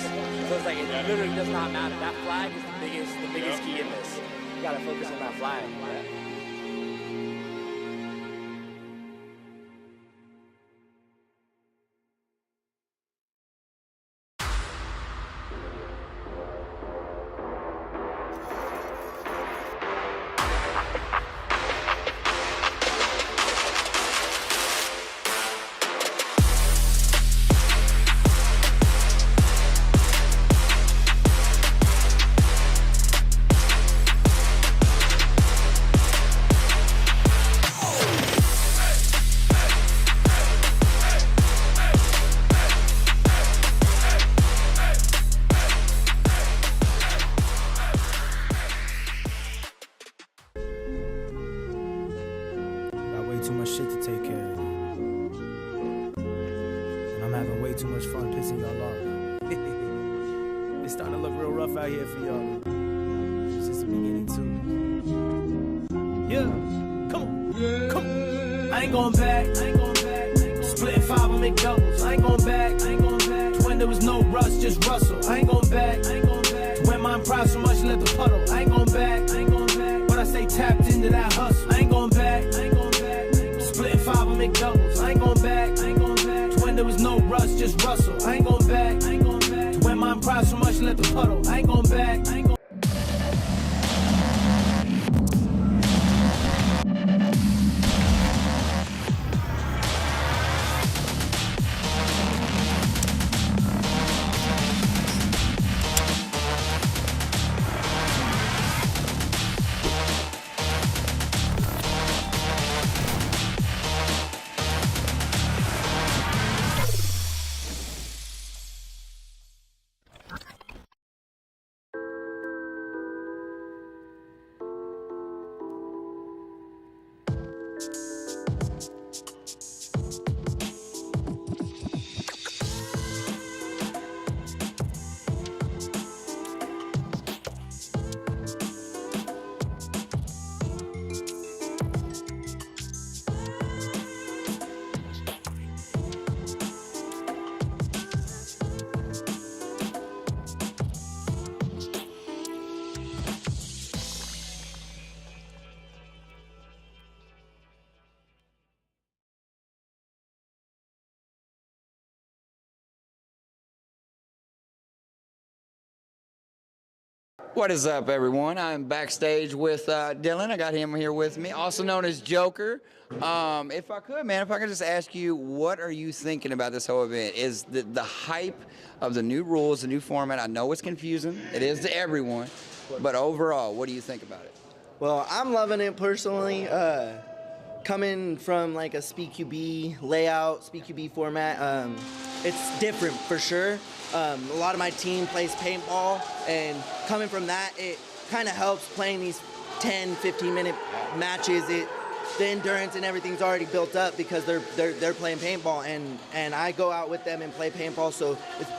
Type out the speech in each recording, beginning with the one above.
us. So it's like it literally does not matter. That flag is the biggest key in this. You gotta focus on that flag. Yeah. Too much shit to take care of. And I'm having way too much fun pissing y'all off. It's starting to look real rough out here for y'all. It's just the beginning too. Yeah, come on, come on. I ain't going back, Split 5 and make doubles. I ain't going back, When there was no rush, just rustle. I ain't going back, When my pride so much, let the puddle. I ain't going back, But I stay tapped into that hustle. I ain't going back, Split 5 and make doubles. I ain't going back, When there was no rush, just rustle. I ain't going back, When my pride so much, let the puddle. I ain't going back, What is up, everyone? I'm backstage with Dylan. I got him here with me, also known as Joker. If I could just ask you, what are you thinking about this whole event? Is the hype of the new rules, the new format? I know it's confusing. It is to everyone. But overall, what do you think about it? Well, I'm loving it personally. Coming from like a SpeedQB layout, SpeedQB format, it's different for sure. A lot of my team plays paintball, and coming from that, it kind of helps playing these 10, 15-minute matches. The endurance and everything's already built up because they're playing paintball, and I go out with them and play paintball, so it's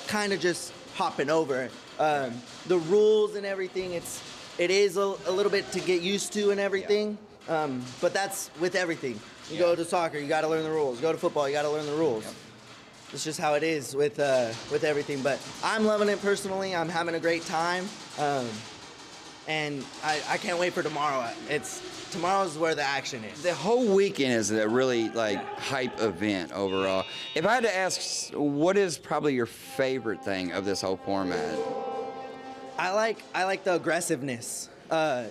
kind of just hopping over. The rules and everything, it is a little bit to get used to and everything, but that's with everything. You go to soccer, you got to learn the rules. Go to football, you got to learn the rules. Yep. It's just how it is with everything. But I'm loving it personally. I'm having a great time, and I can't wait for tomorrow. Tomorrow's where the action is. The whole weekend is a really hype event overall. If I had to ask, what is probably your favorite thing of this whole format? I like the aggressiveness.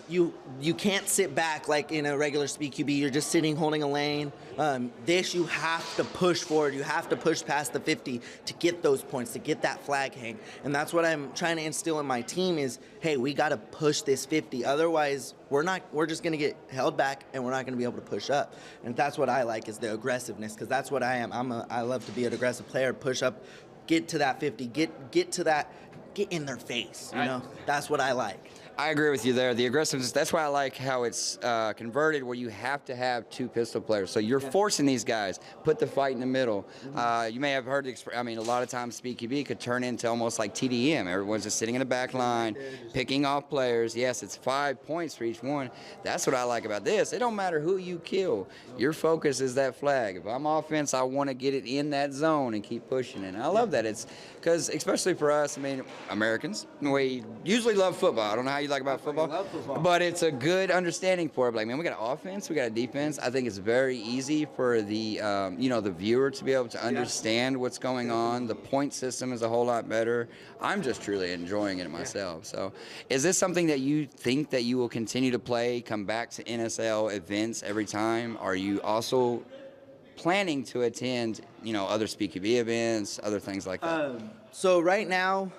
You can't sit back like in a regular SpeedQB. You're just sitting, holding a lane. This, you have to push forward. You have to push past the 50 to get those points, to get that flag hang. And that's what I'm trying to instill in my team is, hey, we got to push this 50. Otherwise, we're just going to get held back, and we're not going to be able to push up. And that's what I like is the aggressiveness, because that's what I am. I love to be an aggressive player, push up, get to that 50, get to that, get in their face, you know? That's what I like. I agree with you there. The aggressiveness, that's why I like how it's converted where you have to have 2 pistol players. So you're forcing these guys, put the fight in the middle. You may have heard, I mean, a lot of times Speed QB could turn into almost like TDM. Everyone's just sitting in the back line, picking off players. Yes, it's 5 points for each one. That's what I like about this. It don't matter who you kill. Your focus is that flag. If I'm offense, I want to get it in that zone and keep pushing it. And I love that. It's because, especially for us, I mean, Americans, we usually love football. I don't know how you like about football, but it's a good understanding for it. Like, man, we got an offense, we got a defense. I think it's very easy for the, you know, the viewer to be able to understand what's going on. The point system is a whole lot better. I'm just truly enjoying it myself. So is this something that you think that you will continue to play, come back to NSL events every time? Are you also planning to attend, you know, other SpeedQB events, other things like that? So right now,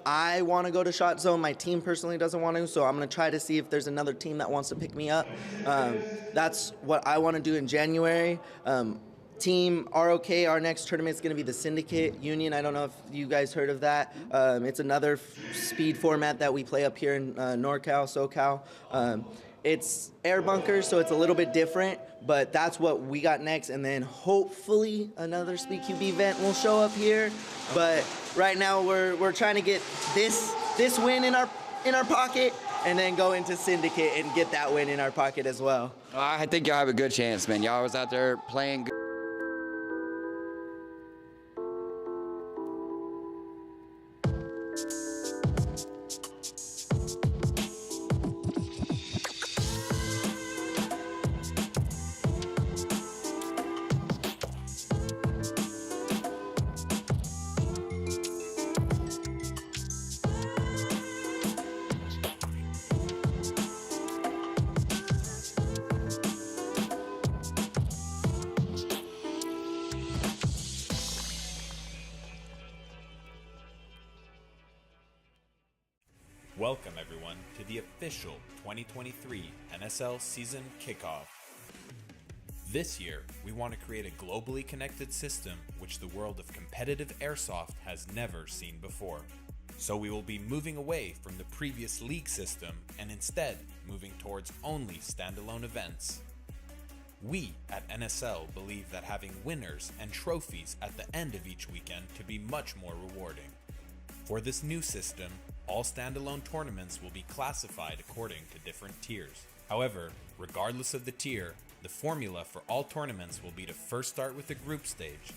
I want to go to Shot Zone. My team personally doesn't want to, so I'm going to try to see if there's another team that wants to pick me up. That's what I want to do in January. Team ROK, our next tournament is going to be the Syndicate Union. I don't know if you guys heard of that. It's another speed format that we play up here in NorCal, SoCal. It's air bunkers, so it's a little bit different, but that's what we got next. And then hopefully another Speed QB event will show up here. But right now we're trying to get this win in our pocket, and then go into Syndicate and get that win in our pocket as well. I think y'all have a good chance, man. Y'all was out there playing good. Welcome everyone to the official 2023 NSL season kickoff. This year, we want to create a globally connected system which the world of competitive airsoft has never seen before. So we will be moving away from the previous league system and instead moving towards only standalone events. We at NSL believe that having winners and trophies at the end of each weekend to be much more rewarding. For this new system, all standalone tournaments will be classified according to different tiers. However, regardless of the tier, the formula for all tournaments will be to first start with a group stage,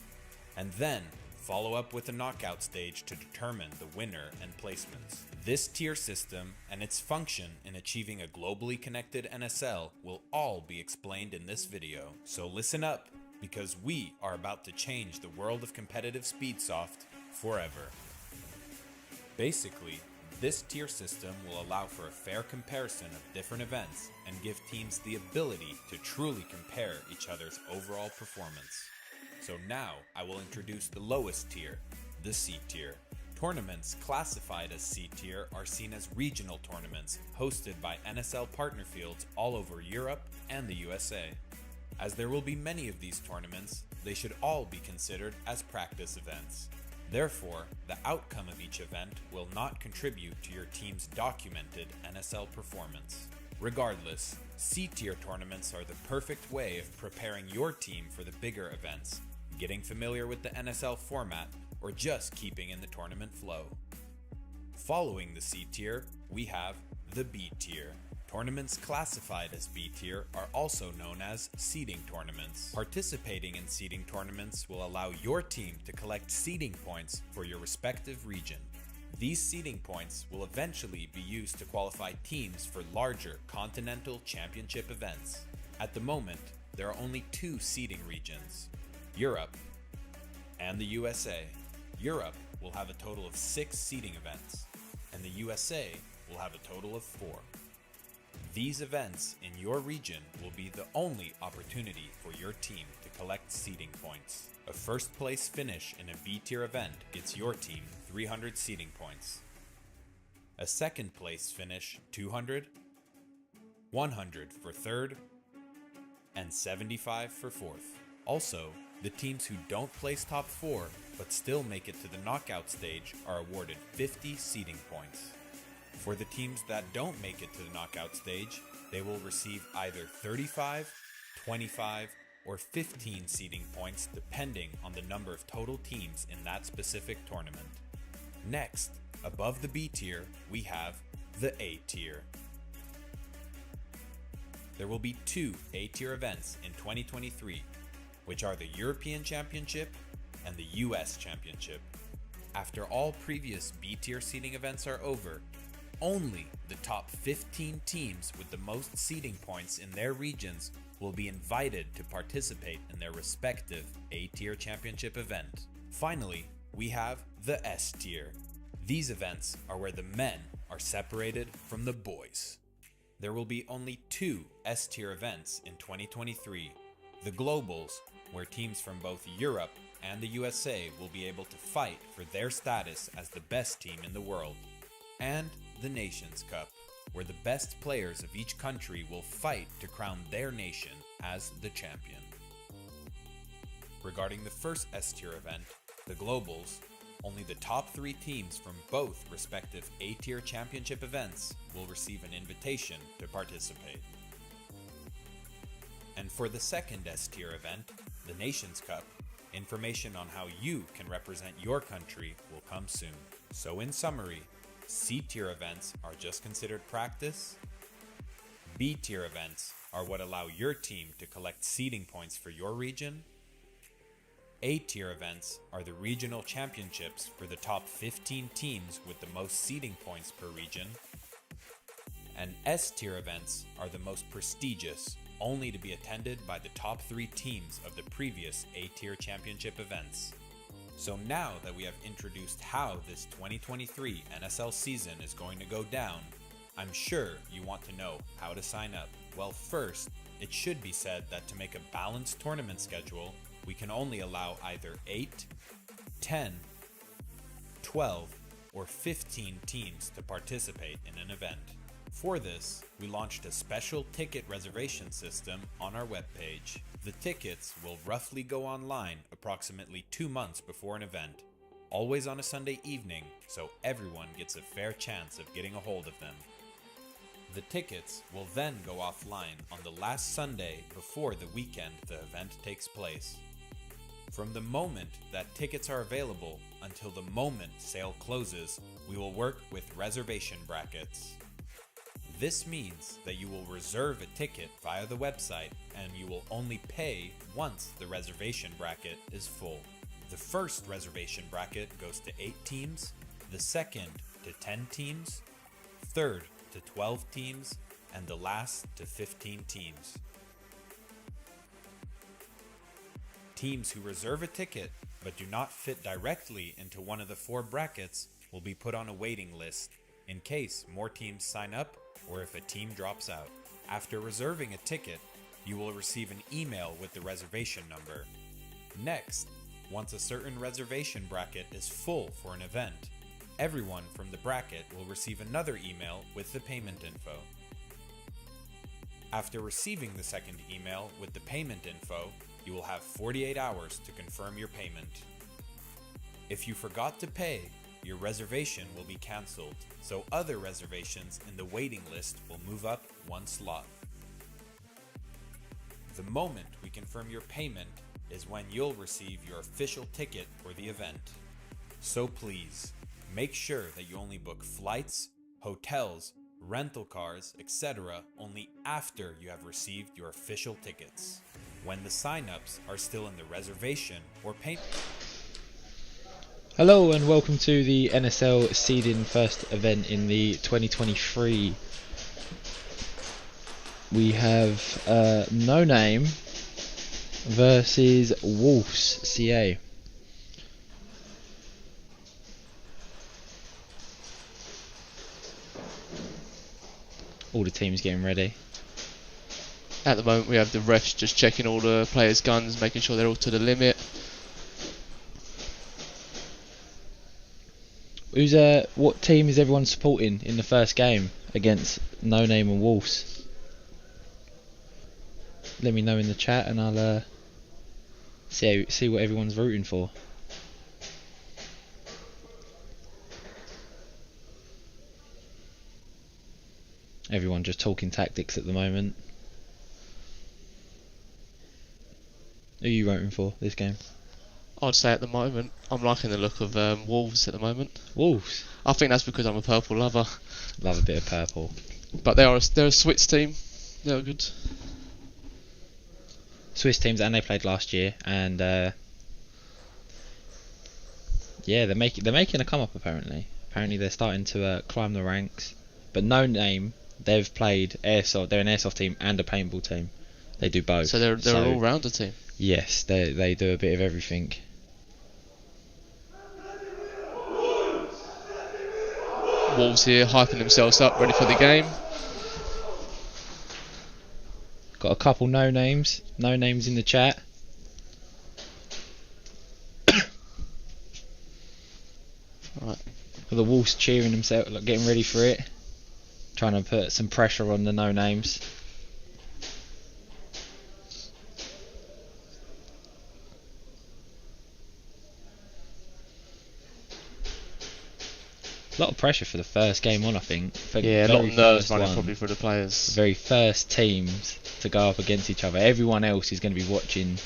and then follow up with a knockout stage to determine the winner and placements. This tier system and its function in achieving a globally connected NSL will all be explained in this video. So listen up, because we are about to change the world of competitive speedsoft forever. Basically, this tier system will allow for a fair comparison of different events and give teams the ability to truly compare each other's overall performance. So now I will introduce the lowest tier, the C tier. Tournaments classified as C tier are seen as regional tournaments hosted by NSL partner fields all over Europe and the USA. As there will be many of these tournaments, they should all be considered as practice events. Therefore, the outcome of each event will not contribute to your team's documented NSL performance. Regardless, C-tier tournaments are the perfect way of preparing your team for the bigger events, getting familiar with the NSL format, or just keeping in the tournament flow. Following the C-tier, we have the B-tier. Tournaments classified as B-tier are also known as seeding tournaments. Participating in seeding tournaments will allow your team to collect seeding points for your respective region. These seeding points will eventually be used to qualify teams for larger continental championship events. At the moment, there are only 2 seeding regions, Europe and the USA. Europe will have a total of 6 seeding events, and the USA will have a total of 4. These events in your region will be the only opportunity for your team to collect seeding points. A first place finish in a B-tier event gets your team 300 seeding points. A second place finish 200, 100 for third, and 75 for fourth. Also, the teams who don't place top 4 but still make it to the knockout stage are awarded 50 seeding points. For the teams that don't make it to the knockout stage, they will receive either 35, 25, or 15 seeding points depending on the number of total teams in that specific tournament. Next, above the B tier, we have the A tier. There will be 2 A tier events in 2023, which are the European Championship and the US Championship. After all previous B tier seeding events are over, only the top 15 teams with the most seeding points in their regions will be invited to participate in their respective A-tier championship event. Finally, we have the S-tier. These events are where the men are separated from the boys. There will be only 2 S-tier events in 2023. The Globals, where teams from both Europe and the USA will be able to fight for their status as the best team in the world. And the Nations Cup, where the best players of each country will fight to crown their nation as the champion. Regarding the first S-tier event, the Globals, only the top 3 teams from both respective A-tier championship events will receive an invitation to participate. And for the second S-tier event, the Nations Cup, information on how you can represent your country will come soon. So in summary, C-tier events are just considered practice. B-tier events are what allow your team to collect seeding points for your region. A-tier events are the regional championships for the top 15 teams with the most seeding points per region. And S-tier events are the most prestigious, only to be attended by the top 3 teams of the previous A-tier championship events. So now that we have introduced how this 2023 NSL season is going to go down, I'm sure you want to know how to sign up. Well, first, it should be said that to make a balanced tournament schedule, we can only allow either 8, 10, 12, or 15 teams to participate in an event. For this, we launched a special ticket reservation system on our webpage. The tickets will roughly go online approximately 2 months before an event, always on a Sunday evening, so everyone gets a fair chance of getting a hold of them. The tickets will then go offline on the last Sunday before the weekend the event takes place. From the moment that tickets are available until the moment sale closes, we will work with reservation brackets. This means that you will reserve a ticket via the website and you will only pay once the reservation bracket is full. The first reservation bracket goes to 8 teams, the second to 10 teams, third to 12 teams, and the last to 15 teams. Teams who reserve a ticket but do not fit directly into one of the 4 brackets will be put on a waiting list in case more teams sign up or if a team drops out. After reserving a ticket, you will receive an email with the reservation number. Next, once a certain reservation bracket is full for an event, everyone from the bracket will receive another email with the payment info. After receiving the second email with the payment info, you will have 48 hours to confirm your payment. If you forgot to pay, your reservation will be cancelled, so other reservations in the waiting list will move up 1 slot. The moment we confirm your payment is when you'll receive your official ticket for the event. So please, make sure that you only book flights, hotels, rental cars, etc. only after you have received your official tickets. When the sign-ups are still in the reservation or payment. Hello and welcome to the NSL Seeding first event in the 2023. We have No Name versus Wolves CA. All the teams getting ready. At the moment we have the refs just checking all the players' guns, making sure they're all to the limit. What team is everyone supporting in the first game against No Name and Wolves? Let me know in the chat and I'll see what everyone's rooting for. Everyone just talking tactics at the moment. Who are you voting for this game? I'd say at the moment, I'm liking the look of Wolves at the moment. Wolves. I think that's because I'm a purple lover. Love a bit of purple. But they're a Swiss team. They're good. Swiss teams, and they played last year, and yeah, they're making a come up apparently. Apparently they're starting to climb the ranks. But No Name, they've played airsoft. They're an airsoft team and a paintball team. They do both. So they're an all-rounder team. Yes, they do a bit of everything. Wolves here hyping themselves up, ready for the game. Got a couple no names in the chat. Right. The Wolves cheering themselves, like getting ready for it, trying to put some pressure on the no names. A lot of pressure for the first game on, I think. Yeah, a lot of nerves running probably for the players. The very first teams to go up against each other. Everyone else is going to be watching.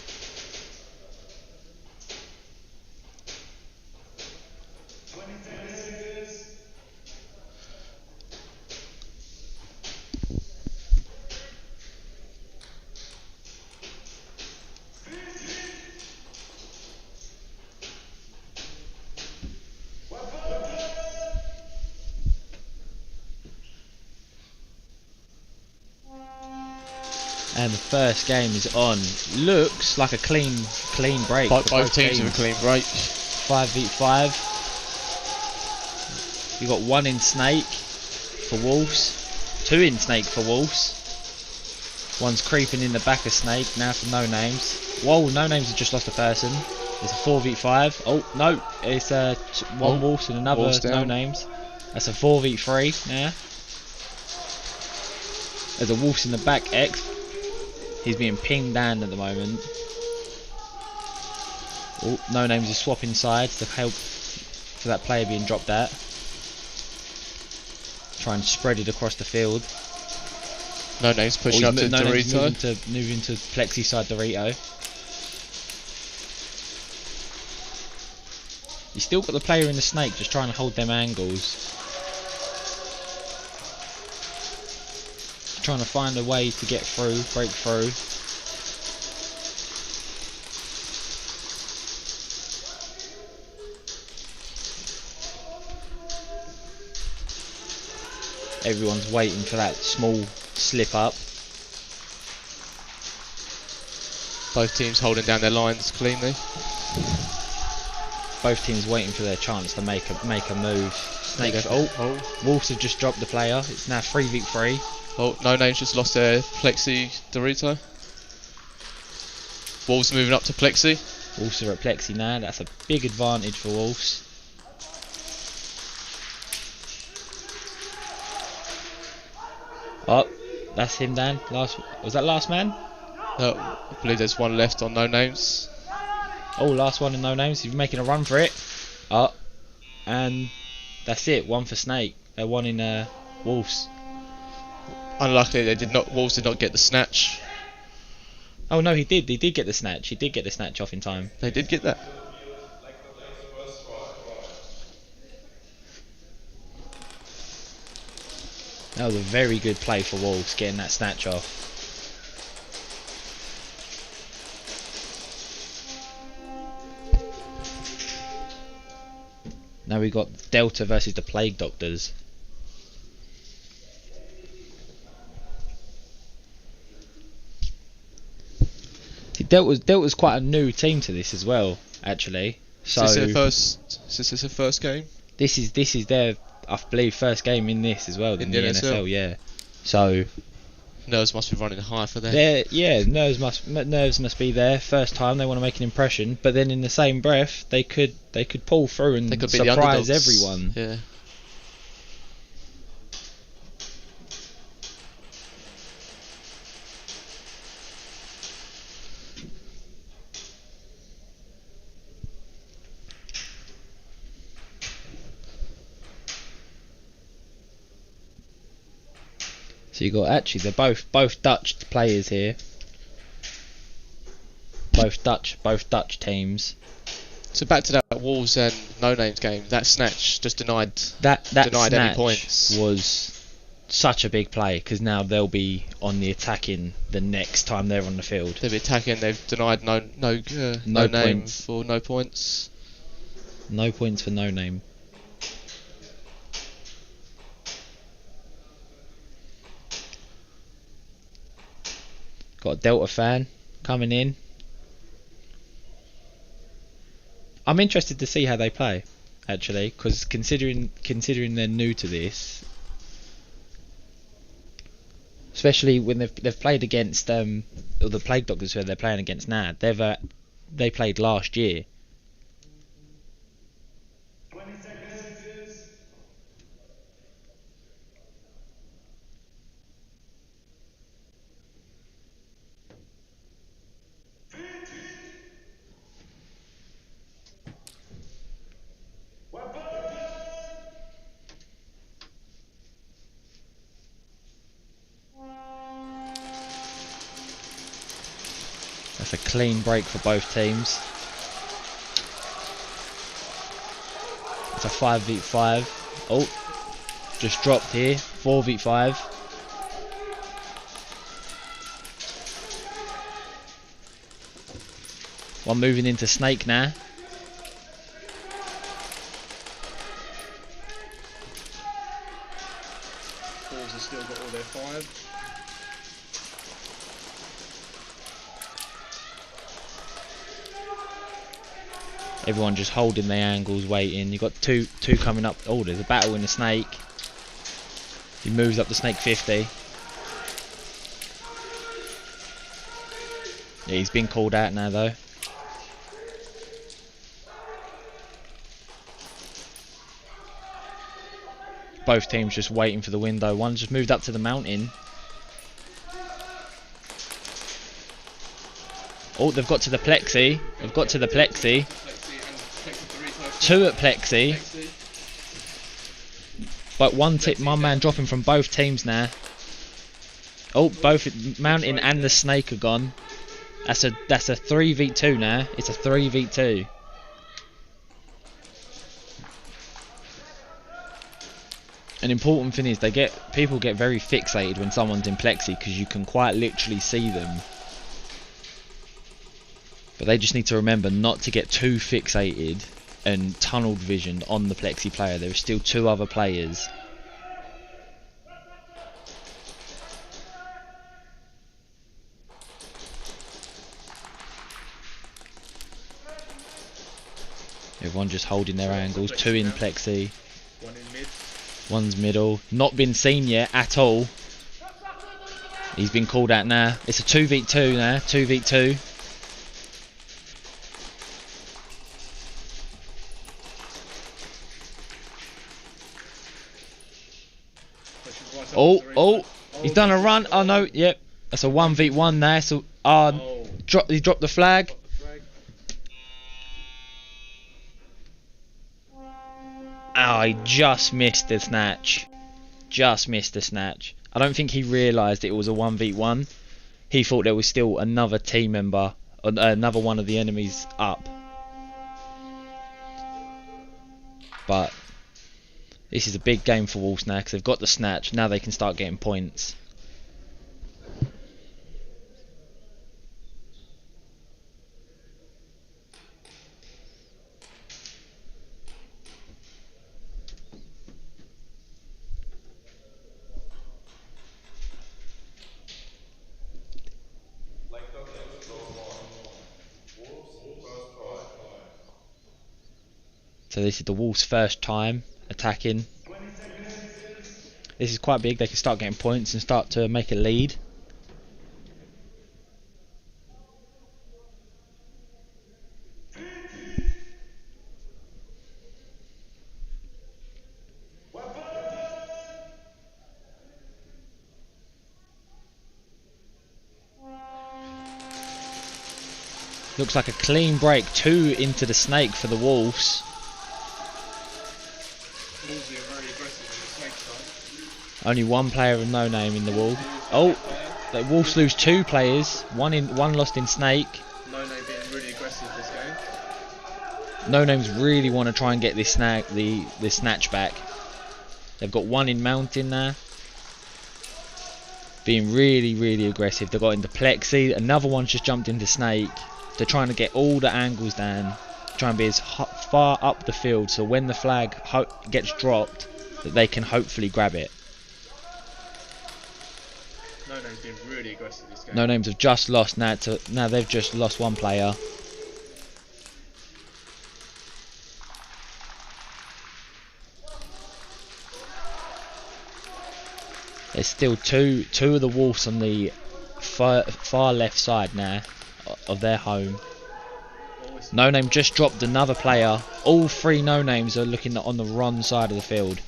And the first game is on. Looks like a clean break. Both teams have a clean break. 5v5. You got one in Snake for Wolves, two in Snake for Wolves. One's creeping in the back of Snake now for No Names. Whoa, No Names has just lost a person. It's a 4v5. Oh no, it's one Wolves and another No Names. That's a 4v3 now. There's a Wolves in the back X. He's being pinged down at the moment. Oh, No Names is swapping sides to help for that player being dropped out. Try and spread it across the field. No Names pushing up to Dorito. Moving to Plexi side Dorito. You still got the player in the Snake just trying to hold them angles. Trying to find a way to get through, break through. Everyone's waiting for that small slip up. Both teams holding down their lines cleanly. Both teams waiting for their chance to make a move. Snake. Wolves have just dropped the player. It's now 3v3. Oh, No Names just lost their Plexi Dorito. Wolves moving up to Plexi. Wolves are at Plexi now. That's a big advantage for Wolves. Oh, that's him, Dan. Was that last man? I believe there's one left on No Names. Oh, last one in No Names. He's making a run for it. Oh, and that's it. One for Snake. One in Wolves. Unluckily, Wolves did not get the snatch. Oh no, he did. He did get the snatch. He did get the snatch off in time. They did get that. That was a very good play for Wolves, getting that snatch off. Now we got Delta versus the Plague Doctors. Delta was quite a new team to this as well, actually. So is this their first game? This is their, I believe, first game in this as well in the NSL. Yeah. So nerves must be running high for them. Nerves must be there. First time they want to make an impression, but then in the same breath they could pull through and surprise everyone. Yeah. So you got, actually they're both Dutch players here. Both Dutch teams. So back to that Wolves and No Names game. That snatch just denied That snatch any points. Was such a big play, because now they'll be on the attacking the next time they're on the field. They'll be attacking. They've denied no name points. for no points. No points for No Name. Got a Delta fan coming in. I'm interested to see how they play, actually, because considering they're new to this, especially when they've played against or the Plague Doctors who they're playing against now, they played last year. That's a clean break for both teams. It's a 5v5. Oh, just dropped here. 4v5. One moving into Snake now. Wolves have still got all their 5. Everyone just holding their angles, waiting. You've got two coming up. Oh, there's a battle in the Snake. He moves up the Snake 50. Yeah, he's been called out now though. Both teams just waiting for the window. One just moved up to the mountain. Oh, they've got to the plexi. They've got to the plexi. 2 at plexi. But one man dropping from both teams now. Oh, both mountain and the Snake are gone. That's a 3v2 now. It's a 3v2. An important thing is people get very fixated when someone's in plexi, because you can quite literally see them. But they just need to remember not to get too fixated and tunneled visioned on the plexi player. There are still 2 other players. Everyone just holding their angles. 2 in plexi. 1 in mid. One's middle. Not been seen yet at all. He's been called out now. It's a 2v2 now. 2v2. Oh, he's done a run. Oh no, yep. That's a 1v1 there. So he dropped the flag. Oh, he just missed the snatch. Just missed the snatch. I don't think he realised it was a 1v1. He thought there was still another team member, another one of the enemies up. But this is a big game for Wolves now, because they've got the snatch. Now they can start getting points. So this is the Wolves' first time attacking. This is quite big. They can start getting points and start to make a lead. Looks like a clean break. 2 into the Snake for the Wolves. Only one player with no name in the wall. Oh, the Wolves lose 2 players. One lost in Snake. No name being really aggressive this game. No names really want to try and get this snatch back. They've got one in Mountain there. Being really aggressive. They got into Plexi. Another one's just jumped into Snake. They're trying to get all the angles down. Try and be as far up the field so when the flag gets dropped that they can hopefully grab it. No name's been really aggressive this game. No names have just lost now. Now they've just lost one player. There's still two of the Wolves on the far left side now of their home. No Name just dropped another player. All 3 no names are looking on the wrong side of the field.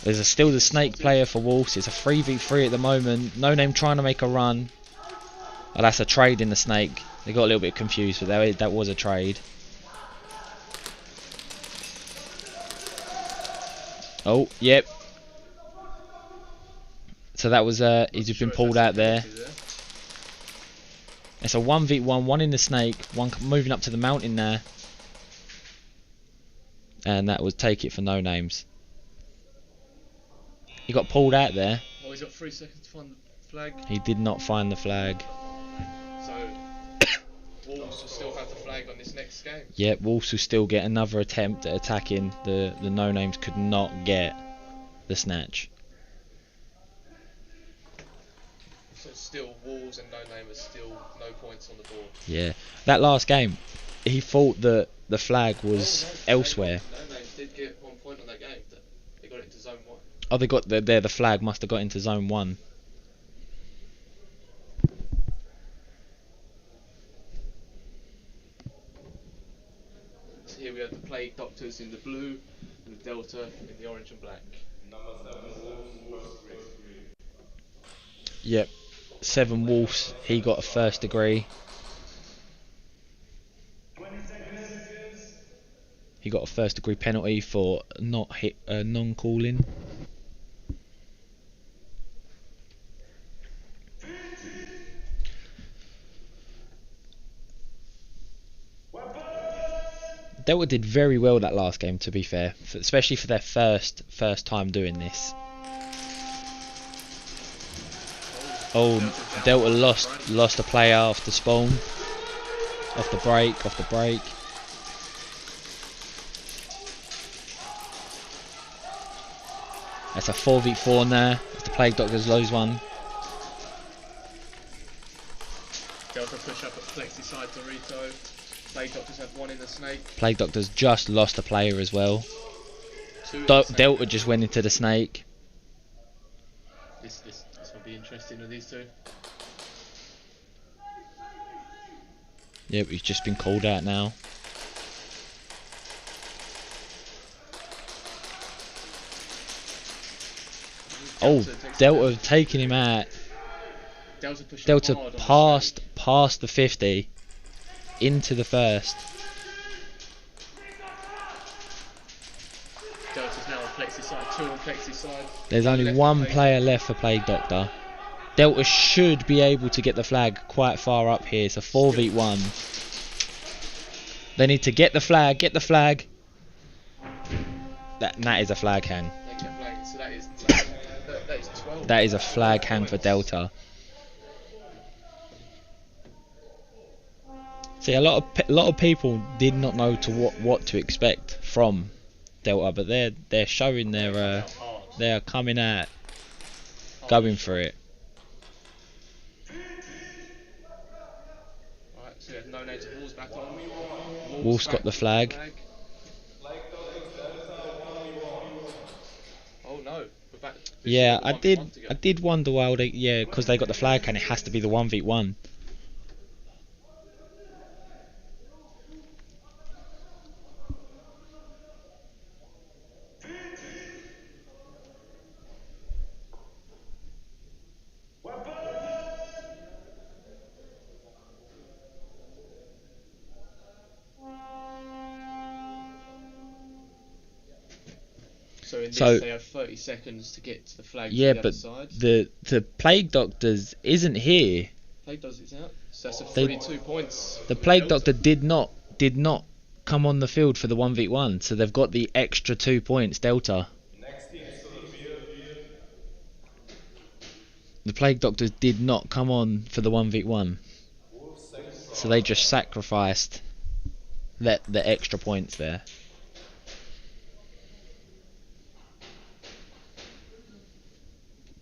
There's still the Snake player for Wolves. It's a 3v3 at the moment. No Name trying to make a run. Oh, that's a trade in the Snake. They got a little bit confused, but that was a trade. Oh, yep. So that was he's just been pulled out there. It's a 1v1, one in the Snake, one moving up to the Mountain there. And that was take it for No Names. He got pulled out there. Oh, he's got 3 seconds to find the flag. He did not find the flag. So, Wolves will still have the flag on this next game. Yep, Wolves will still get another attempt at attacking. The No Names could not get the snatch. So still Wolves and No Name are still no points on the board. Yeah, that last game, he thought that the flag was elsewhere. No Names did get 1 point on that game. They got it into zone 1. Oh, they got the flag must have got into zone 1. So here we have the Plague Doctors in the blue and the Delta in the orange and black. Yep, 7 Wolves. He got a first degree. He got a first degree penalty for not non-calling. Delta did very well that last game, to be fair, especially for their first time doing this. Oh, Delta lost a player off the spawn, off the break. That's a 4v4 now. As the Plague Doctors lose one. Delta push up at Flexi side to Rito. Plague Doctors have 1 in the Snake. Plague Doctors just lost a player as well. 2 Delta just went into the Snake. This will be interesting with these 2. Yep, he's just been called out now. Oh, Delta taking him out. Delta past the 50 into the first. Delta's now on Flexi side, 2 on Flexi side. There's only 1 player left for Plague Doctor. Delta should be able to get the flag quite far up here. It's a 4v1. They need to get the flag. That is a flag hang. So that is 12. That is a flag hang for Delta. See, a lot of people did not know what to expect from Delta, but they're showing their they are coming out, going for it. Alright, so we have No Names Wolves back on. Wolves got the flag. Oh no, we're back. Yeah, I did wonder why they, because they got the flag and it has to be the 1v1. in this So- they have 30 seconds to get to the flag Yeah, to the but other side. the Plague Doctors isn't here. Plague does it out. So that's a They- 32 points. The Plague Doctor did not come on the field for the 1v1, so they've got the extra 2 points delta. The Plague Doctors did not come on for the 1v1, so they just sacrificed the extra points there.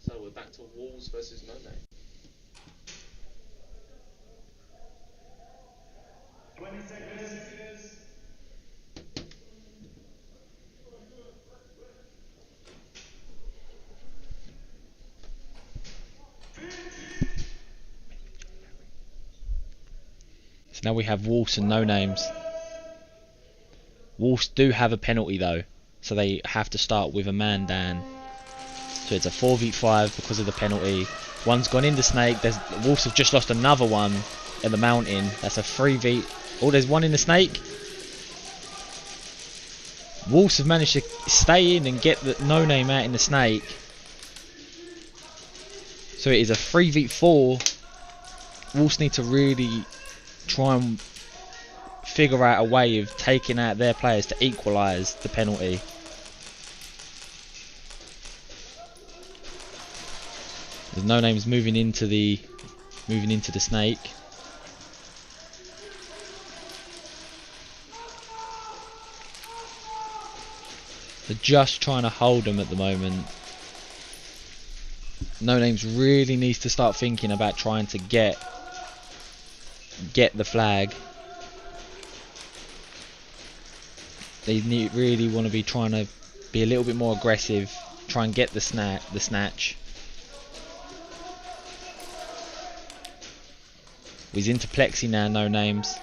So we're back to Wolves versus No Name. So now we have Wolves and No Names. Wolves do have a penalty though, so they have to start with a man down. So it's a 4v5 because of the penalty. One's gone into Snake. Wolves have just lost another one at the mountain. That's a 3v. Oh, there's one in the Snake. Wolves have managed to stay in and get the No Name out in the Snake. So it is a 3v4. Wolves need to really try and figure out a way of taking out their players to equalise the penalty. There's No Names moving into the Snake. They're just trying to hold them at the moment. No Names really needs to start thinking about trying to get the flag. They really want to be trying to be a little bit more aggressive, try and get the snatch. He's into Plexi now, No Names.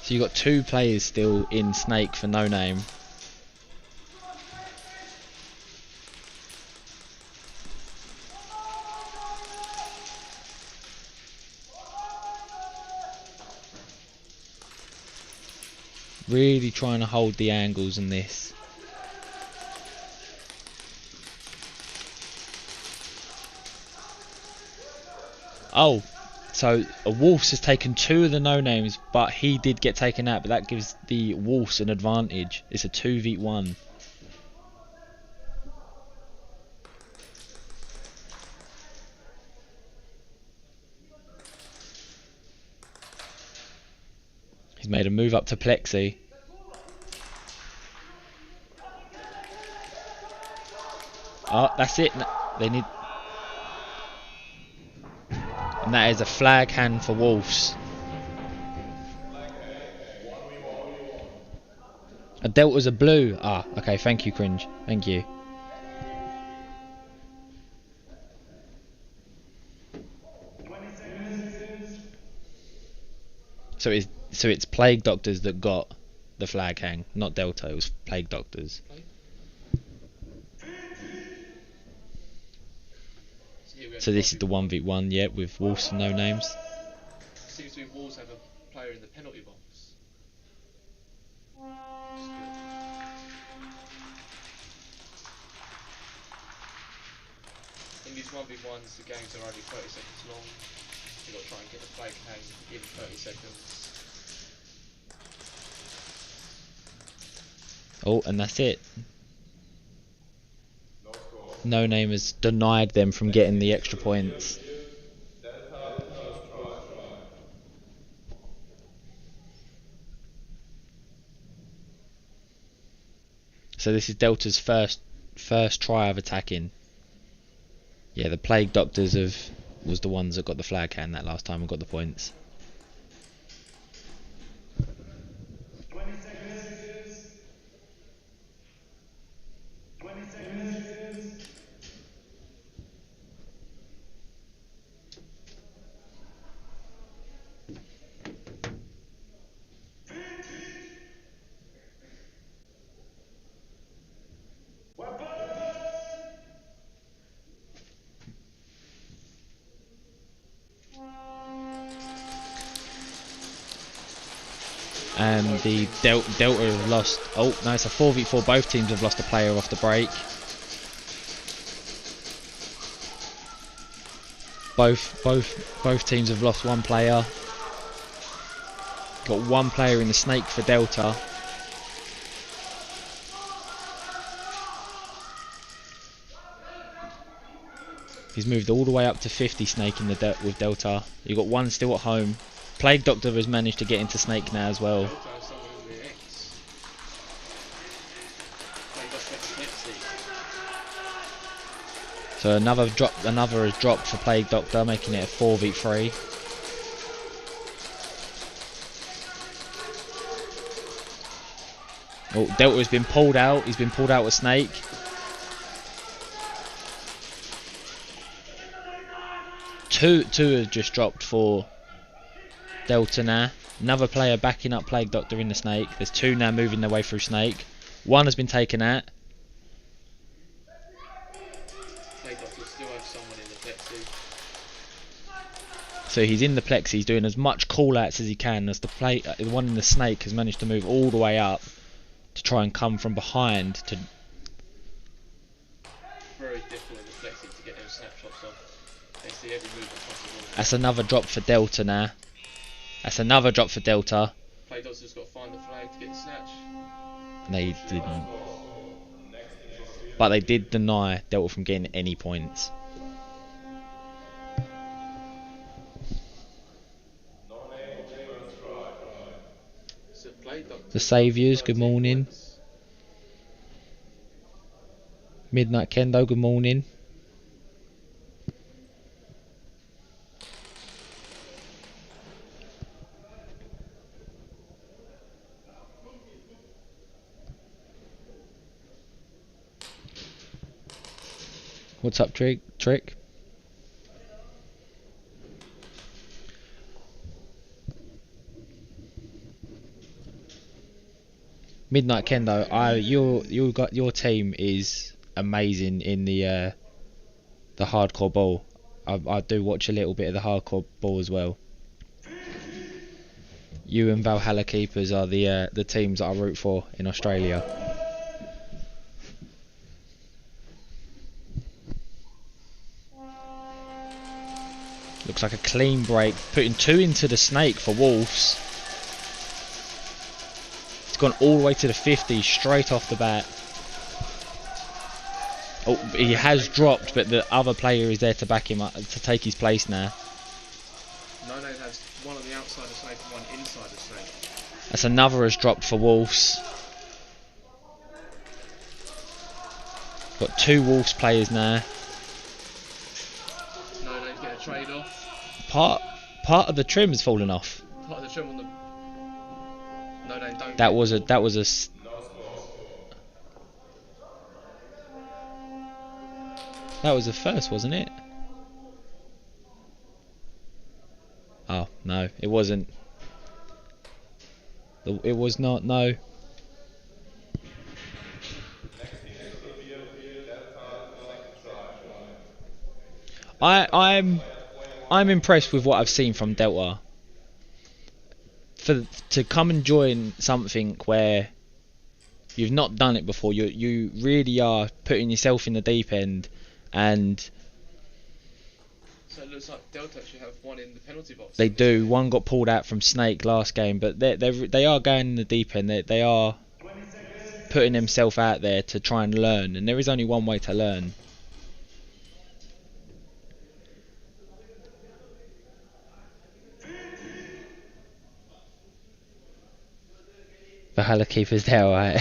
So you've got 2 players still in Snake for No Name. Really trying to hold the angles in this. Oh, so a Wolves has taken 2 of the No Names, but he did get taken out, but that gives the Wolves an advantage. It's a 2v1. He's made a move up to Plexi. Oh, that's it. They need... And that is a flag hand for Wolves. A Delta's a blue. Ah, okay, thank you, Cringe. Thank you. So it's Plague Doctors that got the flag hang, not Delta. It was Plague Doctors. So this is the 1v1, yeah, with Wolves and No Names. Seems to be Wolves have a player in the penalty box. In these 1v1s, the games are only 30 seconds long. You've got to try and get the flag hang in 30 seconds. Oh, and that's it. No Name has denied them from getting the extra points. So this is Delta's first try of attacking. Yeah, the Plague Doctors was the ones that got the flag hand that last time and got the points. And the Delta have lost. Oh no, it's a 4v4. Both teams have lost a player off the break. Both teams have lost one player. Got one player in the snake for Delta. He's moved all the way up to 50 snake in the with Delta. You've got one still at home. Plague Doctor has managed to get into snake now as well. So another is dropped for Plague Doctor, making it a 4v3. Oh, Delta has been pulled out. He's been pulled out with snake. Two have just dropped for Delta now. Another player backing up Plague Doctor in the snake. There's two now moving their way through snake. One has been taken out. Plague Doctor still has someone in the plexi. So he's in the plexi. He's doing as much call outs as he can. As the one in the snake has managed to move all the way up to try and come from behind to. Very difficult in the plexi to get them snapshots off. They see every movement possible. That's another drop for Delta now. That's another drop for Delta. Plague Doctor's just got to find the flag to get the snatch. And they didn't. But they did deny Delta from getting any points. So Plague Doctor, The Saviours, good morning. Midnight Kendo, good morning. What's up, Trick? Midnight Kendo, your team is amazing in the hardcore ball. I do watch a little bit of the hardcore ball as well. You and Valhalla Keepers are the teams that I root for in Australia. Looks like a clean break, putting two into the snake for Wolves. It's gone all the way to the 50 straight off the bat. Oh, he has dropped, but the other player is there to back him up, to take his place now. No has one on the outside of snake and one inside of snake. That's another has dropped for Wolves. Got two Wolves players now. No, get a trade off. Part of the trim has fallen off. Part of the trim on the. No, don't. That was a. That was the first, wasn't it? Oh no, it wasn't. It was not. No. I'm impressed with what I've seen from Delta. To come and join something where you've not done it before, you really are putting yourself in the deep end, and so it looks like Delta actually have one in the penalty box. They do. One got pulled out from Snake last game, but they are going in the deep end. They are putting themselves out there to try and learn, and there is only one way to learn. The Valhalla Keeper's there, alright.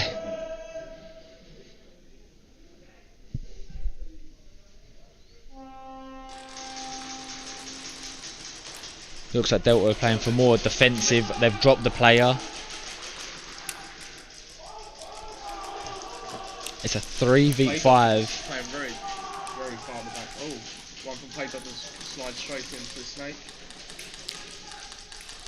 Looks like Delta are playing for more defensive. They've dropped the player. It's a 3v5. Playing very far in the back. Oh, one from Plague Doctor slides straight into the snake.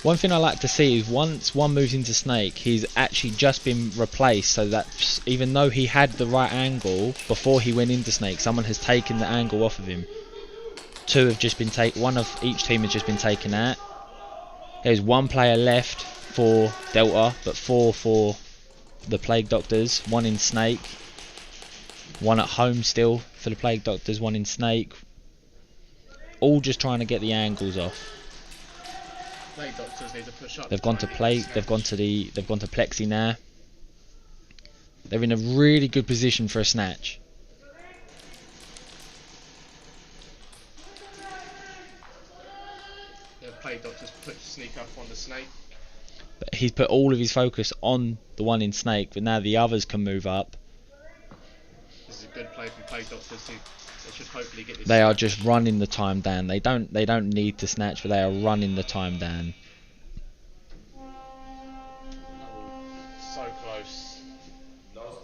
One thing I like to see is once one moves into Snake, he's actually just been replaced, so that even though he had the right angle before he went into Snake, someone has taken the angle off of him. Two have just been taken. One of each team has just been taken out. There's one player left. for Delta, but 4 for the Plague Doctors. 1 in Snake. 1 at home still for the Plague Doctors. 1 in Snake. All just trying to get the angles off. Plague Doctors need to push up. They've gone to Plague. They've gone to Plexi now. They're in a really good position for a snatch. The Plague Doctors put Sneak up on the Snake. But he's put all of his focus on the 1 in Snake, but now the others can move up. This is a good play from Plague Doctors. They should hopefully get this. They are just running the time down. They don't need to snatch, but they are running the time down. So close.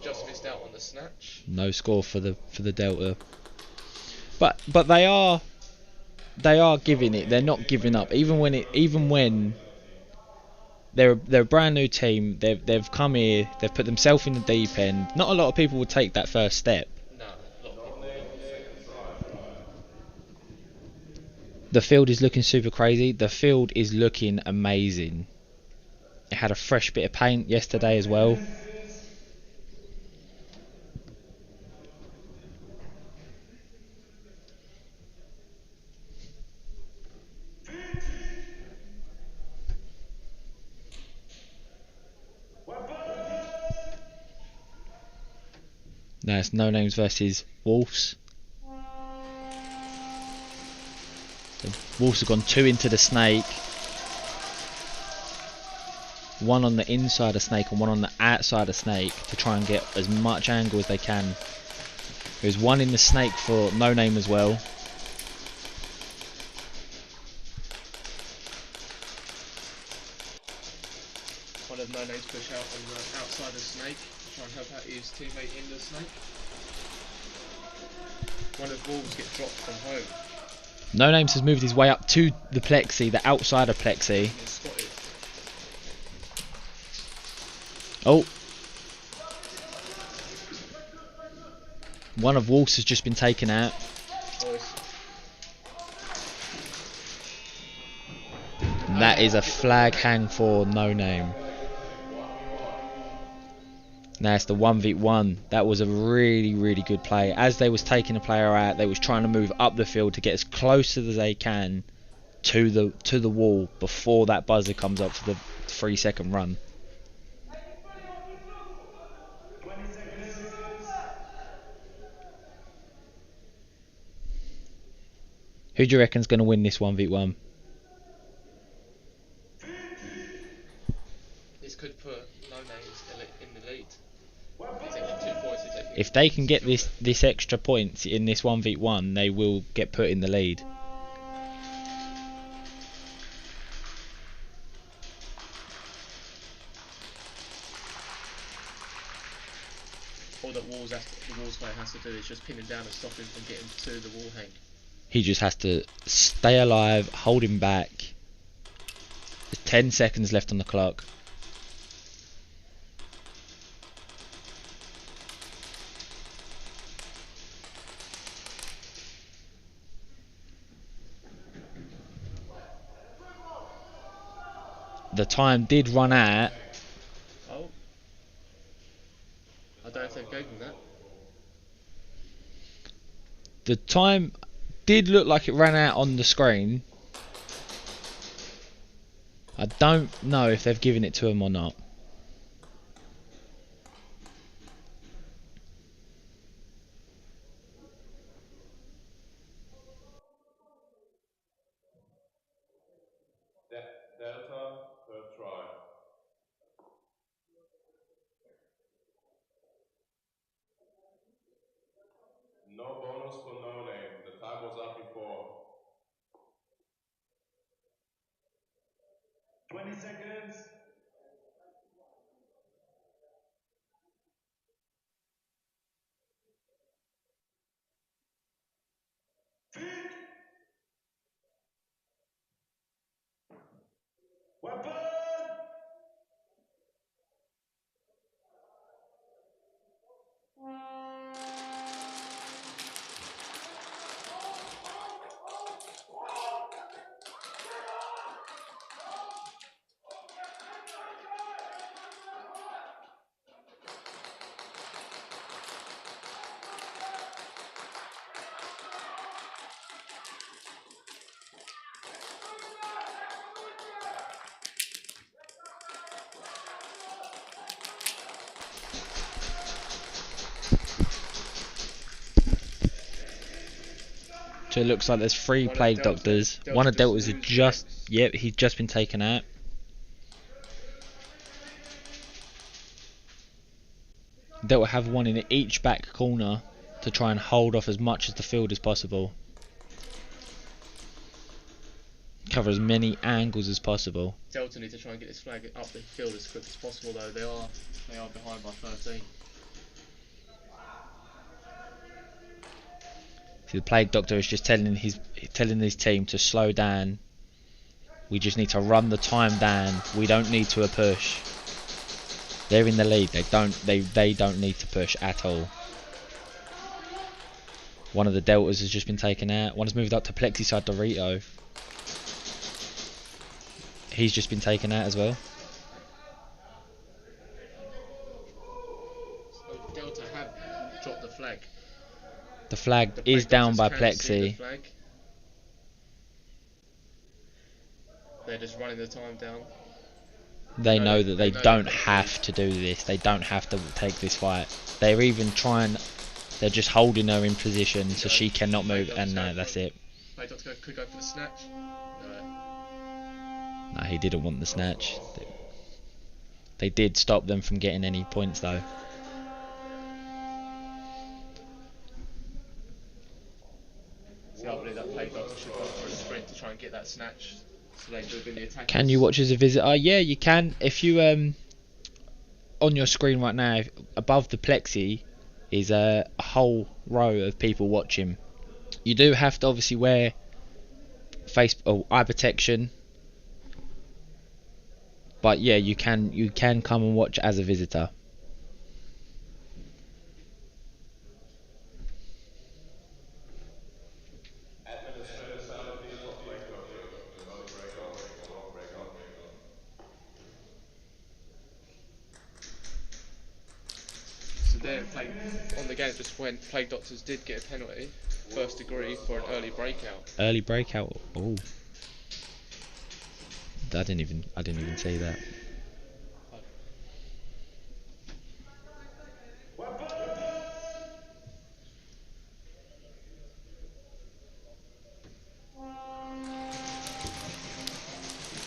Just missed out on the snatch. No score for the Delta. But they are giving it. They're not giving up. Even when they're a brand new team. They've come here. They've put themselves in the deep end. Not a lot of people would take that first step. No, a lot of people. The field is looking super crazy. The field is looking amazing. It had a fresh bit of paint yesterday as well. Now it's No Names versus Wolves. The Wolves have gone 2 into the Snake. 1 on the inside of Snake and 1 on the outside of Snake to try and get as much angle as they can. There's 1 in the Snake for No Name as well. One of No Names push out on the outside of Snake to try and help out his teammate in the Snake. One of Wolves get dropped from home. No Names has moved his way up to the Plexi, the outside of Plexi. Oh. One of Wolves has just been taken out. And that is a flag hang for No Name. Now it's the 1v1. That was a really good play. As they was taking a player out, they was trying to move up the field to get as close as they can to the wall before that buzzer comes up for the 3-second run. Who do you reckon's going to win this 1v1? This could put No Names in the lead. It's actually 2 points. If they can get this extra points in this 1v1, they will get put in the lead. All that the Wolves player has to do is just pin him down and stop him from getting to the wall hang. He just has to stay alive, hold him back. There's 10 seconds left on the clock. The time did run out. Oh. I don't know if they've gave him that. The time did look like it ran out on the screen. I don't know if they've given it to him or not. Delta per try. No bonus for No Name. The time was up before. 20 seconds. Weapon! So it looks like there's 3 plague doctors. One of Delta's is just, yep, he's just been taken out. Delta have one in each back corner to try and hold off as much of the field as possible. Cover as many angles as possible. Delta need to try and get this flag up the field as quick as possible, though they are behind by 13. See, the plague doctor is just telling his team to slow down. We just need to run the time down. We don't need to push. They're in the lead. They don't need to push at all. One of the Deltas has just been taken out. One has moved up to Plexi side Dorito. He's just been taken out as well. So Delta have dropped the flag. The flag is down by Plexi. They're just running the time down. They know that they don't have to do this. They don't have to take this fight. They're even trying. They're just holding her in position so she cannot move, and that's it. Plague Doctor could go for the snatch. No, he didn't want the snatch. They did stop them from getting any points though. See, I believe that Plague Doctor should go for a sprint to try and get that snatch. So they move in the attack. Can you watch as a visitor? Yeah, you can. If you on your screen right now, above the Plexi is a whole row of people watching. You do have to obviously wear eye protection. But yeah, you can come and watch as a visitor. So there, on the game just when Plague Doctors did get a penalty, first degree for an early breakout. Early breakout. Oh. I didn't even see that.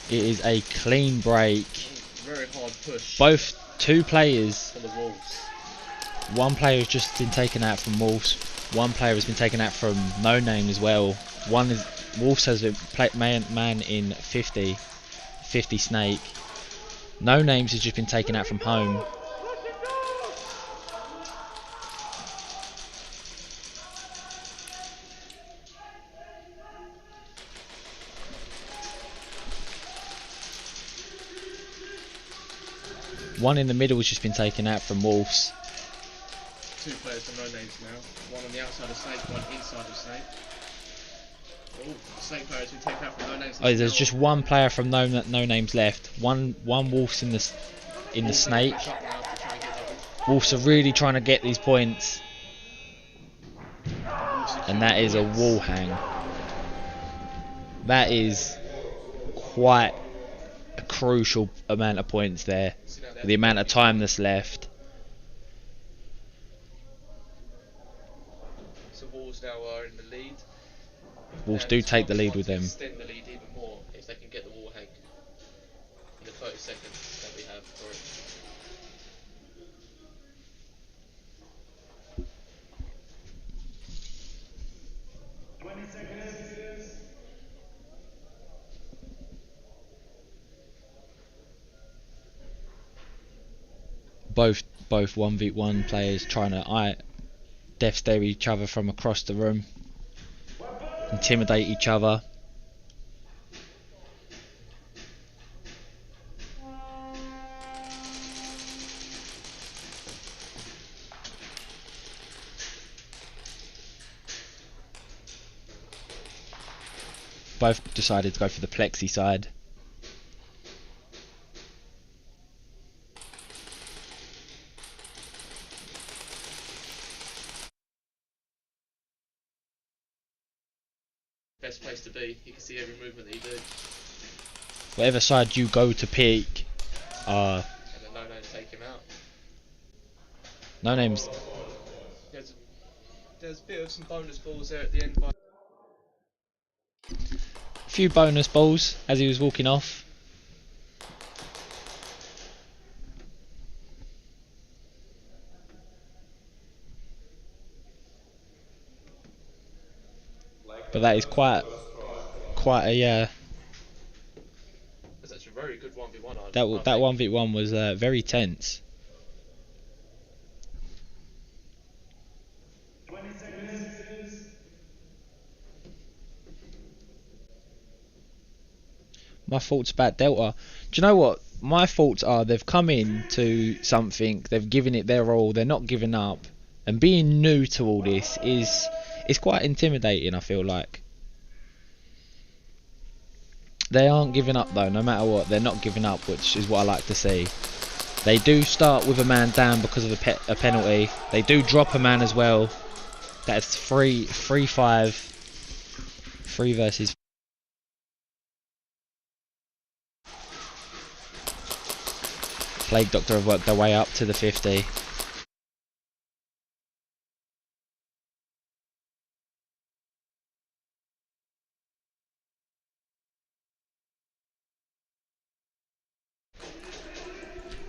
It is a clean break. Very hard push. Both 2 players. For the Wolves. One player has just been taken out from Wolves. One player has been taken out from No Name as well. One is Wolves has a man in 50 Snake. No Names has just been taken out from home. One in the middle has just been taken out from Wolves. 2 players from No Names now. One on the outside of Snake, one inside of Snake. Oh, the Snake player has been taken out from No Names. Oh, there's just one player from No Names left. One Wolves in the Snake. Wolves are really trying to get these points. And that is a wall hang. That is quite a crucial amount of points there. The amount of time that's left. So Wolves now are in the lead. Wolves do take the lead with them. Extend the lead even more if they can get the wall hang in the 30 seconds that we have for it. Both 1v1 players trying to death stare each other from across the room, intimidate each other. Both decided to go for the Plexi side. Best place to be. You can see every movement that you do. Whatever side you go to pick, and then No Names take him out. No Names. There's a bit of some bonus balls there at the end. few bonus balls as he was walking off. But that is quite a That's actually a very good 1v1. that 1v1 was very tense. 20 seconds. My thoughts about Delta. Do you know what? My thoughts are they've come into something, they've given it their all, they're not giving up, and being new to all this is quite intimidating. I feel like they aren't giving up though. No matter what, they're not giving up, which is what I like to see. They do start with a man down because of a penalty. They do drop a man as well. That's 3-5, 3 versus. Plague Doctor have worked their way up to the 50.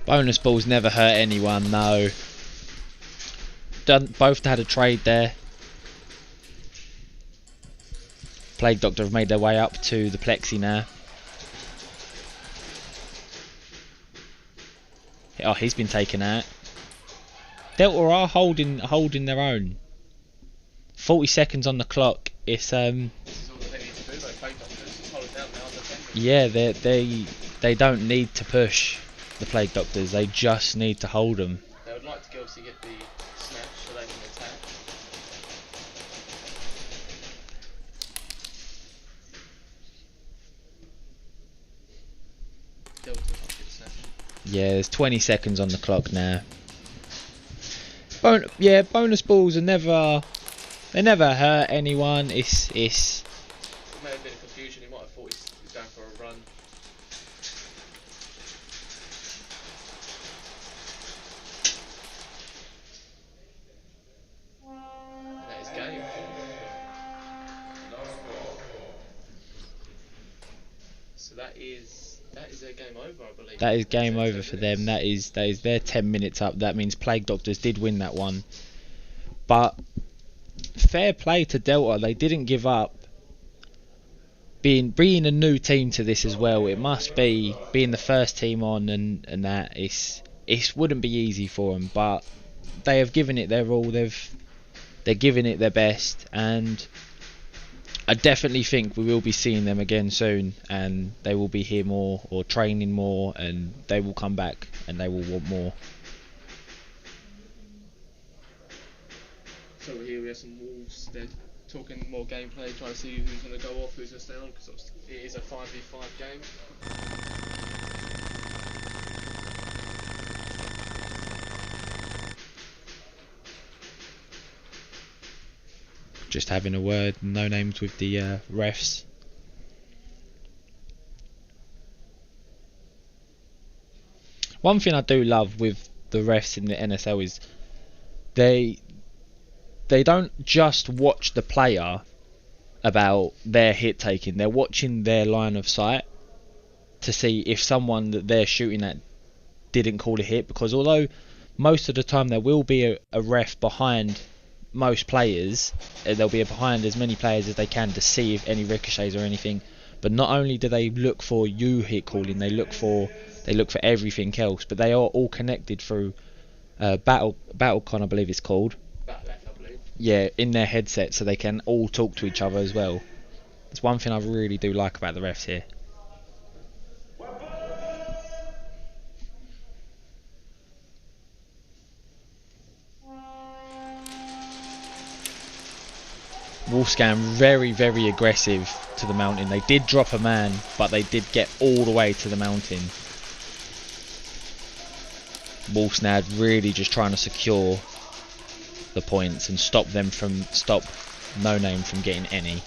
Bonus balls never hurt anyone, no. Both had a trade there. Plague Doctor have made their way up to the plexi now. Oh, he's been taken out. Delta are holding their own. 40 seconds on the clock. It's This is all that they need to do, though. Plague Doctors just hold it down now. yeah, they don't need to push the Plague Doctors. They just need to hold them. They would like to obviously get the smash so they can attack. Delta can't get the smash. Yeah, there's 20 seconds on the clock now. Bonus balls are never hurt anyone. It's It may have been a confusion. He might have thought he's going for a run. And that is game. So that is their game over, I believe. that is game over for them. That is their 10 minutes up. That means Plague Doctors did win that one. But fair play to Delta. They didn't give up. Being a new team to this as well, it must be being the first team on and that it wouldn't be easy for them, but they have given it their all. They're giving it their best, and I definitely think we will be seeing them again soon, and they will be here more or training more, and they will come back and they will want more. So here we have some Wolves. They're talking more gameplay, trying to see who's going to go off, who's going to stay on, because it is a 5v5 game. Just having a word, no names with the refs. One thing I do love with the refs in the NSL is they don't just watch the player about their hit taking. They're watching their line of sight to see if someone that they're shooting at didn't call a hit, because although most of the time there will be a ref behind most players, they'll be behind as many players as they can to see if any ricochets or anything. But not only do they look for you hit calling, they look for everything else. But they are all connected through BattleCon, I believe it's called. Yeah, in their headset, so they can all talk to each other as well. That's one thing I really do like about the refs here. Wolfscan very, very aggressive to the mountain. They did drop a man, but they did get all the way to the mountain. Wolfsnad really just trying to secure the points and stop No Name from getting any.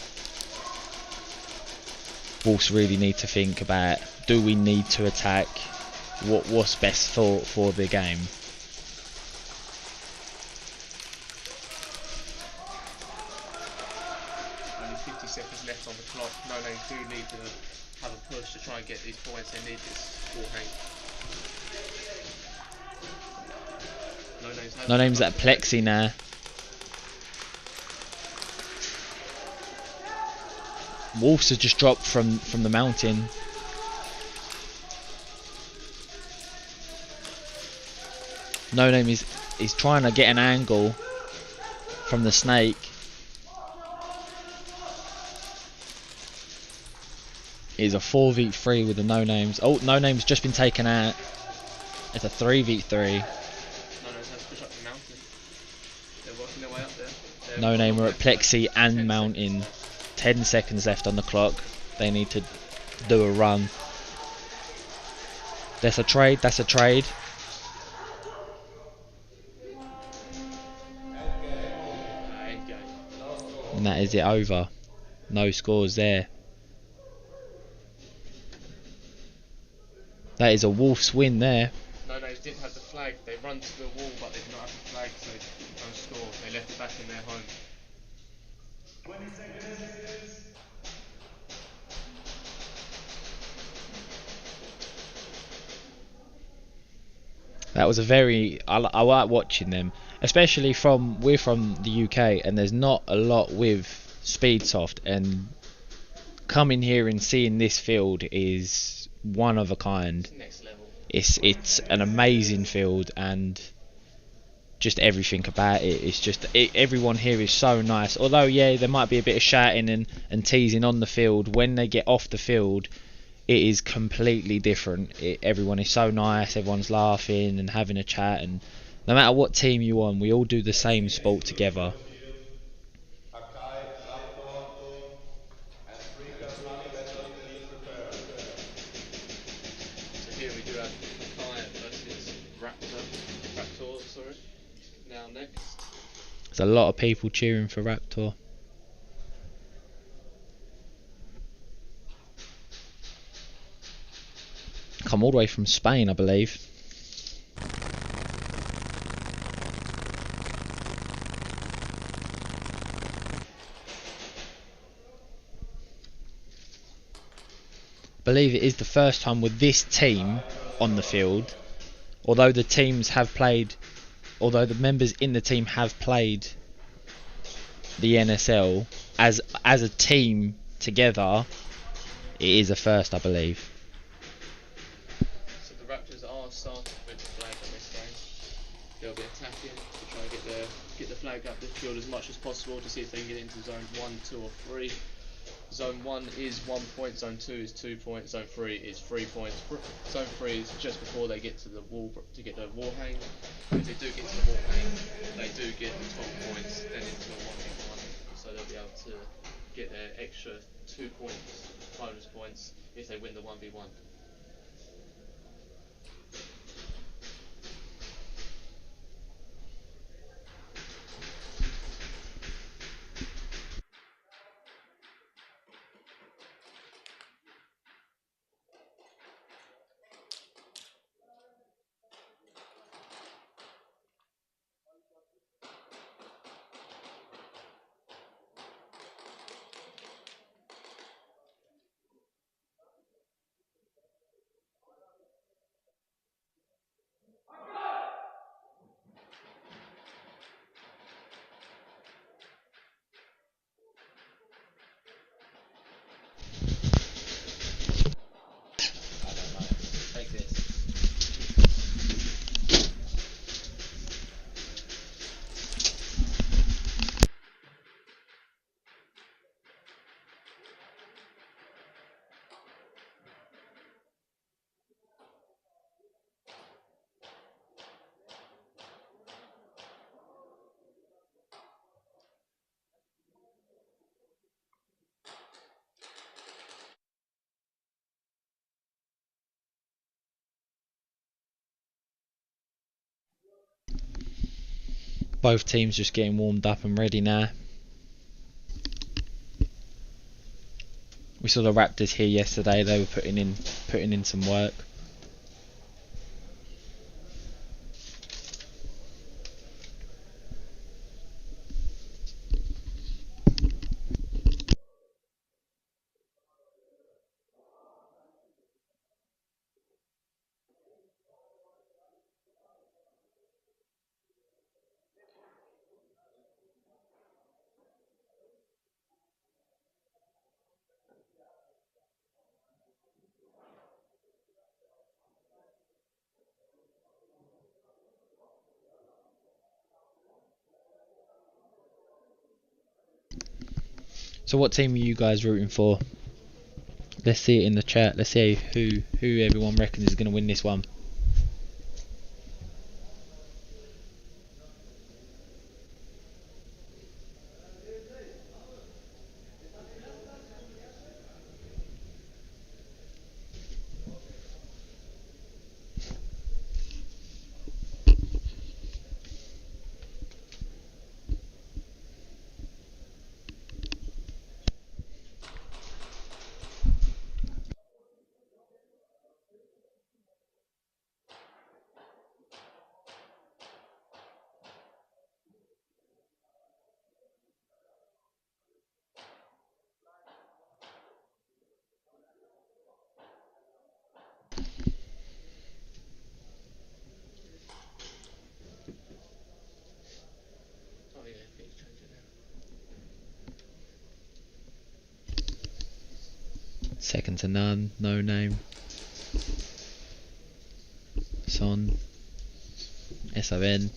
Wolves really need to think about, do we need to attack? What's best for the game? Only 50 seconds left on the clock. No names do need to have a push to try and get these points. They need this wall hang. No names at Plexi now. Wolves have just dropped from the mountain. No name is trying to get an angle from the snake. It's a 4v3 with the no names. Oh, no names just been taken out. It's a 3v3. No name are at Plexi and mountain. 10 seconds left on the clock. They need to do a run. That's a trade. That's a trade. And that is it over. No scores there. That is a Wolves win there. No, they didn't have the flag. They run to the wall, but they did not have the flag, so they don't score. They left it back in their home. 20 seconds. That was a very... I like watching them, especially we're from the UK, and there's not a lot with Speedsoft, and coming here and seeing this field is one of a kind. Next level. It's an amazing field, and just everything about it. It's just everyone here is so nice. Although yeah, there might be a bit of shouting and teasing on the field. When they get off the field, it is completely different. Everyone is so nice. Everyone's laughing and having a chat, and no matter what team you're on, we all do the same sport together. Hakai, Raptors, and 3 Kasami members, please prepare. So here we do have Hakai versus Raptors, sorry. Now next. There's a lot of people cheering for Raptor. Come all the way from Spain, I believe. I believe it is the first time with this team on the field. Although the members in the team have played the NSL as a team together, it is a first, I believe. So the Raptors are starting with the flag on this game. They'll be attacking to try and get the flag up the field as much as possible to see if they can get into zone 1, 2 or 3. Zone 1 is 1 point, zone 2 is 2 points, zone 3 is 3 points. Zone 3 is just before they get to the wall to get the wall hang. If they do get to the wall hang, they do get 12 points, then into a 1v1. So they'll be able to get their extra 2 points, bonus points, if they win the 1v1. Both teams just getting warmed up and ready now. We saw the Raptors here yesterday. They were putting in some work. So what team are you guys rooting for? Let's see it in the chat. Let's see who everyone reckons is going to win this one. Oh yeah, I think he's changed it now. Second to none, no name. Son. SON.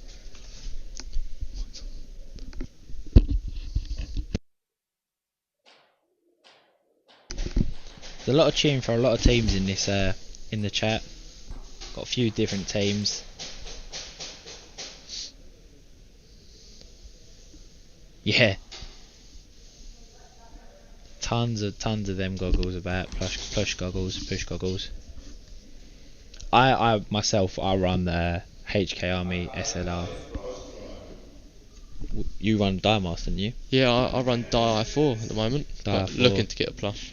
There's a lot of cheering for a lot of teams in this in the chat. Got a few different teams. Yeah. Tons of them goggles about, push goggles. I myself run the HK Army SLR. You run Diamaster, didn't you? Yeah, I run Di-4 at the moment, but Di-4. looking to get a plush.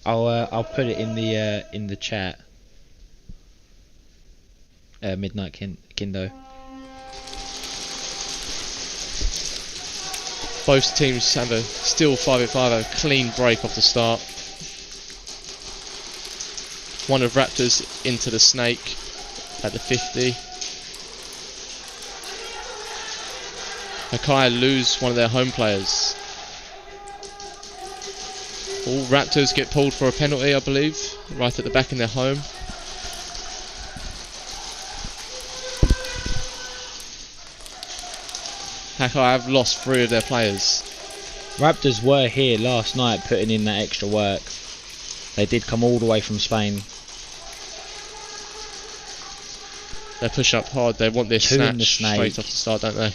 I'll put it in the chat. Midnight Kindo. Both teams have a still 5v5, a clean break off the start. One of Raptors into the snake at the 50. Hakai lose one of their home players. All Raptors get pulled for a penalty, I believe, right at the back in their home. Hakai have lost 3 of their players. Raptors were here last night putting in that extra work. They did come all the way from Spain. They push up hard, they want this Two in snatch the snake. straight off the start, don't they?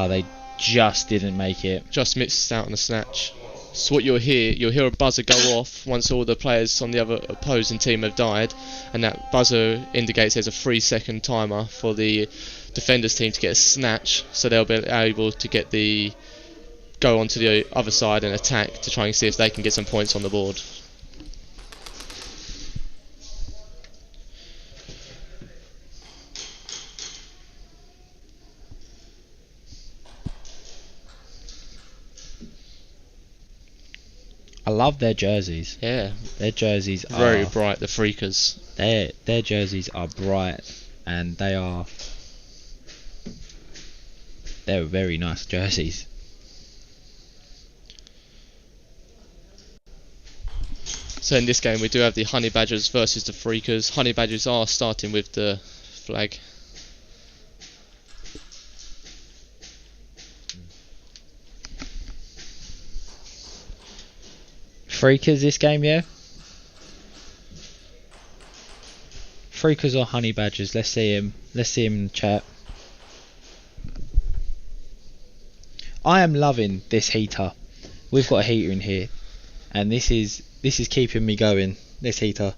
They just didn't make it. Just missed out on the snatch. So what you'll hear a buzzer go off once all the players on the other opposing team have died, and that buzzer indicates there's a 3-second timer for the defenders team to get a snatch, so they'll be able to go onto the other side and attack to try and see if they can get some points on the board. I love their jerseys. Yeah, Their jerseys very are bright, the Freakers. their jerseys are bright, and they're very nice jerseys. So in this game we do have the Honey Badgers versus the Freakers. Honey Badgers are starting with the flag. Freakers this game, yeah? Freakers or Honey Badgers? Let's see him. Let's see him in the chat. I am loving this heater. We've got a heater in here, and this is keeping me going. This heater.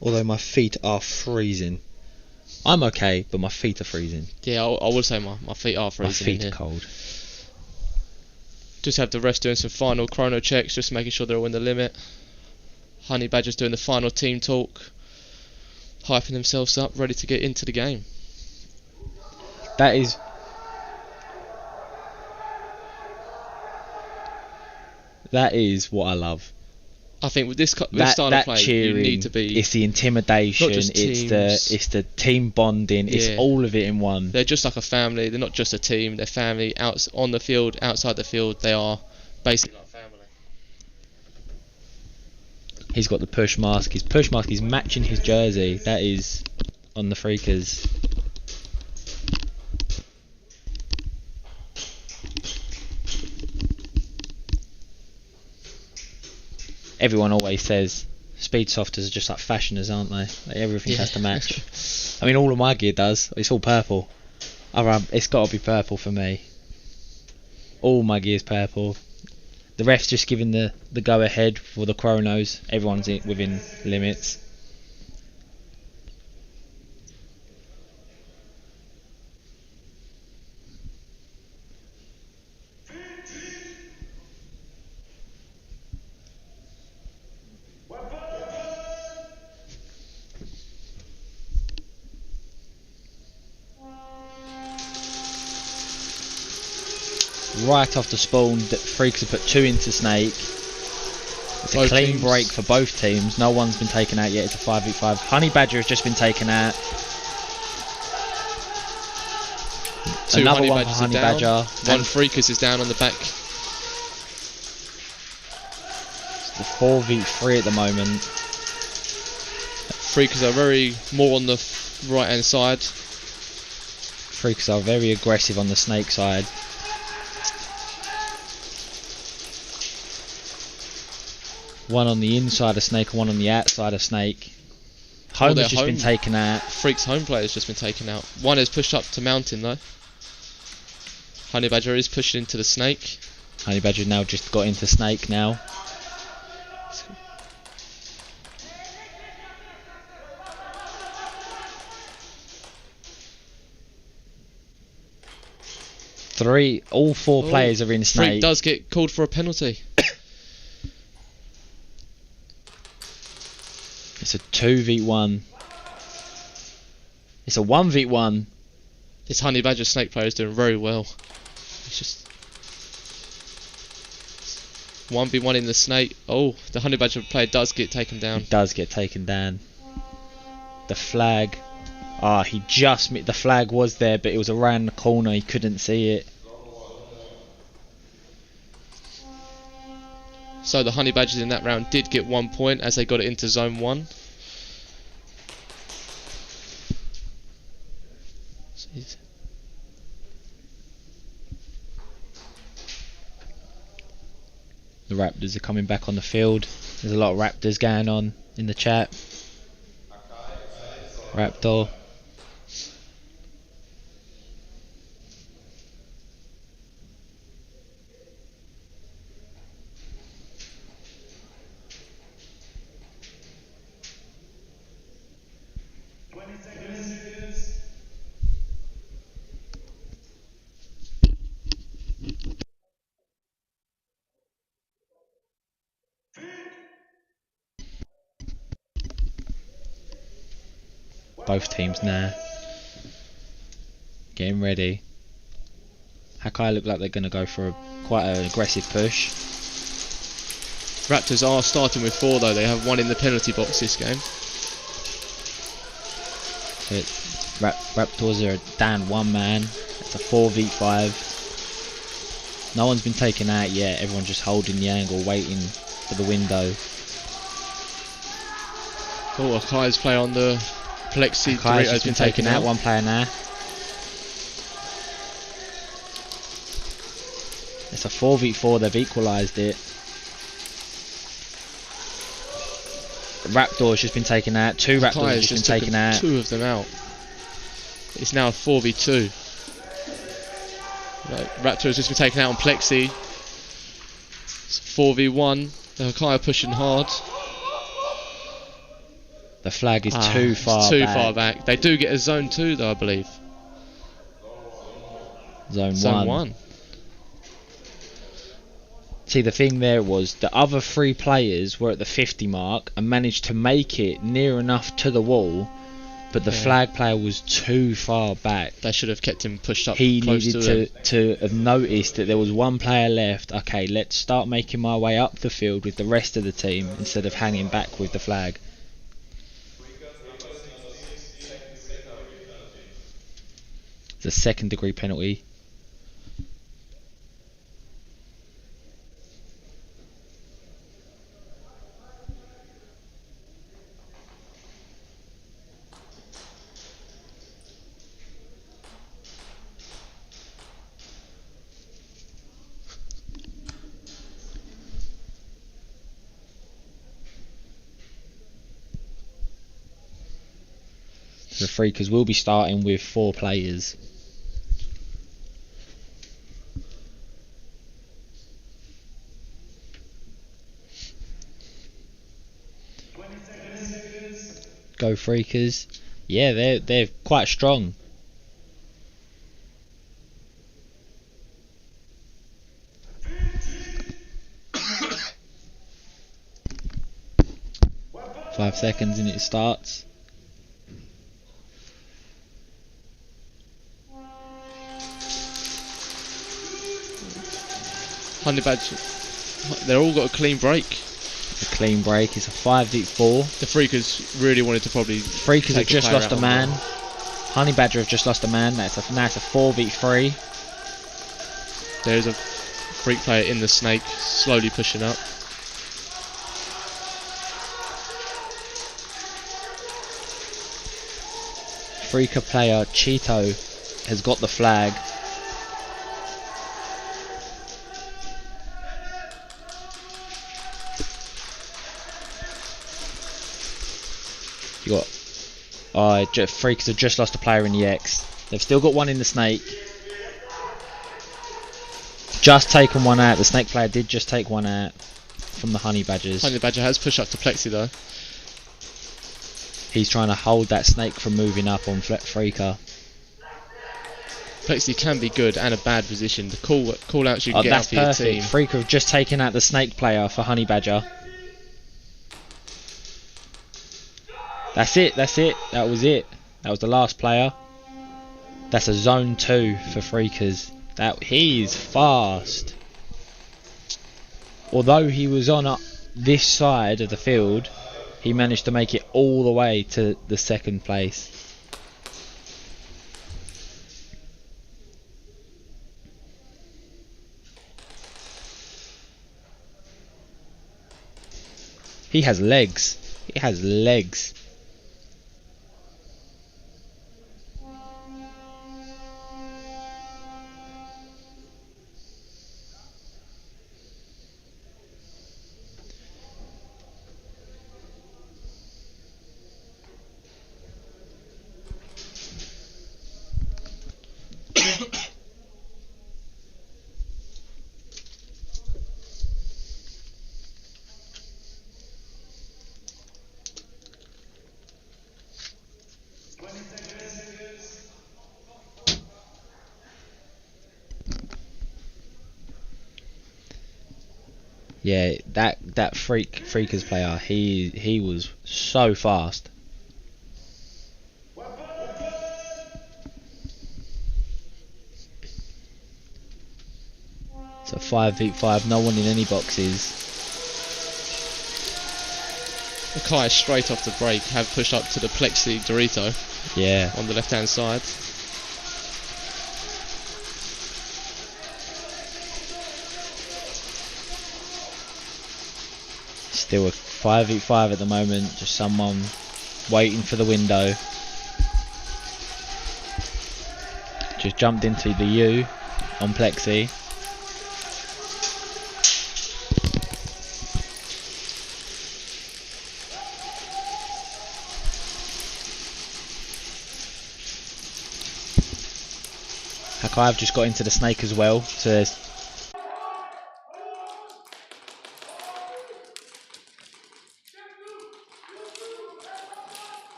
Although my feet are freezing. I'm okay, but my feet are freezing. Yeah, I would say my feet are freezing. My in feet here. are cold. Just have the refs doing some final chrono checks, just making sure they're all in the limit. Honey Badgers doing the final team talk, hyping themselves up, ready to get into the game. That is what I love. I think with this style of play, cheering, you need to be. It's the intimidation. Not just it's the team bonding. Yeah. It's all of it in one. They're just like a family. They're not just a team. They're family. On the field, outside the field, they are basically like family. He's got the push mask. His push mask is matching his jersey. That is on the Freakers. Everyone always says speed softers are just like fashioners, aren't they? Like everything has to match. I mean, all of my gear does. It's all purple. It's got to be purple for me. All my gear's purple. The ref's just giving the go ahead for the chronos. Everyone's within limits. Right off the spawn, the Freaks have put 2 into Snake. It's a clean break for both teams. No one's been taken out yet. It's a 5v5. Honey Badger has just been taken out. Another Honey one for Badgers Honey are down. Badger. One Freakers is down on the back. It's the 4v3 at the moment. Freakers are very more on the right hand side. Freakers are very aggressive on the Snake side. One on the inside of Snake and one on the outside of Snake. Home has just been taken out. Freak's home player has just been taken out. One has pushed up to Mountain though. Honey Badger is pushing into the Snake. Honey Badger now just got into Snake now. All four players are in Snake. Freak does get called for a penalty. It's a 2v1. It's a 1v1. This Honey Badger Snake player is doing very well. It's just 1v1 in the Snake. Oh, the Honey Badger player does get taken down. He does get taken down. The flag. He just the flag was there, but it was around the corner. He couldn't see it. So the Honey Badgers in that round did get 1 point as they got it into Zone 1. Jeez. The Raptors are coming back on the field. There's a lot of Raptors going on in the chat. Raptor. Both teams now getting ready. Hakai look like they're going to go for quite an aggressive push. Raptors are starting with 4 though. They have 1 in the penalty box this game. Raptors are down 1 man. It's a 4v5. No one's been taken out yet. Everyone's just holding the angle, waiting for the window. Oh, Hakai's play on the Plexi Hakai has been taken out. 1 player now. It's a 4v4. They've equalised it. Raptor's just been taken out. 2 Raptors have just been taken out. 2 of them out. It's now a 4v2. Right, Raptor has just been taken out on Plexi. It's 4v1. The Hakai are pushing hard. The flag is too far back. They do get a Zone 2 though, I believe. Zone 1. See, the thing there was the other 3 players were at the 50 mark and managed to make it near enough to the wall but the flag player was too far back. They should have kept him pushed up. He close needed to have noticed that there was one player left. Okay, let's start making my way up the field with the rest of the team instead of hanging back with the flag. It's a second-degree penalty. The Freakers will be starting with 4 players. Go Freakers. Yeah, they're quite strong. Five seconds and it starts. Honey Badger, they're all got a clean break. A clean break. It's a 5v4. The Freakers really wanted to probably. Freakers have just lost a man. Honey Badger have just lost a man. Now it's a 4v3. There's a Freak player in the snake, slowly pushing up. Freaker player Cheeto has got the flag. You got Freakers have just lost a player in the X. They've still got one in the snake. Just taken one out. The snake player did just take one out from the Honey Badgers. Honey Badger has pushed up to Plexi though. He's trying to hold that snake from moving up on Freaker. Plexi can be good and a bad position. The call outs you can get out for your team. Freaker have just taken out the snake player for Honey Badger. That's it. That was it. That was the last player. That's a zone 2 for Freakers. He's fast. Although he was on this side of the field, he managed to make it all the way to the second place. He has legs. He has legs. Yeah, that Freakers player, he was so fast. It's a 5v5, no one in any boxes. Hakai straight off the break have pushed up to the Plexi Dorito. Yeah. On the left hand side. Still a 5v5 at the moment, just someone waiting for the window. Just jumped into the U on Plexi. Hakai have just got into the snake as well, so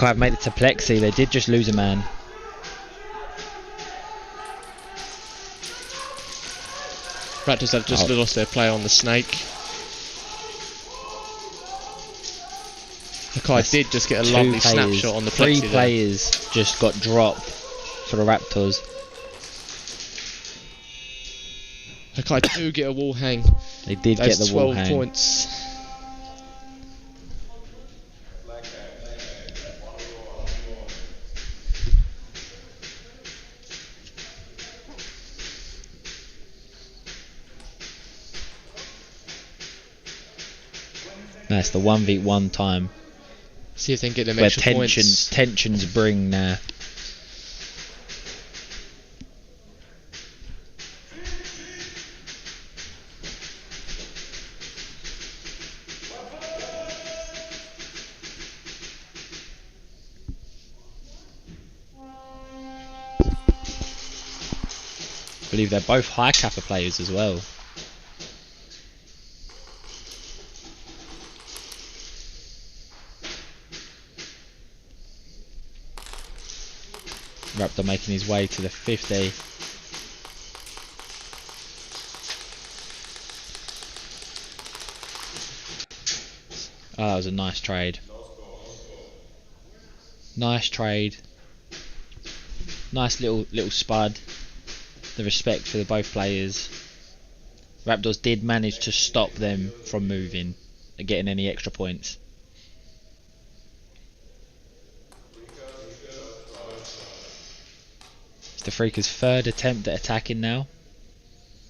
Hakai have made it to Plexi. They did just lose a man. Raptors have just lost their player on the snake. Hakai did just get a lovely snapshot on the Plexi. 3 players just got dropped for the Raptors. Hakai do get a wall hang. They did get the wall hang. 12 points. That's the 1v1 time. See if they can get them where extra points. Tensions bring now. I believe they're both high Capa players as well. Raptor making his way to the 50. Oh, that was a nice trade. Nice trade. Nice little spud. The respect for the both players. Raptors did manage to stop them from moving and getting any extra points. It's the Freakers' third attempt at attacking now.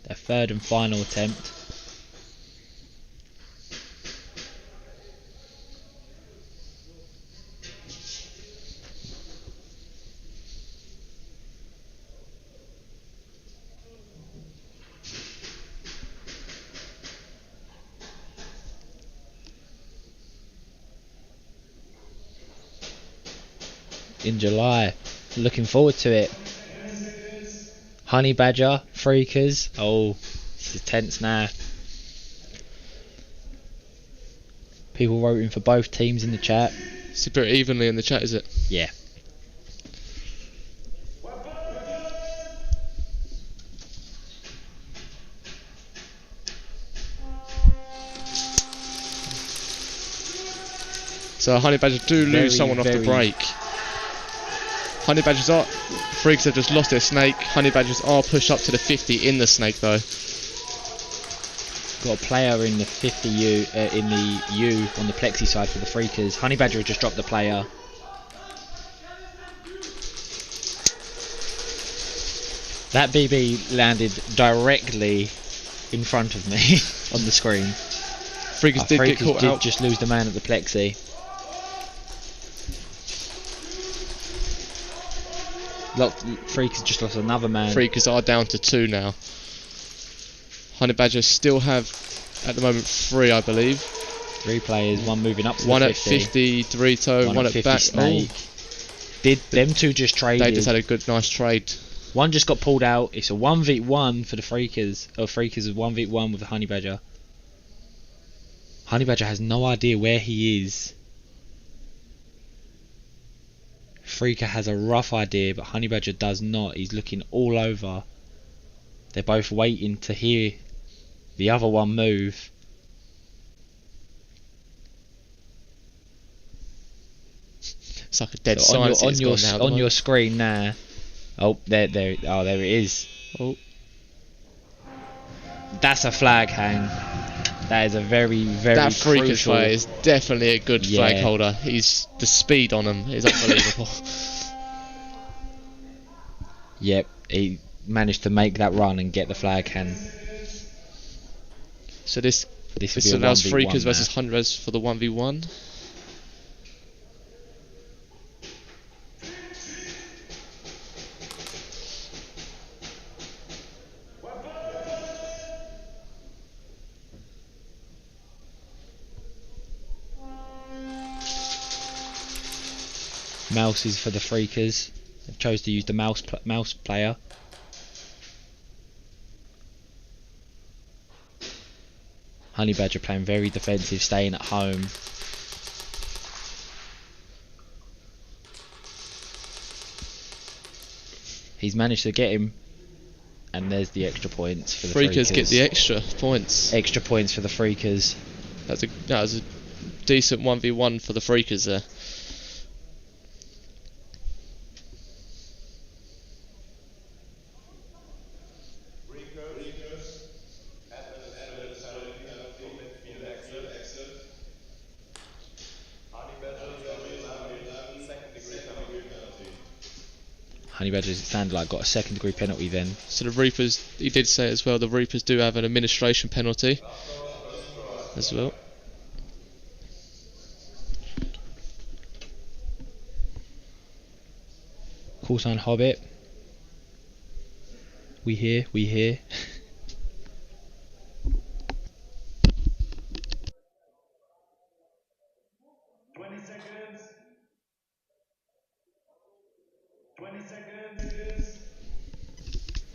Their third and final attempt. In July, looking forward to it. Honey Badger, Freakers. Oh, this is tense now. People voting for both teams in the chat. It's a bit evenly in the chat, is it? Yeah. So Honey Badger do lose someone off the break. Honey Badgers are... Freaks have just lost their snake. Honey Badgers are pushed up to the 50 in the snake though. Got a player in the 50 U, in the U on the Plexi side for the Freakers. Honey Badger has just dropped the player. That BB landed directly in front of me on the screen. Freakers did get caught out. Just lose the man at the Plexi. Freakers just lost another man. Freakers are down to 2 now. Honey Badgers still have, at the moment, 3, I believe. 3 players, one moving up to one the at 50, Dorito, one at back. Snake. Did them two just trade? They just had a good, nice trade. One just got pulled out. It's a 1v1 for the Freakers. Oh, Freakers is 1v1 with the Honey Badger. Honey Badger has no idea where he is. Freaker has a rough idea, but Honey Badger does not. He's looking all over. They're both waiting to hear the other one move. It's like a dead So silence on your screen now. Oh, there it is. Oh, that's a flag hang. That is a very that Freakers crucial player is definitely a good flag holder. The speed on him is unbelievable. Yep, he managed to make that run and get the flag hang. So this allows Freakers versus Hundreds for the 1v1. Mouse is for the Freakers. They chose to use the mouse player. Honey Badger playing very defensive, staying at home. He's managed to get him, and there's the extra points for the Freakers. Freakers. Get the extra points. Extra points for the Freakers. That was a decent 1v1 for the Freakers there. Honey Badgers, it sounded like, got a second degree penalty then. So the Reapers, he did say as well, the Reapers do have an administration penalty as well. Call sign Hobbit. We here, we here.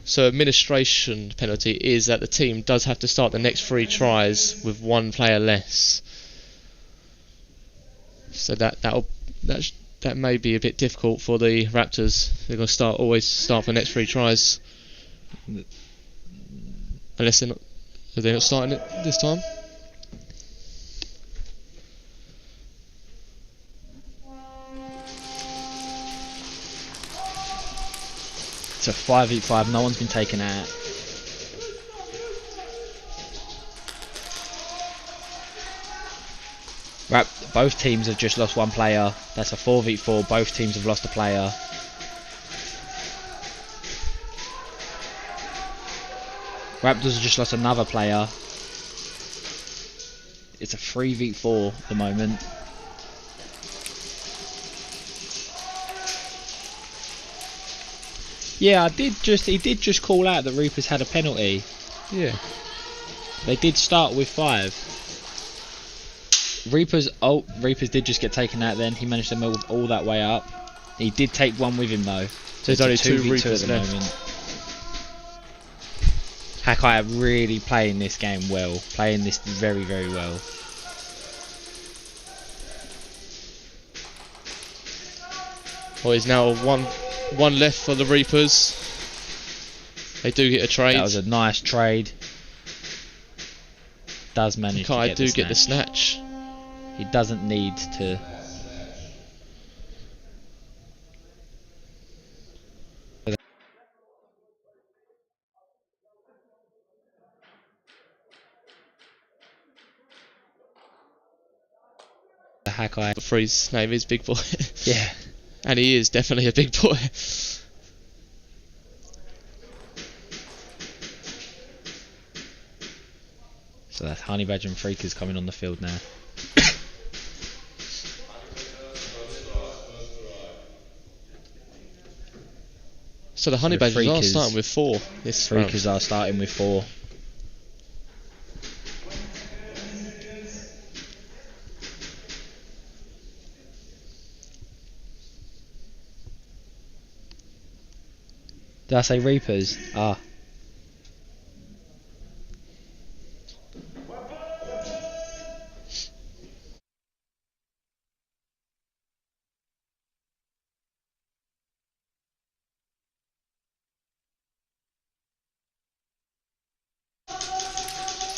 So administration penalty is that the team does have to start the next 3 tries with 1 player less. So that may be a bit difficult for the Raptors. They're going to always start for the next 3 tries, unless they're not starting it this time. It's a 5v5, no one's been taken out. Both teams have just lost 1 player. That's a 4v4, both teams have lost a player. Raptors have just lost another player. It's a 3v4 at the moment. Yeah, he did just call out that Reapers had a penalty. Yeah. They did start with 5. Reapers did just get taken out then. He managed to move all that way up. He did take 1 with him though. So there's only 2 Reapers at the moment. Hakai are really playing this game well. Playing this very, very well. Well, he's now one left for the Reapers. They do get a trade. That was a nice trade. Does manage to get the snatch. He doesn't need to. The Hakai. The Free's name is Big Boy. Yeah. And he is definitely a big boy. So that's Honey Badger and Freakers coming on the field now. So the Honey Badgers are starting with 4 this round. Freakers are starting with 4. Did I say Reapers? Ah.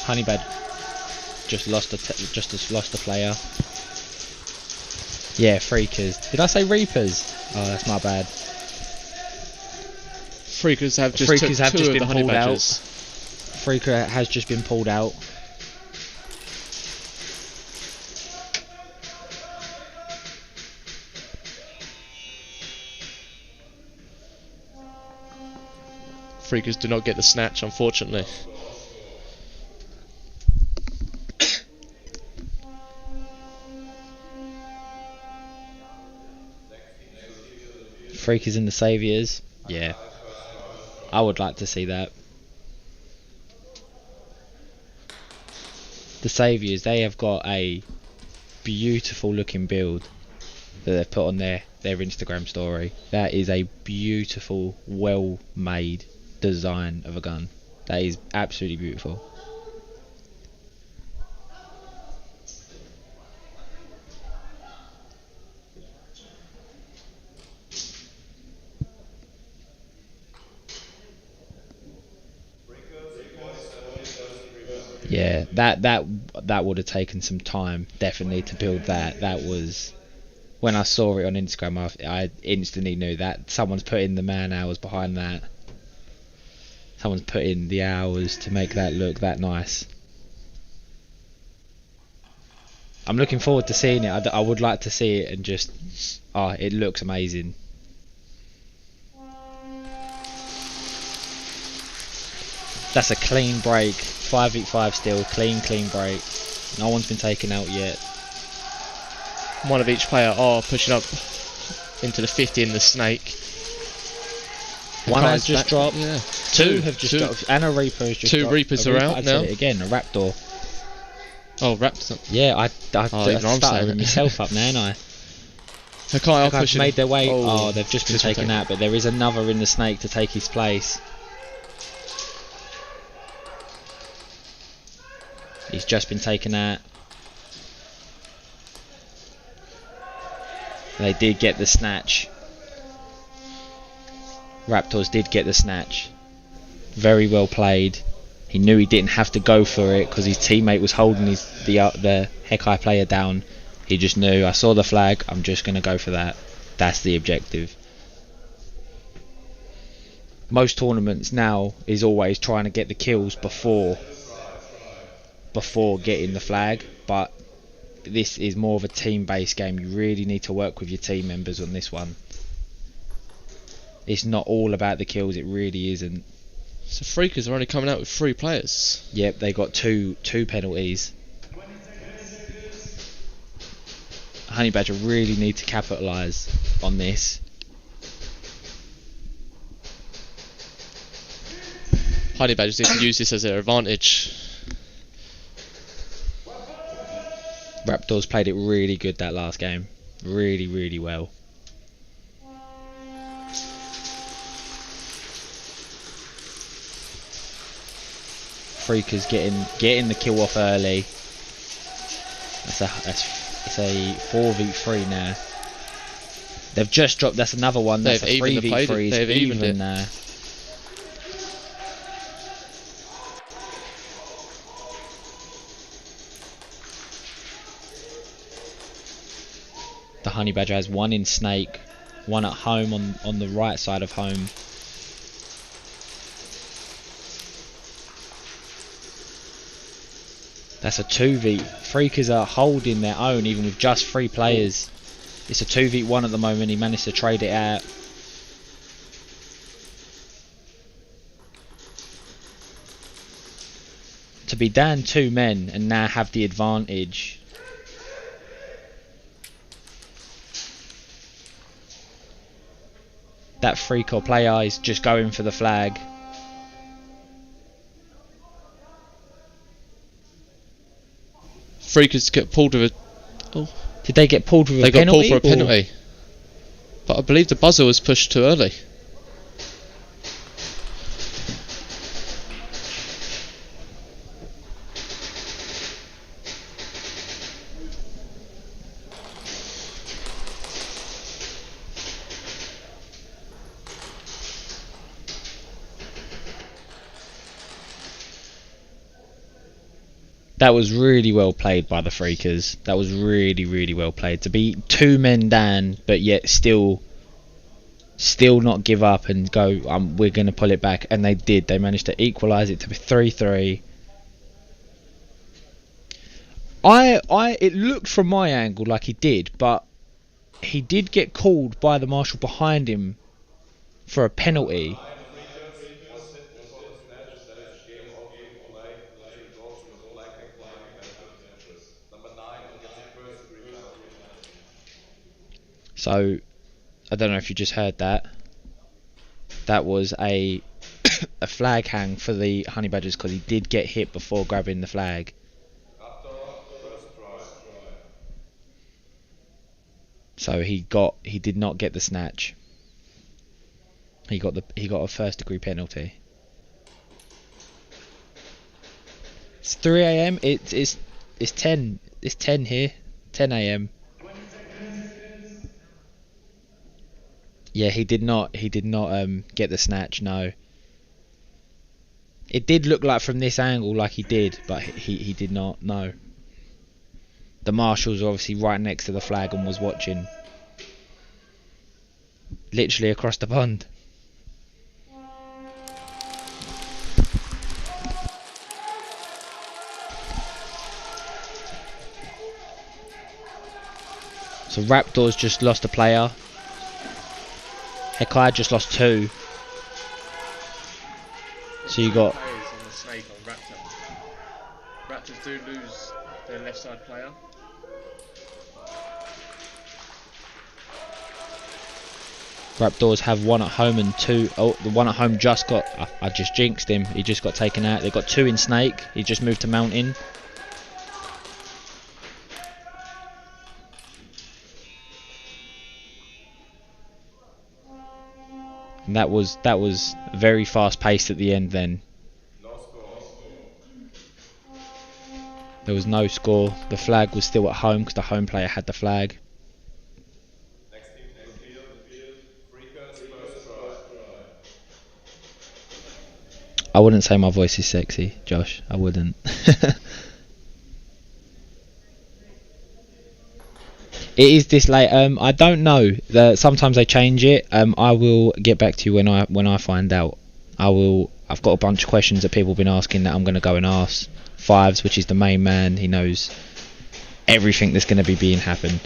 Honeybed just lost a player. Yeah, Freakers. Did I say Reapers? Oh, that's my bad. Freakers have just Freakers have just been pulled out. Freaker has just been pulled out. Freakers do not get the snatch, unfortunately. Freakers and the Saviours. Yeah. I would like to see that. The Saviours, they have got a beautiful looking build that they've put on their Instagram story. That is a beautiful, well made design of a gun. That is absolutely beautiful. Yeah, that would have taken some time, definitely, to build that. That was, when I saw it on Instagram, I instantly knew that someone's put in the man hours behind that. Someone's put in the hours to make that look that nice. I'm looking forward to seeing it. I would like to see it and just, it looks amazing. That's a clean break. 5v5 still, clean break. No one's been taken out yet. One of each player are pushing up into the 50 in the snake. One has just dropped. Yeah. Two have just dropped. And a Reaper has just dropped. Two Reapers are out I'd now. say it again, a Raptor. Oh, Raptors. Yeah, I started myself up now, ain't I? Hakai are pushing. Made their way. Oh, they've just been taken out, but there is another in the snake to take his place. He's just been taken out. They did get the snatch. Raptors did get the snatch. Very well played. He knew he didn't have to go for it because his teammate was holding the Hakai player down. He just knew, I saw the flag, I'm just going to go for that. That's the objective. Most tournaments now is always trying to get the kills before getting the flag, but this is more of a team-based game. You really need to work with your team members on this one. It's not all about the kills, it really isn't. So Freakers are only coming out with 3 players. Yep, they got two penalties. Honey Badger really need to capitalise on this. Honey Badgers need to use this as their advantage. Raptors played it really good that last game. Really, really well. Freakers getting the kill off early. It's a 4v3 now. They've just dropped. That's another one. That's a 3v3. They've evened it now. The Honey Badger has one in Snake, one at home on the right side of home. That's a 2v. Freakers are holding their own even with just 3 players. It's a 2v1 at the moment. He managed to trade it out. To be down 2 men and now have the advantage. That freak or player is just going for the flag. Freakers get pulled with a... Did they get pulled with a penalty? They got pulled for a penalty. But I believe the buzzer was pushed too early. That was really well played by the Freakers. That was really, really well played. To be 2 men down, but yet still not give up and go, we're going to pull it back. And they did. They managed to equalise it to be 3-3. It looked from my angle like he did, but he did get called by the marshal behind him for a penalty. So, I don't know if you just heard that. That was a flag hang for the Honey Badgers because he did get hit before grabbing the flag. So he did not get the snatch. He got a first degree penalty. It's 3 AM. It's 10 here. 10 AM. Yeah, he did not get the snatch, no. It did look like from this angle like he did, but he did not. No. The marshals were obviously right next to the flag and was watching. Literally across the pond. So Raptors just lost a player. Hakai just lost 2. So you got players on the snake on Raptor. Raptors do lose their left side player. Raptors have 1 at home and 2. Oh, the 1 at home just got. I just jinxed him. He just got taken out. They've got 2 in snake. He just moved to mountain. And that was very fast paced at the end. Then there was no score. The flag was still at home because the home player had the flag. I wouldn't say my voice is sexy, Josh. I wouldn't. It is this late. I don't know. Sometimes they change it. I will get back to you when I find out. I've got a bunch of questions that people have been asking that I'm going to go and ask Fives, which is the main man. He knows everything that's going to be being happened.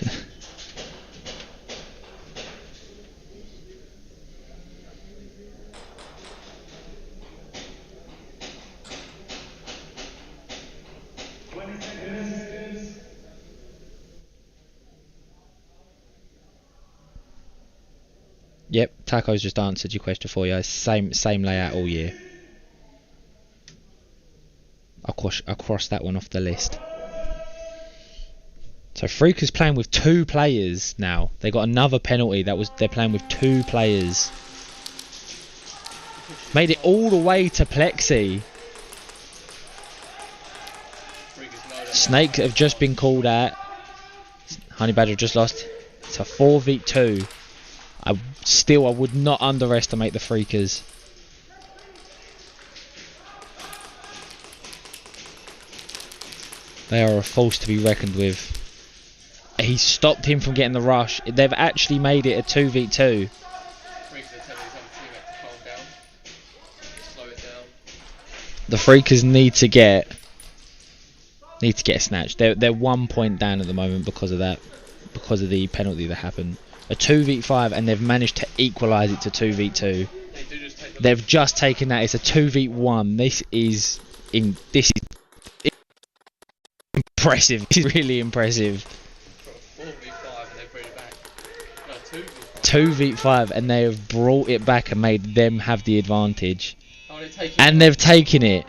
Yep, Taco's just answered your question for you. Same layout all year. I'll cross that one off the list. So Freaka's playing with 2 players now. They got another penalty. They're playing with 2 players. Made it all the way to Plexi. Snake have just been called out. Honey Badger just lost. It's a 4v2. I would not underestimate the Freakers. They are a force to be reckoned with. He stopped him from getting the rush. They've actually made it a 2v2. The Freakers need to get a snatch. They're 1 point down at the moment because of that, because of the penalty that happened. A 2v5 and they've managed to equalise it to 2v2. They've just taken that. It's a 2v1. This is impressive. This is really impressive. 2v5 and they have brought it back and made them have the advantage. And they've taken it.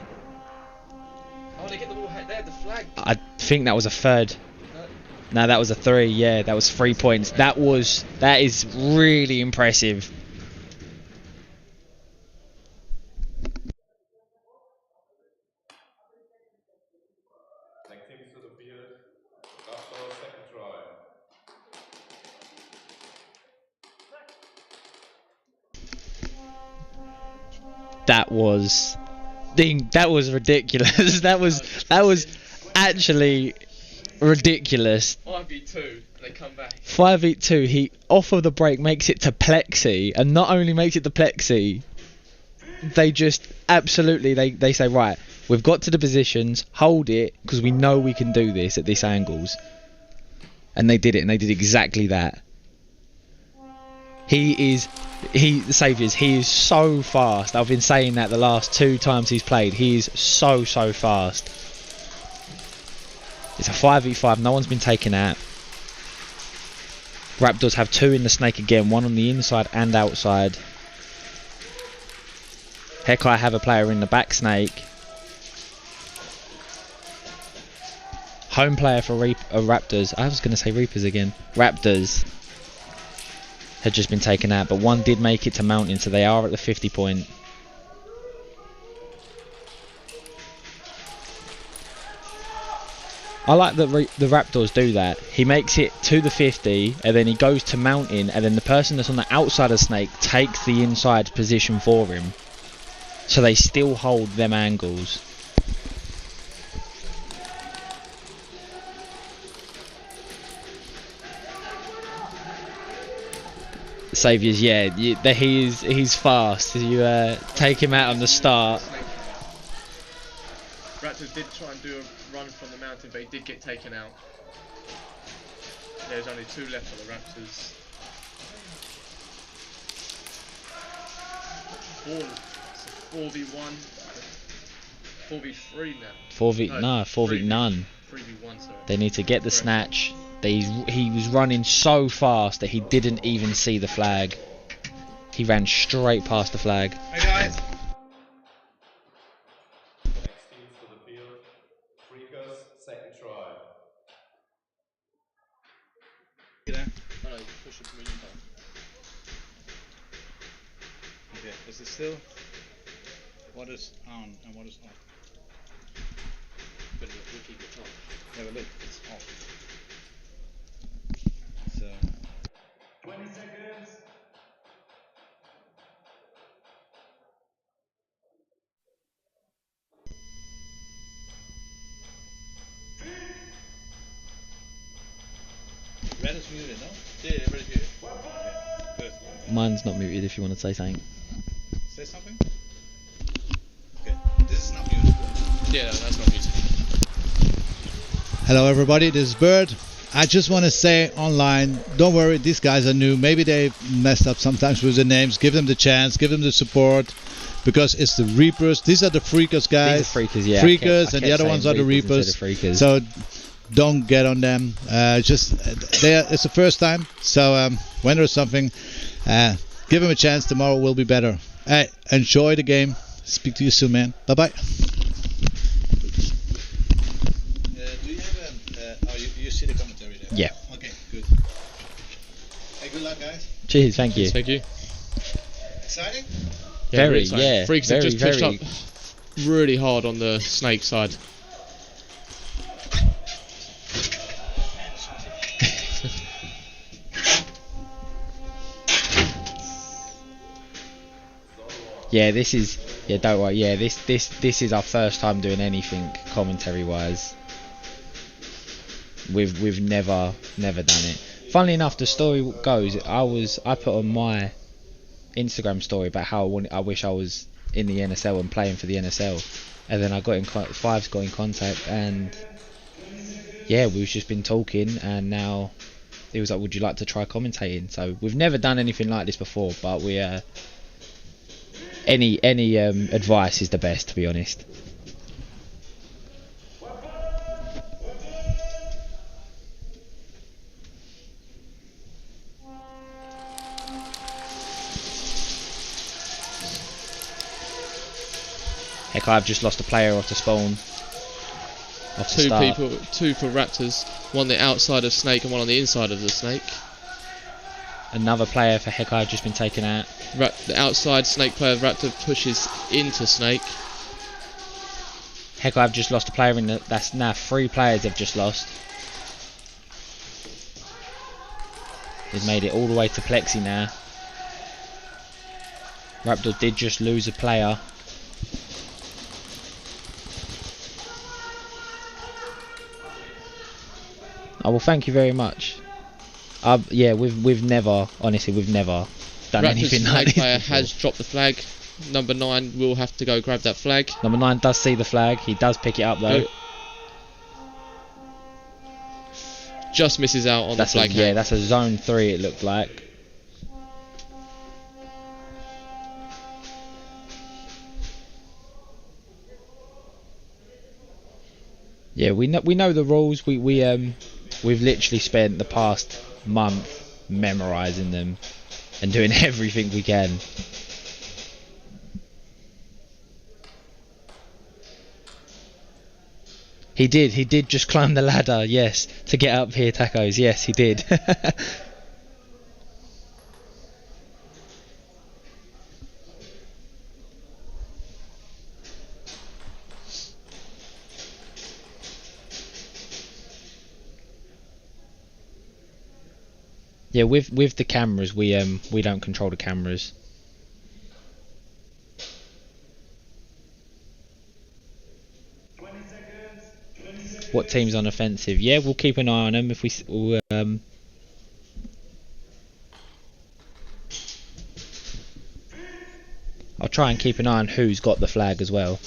I think that was a 3rd. No, that was a 3. Yeah, that was 3 points. That is really impressive. That was ridiculous. that was actually ridiculous. 5v2, they come back. 5v2, he off of the break makes it to Plexi, and not only makes it to Plexi, they just absolutely they say, right, we've got to the positions, hold it, because we know we can do this at these angles. And they did it, and they did exactly that. The Saviours, he is so fast. I've been saying that the last 2 times he's played. He is so fast. It's a 5v5. No one's been taken out. Raptors have 2 in the snake again. 1 on the inside and outside. Hakai have a player in the back snake. Home player for Raptors. I was going to say Reapers again. Raptors had just been taken out, but 1 did make it to mountain, so they are at the 50 point. I like that the Raptors do that. He makes it to the 50 and then he goes to mountain, and then the person that's on the outside of snake takes the inside position for him. So they still hold them angles. Saviours, yeah, he's fast. You take him out on the start. Raptors did try and do a run from the mountain, but he did get taken out. There's only 2 left for the Raptors. 4v1, 4v3 now. 4v none. 3v1, sorry. They need to get the snatch. He was running so fast that he didn't even see the flag. He ran straight past the flag. Hey guys. Next teams to the field. Freakers, second try. Oh no, you push it to me. Okay, is it still? What is on and what is off? But we'll keep it on. Yeah, but look, it's off. So 20 seconds. red is muted, no? Yeah, ready to hit. Okay, good. Mine's not muted if you want to say something. Say something? Okay, this is not muted. Yeah, no, that's not music. Hello everybody, this is Bird. I just want to say online, don't worry, these guys are new. Maybe they messed up sometimes with the names. Give them the chance, give them the support, because it's the Reapers. These are the Freakers guys. These are Freakers, yeah. Freakers, and the other ones are the Reapers. So don't get on them. It's the first time. So when there's something, give them a chance. Tomorrow will be better. Hey, enjoy the game. Speak to you soon, man. Bye bye. Do you have you see the commentary there? Yeah. Okay, good. Hey, good luck, guys. Cheers, thank you. Thank you. Exciting? Yeah, Very, exciting. yeah. Freaks very, have just pushed very. up really hard on the snake side. Yeah, this is. Yeah, don't worry. Yeah, this is our first time doing anything commentary wise. We've never done it. Funnily enough, the story goes, I put on my Instagram story about how I wish I was in the NSL and playing for the NSL, and then I got in Fives got in contact, and yeah, we've just been talking, and now he was like, would you like to try commentating? So we've never done anything like this before, but we any advice is the best, to be honest. Heck, I've just lost a player off the spawn. Off the start. Two for Raptors, one the outside of Snake and one on the inside of the Snake. Another player for Hakai have just been taken out. The outside Snake player of Raptor pushes into Snake. Heck, I've just lost a player in that's now 3 players they've just lost. They've made it all the way to Plexi now. Raptors did just lose a player. Oh well, thank you very much. Yeah, we've never done Raptors anything like this player before. has dropped the flag. Number 9 will have to go grab that flag. Number 9 does see the flag. He does pick it up though. Just misses out on the flag. Yeah, that's a zone 3. It looked like. Yeah, we know the rules. We've literally spent the past month memorising them and doing everything we can. He did just climb the ladder, yes, to get up here, Tacos. Yes, he did. Yeah, with the cameras, we don't control the cameras. What team's on offensive? Yeah, we'll keep an eye on them if we. I'll try and keep an eye on who's got the flag as well.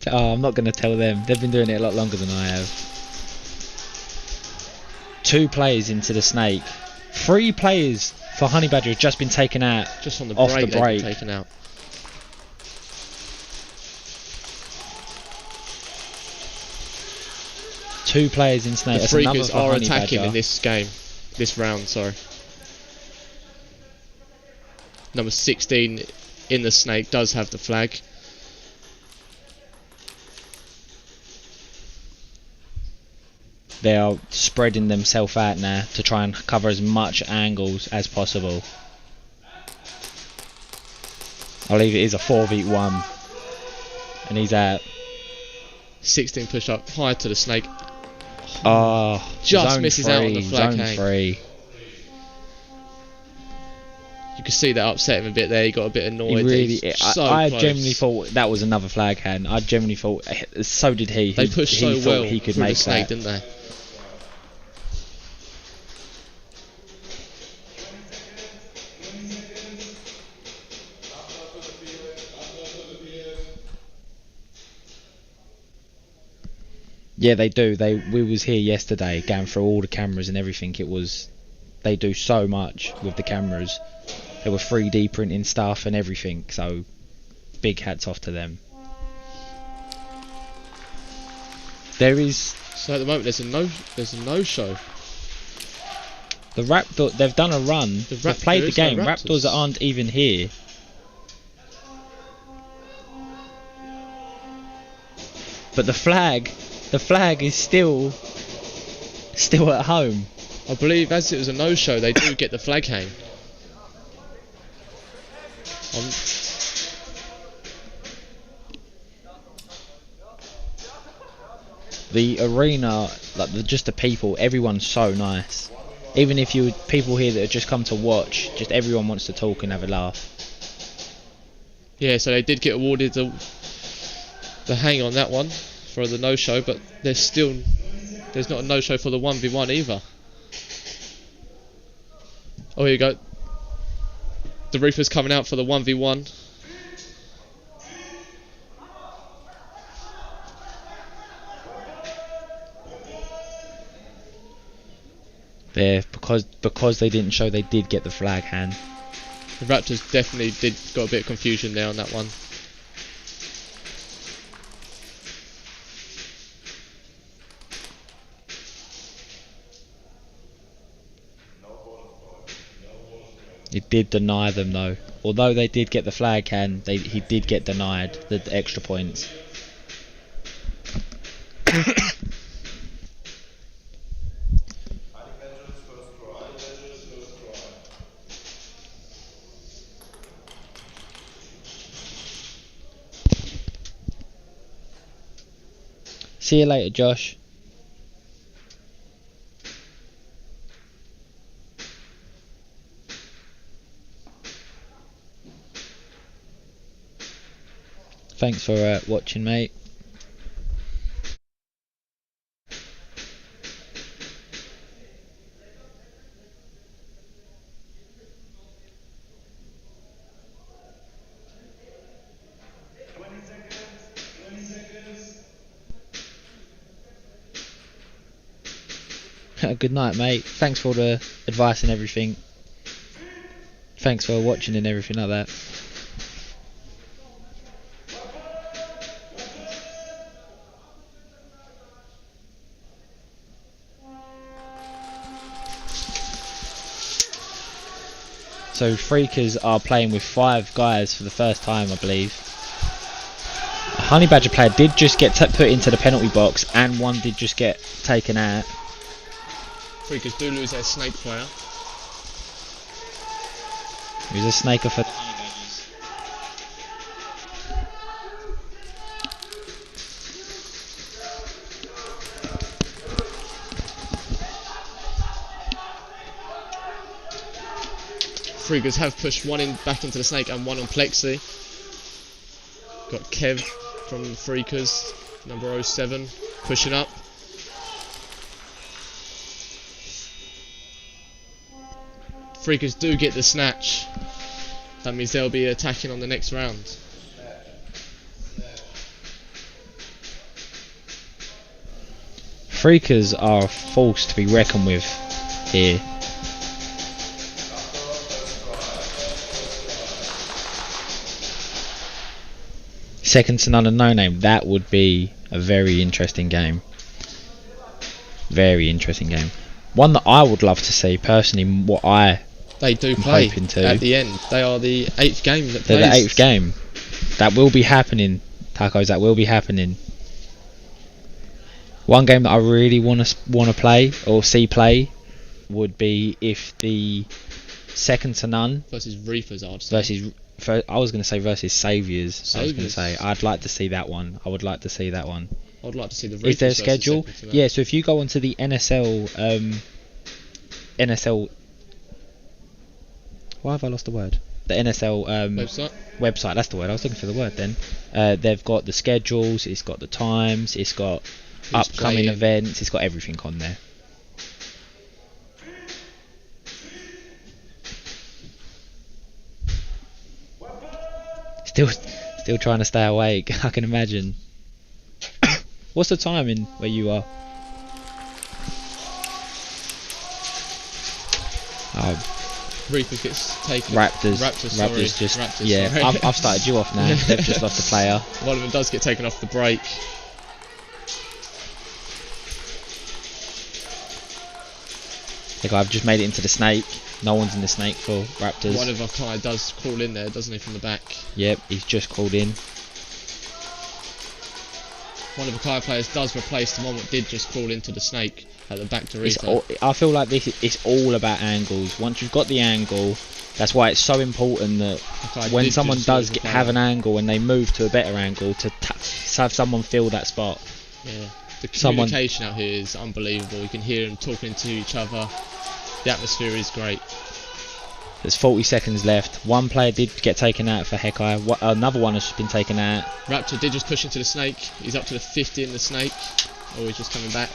Oh, I'm not going to tell them. They've been doing it a lot longer than I have. 2 players into the snake. 3 players for Honey Badger have just been taken out. Just on the off break, the break. they've been taken out. Two players in snake. The Freakers are attacking in this game, this round. Sorry. Number 16 in the snake does have the flag. They are spreading themselves out now to try and cover as much angles as possible. I believe it is a 4v1. And he's out. 16 push up high to the snake. Oh, just misses out on the flag zone hang. 3. You can see that upset him a bit there. He got a bit annoyed. He really, I close. genuinely thought that was another flag hand. I genuinely thought, so did he. They pushed so thought well he could through make the snake, that. didn't they? Yeah, they do. We was here yesterday going through all the cameras and everything. They do so much with the cameras. They were 3D printing stuff and everything. So big hats off to them. There is. So at the moment there's a no show. The Raptor, they've done a run. They've played the game. No Raptors aren't even here. But the flag is still at home. I believe as it was a no-show, they do get the flag hang. The arena, just the people, everyone's so nice. Even if people here that have just come to watch, just everyone wants to talk and have a laugh. Yeah, so they did get awarded the hang on that one for the no-show, but there's not a no-show for the 1v1 either. Oh, here you go. The Reaper's coming out for the 1v1. There, because they didn't show, they did get the flag hand. The Raptors definitely got a bit of confusion there on that one. He did deny them though. Although they did get the flag hand, he did get denied the extra points. See you later, Josh. Thanks for watching, mate. Good night, mate. Thanks for the advice and everything. Thanks for watching and everything like that. So Freakers are playing with 5 guys for the first time, I believe. A Honey Badger player did just get put into the penalty box, and one did just get taken out. Freakers do lose their snake player. He was a snaker for the Honey Badgers. Freakers have pushed one in back into the snake and one on Plexi. Got Kev from Freakers, number 07, pushing up. Freakers do get the snatch. That means they'll be attacking on the next round. Freakers are a force to be reckoned with here. Second to none and no name. That would be a very interesting game. Very interesting game. One that I would love to see personally. What they do play at the end. They are the 8th game that plays. They're the 8th game. That will be happening, Tacos. That will be happening. One game that I really want to play or see play would be if the second to none versus Reapers. I was going to say versus Saviours. I was going to say I'd like to see that one. I would like to see that one. I'd like to see the Reapers. Is there a schedule? Yeah. So if you go onto the NSL. Why have I lost the word? The NSL website. That's the word. I was looking for the word then. They've got the schedules. It's got the times. It's got upcoming events. It's got everything on there. Still trying to stay awake. I can imagine. What's the timing where you are? Reapers gets taken. Raptors sorry. I've started you off now. They've just lost a player. One of them does get taken off the break. I've just made it into the snake. No one's in the snake for Raptors. One of Hakai does crawl in there, doesn't he, from the back? Yep, he's just crawled in. One of Hakai players does replace the one that did just crawl into the snake at the back to Rita. I feel like it's all about angles. Once you've got the angle, that's why it's so important that when someone does have an angle and they move to a better angle, to have someone fill that spot. Yeah. The communication out here is unbelievable. You can hear them talking to each other. The atmosphere is great. There's 40 seconds left. One player did get taken out for Hakai. Another one has been taken out. Raptor did just push into the snake. He's up to the 50 in the snake. Oh, he's just coming back.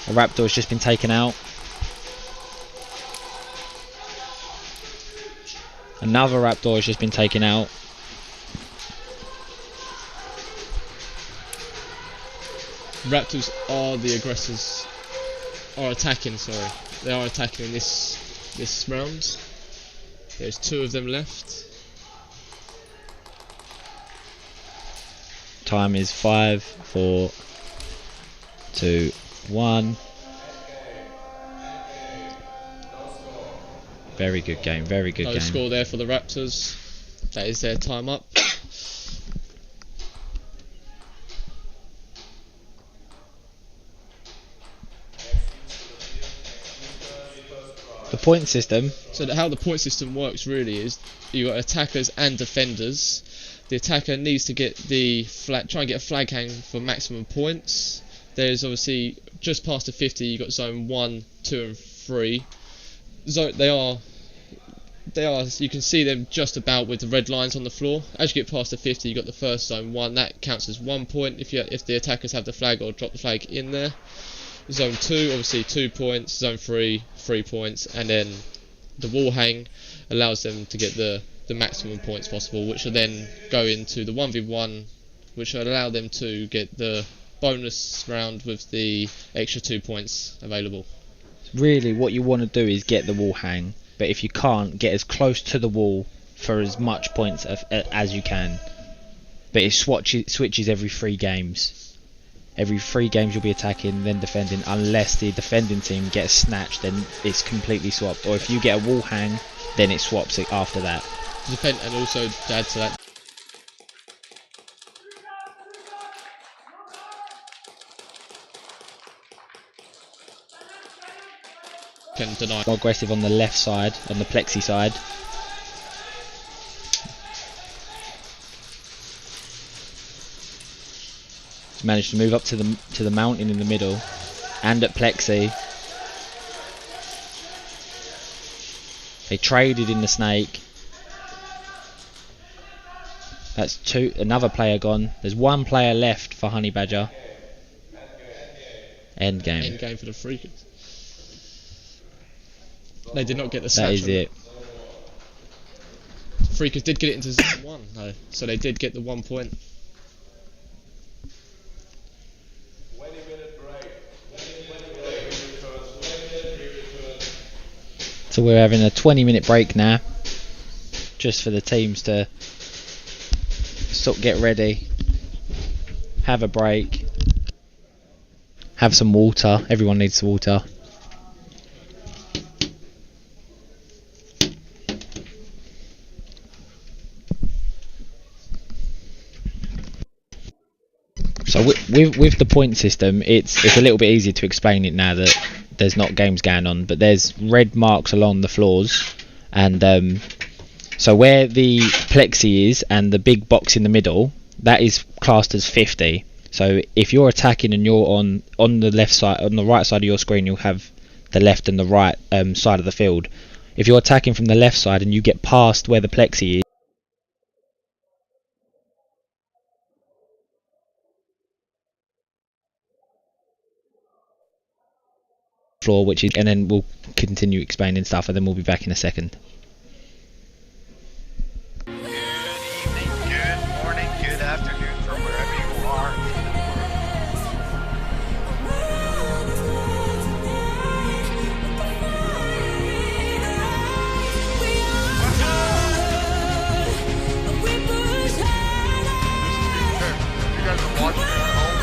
A Raptor has just been taken out. Another Raptor has just been taken out. Raptors are the aggressors. Are attacking, sorry. They are attacking in this round. There's 2 of them left. Time is 5, 4, 2, 1. Very good game, very good game. No score there for the Raptors. That is their time up. The point system. So how the point system works really is you've got attackers and defenders. The attacker needs to get the try and get a flag hang for maximum points. There's obviously just past the 50 you've got zone 1, 2 and 3. They are you can see them just about with the red lines on the floor. As you get past the 50 you've got the first zone 1, that counts as 1 point if the attackers have the flag or drop the flag in there. Zone 2 obviously 2 points, zone 3 3 points, and then the wall hang allows them to get the maximum points possible, which will then go into the 1v1, which will allow them to get the bonus round with the extra 2 points available. Really what you want to do is get the wall hang, but if you can't, get as close to the wall for as much points as you can. But it switches every 3 games. Every 3 games you'll be attacking, then defending, unless the defending team gets snatched, then it's completely swapped. Or if you get a wall hang, then it swaps it after that. And also to add to that, can deny. More aggressive on the left side, on the plexi side. He's managed to move up to the mountain in the middle, and at plexi. They traded in the snake. That's two. Another player gone. There's one player left for Honey Badger. End game. End game for the Freakers. They did not get the snatch. That is it. Freakers did get it into zone 1 though, so they did get the 1 point. So we're having a 20-minute break now, just for the teams to get ready, have a break, have some water. Everyone needs water. So with the point system, it's a little bit easier to explain it now that there's not games going on, but there's red marks along the floors, and so where the plexi is and the big box in the middle, that is classed as 50. So if you're attacking and you're on the left side, on the right side of your screen, you'll have the left and the right side of the field. If you're attacking from the left side and you get past where the plexi is, floor, which is, and then we'll continue explaining stuff, and then we'll be back in a second. Good evening, good morning, good afternoon from wherever you are in the You guys are watching at home.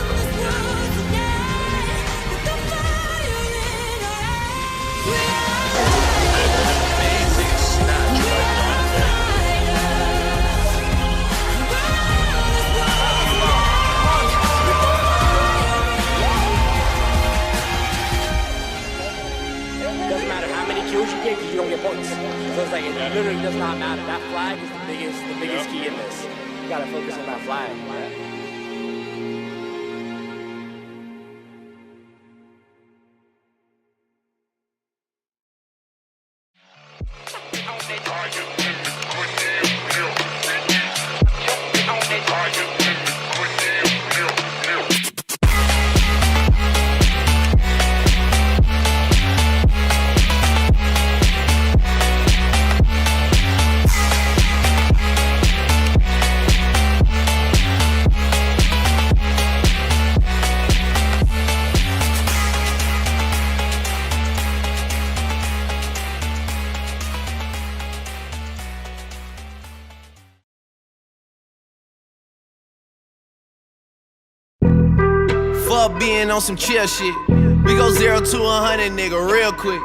Doesn't matter how many kills you get because you don't get points. So it's like it literally does not matter. That flag is the biggest key in this. You gotta focus on that flag. Fuck being on some chill shit. We go 0 to 100, nigga, real quick.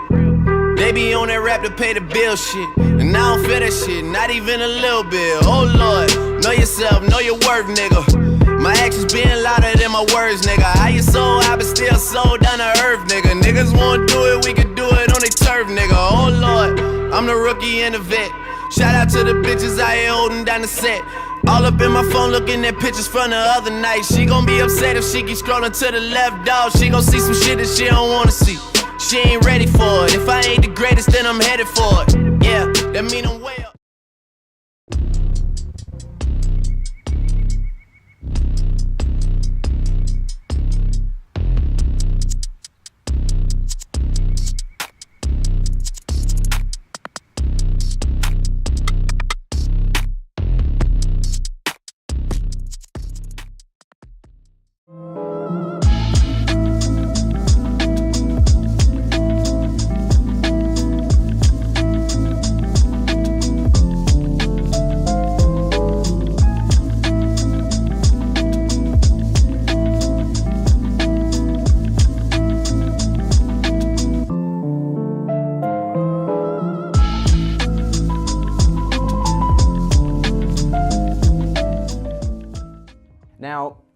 They be on that rap to pay the bill shit, and I don't feel that shit, not even a little bit. Oh Lord, know yourself, know your worth, nigga. My actions being louder than my words, nigga. How you so high but still so down to earth, nigga. Niggas won't do it, we can do it on they turf, nigga. Oh Lord, I'm the rookie and the vet. Shout out to the bitches out here holding down the set. All up in my phone looking at pictures from the other night. She gon' be upset if she keep scrolling to the left, dog. She gon' see some shit that she don't wanna see. She ain't ready for it. If I ain't the greatest, then I'm headed for it. Yeah, that mean I'm way up.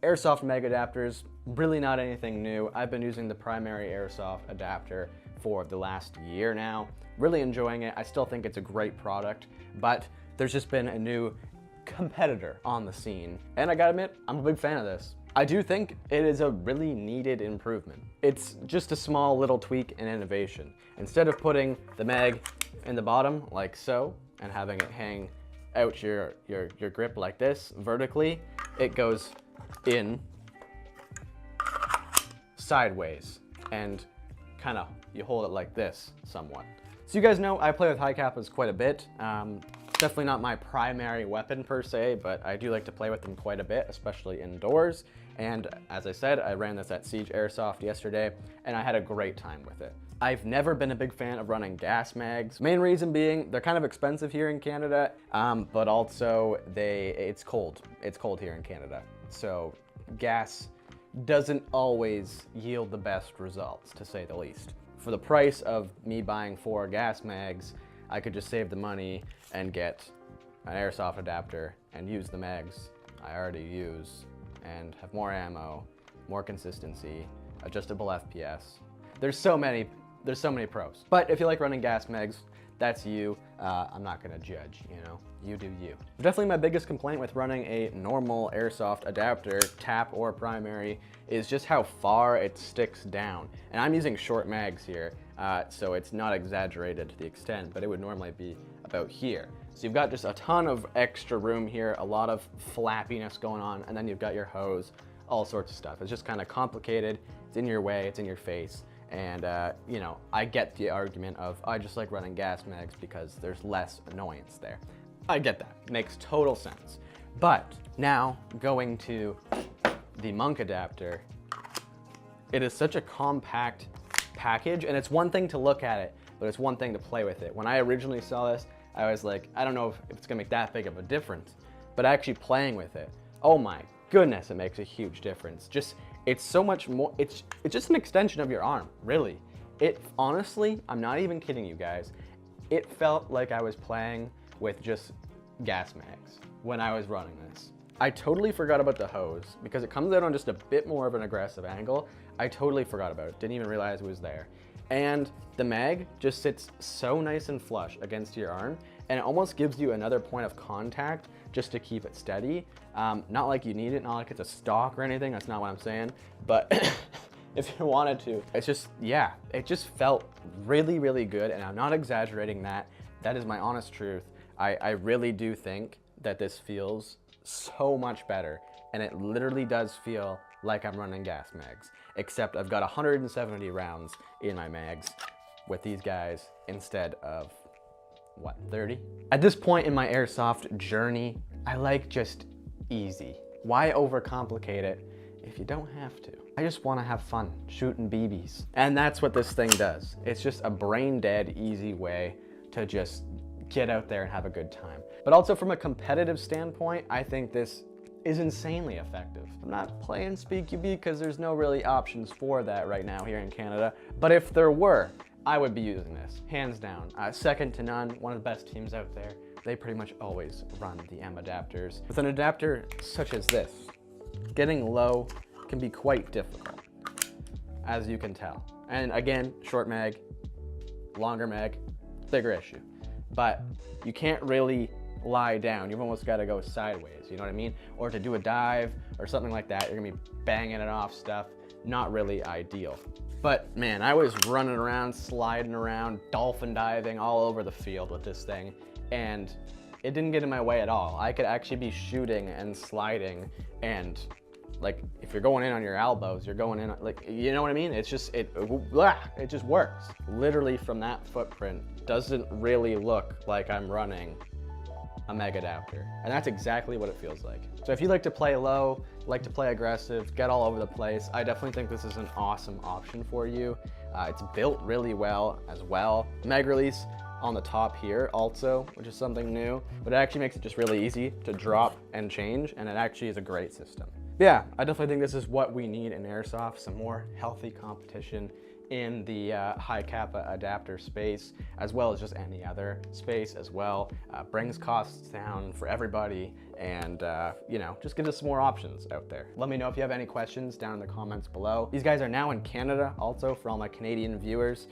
Airsoft Mega Adapters, really not anything new. I've been using the primary Airsoft adapter for the last year now. Really enjoying it. I still think it's a great product, but there's just been a new competitor on the scene. And I gotta admit, I'm a big fan of this. I do think it is a really needed improvement. It's just a small little tweak and innovation. Instead of putting the mag in the bottom like so, and having it hang out your grip like this vertically, it goes in sideways and kind of you hold it like this somewhat. So you guys know I play with high Capas quite a bit. Definitely not my primary weapon per se, but I do like to play with them quite a bit, especially indoors. And as I said, I ran this at Siege Airsoft yesterday, and I had a great time with it. I've never been a big fan of running gas mags. Main reason being they're kind of expensive here in Canada, but also it's cold. It's cold here in Canada. So gas doesn't always yield the best results, to say the least. For the price of me buying 4 gas mags, I could just save the money and get an airsoft adapter and use the mags I already use and have more ammo, more consistency, adjustable FPS. There's so many pros. But if you like running gas mags, that's you. I'm not gonna judge, you know, you do you. Definitely my biggest complaint with running a normal airsoft adapter, tap or primary, is just how far it sticks down. And I'm using short mags here, so it's not exaggerated to the extent, but it would normally be about here. So you've got just a ton of extra room here, a lot of flappiness going on, and then you've got your hose, all sorts of stuff. It's just kind of complicated, it's in your way, it's in your face. And, you know, I get the argument of, I just like running gas mags because there's less annoyance there. I get that, makes total sense. But now going to the Monk adapter, it is such a compact package, and it's one thing to look at it, but it's one thing to play with it. When I originally saw this, I was like, I don't know if it's gonna make that big of a difference, but actually playing with it, oh my goodness, it makes a huge difference. It's so much more, it's just an extension of your arm, really. It honestly, I'm not even kidding you guys, it felt like I was playing with just gas mags when I was running this. I totally forgot about the hose because it comes out on just a bit more of an aggressive angle. I totally forgot about it, didn't even realize it was there. And the mag just sits so nice and flush against your arm, and it almost gives you another point of contact just to keep it steady. Not like you need it, not like it's a stock or anything, that's not what I'm saying, but if you wanted to, it's just, yeah, it just felt really, really good, and I'm not exaggerating that. That is my honest truth. I really do think that this feels so much better, and it literally does feel like I'm running gas mags, except I've got 170 rounds in my mags with these guys instead of, what, 30? At this point in my airsoft journey, I like just easy. Why overcomplicate it if you don't have to? I just want to have fun shooting BBs. And that's what this thing does. It's just a brain dead, easy way to just get out there and have a good time. But also from a competitive standpoint, I think this is insanely effective. I'm not playing SpeedQB because there's no really options for that right now here in Canada, but if there were, I would be using this, hands down. Second to none, one of the best teams out there. They pretty much always run the M adapters. With an adapter such as this, getting low can be quite difficult, as you can tell. And again, short mag, longer mag, bigger issue. But you can't really lie down. You've almost got to go sideways, you know what I mean? Or to do a dive or something like that, you're gonna be banging it off stuff. Not really ideal. But man, I was running around, sliding around, dolphin diving all over the field with this thing, and it didn't get in my way at all. I could actually be shooting and sliding, and like if you're going in on your elbows, you're going in, like, you know what I mean? It's just, it just works. Literally from that footprint, doesn't really look like I'm running a meg adapter. And that's exactly what it feels like. So if you like to play low, like to play aggressive, get all over the place, I definitely think this is an awesome option for you. It's built really well as well. Meg release on the top here also, which is something new, but it actually makes it just really easy to drop and change, and it actually is a great system. Yeah, I definitely think this is what we need in airsoft, some more healthy competition in the high Capa adapter space, as well as just any other space as well. Brings costs down for everybody, and you know, just gives us some more options out there. Let me know if you have any questions down in the comments below. These guys are now in Canada also for all my Canadian viewers,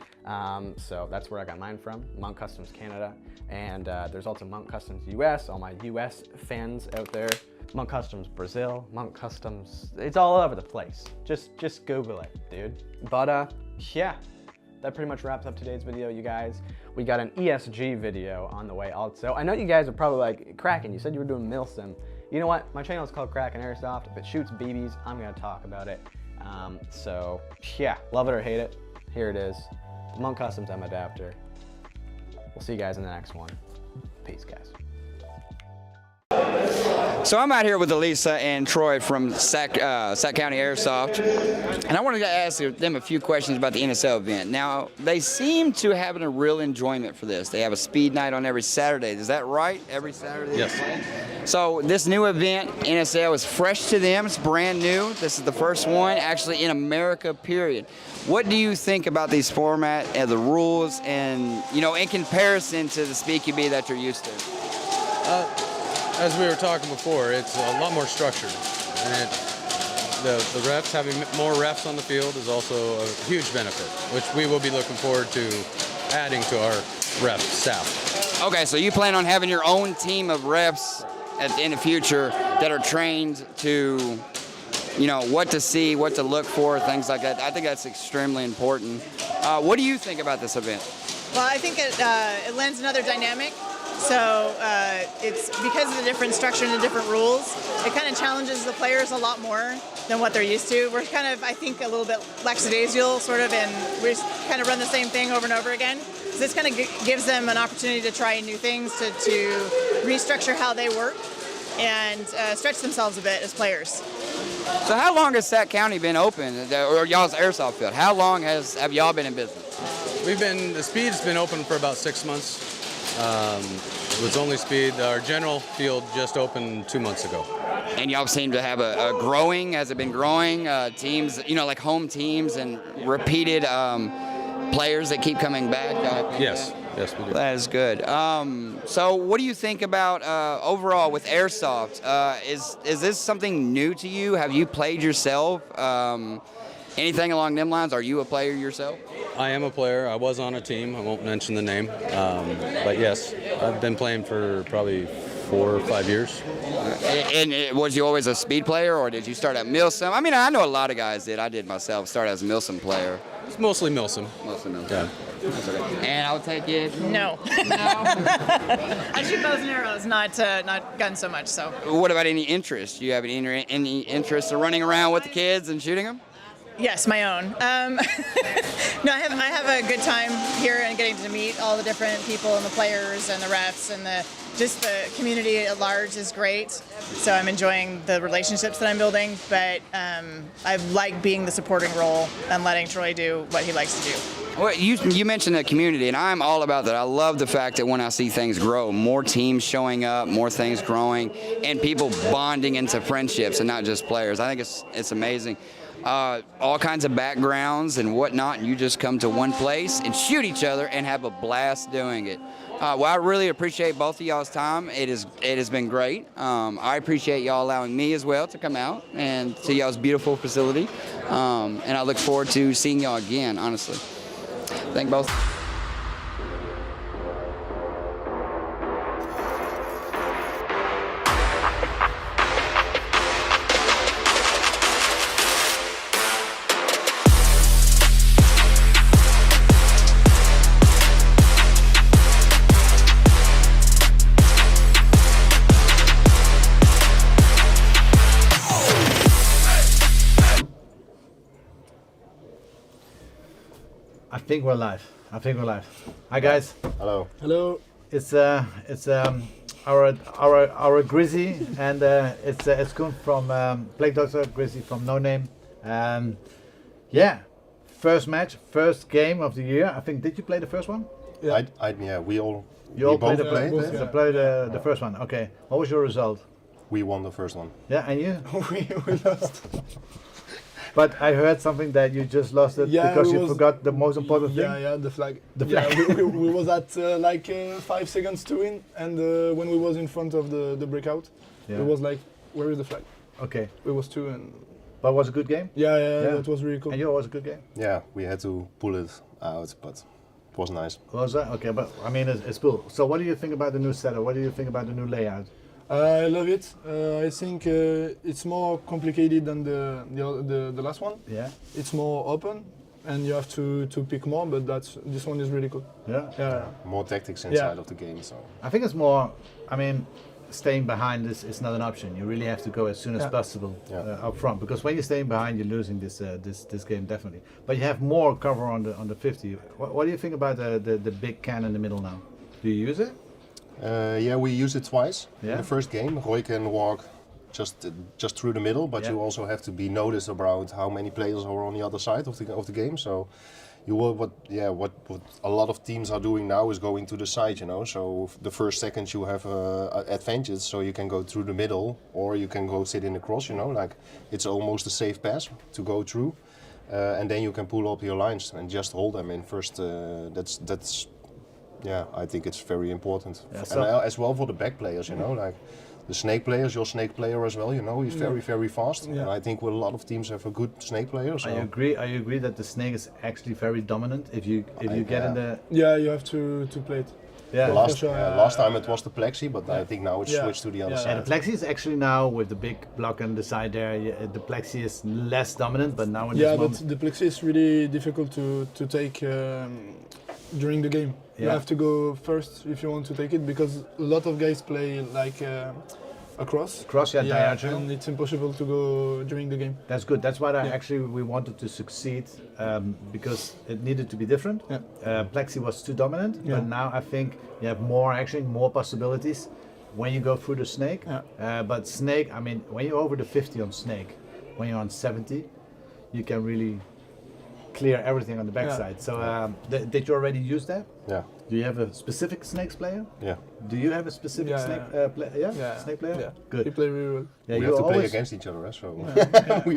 so that's where I got mine from, Monk Customs Canada, and there's also Monk Customs US, all my US fans out there. Monk Customs Brazil, Monk Customs, it's all over the place. Just Google it, dude. But yeah, that pretty much wraps up today's video, you guys. We We got an ESG video on the way also. I know you guys are probably like, Kraken, you said you were doing milsim. You know what? My channel is called Kraken Airsoft. If it shoots BBs, I'm gonna talk about it. So yeah, love it or hate it, here it is. Monk Customs M adapter. We'll see you guys in the next one. Peace, guys. So I'm out here with Elisa and Troy from Sac County Airsoft, and I wanted to ask them a few questions about the NSL event. Now, they seem to have a real enjoyment for this. They have a speed night on every Saturday. Is that right? Every Saturday? Yes. So this new event, NSL, is fresh to them. It's brand new. This is the first one, actually, in America, period. What do you think about these format and the rules and, you know, in comparison to the Speed QB that you're used to? As we were talking before, it's a lot more structured, and the refs, having more refs on the field is also a huge benefit, which we will be looking forward to adding to our ref staff. Okay, so you plan on having your own team of refs in the future that are trained to, you know, what to see, what to look for, things like that. I think that's extremely important. What do you think about this event? Well, I think it lends another dynamic. So it's because of the different structure and the different rules, it kind of challenges the players a lot more than what they're used to. We're kind of, I think, a little bit lackadaisical, sort of, and we just kind of run the same thing over and over again. So this kind of gives them an opportunity to try new things, to restructure how they work, and stretch themselves a bit as players. So how long has Sac County been open, or y'all's airsoft field? How long have y'all been in business? The Speed's been open for about 6 months. It was only Speed. Our general field just opened 2 months ago. And y'all seem to have a growing, has it been growing? Teams, you know, like home teams and repeated players that keep coming back? Yes, yes we do. That is good. So what do you think about overall with airsoft? Is this something new to you? Have you played yourself? Anything along them lines? Are you a player yourself? I am a player. I was on a team. I won't mention the name. But yes, I've been playing for probably 4 or 5 years. And was you always a speed player, or did you start at milsim? I mean, I know a lot of guys did. I did myself. Started as a milsim player. It's mostly milsim. Mostly milsim. Yeah. That's okay. And I'll take it. No. I shoot bows and arrows, not guns so much. So. What about any interest? Do you have any interest in running around with the kids and shooting them? Yes, my own. No, I have a good time here and getting to meet all the different people and the players and the refs, and just the community at large is great. So I'm enjoying the relationships that I'm building, but I like being the supporting role and letting Troy do what he likes to do. Well, you mentioned the community, and I'm all about that. I love the fact that when I see things grow, more teams showing up, more things growing, and people bonding into friendships and not just players. I think it's amazing. All kinds of backgrounds and whatnot, and you just come to one place and shoot each other and have a blast doing it. Well, I really appreciate both of y'all's time. It has been great. I appreciate y'all allowing me as well to come out and see y'all's beautiful facility, and I look forward to seeing y'all again, honestly. Thank both. I think we're live. Hi guys. Hello. Hello. It's our Grizzy, and it's come from Plague Doctor Grizzy from No Name. Yeah, first match, first game of the year. I think, did you play the first one? Yeah. We all played both played the first one. Okay. What was your result? We won the first one. Yeah, and you? we lost. But I heard something that you just lost it because you forgot the most important thing. Yeah, the flag. The flag. We was at 5 seconds to win, and when we was in front of the breakout, it was like, where is the flag? Okay. It was 2 and. But it was a good game. Yeah, it was really cool. And yours was a good game. Yeah, we had to pull it out, but it was nice. Was that okay? But I mean, it's cool. So, what do you think about the new setup? What do you think about the new layout? I love it. I think it's more complicated than the last one. Yeah. It's more open. and you have to pick more. But this one is really cool. Yeah. More tactics inside of the game. So I think it's more. I mean, staying behind is not an option. You really have to go as soon as possible up front, because when you're staying behind, you're losing this game definitely. But you have more cover on the 50. What do you think about the big can in the middle now? Do you use it? Yeah, we used it twice in the first game. Roy can walk just through the middle, but you also have to be noticed about how many players are on the other side of the game. So you will what a lot of teams are doing now is going to the side, you know. So the first seconds you have advantage, so you can go through the middle or you can go sit in the cross, you know. Like it's almost a safe pass to go through, and then you can pull up your lines and just hold them in first. That's. Yeah, I think it's very important, and as well for the back players, you know, like the snake players. Your snake player as well, you know, he's very fast, and I think a lot of teams have a good snake player. So. I agree that the snake is actually very dominant. If you get in the you have to play it. Yeah, last time it was the plexi, but I think now it's switched to the other side. And the plexi is actually now with the big block on the side there. The plexi is less dominant, but now in this moment, but the plexi is really difficult to take during the game. You have to go first if you want to take it, because a lot of guys play like across. Diagonal. And it's impossible to go during the game. That's good. That's why we wanted to succeed, because it needed to be different. Plexi was too dominant, but now I think you have more possibilities when you go through the snake. But snake, I mean, when you're over the 50 on snake, when you're on 70, you can really clear everything on the backside. So did you already use that? Yeah. Do you have a specific snakes player? Yeah. Do you have a specific snake snake player? Yeah. Good. He play really well. Yeah, we have to play against each other, so we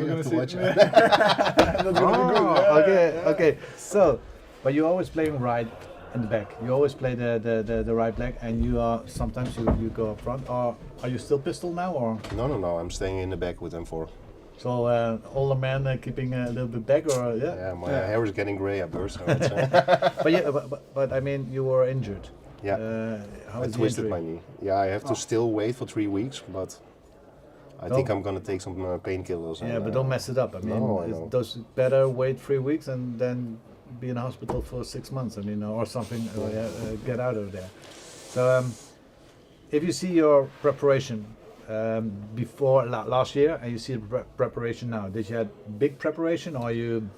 have to watch it. That's gonna be good. Okay. So, but you're always playing right in the back. You always play the right back, and you are sometimes you go up front. Or are you still pistol now, or? No. I'm staying in the back with M4. So older man keeping a little bit back, or my hair is getting grey up there. So but I mean, you were injured. Yeah. How I twisted my knee. Yeah, I have to still wait for 3 weeks, but I think I'm gonna take some painkillers. Yeah, but don't mess it up. I mean, it's better wait 3 weeks and then be in hospital for 6 months. I mean, or something. Get out of there. So, if you see your preparation before last year and you see the preparation now, did you have big preparation, or you?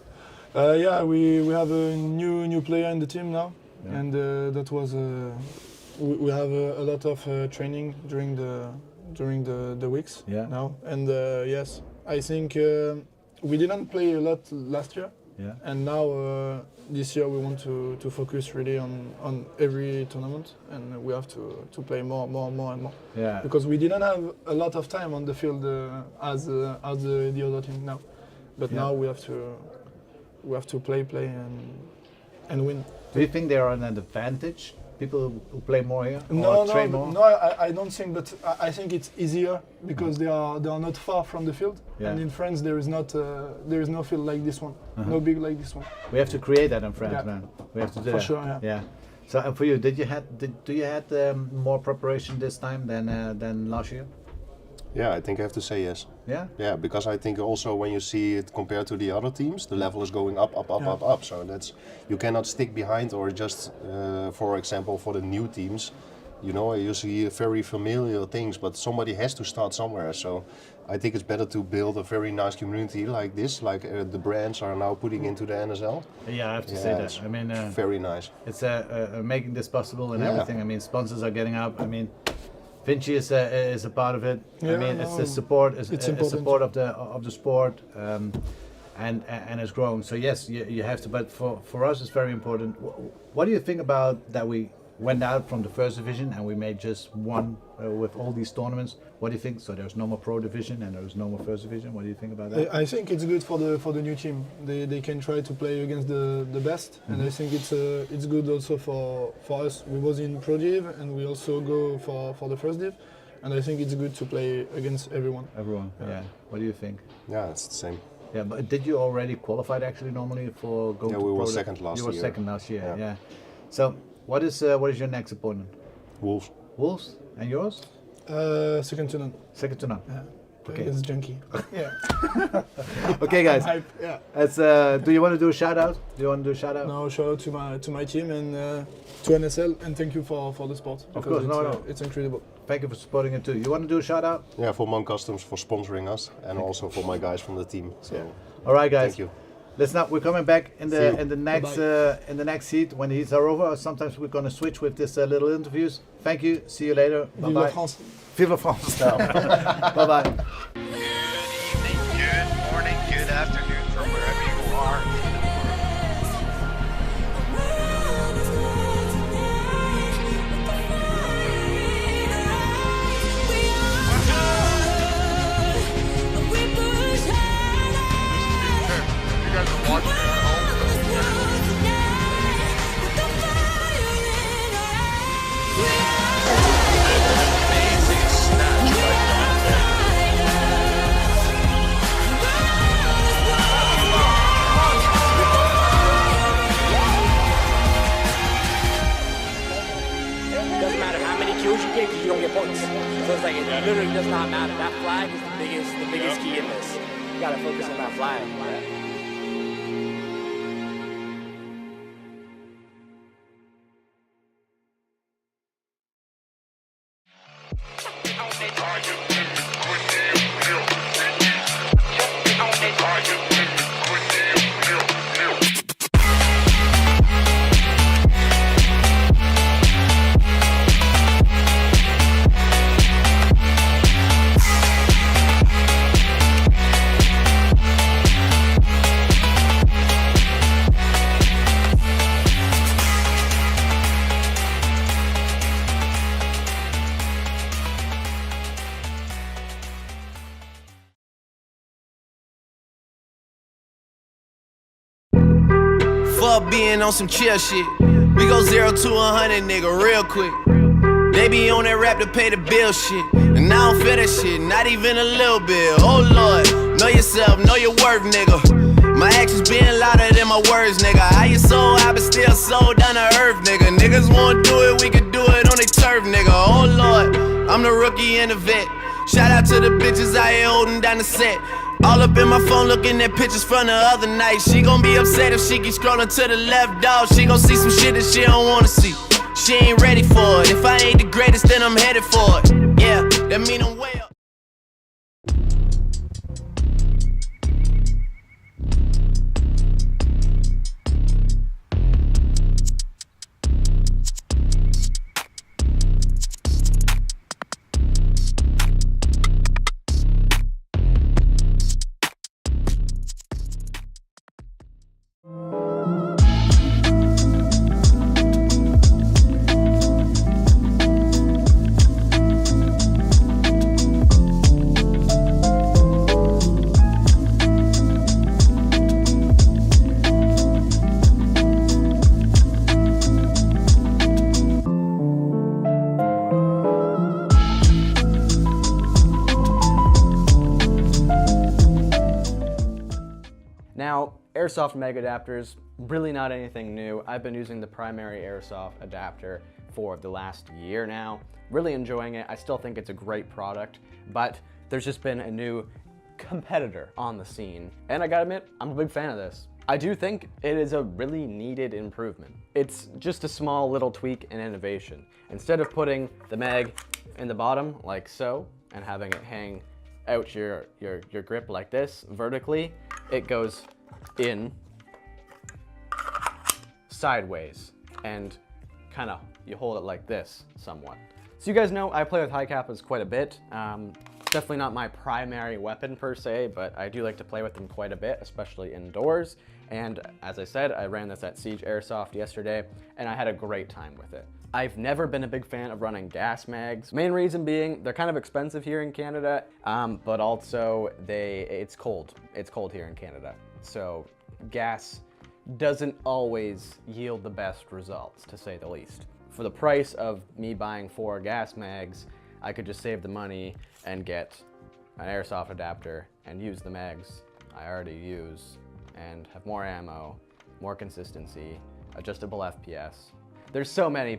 We have a new player in the team now, and that was we have a lot of training during the weeks now, and yes, I think we didn't play a lot last year, and now this year we want to focus really on every tournament, and we have to play more and more. Yeah. Because we didn't have a lot of time on the field as the other team now, but now we have to play and win. Do you think they are an advantage? People who play more here? No, I don't think. But I think it's easier because they are not far from the field, and in France there is no field like this one, no big like this one. We have to create that in France, man. We have to do for that. Sure, yeah. So for you, do you had more preparation this time than last year? Yeah, I think I have to say yes. Yeah? Yeah, because I think also when you see it compared to the other teams, the level is going up. So you cannot stick behind or just, for example, for the new teams, you know, you see very familiar things, but somebody has to start somewhere. So I think it's better to build a very nice community like this, like the brands are now putting into the NSL. Yeah, I have to say that. I mean, very nice. It's making this possible and everything. I mean, sponsors are getting up. I mean, Vinci is a part of it. I mean, it's the support. It's support of the sport, and it's growing. So yes, you have to. But for us, it's very important. What do you think about that? We went out from the first division and we made just one with all these tournaments. What do you think? So there's no more pro division and there's no more first division. What do you think about that? I think it's good for the new team. They can try to play against the best, and I think it's good also for us. We was in pro div and we also go for the first div, and I think it's good to play against everyone. Yeah. What do you think? Yeah, it's the same. Yeah, but did you already qualified actually normally for going to pro? Yeah, we were second last year. You were second last year. Yeah. So what is your next opponent? Wolves. Wolves, and yours? Second to none. Second to none. Yeah. Okay. It's junky. Yeah. Okay, guys. Hype, yeah. Do you want to do a shout out? No, shout out to my team and to NSL, and thank you for the sport. Of course, It's incredible. Thank you for supporting it too. You want to do a shout out? Yeah, for Mon Customs for sponsoring us, and also for my guys from the team. So, all right, guys. Thank you. Listen up. We're coming back in the next heat when the heats are over. Sometimes we're going to switch with this little interviews. Thank you. See you later. Bye bye. Vive la France. Bye bye. Good morning, good afternoon from wherever you are in the You guys are watching it at home. Amazing snatch by It doesn't matter how many kills you get because you don't get points. So it's like, it literally does not matter. That flag is the biggest key in this. You gotta focus on that flag. Fuck being on some chill shit. We go 0 to 100, nigga, real quick. They be on that rap to pay the bill shit. And I don't feel that shit, not even a little bit. Oh Lord, know yourself, know your worth, nigga. My actions being louder than my words, nigga. I get so high, but still so down to earth, nigga. Niggas won't do it, we can do it on their turf, nigga. Oh Lord, I'm the rookie and the vet. Shout out to the bitches out here holding down the set. All up in my phone looking at pictures from the other night. She gon' be upset if she keep scrolling to the left, dog. She gon' see some shit that she don't wanna see. She ain't ready for it. If I ain't the greatest, then I'm headed for it. Yeah, that mean I'm way up. Now, Airsoft Mega Adapters, really not anything new. I've been using the primary Airsoft adapter for the last year now. Really enjoying it. I still think it's a great product, but there's just been a new competitor on the scene. And I gotta admit, I'm a big fan of this. I do think it is a really needed improvement. It's just a small little tweak and innovation. Instead of putting the mag in the bottom like so, and having it hang out your grip like this vertically, it goes in sideways and kind of you hold it like this somewhat. So you guys know I play with high capas quite a bit. Definitely not my primary weapon per se, but I do like to play with them quite a bit, especially indoors. And as I said, I ran this at Siege Airsoft yesterday and I had a great time with it. I've never been a big fan of running gas mags. Main reason being they're kind of expensive here in Canada, but also it's cold. It's cold here in Canada. So gas doesn't always yield the best results, to say the least. For the price of me buying 4 gas mags, I could just save the money and get an airsoft adapter and use the mags I already use and have more ammo, more consistency, adjustable FPS. There's so many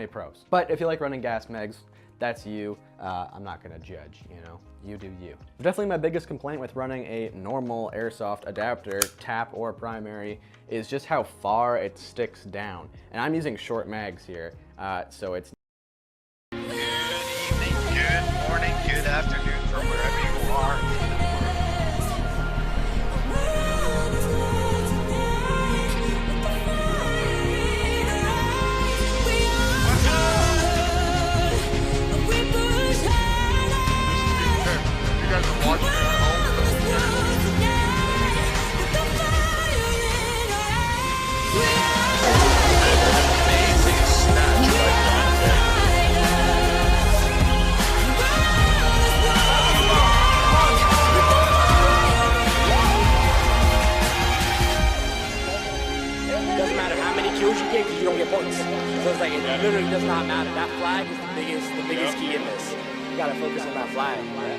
pros. But if you like running gas mags, that's you. I'm not gonna judge, you know? You do you. Definitely my biggest complaint with running a normal airsoft adapter, tap or primary, is just how far it sticks down. And I'm using short mags here, so it's... Good evening, good morning, good afternoon from wherever you are in the You guys are watching at home. Amazing snatch by Doesn't matter how many kills you get because you don't get points. So it's like it literally does not matter. That flag is the biggest key in this. You gotta focus on that flag. Yeah.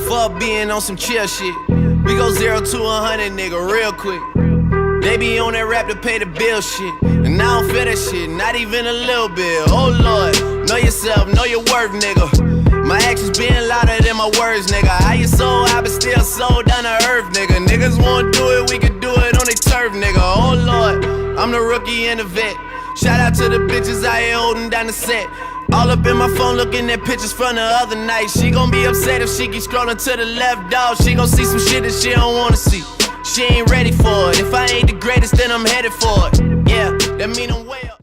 Fuck being on some chill shit. We go 0 to 100, nigga, real quick. They be on that rap to pay the bill shit. And I don't feel that shit, not even a little bit. Oh Lord, know yourself, know your worth, nigga. My actions being louder than my words, nigga. How you so high but still so down to earth, nigga. Niggas won't do it, we can do it on their turf, nigga. Oh Lord, I'm the rookie and the vet. Shout out to the bitches out here holding down the set. All up in my phone looking at pictures from the other night. She gon' be upset if she keep scrolling to the left, dog. She gon' see some shit that she don't wanna see. She ain't ready for it. If I ain't the greatest, then I'm headed for it. Yeah, that mean I'm way up.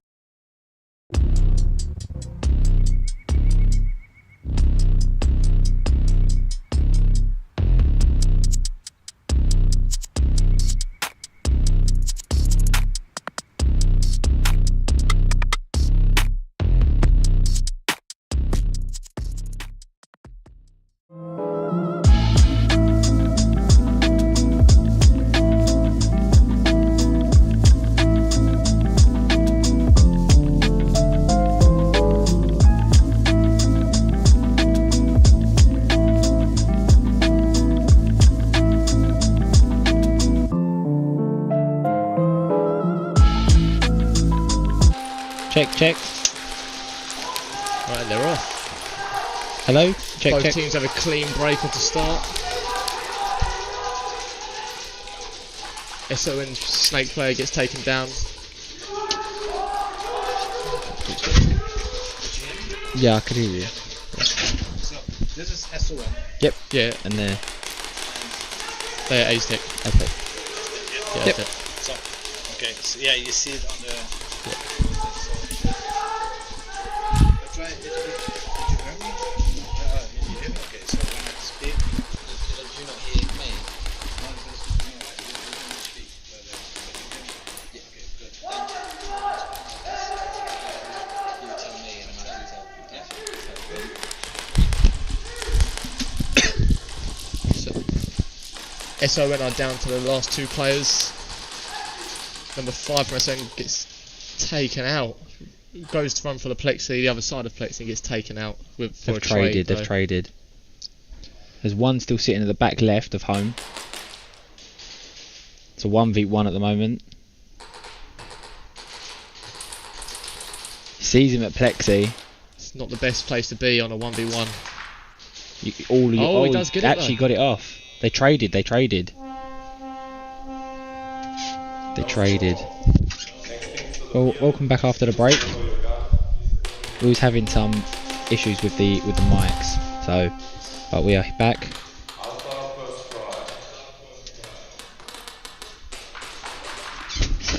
Check. Right, they're off. Hello? Check. Both teams have a clean breaker to start. SON Snake player gets taken down. Yeah, I could hear you. So, this is SON. Yep. Yeah. And they're Aztec. Okay. Yeah, yep. So, okay, so yeah, you see it on the... Try it. Did you hear me? You hear me? Okay, so when I speak, did you not hear me? No, you didn't speak. But yeah, okay, good. You tell me and I'll use that. So, SON are down to the last two players. Number 5 from SON gets taken out. Goes to run for the plexi, the other side of plexi, and gets taken out for a trade. They've traded. There's one still sitting at the back left of home. It's a 1v1 at the moment. He sees him at plexi. It's not the best place to be on a 1v1. He does get it actually got it off. They traded. Well, welcome back after the break. We was having some issues with the mics, so but we are back.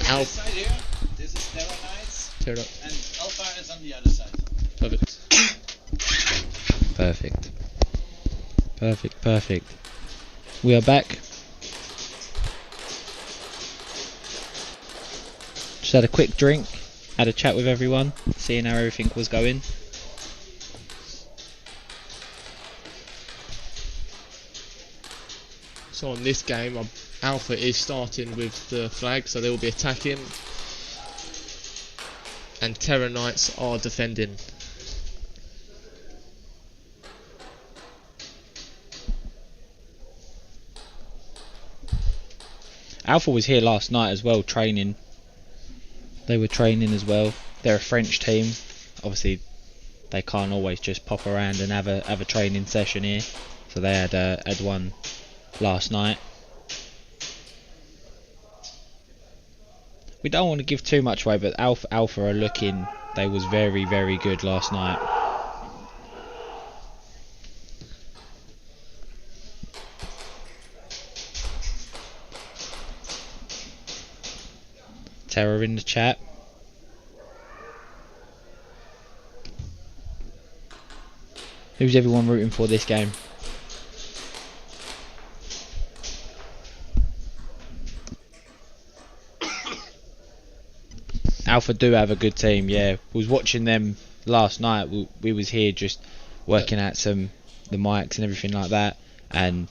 Alpha. This is Terra Knights, and Alpha is on the other side. Perfect. Perfect. Perfect, perfect. We are back. Just had a quick drink, had a chat with everyone, seeing how everything was going. So on this game, Alpha is starting with the flag, so they will be attacking, and Terror Knights are defending. Alpha was here last night as well, training. They were training as well. They're a French team. Obviously, they can't always just pop around and have a training session here. So they had one last night. We don't want to give too much away, but Alpha are looking. They was very, very good last night. Terror in the chat. Who's everyone rooting for this game? Alpha do have a good team, yeah. We was watching them last night. We was here just working out the mics and everything like that, and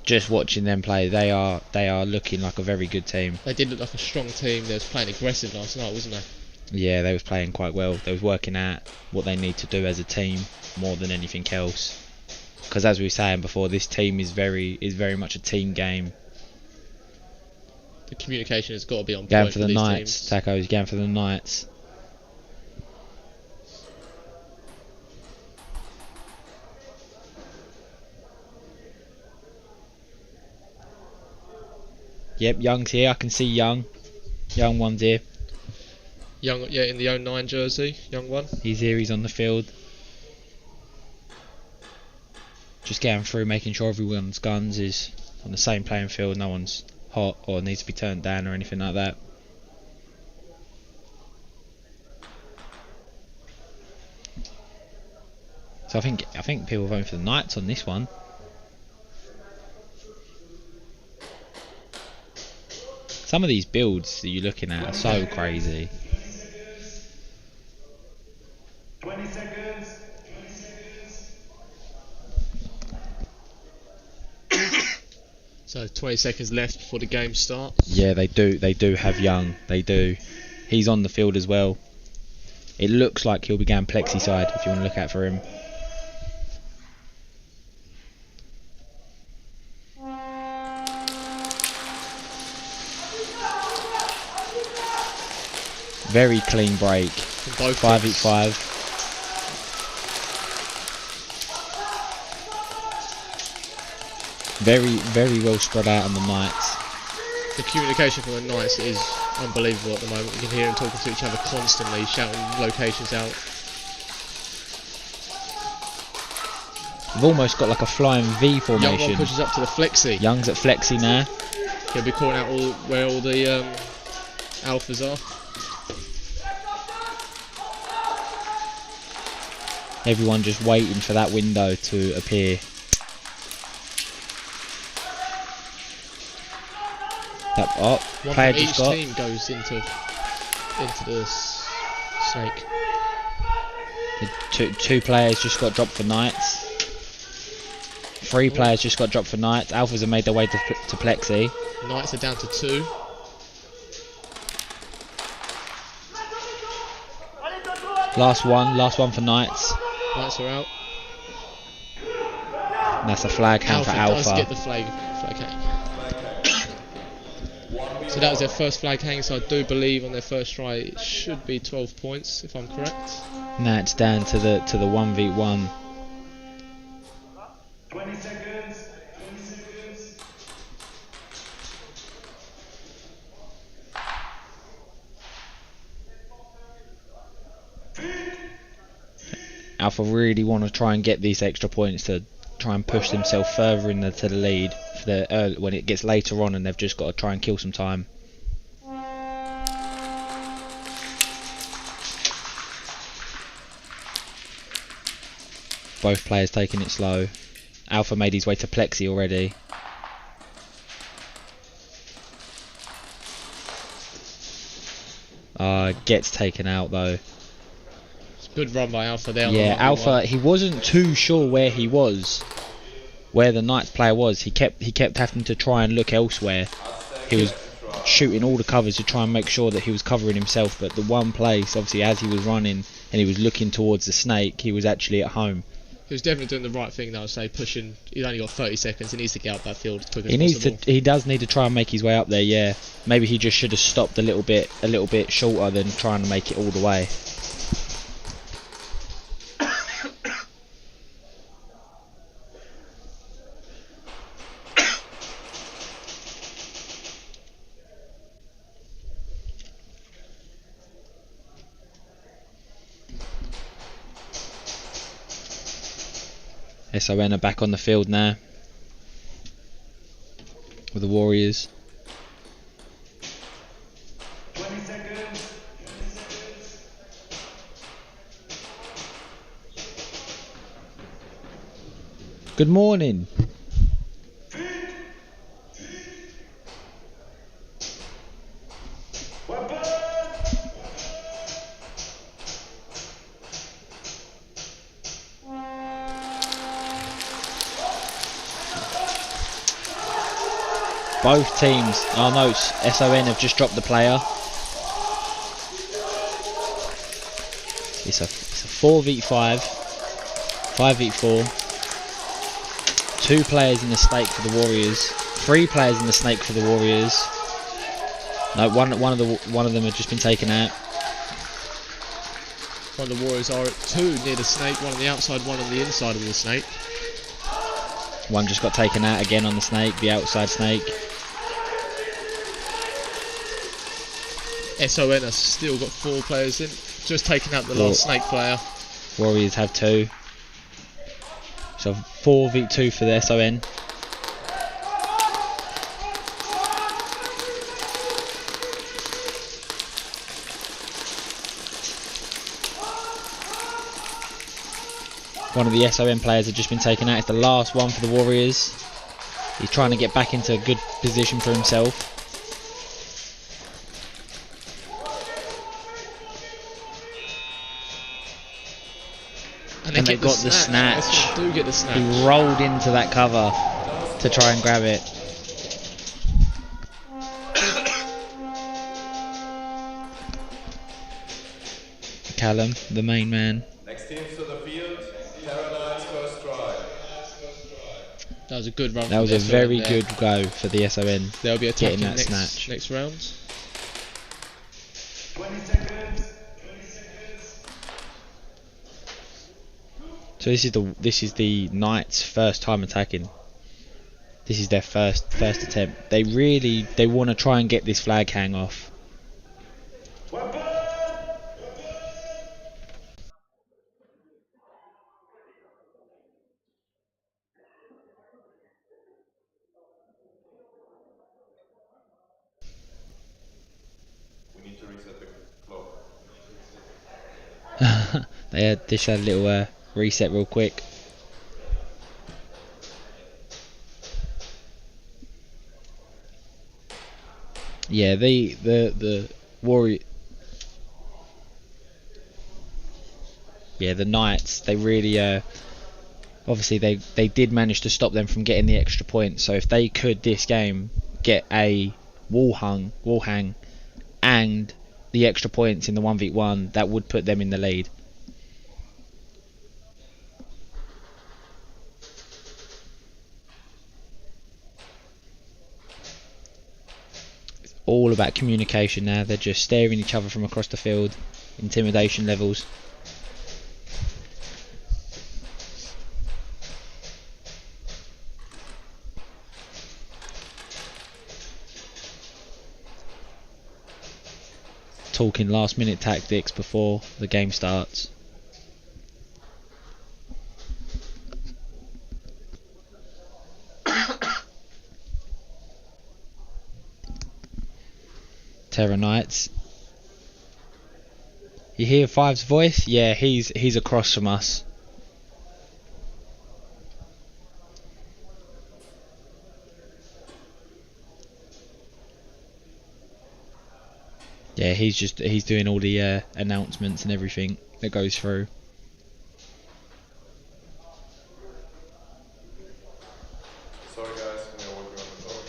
just watching them play. They are looking like a very good team. They did look like a strong team. They was playing aggressive last night, wasn't they? Yeah, they was playing quite well. They was working out what they need to do as a team more than anything else. Because as we were saying before, this team is very much a team game. The communication has got to be on Going point for the these Knights. teams. Taco's going for the Knights. Yep, Young's here. I can see Young. Young one's here. Young, yeah, in the 09 jersey, Young one. He's here. He's on the field. Just going through, making sure everyone's guns is on the same playing field. No one's hot or needs to be turned down or anything like that. So I think people are voting for the Knights on this one. Some of these builds that you're looking at are so crazy. 20 seconds. So 20 seconds left before the game starts. Yeah, they do have Young. They do. He's on the field as well. It looks like he'll be going plexi side if you want to look out for him. Very clean break. 5v5. Very well spread out on the Knights. The communication from the Knights is unbelievable at the moment. You can hear them talking to each other constantly, shouting locations out. We've almost got like a flying V formation. Young one pushes up to the flexi. Young's at flexi now. He'll be calling out where all the alphas are. Everyone just waiting for that window to appear. One player from just each got. team goes into the snake. The two players just got dropped for Knights. 3 players just got dropped for Knights. Alphas have made their way to plexi. Knights are down to 2. Last one for Knights. Knights are out. And that's a flag hang for Alpha does Alpha. get the flag hang. So that was their first flag hang, so I do believe on their first try it should be 12 points if I'm correct. Now it's down to the 1v1. 20 seconds. Alpha really want to try and get these extra points to try and push themselves further to the lead for the when it gets later on, and they've just got to try and kill some time. Both players taking it slow. Alpha made his way to Plexi already. Gets taken out though. Good run by Alpha there. Yeah, Alpha, he wasn't too sure where he was, where the Knights player was. He kept having to try and look elsewhere. He was shooting all the covers to try and make sure that he was covering himself, but the one place, obviously, as he was running and he was looking towards the snake, he was actually at home. He was definitely doing the right thing, though. Say pushing. He's only got 30 seconds. He needs to get up that field as quick as possible. He does need to try and make his way up there. Yeah, maybe he just should have stopped a little bit shorter than trying to make it all the way. SON are back on the field now with the Warriors. 20 seconds. Good morning. Both teams, oh no, SON have just dropped the player. It's a 4v5, 5v4. 2 players in the snake for the Warriors. 3 players in the snake for the Warriors. No, one of them have just been taken out. One of the Warriors are at 2 near the snake. One on the outside, one on the inside of the snake. One just got taken out again on the snake, the outside snake. SON has still got 4 players in. Just taken out the last snake player. Warriors have 2. So 4v2 for the SON. One of the SON players have just been taken out. It's the last one for the Warriors. He's trying to get back into a good position for himself. And they got the snatch. They do get the snatch. He rolled into that cover to try and grab it. Callum, the main man. Next team to the field, Caroline's first try. That was a good run. That was a very good go for the SON. They'll be attacking getting that next snatch. next round. 20 seconds. So this is the Knights' first time attacking. This is their first attempt. They want to try and get this flag hang off. We need to reset the clock. They just had a little reset real quick. Yeah, the Warrior. Yeah, the Knights. They really obviously they did manage to stop them from getting the extra points. So if they could this game get a wall hang, and the extra points in the 1v1, that would put them in the lead. All about communication now. They're just staring each other from across the field. Intimidation levels. Talking last minute tactics before the game starts. Terror Knights. You hear Five's voice? Yeah, he's across from us. Yeah, he's doing all the announcements and everything that goes through. Sorry guys, we are working on the phone.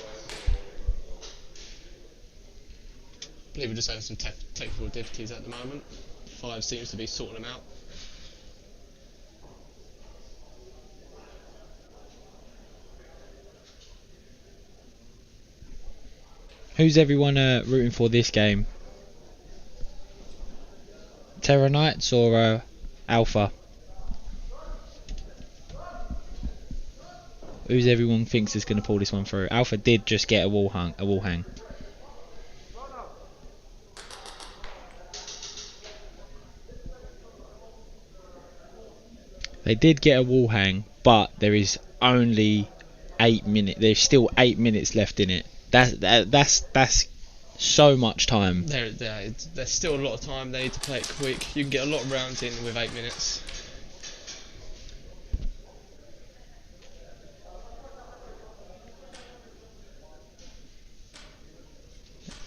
I believe we're just having some technical difficulties at the moment. 5 seems to be sorting them out. Who's everyone rooting for this game? Terra Knights or Alpha? Who's everyone thinks is going to pull this one through? Alpha did just get a wall hang. They did get a wall hang, but there is only 8 minutes. There's still 8 minutes left in it. That's so much time. There's still a lot of time. They need to play it quick. You can get a lot of rounds in with 8 minutes.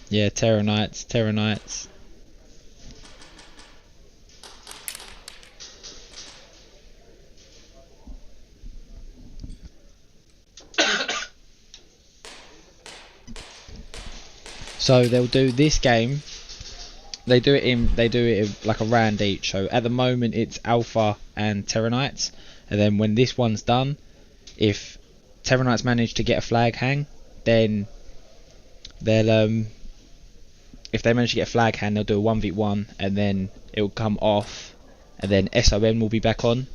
Yeah, Terra Knights. So they'll do this game. They do it in like a round each. So at the moment it's Alpha and Terra Knights, and then when this one's done, if Terra Knights manage to get a flag hang, then they'll if they manage to get a flag hang, they'll do a 1v1, and then it'll come off, and then SOM will be back on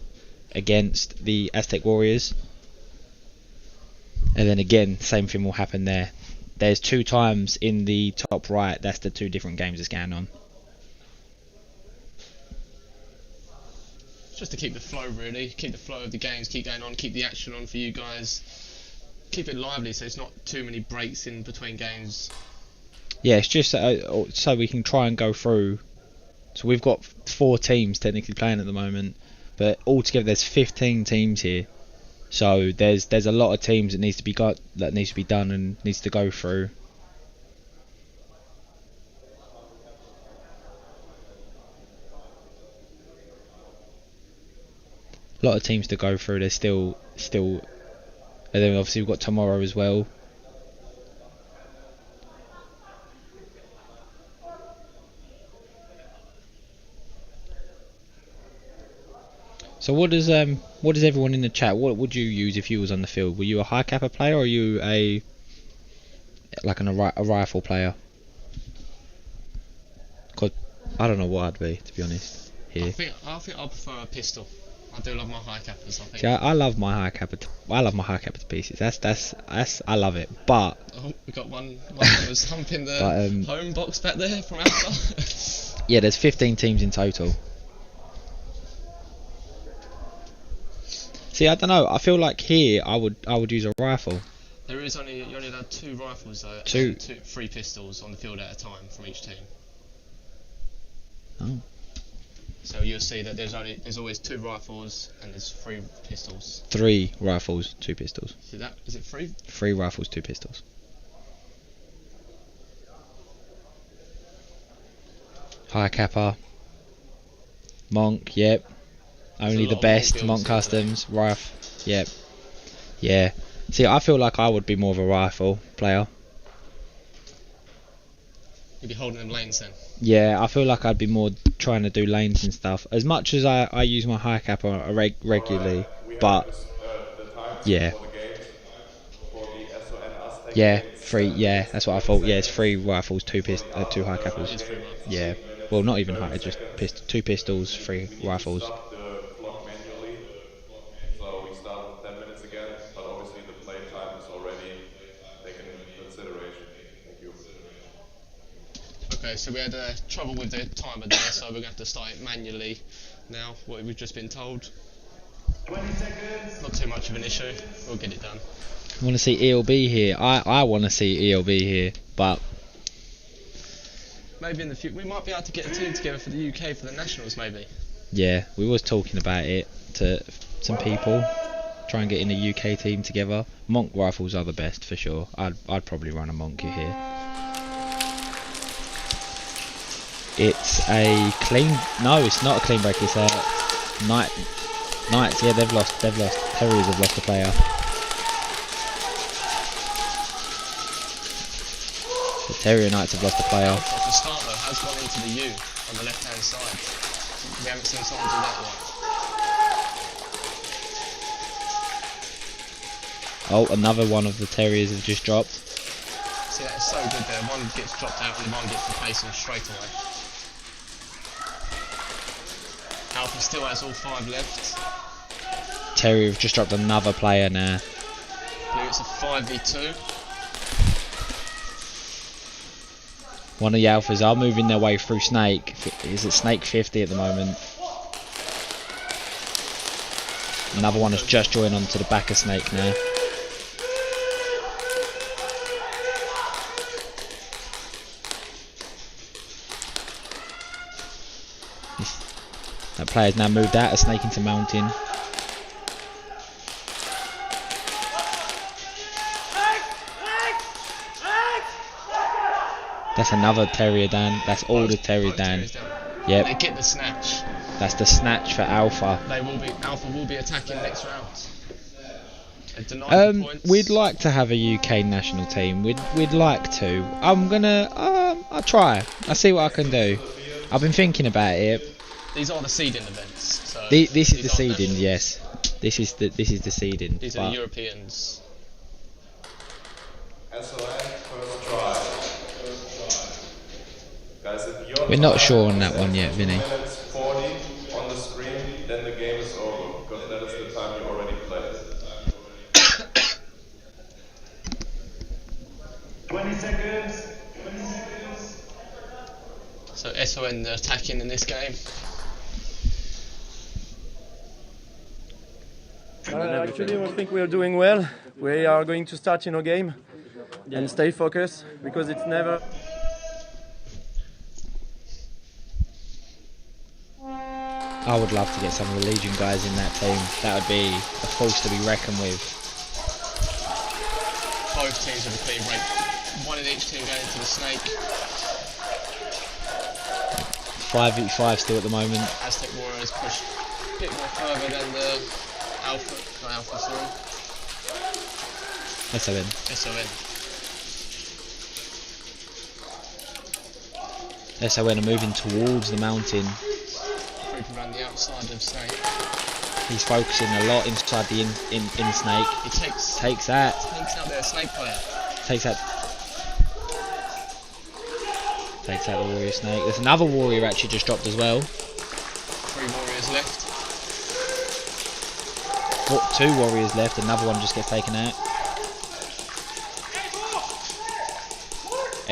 against the Aztec Warriors, and then again same thing will happen there. There's 2 times in the top right. That's the 2 different games that's going on. Just to keep the flow, really. Keep the flow of the games, keep going on, keep the action on for you guys. Keep it lively so it's not too many breaks in between games. Yeah, it's just so we can try and go through. So we've got 4 teams technically playing at the moment, but altogether there's 15 teams here. So there's a lot of teams that needs to be done and needs to go through. A lot of teams to go through. There's still, and then obviously we've got tomorrow as well. So what does everyone in the chat? What would you use if you was on the field? Were you a high Capa player, or are you a rifle player? Cause I don't know what I'd be, to be honest. Here. I think I prefer a pistol. I do love my high Capas. I think. See, I love my high Capa. I love my high Capa to pieces. That's I love it. But we got one that was humping the home box back there from Alpha. Yeah, there's 15 teams in total. See, I don't know. I feel like here I would use a rifle. You're only allowed 2 rifles though. 3 pistols on the field at a time from each team. Oh. So you'll see that there's always 2 rifles and there's 3 pistols. 3 rifles, 2 pistols. See that? Is it 3? 3 rifles, 2 pistols. High Capa. Monk, yep. Only the best. Monk Customs, rifle, yep. Yeah. See, I feel like I would be more of a rifle player. You'd be holding them lanes then? Yeah, I feel like I'd be more trying to do lanes and stuff. As much as I use my high Capa regularly, but yeah. Yeah, 3. Yeah, that's what I thought. Yeah, it's 3 rifles, 2 high Capas. Yeah. Well, not even high. Just 2 pistols, 3 rifles. So we start with 10 minutes again, but obviously the play time is already taken into consideration. Thank you. Okay, so we had trouble with the timer there, so we're going to have to start it manually now, what we've just been told. 20 seconds. Not too much of an issue, we'll get it done. I want to see ELB here. I want to see ELB here, but maybe in the future we might be able to get a team together for the UK for the nationals, maybe. Yeah, we was talking about it to some people, try and get in a UK team together. Monk rifles are the best for sure. I'd probably run a Monk here. It's a clean. No, it's not a clean break. It's a Knights. Yeah, they've lost. Terriers have lost a player. The Terrier Knights have lost a player. The start though has gone into the U on the left hand side. We haven't seen someone do that yet. Oh, another one of the Terriers have just dropped. See, that is so good there. One gets dropped out and one gets replaced straight away. Alpha still has all 5 left. Terrier have just dropped another player now. Blue, it's a 5v2. One of the Alphas are moving their way through Snake. Is it Snake 50 at the moment? Another one has just joined onto the back of Snake now. That player's now moved out of Snake into Mountain. That's another Terrier down. That's all the Terriers down. Yep. They get the snatch. That's the snatch for Alpha. Alpha will be attacking next round. We'd like to have a UK national team. We'd like to. I'll try. I'll see what I can do. I've been thinking about it. These are the seeding events. So this is the seeding, yes. This is the seeding. These are the Europeans. We're not sure on that one yet, Vinny. 40 on the screen, then the game is over, because that is the time you already played. 20 seconds. So SON attacking in this game. Actually, I think we are doing well. We are going to start in our game and stay focused, because it's never... I would love to get some of the Legion guys in that team. That would be a force to be reckoned with. Both teams have a clean break. One in each team going into the Snake. 5v5 still at the moment. Aztec Warriors push a bit more further than the Alpha, not Alpha, sorry. SON. SON are moving towards the mountain. Creeping around the outside of Snake. He's focusing a lot inside the in Snake. He takes that. Takes out their Snake player. Takes out the Warrior Snake. There's another Warrior actually just dropped as well. 3 Warriors left. 2 Warriors left. Another one just gets taken out.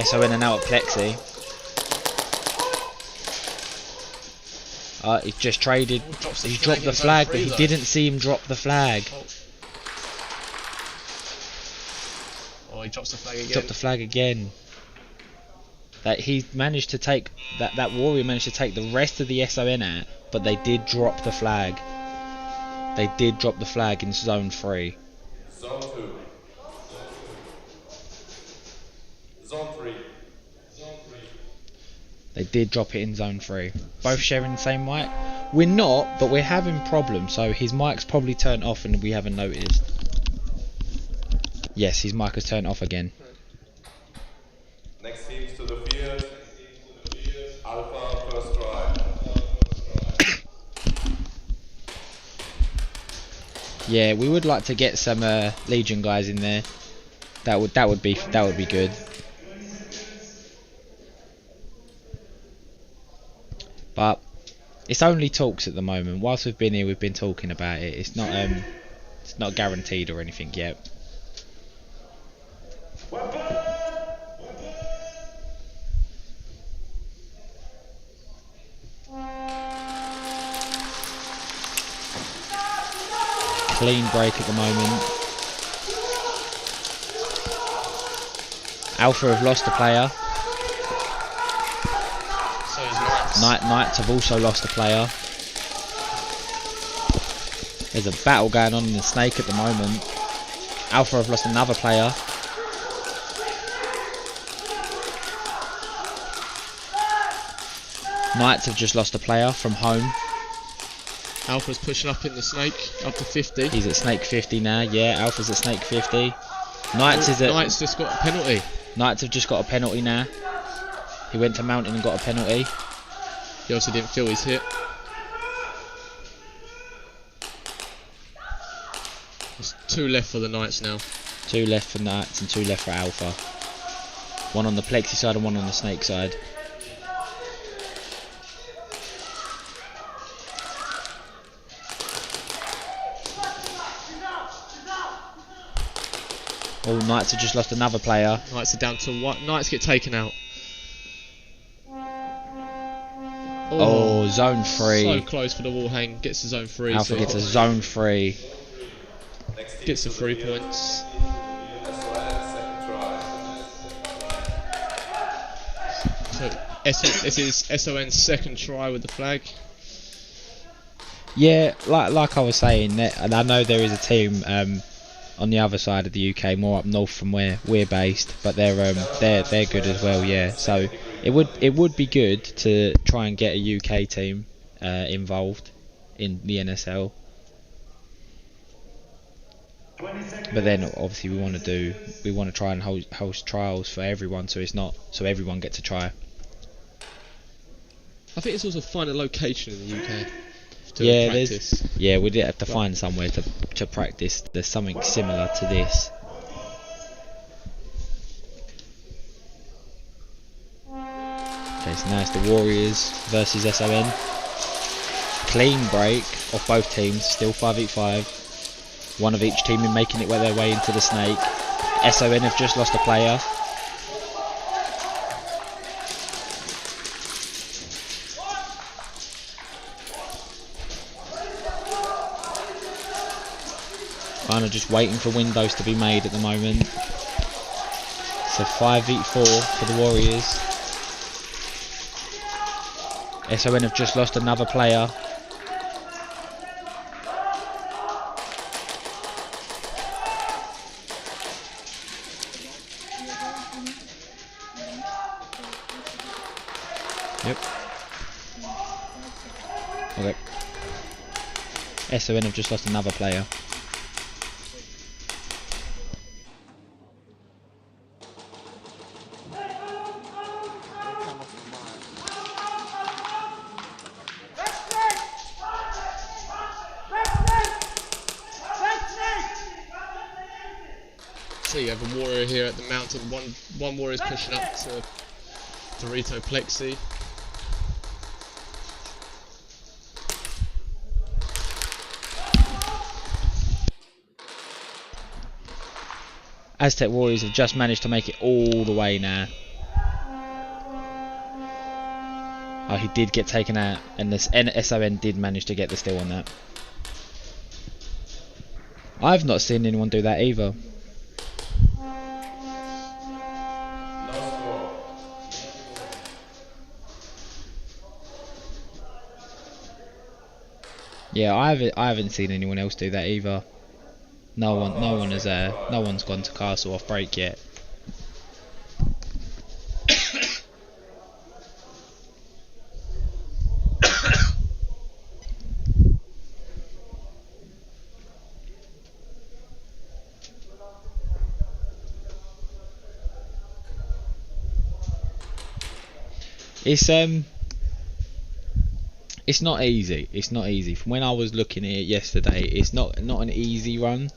SON are now at Plexi. He just traded. He dropped the flag, but he didn't see him drop the flag. Oh, he drops the flag again. Dropped the flag again. That he managed to take that Warrior managed to take the rest of the SON out, but they did drop the flag. They did drop the flag in zone 3. Zone 2. Zone 3. They did drop it in zone 3. Both sharing the same mic. We're not, but we're having problems, so his mic's probably turned off and we haven't noticed. Yes, his mic has turned off again. Next teams to the field. Alpha, first try. Yeah, we would like to get some Legion guys in there. That would be good. But it's only talks at the moment. Whilst we've been here, we've been talking about it. It's not guaranteed or anything yet. Clean break at the moment. Alpha have lost a player. Knights have also lost a player. There's a battle going on in the Snake at the moment. Alpha have lost another player. Knights have just lost a player from home. Alpha's pushing up in the snake, up to 50. He's at snake 50 now. Yeah, Alpha's at snake 50. Knights is at. Knights just got a penalty. Knights have just got a penalty now. He went to mountain and got a penalty. He also didn't feel his hit. There's 2 left for the Knights now. 2 left for Knights and 2 left for Alpha. 1 on the plexi side and 1 on the snake side. Oh, Knights have just lost another player. Knights are down to 1. Knights get taken out. Oh, zone 3. So close for the wall hang. Gets the zone 3. Alpha gets a zone 3. Gets the 3 points. So this is SON's second try with the flag. Yeah, like I was saying, and I know there is a team on the other side of the UK, more up north from where we're based, but they're good as well. Yeah, so it would be good to try and get a UK team involved in the NSL. But then obviously we want to try and host trials for everyone, so everyone gets a try. I think it's also find a location in the UK. Yeah, we did have to find somewhere to practice. There's something similar to this. Okay, so now it's the Warriors versus SON. Clean break of both teams, still 5v5. One of each team in making it their way into the snake. SON have just lost a player. Kind of just waiting for windows to be made at the moment. So 5v4 for the Warriors. SON have just lost another player. Yep. Okay. SON have just lost another player. So you have a warrior here at the mountain. One warrior is pushing up to Dorito Plexi. Aztec Warriors have just managed to make it all the way now. Oh, he did get taken out, and this SON did manage to get the steal on that. I've not seen anyone do that either. Yeah, I haven't seen anyone else do that either. No one's gone to castle off break yet. It's not easy. It's not easy. From when I was looking at it yesterday, it's not an easy run.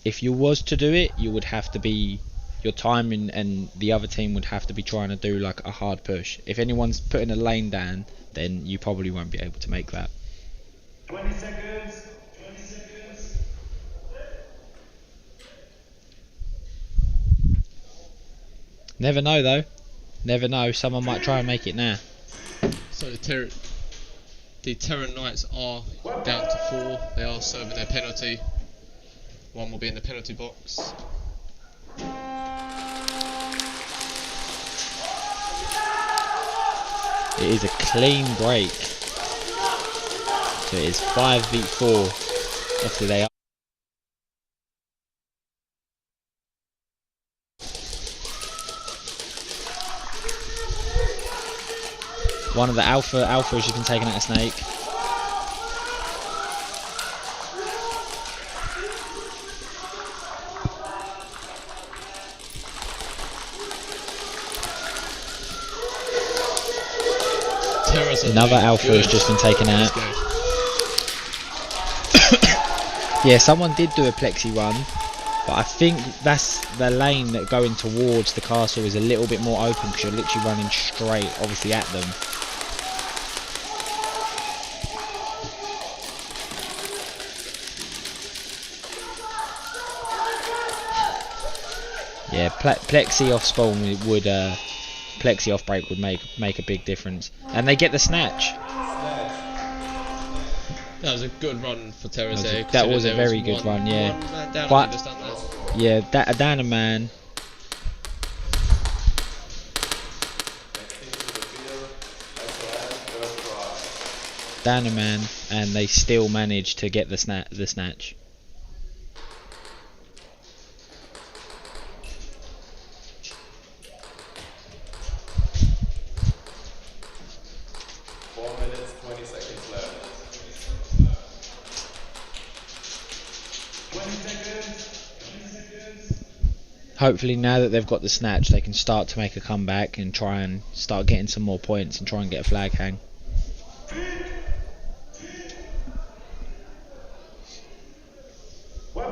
If you was to do it, you would have to be your timing, and the other team would have to be trying to do like a hard push. If anyone's putting a lane down, then you probably won't be able to make that. 20 seconds. 20 seconds. Never know though. Never know. Someone might try and make it now. So the Terran Knights are down to 4. They are serving their penalty. One will be in the penalty box. It is a clean break. So it is 5v4. Obviously they are. One of the alpha has just been taken out of snake. Another alpha has just been taken out. Yeah, someone did do a plexi run, but I think that's the lane that going towards the castle is a little bit more open because you're literally running straight, obviously, at them. Yeah, plexi off spawn would, plexi off break would make a big difference, and they get the snatch. That was a good run for Terrace. That was a very good run, yeah. But yeah, that down a man. Down a man, and they still managed to get the snatch. Hopefully now that they've got the snatch, they can start to make a comeback and try and start getting some more points and try and get a flag hang. Go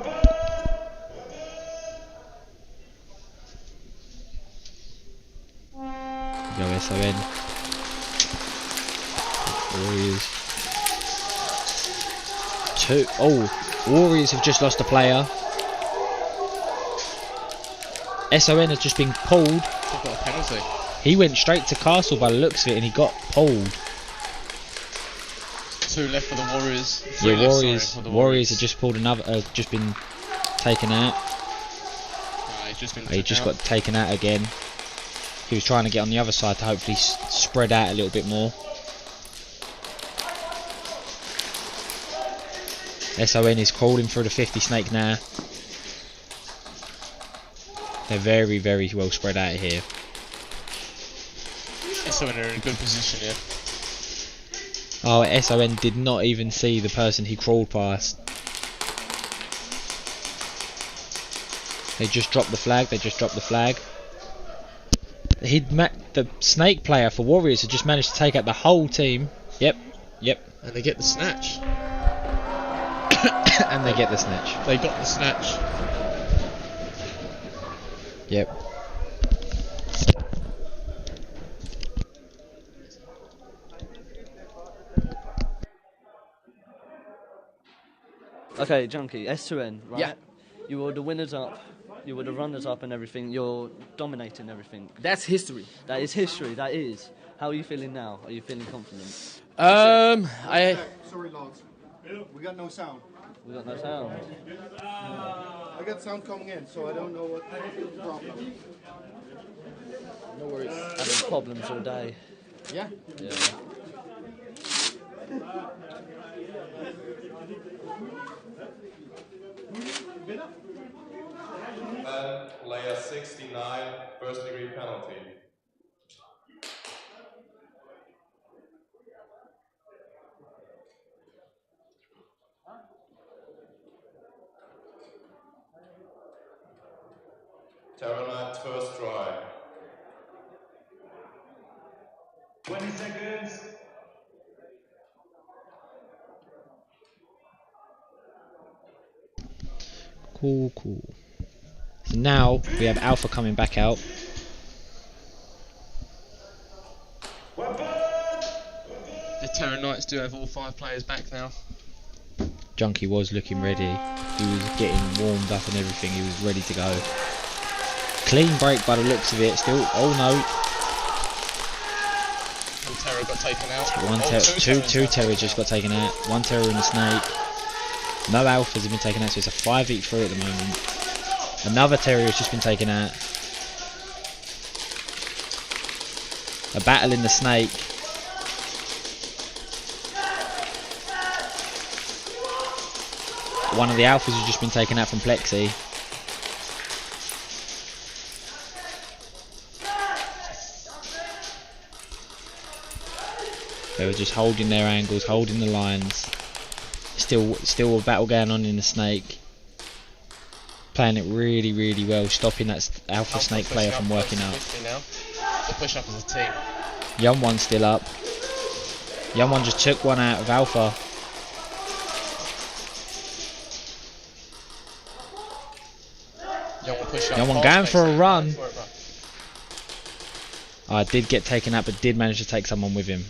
SON. Warriors. Warriors have just lost a player. SON has just been pulled. They've got a penalty. He went straight to castle by the looks of it, and he got pulled. 2 left for the Warriors. Yeah, Warriors have just pulled another. Just been taken out. He just got taken out again. He was trying to get on the other side to hopefully spread out a little bit more. SON is crawling through the 50 snake now. They're very, very well spread out here. SON are in a good position here. Oh, SON did not even see the person he crawled past. They just dropped the flag. The snake player for Warriors had just managed to take out the whole team. Yep. And they get the snatch. And they get the snatch. They got the snatch. Yep. Okay, Junkie, S2N, right? Yeah. You were the winners up, you were the runners up and everything, you're dominating everything. That's history. That is history, that is. How are you feeling now? Are you feeling confident? Sorry, lads. We got no sound. We got no sound. I got sound coming in, so I don't know what the problem. No worries. Having problems all day. Yeah. Yeah. Layer 69, first degree penalty. Terra Knight, first try. 20 seconds. Cool. So now we have Alpha coming back out. The Terra Knights do have all 5 players back now. Junkie was looking ready. He was getting warmed up and everything. He was ready to go. Clean break by the looks of it. Still, oh no. One Terra got taken out. Two Terrors just got taken out. One Terror and a snake. No Alphas have been taken out, so it's a 5v3 at the moment. Another Terror has just been taken out. A battle in the snake. One of the Alphas has just been taken out from Plexi. They were just holding their angles, holding the lines. Still a battle going on in the snake. Playing it really, really well, stopping that alpha snake player from working out. They push up as a team. Young One's still up. Young One just took one out of alpha. Young One going for a run. Did get taken out, but did manage to take someone with him.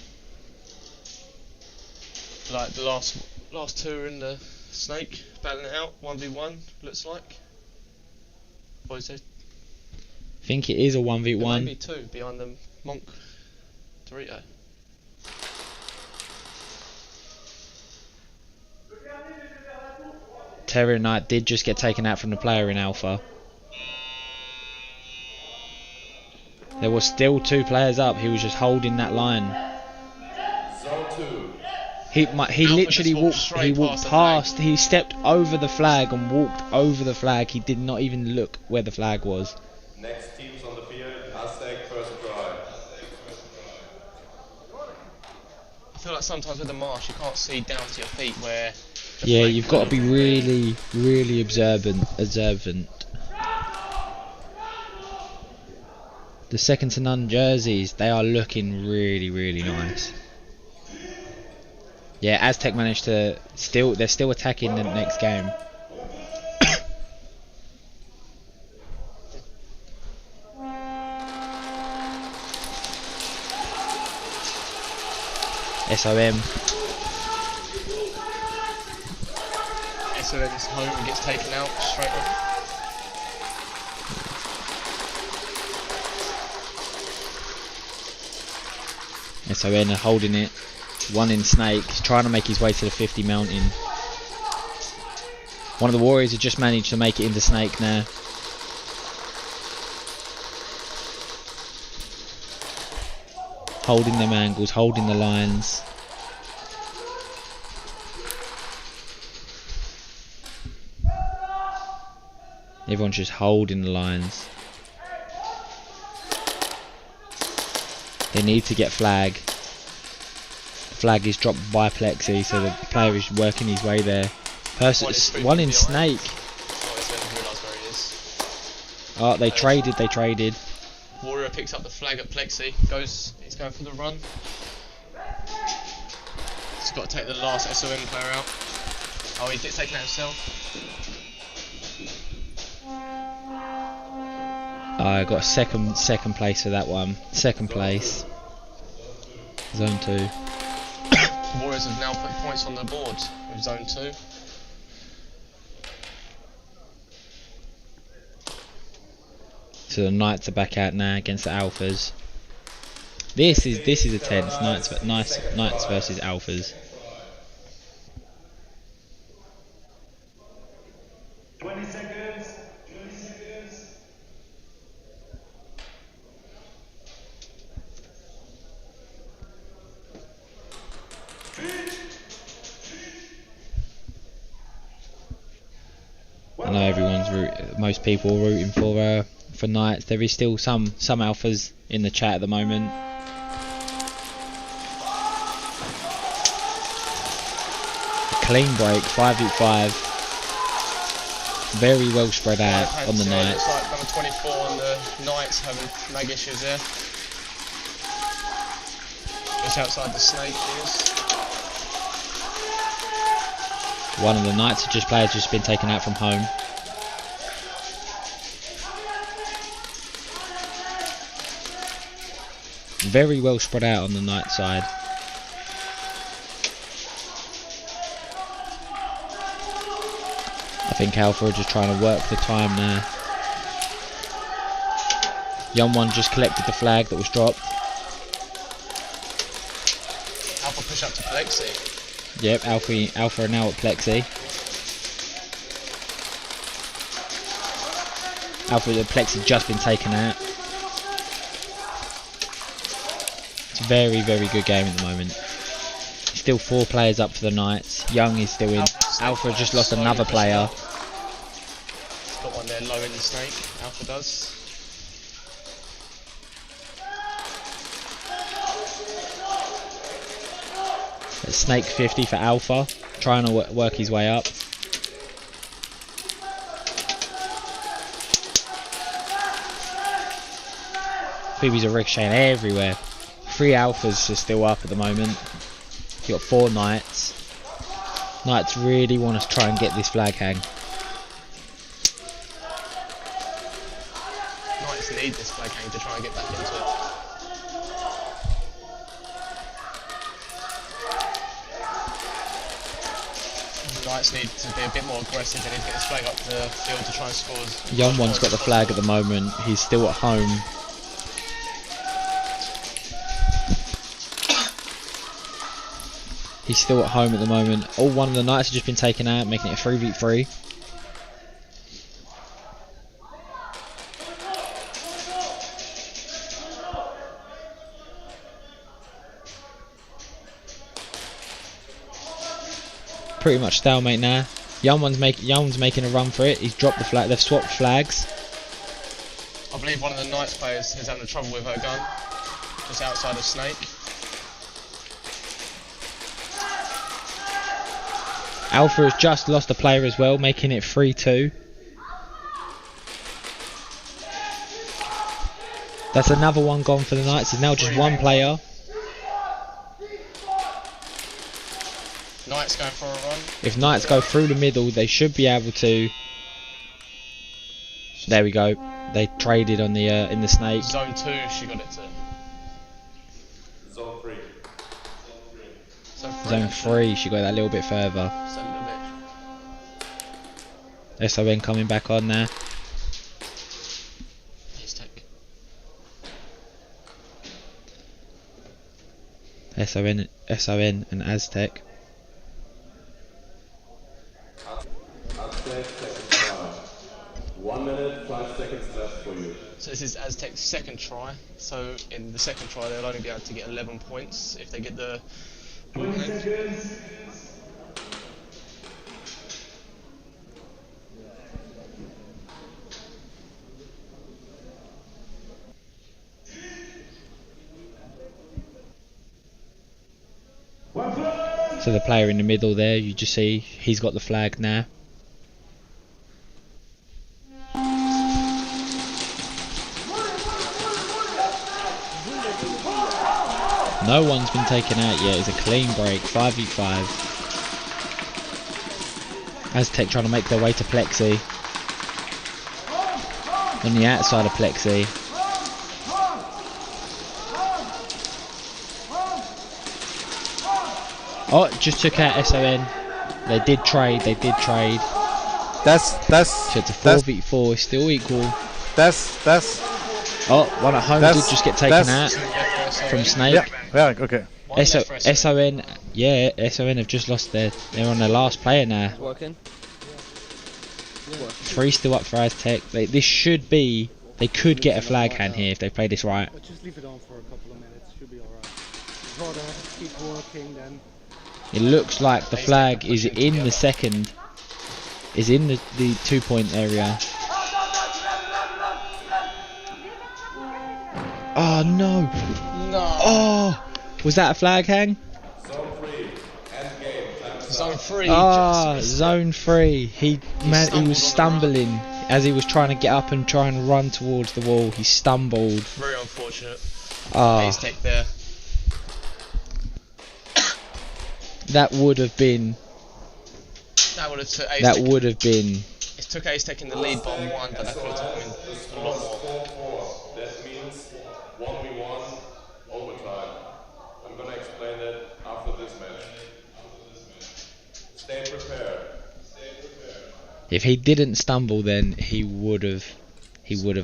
Like the last two are in the snake, battling it out, 1v1, looks like. What is it? I think it is a 1v1. Maybe two behind the Monk Dorito. Terror Knight did just get taken out from the player in alpha. There were still two players up. He was just holding that line. He literally walked past. He stepped over the flag and walked over the flag. He did not even look where the flag was. Next teams on the field, Aztec first try. I feel like sometimes with the marsh you can't see down to your feet where. Yeah, you've got to be really, really observant. The second to none jerseys, they are looking really, really nice. Yeah, Aztec managed to they're still attacking the next game. SOM. SOM is home and gets taken out straight off. SON are holding it. One in snake. He's trying to make his way to the 50 mountain. One of the warriors have just managed to make it into snake now. Holding them angles, holding the lines. Everyone's just holding the lines. They need to get flag. The flag is dropped by Plexi, so the player is working his way there. One in snake. Oh, they traded. Warrior picks up the flag at Plexi. He's going for the run. He's got to take the last SOM player out. Oh, he gets taken out himself. I got a second place for that one. Second place. Zone 2. Warriors have now put points on the board with Zone 2. So the Knights are back out now against the Alphas. This is a tense. Knights versus Alphas. 20 seconds. I know most people are rooting for Knights. There is still some Alphas in the chat at the moment. A clean break, 5v5. Very well spread out on the Knights. Looks like number 24 on the Knights having mag issues there. Just outside the snake is. One of the Knights players just been taken out from home. Very well spread out on the Knight side. I think Alpha are just trying to work the time now. Young One just collected the flag that was dropped. Alpha push up to Plexi. Yep, Alpha are now at Plexi. Plexi just been taken out. It's a very, very good game at the moment. Still 4 players up for the Knights. Young is still in. Alpha just lost another player. He's got one there low in the snake. Alpha does. Snake 50 for Alpha, trying to work his way up. BBs are ricocheting everywhere. 3 Alphas are still up at the moment. You got 4 Knights. Knights really want to try and get this flag hang. Knights need this flag hang to try and get back into it. Knights need to be a bit more aggressive. They need to get this flag up the field to try and score. Young one's got the flag at the moment. He's still at home. He's still at home at the moment. Oh, one of the Knights has just been taken out, making it a 3v3. Pretty much stalemate now. Young one's making a run for it. He's dropped the flag. They've swapped flags. I believe one of the Knights players is having trouble with her gun, just outside of Snake. Alpha has just lost a player as well, making it 3-2. That's another one gone for the Knights. It's now just one player. Knights going for a run. If Knights go through the middle, they should be able to. There we go. They traded on the in the Snake. Zone 2, she got it to. Zone 3. Zone 3, she got that a little bit further. So a little bit. SON coming back on there. Aztec. SON and Aztec. Aztec, second try. 1 minute, 5 seconds left for you. So this is Aztec's second try. So in the second try, they'll only be able to get 11 points if they get the. 20 seconds. So the player in the middle there, you just see he's got the flag now. No one's been taken out yet. It's a clean break, 5v5. Aztec trying to make their way to Plexi. On the outside of Plexi. Oh, just took out SON. They did trade. That's So it's a 4v4, still equal. Oh, one at home did just get taken out from Snake. Yeah, okay. SON, yeah, SON have just lost they're on their last player now. Working. 3 still up for Aztec. This should be, they could get a flag hand here if they play this right. Just leave it on for a couple of minutes, should be alright. Rather keep working then. It looks like the flag is in the second, is in the 2-point area. Oh no! No! Oh! Was that a flag hang? Zone 3, end game. Zone 3. Ah, zone 3. He was stumbling as he was trying to get up and try and run towards the wall. He stumbled. Very unfortunate. Aztec there. That would have been. That would have took Aztec. That would have been. It took Aztec in the lead by 1, but that could have taken him a lot more. That means 1v1 overtime. I'm gonna explain it after this match. Stay prepared. If he didn't stumble, then he would have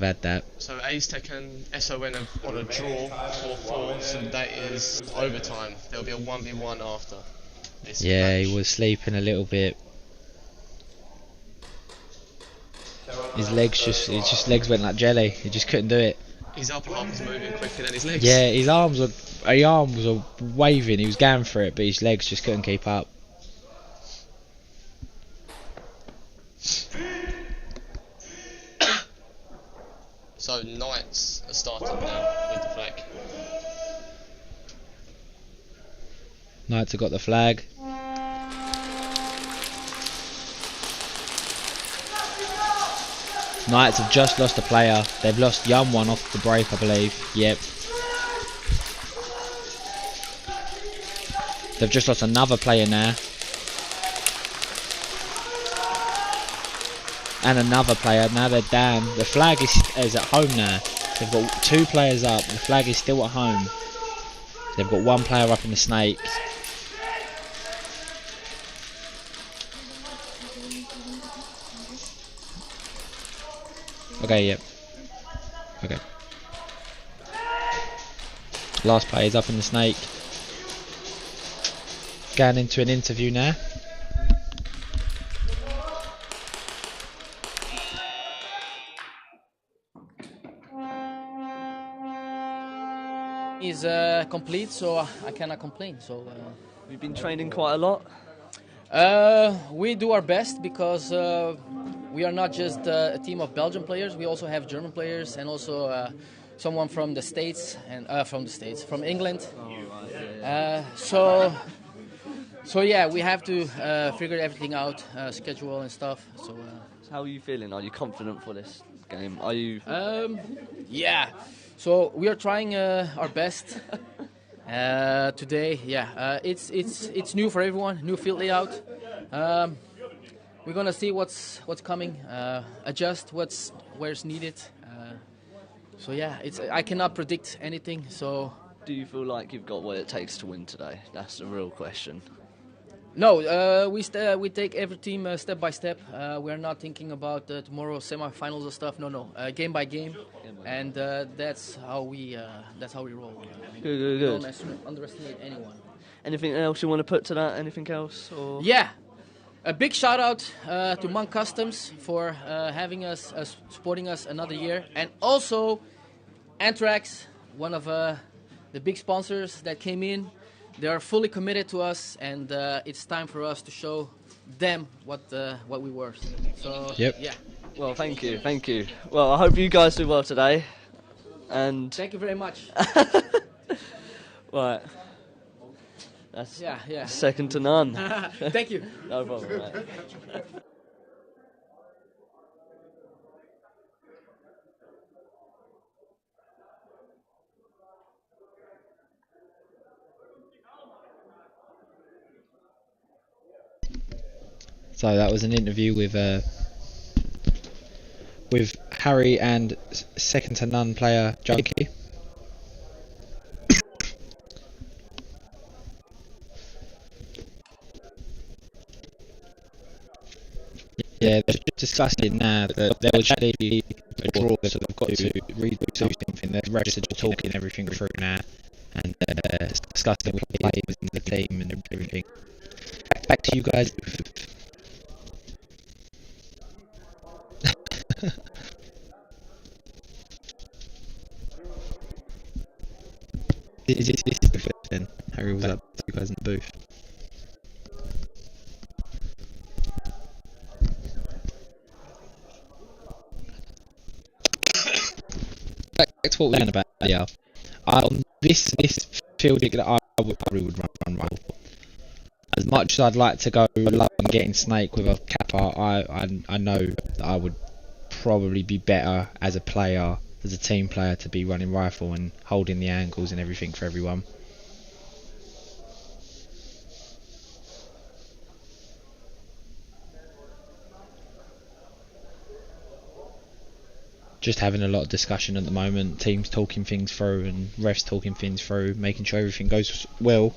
had that. So Aztec and SON have on a draw 4-4, so that is overtime. There'll be a 1v1 after this Yeah, match. he was sleeping a little bit. His legs went like jelly. He just couldn't do it. His upper half was moving quicker than his legs. Yeah, his arms were waving. He was going for it, but his legs just couldn't keep up. So Knights are starting now with the flag. Knights have got the flag. Knights have just lost a player. They've lost young one off the break, I believe. Yep. They've just lost another player now. And another player. Now they're down. The flag is at home now. They've got 2 players up. The flag is still at home. They've got 1 player up in the snake. Okay, yep. Okay. Last player is up in the snake. Going into an interview now. Is complete, so I cannot complain. So we've been training quite a lot. We do our best because we are not just a team of Belgian players. We also have German players and also someone from the States and from England. So yeah, we have to figure everything out, schedule and stuff. So how are you feeling? Are you confident for this game? Are you? Yeah. So we are trying our best today. Yeah, it's new for everyone. New field layout. We're gonna see what's coming. Adjust where's needed. So yeah, I cannot predict anything. So do you feel like you've got what it takes to win today? That's the real question. No, we take every team step by step. We're not thinking about tomorrow semifinals or stuff. No, game by game, and that's how we roll. Good. Don't underestimate anyone. Anything else you want to put to that? Anything else? Or? Yeah, a big shout out to Capa Customs for having us, supporting us another year, and also Anthrax, one of the big sponsors that came in. They are fully committed to us, and it's time for us to show them what we were. So yep. Yeah. Well, thank you. Well, I hope you guys do well today, and thank you very much. Right. That's yeah. Second to none. Thank you. No problem. Right. So that was an interview with Harry and second to none player Jokey. Yeah, they're discussing now that there will actually be a draw, so they've got to redo something. The refs are just talking everything through now and discussing with players within the team and everything. Back to you guys. This is the first then. Harry was up to you guys in the booth. Back to what we're saying about this field that I probably would run right. As much as I'd like to go alone and getting snake with a Capa, I know that I would probably be better as a player, as a team player, to be running rifle and holding the angles and everything for everyone. Just having a lot of discussion at the moment, teams talking things through and refs talking things through, making sure everything goes well.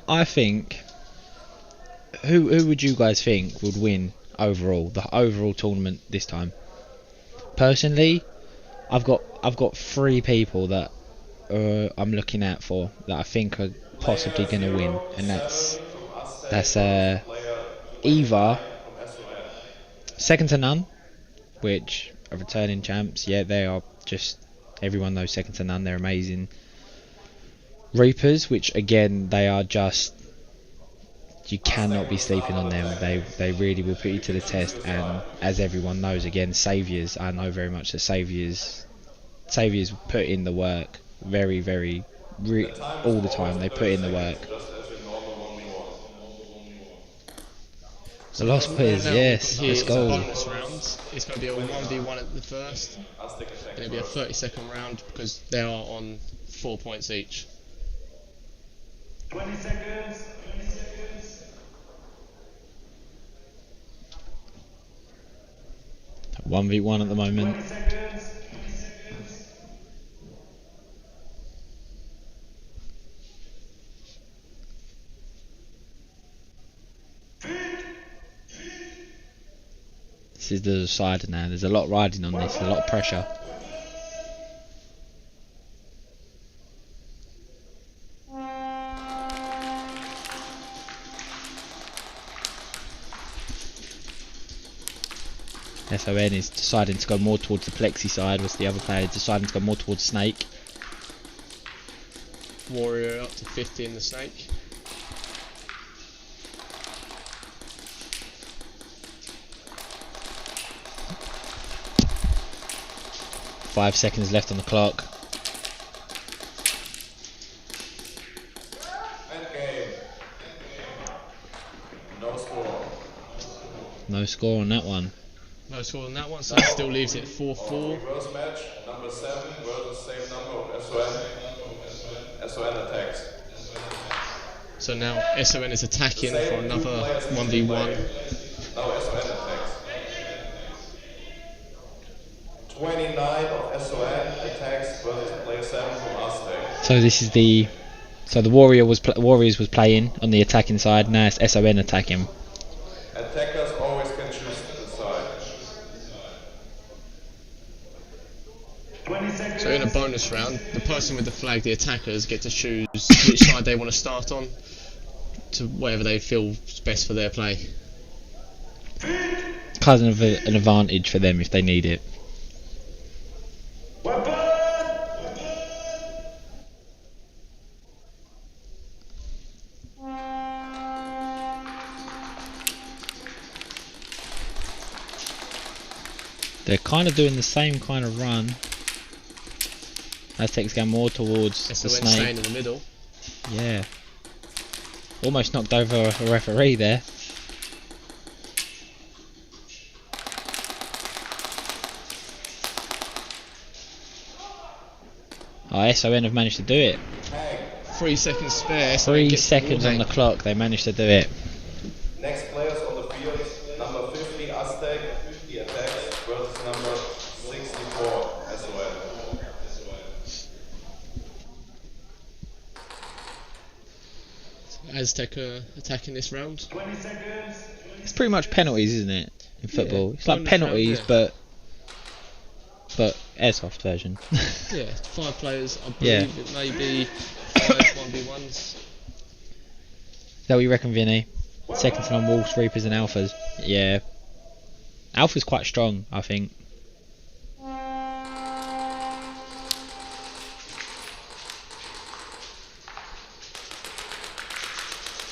I think, who would you guys think would win overall, the overall tournament this time? Personally, I've got 3 people that I'm looking out for that I think are possibly going to win, and that's either second to none, which are returning champs. Yeah, they are just, everyone knows second to none. They're amazing. Reapers, which again they are just You cannot be sleeping on them. They really will put you to the test, and as everyone knows, again, Saviours, I know very much that Saviours put in the work very, very, all the time. They put in the work. The lost players, yes, let's go. Bonus rounds. It's going to be a 1v1 at the first, and it'll be a 30-second round because they are on 4 points each. 20 seconds. 20 seconds. 1v1 at the moment. 20 seconds. 20 seconds. This is the decider now. There's a lot riding on this, a lot of pressure. SON is deciding to go more towards the plexi side, whilst the other player is deciding to go more towards Snake. Warrior up to 50 in the Snake. Five seconds left on the clock. No score. No score on that one. No score on that one, so that still leaves it 4-4. Reverse match, number 7 versus same number of SON. SON attacks. So now SON is attacking for another 1v1. Now SON attacks. 29 of SON attacks versus player 7 from Aztec. So this is the Warriors was playing on the attacking side. Now it's SON attacking. Attackers always can choose the side. So in a bonus round, the person with the flag, the attackers, get to choose which side they want to start on to whatever they feel is best for their play. Kind of an advantage for them if they need it. They're kind of doing the same kind of run. Aztec's going more towards the Snake. Staying in the middle. Yeah. Almost knocked over a referee there. Oh, SON have managed to do it. 3 seconds spare. 3 seconds on the clock, they managed to do it. Next players on the field, number 50 Aztec, 50 attacks versus number 64 SON. Aztec attacking this round. 20 seconds. It's pretty much penalties, isn't it? In football, Yeah, it's like penalties, round, but airsoft version. Yeah, 5 players. I believe it may be 5 1v1s. Is that what you reckon, Vinny? Seconds on Wolves, Reapers and Alphas. Yeah. Alpha's quite strong, I think.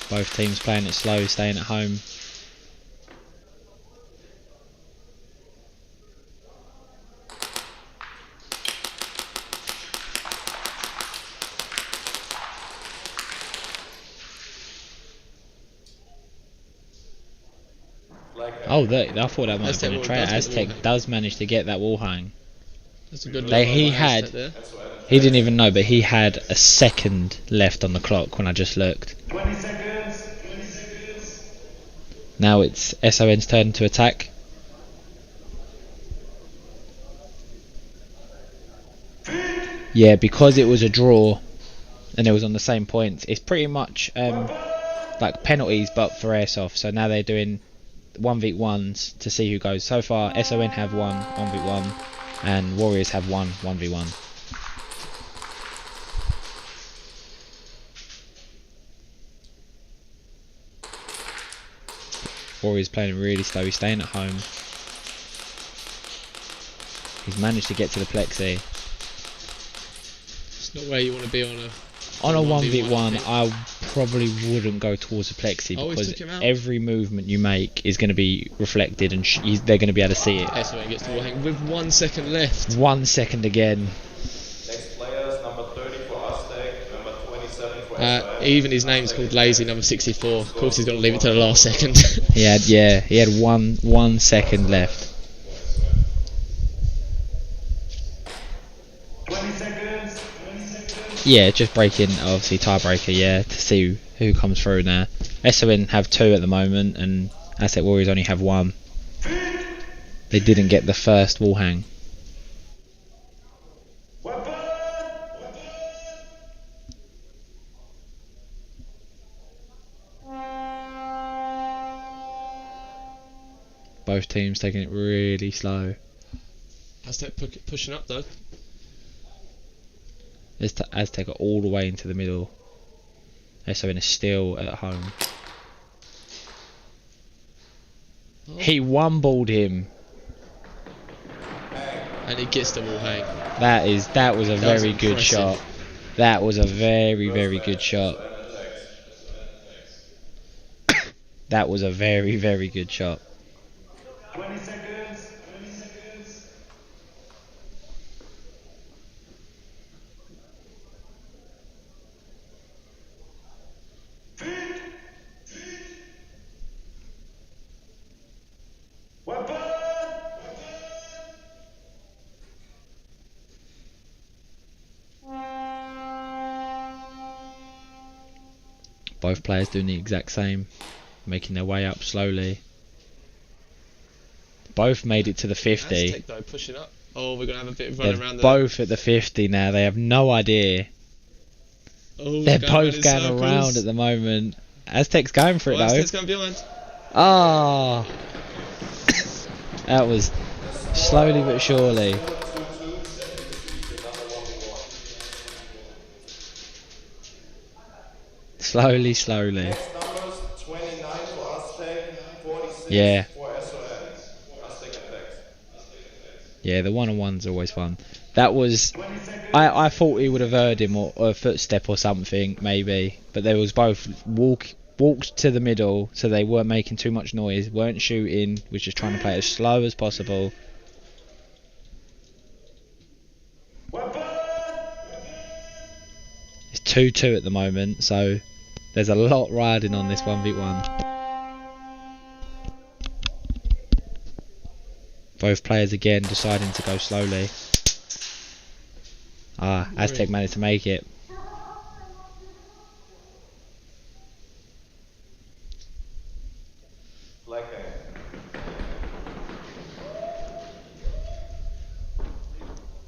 Both teams playing it slow, staying at home. Oh, I thought that might have been a try. Aztec does manage to get that wall hang. That's a good He didn't even know, but he had a second left on the clock when I just looked. 20 seconds. 20 seconds. Now it's SON's turn to attack. Yeah, because it was a draw and it was on the same points, it's pretty much like penalties but for airsoft. So now they're doing 1v1s to see who goes. So far SON have won 1v1 and Warriors have won 1v1. Warriors playing really slow, he's staying at home. He's managed to get to the plexi. It's not where you want to be on a 1v1. probably wouldn't go towards the plexi Oh, he because took him out. every movement you make is going to be reflected and they're going to be able to see it. SON gets the wall hang with 1 second left. 1 second again. Next player is number 30 for Aztec, number 27 for SON. Even his name's called Lazy, number 64. Of course, he's going to leave it to the last second. He had one second left. 20 seconds. Yeah, just breaking, obviously tiebreaker, yeah, to see who comes through now. SON have 2 at the moment, and Aztec Warriors only have 1. They didn't get the first wall hang. Both teams taking it really slow. Aztec pushing up though. Aztec are all the way into the middle. SON is still at home. Oh. He one-balled him. And he gets the wall hang. That was a very good shot. That was a very, very good shot. That was a very, very good shot. 20 seconds. Both players doing the exact same, making their way up slowly. Both made it to the 50. Aztec though, pushing up. Oh, we're going to have a bit of run around They're both at the 50 now. They have no idea. Oh, they're both going around at the moment. Aztec's going for it though. Aztec's going behind. Ah, that was slowly but surely. Slowly. Next numbers 29 for Aztec, 46 Yeah. for SON. Aztec attacks. Yeah, the one-on-one's always fun. That was... I thought he would have heard him or a footstep or something, maybe. But they was both walked to the middle, so they weren't making too much noise, weren't shooting, was just trying to play it as slow as possible. It's 2-2 at the moment, so there's a lot riding on this 1v1. Both players again deciding to go slowly. Aztec managed to make it.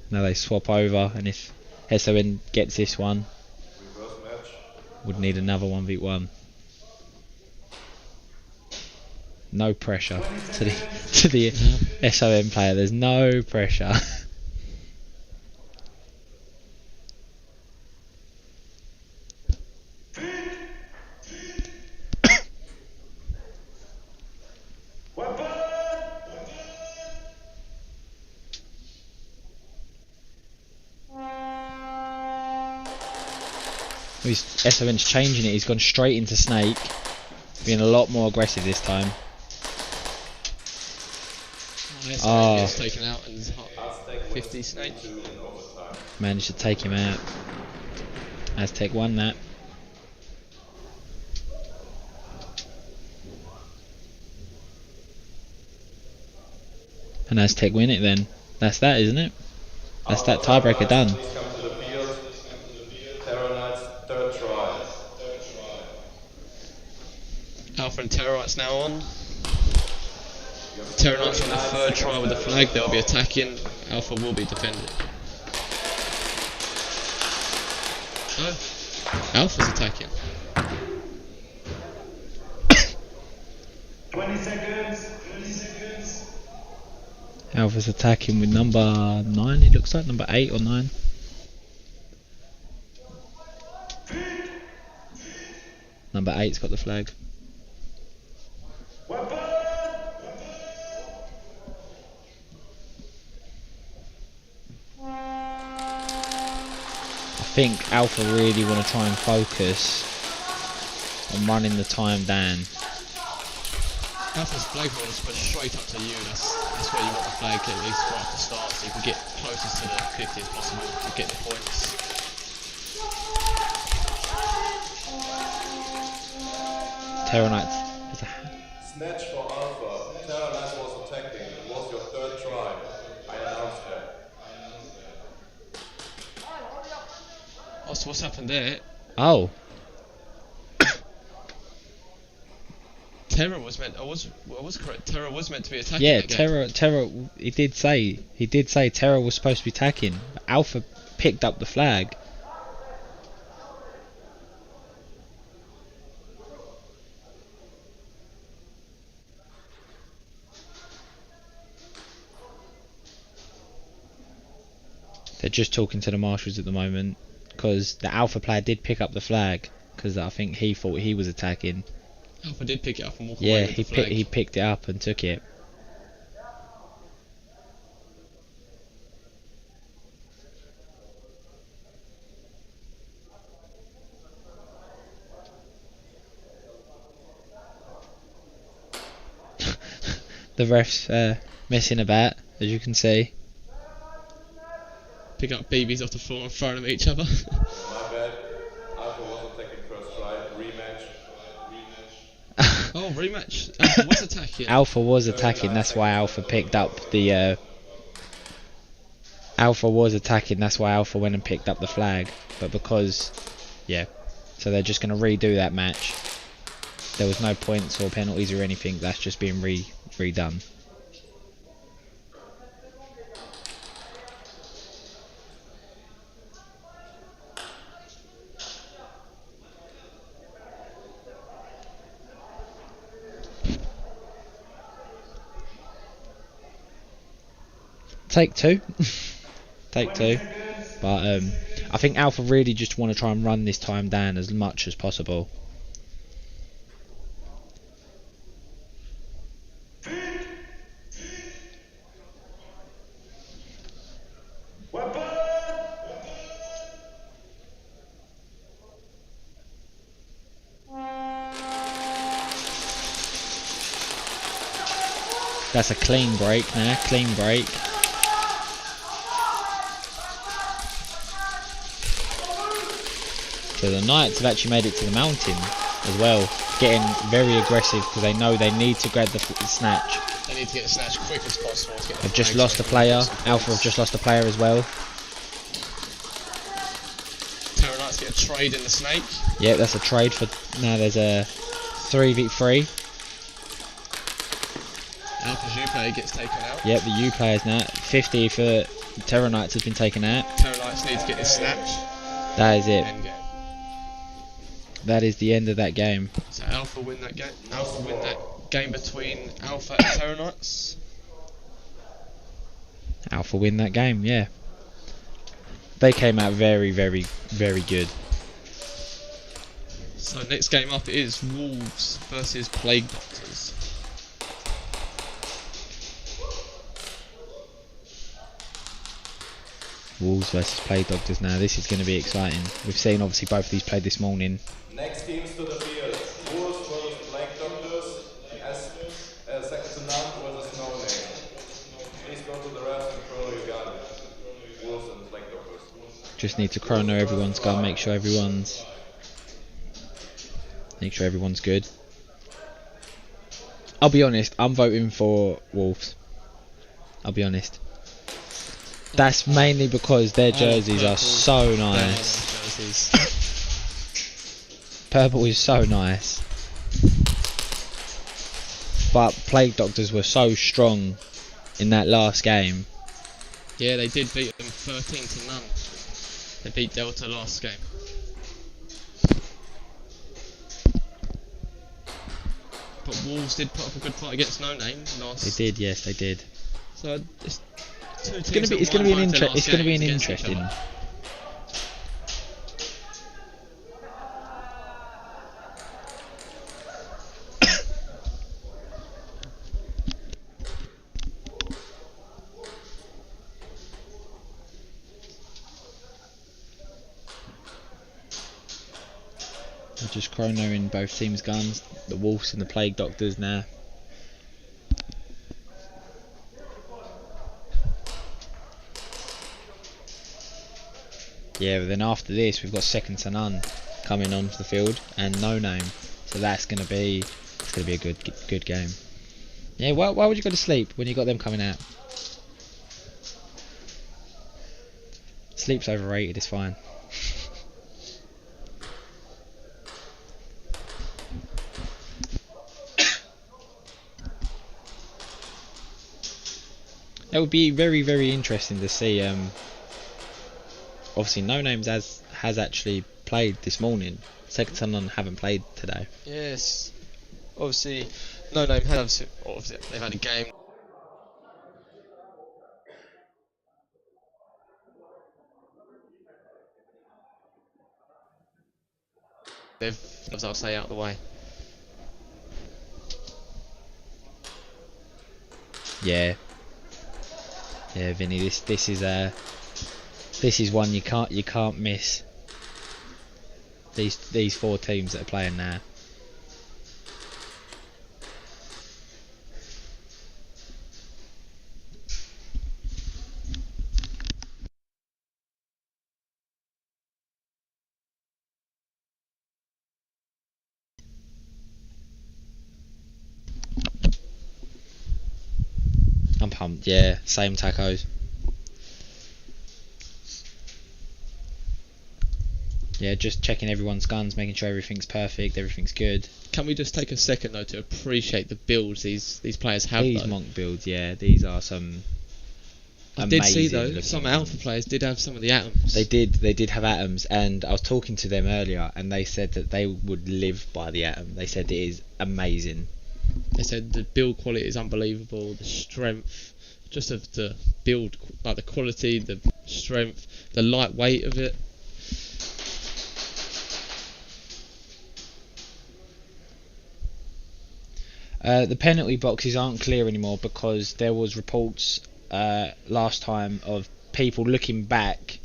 Now they swap over, and if SON gets this one, would need another 1v1. No pressure to the SON player. There's no pressure. SON's changing it. He's gone straight into Snake, being a lot more aggressive this time. SON gets taken out and 50 Snake. Managed to take him out. Aztec won that. And Aztec win it then. That's that, isn't it? That's that tiebreaker done. Alpha and Terrorites now on. Terrorites on the third try with the flag, they'll be attacking. Alpha will be defending. Oh, Alpha's attacking. 20 seconds. 20 seconds. Alpha's attacking with number 9, it looks like, number 8 or 9. Number 8's got the flag. I think Alpha really want to try and focus I'm running the time down. Alpha's flag holder is pushed straight up to you. That's where you want the flag at least right at the start, so you can get closest to the 50 as possible to get the points. Terror Knights. Snatch for Alpha. Terror Knights was attacking. It was your third try. I announced that. Oh, so what's happened there? Oh. Terror was meant. I was correct. Terror was meant to be attacking. Yeah, that game. Terror. He did say Terror was supposed to be attacking. Alpha picked up the flag. They're just talking to the marshals at the moment because the Alpha player did pick up the flag because I think he thought he was attacking. Alpha did pick it up and walk away with the flag. He picked it up and took it. The refs messing about, as you can see. Pick up BBs off the floor and throw them at each other. My bad. Alpha was attacking first try. Rematch. Oh, rematch. Alpha was attacking. Alpha was attacking, that's why Alpha picked up the Alpha was attacking, that's why Alpha went and picked up the flag. But because so they're just gonna redo that match. There was no points or penalties or anything, that's just being redone. Take two. Take two. But I think Alpha really just want to try and run this time down as much as possible. That's a clean break now, clean break. So the Knights have actually made it to the mountain as well, getting very aggressive because they know they need to grab the snatch. They need to get the snatch quick as possible to get the They've just lost a player, Alpha have just lost a player as well. Terror Knights get a trade in the snake. Yep, that's a trade for, now there's a 3v3. Alpha's U player gets taken out. Yep, the U players now. 50 for Terror Knights has been taken out. Terror Knights need to get this snatch. That is it. End game. That is the end of that game. So Alpha win that game. Alpha win that game between Alpha and Terror Knights. Alpha win that game, yeah. They came out very, very, very good. So next game up is Wolves versus Plague Doctors. Wolves versus Plague Doctors now. This is going to be exciting. We've seen obviously both of these played this morning. Next teams to the field. Wolves versus Plague Doctors. Second to none versus no name. Please go to the ref and throw your gun. Wolves and Plague Doctors. Just need to chrono everyone's gun, make sure everyone's good. I'll be honest, I'm voting for Wolves. I'll be honest. That's mainly because their jerseys are so nice. Purple is so nice. But Plague Doctors were so strong in that last game. Yeah, they did beat them 13 to none. They beat Delta last game. But Wolves did put up a good fight against No Name last. They did, yes, they did. So it's going to be an interesting. just chronoing both teams' guns, the Wolves and the Plague Doctors now. Yeah, but then after this we've got Second to None coming onto the field and No Name, so it's gonna be a good game. Yeah, why would you go to sleep when you got them coming out? Sleep's overrated, it's fine. That would be very, very interesting to see. Obviously, No Names has actually played this morning. Second to None haven't played today. Yes, obviously, No Name has. Obviously, they've had a game. They've, as I'll say, out of the way. Yeah, Vinny. This is one you can't miss. These 4 teams that are playing now. I'm pumped. Yeah, same tacos. Yeah, just checking everyone's guns, making sure everything's perfect, everything's good. Can we just take a second though to appreciate the builds these players have? These though? monk builds, yeah, these are some. I did see though some alpha players did have some of the atoms. They did have atoms, and I was talking to them earlier, and they said that they would live by the atom. They said it is amazing. They said the build quality is unbelievable, the strength, just of the build, like the quality, the strength, the lightweight of it. The penalty boxes aren't clear anymore because there was reports last time of people looking back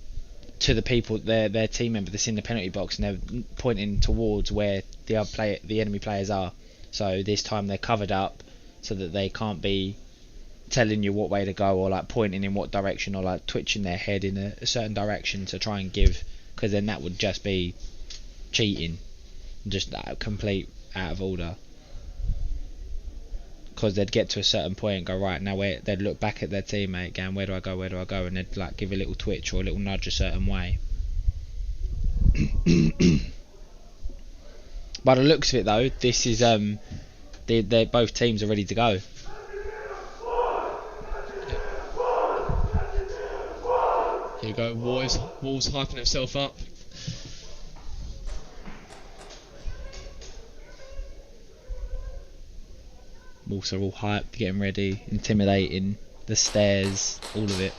to the people, their team member that's in the penalty box, and they're pointing towards where the enemy players are. So this time they're covered up so that they can't be telling you what way to go, or like pointing in what direction, or like twitching their head in a certain direction to try and give, because then that would just be cheating, just complete out of order. Because they'd get to a certain point and go, right, now they'd look back at their teammate going, where do I go, and they'd like give a little twitch or a little nudge a certain way. By the looks of it though, this is they're both teams are ready to go. Here you go, Wolves hyping himself up. Wolves are all hyped, getting ready, intimidating, the stairs, all of it.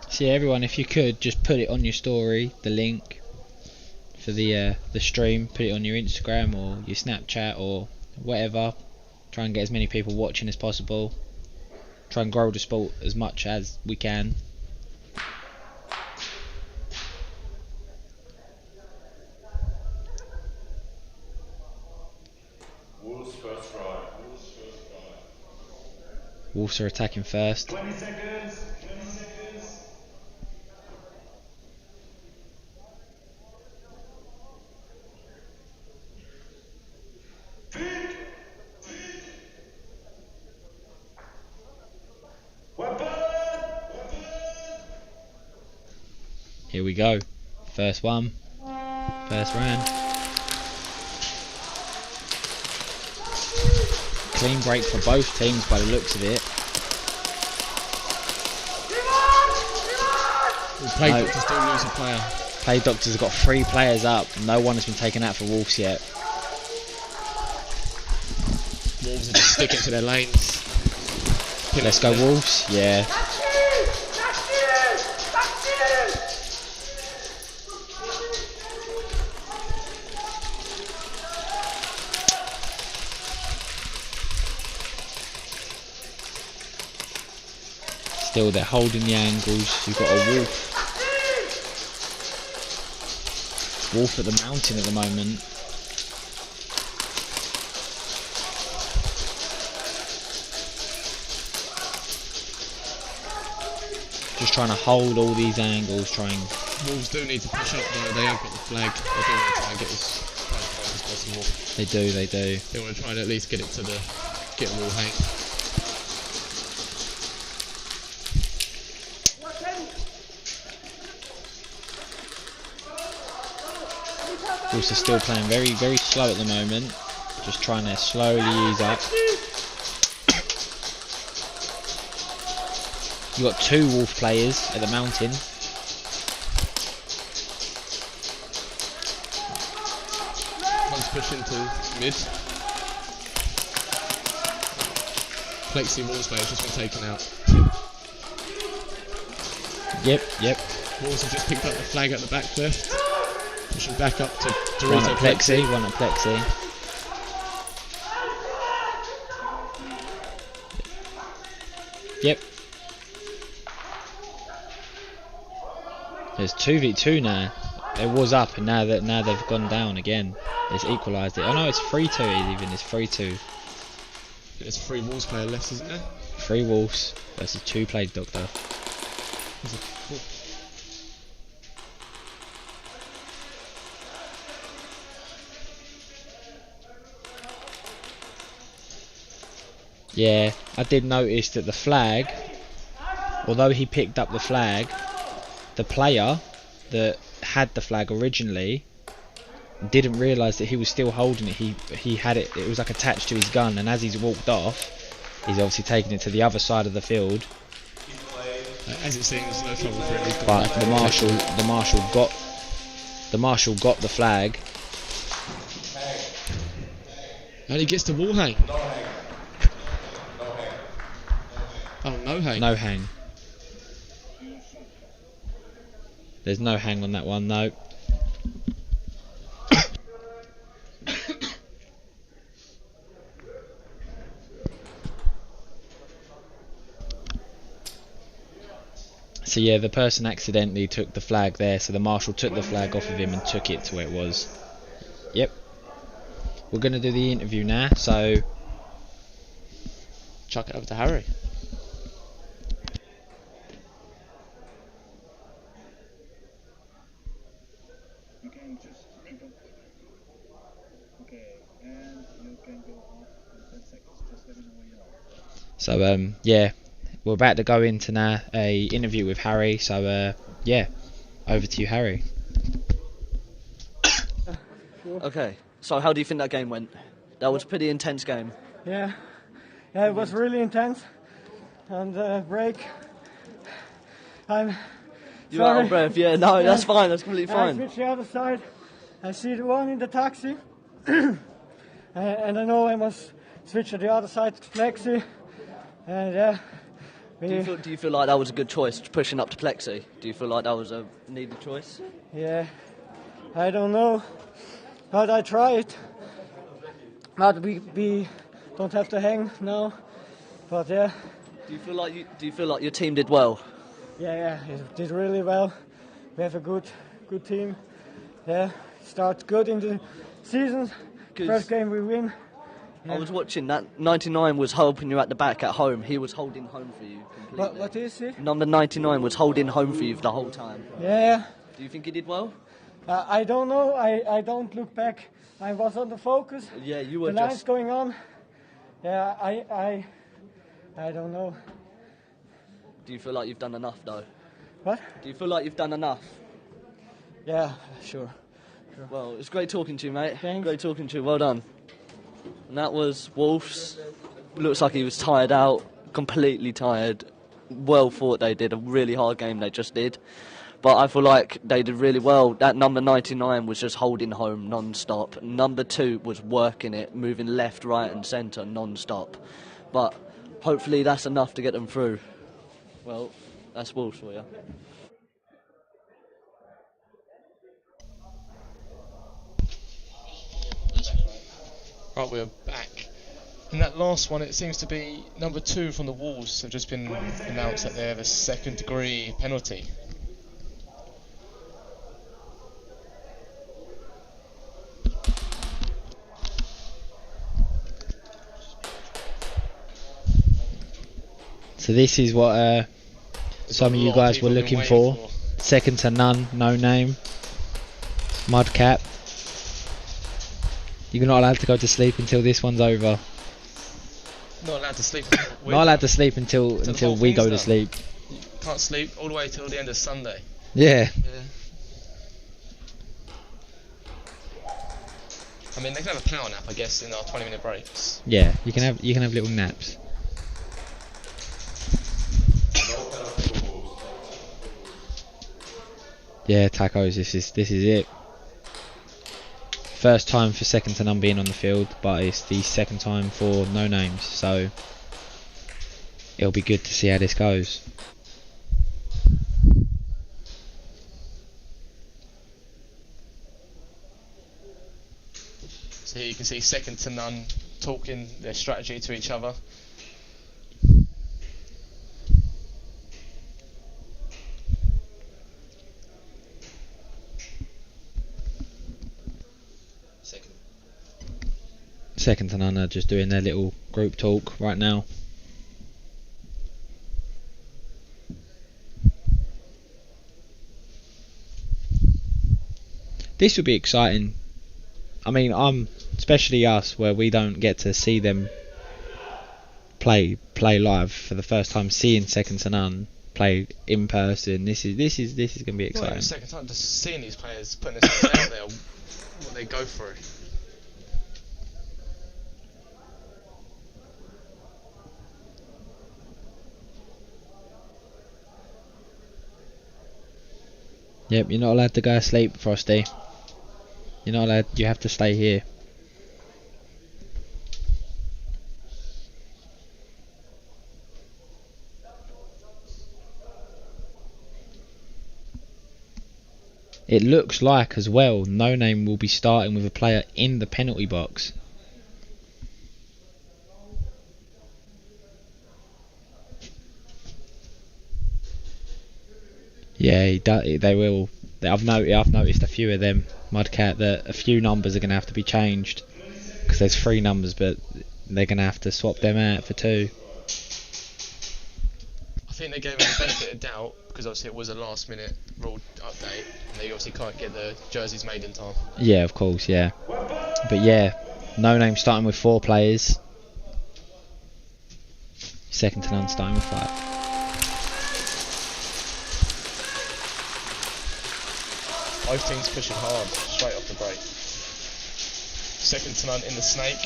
So yeah, everyone, if you could just put it on your story, the link for the stream, put it on your Instagram or your Snapchat or whatever. Try and get as many people watching as possible. Try and grow the sport as much as we can. Wolves first try. Wolves are attacking first. 20 seconds. 20 seconds. Here we go. First one. First round. Clean break for both teams by the looks of it. Plague Doctors still lose a player. Plague Doctors have got 3 players up. No one has been taken out for Wolves yet. Wolves are just sticking to their lanes. Let's go Wolves. Yeah. Still, they're holding the angles. You've got a Wolf. Wolf at the mountain at the moment. Just trying to hold all these angles, Wolves do need to push up though, they have got the flag. They do want to try and get as close as possible. They do. They want to try and at least get it to get a wall hang. Wolves are still playing very, very slow at the moment. Just trying to slowly ease up. You've got 2 Wolf players at the mountain. One's pushing to mid. Plexi Wolves player's just been taken out. Yep. Wolves have just picked up the flag at the back there. Pushing back up to One at Plexi, one at Plexi. Yep. There's 2v2 now. It was up and now they've gone down again. It's equalised it. Oh no, it's 3-2 even. It's 3-2. There's 3 Wolves player left, isn't there? 3 Wolves versus 2 Plague Doctor. Yeah, I did notice that the flag, although he picked up the flag, the player that had the flag originally didn't realise that he was still holding it. He had it, it was like attached to his gun, and as he's walked off, he's obviously taken it to the other side of the field. As it seems, no trouble for it. But the marshal got the flag. And he gets the wall hang. Oh, no hang. No hang. There's no hang on that one, no. So yeah, the person accidentally took the flag there, so the marshal took the flag off of him and took it to where it was. Yep. We're going to do the interview now, so chuck it over to Harry. So yeah, we're about to go into now a interview with Harry. So yeah, over to you, Harry. Okay, so how do you think that game went? That was a pretty intense game. Yeah, it was really intense. And break, You're out of breath. Yeah, no, that's fine. That's completely I fine. switch the other side. I see the one in the taxi, and I know I must switch to the other side to Plexi. And yeah. Do you feel like that was a good choice, pushing up to Plexi? Do you feel like that was a needed choice? Yeah, I don't know, but I tried. But we don't have to hang now. But yeah. Do you feel like your team did well? Yeah, it did really well. We have a good team. Yeah, start good in the season. First game we win. Yeah. I was watching that 99 was helping you at the back at home. He was holding home for you completely. What is he? Number 99 was holding home for you the whole time. Yeah. Do you think he did well? I don't know. I don't look back. I was on the focus. Yeah, you were the lines going on. Yeah, I don't know. Do you feel like you've done enough though? What? Do you feel like you've done enough? Yeah, sure. Well, it's great talking to you, mate. Thanks. Great talking to you. Well done. And that was Wolves. Looks like he was tired out, completely tired. Well thought they did a really hard game they just did. But I feel like they did really well. That number 99 was just holding home non-stop. Number 2 was working it, moving left, right and centre non-stop. But hopefully that's enough to get them through. Well, that's Wolves for you. Right, we're back. In that last one, it seems to be number 2 from the Wolves have just been announced that they have a second degree penalty. So this is what some of you guys were looking for. Second to none, no name. Mudcat. You're not allowed to go to sleep until this one's over. Not allowed to sleep. Not allowed to sleep until we go to sleep. You can't sleep all the way till the end of Sunday. Yeah. I mean, they can have a power nap, I guess, in our 20-minute breaks. Yeah, you can have little naps. Yeah, tacos. This is it. First time for second to none being on the field, but it's the second time for no names, so it'll be good to see how this goes. So here you can see second to none talking their strategy to each other. Second to none are just doing their little group talk right now. This will be exciting. I mean, especially us, where we don't get to see them play live for the first time. Seeing second to none play in person, this is going to be exciting. Well, second time just seeing these players putting themselves out there, what they go through. Yep, you're not allowed to go to sleep, Frosty. You're not allowed. You have to stay here. It looks like as well No Name will be starting with a player in the penalty box. Yeah, they will. I've noticed a few of them, Mudcat, that a few numbers are going to have to be changed because there's 3 numbers, but they're going to have to swap them out for 2. I think they gave him the benefit of doubt because obviously it was a last-minute rule update, and they obviously can't get the jerseys made in time. Yeah, of course, yeah. But yeah, No Name starting with 4 players. Second to none starting with 5. Both teams pushing hard, straight off the break. Second to none in the snake.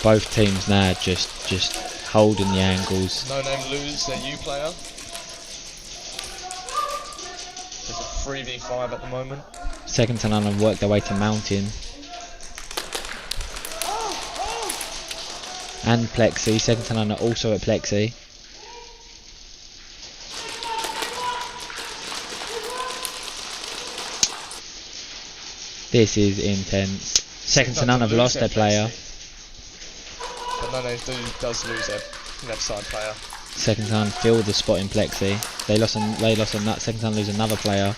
Both teams now just holding the angles. No Name lose their U player. It's a 3v5 at the moment. Second to none have worked their way to mountain. And Plexi. Second to none are also at Plexi. This is intense. Second to none have lost their player. But No Name does lose their left side player. Second to none filled the spot in Plexi. They lost a nut. Second to none lose another player.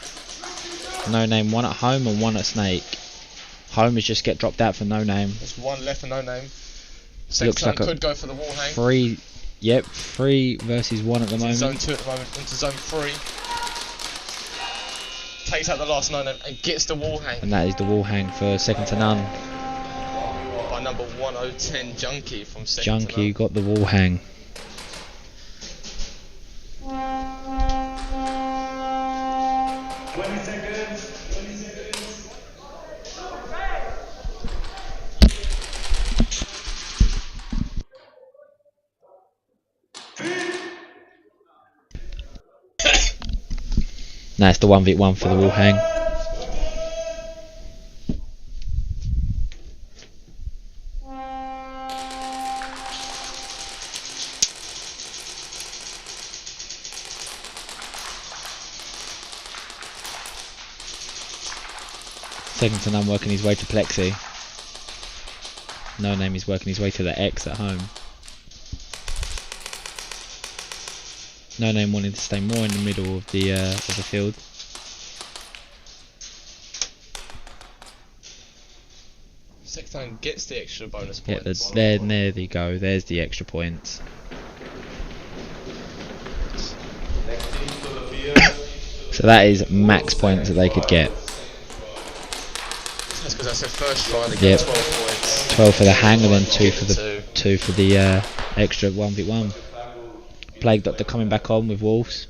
No Name, one at home and one at Snake. Home is just get dropped out for No Name. There's 1 left for No Name. Looks like could go for the wall hang. 3 versus 1 at the moment. Zone 2 at the moment, into zone 3. Takes out the last No Name and gets the wall hang. And that is the wall hang for second to none. By number 1010, Junkie from second Junkie to none. got the wall hang. Now it's the 1v1 for the wall hang. Second to none working his way to Plexi. No name is working his way to the X at home. No name wanting to stay more in the middle of the field. Second gets the extra bonus points. Yeah, there you go. There's the extra points. So that is max points that they could get. That's because that's their first try to get 12 points. 12 for the hang and then 2 for the extra 1v1. Plague Doctor coming back on with Wolves.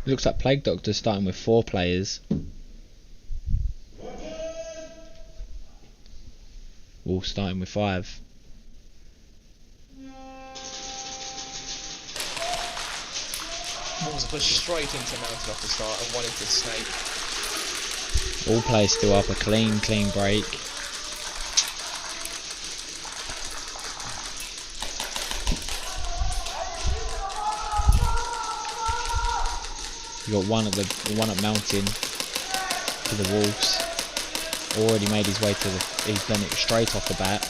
Looks like Plague Doctor starting with 4 players. Wolves starting with 5. Wolves are pushed straight into Mountain off the start and 1 into Snake. All players still up, a clean break. You got one at Mountain for the Wolves. Already made his way to he's done it straight off the bat.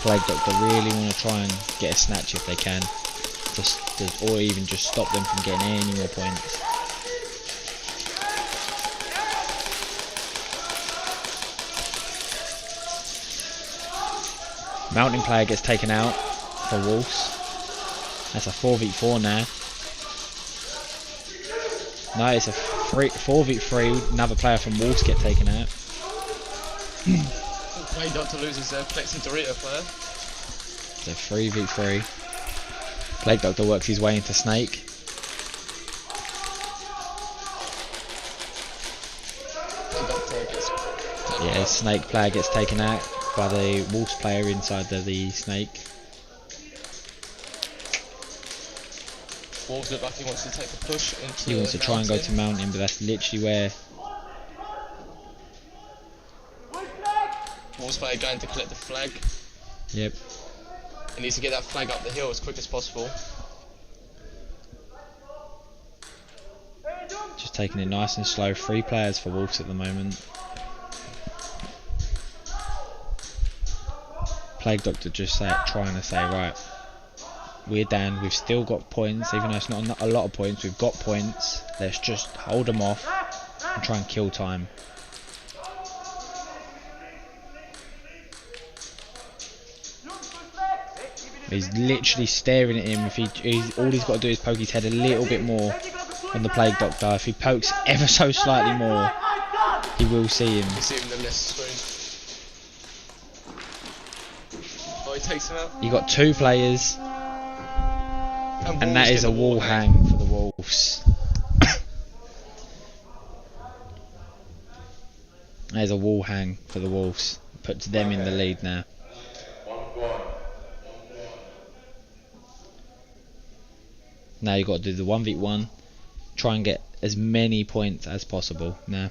Plague Doctor really want to try and get a snatch if they can, or even just stop them from getting any more points. Mountain player gets taken out for Wolves. That's a 4v4 now. No, it's a 4v3. Another player from Wolves get taken out. Plague Doctor loses their Plexi Dorito player. It's a 3v3. Plague Doctor works his way into Snake. Yeah, Snake player gets taken out by the Wolves player inside the Snake. Wolves look like he wants to take a push into He wants to try and go to Mountain, but that's literally where Wolves player going to collect the flag. Yep. He needs to get that flag up the hill as quick as possible. just taking it nice and slow. 3 players for Wolves at the moment. Plague Doctor just trying to say, right, we're down, we've still got points, even though it's not a lot of points, we've got points, let's just hold them off and try and kill time. He's literally staring at him. If all he's got to do is poke his head a little bit more on the Plague Doctor. If he pokes ever so slightly more, he will see him. You see him in the left screen. Oh, he takes him out. You got 2 players, and that is a wall hang for the Wolves. There's a wall hang for the Wolves. Puts them in the lead now. Now you've got to do the 1v1, try and get as many points as possible now.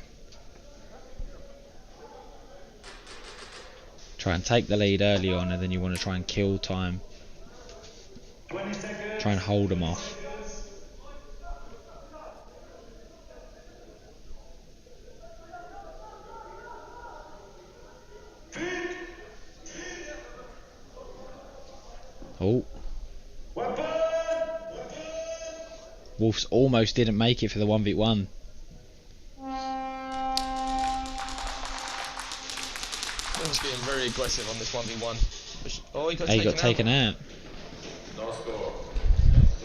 Try and take the lead early on, and then you want to try and kill time. Try and hold them off. Oh. Wolves almost didn't make it for the 1v1. Wolves being very aggressive on this 1v1. Oh, he got taken out. No score.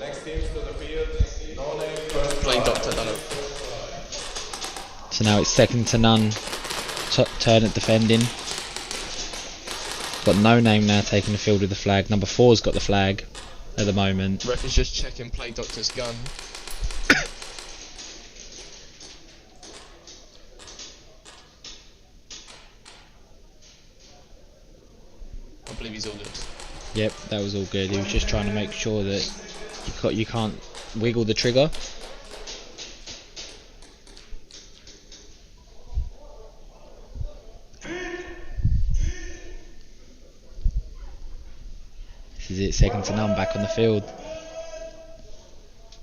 Next teams to the field. No name. Plague Doctor done it. So now it's second to none. Turn at defending. Got no name now taking the field with the flag. Number 4's got the flag at the moment. Ref is just checking Plague Doctor's gun. I believe he's all good. Yep, that was all good. He was just trying to make sure that you can't wiggle the trigger. This is it, second to none, back on the field.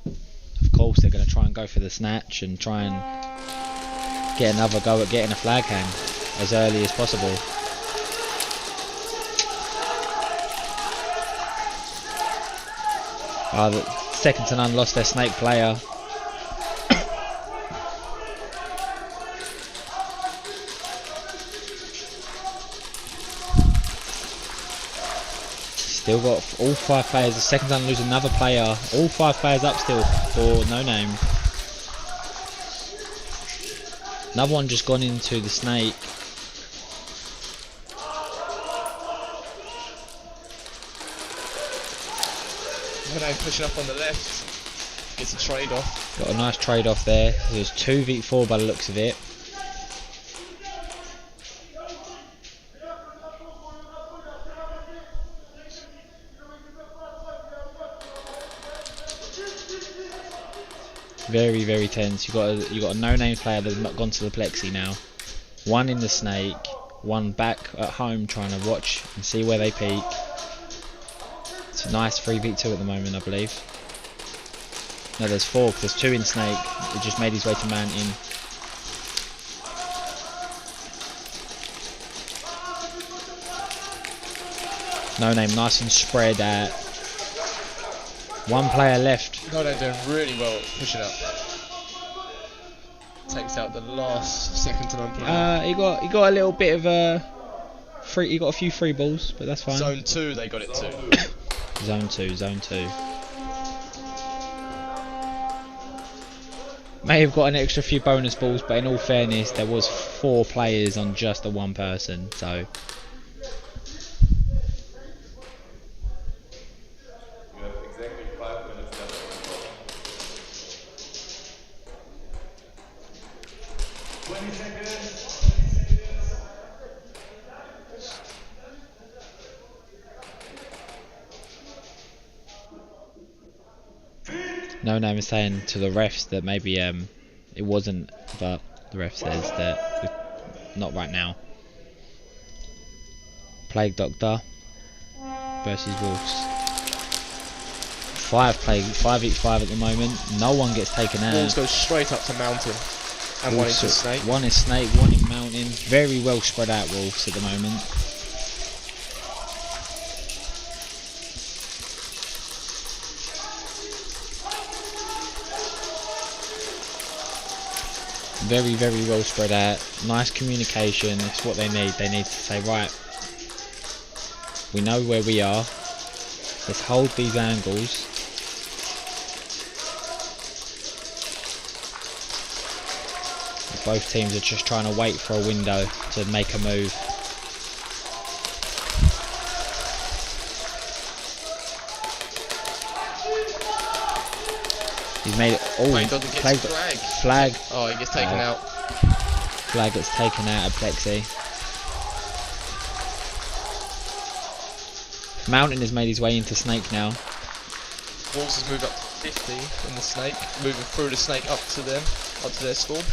Of course they're going to try and go for the snatch and try and get another go at getting a flag hang as early as possible. The second to none lost their snake player. Still got all 5 players. The second to none lose another player. All 5 players up still for no name. Another one just gone into the snake. Pushing up on the left, gets a trade off. Got a nice trade off there. There's 2v4 by the looks of it. Very, very tense. You got a no-name player that's not gone to the plexi now. One in the snake, one back at home trying to watch and see where they peak. It's a nice 3v2 at the moment, I believe. No, there's 4, because there's 2 in snake. He just made his way to mountain. No name, nice and spread out. 1 player left. No, they're doing really well pushing up. Takes out the last second to none player. He got a little bit of a free. He got a few free balls, but that's fine. Zone 2, they got it too. Zone 2, zone 2. May have got an extra few bonus balls, but in all fairness, there was 4 players on just the 1 person, so. You have exactly 5 minutes left. No name is saying to the refs that maybe it wasn't, but the ref says that not right now. Plague Doctor versus Wolves. 5 each 5 at the moment. No one gets taken out. Wolves go straight up to mountain, and one into snake. One is snake, one in mountain. Very well spread out Wolves at the moment. Very, very well spread out. Nice communication. It's what they need. They need to say, right, we know where we are. Let's hold these angles. Both teams are just trying to wait for a window to make a move. He's made it. Oh, flag. Oh, he gets taken out. Flag gets taken out of plexi. Mountain has made his way into snake now. Wolves has moved up to 50 in the snake, moving through the snake up to them, up to their score.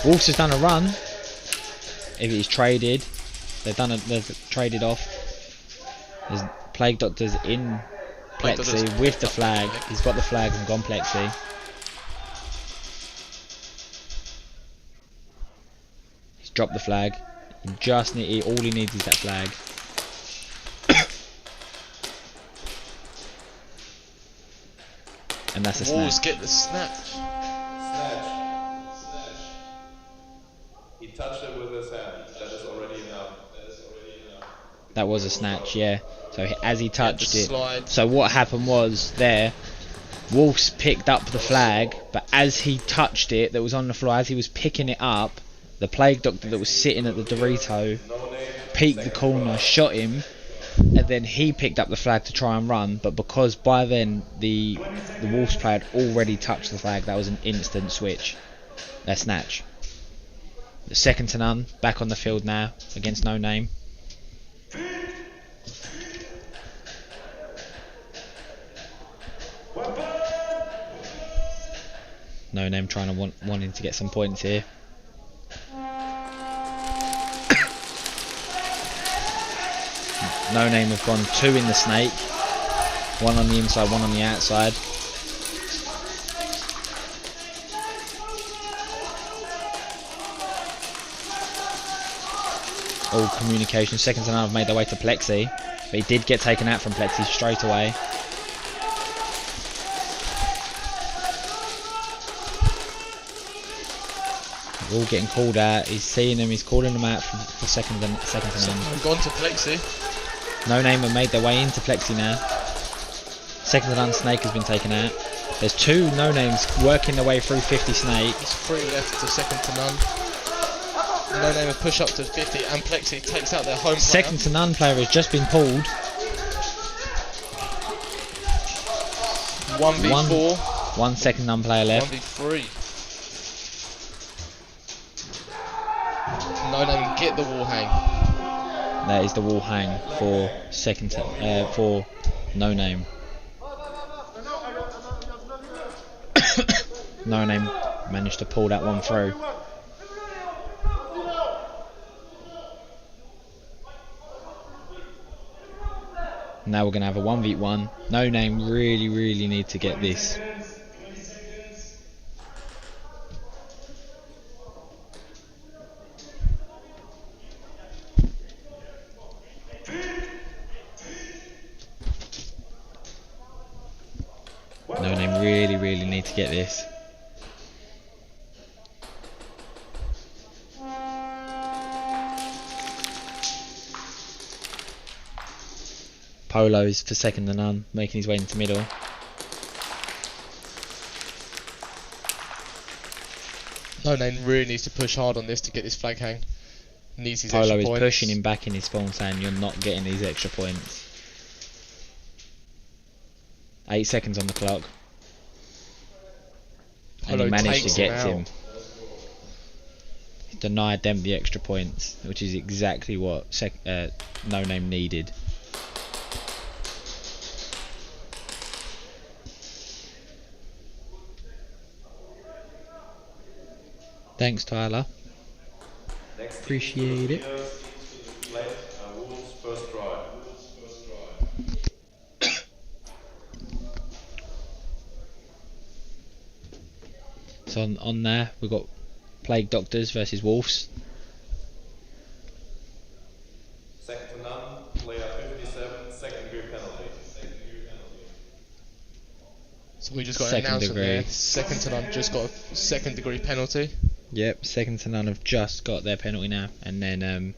Wolves has done a run. If he's traded, they've traded off. There's Plague Doctor's in plexi with the flag. He's got the flag and gone plexi. He's dropped the flag. He just all he needs is that flag. And that's a snatch. Wolves get the snatch. He touched it with his hand. That is already enough. That was a snatch, yeah. So as he touched it, so what happened was there, Wolves picked up the flag, but as he touched it, that was on the floor, as he was picking it up, the Plague Doctor that was sitting at the Dorito peeked the corner, shot him, and then he picked up the flag to try and run, but because by then the Wolves player had already touched the flag, that was an instant switch. A snatch. Second to none, back on the field now against No Name. No Name trying to wanting to get some points here. No Name have gone 2 in the snake, 1 on the inside, 1 on the outside. All communication. Second to none have made their way to Plexi, but he did get taken out from Plexi straight away. They're all getting called out. He's seeing them. He's calling them out for second to none. We've gone to Plexi. No Name have made their way into Plexi now. Second to none snake has been taken out. There's 2 No Names working their way through 50 snake. There's 3 left to second to none. No Name have pushed up to 50 and Plexi takes out their home player. Second to none player has just been pulled. 1v4. 1 second none player left. 1v3. No Name get the wall hang. That is the wall hang for second for No Name. No Name managed to pull that one through. Now we're going to have a 1v1. No Name really need to get this. No Name really need to get this. Polo's for second to none, making his way into middle. No Name really needs to push hard on this to get this flag hang. Needs his Polo extra is points. pushing him back in his spawn, saying you're not getting these extra points. 8 seconds on the clock. And Polo he managed takes to get him him. He denied them the extra points, which is exactly what No Name needed. Thanks, Tyler. Appreciate it. So on there, we've got Plague Doctors versus Wolves. Second to none, player 57, second degree penalty. So we just got an Second announcement degree. there. Second to none just got a second degree penalty. Yep, second to none have just got their penalty now, and then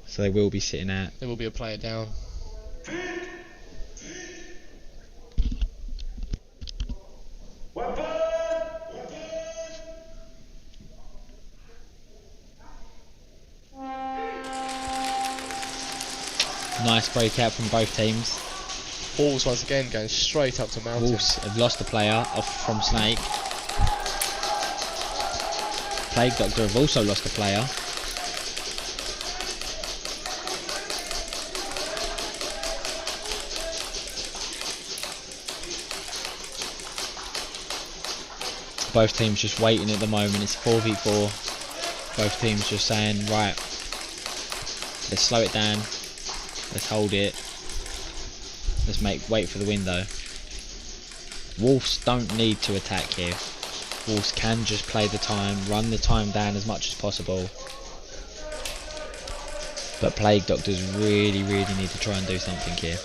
so they will be sitting out. There will be a player down. Nice breakout from both teams. Wolves once again going straight up to Mountain. Wolves have lost a player off from Snake. Plague Doctor have also lost a player. Both teams just waiting at the moment. It's 4v4. Both teams just saying, right, let's slow it down. Let's hold it. Let's wait for the window. Wolves don't need to attack here. Wolves can just play the time, run the time down as much as possible. But Plague Doctors really need to try and do something here.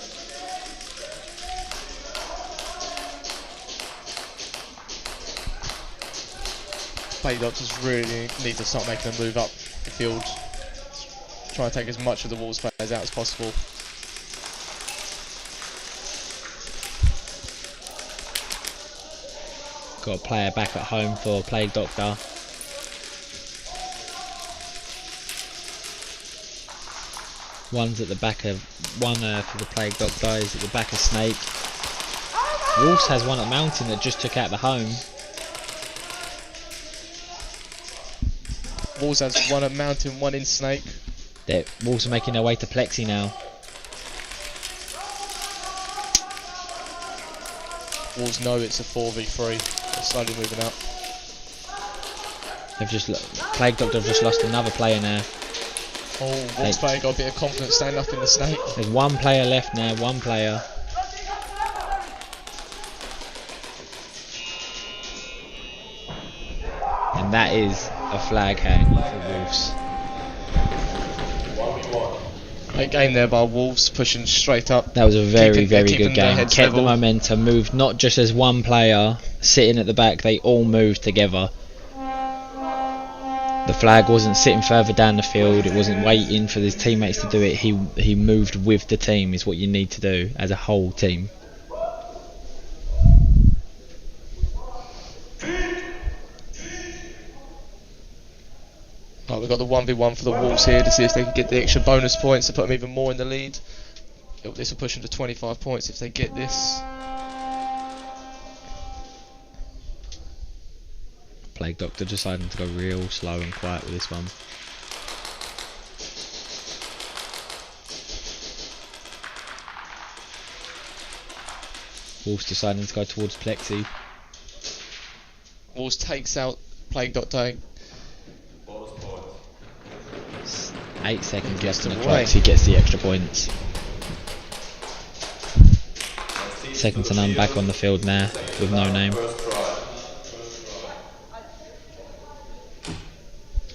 Plague Doctors really need to start making a move up the field. Try and take as much of the Wolves players out as possible. Got a player back at home for Plague Doctor. One's at the back of for the Plague Doctor is at the back of Snake. Wolves has one at Mountain that just took out the home. Wolves has one at Mountain, one in Snake. Wolves are making their way to Plexi now. Wolves know it's a 4v3. They're slowly moving up. They've just Plague Doctor have just lost another player now. Oh, Wolves player got a bit of confidence standing up in the Snake. There's one player left now, one player. And that is a flag hang for Wolves. Great game there by Wolves, pushing straight up. That was a very good game. Kept level. the momentum, moved not just as one player sitting at the back, they all moved together. The flag wasn't sitting further down the field, it wasn't waiting for his teammates to do it, he moved with the team, is what you need to do as a whole team. Right, we've got the 1v1 for the Wolves here to see if they can get the extra bonus points to put them even more in the lead. This will push them to 25 points if they get this. Plague Doctor deciding to go real slow and quiet with this one. Wolves deciding to go towards Plexi. Wolves takes out Plague Doctor. 8 seconds left on the clock, so he gets the extra points. Second to none back on the field now with no name.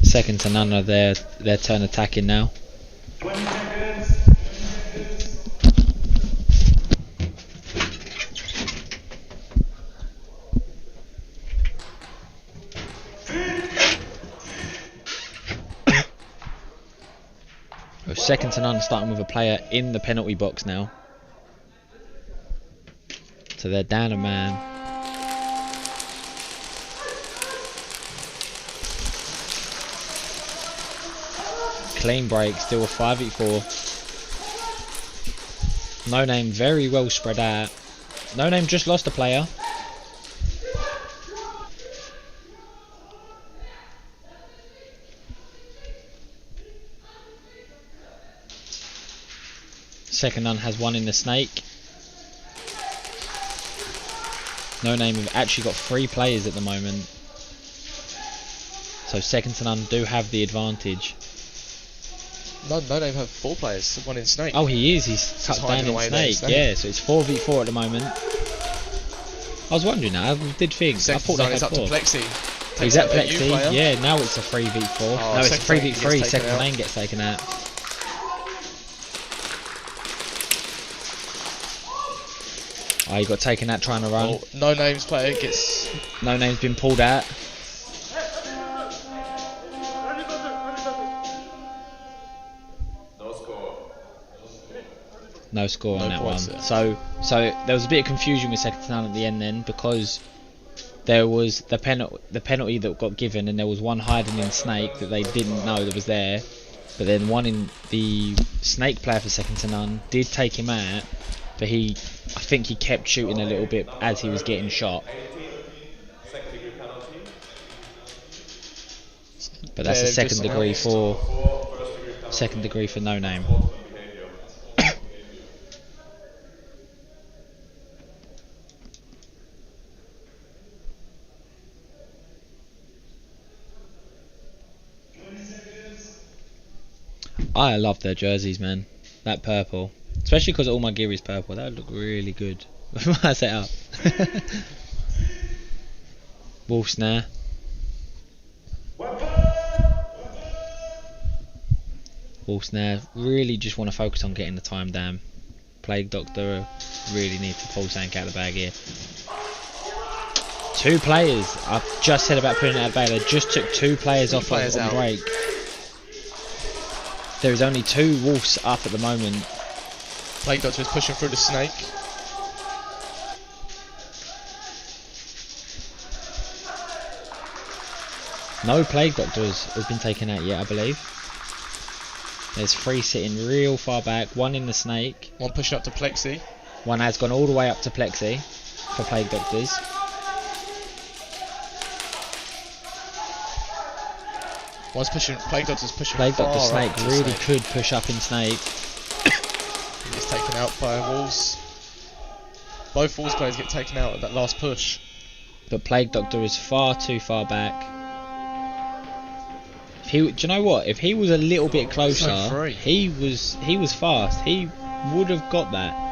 Second to none are their turn attacking now. 20 seconds. Second to none, starting with a player in the penalty box now. So they're down a man. Clean break, still a 5v4. No Name very well spread out. No Name just lost a player. Second None has one in the Snake. No Name have actually got 3 players at the moment. So Second to None do have the advantage. No Name have 4 players, one in Snake. Oh, he is. He's cut down in Snake. Yeah, so it's 4v4 at the moment. I was wondering that. I did think. I thought they had 4. Up to Plexi. He's at Plexi. Yeah, now it's a 3v4. Oh, no, it's a 3v3. Second Lane gets taken out. Oh, he got taken out trying to run. Oh, No Name's player gets... No Name's been pulled out. No score on that one. So there was a bit of confusion with Second to None at the end then, because there was the penalty that got given, and there was one hiding in Snake that they didn't know that was there. But then one in the Snake player for Second to None did take him out, but I think he kept shooting a little bit as he was getting shot. But that's a second degree for No Name. I love their jerseys, man. That purple. Especially because all my gear is purple. That would look really good when I set up. Wolf Snare. Wolf Snare. Really just want to focus on getting the time down. Plague Doctor really need to pull something out of the bag here. 2 players. I've just said about putting it out of the bag. They just took 2 players off on break. There is only 2 Wolves up at the moment. Plague Doctor is pushing through the Snake. No Plague Doctors has been taken out yet, I believe. There's 3 sitting real far back. 1 in the Snake. 1 pushing up to Plexi. 1 has gone all the way up to Plexi for Plague Doctors. One's pushing. Plague Doctor's pushing. Plague Doctor far Snake up to really Snake. could push up in Snake. He's taken out by Wolves. Both Wolves players get taken out at that last push. But Plague Doctor is far too far back. If he, do you know what? If he was a little bit closer, he was fast. He would have got that.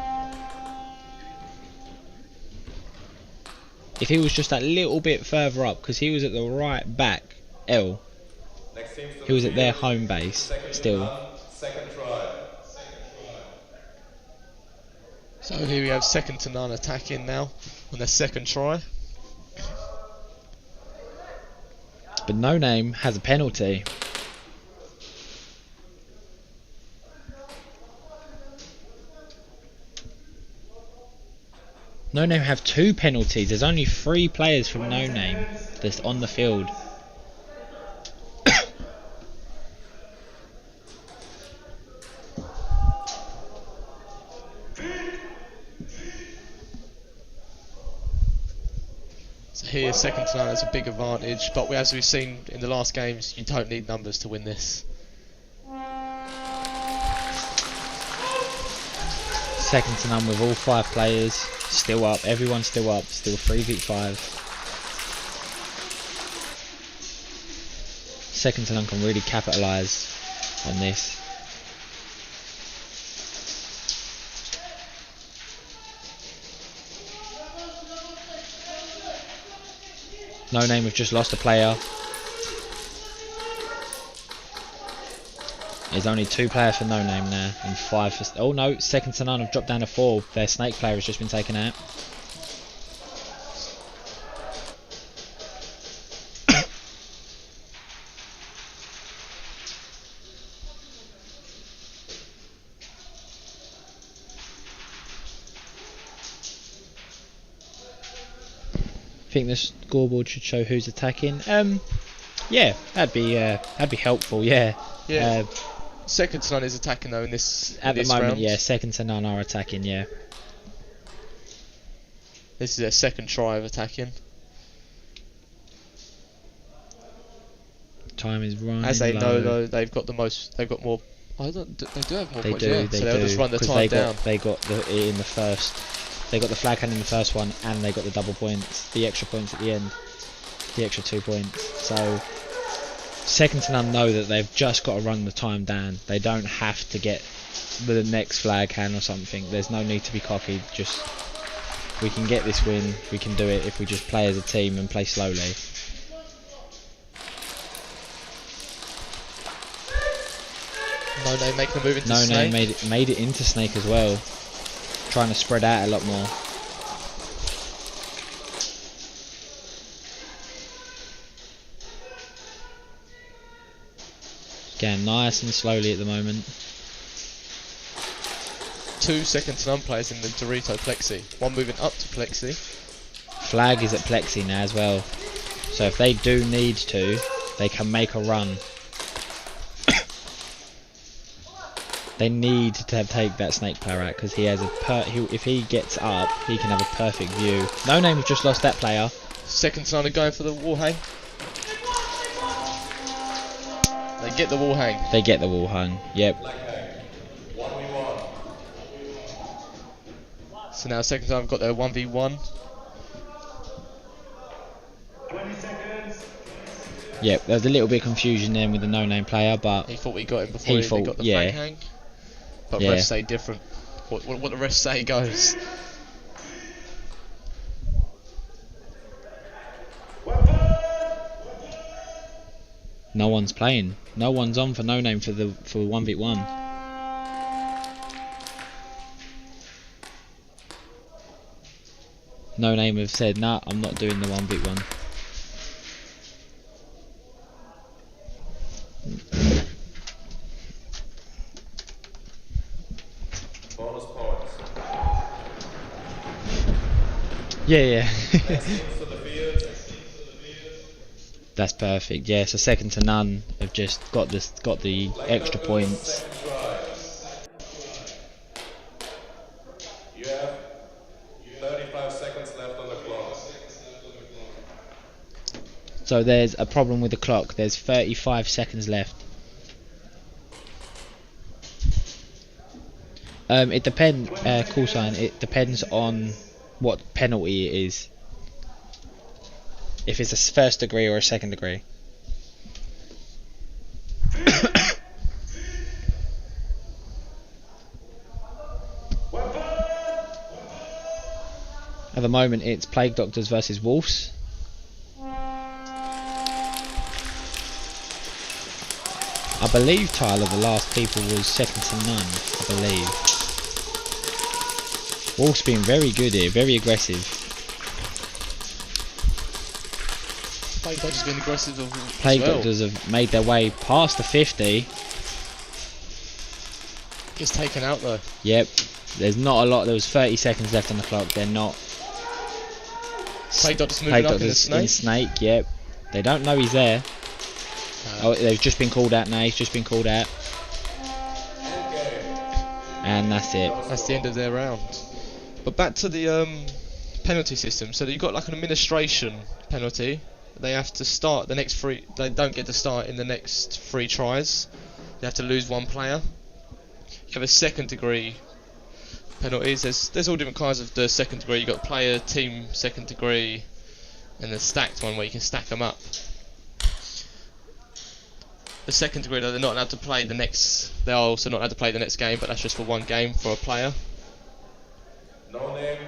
If he was just that little bit further up, because he was at the right back, L. He was at their home base still. Second try. So here we have second to none attacking now on their second try. But No Name has a penalty. No Name have 2 penalties. There's only 3 players from No Name that's on the field. So here, second to none has a big advantage, but as we've seen in the last games, you don't need numbers to win this. Second to none with all 5 players. Still up. Everyone's still up. Still 3v5. Second to none can really capitalise on this. No Name have just lost a player. There's only 2 players for No Name now, and 5 for... Oh no, second to none have dropped down to 4. Their Snake player has just been taken out. I think the scoreboard should show who's attacking. Yeah, that'd be helpful. Yeah. Yeah. Second to none is attacking though in this. At the moment, round. yeah, second to none are attacking. Yeah. This is their second try of attacking. Time is running As they low. know though, they've got the most. They've got more. They do have more They points. do. Yeah. They so they'll do. just run the 'Cause time down. They got it in the first. They got the flag hand in the first one, and they got the double points, the extra points at the end, the extra 2 points. So second to none know that they've just got to run the time down. They don't have to get the next flag hand or something. There's no need to be cocky. Just we can get this win. We can do it if we just play as a team and play slowly. No Name making a move into No Snake. Name made it into Snake as well, trying to spread out a lot more. Going nice and slowly at the moment. 2 second to none players in the Dorito Plexi. One moving up to Plexi. Flag is at Plexi now as well, so if they do need to, they can make a run. They need to take that Snake player out because he has if he gets up, he can have a perfect view. No Name have just lost that player. Second to none are going for the wall hang. They get the wall hang. They get the wall hung. Yep. So now second time I've got their 1v1. 20 seconds. Yep. There's a little bit of confusion then with the No Name player, but He thought we got him before he got the flag hang. But Yeah. refs say different. What the refs say goes. no one's playing. No one's on for No Name for 1v1. No Name have said, nah, I'm not doing the 1v1. Bonus points. Yeah. Next teams to the field. That's perfect. Yeah, so second to none have just got the extra points. You have 35 seconds left on the clock. So there's a problem with the clock. There's 35 seconds left. It depends, call sign, it depends on what penalty it is. If it's a first degree or a second degree. At the moment it's Plague Doctors versus Wolves. I believe, Tyler, the last people was second to none, I believe. Wolves being very good here, very aggressive. Plague Doctors being aggressive as Plague well. Doctors have made their way past the 50. Gets taken out though. Yep, there's not a lot, there was 30 seconds left on the clock, they're not... Plague Doctors moving up in the snake. In snake, yep. They don't know he's there. Oh, they've just been called out now, he's just been called out. And that's it. That's the end of their round. But back to the penalty system. So you've got like an administration penalty. They have to start the next 3. They don't get to start in the next 3 tries. They have to lose 1 player. You have a second degree penalties. There's all different kinds of the second degree. You've got player, team, second degree, and the stacked one where you can stack them up. The second degree, though, they're not allowed to play the next. They are also not allowed to play the next game, but that's just for 1 game for a player. No name,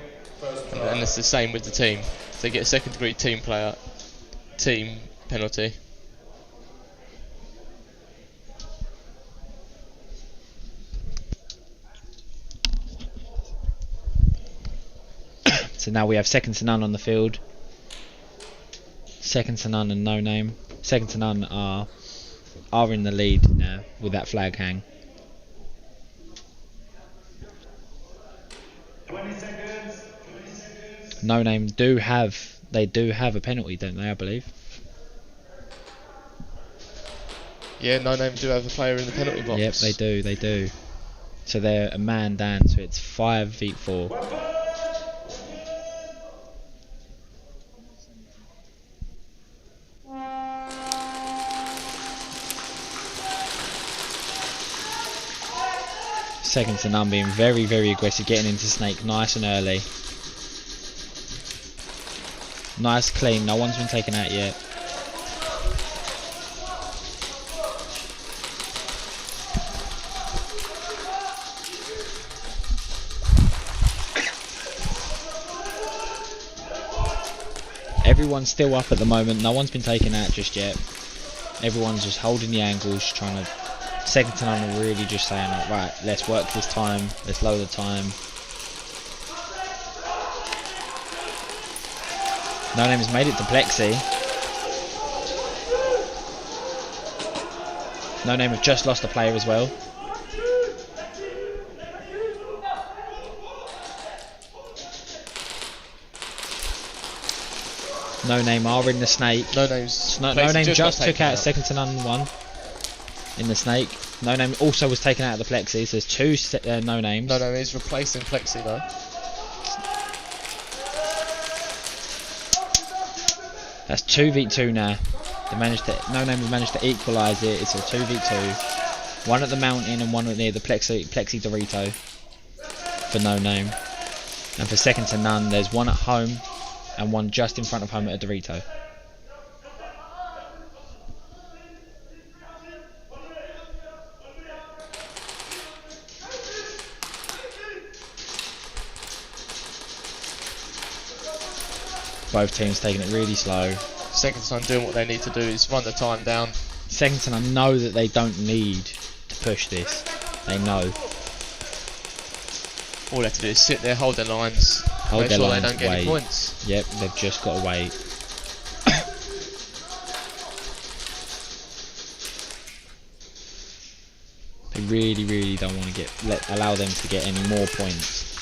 first try. And it's the same with the team. So they get a second degree team penalty. So now we have second to none on the field. Second to none and no name. Second to none are in the lead now with that flag hang. 20 seconds. No name do have a penalty, don't they, I believe? Yeah, no name do have a player in the penalty box. Yep, they do. So they're a man down, so it's 5v4. Second to none being very, very aggressive, getting into snake nice and early. Nice, clean, no one's been taken out yet. Everyone's still up at the moment, no one's been taken out just yet. Everyone's just holding the angles, trying to... Second to none are really just saying, like, right, let's work this time, let's lower the time. No Name has made it to Plexi. No Name have just lost a player as well. No Name are in the snake. No Name just took out second to none one in the snake. No Name also was taken out of the Plexi, so there's 2 No Names. No Name is replacing Plexi though. That's 2v2 now. No Name has managed to equalise it. It's a 2v2. One at the mountain and one near the Plexi Dorito for No Name. And for second to none, there's one at home and one just in front of home at a Dorito. Both teams taking it really slow. Second to none doing what they need to do is run the time down. Second to none know that they don't need to push this. They know. All they have to do is sit there, hold their lines, make sure they don't get any points. Yep, they've just got to wait. They really, really don't want to allow them to get any more points.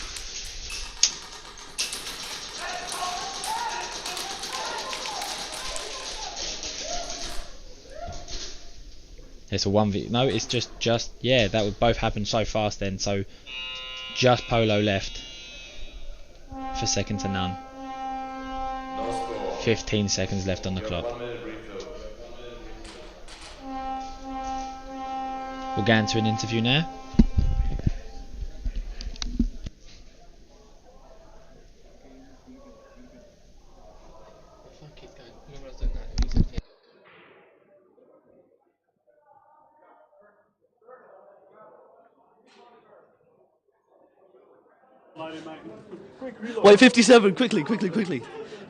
It's a 1v. No, it's just yeah. That would both happen so fast then. So just Polo left for second to none. 15 seconds left on the clock. We'll go into an interview now. Wait, 57, quickly.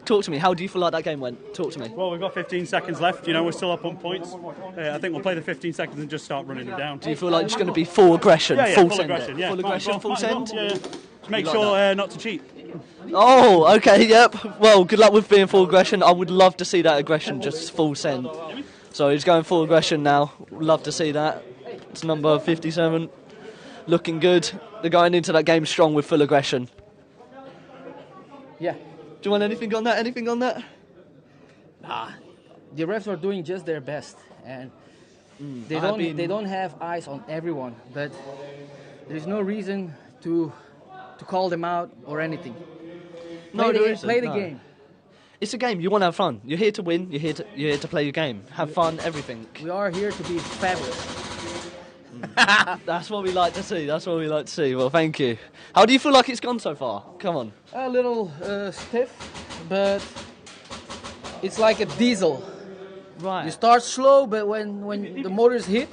Talk to me, how do you feel like that game went? Talk to me. Well, we've got 15 seconds left, you know, we're still up on points. I think we'll play the 15 seconds and just start running them down. Do you feel like it's going to be full aggression, full send aggression, it? yeah. Full aggression, full send? Yeah. Just make You like sure not to cheat. Oh, okay, yep. Well, good luck with being full aggression. I would love to see that aggression just full send. So he's going full aggression now. Love to see that. It's number 57. Looking good. They're going into that game strong with full aggression. Yeah. Do you want anything on that? Nah. The refs are doing just their best, and they don't have eyes on everyone, but there's no reason to call them out or anything. Play the game. It's a game. You want to have fun. You're here to win. You're here to play your game. Have fun. Everything. We are here to be fabulous. That's what we like to see. Well, thank you. How do you feel like it's gone so far? Come on. A little stiff, but it's like a diesel. Right. You start slow, but when the motors hit.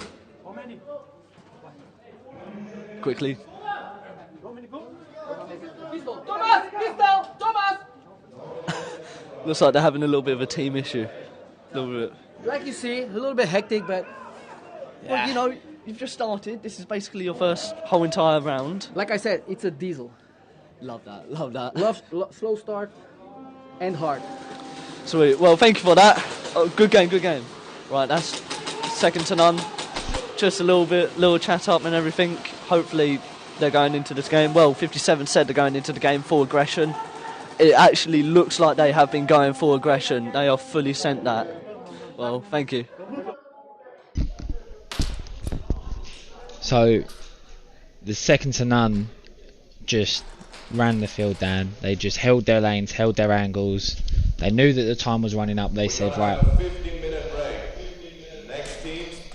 Quickly. Thomas! Looks like they're having a little bit of a team issue. A little bit. Like you see, a little bit hectic, but Well, you know, you've just started. This is basically your first whole entire round. Like I said, it's a diesel. Love that. Slow start and hard. Sweet. Well, thank you for that. Oh, good game. Right, that's second to none. Just a little chat up and everything. Hopefully they're going into this game. Well, 57 said they're going into the game for aggression. It actually looks like they have been going for aggression. They are fully sent that. Well, thank you. So, the second to none just ran the field down. They just held their lanes, held their angles. They knew that the time was running up. They said, right,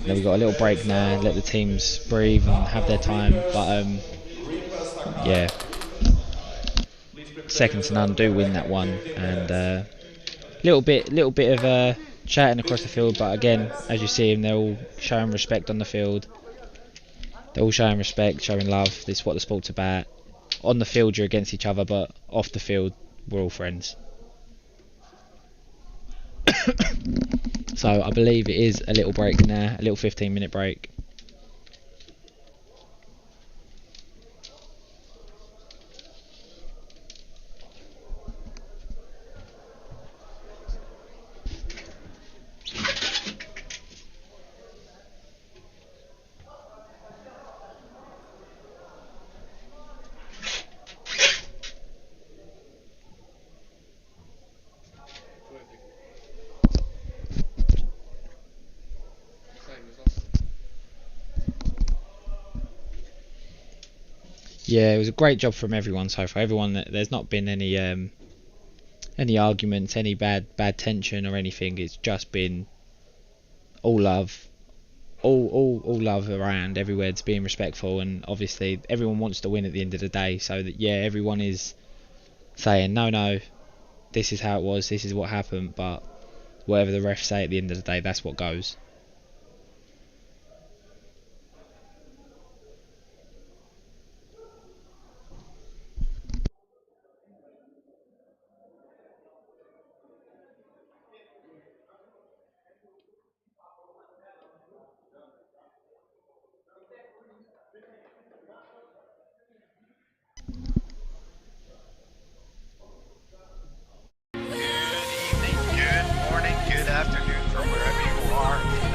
now we've got a little break now, let the teams breathe and have their time. But yeah, second to none do win that one, and little bit of chatting across the field. But again, as you see them, they're all showing respect on the field. They're all showing respect, showing love. This is what the sport's about. On the field you're against each other, but off the field we're all friends. So I believe it is a little break now, a little 15-minute break. Yeah, it was a great job from everyone so far. There's not been any arguments, any bad tension or anything. It's just been all love, all love around everywhere. It's being respectful, and obviously everyone wants to win at the end of the day. So that everyone is saying no, this is how it was, this is what happened. But whatever the refs say at the end of the day, that's what goes. Good morning, good afternoon from wherever you are.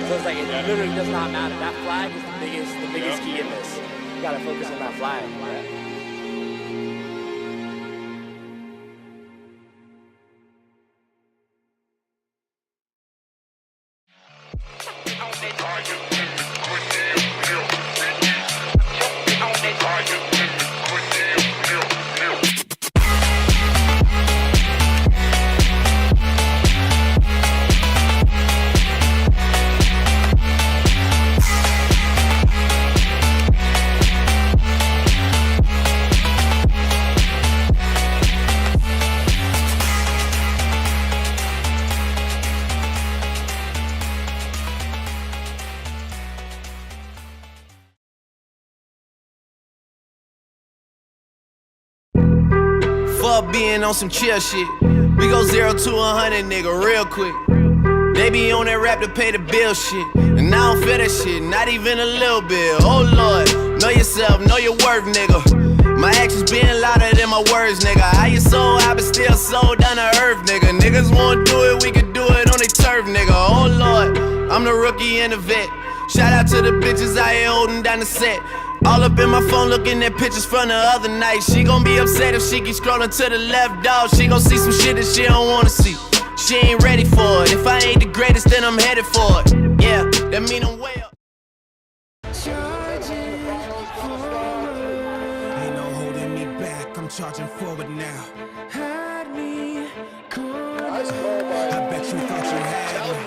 So it's like, it literally does not matter. That flag is the biggest key in this. You gotta focus on that flag. Fuck being on some chill shit. We go 0 to 100, nigga, real quick. They be on that rap to pay the bill shit. And I don't feel that shit, not even a little bit. Oh Lord, know yourself, know your worth, nigga. My actions being louder than my words, nigga. How you so high but still so down to earth, nigga. Niggas won't do it, we can do it on their turf, nigga. Oh Lord, I'm the rookie and the vet. Shout out to the bitches out here holding down the set. All up in my phone looking at pictures from the other night. She gon' be upset if she keep scrolling to the left, dog. She gon' see some shit that she don't wanna see. She ain't ready for it. If I ain't the greatest, then I'm headed for it. Yeah, that mean I'm way up. Ain't no holding me back, I'm charging forward now. Had me cornered. I bet you thought you had me,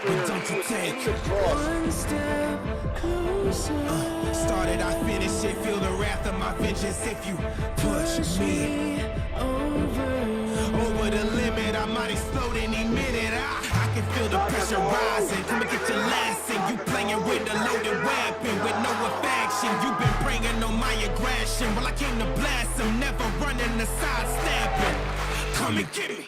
but don't you take one step closer. Started, I finish it, feel the wrath of my vengeance if you push me over the limit. I might explode any minute. I can feel the pressure rising. Come and get your last and you playing with a loaded weapon with no affection. You've been preying on my aggression. Well, I came to blast them, never running the sidestepping. Come and get me.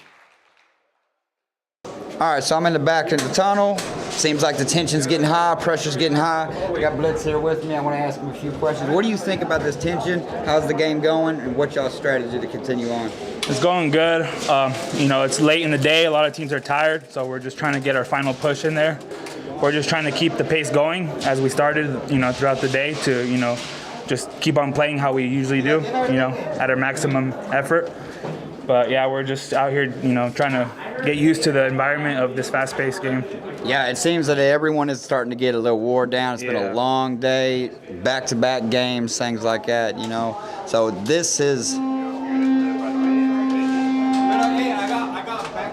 All right, so I'm in the back of the tunnel. Seems like the tension's getting high, pressure's getting high. We got Blitz here with me. I want to ask him a few questions. What do you think about this tension? How's the game going? And what's y'all's strategy to continue on? It's going good. You know, it's late in the day. A lot of teams are tired, so we're just trying to get our final push in there. We're just trying to keep the pace going as we started, you know, throughout the day to, you know, just keep on playing how we usually do, you know, at our maximum effort. But yeah, we're just out here, you know, trying to get used to the environment of this fast-paced game. Yeah, it seems that everyone is starting to get a little wore down. It's been a long day, back-to-back games, things like that, you know. So this is,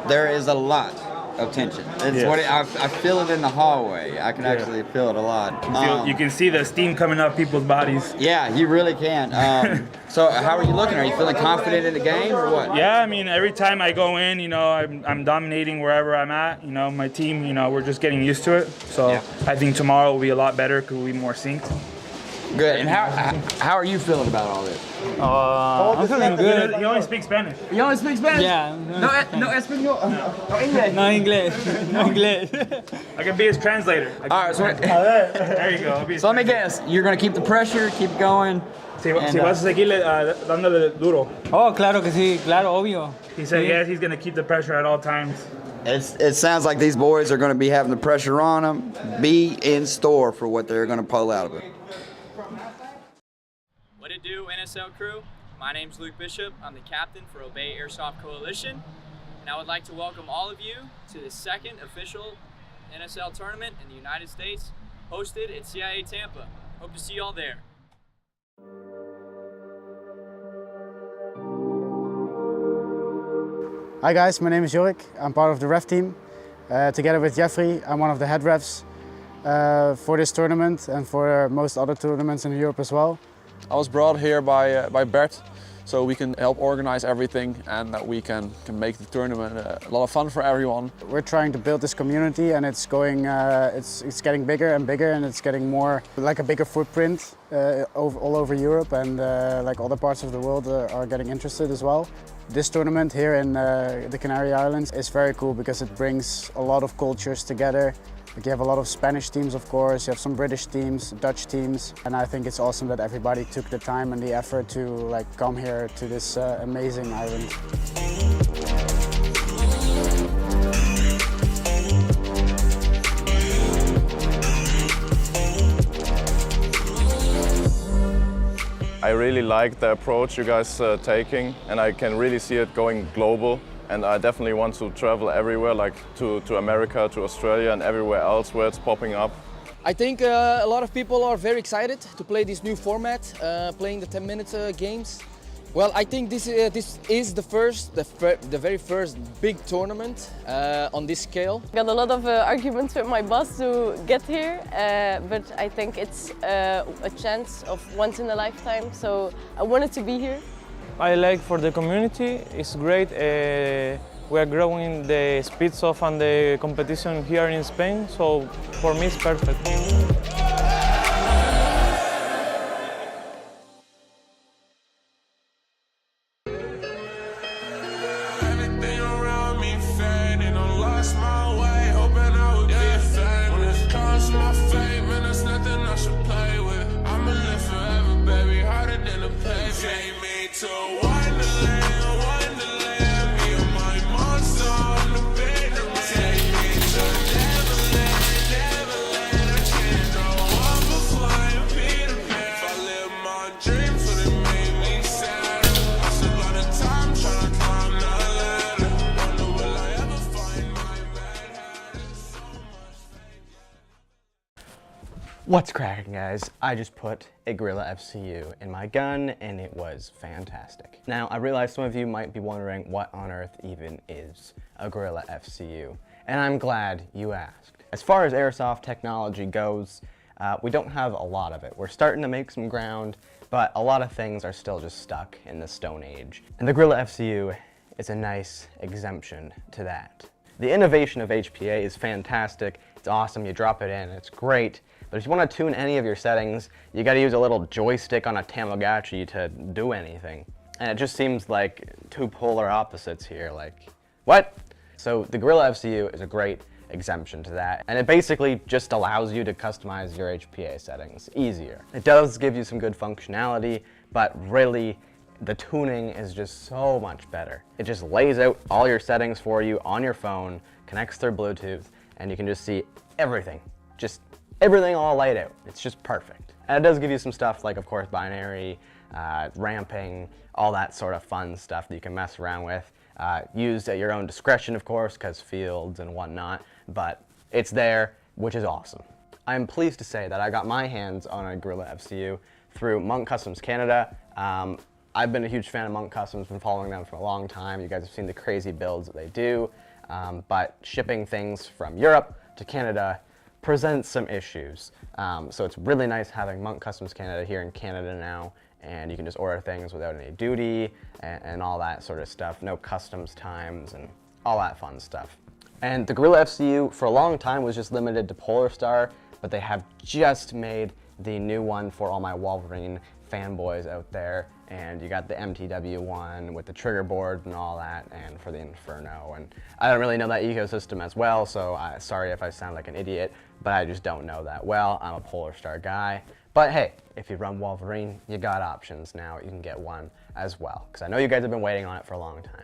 there is a lot of tension. It's what I feel it in the hallway. I can actually feel it a lot. You can see the steam coming up people's bodies. Yeah, you really can. So how are you looking? Are you feeling confident in the game or what? Yeah, I mean, every time I go in, you know, I'm dominating wherever I'm at. You know, my team, you know, we're just getting used to it. So I think tomorrow will be a lot better because we'll be more synced. Good. And how are you feeling about all this? I'm feeling good. He only speaks Spanish. You only speak Spanish? Yeah. No Espanol? No English? No English. No English. I can be his translator. All right, so there you go. So let me guess. You're going to keep the pressure, keep it going. Si vas a seguirle dándole duro. Oh, claro que sí, claro, obvio. He said yes, he's going to keep the pressure at all times. It sounds like these boys are going to be having the pressure on them. Be in store for what they're going to pull out of it. What it do, NSL crew? My name's Luke Bishop. I'm the captain for Obey Airsoft Coalition, and I would like to welcome all of you to the second official NSL tournament in the United States, hosted at CIA Tampa. Hope to see you all there. Hi guys, my name is Jorik. I'm part of the ref team. Together with Jeffrey, I'm one of the head refs for this tournament and for most other tournaments in Europe as well. I was brought here by Bert, so we can help organize everything and that we can make the tournament a lot of fun for everyone. We're trying to build this community, and it's going, it's getting bigger and bigger, and it's getting more like a bigger footprint all over Europe, and like other parts of the world are getting interested as well. This tournament here in the Canary Islands is very cool because it brings a lot of cultures together. You have a lot of Spanish teams, of course, you have some British teams, Dutch teams, and I think it's awesome that everybody took the time and the effort to like come here to this amazing island. really like the approach you guys are taking, and I can really see it going global. And I definitely want to travel everywhere, like to America, to Australia, and everywhere else where it's popping up. I think a lot of people are very excited to play this new format, playing the 10-minute games. Well, I think this is the very first big tournament on this scale. I got a lot of arguments with my boss to get here, but I think it's a chance of once in a lifetime, so I wanted to be here. I like for the community, it's great. We are growing the speeds of and the competition here in Spain, so for me it's perfect. What's cracking, guys? I just put a Gorilla FCU in my gun and it was fantastic. Now, I realize some of you might be wondering what on earth even is a Gorilla FCU, and I'm glad you asked. As far as airsoft technology goes, we don't have a lot of it. We're starting to make some ground, but a lot of things are still just stuck in the Stone Age. And the Gorilla FCU is a nice exemption to that. The innovation of HPA is fantastic. It's awesome, you drop it in, it's great. But if you want to tune any of your settings, you got to use a little joystick on a Tamagotchi to do anything. And it just seems like two polar opposites here, like, what? So the Gorilla FCU is a great exemption to that, and it basically just allows you to customize your HPA settings easier. It does give you some good functionality, but really the tuning is just so much better. It just lays out all your settings for you on your phone, connects through Bluetooth, and you can just see everything. Just everything all laid out. It's just perfect. And it does give you some stuff like, of course, binary, ramping, all that sort of fun stuff that you can mess around with. Used at your own discretion, of course, because fields and whatnot, but it's there, which is awesome. I'm pleased to say that I got my hands on a Gorilla FCU through Monk Customs Canada. I've been a huge fan of Monk Customs, been following them for a long time. You guys have seen the crazy builds that they do, but shipping things from Europe to Canada presents some issues. So it's really nice having Monk Customs Canada here in Canada now, and you can just order things without any duty and all that sort of stuff. No customs times and all that fun stuff. And the Gorilla FCU for a long time was just limited to Polar Star, but they have just made the new one for all my Wolverine fanboys out there. And you got the MTW one with the trigger board and all that, and for the Inferno. And I don't really know that ecosystem as well, so sorry if I sound like an idiot, but I just don't know that well. I'm a Polar Star guy. But hey, if you run Wolverine, you got options now. You can get one as well, because I know you guys have been waiting on it for a long time.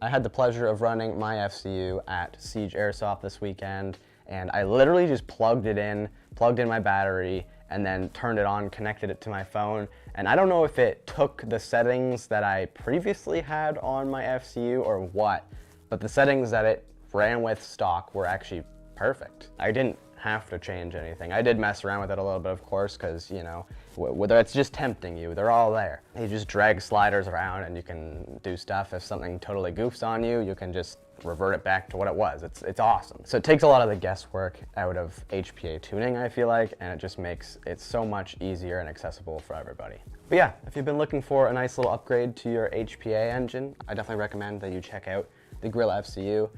I had the pleasure of running my FCU at Siege Airsoft this weekend, and I literally just plugged in my battery, and then turned it on, connected it to my phone. And I don't know if it took the settings that I previously had on my FCU or what, but the settings that it ran with stock were actually perfect. I didn't have to change anything. I did mess around with it a little bit, of course, because, you know, whether it's just tempting you, they're all there. You just drag sliders around and you can do stuff. If something totally goofs on you, you can just revert it back to what it was. It's awesome. So it takes a lot of the guesswork out of HPA tuning, I feel like, and it just makes it so much easier and accessible for everybody. But yeah, if you've been looking for a nice little upgrade to your HPA engine, I definitely recommend that you check out the Gorilla FCU.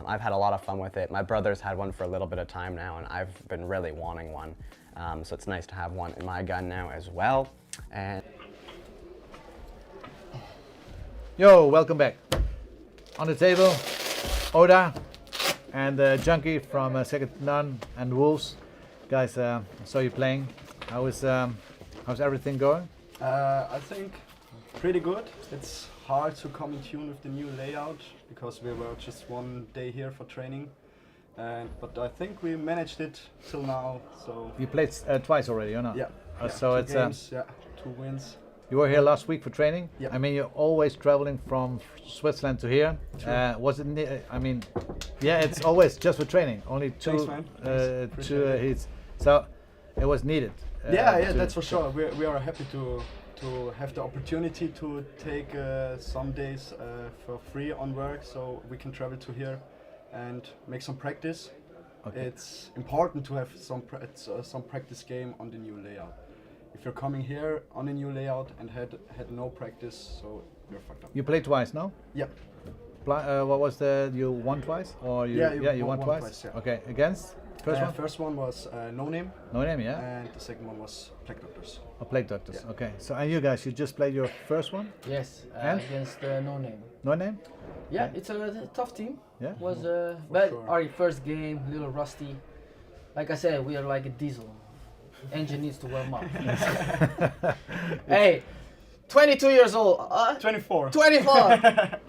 I've had a lot of fun with it. My brother's had one for a little bit of time now, and I've been really wanting one. So it's nice to have one in my gun now as well. And yo, welcome back. On the table, Oda and Junkie from Second to None and Wolves. Guys, I saw you playing. How's everything going? I think pretty good. It's hard to come in tune with the new layout because we were just one day here for training. But I think we managed it till now. So you played twice already, or not? Yeah. So two it's games, 2 wins. You were here last week for training. Yep. I mean, you're always traveling from Switzerland to here. Was it? I mean, yeah, it's always just for training. Only two heats. So it was needed. Yeah, that's for sure. We are happy to have the opportunity to take some days for free on work, so we can travel to here and make some practice. Okay. It's important to have some practice game on the new layout. If you're coming here on a new layout and had no practice, so you're fucked up. You played twice, no? Yep. What was you won twice, or you? Yeah, you won twice. Yeah. Okay, against first one. First one was No Name. No Name, yeah. And the second one was Plague Doctors. Oh, Plague Doctors. Yeah. Okay. So and you guys, you just played your first one? Yes, and against No Name. No Name. Yeah, Okay. it's a tough team. Yeah. Was but sure. our first game, a little rusty. Like I said, we are like a diesel. Engine needs to warm up. Hey, 22 years old. 24. 24. I'm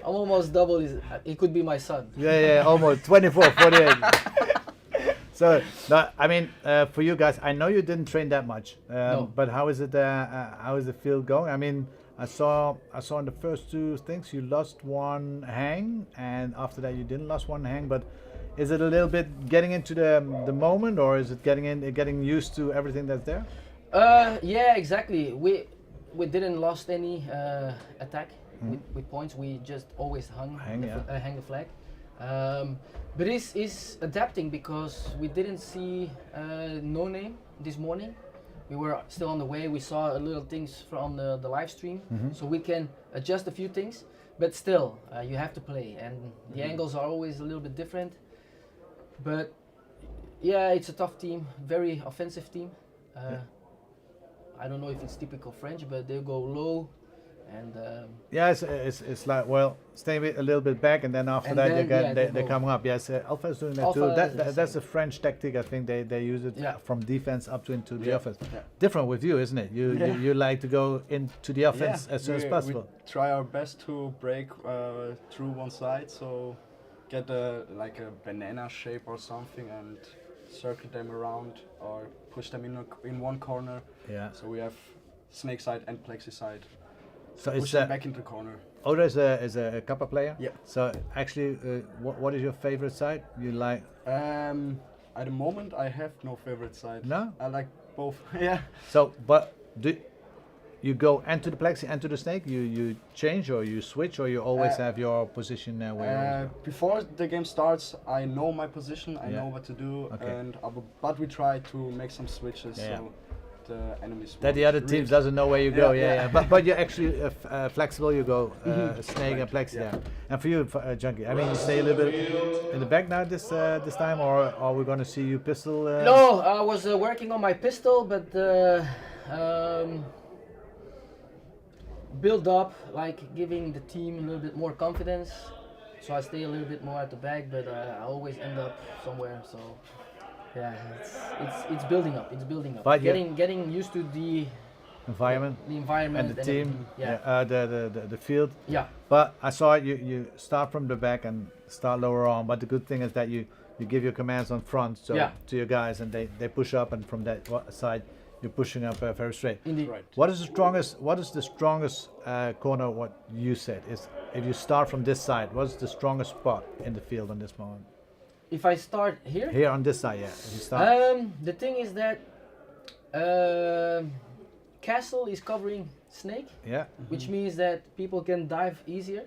almost double his. He could be my son. Yeah, almost 24, 48. So, no, I mean, for you guys, I know you didn't train that much, No. but how is it? How is the field going? I mean, I saw in the first two things you lost one hang, and after that you didn't lost one hang. But is it a little bit getting into the moment, or is it getting used to everything that's there? Yeah, exactly. We didn't lost any attack with points. We just always hang the flag. But it's adapting because we didn't see No Name this morning. We were still on the way. We saw a little things from the live stream, so we can adjust a few things. But still, you have to play, and the angles are always a little bit different. But yeah, it's a tough team, very offensive team. I don't know if it's typical French, but they go low, and yeah, it's like, well, stay a little bit back, and then after that they come up. Yes, Alpha is doing that Alpha too. That's a French tactic. I think they use it from defense up to into the offense. Yeah. Different with you, isn't it? You like to go into the offense as soon as possible. We try our best to break through one side, so get like a banana shape or something and circle them around or push them in one corner. Yeah. So we have snake side and plexi side. So push it's them back into the corner. Oda is a Capa player. Yep. So actually, what is your favorite side? You like? At the moment, I have no favorite side. No. I like both. Yeah. So, but do you go into the plexi, into the snake? You change or you switch, or you always have your position where? Before the game starts, I know my position. I know what to do, Okay. but we try to make some switches. Yeah. So the enemies. That the other teams doesn't know where you go. Yeah. But you're actually flexible. You go snake and plexi. Yeah. And for you, Junkie, I mean, you stay a little bit in the back now this time, or are we going to see you pistol? No, I was working on my pistol, but build up, like giving the team a little bit more confidence. So I stay a little bit more at the back, but I always end up somewhere. So yeah, it's building up. It's building up. But getting used to the environment, and the team, the field. Yeah. But I saw you start from the back and start lower on. But the good thing is that you give your commands on front, so to your guys, and they push up, and from that side you're pushing up very straight. Indeed. Right. What is the strongest corner? What you said is if you start from this side, what's the strongest spot in the field on this moment? If I start here? Here on this side, yeah. If you start. The thing is that Castle is covering snake, which means that people can dive easier,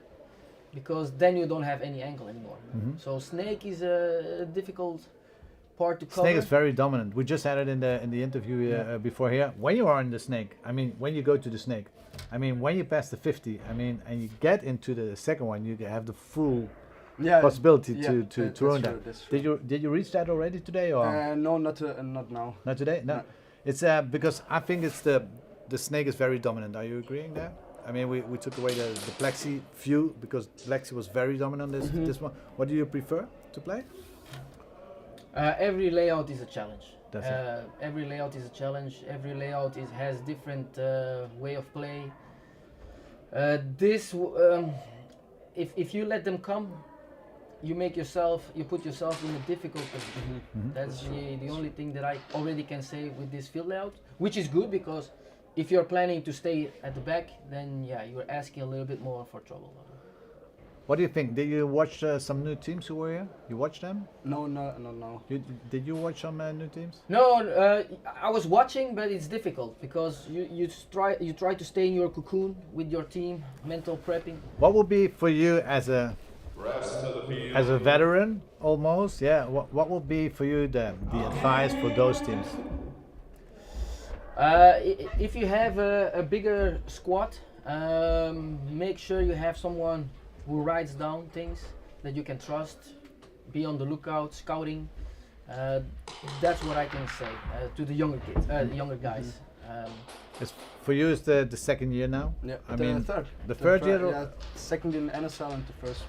because then you don't have any angle anymore. So snake is a difficult part to cover. Snake is very dominant. We just had it in the interview before here. When you are in the snake, I mean, when you go to the snake, I mean, when you pass the 50, I mean, and you get into the second one, you have the full possibility to ruin that. Did you reach that already today, or? No, not now. Not today. No, it's because I think it's the snake is very dominant. Are you agreeing there? I mean, we took away the plexi few because plexi was very dominant this one. What do you prefer to play? Every layout is a challenge. That's it. Every layout is a challenge. Every layout has different way of play. If you let them come, you put yourself in a difficult position. That's the only thing that I already can say with this field layout, which is good because if you're planning to stay at the back, then yeah, you're asking a little bit more for trouble. What do you think? Did you watch some new teams who were here? You watched them? No. Did you watch some new teams? No, I was watching, but it's difficult because you try to stay in your cocoon with your team, mental prepping. What would be for you as a veteran almost? Yeah. What would be for you the advice for those teams? If you have a bigger squad, make sure you have someone who writes down things that you can trust. Be on the lookout, scouting. That's what I can say to the younger kids, the younger guys. For you, it's the second year now. Yeah, I mean third. The third year. Yeah, second in NSL and the first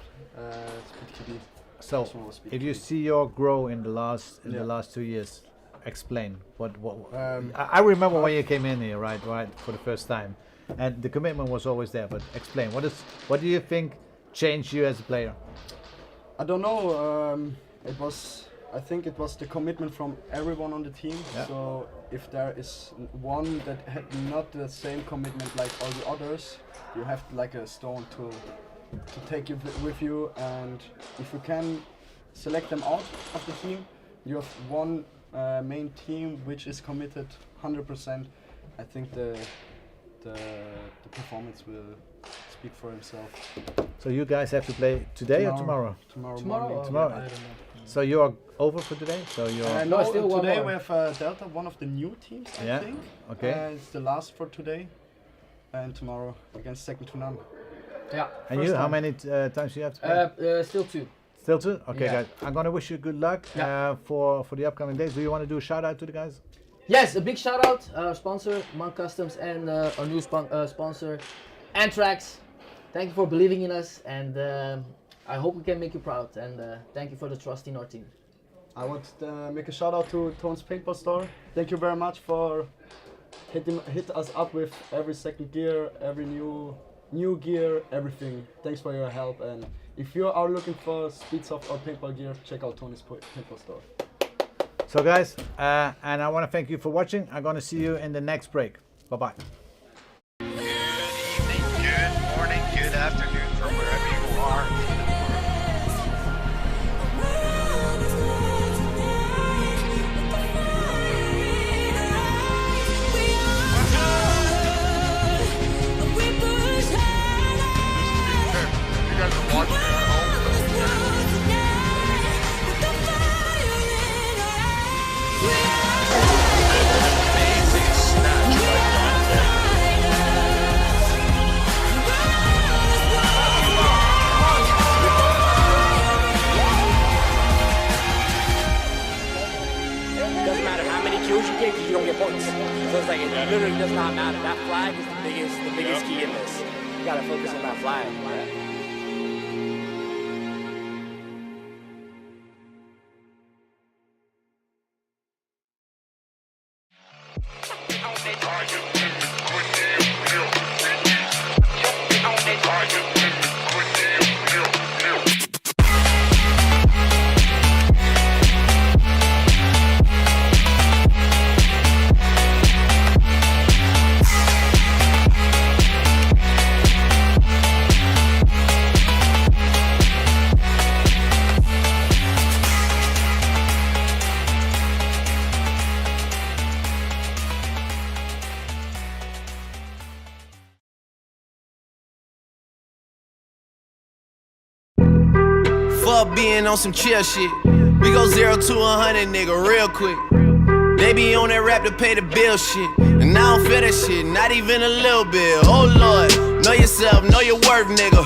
Speed QB. So, if you see your grow in the last 2 years, explain what. I remember when you came in here, right, for the first time, and the commitment was always there. But explain what do you think changed you as a player? I don't know. I think it was the commitment from everyone on the team. Yeah. So if there is one that had not the same commitment like all the others, you have like a stone to take you with you. And if you can select them out of the team, you have one main team which is committed 100%. I think the performance will speak for himself. So you guys have to play today or tomorrow? Tomorrow. Tomorrow. I don't know. So you are over for today? So you're no, still today we have Delta, one of the new teams, I think. Okay. It's the last for today, and tomorrow against second to none. Yeah. And you, how many times you have to play? Still 2. Still 2? Okay, Yeah. guys. I'm gonna wish you good luck for the upcoming days. Do you want to do a shout out to the guys? Yes, a big shout out our sponsor, Capa Customs, and our new sponsor, Anthrax. Thank you for believing in us, and I hope we can make you proud. And thank you for the trust in our team. I want to make a shout out to Tone's Paintball Store. Thank you very much for hit us up with every second gear, every new gear, everything. Thanks for your help. And if you are looking for Speedsoft or paintball gear, check out Tony's Paintball Store. So guys, and I want to thank you for watching. I'm gonna see you in the next break. Bye bye. Good evening, good morning, good afternoon from wherever you are. You guys are watching it at home. Amazing snatch by Doesn't matter how many kills you get because you don't get points. So it's like it literally does not matter. That flag is the biggest key in this. You gotta focus on that flag. Fuck being on some chill shit. We go 0 to 100, nigga, real quick. They be on that rap to pay the bill shit. And I don't feel that shit, not even a little bit. Oh Lord, know yourself, know your worth, nigga.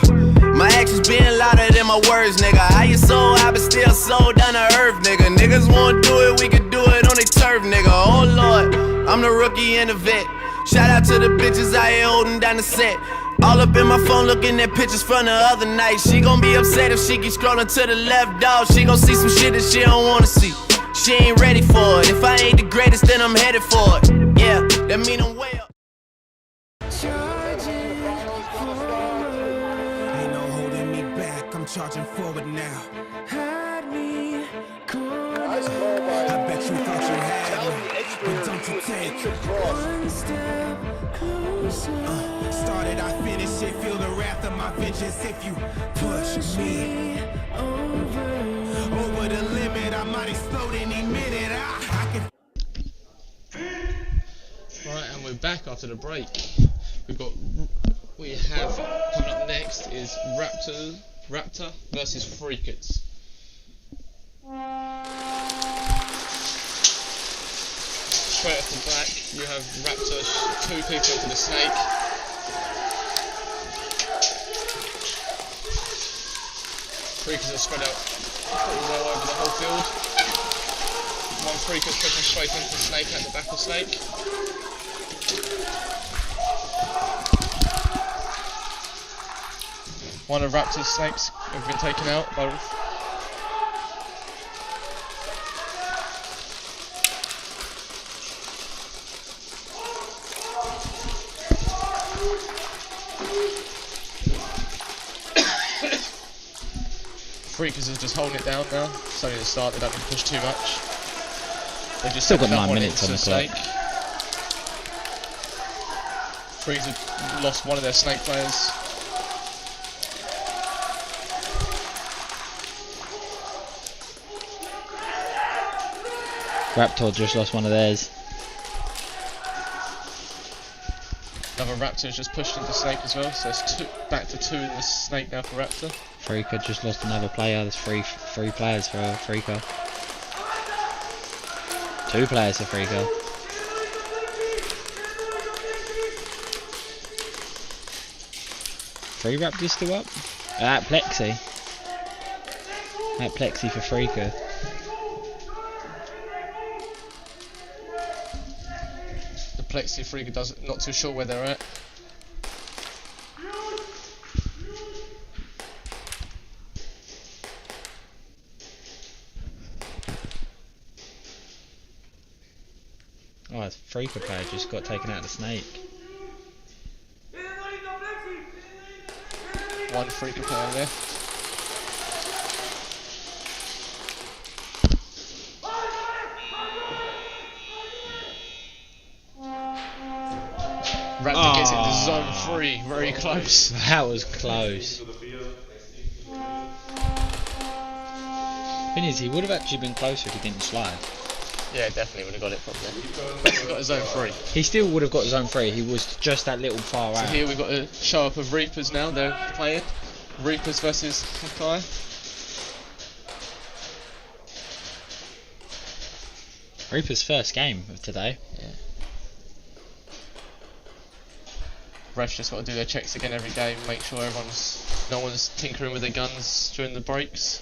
My actions being louder than my words, nigga. How you so high but still so down to earth, nigga. Niggas won't do it, we can do it on the turf, nigga. Oh Lord, I'm the rookie and the vet. Shout out to the bitches out here holding down the set. All up in my phone looking at pictures from the other night. She gon' be upset if she keep scrolling to the left, dog. She gon' see some shit that she don't wanna see. She ain't ready for it. If I ain't the greatest, then I'm headed for it. Yeah, that mean I'm way up. Ain't no holding me back, I'm charging forward now. Had me cornered. I bet you thought you had me, but don't you take one step closer. Started, I finish it. Feel the wrath of my vengeance if you push me over the limit. I might explode any minute. I can. Right, and we're back after the break. We have coming up next is Raptor versus Freakers. Straight off the back, you have Raptor, 2 people into the snake. Freakers are spread out pretty well over the whole field. One Freaker's pushing straight into the snake at the back of snake. One of Raptor's snakes have been taken out by Freakers is just holding it down now. It's only the start, they don't need to push too much. They just still got 9 minutes on the clock. Freakers have lost one of their snake players. Raptor just lost one of theirs. Another Raptor has just pushed into snake as well, so it's back to 2 in the snake now for Raptor. Freaker just lost another player. There's three players for Freaker. 2 players for Freaker. Three Raptors still up. That Plexi. That Plexi for Freaker. The Plexi Freaker not too sure where they're at. Oh, it's Freaker player just got taken out of the snake. One Freaker player there. Raptor gets into zone 3, very close. That was close. Thing is, he would have actually been closer if he didn't slide. Yeah, definitely would have got it probably. But he got a zone 3. He still would have got zone 3. He was just that little far out. So here we've got a show up of Reapers now. They're playing Reapers versus Hakai. Reaper's first game of today. Yeah. Refs just got to do their checks again every game, make sure no one's tinkering with their guns during the breaks.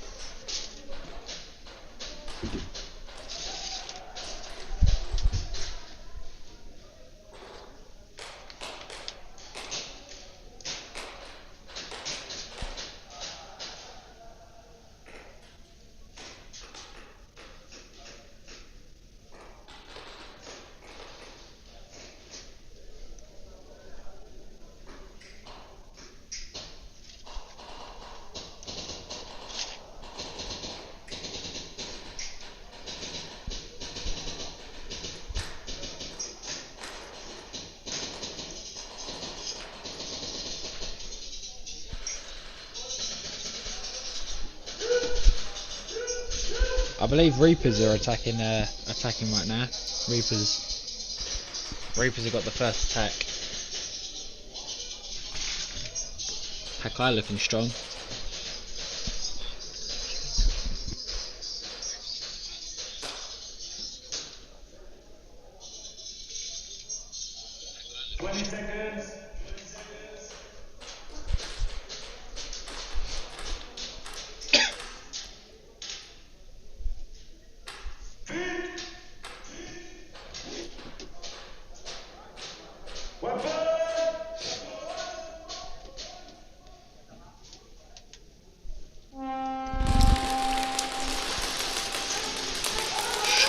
I believe Reapers are attacking right now. Reapers have got the first attack. Hakai looking strong.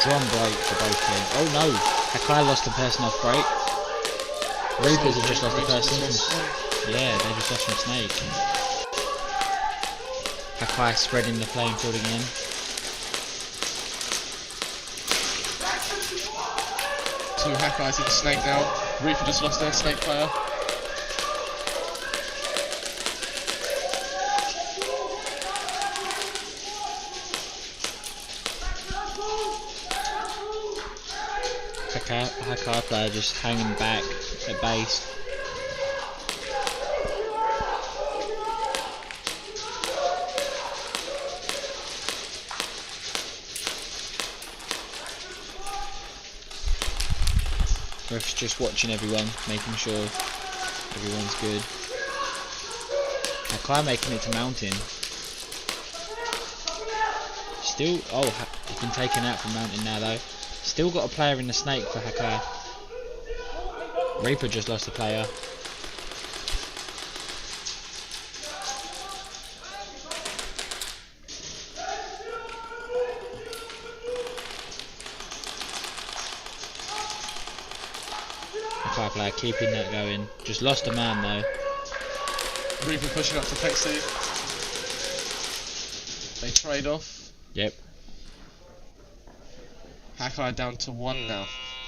Strong break for both teams. Oh no! Hakai lost a person off break. Reapers have just lost a person. Yeah, they just lost from Snake. Hakai spreading the playing field again. Two Hakais in the snake now. Reaper just lost their snake player. Hakai player just hanging back at base. Ref's just watching everyone, making sure everyone's good. Hakai making it to mountain. Still, oh, he's been taken out from mountain now though. Still got a player in the snake for Hakai. Reaper just lost a player. Hakai player keeping that going. Just lost a man though. Reaper pushing up to Plexi. They trade off. Yep. Hakai down to 1 now.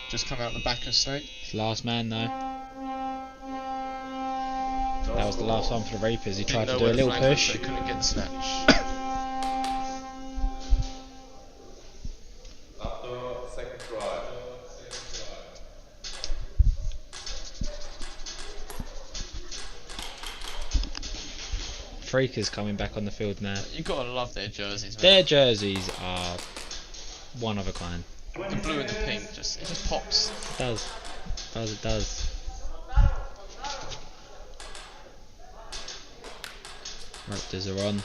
Just come out the back of snake. It's last man though. That was the last one for the Reapers. He tried to do a little push. They couldn't get the snatch. Second try. Freakers coming back on the field now. You gotta love their jerseys, man. Their jerseys are one of a kind. The blue and the pink, it just pops. It does. It does. Raptors are on.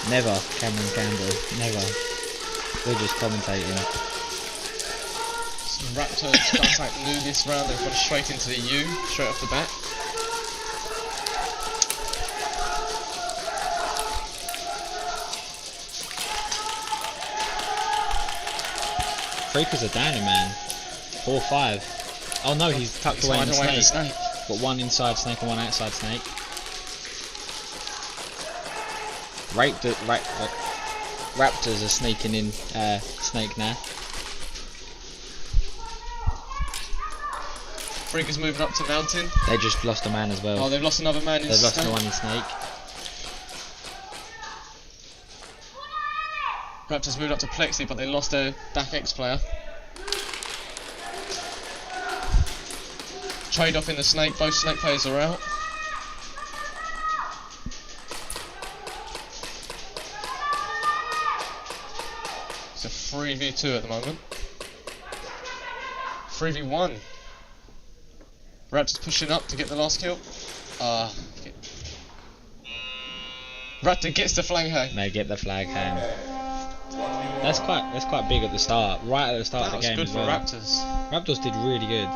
Never, Cameron Campbell, never. We're just commentating. So Raptors Aztec knew this round, they've gone straight into the U, straight off the bat. Freakers are down him, man. 4-5. Oh no, he's tucked away in the snake. Got one inside snake and one outside snake. Raptors are sneaking in snake now. Freakers moving up to mountain. They just lost a man as well. Oh, they've lost another man in snake. They've lost one in snake. Raptors moved up to Plexi, but they lost their DAC X player. Trade off in the snake, both snake players are out. It's a 3v2 at the moment. 3v1. Raptors pushing up to get the last kill. Raptor gets the flag hang. They get the flag hang. That's quite big at the start, right at the start of the game as well. That was good for Raptors. Raptors did really good.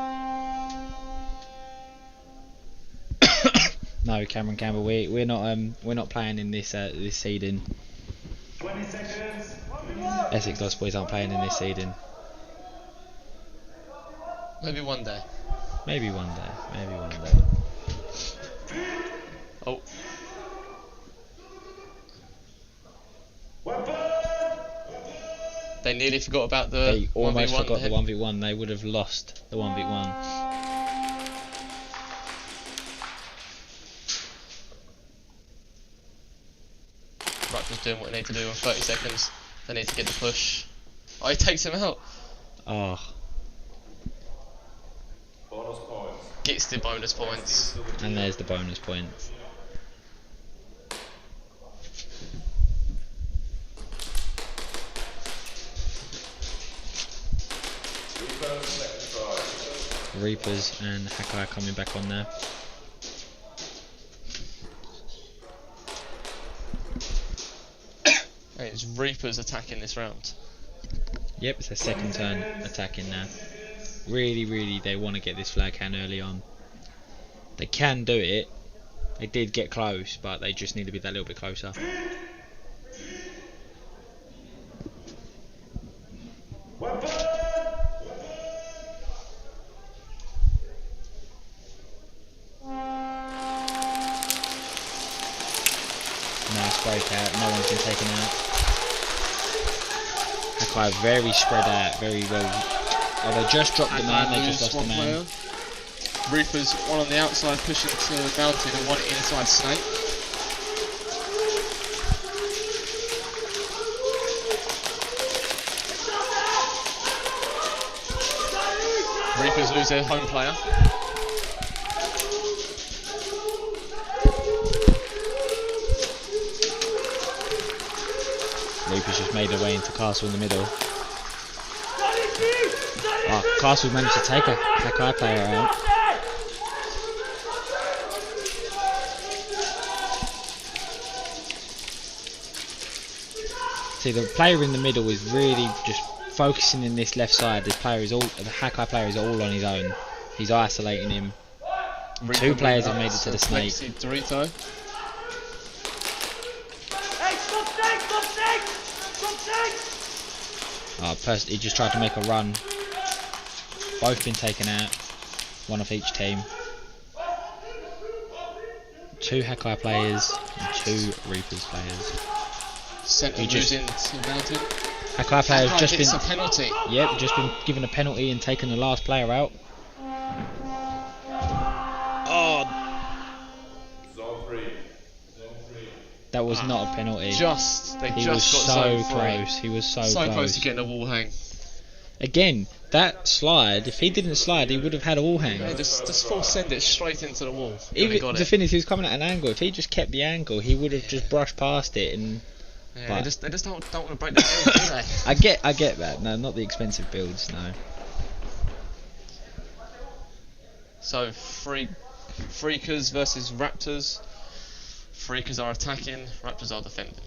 No, Cameron Campbell, we're not playing in this this seeding. 20 seconds. Essex Lost Boys aren't playing in this seeding. Maybe one day. Maybe one day. Maybe one day. Oh. They nearly forgot about the They almost 1v1 forgot the there. 1v1. They would have lost the 1v1. Raptors doing what they need to do in 30 seconds. They need to get the push. Oh, he takes him out. Oh. Bonus points. Gets the bonus points. And there's the bonus points. Reapers and Hakai coming back on there. And it's Reapers attacking this round. Yep, it's their second turn attacking now. Really, they want to get this flag hand early on. They can do it. They did get close, but they just need to be that little bit closer. out. No one's been taken out. Hakai very spread out, very well. Oh, they just dropped the man, they just lost the man. Reapers, one on the outside pushing to Mountain and one inside Snake. Reapers lose their home player. Reapers just made their way into Castle in the middle. Oh, Castle managed to take a Hakai player out. See, the player in the middle is really just focusing in this left side. This player is all, the Hakai player is all on his own. He's isolating him. Two players have made it to the snake. Dorito. Oh, he just tried to make a run. Both been taken out. One of each team. Two Hakai players and two Reapers players. Centre losing to Mountain. Hakai player has just gets been a penalty. Yep, just been given a penalty and taken the last player out. Oh, that was not a penalty. They He just was got so zone free. close. He was so close. close to getting a wall hang. Again, that slide. If he didn't slide, he would have had a wall hang. Yeah, just full send it straight into the wall. Even the thing is, he was coming at an angle. If he just kept the angle, he would have just brushed past it and. Yeah, they just don't want to break the build, do they? I get that. No, not the expensive builds. No. So Freakers versus Raptors. Freakers are attacking. Raptors are defending.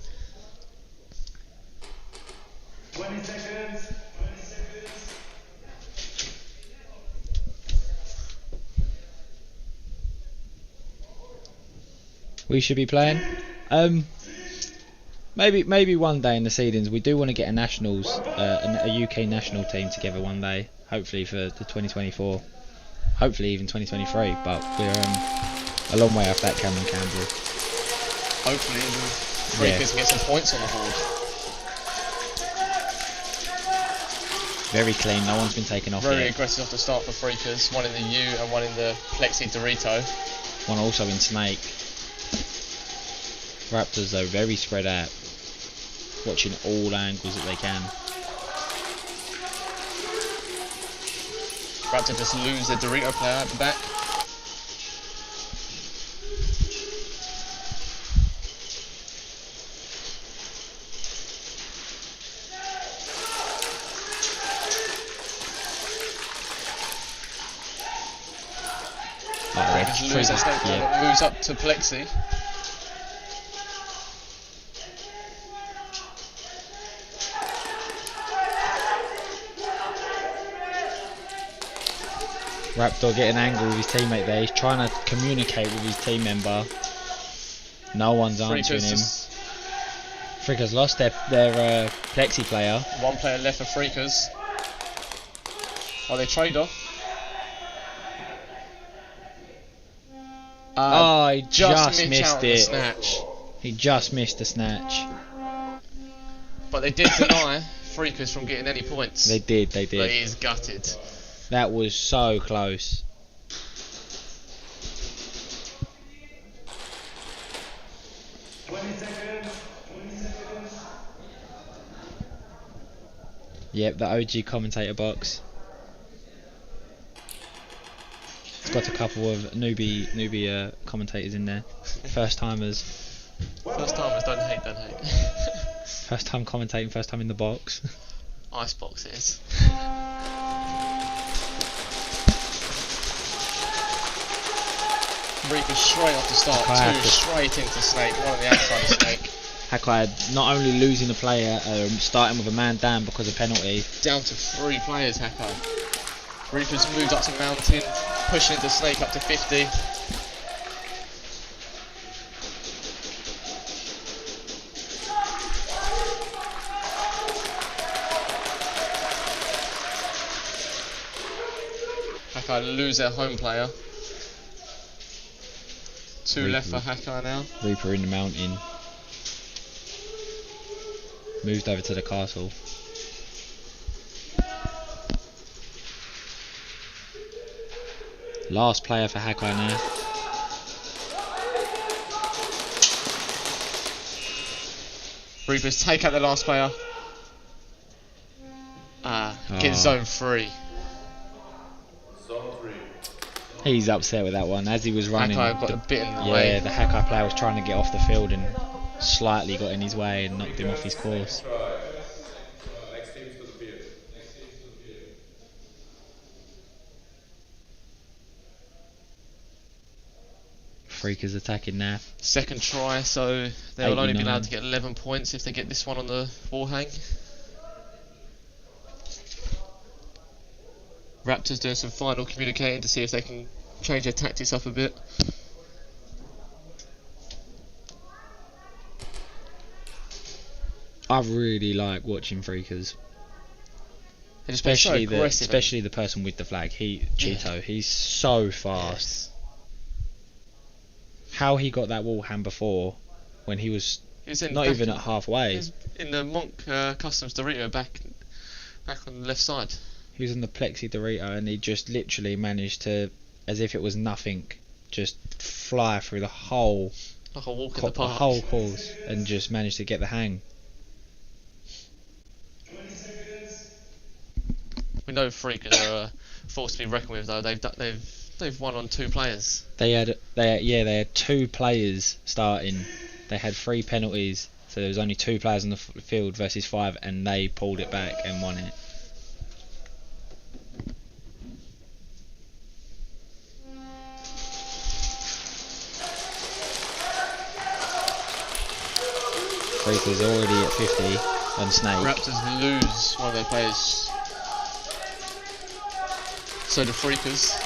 20 seconds. We should be playing. Maybe one day in the seedings. We do want to get a nationals, a UK national team together one day. Hopefully for the 2024. Hopefully even 2023. But we're a long way off that, Cameron Campbell. Hopefully the Freakers can get some points on the board. Very clean. No one's been taken off Very yet. aggressive off the start for Freakers. One in the U and one in the Plexi Dorito. One also in Snake. Raptors though very spread out, watching all angles that they can. Raptors just lose their Dorito player at the back. Raptors lose their Snake player, moves up to Plexi. Raptor getting angry with his teammate there. He's trying to communicate with his team member. No one's answering him. Freakers lost their Plexi player. One player left for Freakers. Oh, they trade off. He just missed it. Snatch. He just missed the snatch. But they did deny Freakers from getting any points. They did. But he is gutted. That was so close. Yep, the OG commentator box. It's got a couple of newbie commentators in there. First timers. First timers don't hate. First time commentating, first time in the box. Ice box is. Reaper straight off the start, two straight into Snake, one on the outside of Snake. Hakai not only losing the player, starting with a man down because of penalty. Down to 3 players, Hakai. Reaper's moved up to Mountain, pushing into Snake up to 50. Hakai lose their home player. 2 left for Hakai now. Reaper in the mountain. moved over to the castle. Last player for Hakai now. Reapers take out the last player. Get zone 3. He's upset with that one. As he was running, Hakai got a bit in the way. Yeah, the Hakai player was trying to get off the field and slightly got in his way and knocked him off his course. Freakers attacking now. Second try, so they'll only be 89. allowed to get 11 points if they get this one on the wall hang. Raptors doing some final communicating to see if they can change their tactics up a bit. I really like watching Freakers. Especially Especially the person with the flag. Cheeto, he's so fast. How he got that wall hand before, when he was not even at halfway. He was in the Monk Customs Dorito back on the left side. He was on the Plexi Dorito and he just literally managed to, as if it was nothing, just fly through the whole like a walk in the park. Whole course and just managed to get the hang. We know Freakers are a force to be reckoned with, though. They've won on 2 players. They had 2 players starting. They had 3 penalties, so there was only 2 players on the field versus 5, and they pulled it back and won it. Freakers already at 50 on Snake. Raptors lose one of their players. So the Freakers.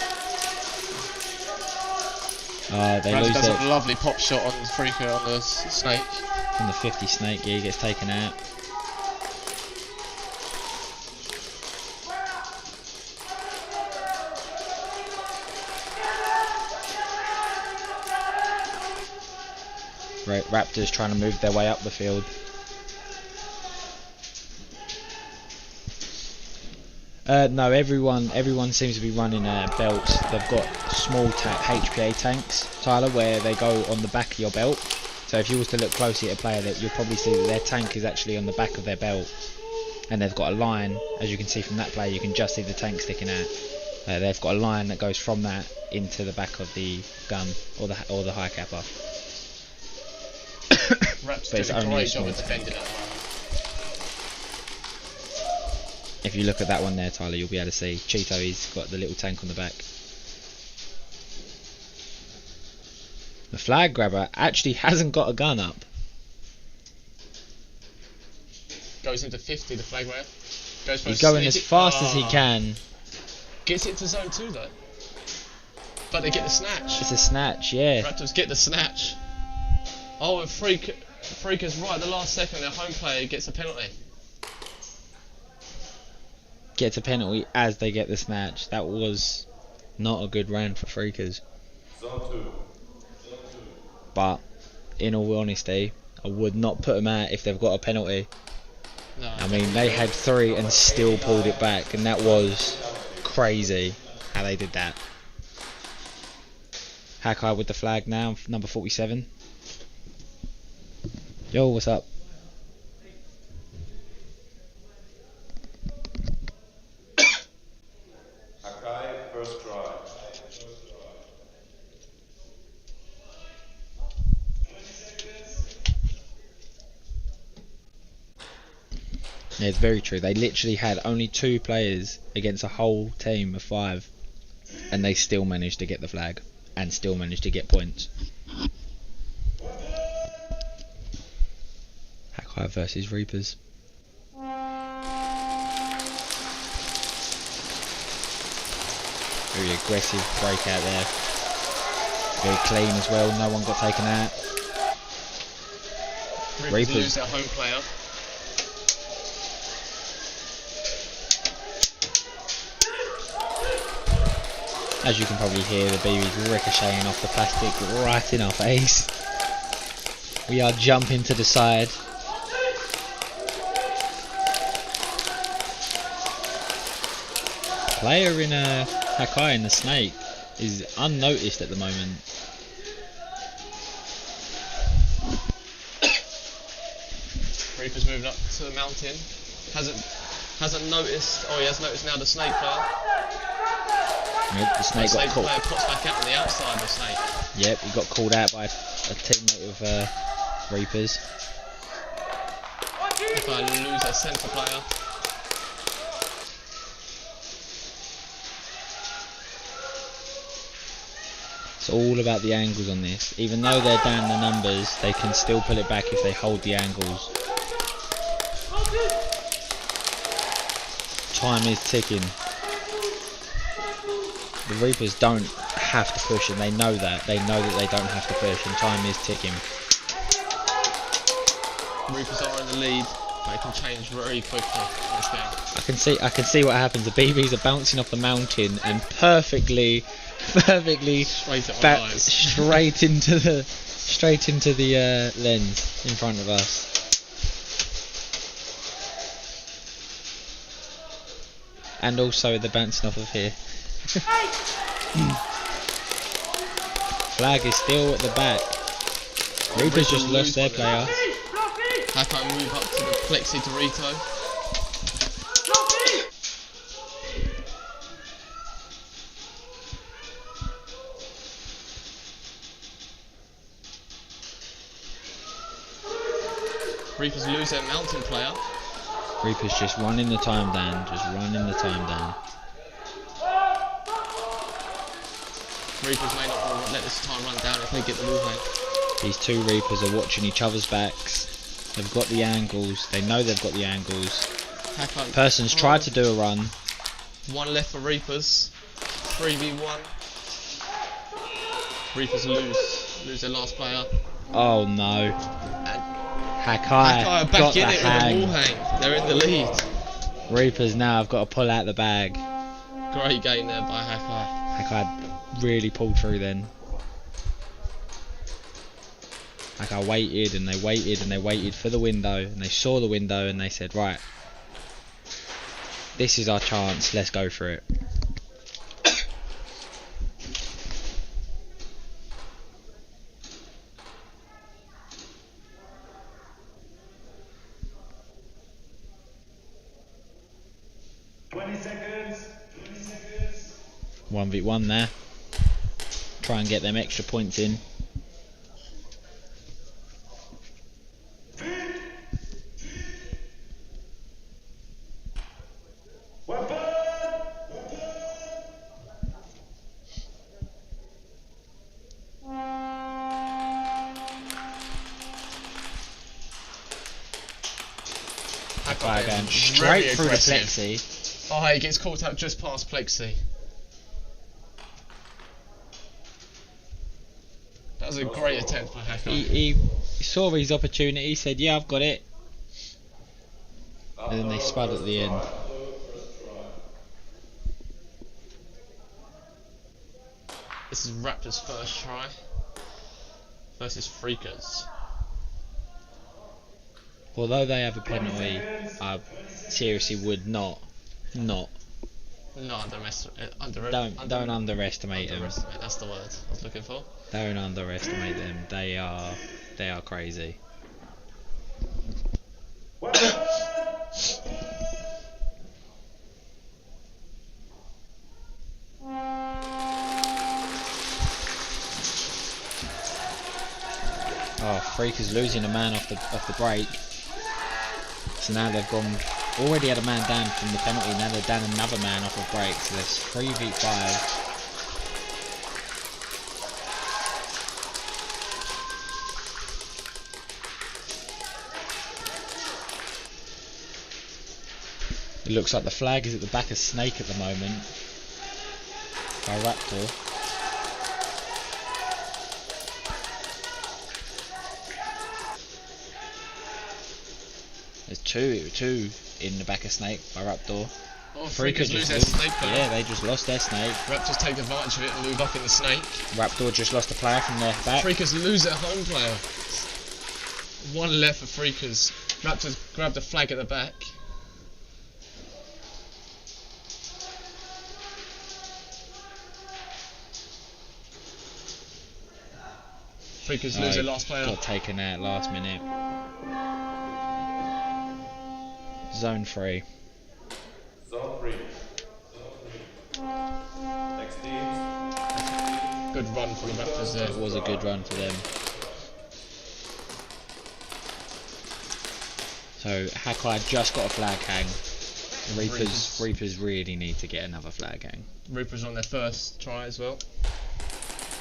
They Ramsey lose does their a lovely pop shot on the Freaker on the Snake. on the 50 Snake. Yeah, he gets taken out. Raptors trying to move their way up the field. No, everyone seems to be running belts. They've got small HPA tanks, Tyler, where they go on the back of your belt. So if you was to look closely at a player, you'll probably see that their tank is actually on the back of their belt, and they've got a line. As you can see from that player, you can just see the tank sticking out. They've got a line that goes from that into the back of the gun or the high capper. Raps But it's doing a only great a job small of defending at the moment. If you look at that one there, Tyler, you'll be able to see Cheeto, he's got the little tank on the back. The flag grabber actually hasn't got a gun up. Goes into 50, the flag grab. Goes for He's a going sneak as it. fast as he can. Gets it to zone 2 though. But they get the snatch. It's a snatch, yeah. Raptors get the snatch. Oh, and Freakers right at the last second, their home player gets a penalty. Gets a penalty as they get the snatch. That was not a good round for Freakers. Zone 2. But in all honesty, I would not put them out if they've got a penalty. No. I mean, they had 3 and still pulled it back, and that was crazy how they did that. Hakai with the flag now, number 47. Yo, what's up? Hakai, first try. Yeah, it's very true. They literally had only 2 players against a whole team of 5, and they still managed to get the flag and still managed to get points. Hakai versus Reapers. Very aggressive breakout there. Very clean as well. No one got taken out. Reapers lose their home player. As you can probably hear, the BB's ricocheting off the plastic right in our face. We are jumping to the side. player in Hakai in the snake is unnoticed at the moment. Reaper's moving up to the mountain. Hasn't noticed. Oh, he has noticed now the snake player. Yep, the snake got caught. Player pops back out on the outside of the snake. Yep, he got called out by a teammate of Reapers. If I lose a centre player. It's all about the angles on this. Even though they're down the numbers, they can still pull it back if they hold the angles. Time is ticking. The Reapers don't have to push, and they know that. They know that they don't have to push, and time is ticking. Reapers are in the lead. They can change very quickly in this game. I can see what happens. The BBs are bouncing off the mountain and perfectly straight into the lens in front of us. And also they're bouncing off of here. Flag is still at the back. Reapers just lost their player. Hakai move up to the Plexi Dorito. Reapers lose their mountain player. Reapers just running the time down, Reapers may not want to let this time run down if they get the move out. These two Reapers are watching each other's backs. They've got the angles. They know they've got the angles. Person's tried to do a run. One left for Reapers. 3v1. Reapers lose their last player. Oh no. Hakai are back got in the it hang. with a wall hang. They're in the lead. Reapers now have got to pull out the bag. Great game there by Hakai. Hakai really pulled through then. Hakai waited and they waited and they waited for the window, and they saw the window and they said, right, this is our chance, let's go for it. Seconds. 1v1 there. Try and get them extra points in. Hakai going straight through the Plexi. Oh, he gets caught out just past Plexi. That was a great attempt by Hakai. He saw his opportunity, he said, yeah, I've got it. And then they spud at the end. This is Raptors' first try versus Freakers. Although they have a penalty, I seriously would not No, underestimate them. That's the word I was looking for. Don't underestimate them. They are crazy. Oh, Freak is losing a man off the break. So now they've already had a man down from the penalty, now they're down another man off of break, so there's 3v5. It looks like the flag is at the back of Snake at the moment by Raptor. There's two in the back of Snake by Raptor. Oh, Freakers lose their snake player. Yeah, they just lost their snake. Raptors take advantage of it and move up in the snake. Raptor just lost a player from their back. Freakers lose their home player. One left for Freakers. Raptors grab the flag at the back. Freakers lose their last player. Got taken out last minute. Zone 3. Zone 3. Next teams. Good run for the Raptors there. It was a good run for them. So Hakai just got a flag hang. Reapers really need to get another flag hang. Reapers on their first try as well.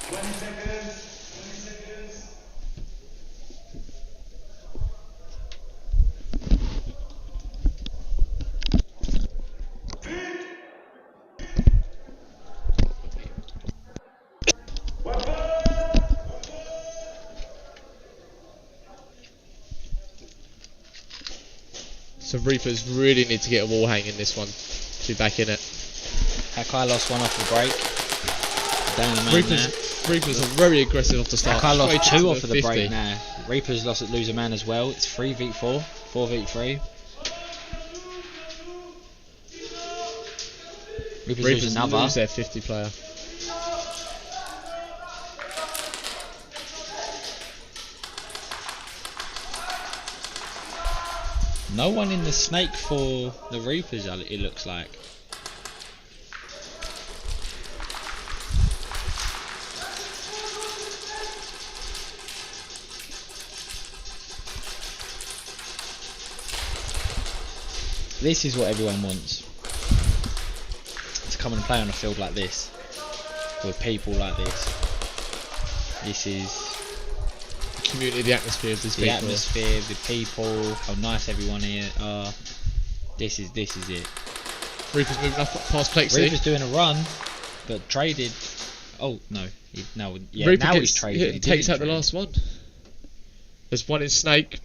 20 seconds. So Reapers really need to get a wall hang in this one to be back in it. Hakai lost one off the break. Down the man Reapers are very aggressive off the start. Hakai lost Straight 2 into off of the 50. break now. Reapers lose a man as well. It's 3v4, 4v3. Reapers lose another. Lose their 50 player. No one in the snake for the Reapers, it looks like. This is what everyone wants. To come and play on a field like this. With people like this. This is... Community, the atmosphere of this the people. atmosphere, the people, how nice everyone here are. This is it. Reapers moving up past Plexi. Reapers doing a run, but traded. Oh no, now he's traded. He takes out the last one. There's one in Snake,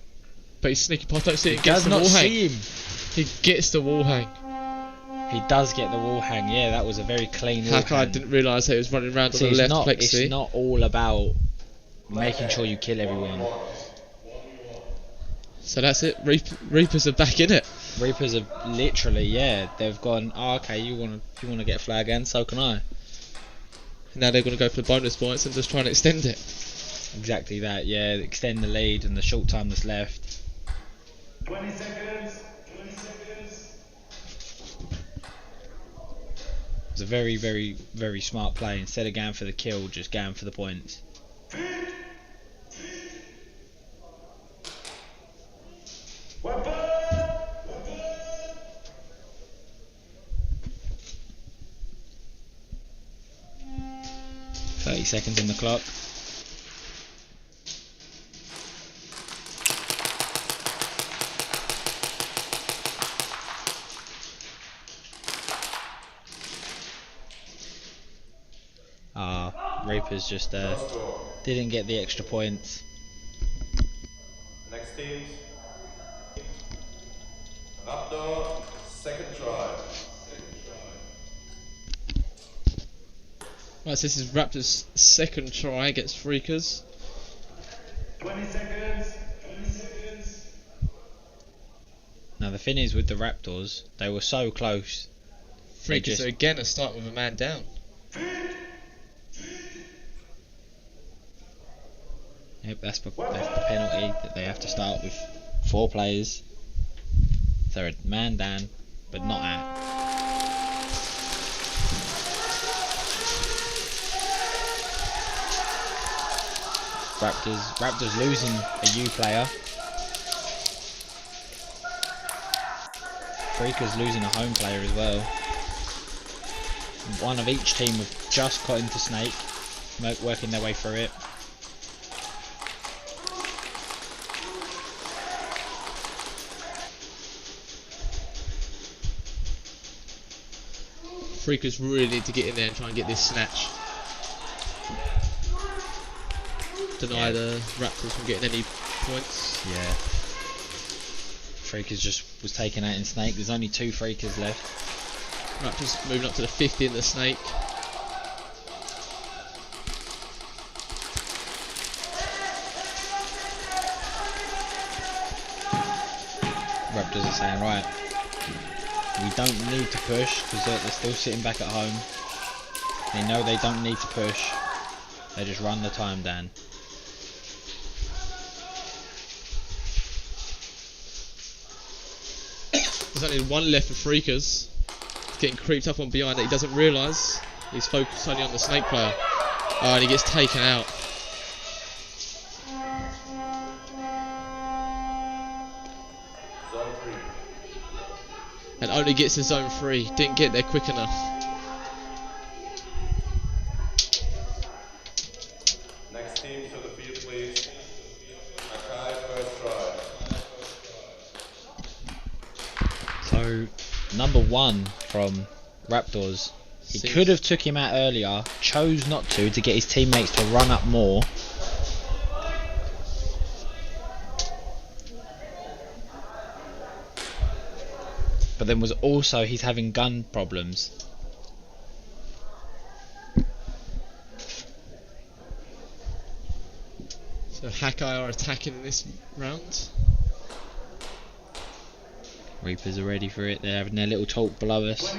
but he's sneaky past Plexi. He does not see him. He gets the wall hang. He does get the wall hang. Yeah, that was a very clean wall hang. Hakai didn't realise that he was running around to the left. Plexi. It's not all about making sure you kill everyone. So that's it. Reapers are back in it. Reapers are literally, yeah. They've gone. Oh, okay, you want to get a flag, and so can I. Now they're going to go for the bonus points and just try and extend it. Exactly that. Yeah, extend the lead and the short time that's left. 20 seconds. 20 seconds. It's a very, very, very smart play. Instead of going for the kill, just going for the points. 30 seconds on the clock. Reapers just didn't get the extra points. Next teams. Raptor, second try. Right, so this is Raptors' second try against Freakers. 20 seconds. 20 seconds. Now the thing is with the Raptors, they were so close. Freakers are again a start with a man down. Yep, that's the penalty that they have to start with 4 players. They're a man down, but not out. Raptors losing a U player. Freakers losing a home player as well. One of each team have just got into Snake, working their way through it. Freakers really need to get in there and try and get this snatch. Deny the Raptors from getting any points. Yeah. Freakers just was taken out in Snake. There's only 2 Freakers left. Raptors moving up to the 50 in the Snake. Raptors are saying, right, we don't need to push because they're still sitting back at home. They know they don't need to push. They just run the time down. There's only one left for Freakers. He's getting creeped up on behind that he doesn't realise. He's focused only on the Snake player. Oh, and he gets taken out. And only gets to zone 3. Didn't get there quick enough. Next team to the field, please. Hakai, first try. So, number 1 from Raptors. He could have took him out earlier, chose not to get his teammates to run up more. But then was also he's having gun problems. So Hakai are attacking in this round. Reapers are ready for it. They're having their little talk below us.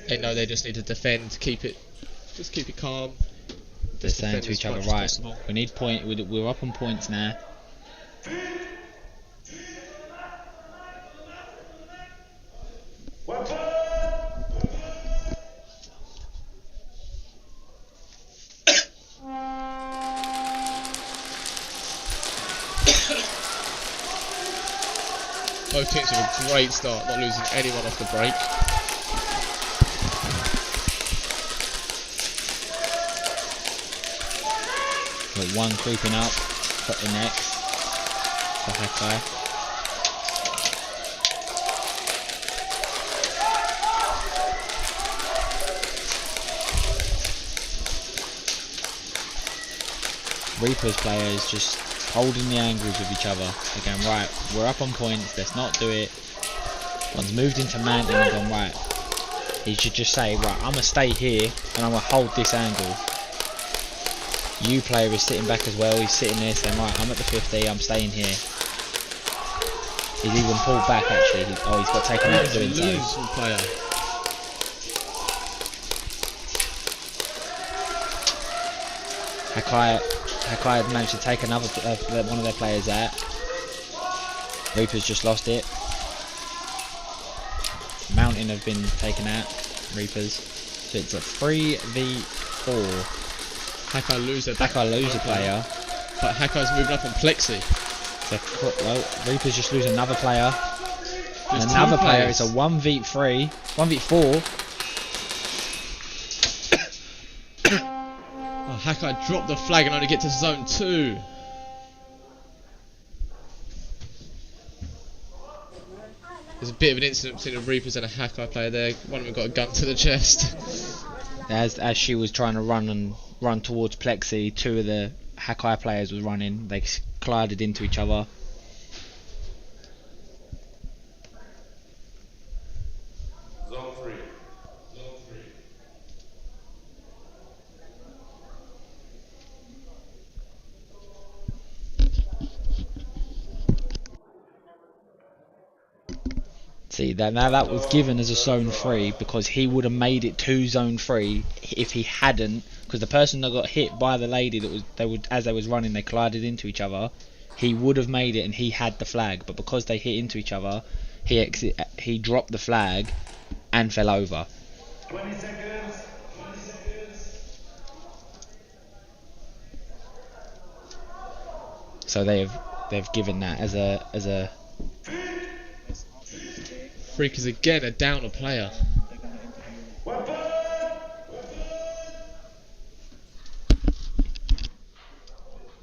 They know they just need to defend, keep it calm. They're saying to each other, right, we need point. We're up on points now. Both teams have a great start, not losing anyone off the break. Got one creeping up, got the next for Hakai. Reaper's players just holding the angles with each other. They're going, right, we're up on points, let's not do it. One's moved into mountain and gone, right, he should just say, right, I'm going to stay here and I'm going to hold this angle. You player is sitting back as well, he's sitting there saying, right, I'm at the 50, I'm staying here. He's even pulled back actually, he's got taken out of doing so. Player. Hakai had managed to take another one of their players out. Reapers just lost it. Mountain have been taken out. Reapers. So it's a 3v4. Hakai lose a player. But Hakai's moving up on Plexi. Well, Reapers just lose another player. And another player. It's a 1v3. 1v4. Hakai dropped the flag and only get to zone 2. There's a bit of an incident between the Reapers and a Hakai player there. One of them got a gun to the chest. As she was trying to run towards Plexi, two of the Hakai players was running. They collided into each other. Zone 3. See, now that was given as a zone 3 because he would have made it to zone 3 if he hadn't, because the person that got hit by the lady as they was running, they collided into each other. He would have made it and he had the flag, but because they hit into each other, he dropped the flag and fell over. 20 seconds. So they've given that as a Freakers again are down a player.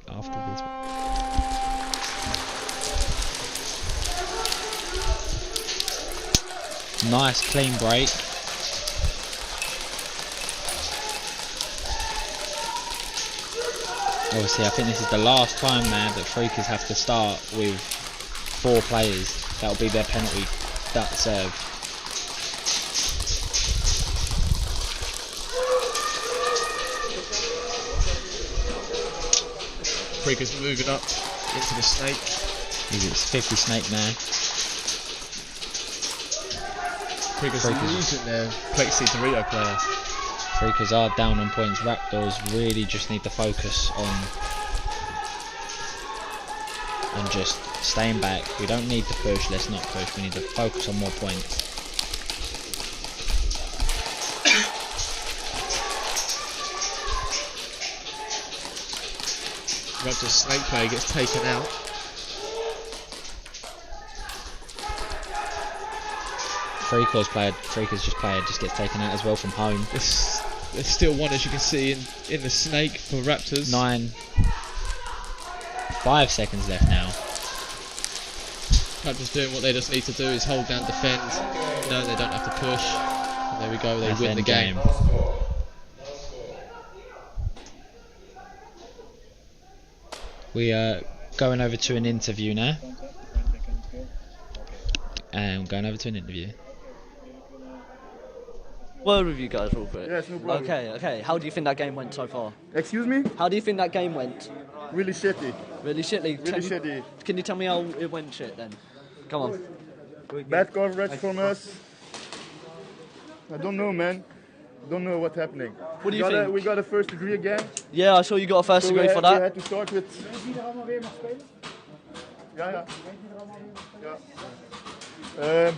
After this. Nice clean break. Obviously, I think this is the last time now that Freakers have to start with 4 players. That'll be their penalty. That serve. Freakers moving up into the snake. It's 50 snake now. Freakers losing their Plexi to Rio player. Freakers are down on points. Raptors really just need to focus and just staying back. We don't need to push, let's not push, we need to focus on more points. Raptors snake player gets taken out. Freakers player just gets taken out as well from home. There's still one, as you can see, in the snake for Raptors. 5 seconds left now. Raptors doing what they just need to do is hold down, defend. No, they don't have to push. And there we go, they win the game. We are going over to an interview now. And going over to an interview. Word with you guys real quick. Yes, no problem. Okay. How do you think that game went so far? Excuse me? How do you think that game went? Really shitty. Really shitty? Really shitty. Can you tell me how it went shit then? Come on. Bad coverage from us. I don't know, man. Don't know what's happening. What do you think? We got a first degree again. Yeah, I saw you got a first degree for that. We had to start with... Yeah.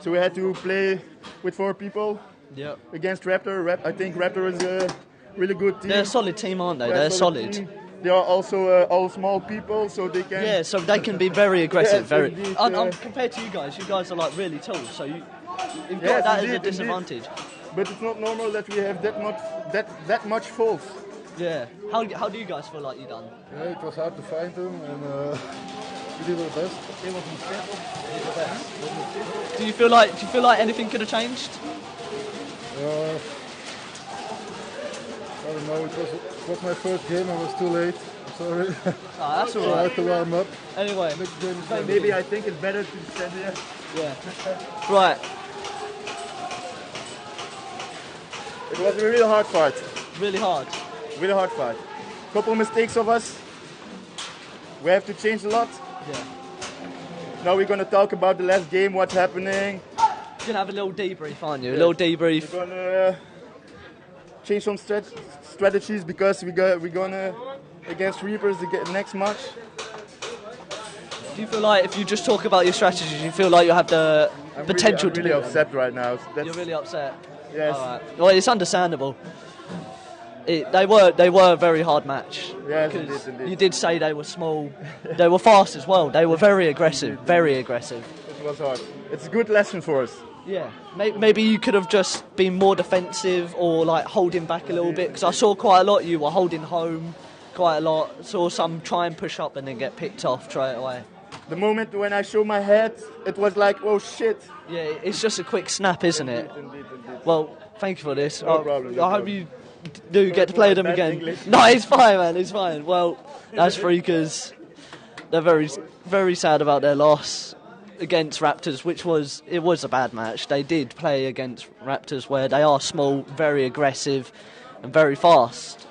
So we had to play with 4 people. Yeah. Against Raptor. I think Raptor is a really good team. They're a solid team, aren't they? They're solid. Team. They are also all small people, so they can... Yeah, so they can be very aggressive. Yes, very. indeed, compared to you guys are like really tall, so you've got that as a disadvantage. Indeed. But it's not normal that we have that much faults. Yeah. How do you guys feel like you done? Yeah, it was hard to find them, and we did our best. Do you feel like anything could have changed? I don't know. It was my first game. I was too late. I'm sorry. That's alright. So I had to warm up. Anyway, maybe I think it's better to stand here. Yeah. Right. It was a really hard fight. Really hard. Really hard fight. Couple mistakes of us. We have to change a lot. Yeah. Now we're gonna talk about the last game, what's happening. You're gonna have a little debrief, aren't you? A little debrief. We're gonna change some strategies because we're gonna against Reapers the next match. Do you feel like if you just talk about your strategies, you feel like you have the potential to I'm really upset right now. You're really upset. Yes. Right. Well, it's understandable. They were a very hard match. Yes, indeed. You did say they were small. They were fast as well. They were very aggressive. Very aggressive. It was hard. It's a good lesson for us. Yeah. Maybe you could have just been more defensive or like holding back a little bit, because I saw quite a lot you were holding home quite a lot. Saw some try and push up and then get picked off straight away. The moment when I show my head, it was like, oh shit. Yeah, it's just a quick snap, isn't it? Indeed. Well, thank you for this. No problem. I hope you do get to play them again. English. No, it's fine, man. It's fine. Well, that's Freakers. They're very, very sad about their loss against Raptors, which was a bad match. They did play against Raptors, where they are small, very aggressive, and very fast.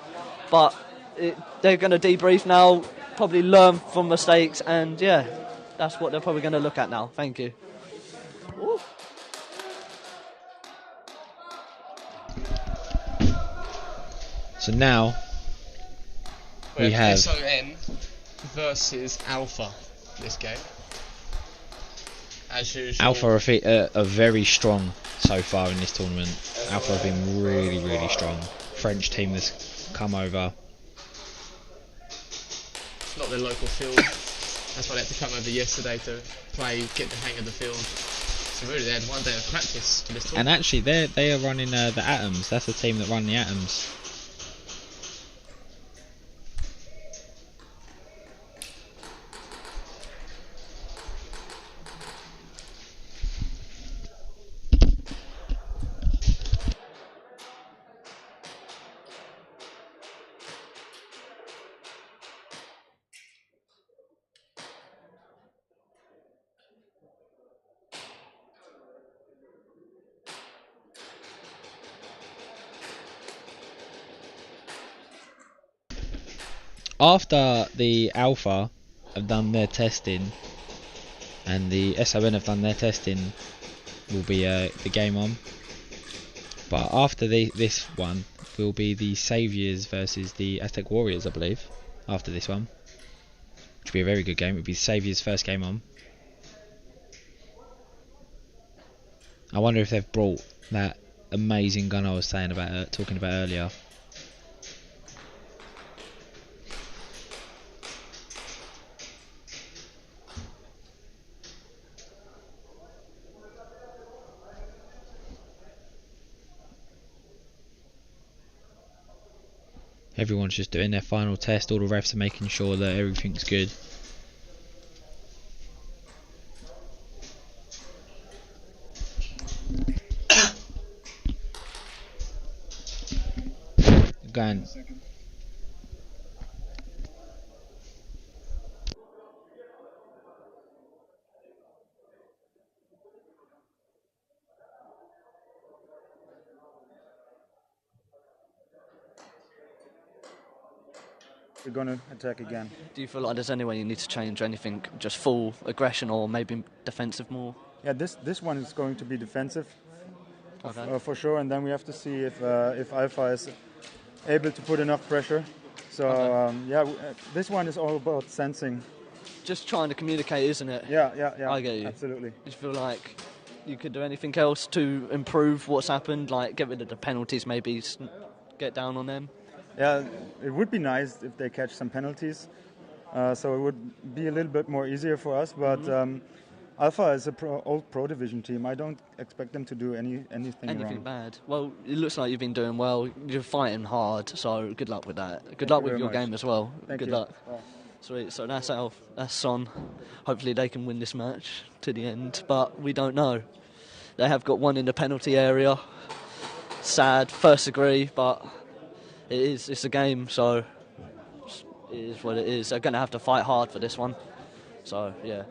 But they're going to debrief now, probably learn from mistakes, and yeah, that's what they're probably going to look at now. Thank you. Ooh. So now we have SON versus Alpha this game. As usual. Alpha are very strong so far in this tournament. Alpha have been really, really strong. French team that's come over. It's not their local field. That's why they had to come over yesterday to play, get the hang of the field. So really they had one day of practice for this tournament. And actually they are running the Atoms. That's the team that run the Atoms. After the Alpha have done their testing and the SON have done their testing, will be the game on. But after this one will be the Saviours versus the Aztec Warriors, I believe. After this one, Should be a very good game. It would be Saviour's first game on. I wonder if they've brought that amazing gun I was saying about, talking about earlier. Everyone's just doing their final test. All the refs are making sure that everything's good. Going. We're going to attack again. Do you feel like there's any way you need to change anything, just full aggression or maybe defensive more? Yeah, this one is going to be defensive, Okay. for sure, and then we have to see if Alpha is able to put enough pressure. So Okay. this one is all about sensing. Just trying to communicate, isn't it? Yeah. I get you. Absolutely. Do you feel like you could do anything else to improve what's happened, like get rid of the penalties, maybe get down on them? Yeah, it would be nice if they catch some penalties, so it would be a little bit more easier for us. But Alpha is a old pro division team. I don't expect them to do anything wrong. Bad. Well, it looks like you've been doing well. You're fighting hard, so good luck with that. Good luck with your game as well. Thank good you. luck. Sweet. So that's Alf. That's Son. Hopefully they can win this match to the end, but we don't know. They have got one in the penalty area. Sad. First degree, but it's a game, so it is what it is. They're going to have to fight hard for this one. So, yeah.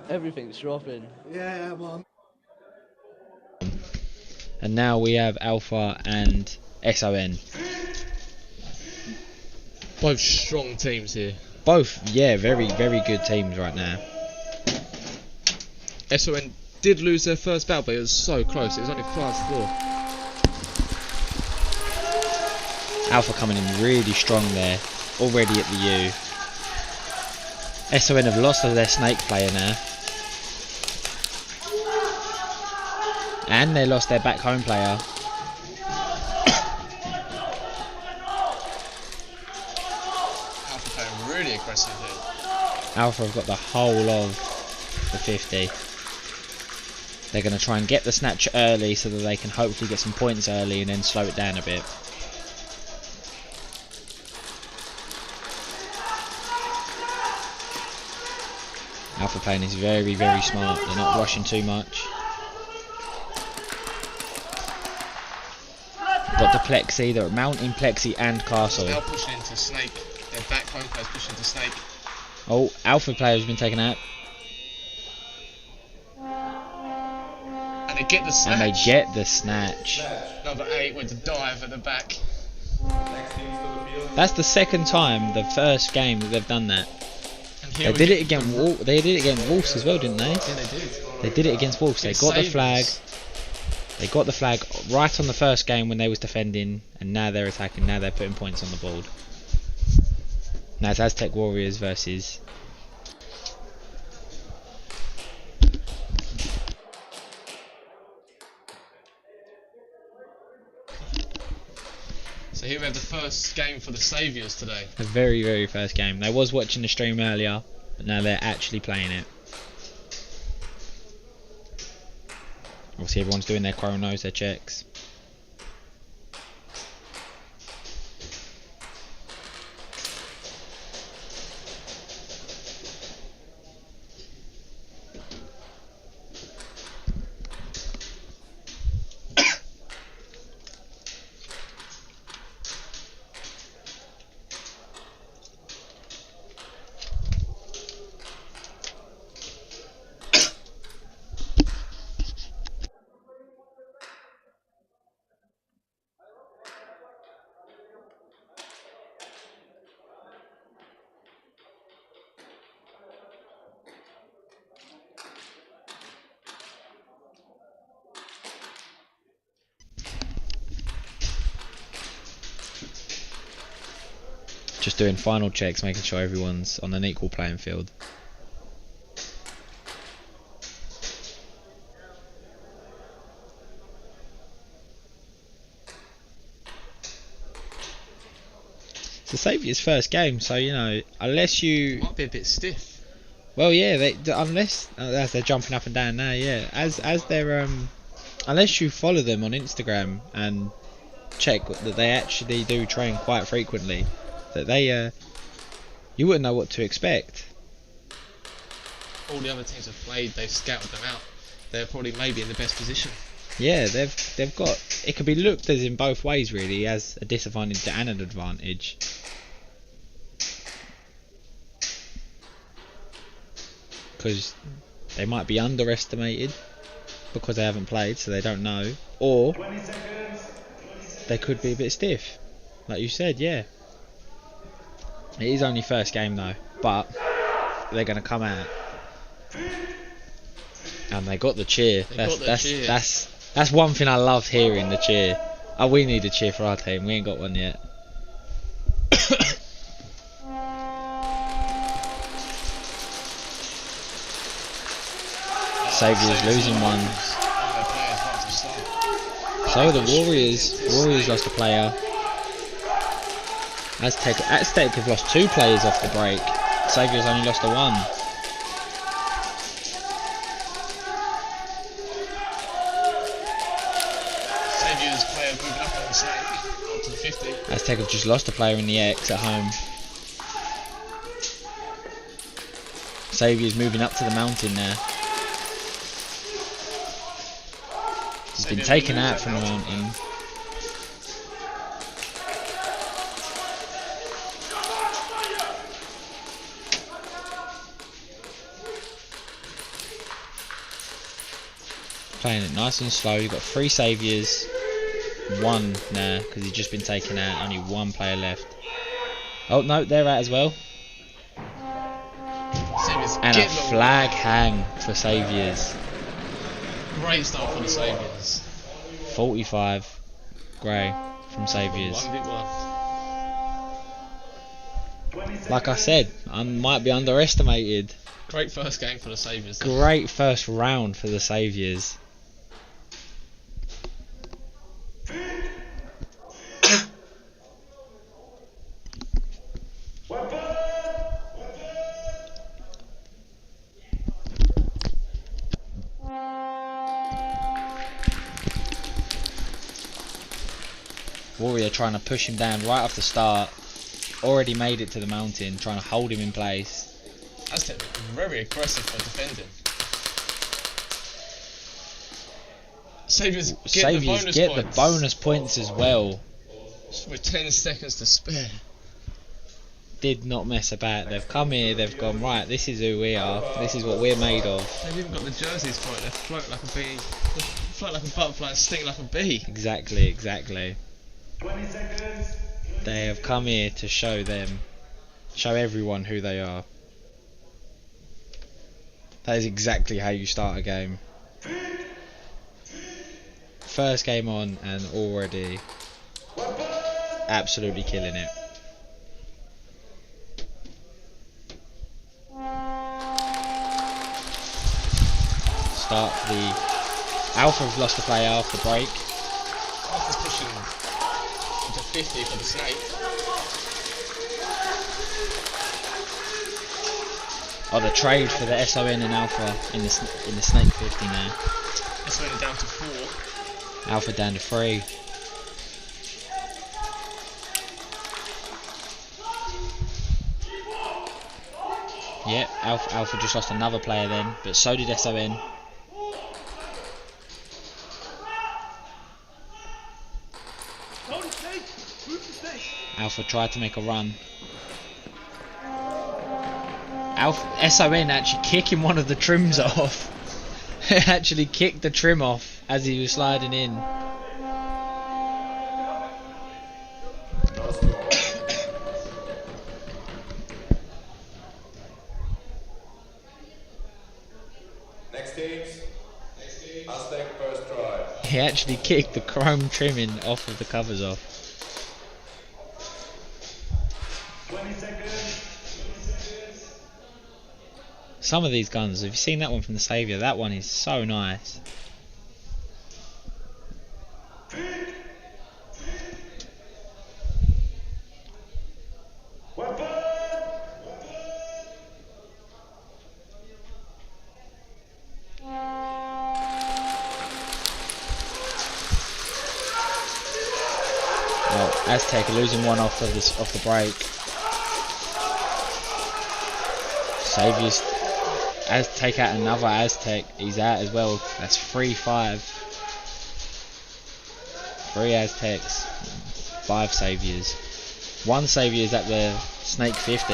Everything's dropping. Yeah, Mom. And now we have Alpha and SON. Both strong teams here. Both, yeah, very, very good teams right now. SON did lose their first battle, but it was so close. It was only 5-4. Alpha coming in really strong there, already at the U. SON have lost their snake player now. And they lost their back home player. Alpha playing really aggressive here. Alpha have got the whole of the 50. They're going to try and get the snatch early so that they can hopefully get some points early and then slow it down a bit. Alpha playing is very, very smart. They're not rushing too much. Got the Plexi, they're mounting Plexi and Castle. They're pushing into Snake. Their back home players pushing into Snake. Oh, Alpha player has been taken out. And they get the snatch. And they get the snatch. Number 8 with the dive at the back. That's the second time, the first game that they've done that. They did it against Wolves as well, didn't they? Yeah, they did. They did it against Wolves. They got the flag. They got the flag right on the first game when they was defending, and now they're attacking. Now they're putting points on the board. Now it's Aztec Warriors versus. So here we have the first game for the Saviours today. The very, very first game. They was watching the stream earlier, but now they're actually playing it. Obviously everyone's doing their chronos, their checks. just doing final checks, making sure everyone's on an equal playing field. It's the Saviour's first game, so you know, unless you Might be a bit stiff. well, yeah, unless as they're jumping up and down now, yeah, as they're unless you follow them on Instagram and check that they actually do train quite frequently, that they you wouldn't know what to expect. All the other teams have played, they've scouted them out. They're probably maybe in the best position. Yeah, they've got, it could be looked as in both ways really, as a disadvantage and an advantage. Because they might be underestimated because they haven't played, so they don't know, or they could be a bit stiff, like you said. Yeah, it is only first game though, but they're going to come out, and they got the cheer. That's one thing I love hearing, the cheer. Oh, we need a cheer for our team. We ain't got one yet. Saviour's losing one. So the Warriors lost a player. Aztec have lost 2 players off the break. Saviour's only lost a 1. Saviour's player moving up on the snake, up to the 50. Aztec have just lost a player in the X at home. Saviour's moving up to the mountain now. He's been taken out from the mountain. Playing it nice and slow. You've got 3 Saviours, 1 now because he's just been taken out. Only 1 player left. Oh no, they're out as well. And a flag hang for Saviours. Great start for the Saviours. 45 grey from Saviours. Like I said, I might be underestimated. Great first game for the Saviours. Great first round for the Saviours. Warrior trying to push him down right off the start. Already made it to the mountain, trying to hold him in place. Aztec very aggressive for defending. Saviours get the bonus points as well. With 10 seconds to spare. Did not mess about. They've come here, they've gone, right, this is who we are, this is what we're made of. They've even got the jerseys for it. They float like a bee. They float like a butterfly and sting like a bee. Exactly. 20 seconds. They have come here to show everyone who they are. That is exactly how you start a game. First game on and already absolutely killing it. Start the Alpha have lost a player off the break. Alpha's pushing into 50 for the snake. Oh, the trade for the SON and Alpha in the snake 50 now. SON down to 4. Alpha down to 3. Yep, Alpha just lost another player then, but so did SON. Alpha tried to make a run. SON actually kicking one of the trims off. Actually kicked the trim off as he was sliding in. Next teams, Aztec first try. He actually kicked the chrome trimming off of the covers off. 20 Some of these guns, have you seen that one from the Saviour? That one is so nice. Well, Aztec losing one off the break. Saviour's take out another Aztec. He's out as well. That's 3-5. 3 Aztecs, 5 Saviours. 1 Saviour is at the Snake 50.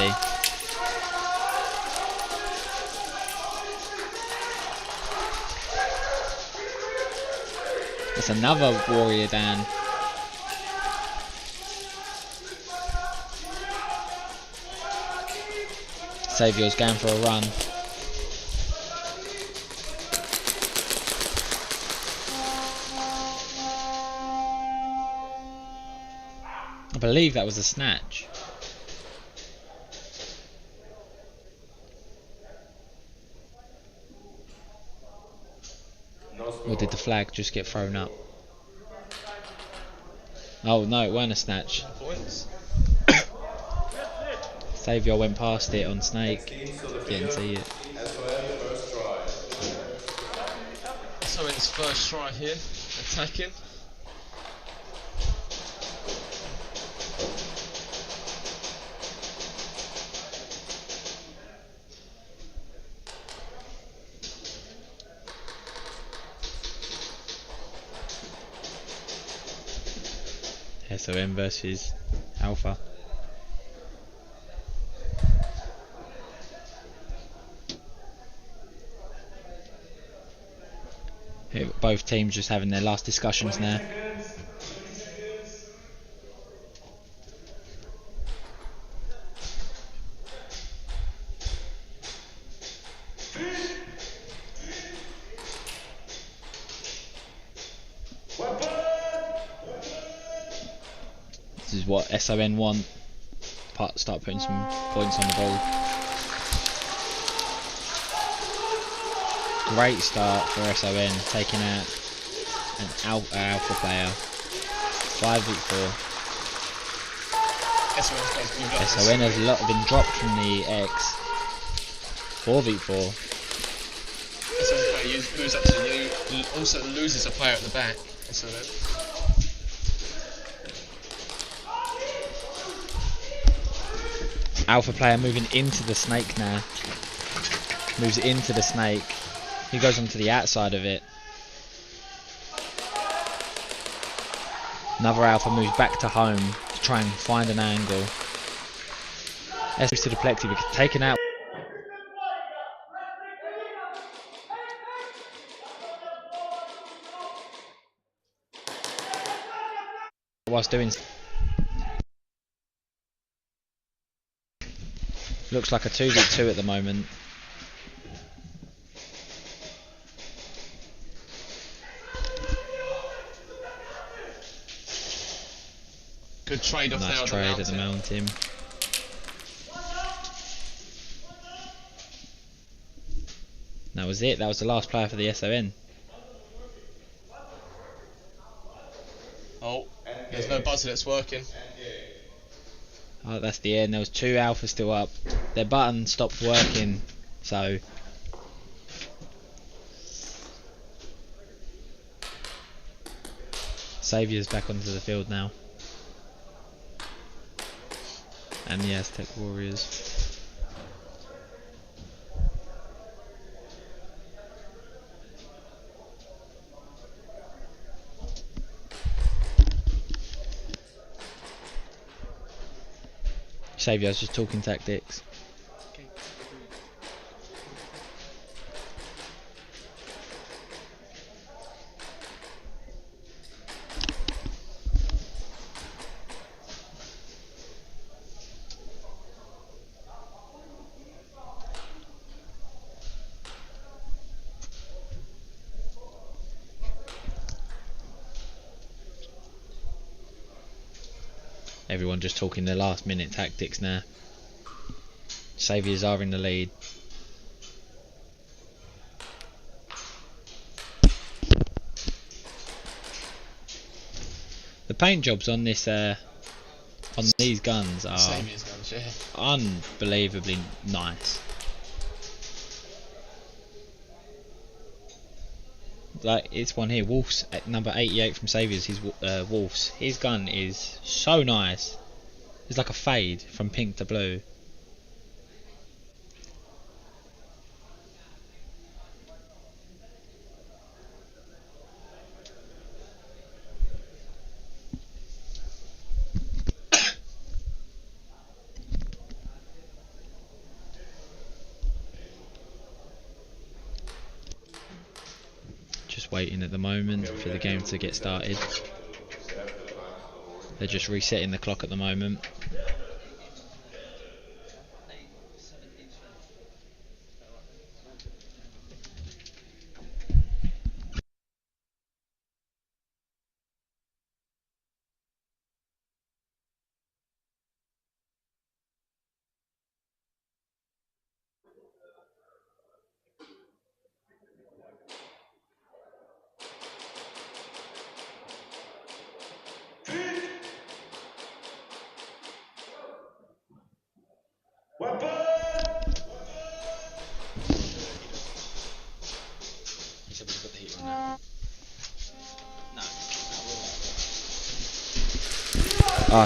That's another Warrior down. Saviour's going for a run. I believe that was a snatch. Or did the flag just get thrown up? Oh no, it weren't a snatch. Saviour went past it on Snake. Didn't see it. So it's first try here, attacking. SOM versus Alpha. Both teams just having their last discussions now. This is what SON want. Start putting some points on the ball. Great start for SON, taking out an alpha player. 5v4. SON has been dropped from the X. 4v4. SON player moves up to the U, also loses a player at the back. SON. Alpha player moving into the Snake now. Moves into the Snake. He goes onto the outside of it. Another Alpha moves back to home to try and find an angle. S to the plexi, but taken out. Whilst doing. Looks like a 2v2 at the moment. Good trade off there. Nice trade at the mountain. That was it. That was the last player for the SON. Oh, there's no buzzer that's working. Oh, that's the end. There was 2 Alpha still up. Their button stopped working, so Saviour's back onto the field now. And the Aztec Warriors. Saviour's just talking tactics. Everyone just talking their last minute tactics now. Saviours are in the lead. The paint jobs on this on these guns are Saviour's guns, yeah. unbelievably nice. Like it's one here, Wolf's at number 88 from Saviour's. His Wolf's. His gun is so nice. It's like a fade from pink to blue. Just waiting at the moment for the game to get started. They're just resetting the clock at the moment.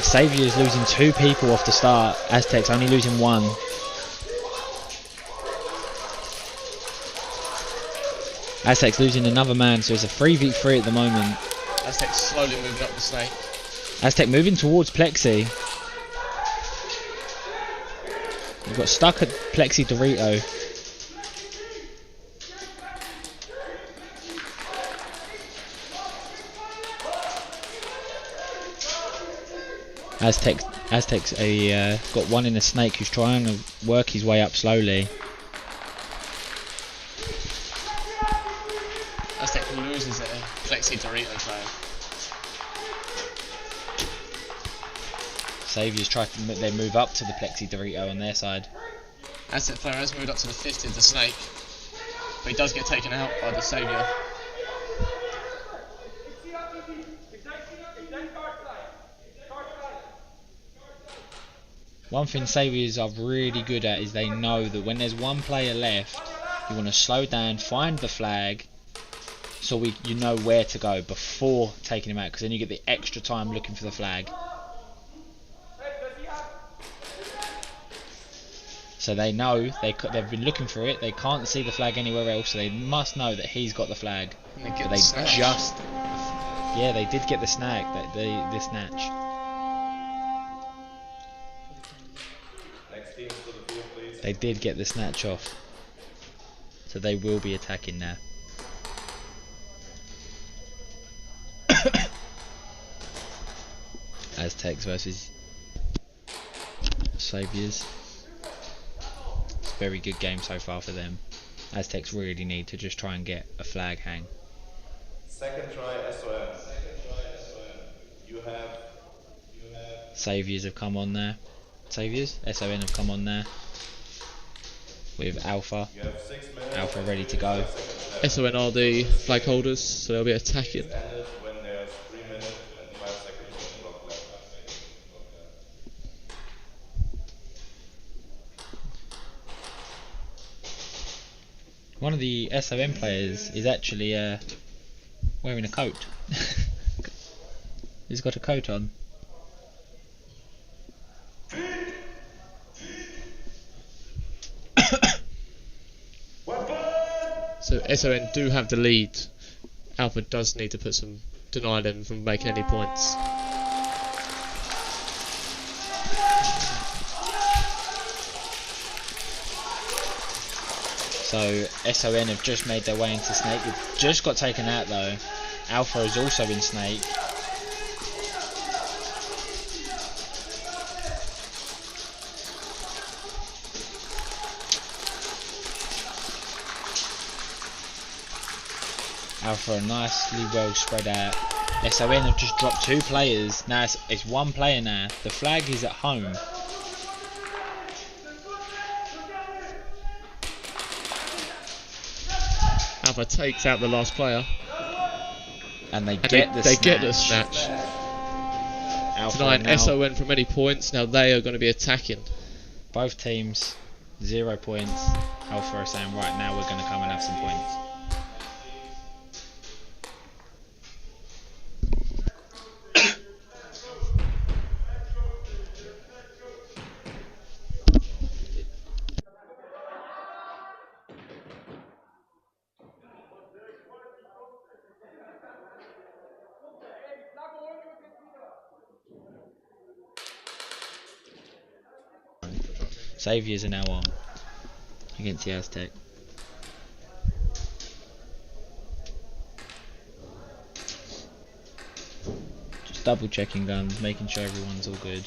Saviour's losing 2 people off the start. Aztec's only losing 1. Aztec's losing another man, so it's a 3v3 at the moment. Aztec's slowly moving up the snake. Aztec moving towards Plexi. We've got stuck at Plexi Dorito. Aztec's got one in a snake who's trying to work his way up slowly. Aztec loses a Plexi Dorito trail. Saviour's trying to then move up to the Plexi Dorito on their side. Aztec player has moved up to the 50 of the snake, but he does get taken out by the Saviour. One thing Saviours are really good at is they know that when there's one player left, you want to slow down, find the flag, so you know where to go before taking him out, because then you get the extra time looking for the flag. So they know they've been looking for it. They can't see the flag anywhere else, so they must know that he's got the flag. They did get the snag. The snatch. They did get the snatch off, so they will be attacking now. Aztecs versus Saviours. It's a very good game so far for them. Aztecs really need to just try and get a flag hang. Second try SOM. You have Saviours have come on there. Saviours? SON have come on there. With Alpha. Alpha ready to go. SON are the flag holders, so they'll be attacking. when there's 3 minutes and 5 seconds of clock left. One of the SOM players is actually wearing a coat. He's got a coat on. So SON do have the lead. Alpha does need to deny them from making any points. So SON have just made their way into Snake. They've just got taken out though. Alpha is also in Snake. Alpha are nicely well spread out. SON have just dropped 2 players. Now it's 1 player now. The flag is at home. Alpha takes out the last player. And they get the snatch. Alpha denying now. SON from any points. Now they are going to be attacking. Both teams 0 points. Alpha are saying right now we're going to come and have some points. Saviors are now on against the Aztec. Just double checking guns, making sure everyone's all good.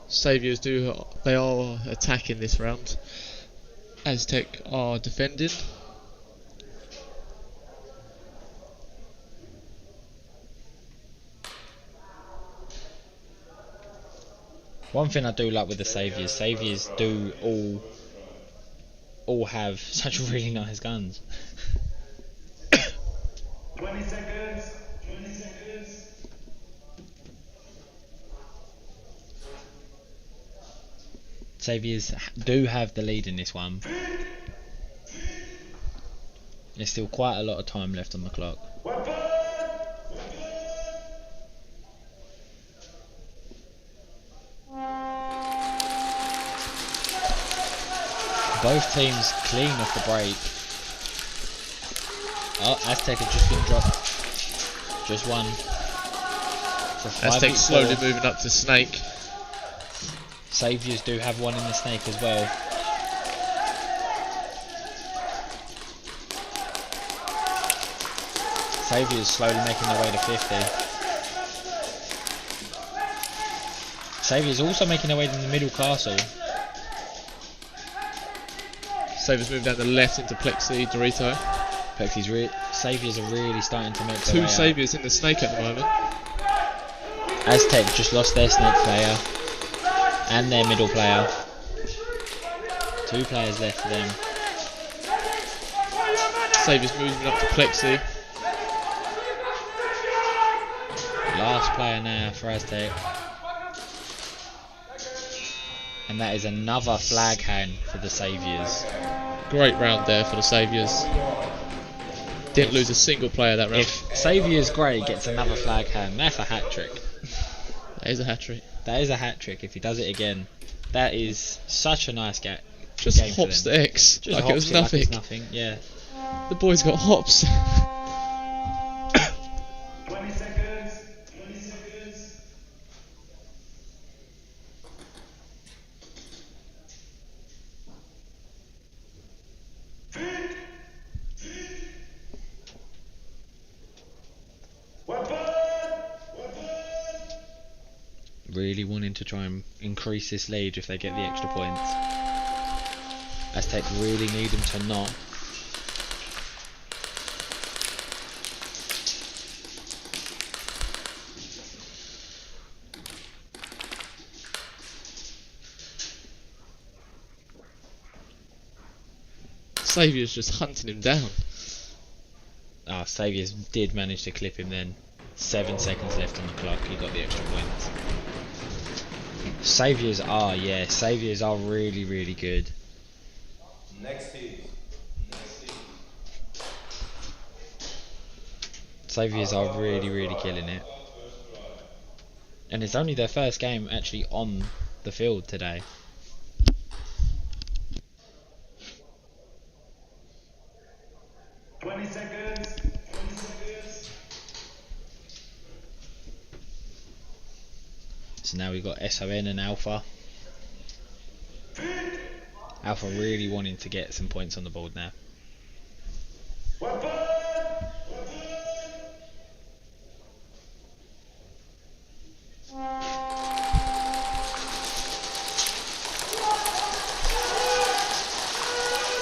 Saviors they are attacking this round. Aztec are defending. One thing I do like with the Saviors do all have such really nice guns. 20 seconds. 20 seconds. Saviors do have the lead in this one. There's still quite a lot of time left on the clock. Both teams clean off the break. Oh, Aztec have just been dropped. Just one. Aztec slowly moving up to Snake. Saviors do have one in the Snake as well. Saviors slowly making their way to 50. Saviors also making their way to the middle castle. Saviors move down the left into Plexi, Dorito. Saviors are really starting to make their Two way Saviors in the Snake at the moment. Aztec just lost their Snake player and their middle player. 2 players left for them. Saviors moving up to Plexi. Last player now for Aztec. And that is another flag hand for the Saviors. Great round there for the Saviors. Didn't lose a single player that round. If Saviors Grey gets another flag hand, that's a hat trick. That is a hat trick. That is a hat trick if he does it again. That is such a nice game. Just hops the X Just like it was nothing. Like it's nothing. Yeah. The boys got hops. 20 seconds. 20 seconds. Really wanting to try and increase this lead if they get the extra points. Aztec really need them to not. Saviors just hunting him down. Ah, Saviors did manage to clip him then. 7 seconds left on the clock, he got the extra points. Saviors are really, really good. Next team. Saviors are really, really killing it. And it's only their first game actually on the field today. So now we've got SON and Alpha. Alpha really wanting to get some points on the board now.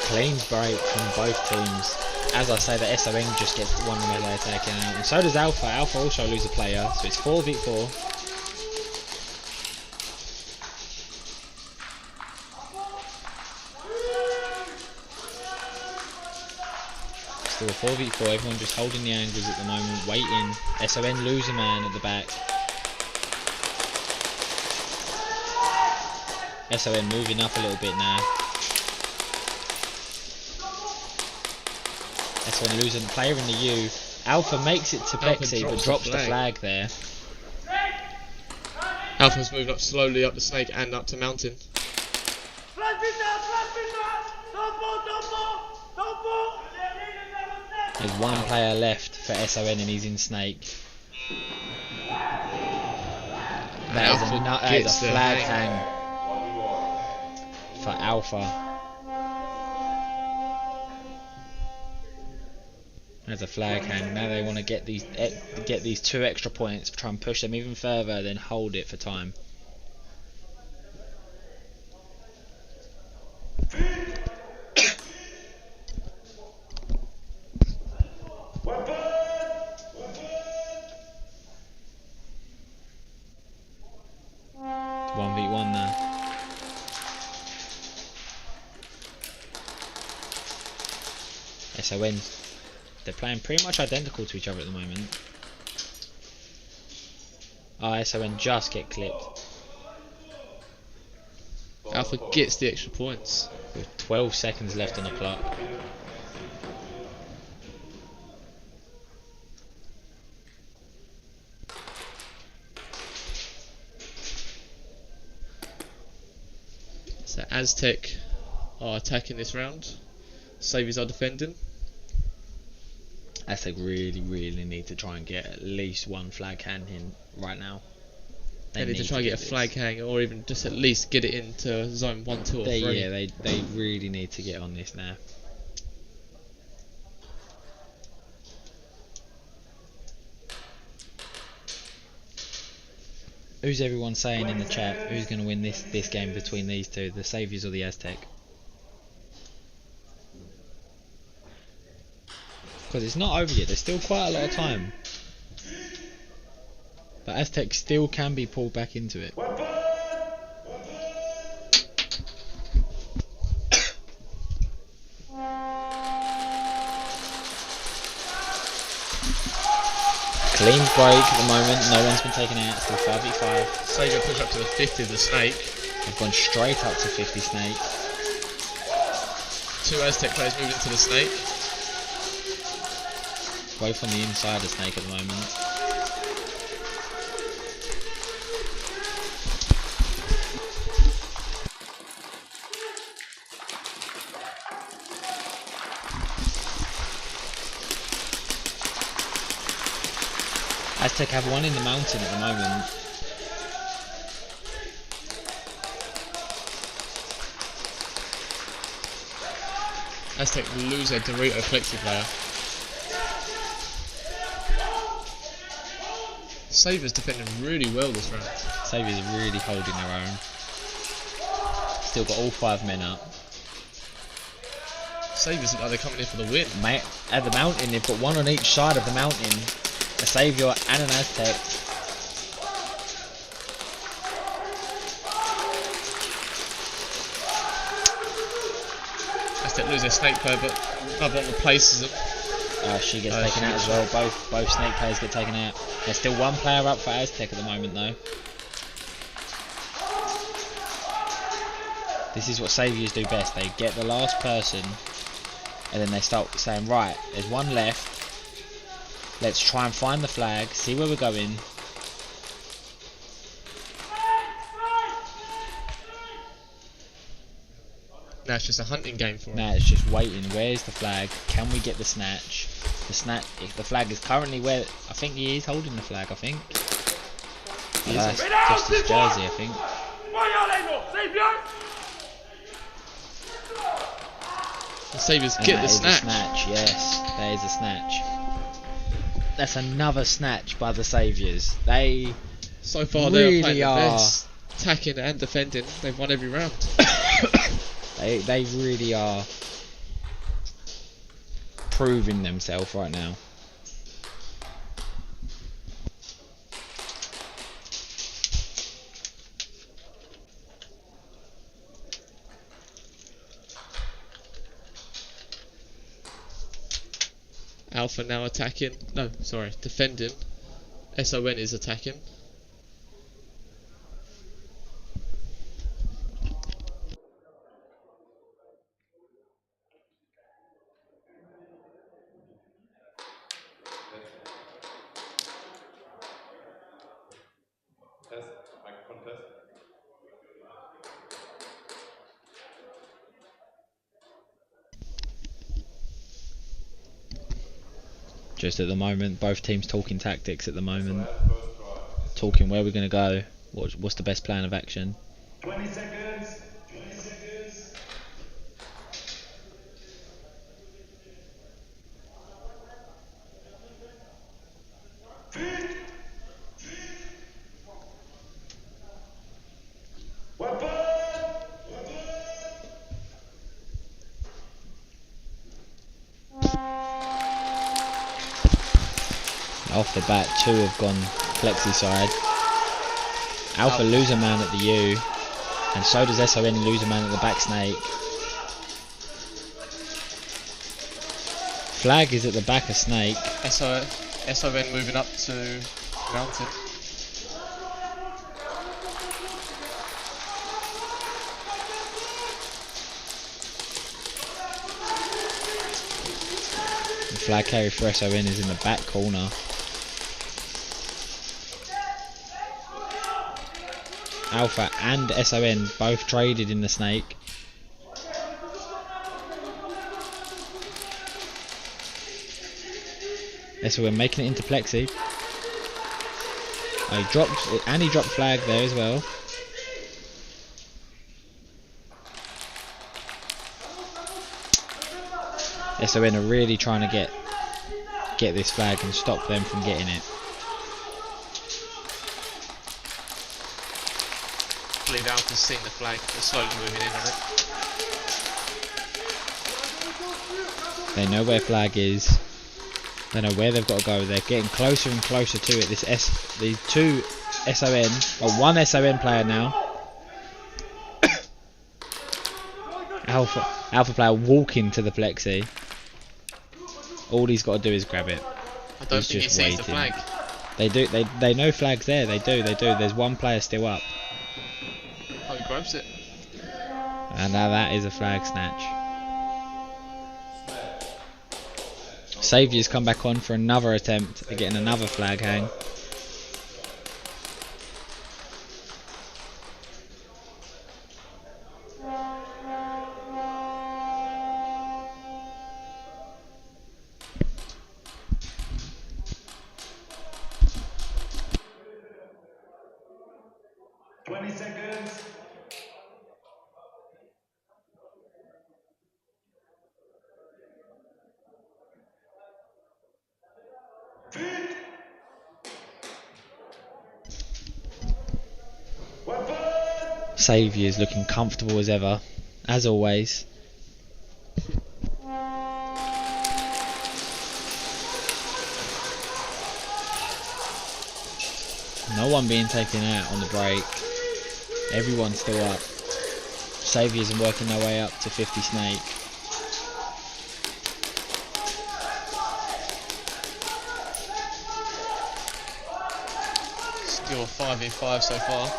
Clean break from both teams. As I say, the SON just gets one melee taken out, and so does Alpha. Alpha also lose a player, so it's 4v4. for a 4v4. Everyone just holding the angles at the moment, waiting. SON lose a man at the back. SON moving up a little bit now. SON losing a player in the U. Alpha makes it to Bexy but drops the flag there. Alpha's moving up slowly up the snake and up to mountain. There's one player left for SON and he's in snake. That is a flag hang for Alpha. There's a flag hang. Now they want to get these 2 extra points, try and push them even further, then hold it for time. It's 1v1 now. SON. They're playing pretty much identical to each other at the moment. SON just get clipped. Alpha gets the extra points. With 12 seconds left on the clock. So Aztec are attacking this round. Saviors are defending. Aztec really need to try and get at least one flag hang in right now. They need to try and get a flag hang, or even just at least get it into zone 1, 2 or 3. Yeah, they really need to get on this now. Who's everyone saying in the chat? Who's going to win this game between these two, the Saviors or the Aztec? Because it's not over yet, there's still quite a lot of time. But Aztec still can be pulled back into it. Clean break at the moment, no one's been taken out, still 5v5. Savior push up to the 50 of the snake. They've gone straight up to 50 snake. 2 Aztec players moving into the snake. Both on the inside of snake at the moment. Aztec have one in the mountain at the moment. Aztec will lose their Dorito collective player. Saviors defending really well this round. Saviors are really holding their own. Still got all 5 men up. Saviors look like they're coming in for the win. Mate, at the mountain, they've got one on each side of the mountain. A Savior and an Aztec. Aztec lose their snake player, but another one replaces them. She gets taken out as well. Both snake players get taken out. There's still one player up for Aztec at the moment though. This is what Saviors do best. They get the last person and then they start saying, right, there's one left. Let's try and find the flag, see where we're going. Now it's just a hunting game for them. Now it's just waiting. Where's the flag? Can we get the snatch? If the flag is currently where I think he is holding the flag, I think. That's just his jersey, I think. The Saviors get the snatch. Yes, there is a snatch. That's another snatch by the Saviors. They so far really they're playing the best, attacking and defending. They've won every round. They really are proving themselves right now. Alpha now attacking. No, sorry, defending. SON is attacking. Test, microphone test. Just at the moment, both teams talking tactics at the moment. Talking where we're going to go. What's the best plan of action? 20 seconds. 20 seconds. Off the bat, 2 have gone Flexi side. Alpha lose a man at the U, and so does SON lose a man at the back snake. Flag is at the back of snake. SON moving up to mountain. The flag carry for SON is in the back corner. Alpha and SON both traded in the snake. SON making it into Plexi. Oh, he dropped flag there as well. SON are really trying to get this flag and stop them from getting it. I believe Alpha's seen the flag, they're slowly moving in on it. They know where flag is. They know where they've got to go. They're getting closer and closer to it. These 2 SON, or 1 SON player now. Alpha player walking to the Plexi. All he's got to do is grab it. I don't think he sees the flag. They do. They know flag's there. They do. There's 1 player still up. Oh, he grabs it. And now that is a flag snatch. Saviour's come back on for another attempt at getting another flag hang. Saviour's looking comfortable as ever, as always. No one being taken out on the break. Everyone's still up. Saviour's are working their way up to 50 snake. Still a 5v5 so far.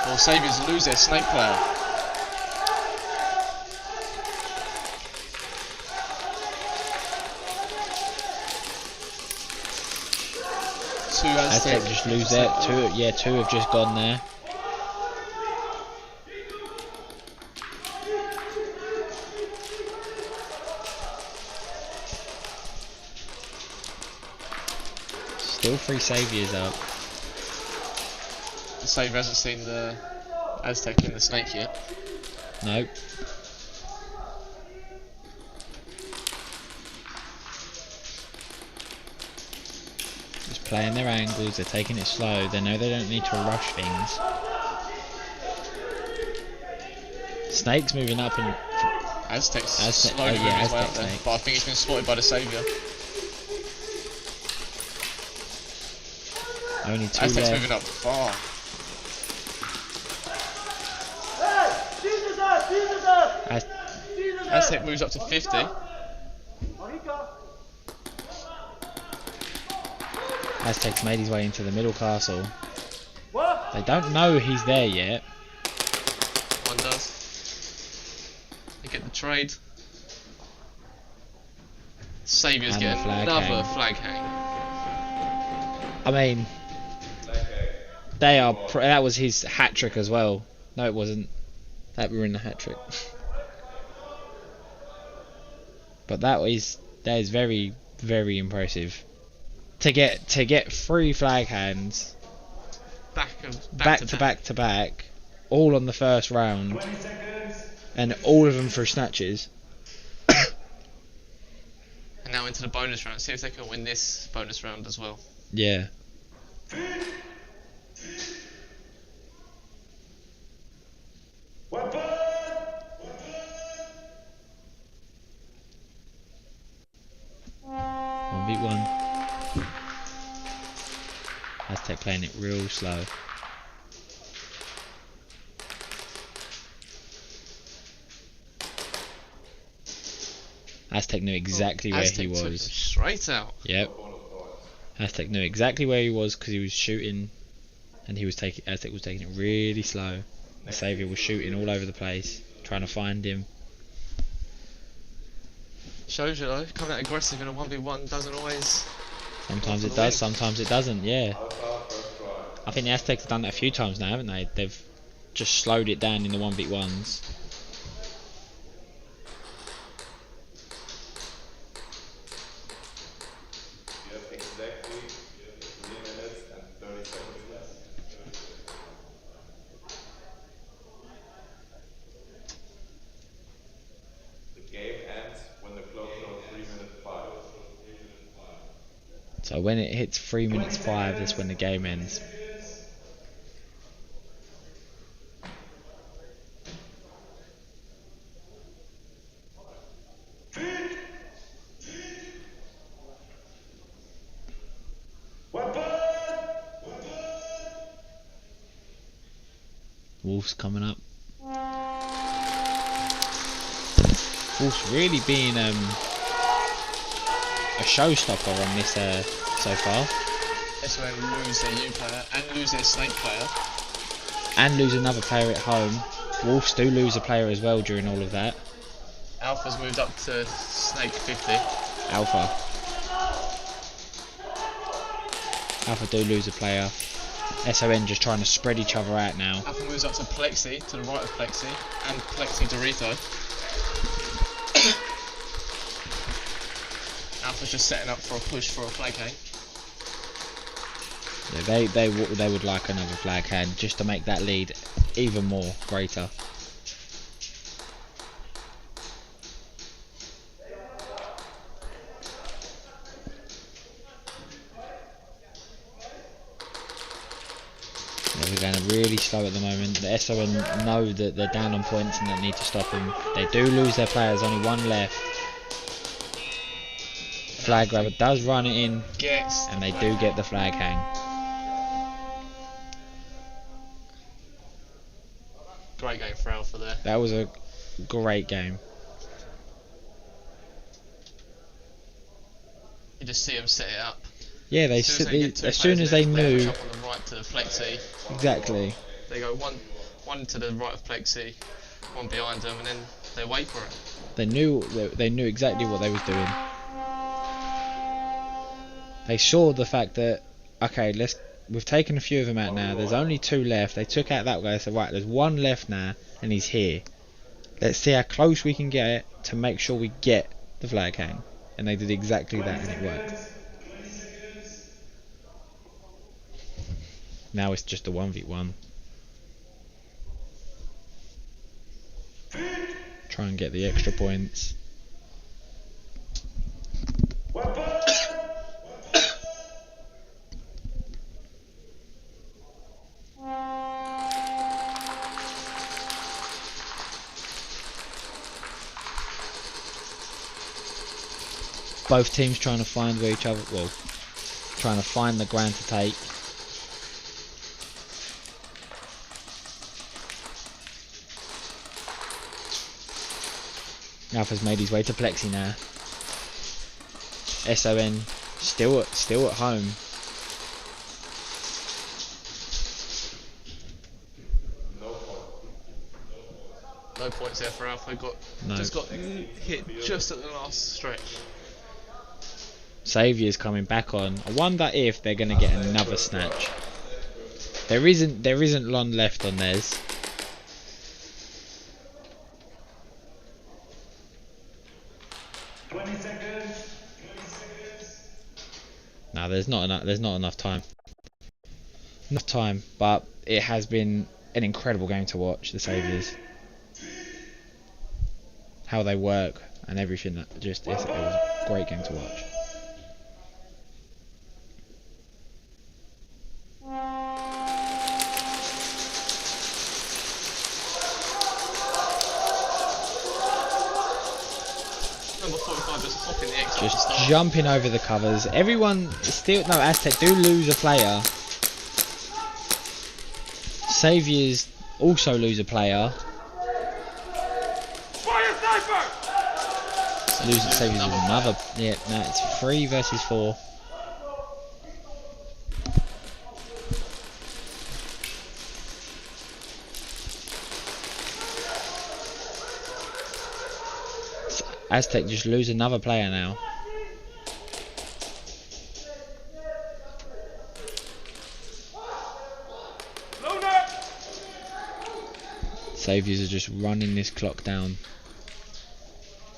Well, Saviours lose their snake player. Two Aztec just lose it. Two have just gone there. Still 3 Saviours up. The Saviour hasn't seen the Aztec in the snake yet. Nope. Just playing their angles, they're taking it slow, they know they don't need to rush things. Snake's moving up and... Aztec's slowly moving his way up there, but I think he's been spotted by the Saviour. Only 2 Aztec's left. moving up far. Hey, Jesus up! Aztec moves up to 50. Aztec's made his way into the middle castle. They don't know he's there yet. One does. They get the trade. Saviours And get the flag another hang. flag hang. I mean, they are. That was his hat trick as well. No, it wasn't. That were in the hat trick. But that is very, very impressive. To get 3 flag hands back to back, all on the first round, and all of them through snatches. And now into the bonus round. See if they can win this bonus round as well. Yeah. One beat one. Aztec playing it real slow. Aztec knew exactly where Aztec he took him was. straight out. Yep. Aztec knew exactly where he was because he was shooting, and Aztec was taking it really slow. The Saviour was shooting all over the place, trying to find him. Shows you though, coming out aggressive in a 1v1 doesn't always. Sometimes it does, sometimes it doesn't. Yeah. I think the Aztecs have done that a few times now, haven't they? They've just slowed it down in the 1v1s. So when it hits 3 minutes 5, that's when the game ends. Wolves coming up. Wolves really being a showstopper on this so far. That's when they lose their U player and lose their Snake player. And lose another player at home. Wolves do lose a player as well during all of that. Alpha's moved up to Snake 50. Alpha do lose a player. SON just trying to spread each other out now. Alpha moves up to Plexi, to the right of Plexi, and Plexi Dorito. Alpha's just setting up for a push for a flag hang. Yeah, they would like another flag hand just to make that lead even more greater. Yeah, we're going really slow at the moment. The SON know that they're down on points and they need to stop them. They do lose their players, only one left. Flag grabber does run it in, and they do get the flag hang. Great game for Alpha there. That was a great game. You just see them set it up. Yeah, as soon as they knew. Jump on the right to Plexi. Exactly. They go one to the right of Plexi, one behind them, and then they wait for it. They knew exactly what they was doing. They saw the fact that, okay, we've taken a few of them out now. There's only 2 left. They took out that guy. They said, right, there's 1 left now, and he's here. Let's see how close we can get to make sure we get the flag hang. And they did exactly that, and it worked. Now it's just a 1v1. Try and get the extra points. Both teams trying to find where each other, well, trying to find the ground to take. Alpha's made his way to Plexi now. SON still at home. no points there for Alpha. No. Just got hit just at the last stretch. Saviour's coming back on. I wonder if they're going to get another snatch. There isn't long left on theirs. No, there's not enough time. Enough time, but it has been an incredible game to watch. The Saviours, how they work and everything. It was a great game to watch. Just jumping over the covers. Everyone still... No, Aztec do lose a player. Saviours also lose a player. Losing Saviours with another... Yeah, no, it's 3 versus 4. Aztec just lose another player now. Saviours are just running this clock down.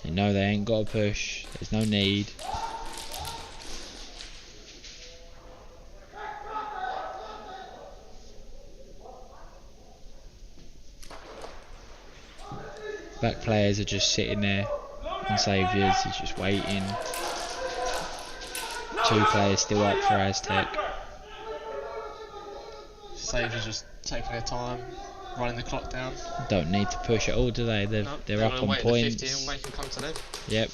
They know they ain't got to push. There's no need. Back players are just sitting there. And Saviours is just waiting. 2 players still up for Aztec. Saviours just taking their time, running the clock down. Don't need to push at all, do they? They're up on points. 50 and make them come to them. Yep.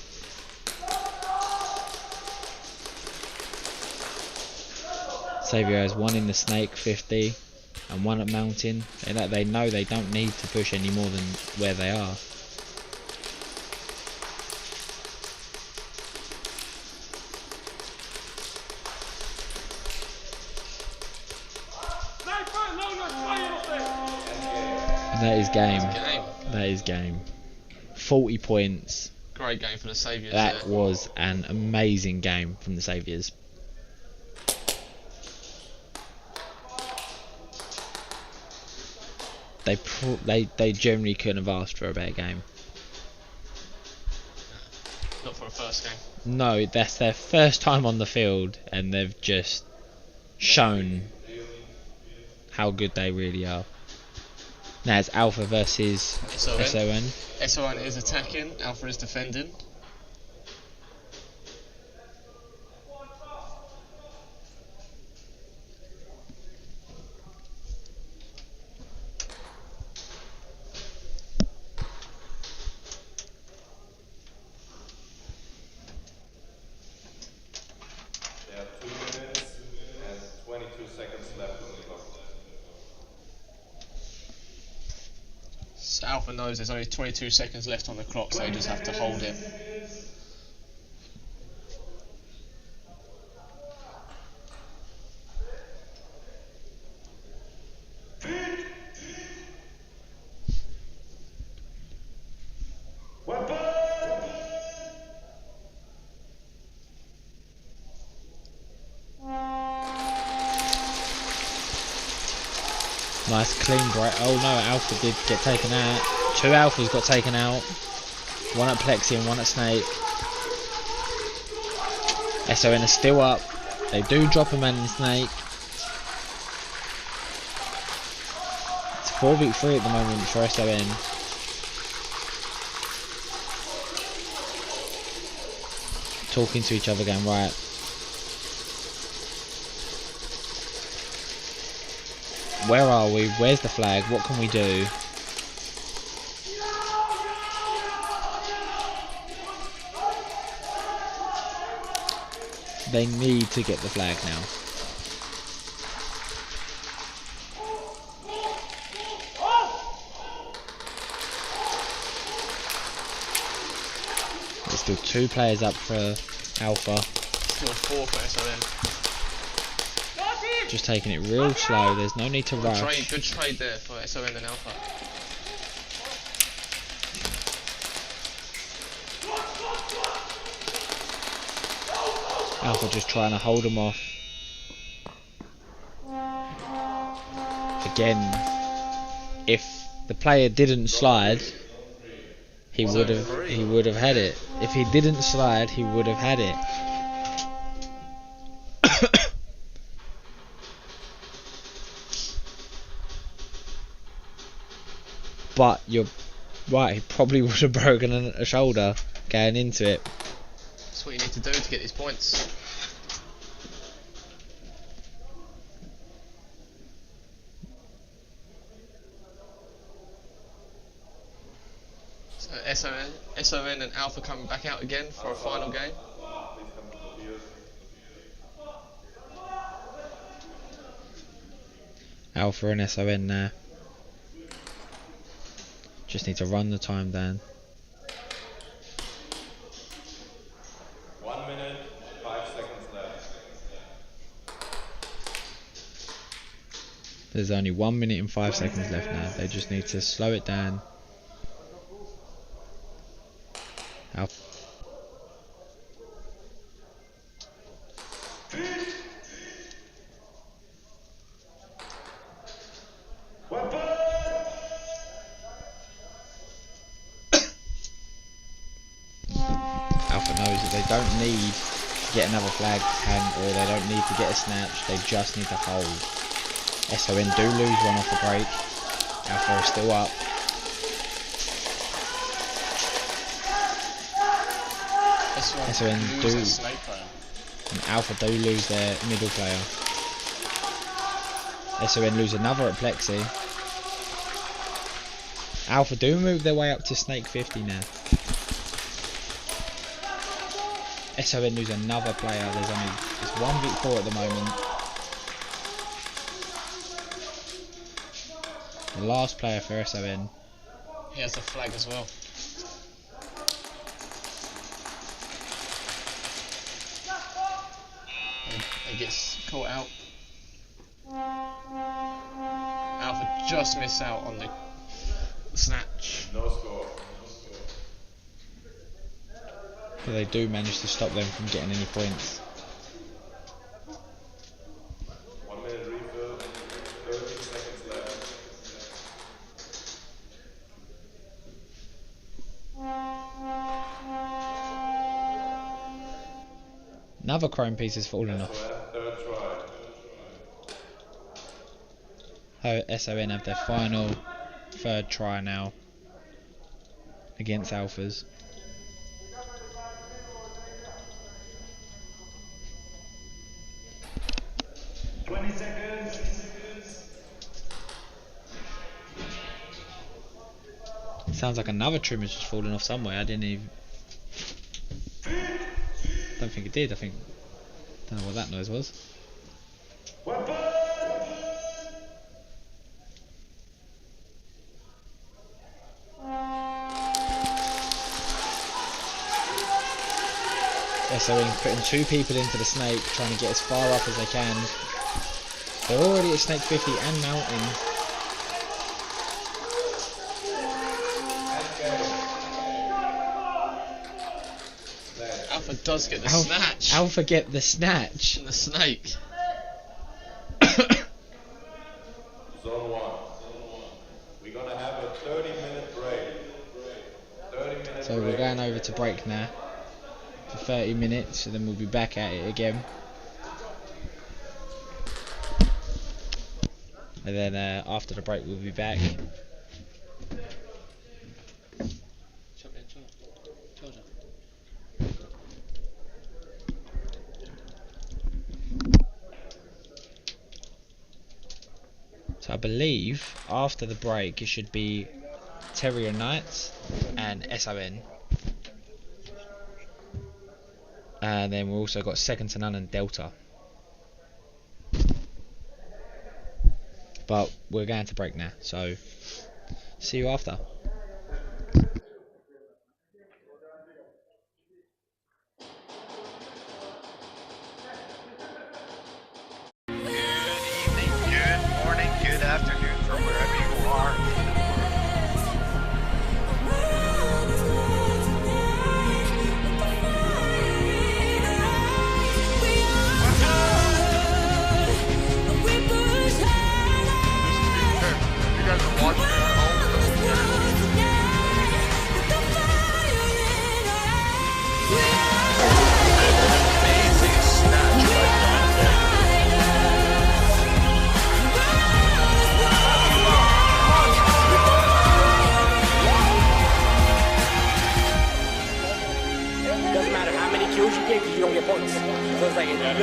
Saviour has 1 in the snake, 50, and 1 at mountain. They know they don't need to push any more than where they are. That is game. That is game. 40 points. Great game for the Saviours. That was an amazing game from the Saviours. They generally couldn't have asked for a better game. Not for a first game. No, that's their first time on the field, and they've just shown how good they really are. Now it's Alpha versus SON. SON is attacking, Alpha is defending. They have 2 minutes and 22 seconds left on the clock. So Alpha knows there's only 22 seconds left on the clock, so they just have to hold it. Nice clean break. Oh no, Alpha did get taken out. 2 Alphas got taken out. 1 at Plexi and 1 at Snake. SON is still up. They do drop a man in Snake. It's 4v3 at the moment for SON. Talking to each other, going right. Where are we? Where's the flag? What can we do? They need to get the flag now. There's still 2 players up for Alpha. Still 4 for SON. Just taking it real slow. There's no need to rush. Good trade there for SON and Alpha. Alpha just trying to hold them off. Again, if the player didn't slide, he would have had it. If he didn't slide, he would have had it. But you're right, he probably would have broken a shoulder going into it. That's what you need to do to get these points. So SON and Alpha coming back out again for a final game. Alpha and SON now. Just need to run the time down. 1 minute, 5 seconds left. There's only 1 minute and 5 seconds left now. They just need to slow it down. Alpha. Alpha knows that they don't need to get another flag or they don't need to get a snatch, they just need to hold. SON do lose one off the break. Alpha is still up. SON do, and Alpha do lose their middle player. SON lose another at Plexi. Alpha do move their way up to Snake 50 now. SON lose another player. It's 1v4 at the moment. The last player for SON. He has a flag as well. He gets caught out. Alpha just missed out on the snatch. No score. But they do manage to stop them from getting any points. 1 minute refill, 30 seconds left. Another chrome piece has fallen off. Third try. SON have their final third try now against Alphas. Sounds like another trim has just fallen off somewhere. I didn't even. Don't think it did. Don't know what that noise was. SON putting 2 people into the snake, trying to get as far up as they can. They're already at snake 50 and mountain. Alpha does get the snatch. Alpha get the snatch. And the snake. Zone 1. We're going to have a 30-minute break. 30-minute So break. we're going over to break now for 30 minutes, and then we'll be back at it again. And then after the break we'll be back. So I believe after the break it should be Terrier Knights and SON. And then we've also got Second to None and Delta. But we're going to break now, so see you after. Good morning, good afternoon from wherever you are in the world.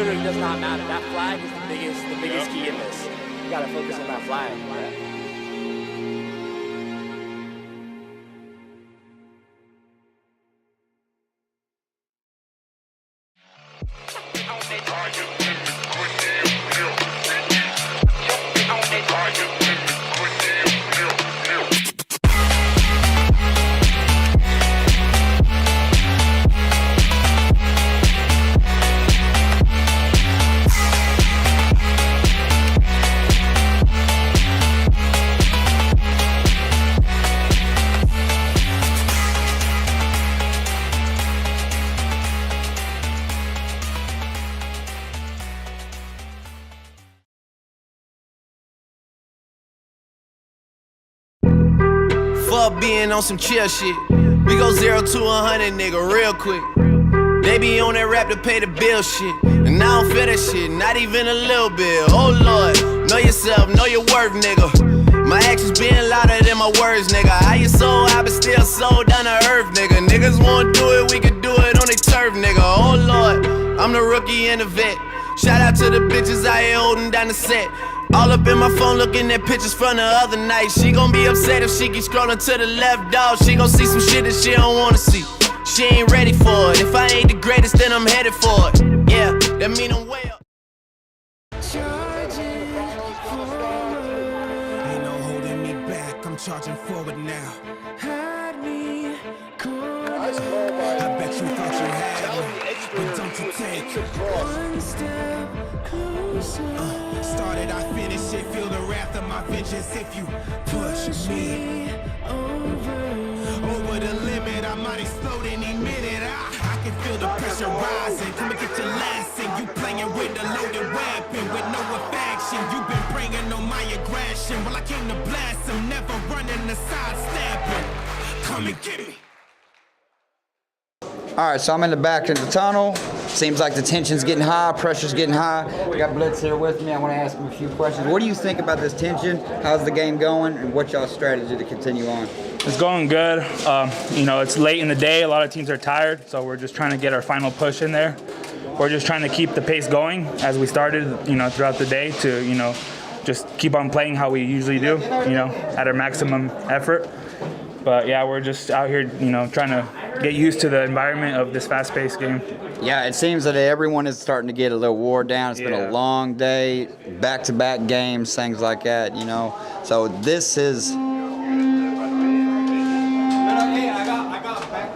literally does not matter. That flag is the biggest key in this. You gotta focus on that flag. Fuck being on some chill shit. We go 0 to 100, nigga, real quick. They be on that rap to pay the bill shit. And I don't feel that shit, not even a little bit. Oh Lord, know yourself, know your worth, nigga. My actions being louder than my words, nigga. How you so high but still so down to earth, nigga. Niggas won't do it, we could do it on their turf, nigga. Oh Lord, I'm the rookie and the vet. Shout out to the bitches out here holding down the set. All up in my phone looking at pictures from the other night. She gon' be upset if she keep scrolling to the left, dog. She gon' see some shit that she don't wanna see. She ain't ready for it. If I ain't the greatest, then I'm headed for it. Yeah, that mean I'm way up. Ain't no holding me back, I'm charging forward now. Had me cornered. I bet you thought you had me, but don't you take one step closer. Started, I finish it, feel the wrath of my vengeance if you push me over the limit. I might explode any minute. I can feel the pressure rising. Come and get your lesson. You playing with a loaded weapon with no affection. You've been bringing on my aggression. Well, I came to blast them, never running the sidestepping. Come and get me. All right, so I'm in the back of the tunnel. Seems like the tension's getting high, pressure's getting high. We got Blitz here with me. I want to ask him a few questions. What do you think about this tension? How's the game going, and what's y'all's strategy to continue on? It's going good. You know, it's late in the day. A lot of teams are tired, so we're just trying to get our final push in there. We're just trying to keep the pace going as we started, you know, throughout the day to, you know, just keep on playing how we usually do, you know, at our maximum effort. But yeah, we're just out here, you know, trying to get used to the environment of this fast-paced game. Yeah, it seems that everyone is starting to get a little wore down. It's been a long day, back-to-back games, things like that, you know. So this is,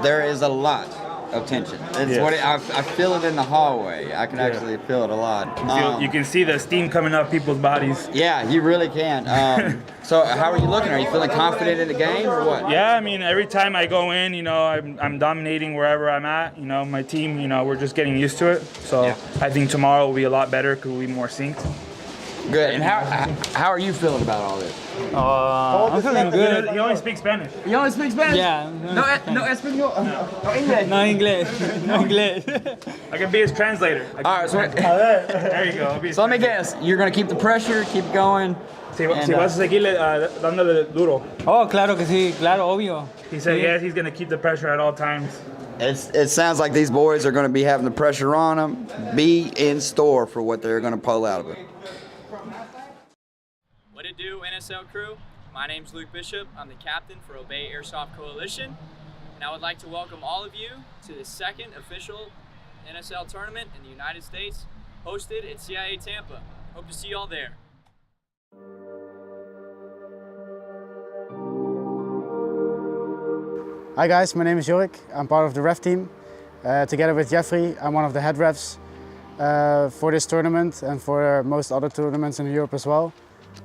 there is a lot of tension. It's what I feel it in the hallway. I can actually feel it a lot. You can see the steam coming off people's bodies. Yeah, you really can. So how are you looking? Are you feeling confident in the game or what? Yeah, I mean, every time I go in, you know, I'm dominating wherever I'm at. You know, my team, you know, we're just getting used to it. So I think tomorrow will be a lot better because we'll be more synced. Good. And how are you feeling about all this? I'm feeling good. He only speaks Spanish. You only speak Spanish? Yeah. No Espanol? No English? No English. No English. I can be his translator. All right, so there you go. So let me guess. You're going to keep the pressure, keep going. Si vas a seguirle dándole duro. Oh, claro que sí, claro, obvio. He said yes, he's going to keep the pressure at all times. It sounds like these boys are going to be having the pressure on them. Be in store for what they're going to pull out of it. What it do, NSL crew? My name's Luke Bishop. I'm the captain for Obey Airsoft Coalition. And I would like to welcome all of you to the second official NSL tournament in the United States, hosted at CIA Tampa. Hope to see you all there. Hi guys, my name is Jorik. I'm part of the ref team. Together with Jeffrey, I'm one of the head refs for this tournament and for most other tournaments in Europe as well.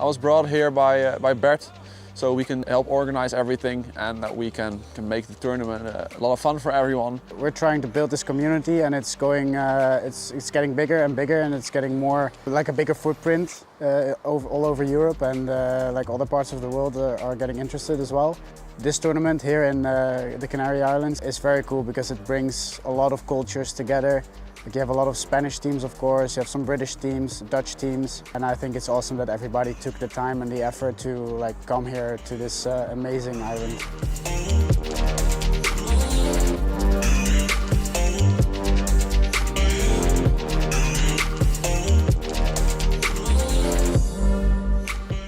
I was brought here by Bert, so we can help organize everything and that we can make the tournament a lot of fun for everyone. We're trying to build this community, and it's going, it's getting bigger and bigger, and it's getting more like a bigger footprint all over Europe, and like other parts of the world are getting interested as well. This tournament here in the Canary Islands is very cool because it brings a lot of cultures together. Like you have a lot of Spanish teams, of course, you have some British teams, Dutch teams, and I think it's awesome that everybody took the time and the effort to like come here to this amazing island.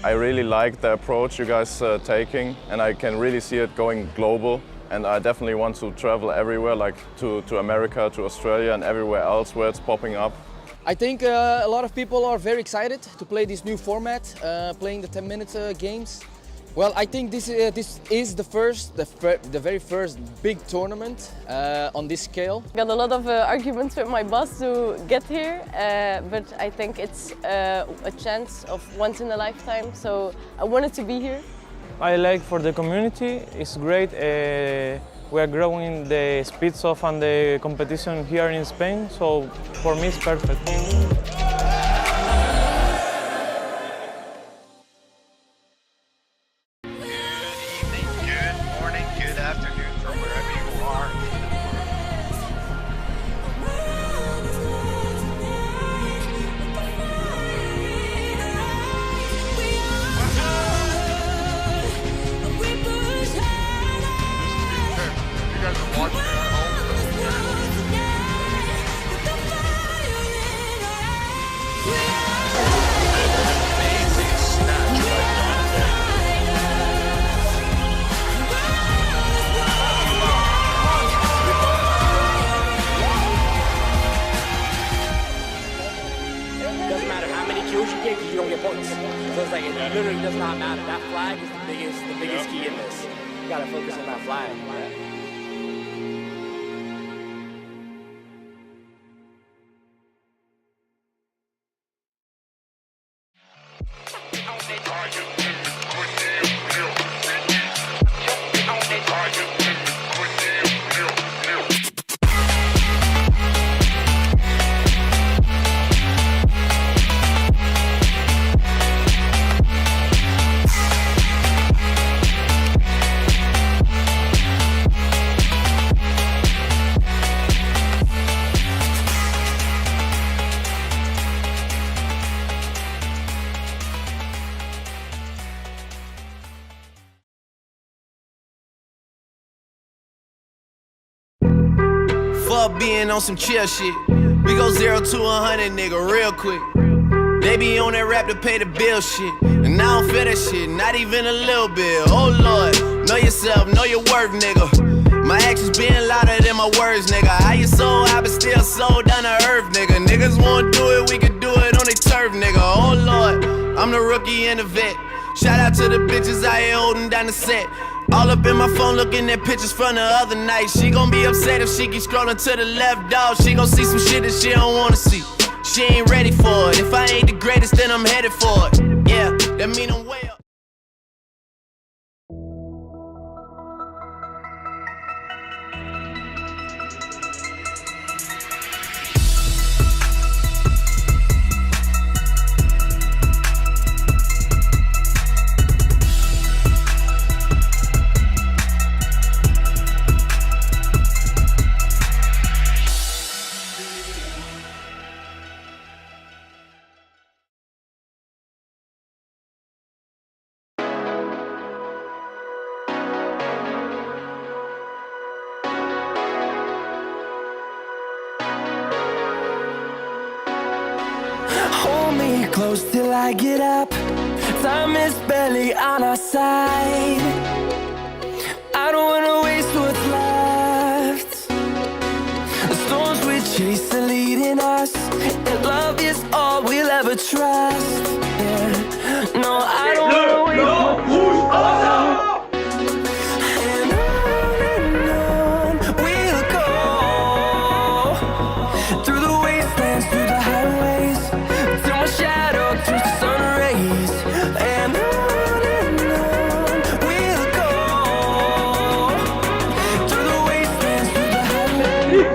I really like the approach you guys taking, and I can really see it going global. And I definitely want to travel everywhere, like to America, to Australia, and everywhere else where it's popping up. I think a lot of people are very excited to play this new format, playing the 10-minute games. Well, I think this is the very first big tournament on this scale. I got a lot of arguments with my boss to get here, but I think it's a chance of once in a lifetime, so I wanted to be here. I like for the community, it's great. We are growing the speeds of and the competition here in Spain, so for me it's perfect. You don't get points. So it's like, it literally does not matter. That flag is the biggest key in this. You gotta focus on that flag. Fuck being on some chill shit. We go 0 to 100, nigga, real quick. They be on that rap to pay the bill shit, and I don't feel that shit, not even a little bit. Oh Lord, know yourself, know your worth, nigga. My actions being louder than my words, nigga. How you so high but still so down to earth, nigga. Niggas won't do it, we can do it on their turf, nigga. Oh Lord, I'm the rookie and the vet. Shout out to the bitches out here holding down the set. All up in my phone looking at pictures from the other night. She gon' be upset if she keep scrolling to the left, dog. She gon' see some shit that she don't wanna see. She ain't ready for it. If I ain't the greatest, then I'm headed for it. Yeah, that mean I'm way up. Close till I get up. Time is barely on our side. I don't wanna waste what's left. The storms we chase are leading us, and love is all we'll ever trust. Yeah. No, I don't wanna waste what's left. And on we'll go, through the wastelands, through the highways, till my shadow turns to sun rays. And on we'll go, through the wastelands, through the highways.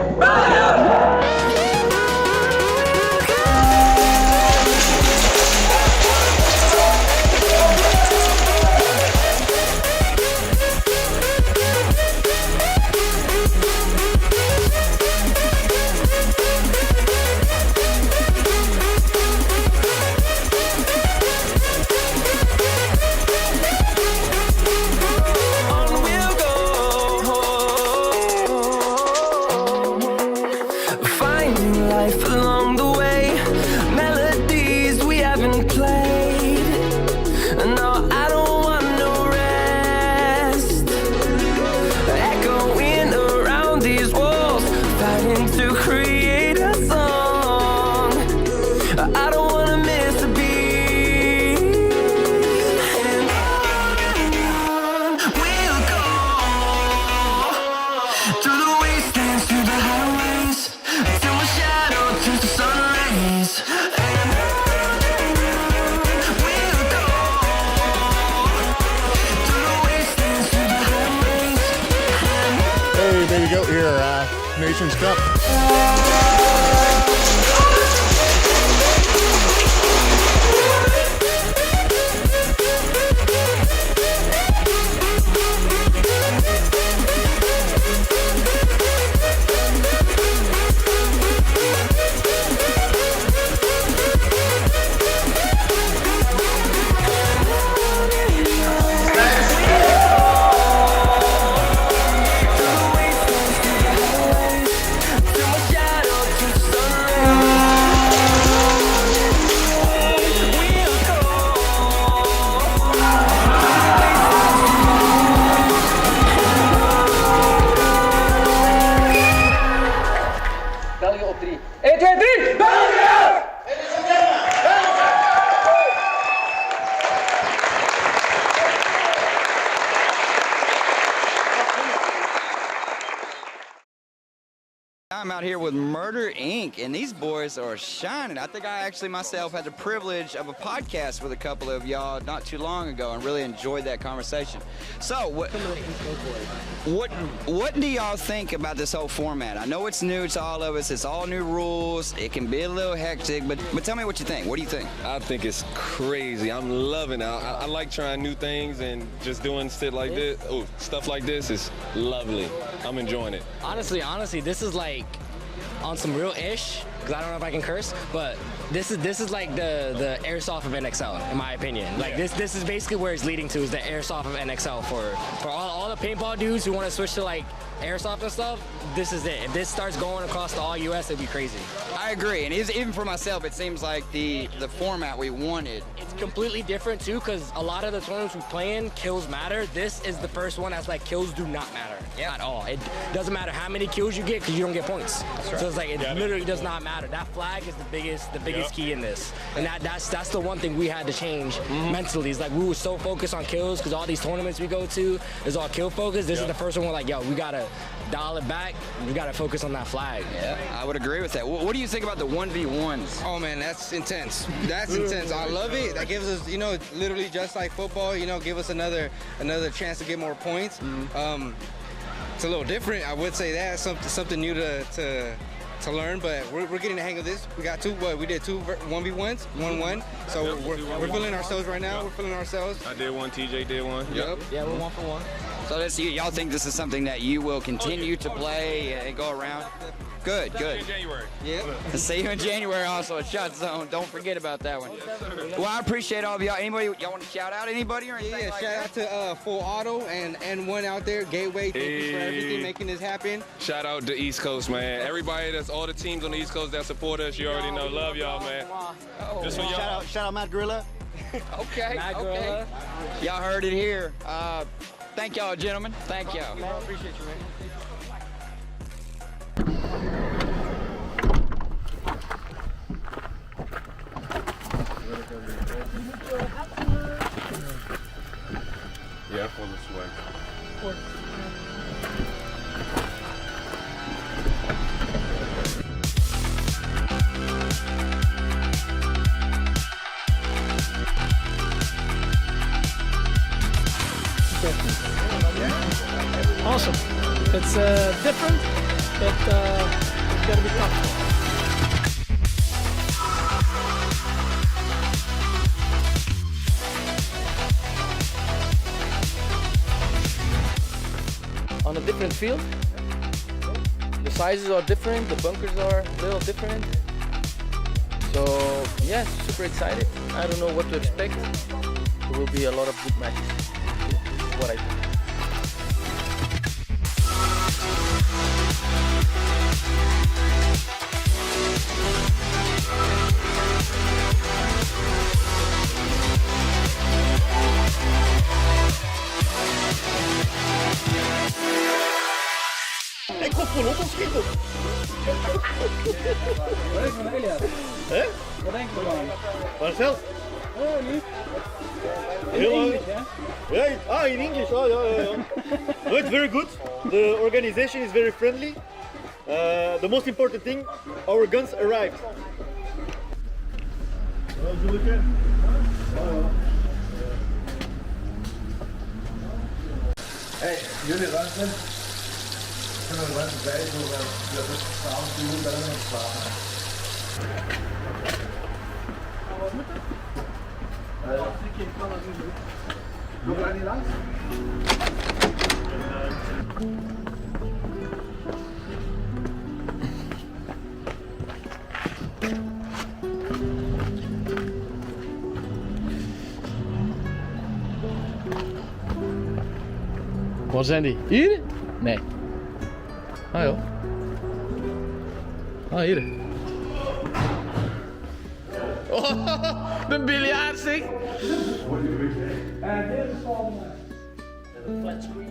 here, Nations Cup. I'm out here with Murder Inc. and these boys are shining. I think I actually myself had the privilege of a podcast with a couple of y'all not too long ago and really enjoyed that conversation. So what do y'all think about this whole format? I know it's new to all of us. It's all new rules. It can be a little hectic, but tell me what you think. What do you think? I think it's crazy. I'm loving it. I like trying new things and just doing stuff like this. Oh, stuff like this is lovely. I'm enjoying it. Honestly, this is like on some real ish, because I don't know if I can curse, but this is like the airsoft of NXL, in my opinion. Like this is basically where it's leading to, is the airsoft of NXL for all the paintball dudes who want to switch to like airsoft and stuff. This is it. If this starts going across the all US, it'd be crazy. I agree, and even for myself, it seems like the format we wanted. It's completely different too, because a lot of the tournaments we play in, kills matter. This is the first one that's like kills do not matter at all. It doesn't matter how many kills you get, because you don't get points. Right. So it's like it literally does not matter. That flag is the biggest key in this, and that's the one thing we had to change mentally. It's like we were so focused on kills, because all these tournaments we go to is all kill focused. This is the first one we're like, yo, we gotta dial it back. We gotta focus on that flag. Yeah, I would agree with that. What do you think about the 1v1s? Oh man, that's intense. That's intense. I love it. That gives us, literally just like football, give us another chance to get more points. It's a little different, I would say that. Something new to learn, but we're getting the hang of this. We got we did two 1v1s, 1-1. So we're feeling ourselves right now. We're feeling ourselves. I did one, TJ did one. Yep. Yeah, we're 1 for 1. So y'all think this is something that you will continue to play and go around? Good. See you in January. Yeah. See you in January also at Shot Zone. Don't forget about that one. Well, I appreciate all of y'all. Anybody, y'all want to shout out anybody or anything? Yeah, shout out to Full Auto and N1 out there, Gateway. Thank you for everything, making this happen. Shout out to East Coast, man. Everybody, all the teams on the East Coast that support us. You already know. Love y'all, man. Just for y'all. Shout out Matt Gorilla. Okay. Y'all heard it here. Thank y'all, gentlemen. Thank y'all. Man, appreciate you, man. Yeah, for the swag. Awesome. It's different, but it's gotta be tough. On a different field, the sizes are different, the bunkers are a little different. So yeah, super excited. I don't know what to expect. There will be a lot of good matches. This is what I think. Ik kom vol op ons schieten. Wat denk je van Elias? Hè? Wat denk je ervan? Waar zelf? Oh, lief. Heel English, yeah? In English. Oh, yeah. No, it's very good. The organization is very friendly. The most important thing, our guns arrived. Hey, jullie luisteren. Waar zijn die? Hier? Nee. Ah joh. Ah, hier. Oh, de biljart zeg. Flat screen.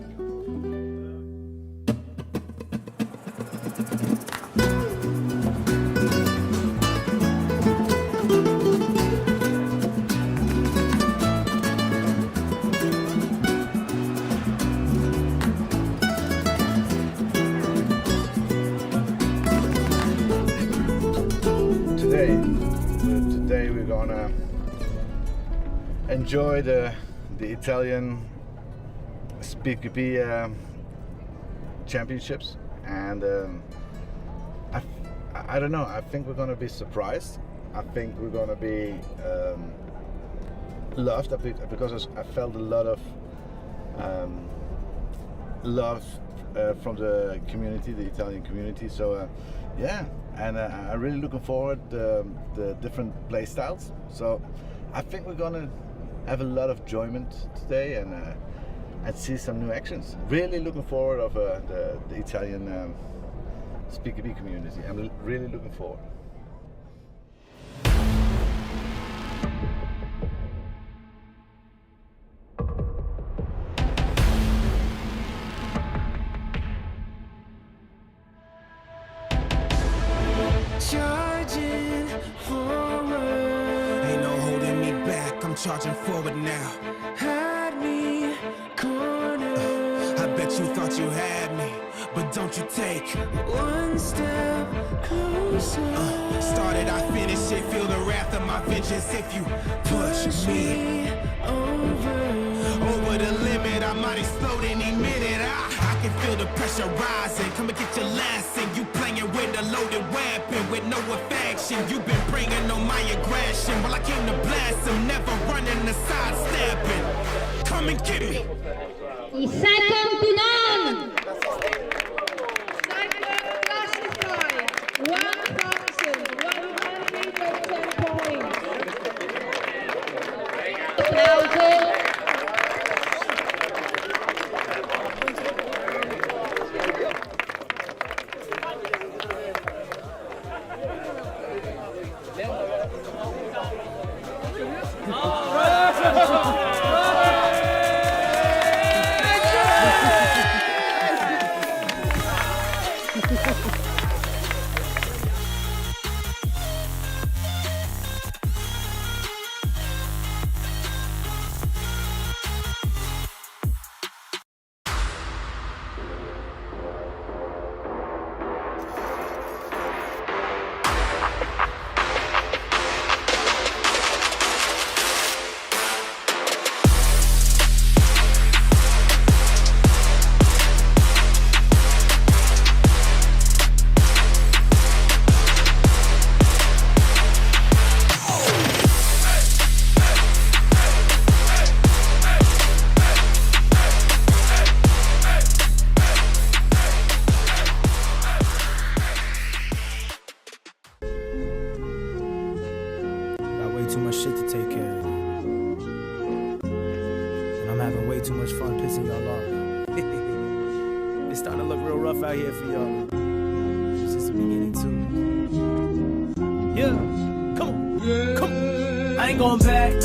Today we're gonna enjoy the Italian SpeedGP championships, and I don't know. I think we're gonna be surprised. I think we're gonna be loved because I felt a lot of love from the community, the Italian community. So yeah. And I'm really looking forward to the different play styles. So I think we're gonna have a lot of enjoyment today and see some new actions. Really looking forward of the Italian SpeedGP community. I'm really looking forward. Charging forward, ain't no holding me back. I'm charging forward now. Had me cornered. I bet you thought you had me, but don't you take one step closer. Started, I finish it. Feel the wrath of my vengeance if you push me over the limit. I might explode any minute. I can feel the pressure rising. Come and get your lesson. You playing with a loaded weapon with no affection. You've been bringing on my aggression. Well, I came to bless him, never running the sidestepping. Come and get me. Second to none. Second classified. 1,110 points. Applause. Too much shit to take care of, and I'm having way too much fun pissing y'all off. It's starting to look real rough out here for y'all. It's just the beginning too. Yeah, come on, come on. I ain't going back,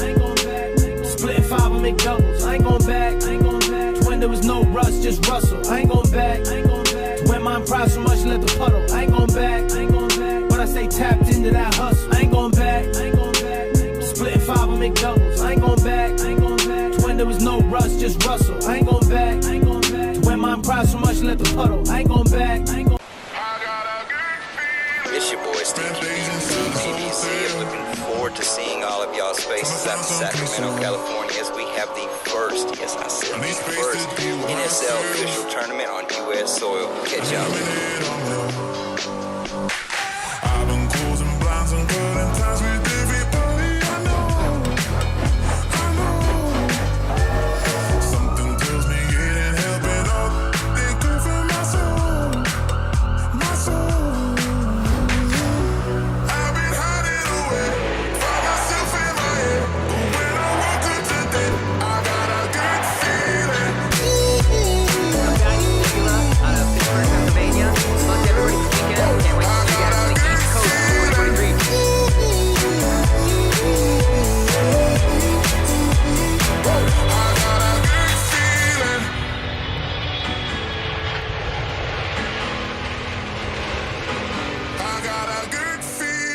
Splitting 5 and make doubles. I ain't going back, When there was no rush, just rustle. I ain't going back, When my pride so much, let the puddle. I ain't going back, But I stay tapped into that hustle. I ain't going back, Splitting 5 and make doubles. I ain't going back, When there was no rush, just rustle. I ain't going back, When my pride so much, let the puddle. I ain't going back, It's your boy Steve from BBC. Looking forward to seeing all of y'all. spaces out of Sacramento, California, as we have the first, yes I said the first, NSL official tournament on U.S. soil. Catch y'all later. I've been closing blinds and burning times with everybody I know. Something tells me it ain't helping out. They good for my soul, my soul. I've been hiding away from myself in my head, but when I woke up today, I got a good feeling. Out of Pittsburgh, Pennsylvania. Fuck everybody this weekend. Can't wait to see you guys on the East Coast 2023. I got a good feeling.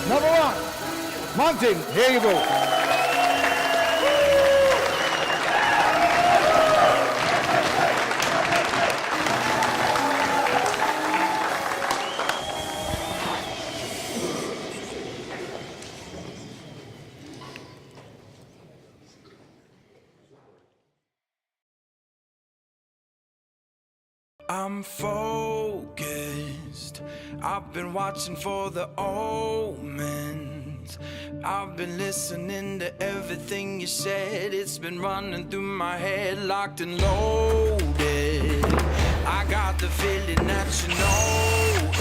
Number one, mounting, here you go. I'm focused. I've been watching for the omens. I've been listening to everything you said. It's been running through my head, locked and loaded. I got the feeling that you know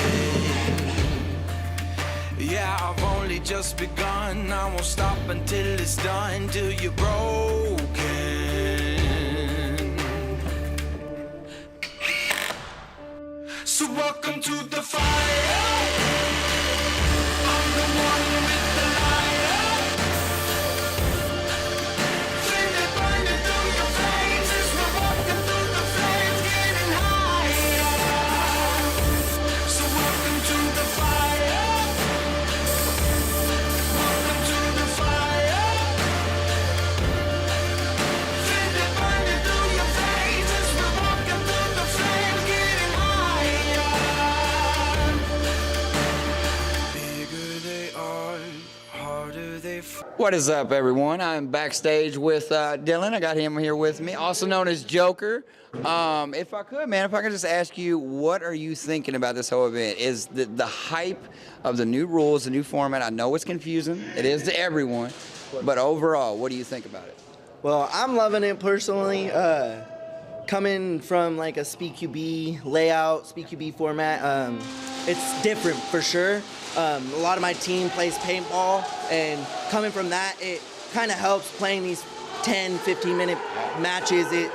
it. Yeah, I've only just begun. I won't stop until it's done, till you're broken. So welcome to the fire. I'm the one with the lighter. Feel it burning through your veins as we're walking through the flames, getting higher. So welcome to the fire. Welcome to the fire. Feel it burning through your veins as we're walking through the flames, getting higher. What is up, everyone? I'm backstage with Dylan. I got him here with me, also known as Joker. If I could, man, if I could just ask you, what are you thinking about this whole event? Is the hype of the new rules, the new format? I know it's confusing. It is to everyone. But overall, what do you think about it? Well, I'm loving it personally. Coming from like a Speed QB layout, Speed QB format, it's different for sure. A lot of my team plays paintball, and coming from that, it kind of helps playing these 10, 15-minute matches. The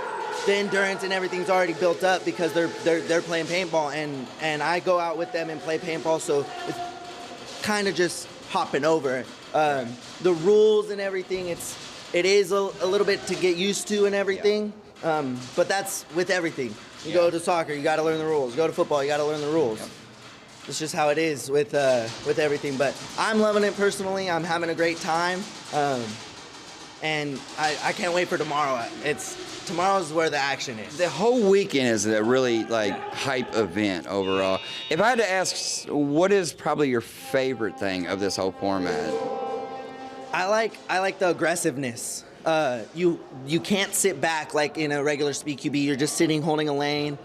endurance and everything's already built up because they're playing paintball, and I go out with them and play paintball, so it's kind of just hopping over. The rules and everything, it is a little bit to get used to and everything, but that's with everything. You go to soccer, you got to learn the rules. You go to football, you got to learn the rules. it's just how it is with everything. But I'm loving it personally. I'm having a great time, and I can't wait for tomorrow. Tomorrow's where the action is. The whole weekend is a really like hype event overall. If I had to ask, what is probably your favorite thing of this whole format? I like the aggressiveness. You can't sit back like in a regular speed QB. You're just sitting holding a lane.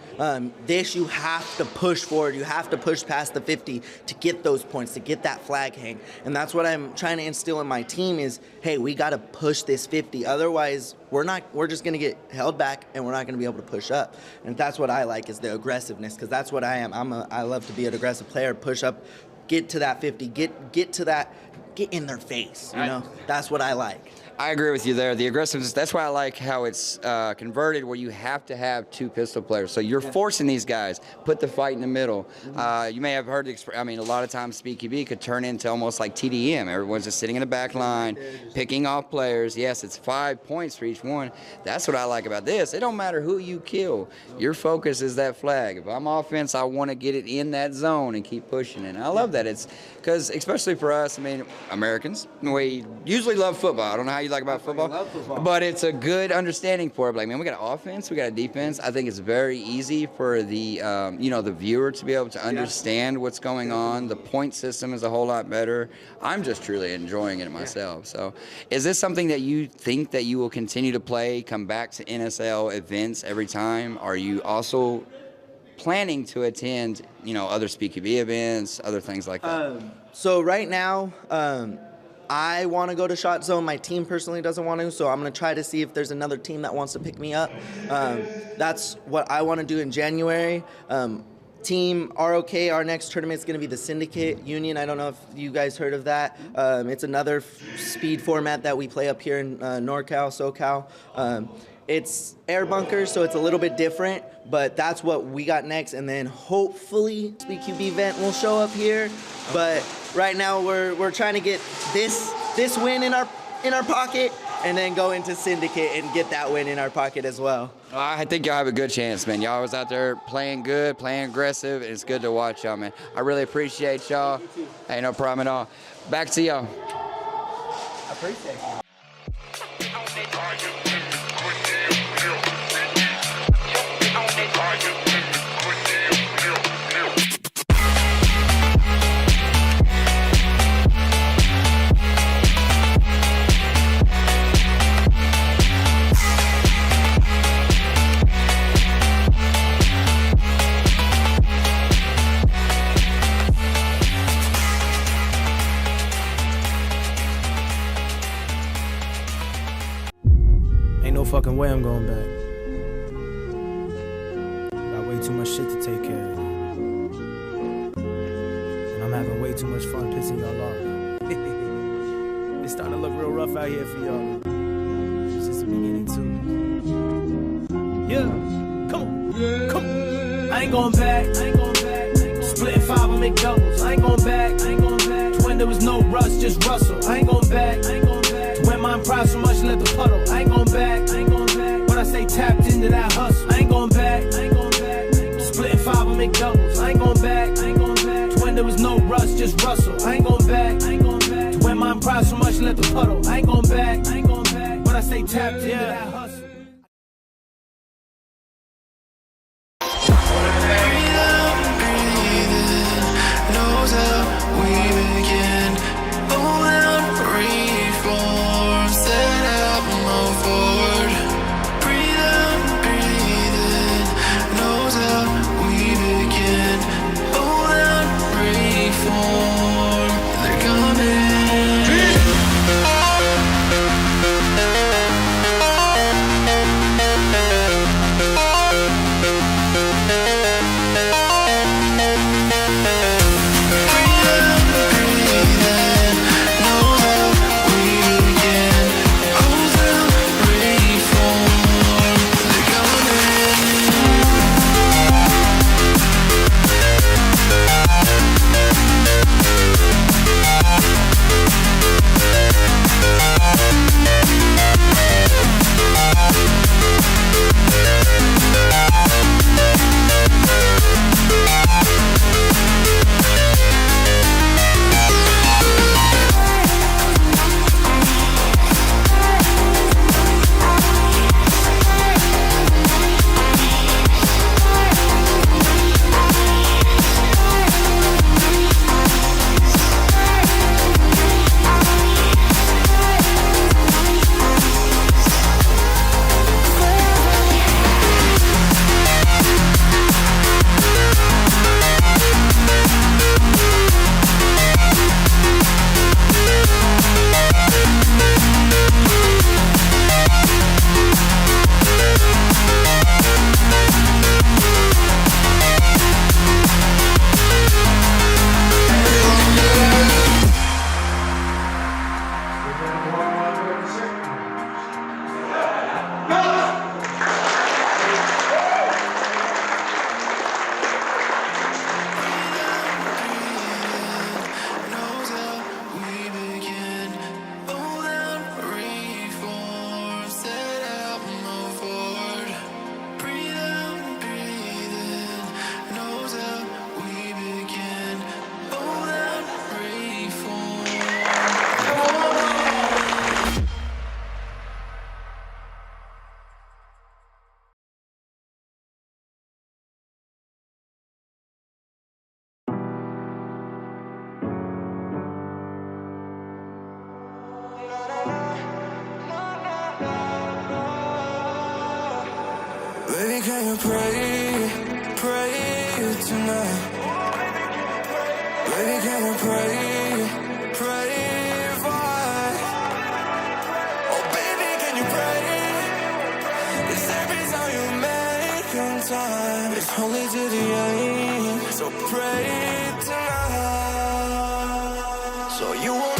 This you have to push forward. You have to push past the 50 to get those points, to get that flag hang. And that's what I'm trying to instill in my team is, hey, we got to push this 50. Otherwise, we're just going to get held back and we're not going to be able to push up. And that's what I like is the aggressiveness, because that's what I am. I love to be an aggressive player, push up, get to that 50, get to that, get in their face, you know? That's what I like. I agree with you there. The aggressiveness, that's why I like how it's converted where you have to have two pistol players. So you're forcing these guys, put the fight in the middle. You may have heard, a lot of times speed QB could turn into almost like TDM. Everyone's just sitting in the back line, picking off players. Yes, it's 5 points for each one. That's what I like about this. It don't matter who you kill. Your focus is that flag. If I'm offense, I want to get it in that zone and keep pushing it. And I love that. It's because, especially for us, Americans, we usually love football. I don't know how you like about football, but it's a good understanding for it. Like, man, we got an offense, we got a defense. I think it's very easy for the the viewer to be able to understand what's going on. The point system is a whole lot better. I'm just truly enjoying it myself. So is this something that you think that you will continue to play, come back to NSL events every time? Are you also planning to attend other Speed QB events, other things like that? So right now, I want to go to Shot Zone. My team personally doesn't want to, so I'm going to try to see if there's another team that wants to pick me up. That's what I want to do in January. Team ROK, our next tournament is going to be the Syndicate Union. I don't know if you guys heard of that. It's another speed format that we play up here in NorCal, SoCal. It's air bunkers, so it's a little bit different, but that's what we got next. And then hopefully Speed QB event will show up here. But right now we're trying to get this win in our pocket, and then go into Syndicate and get that win in our pocket as well. I think y'all have a good chance, man. Y'all was out there playing good, playing aggressive, and it's good to watch y'all, man. I really appreciate y'all. Hey, no problem at all. Back to y'all. I appreciate you. Fucking way I'm going back. Got way too much shit to take care of. And I'm having way too much fun pissing y'all off. It's starting to look real rough out here for y'all. It's just the beginning too. Yeah, come on. I ain't going back. Splitting 5, I make doubles. I ain't going back. When there was no rush, just rustle. I ain't going back. When my pride so much, let the puddle. I ain't going back. When I say tapped into that hustle, I ain't going back. Splitting 5, I make doubles. I ain't going back. When there was no rush, just rustle. I ain't going back. When my pride so much, let the puddle. I ain't going back. When I say tapped into that hustle. can you pray, pray tonight? Baby, can you pray, pray for us? Oh, baby, can you pray? It's every time you make in time. It's only to the end, so pray tonight. So you won't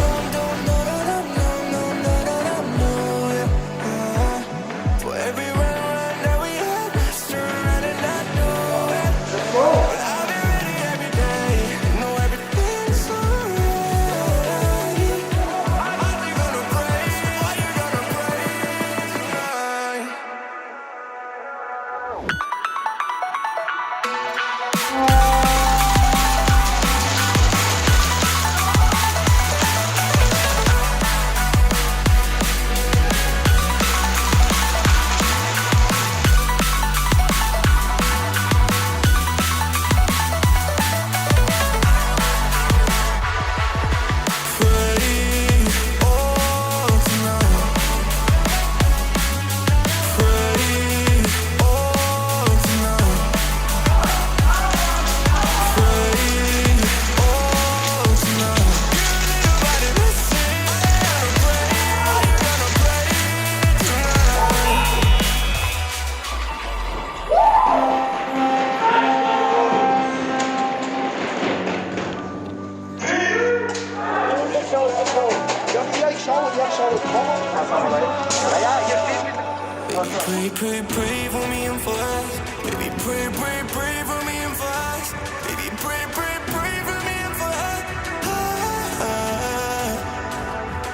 for every run that we have, surrounded, I know it. But I'll be ready every day, know everything's alright. Are you gonna pray? Are you gonna pray tonight? Baby, pray, pray for me and for us. Baby, pray, pray, pray for me and for us. Baby, pray, pray, pray for me and for us.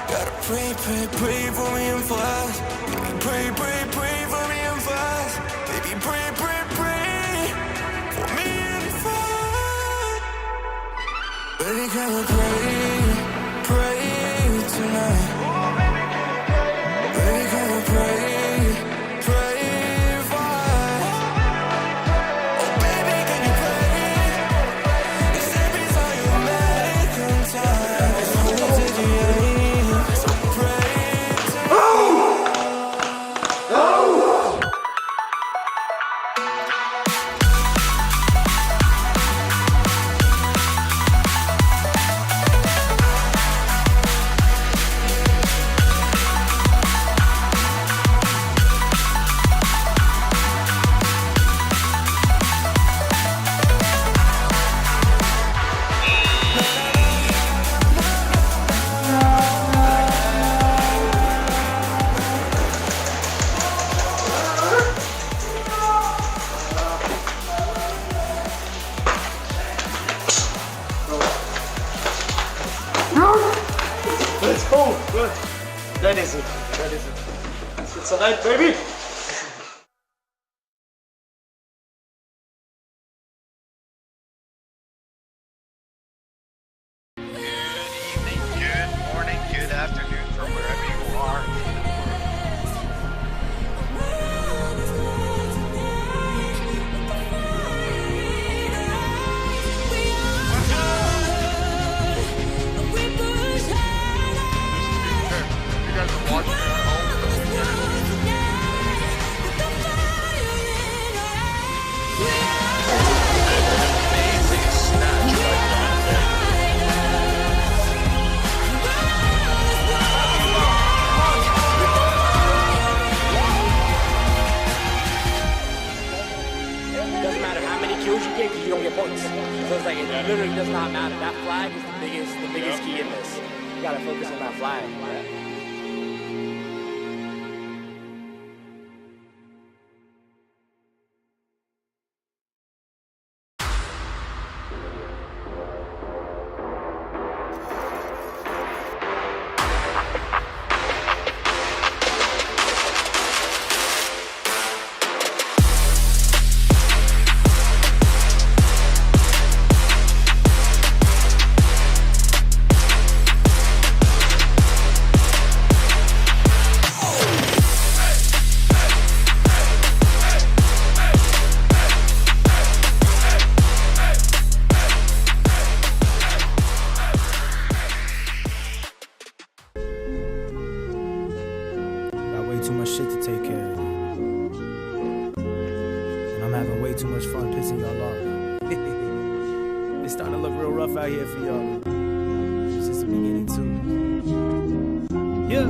Gotta pray, pray, pray for me and for us. Baby, pray, pray, pray for me and for us. Baby, pray, pray, pray for me and for us. Baby, can we pray, pray tonight? Baby, can we pray? Let's go. Good. That is it. That is it. It's alright, baby. Good morning, good afternoon from wherever you are. You guys are watching at home. Amazing snatch right there. Doesn't matter how many kills you get because you don't get points. So it's like, it literally does not matter. That flag is the biggest key in this. You gotta focus on that flag. out here for y'all. It's just the beginning too. Yeah,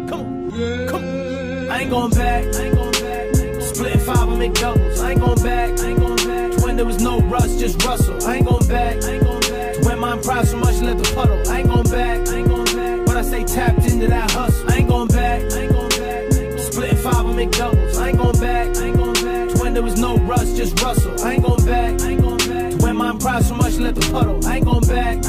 come on. I ain't going back. Split 5, I make doubles. I ain't going back. When there was no rush, just rustle. I ain't going back. When my pride so much, let the puddle. I ain't going back. But I stay tapped into that hustle. I ain't going back. Split 5, I make doubles. I ain't going back. When there was no rush, just rustle. I ain't going back. When my pride so much, let the puddle. I ain't going back.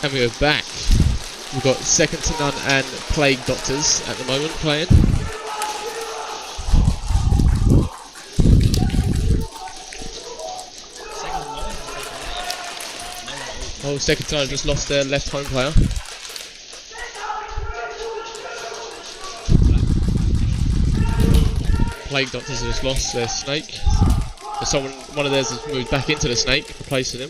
And we are back. We've got Second to None and Plague Doctors at the moment playing. Oh, Second to None just lost their left home player. Plague Doctors have just lost their snake. So one of theirs has moved back into the snake, replacing him.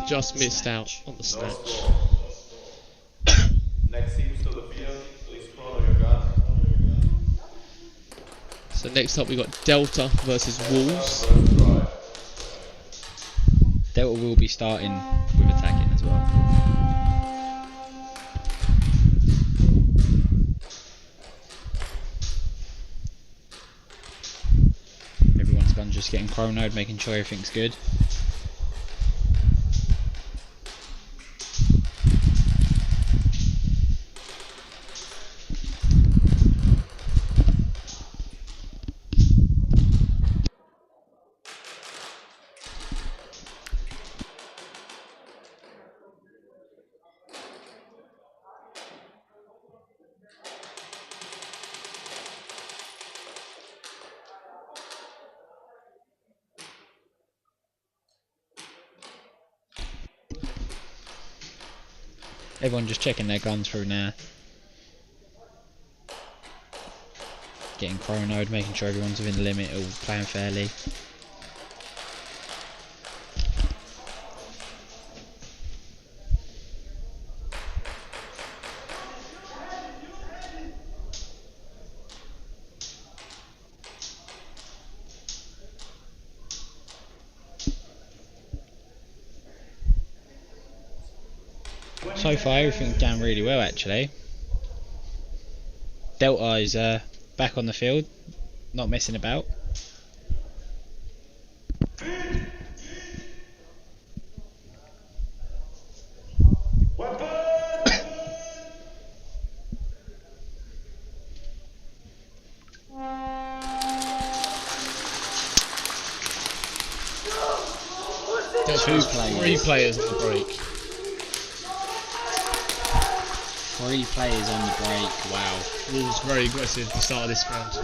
Just missed out on the snatch. Next teams to the field, please follow your gun. So next up we got Delta versus Wolves. Delta will be starting with attacking as well. Everyone's gone just getting chronoed, making sure everything's good. Everyone just checking their guns through now. Getting chronoed, making sure everyone's within the limit, all playing fairly. So far everything's going really well actually. Delta is back on the field, not messing about. Delta Three players on the break. 3 players on the break. Wow. Wolves very aggressive at the start of this round.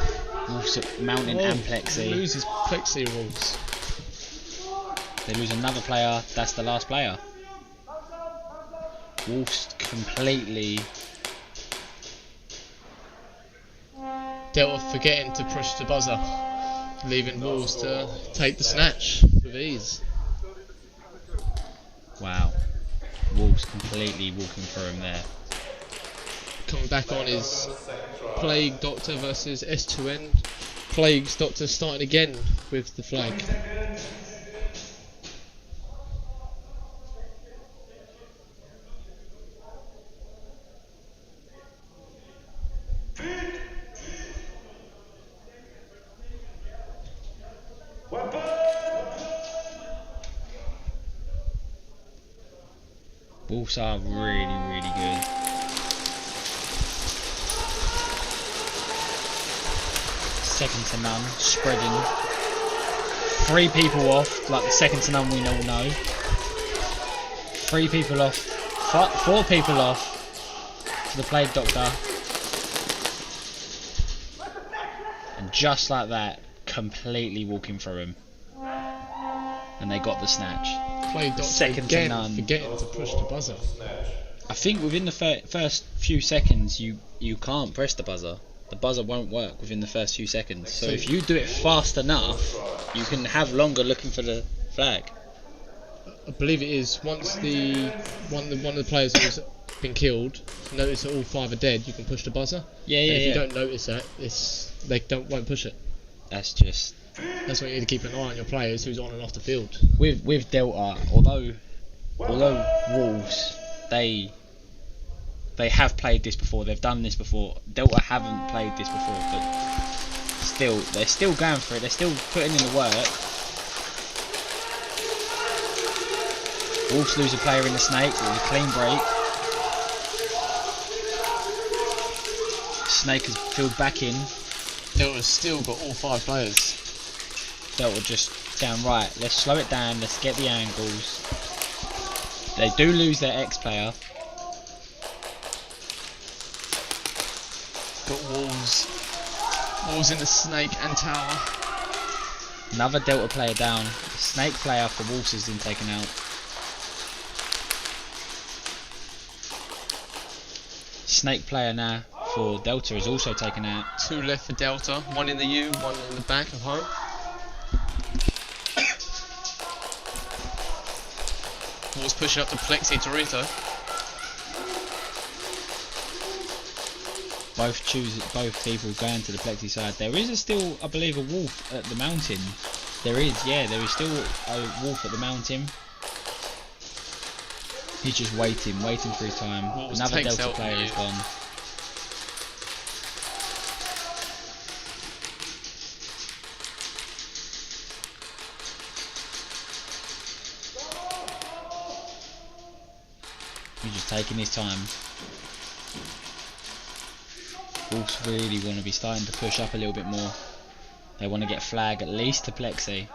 Wolves mountain and Plexi. Loses Plexi Wolves. They lose another player. That's the last player. Wolves completely. Delta forgetting to push the buzzer, leaving Wolves to take the snatch with ease. Wow. Wolves completely walking through him there. Coming back on is Plague Doctor versus S2N. Plague's Doctor starting again with the flag. Wolves are really good. Second to none, spreading. 3 people off, like the second to none we all know. 3 people off, 4 people off to the Plague Doctor. And just like that, completely walking through him. And they got the snatch. Plague Doctor second again, to none. forgetting to push the buzzer. I think within the first few seconds you can't press the buzzer. The buzzer won't work within the first few seconds. So if you do it fast enough, you can have longer looking for the flag. I believe it is once one of the players who's been killed notice that all 5 are dead, you can push the buzzer. Yeah. If you don't notice that, they won't push it. That's why you need to keep an eye on your players who's on and off the field. With Delta, although Wolves they have played this before, they've done this before. Delta haven't played this before, but they're still going for it. They're still putting in the work. Wolves lose a player in the snake. It was a clean break. Snake has filled back in. Delta's still got all 5 players. Delta just down right. Let's slow it down. Let's get the angles. They do lose their X player. Got Wolves in the snake and tower. Another Delta player down. The snake player for Wolves has been taken out. Snake player now for Delta is also taken out. 2 left for Delta. 1 in the U, 1 in the back of home. Wolves pushing up to Plexi Torito. Both people going to the Plexi side. There is still, I believe, a wolf at the mountain. There is still a wolf at the mountain. He's just waiting for his time. Wolves Another Delta player is gone. He's just taking his time. Wolves really want to be starting to push up a little bit more. They want to get flag at least to Plexi.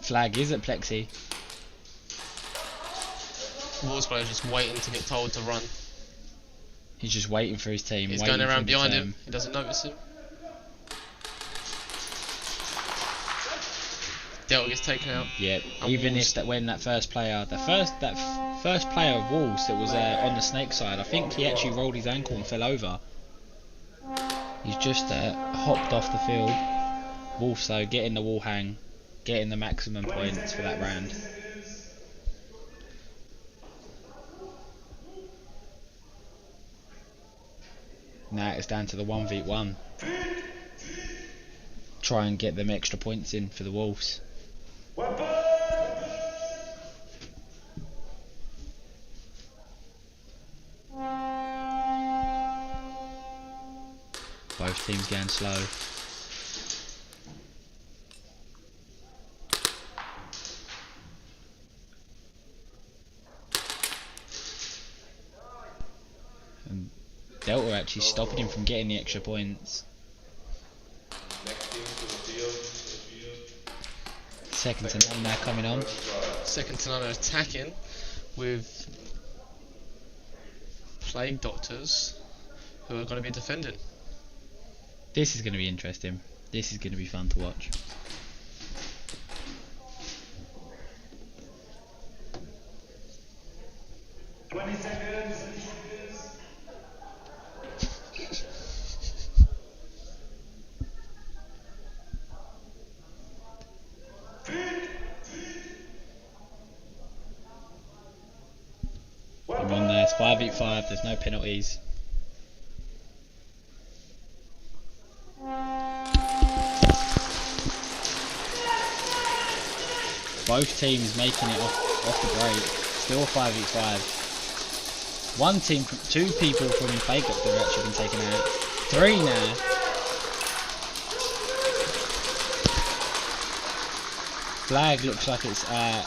Flag is at Plexi. Wolves player just waiting to get told to run. He's just waiting for his team. He's going around behind him. He doesn't notice him. Delta gets taken out. Yeah, and even Wolves. if when that first player, that first player of Wolves that was on the snake side, I think he actually rolled his ankle and fell over. He's just hopped off the field. Wolves though getting the wall hang, getting the maximum points for that round. Now it's down to the 1v1. Try and get them extra points in for the Wolves. Both teams going slow. And Delta actually stopping him from getting the extra points. Second to none now coming on. Second to none attacking with Plague Doctors, who are going to be defending. This is going to be interesting. This is going to be fun to watch. Come on there, it's 5v5, there's no penalties. Both teams making it off the break. Still 5v5. One team, 2 people from Plague Doctor have actually been taken out. 3 now. Flag looks like it's the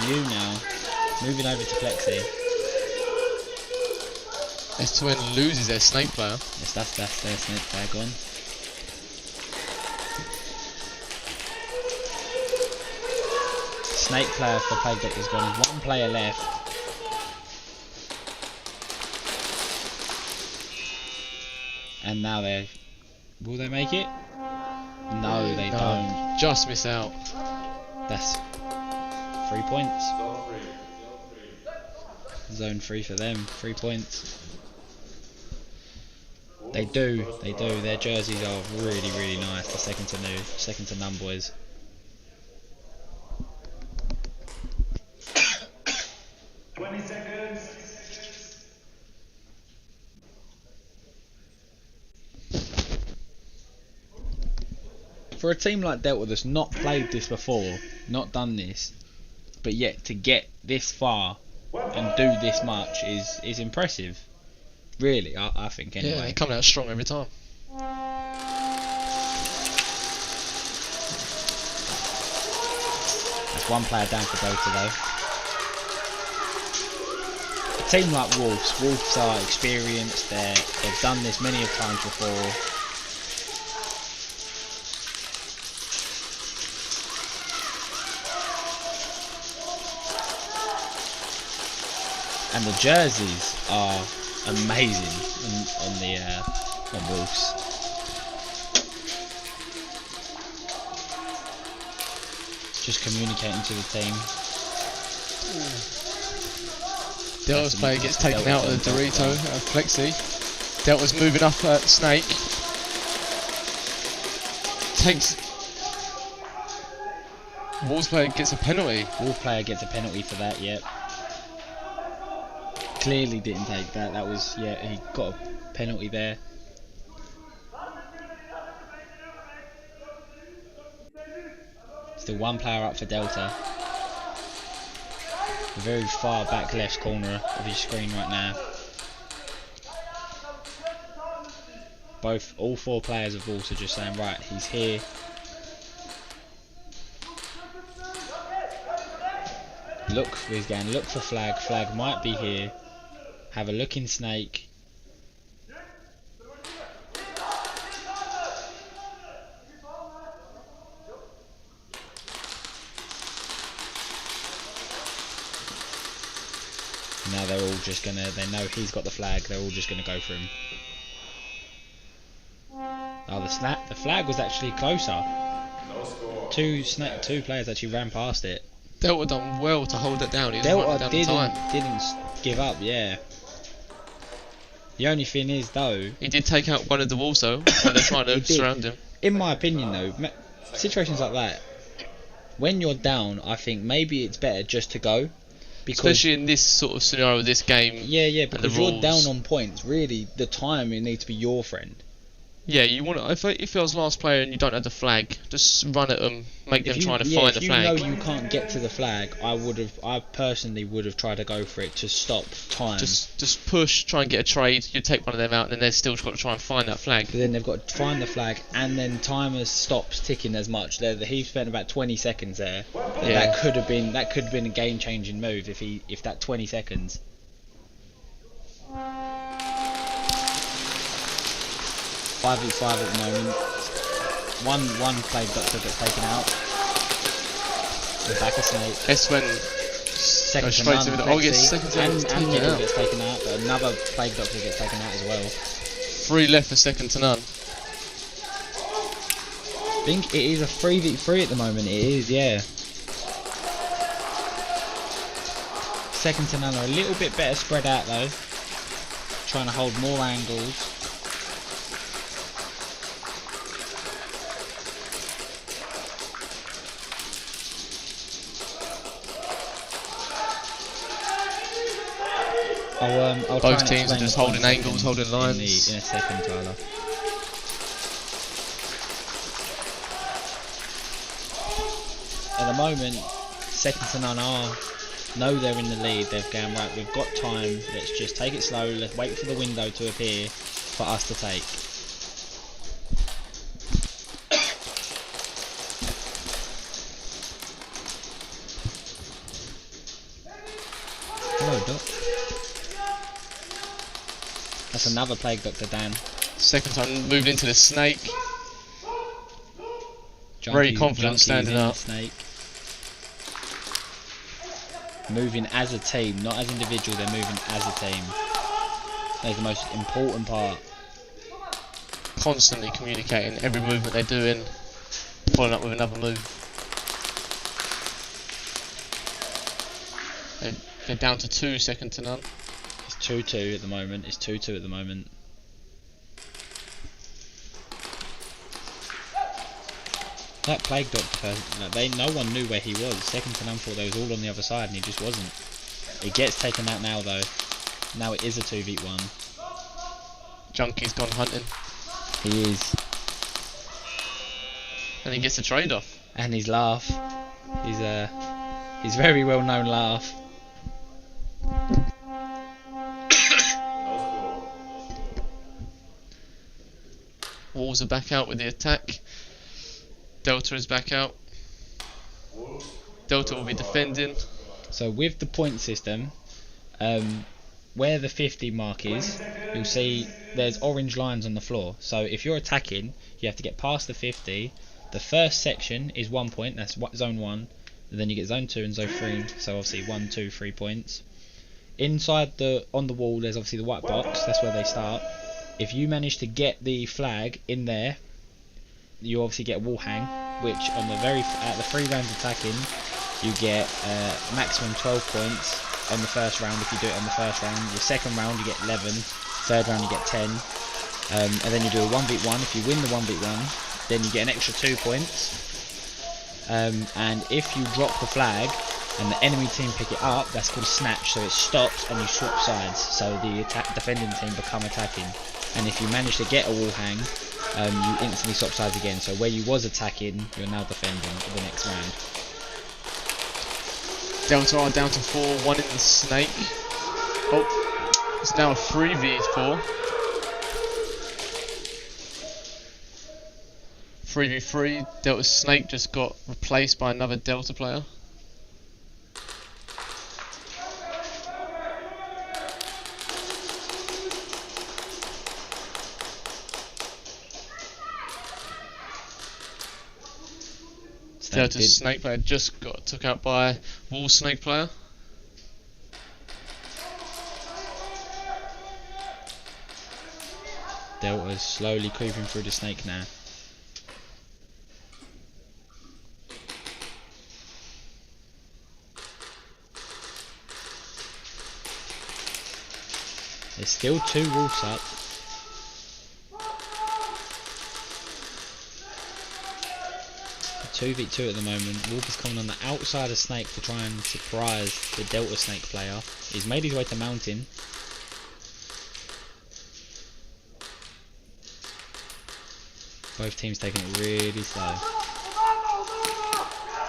U now. Moving over to Flexi. S2N loses their snake player. Yes, that's their snake player gone. Snake player for Plague Doctor's gone. 1 player left. And now will they make it? No, they don't. Just miss out. That's 3 points. Zone 3 for them. 3 points. They do. Their jerseys are really, really nice. The second to none boys. For a team like Delta that's not played this before, not done this, but yet to get this far and do this much is impressive. Really, I think anyway. Yeah, they come out strong every time. That's 1 player down for Delta though. A team like Wolves are experienced, they've done this many times before. And the jerseys are amazing on Wolves. Just communicating to the team. Delta's player gets taken out of the Dorito, Flexi. Delta's moving up at Snake. Wolves player gets a penalty. Wolves player gets a penalty for that, yep. Clearly didn't take that. That was, yeah, he got a penalty there. Still 1 player up for Delta. The very far back left corner of your screen right now. All 4 players of Wolves are just saying, right, he's here. He's going, look for flag. Flag might be here. Have a look in Snake. Now they're all just gonna, they know he's got the flag, they're all just gonna go for him. Oh, the flag was actually closer. 2 players actually ran past it. Delta done well to hold it down. Delta didn't give up, yeah. The only thing is though, he did take out one of the Wolves though when they're trying to surround him. In my opinion though, situations like that, when you're down, I think maybe it's better just to go. Especially in this sort of scenario, this game. Yeah, because you're down on points. Really, the time it needs to be your friend. Yeah, you want to, if I was last player and you don't have the flag, just run at them, make them trying to find the flag. If you know you can't get to the flag, I personally would have tried to go for it to stop time. Just push, try and get a trade. You take one of them out, and then they've still got to try and find that flag. But then they've got to find the flag, and then timer stops ticking as much. He spent about 20 seconds there. Yeah. That could have been a game-changing move if that 20 seconds. 5v5 at the moment. One Plague Doctor gets taken out. And back a snake. S1 Second goes to straight none. to the. Flexi. Oh, yes, second to none. And middle gets taken out, but another Plague Doctor gets taken out as well. 3 left for second to none. I think it is a 3v3 at the moment. It is, yeah. Second to none are a little bit better spread out though. Trying to hold more angles. I'll try Both and teams are explain just the holding points angles, holding lines. in a second, Tyler. At the moment, second to none know they're in the lead. They've gone, right, we've got time, let's just take it slow, let's wait for the window to appear for us to take. Hello, Doc. That's another Plague Doctor, Dan. Second time moved into the snake. Very confident standing up. Snake. Moving as a team, not as individual, they're moving as a team. That's the most important part. Constantly communicating every movement they're doing, following up with another move. They're down to 2, second to none. It's 2-2 at the moment. It's 2-2 at the moment. That Plague Doctor, no one knew where he was. Second to none thought they was all on the other side, and he just wasn't. He gets taken out now, though. Now it is a 2v1. Junkie's gone hunting. He is. And he gets a trade-off. And his laugh. His very well-known laugh. Wolves are back out with the attack. Delta is back out. Delta will be defending. So with the point system, where the 50 mark is, you'll see there's orange lines on the floor. So if you're attacking, you have to get past the 50. The first section is 1 point, that's zone 1. And then you get zone 2 and zone 3. So obviously 1, 2, 3 points. Inside on the wall, there's obviously the white box. That's where they start. If you manage to get the flag in there, you obviously get a wall hang, which on the 3 rounds attacking, you get maximum 12 points on the first round if you do it on the first round. Your second round you get 11, third round you get 10, and then you do a 1v1. If you win the 1v1, then you get an extra 2 points. And if you drop the flag and the enemy team pick it up, that's called snatch, so it stops and you swap sides, so the defending team become attacking. And if you manage to get a wall hang, you instantly swap sides again, so where you was attacking, you're now defending the next round. Delta are down to 4, 1 in the snake. Oh, it's now a 3v4. 3v3, Delta snake just got replaced by another Delta player. Delta snake player just got took out by Wall snake player. Delta's slowly creeping through the snake now. There's still 2 wolves up. A 2v2 at the moment. Wolf is coming on the outside of snake to try and surprise the Delta snake player. He's made his way to mountain. Both teams taking it really slow.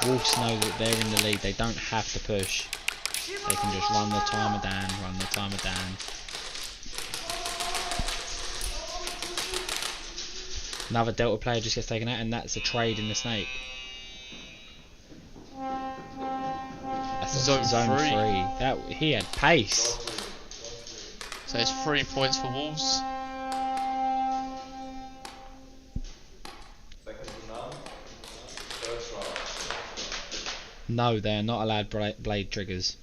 Wolves know that they're in the lead. They don't have to push. They can just run the timer down, run the timer down. Another Delta player just gets taken out, and that's a trade in the snake. That's Zone 3. He had pace. So it's 3 points for Wolves. No, they are not allowed blade triggers.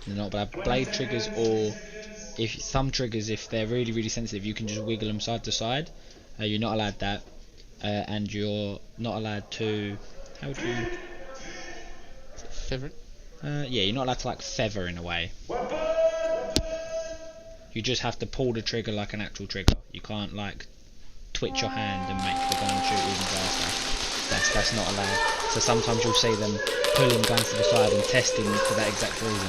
They're not allowed blade triggers, or if some triggers, if they're really, really sensitive, you can just wiggle them side to side. You're not allowed that, and you're not allowed to. How would you? Feather it? Yeah, you're not allowed to like feather in a way. You just have to pull the trigger like an actual trigger. You can't like twitch your hand and make the gun shoot even faster. That's not allowed. So sometimes you'll see them pulling guns to the side and testing for that exact reason.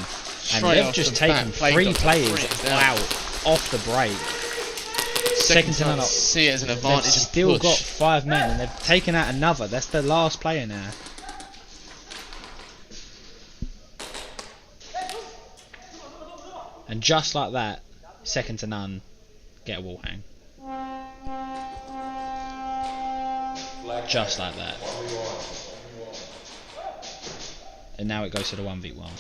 And they've just taken 3 players out off the break. Second to none. See it as an advantage. They've still got 5 men, and they've taken out another. That's the last player now. And just like that, second to none, get a wall hang. Just like that. And now it goes to the 1v1.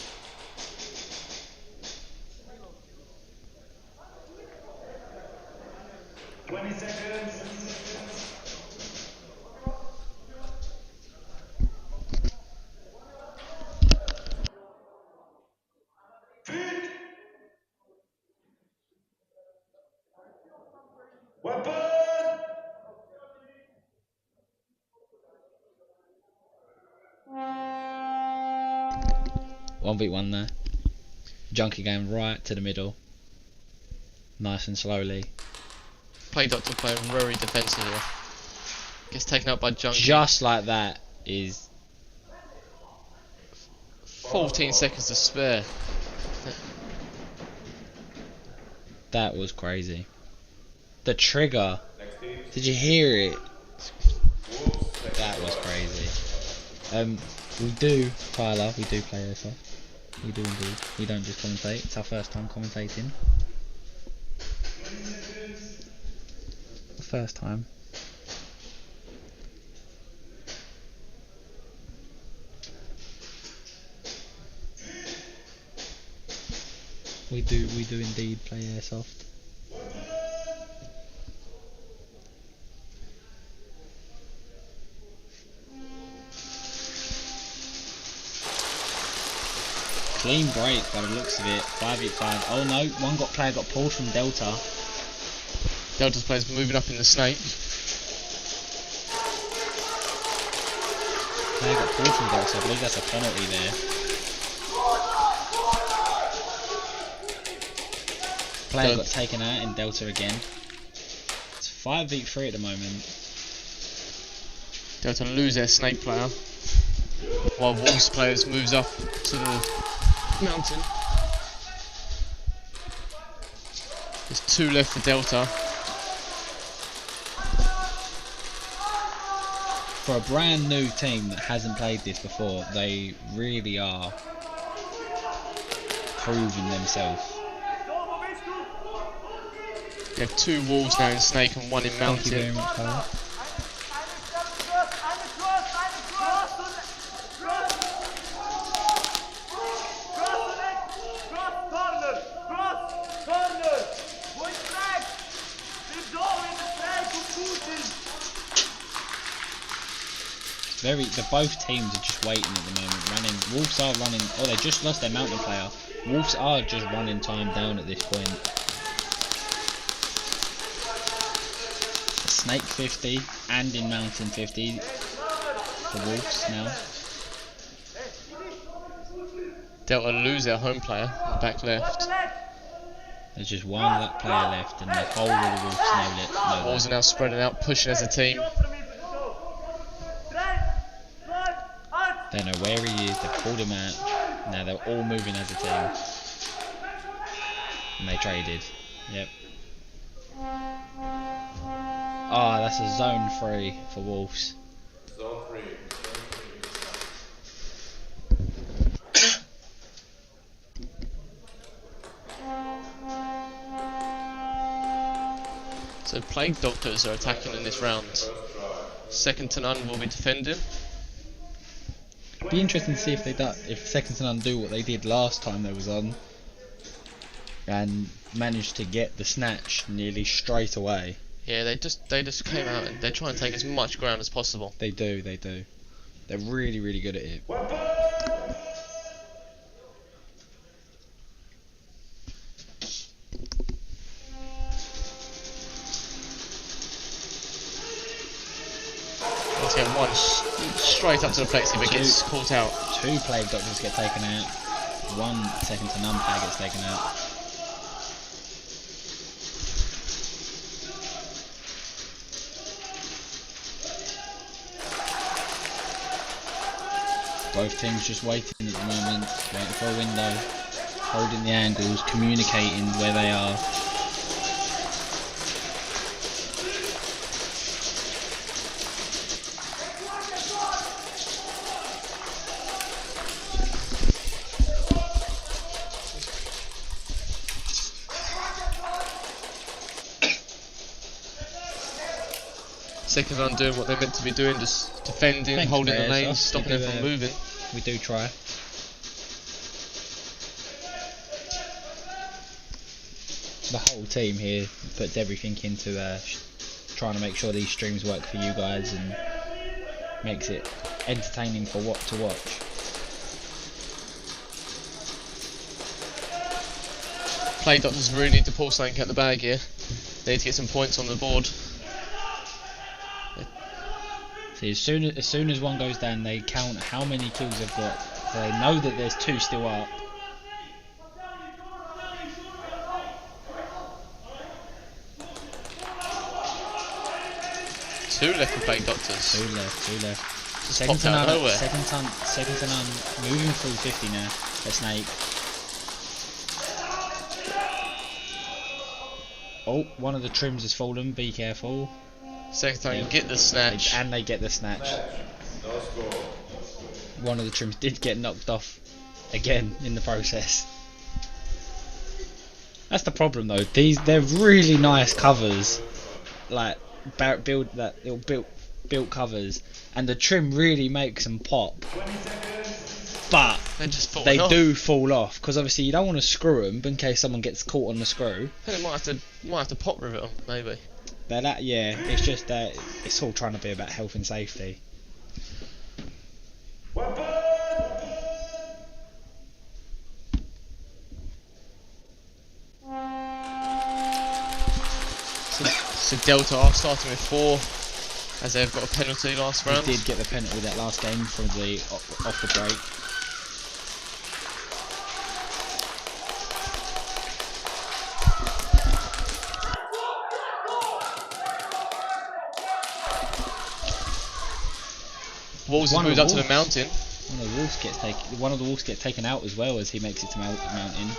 One beat one there. Junkie going right to the middle. Nice and slowly. Plague Doctor playing very defensive here. Gets taken out by Junkie. Just like that is 14 seconds to spare. That was crazy. The trigger. Did you hear it? That was crazy. We do, Tyler, we do play airsoft. We do indeed. We don't just commentate. It's our first time commentating. First time. We do indeed play airsoft. Clean break by the looks of it. 5v5. Oh no, player got pulled from Delta. Delta's players moving up in the snake. Player got pulled from Delta. I believe that's a penalty there. Player got taken out in Delta again. It's 5v3 at the moment. Delta lose their snake player, while Wolves players moves up to the mountain. There's 2 left for Delta. For a brand new team that hasn't played this before, they really are proving themselves. They have 2 Wolves now in Snake and 1 in Mountain. Thank you very much, Tyler. Both teams are just waiting at the moment, running. Wolves are running. Oh, they just lost their mountain player. Wolves are just running time down at this point. Snake 50 and in mountain 50 for Wolves now. Delta lose their home player back left. There's just one lap player left, and the whole of the Wolves know it. Wolves are now spreading out, pushing as a team. They know where he is, they've pulled him out. Now they're all moving as a team. And they traded. Yep. Ah, that's a zone 3 for Wolves. Zone 3. So Plague Doctors are attacking in this round. Second to none will be defending. Be interesting to see if Second to None do what they did last time they was on and managed to get the snatch nearly straight away. Yeah, they just came out and they're trying to take as much ground as possible. They do. They're really, really good at it. Let's get one straight up to the flexi, but gets caught out. 2 Plague Doctors get taken out. 1 second to none player gets taken out. Both teams just waiting at the moment, waiting for a window, holding the angles, communicating where they are. Second round doing what they're meant to be doing, just defending, Thanks, holding the players, lanes, stopping them from moving. We do try. The whole team here puts everything into trying to make sure these streams work for you guys and makes it entertaining for what to watch. Plague Doctors really need to pull something out the bag here. They need to get some points on the board. See, as soon as one goes down, they count how many kills they've got. So they know that there's 2 still up. Two left for Plague Doctors. 2 left. Just popped out of nowhere. Second to none, moving through 50 now. The Snake. Oh, one of the trims has fallen. Be careful. Second time you get the snatch. And they get the snatch. One of the trims did get knocked off again in the process. That's the problem though. They're really nice covers, like built covers, and the trim really makes them pop. But they do fall off because obviously you don't want to screw them in case someone gets caught on the screw. I think might have to pop rivet them maybe. Yeah, it's just that it's all trying to be about health and safety. So Delta are starting with 4 as they've got a penalty last round. They did get the penalty that last game from the off the break. Wolves has moved up to the mountain. One of the wolves gets taken out as well as he makes it to mountain.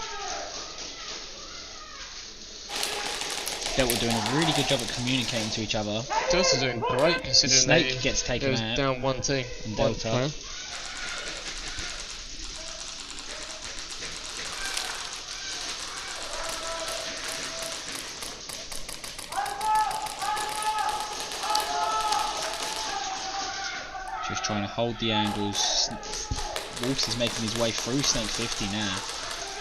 Delta doing a really good job at communicating to each other. Delta doing great considering Snake gets taken out. Down one team. And Delta. Just trying to hold the angles. Wolves is making his way through Snake 50 now.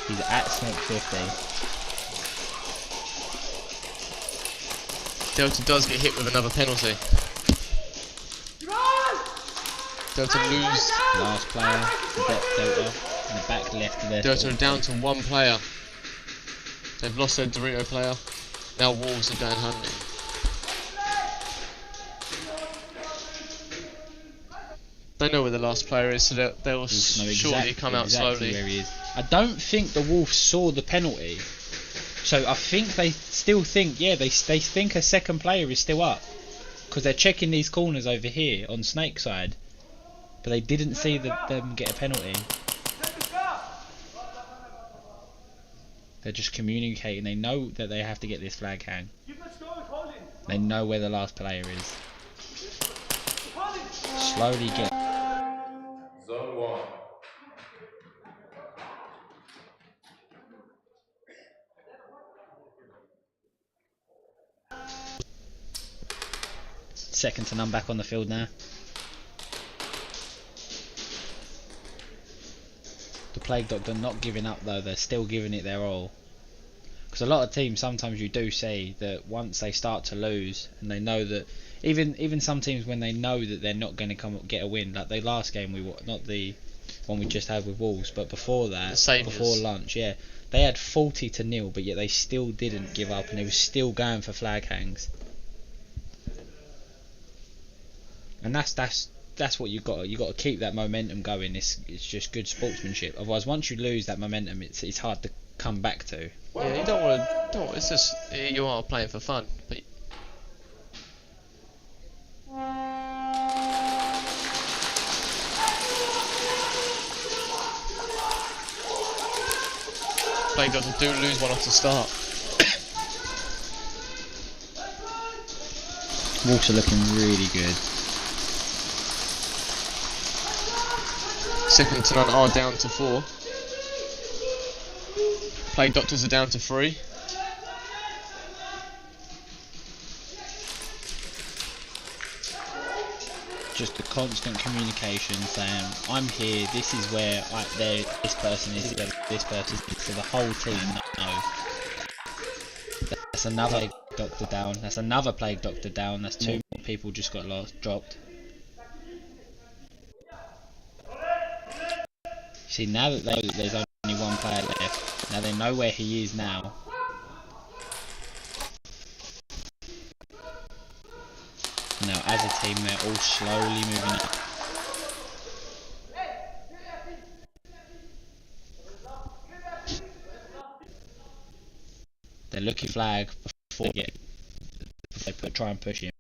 He's at Snake 50. Delta does get hit with another penalty. Delta lose. Last player, Delta, in the back left of their Delta are down to 1 player. They've lost their Dorito player. Now Wolves are down hunting. They know where the last player is, so they'll surely come out slowly. Where he is. I don't think the Wolves saw the penalty. So I think they still think, yeah, they think a second player is still up. Because they're checking these corners over here on Snake side. But they didn't see them get a penalty. They're just communicating. They know that they have to get this flag hang. They know where the last player is. Slowly get... Zone 1. Second to none back on the field now. The Plague Doctor not giving up though, they're still giving it their all. Because a lot of teams, sometimes you do see that once they start to lose and they know that even some teams, when they know that they're not going to get a win, like the last game not the one we just had with Wolves, but before that, before lunch, yeah, they had 40-0, but yet they still didn't give up, and they were still going for flag hangs. And that's what you got to keep that momentum going. It's just good sportsmanship. Otherwise, once you lose that momentum, it's hard to come back to. Yeah, you don't want to. It's just you are playing for fun, but. Playing Doctor do lose one off the start. Wolves are looking really good. Second to none are down to 4. Plague Doctors are down to 3. Just the constant communication saying, I'm here, this is where this person is, this person is, so the whole team knows. That's another Plague Doctor down, that's another Plague Doctor down, that's 2 more people just got dropped. See, now that they know that there's only 1 player left, now they know where he is now. Now, as a team, they're all slowly moving up. They're looking flag before they try and push him.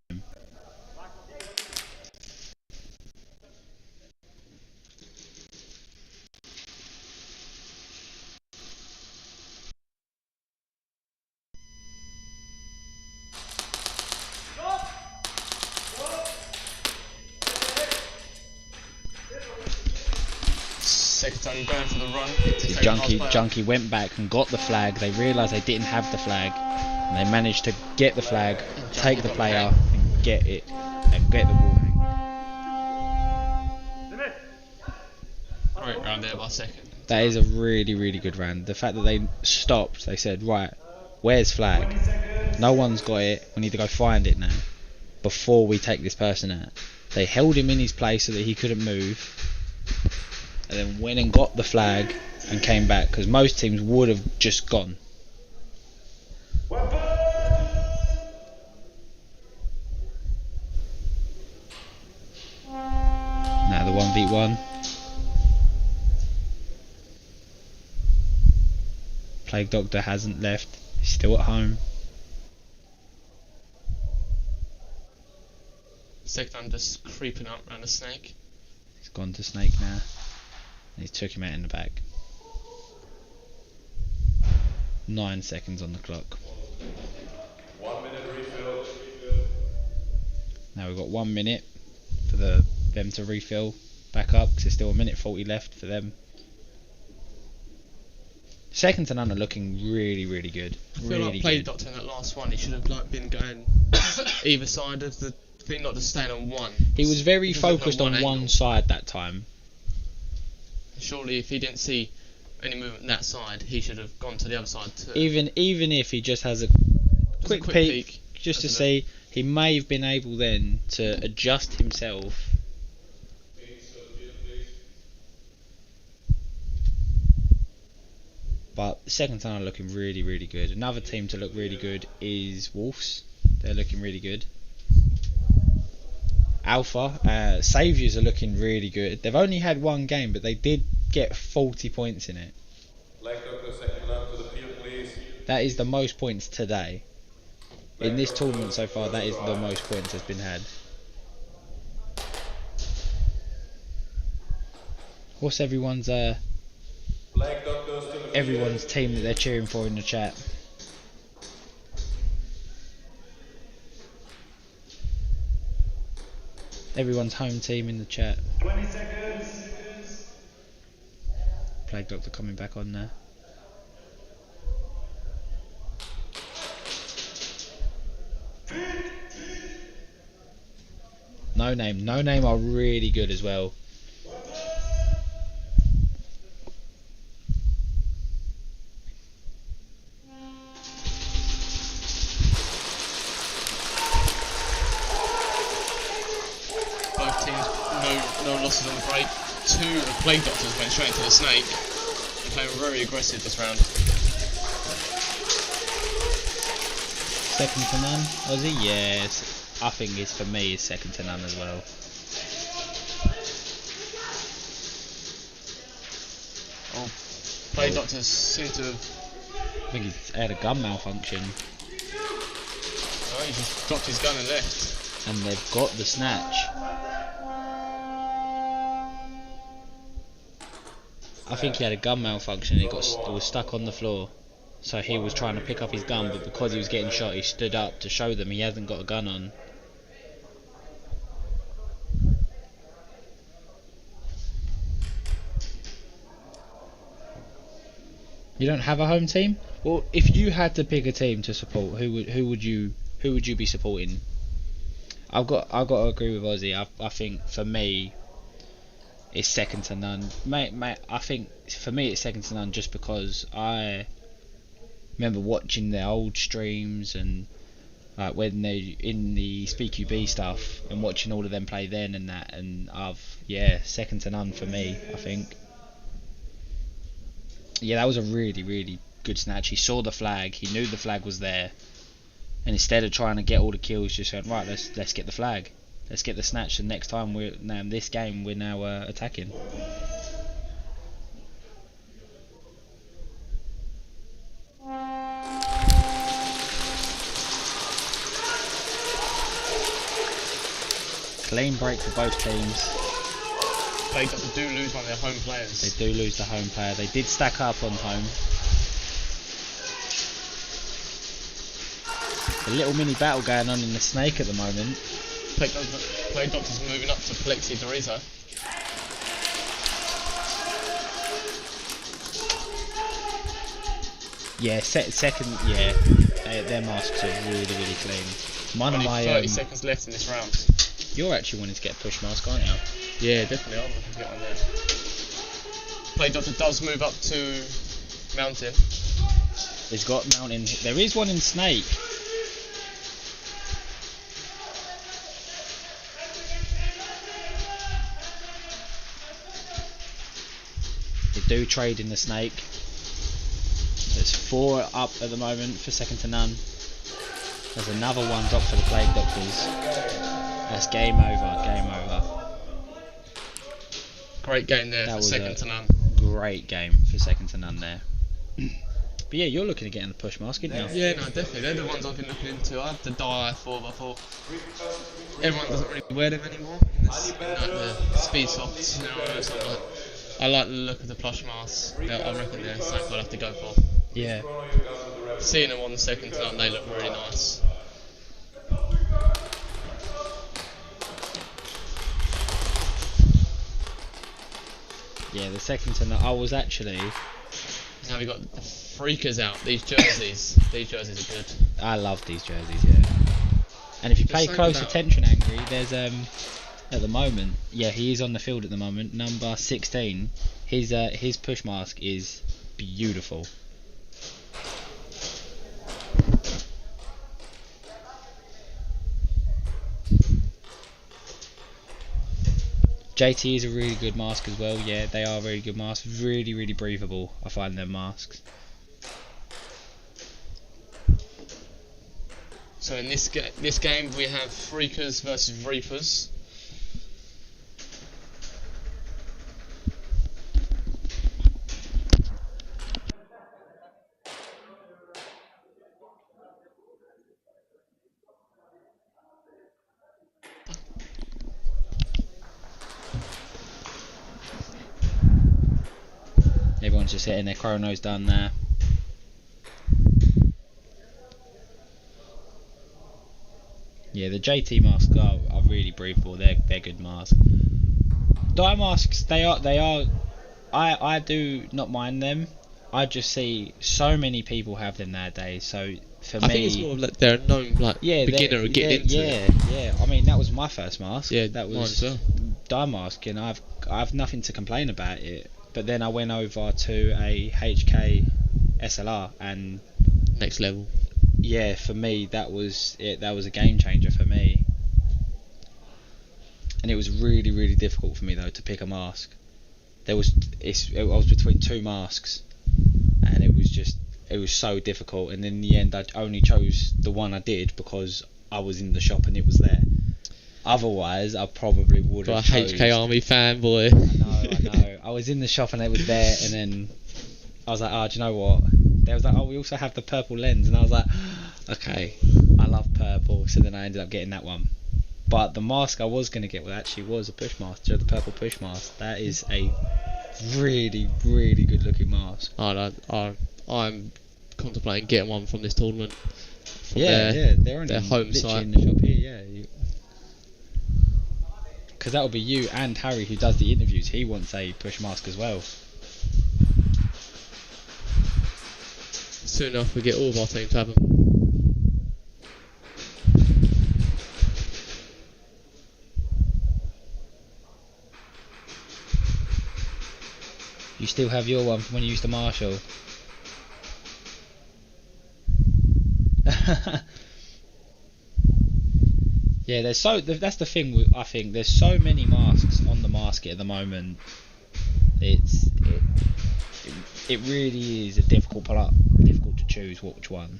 Second time going for the run. Junkie went back and got the flag. They realised they didn't have the flag, and they managed to get the flag, take the player, and get it, and get the wall hang. Right round there by second. That is a really, really good round. The fact that they stopped, they said, right, where's flag? No one's got it. We need to go find it now before we take this person out. They held him in his place so that he couldn't move, and then went and got the flag and came back, because most teams would have just gone. Now the 1v1. Plague Doctor hasn't left, he's still at home. Second time just creeping up around the snake. He's gone to snake now. And he took him out in the back. 9 seconds on the clock. 1 minute refill. Now we've got 1 minute for them to refill back up, because there's still 1:40 left for them. Second to none are looking really, really good. I feel like Plague Doctor in that last one, he should have been going either side of the thing, not just staying on one. He was very focused on one side that time. Surely if he didn't see any movement that side, he should have gone to the other side too. Even if he just has a quick peek just to see, he may have been able then to adjust himself. But the second time are looking really, really good. Another team to look really good is Wolves. They're looking really good. Alpha, Saviours are looking really good. They've only had 1 game, but they did get 40 points in it. That is the most points today. In this tournament so far, that is the most points that's been had. What's everyone's team that they're cheering for in the chat? Everyone's home team in the chat. 20 seconds. Plague Doctor coming back on there. No Name are really good as well. bosses on the break. 2 Plague Doctors went straight into the snake. They're playing very aggressive this round. Second to none, Ozzy? Yes, I think it's, for me, it's second to none as well. Oh, Plague Doctors seem to have... I think he's had a gun malfunction. Oh, he just dropped his gun and left. And they've got the snatch. I think he had a gun malfunction. It was stuck on the floor. So he was trying to pick up his gun, but because he was getting shot, he stood up to show them he hasn't got a gun on. You don't have a home team? Well, if you had to pick a team to support, who would you be supporting? I've got to agree with Ozzy. I think for me, it's second to none. Mate, I think for me it's second to none just because I remember watching their old streams and like when they in the SpeakQB stuff and watching all of them play then and that, and second to none for me. I think. Yeah, that was a really, really good snatch. He saw the flag, he knew the flag was there, and instead of trying to get all the kills, just went, right, let's get the flag, let's get the snatch, and next time this game we're now attacking. Clean break for both teams. They do lose one of their home players. They do lose the home player. They did stack up on home. A little mini battle going on in the snake at the moment. Plague Doctor's moving up to Plexi Dorito. Yeah, second. Yeah, their masks are really, really clean. Mine Only of my 30 seconds left in this round. You're actually wanting to get a push mask, aren't you? Yeah, definitely. I'm looking to get one there. Plague Doctor does move up to Mountain. He's got Mountain. There is one in Snake. They do trade in the Snake. There's 4 up at the moment for second to none. There's another one dropped for the Plague Doctors. That's game over, game over. Great game there That for was second a to none. Great game for second to none there. But yeah, you're looking to get in the push mask, aren't you? Yeah, no, definitely. They're the ones I've been looking into. I had to die for, but I thought everyone doesn't really wear them anymore. In the speed softs now, so I like the look of the plush masks. I reckon they're something I'll have to go for. Yeah. Seeing them on the second to none, they look really nice. Yeah, the second to none. I was actually. Now we got the freakers out. These jerseys. These jerseys are good. I love these jerseys, yeah. And if you pay close attention, Angry, there's at the moment, yeah, he is on the field at the moment. Number 16. His push mask is beautiful. JT is a really good mask as well. Yeah, they are very good masks. Really, really breathable. I find their masks. So in this game we have Freakers versus Reapers. Everyone's just hitting their chronos done there. Yeah, the JT masks are really breathable. They're good masks. Dye masks, they are. I do not mind them. I just see so many people have them nowadays. So for me, I think it's more like they're a known beginner of getting into it. Yeah. I mean, that was my first mask. Yeah, that mine was as well. dye mask, and I've nothing to complain about it. But then I went over to a HK SLR and next level. Yeah, for me that was it. That was a game changer for me. and it was really, really difficult for me though to pick a mask. I was between 2 masks, and it was so difficult. And in the end, I only chose the one I did because I was in the shop and it was there. Otherwise, I probably would have. HK Army fanboy. I know. I was in the shop and it was there, and then I was like, oh, do you know what? They was like, oh, we also have the purple lens, and I was like, okay, I love purple. So then I ended up getting that one. But the mask I was going to get was a push mask, the purple push mask. That is a really, really good looking mask. I'm contemplating getting one from this tournament. They're on their home site in the shop here. Because that will be you and Harry who does the interviews. He wants a push mask as well. Soon enough, we get all of our team to have them. You still have your one from when you used to marshal. Yeah, that's the thing. I think there's so many masks on the market at the moment. It really is a difficult to choose which one.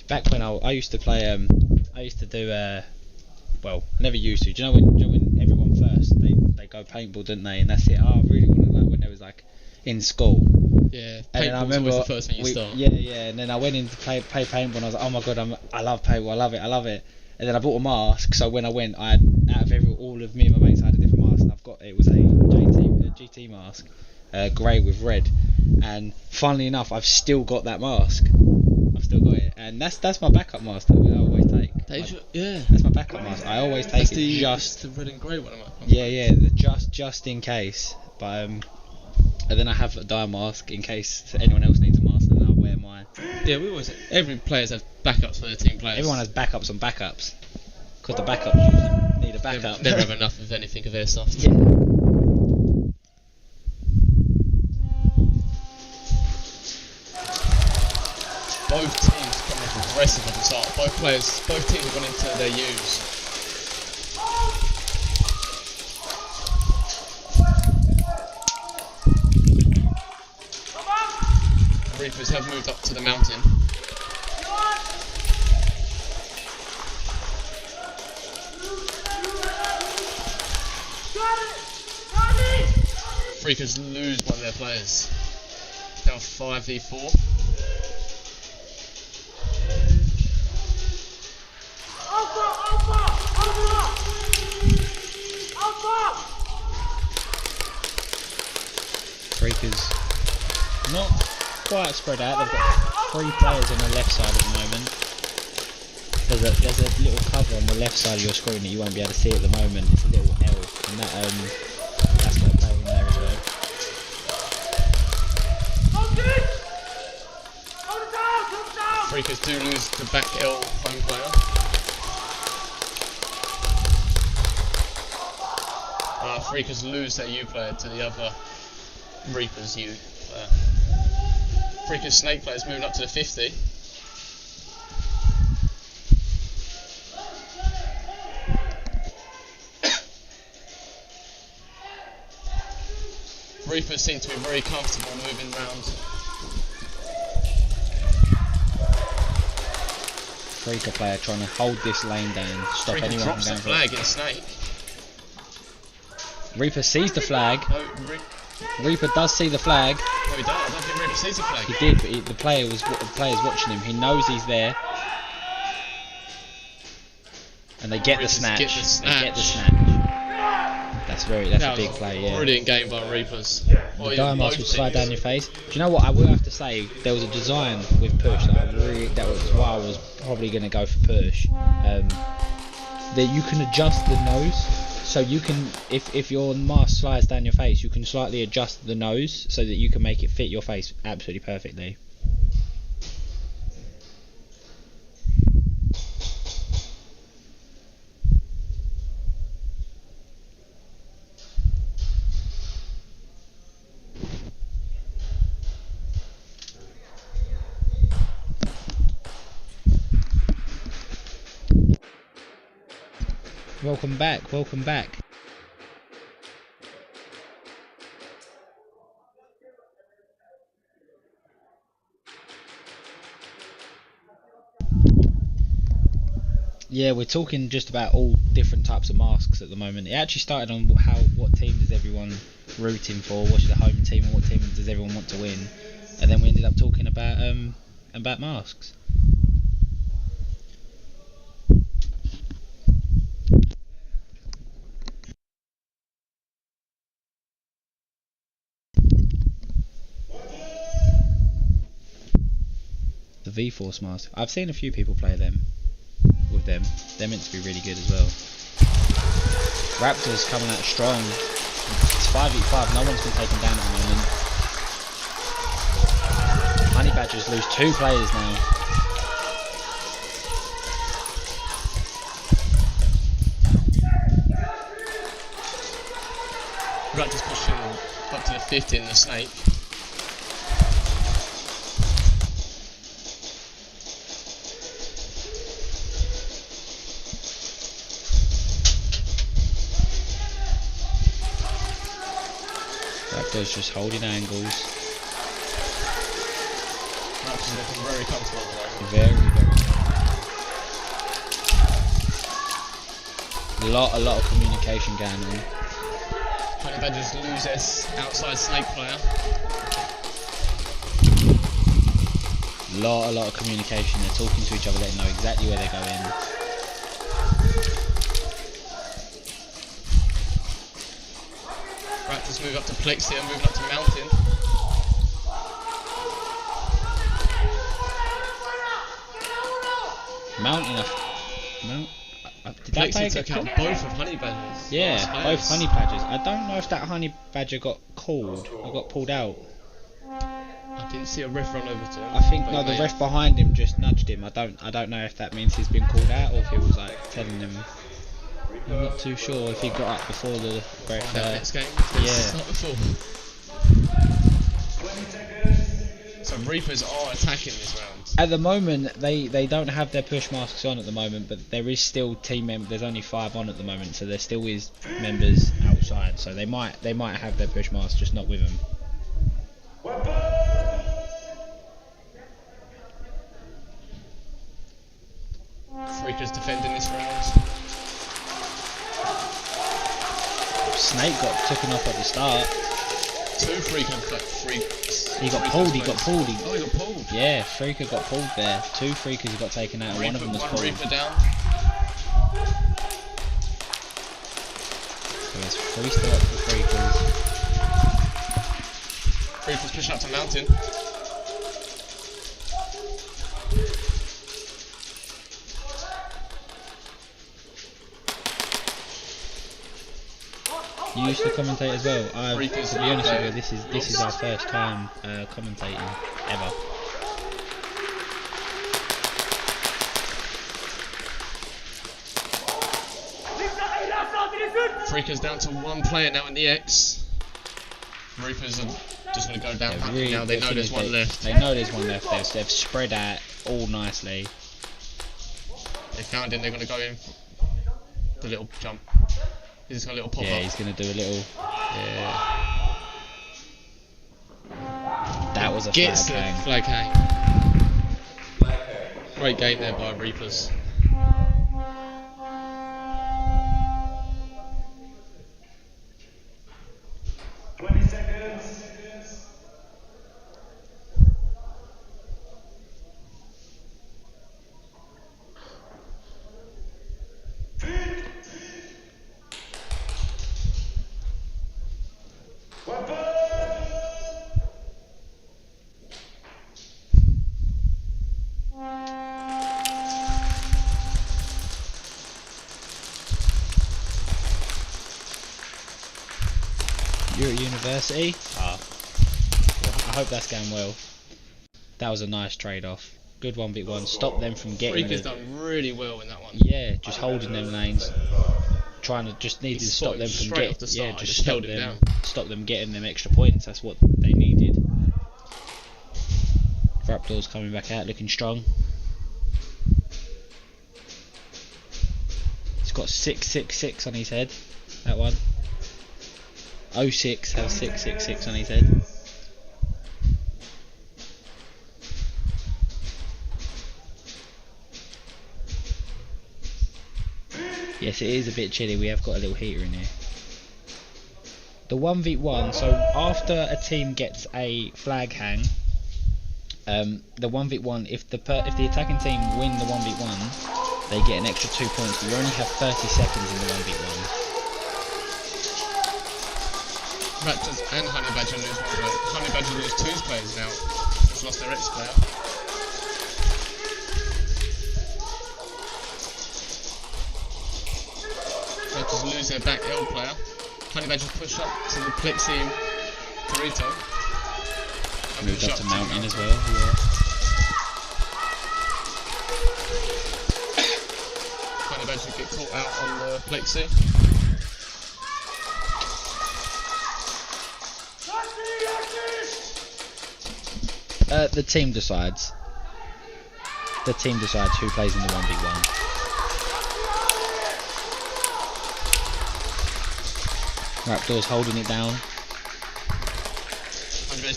Back when I used to play, I used to do, well, I never used to. Do you know when everyone first, they go paintball, didn't they? And that's it. Oh, I really want to, like, when they was like in school. Yeah, paintball's always the first thing you start. Yeah, and then I went in to play paintball, and I was like, oh my god, I love paintball, I love it. And then I bought a mask, so when I went, I had, out of all of me and my mates, I had a different mask, and it was a GT mask, grey with red. And funnily enough, I've still got that mask. I've still got it, and that's my backup mask that I always take. That's my backup mask. I always take just the red and grey one. Just in case. But and then I have a dye mask in case anyone else needs a mask, and I'll wear mine. Yeah, every players have backups for their team players. Everyone has backups on backups, because the backups usually need a backup. Never have enough of anything of their stuff. Yeah. Both teams coming aggressive at the start. Both teams have gone into their U's. Reapers have moved up to the mountain. Freakers lose one of their players. Now 5v4. Freakers not quite spread out. They've got 3 players on the left side at the moment. There's a little cover on the left side of your screen that you won't be able to see at the moment. It's a little L, and that's got a player in there as well. Freakers do lose the back L home player. Freakers lose that U player to the other Reapers U player. Freakers Snake players moving up to the 50. Reapers seem to be very comfortable moving around. Freaker player trying to hold this lane down, stop Freaker anyone from drops going the for flag it. in Snake. Reaper sees the flag. No, Reaper does see the flag. No, he doesn't. I don't think Reaper sees the flag. He did, but the player's watching him. He knows he's there. And they get the snatch. They get the snatch. That's a big play, yeah. Brilliant game by Reapers. The Diamonds would slide down your face. Do you know what? I will have to say, there was a design with push that was why I was probably going to go for push. That you can adjust the nose. So you can, if your mask slides down your face, you can slightly adjust the nose so that you can make it fit your face absolutely perfectly. Welcome back, welcome back. Yeah, we're talking just about all different types of masks at the moment. It actually started on what team does everyone rooting for, what's the home team and what team does everyone want to win, and then we ended up talking about masks. The V-Force mask. I've seen a few people play them with them. They're meant to be really good as well. Raptors coming out strong. It's 5v5. No one's been taken down at the moment. Honey Badgers lose 2 players now. Raptors pushing up to the 50 in the snake. Raptors just holding angles. Raptors are looking very comfortable at the moment. Very, very. A lot of communication going on. Honey Badgers lose their outside snake player. A lot of communication. They're talking to each other, letting know exactly where they're going. Raptors move up to Plexia, moving up to Mountain. Did that player took out both of Honey Badgers. Yeah, both Honey Badgers. I don't know if that Honey Badger got called or got pulled out. I didn't see a ref run over to him. I think no, the ref behind him just nudged him. I don't know if that means he's been called out or if he was like telling him. I'm not too sure if he got up before the break. Next game? Yeah. Not before. So Reapers are attacking this round. At the moment, they don't have their push masks on at the moment, but there is still team members. There's only 5 on at the moment, so there still is members outside. So they might have their push masks, just not with them. Freakers defending this round. Snake got taken off at the start. 2 freaks. He got pulled. Oh, he got pulled. Yeah, Freaker got pulled there. 2 freakers got taken out, and one of them was pulled. Reaper down. So there's 3 still up for freakers. Reaper's pushing up to Mountain. You used to commentate as well. To be honest with you, this is our first time commentating ever. Freakers down to 1 player now in the X. Reapers are just going to go down really now. They know there's one left. They know there's one left. They've spread out all nicely. They found him. They're going to go in the little jump. He's got a little pop up. Yeah, he's going to do a little. Yeah. That was a Gets flag hang. Flag hang. Great game there by Reapers. You're at university? Well, I hope that's going well. That was a nice trade-off. Good 1v1. Stop them from getting. Freaker's done really well in that one. Yeah, just holding them lanes. Trying to just needed to stop them from getting. Yeah, just stop them. Stop them getting them extra points. That's what they needed. Raptors coming back out looking strong. It's got 666 on his head. That one. 06 has 666 on his head. Yes, it is a bit chilly. We have got a little heater in here. The 1v1. So after a team gets a flag hang, the 1v1. If the attacking team win the 1v1, they get an extra 2 points. But you only have 30 seconds in the 1v1. Raptors and Honey Badger lose one, but Honey Badger lose 2 players now. Just lost their X player. Raptors lose their back L player. Honey Badger push up to the Plixie Dorito. Moved up to Mountain as well. Yeah. Honey Badger get caught out on the Plixie. The team decides. The team decides who plays in the 1v1. Raptors holding it down.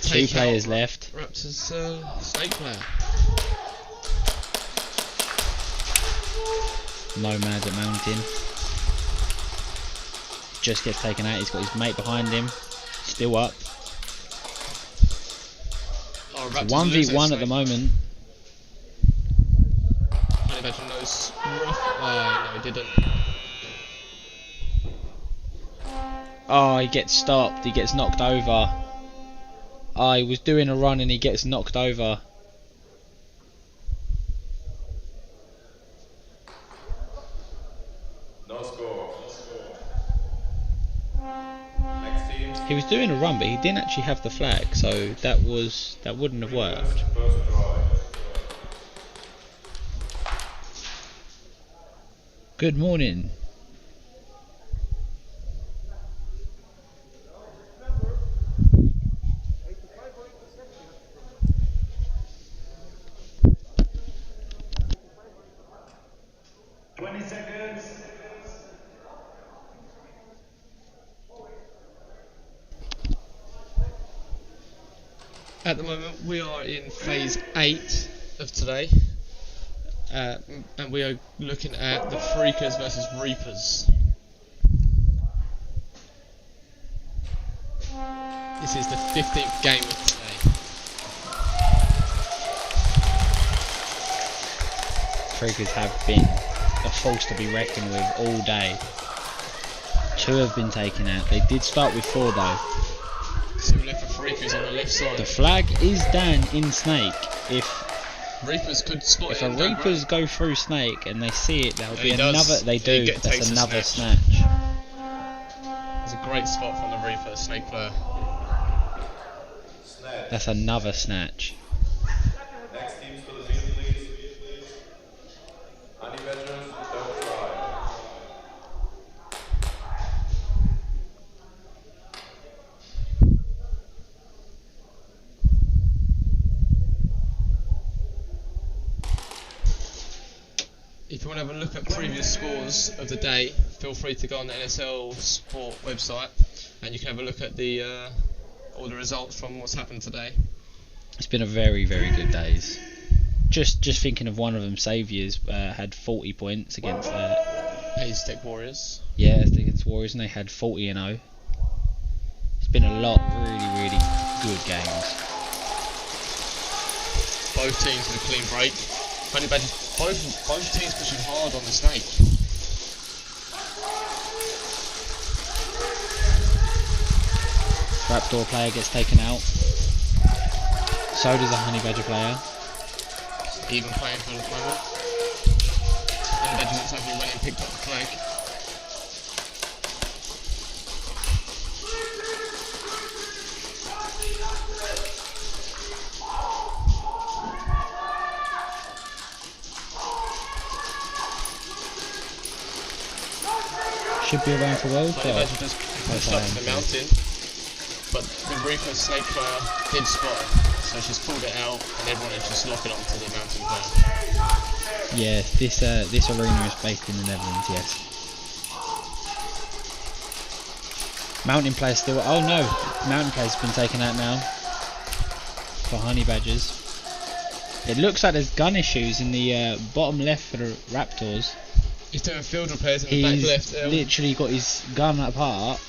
2 players left. Raptors snake player. Nomad at Mountain. Just gets taken out. He's got his mate behind him. Still up. Oh, 1v1 at the moment. Honey Badger knows rough. No, he didn't. Oh, he gets stopped. He gets knocked over. Oh, he was doing a run and he gets knocked over. No score. Next team. He was doing a run, but he didn't actually have the flag, so that wouldn't have worked. Good morning. At the moment we are in phase 8 of today, and we are looking at the Freakers versus Reapers. This is the 15th game of today. Freakers have been a force to be reckoned with all day. 2 have been taken out. They did start with 4 though. So we left for Freakers on the left side. The flag is down in Snake. If Reapers could spot if it a and Reapers go through Snake and they see it, that'll be He does. another. They do. He takes That's a another snatch. snatch. It's a great spot from the Reaper snake player. That's another snatch. Next teams for the field, please. Honey Badgers, don't try. If you want to have a look at previous scores of the day, feel free to go on the NSL Sport website and you can have a look at the all the results from what's happened today. It's been a very, very good days. Just thinking of one of them, Saviours had 40 points against Aztec Warriors. Yeah, against Warriors, and they had 40-0. It's been a lot really, really good games. Both teams with a clean break. Honey Badgers, both teams pushing hard on the snake. Raptor player gets taken out. So does the Honey Badger player. Even playing for the moment. Honey Badger looks like he went and picked up the flag. Should be around for World Honey Cup. Badger just pushed up to the mountain, but the Reaper snake player did spot her, so she's pulled it out and everyone is just locking onto the mountain player. Yeah, this arena is based in the Netherlands, yes. Mountain player still. Oh no, mountain player's been taken out now for honey badgers. It looks like there's gun issues in the bottom left for the Raptors. He's doing field repairs in the back left. He's literally got his gun apart.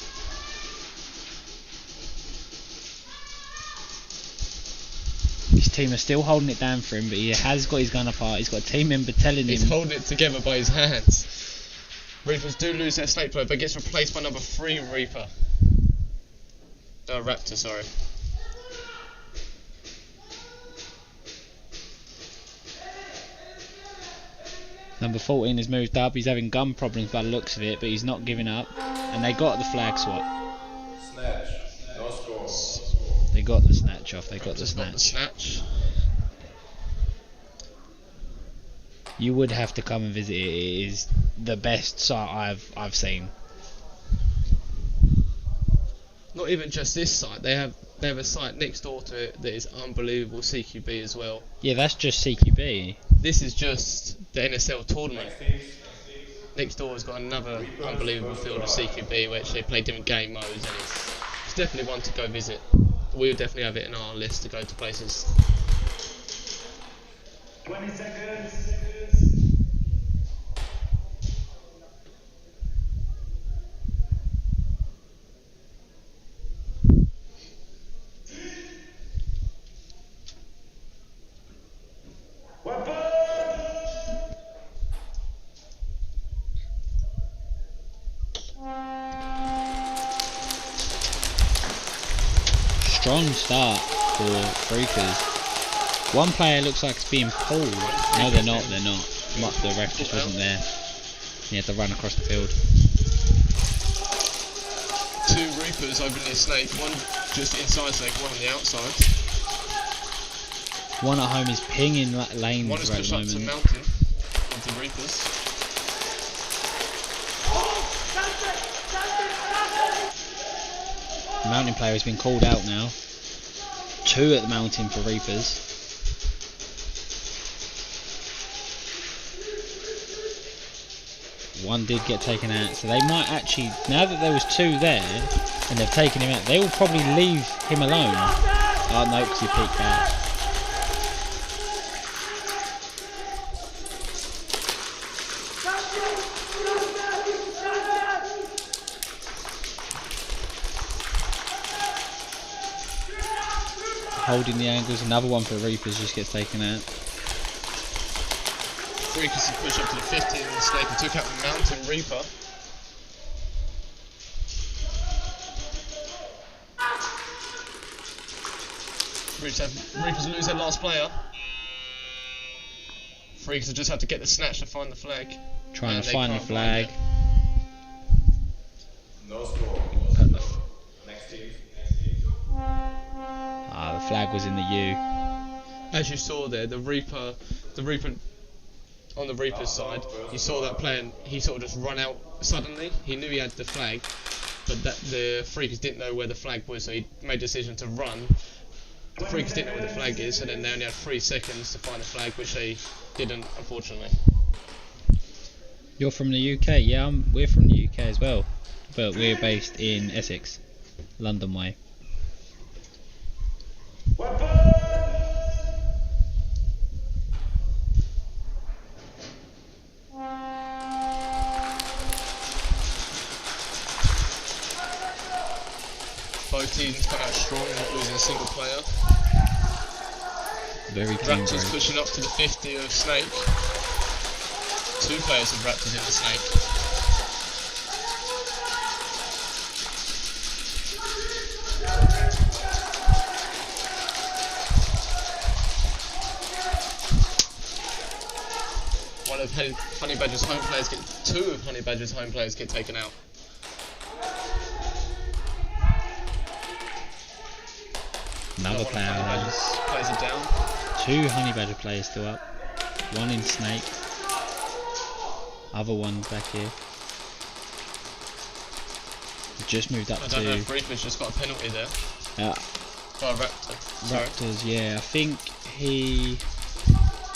His team are still holding it down for him, but he has got his gun apart. He's got a team member telling him. He's holding it together by his hands. Reapers do lose their snake player, but gets replaced by number 3 Reaper. No, Raptor, sorry. Number 14 has moved up. He's having gun problems by the looks of it, but he's not giving up. And they got the flag swap. Snatch. No score. They got the snatch off. They got the snatch. You would have to come and visit it. It is the best site I've seen. Not even just this site. They have a site next door to it that is unbelievable, CQB as well. Yeah, that's just CQB. This is just the NSL tournament. Next door has got another unbelievable field of CQB, which they play different game modes, and it's definitely one to go visit. We'll definitely have it in our list to go to places. 20 seconds. Strong start for Freakers. One player looks like it's being pulled. No, they're not. They're not. The ref just wasn't there. He had to run across the field. 2 Reapers over near Snake. One just inside Snake, one on the outside. One at home is pinging lanes One is right pushed at up the to moment. Mountain of the Reapers. The mountain player has been called out now. 2 at the mountain for Reapers. One did get taken out, so they might actually, now that there was 2 there and they've taken him out, they will probably leave him alone. Oh no, because he peeked out. Holding the angles, another one for the Reapers just gets taken out. Freakers have pushed up to the 15 and the Snake and took out the Mountain Reaper. Reapers lose their last player. Freakers have just had to get the snatch to find the flag. Trying to find the flag. No score. Next team. Ah, the flag was in the U. As you saw there, the Reaper on the Reaper's side, you saw that player, he sort of just run out suddenly. He knew he had the flag, but the Freakers didn't know where the flag was, so he made a decision to run. The Freakers didn't know where the flag is, so then they only had 3 seconds to find the flag, which they didn't, unfortunately. You're from the UK? Yeah, we're from the UK as well, but we're based in Essex, London way. Both teams come out strong, not losing a single player. Very clean Raptors break. pushing up to the 50 of Snake. 2 players of Raptors in the Snake. One of Honey Badger's home players 2 of Honey Badger's home players get taken out. Another player Players are down. 2 Honey Badger players still up. 1 in Snake. Other one back here. Just moved up I to. don't know if Reaper's just got a penalty there. Yeah. By Raptor. Sorry. Raptors, yeah. I think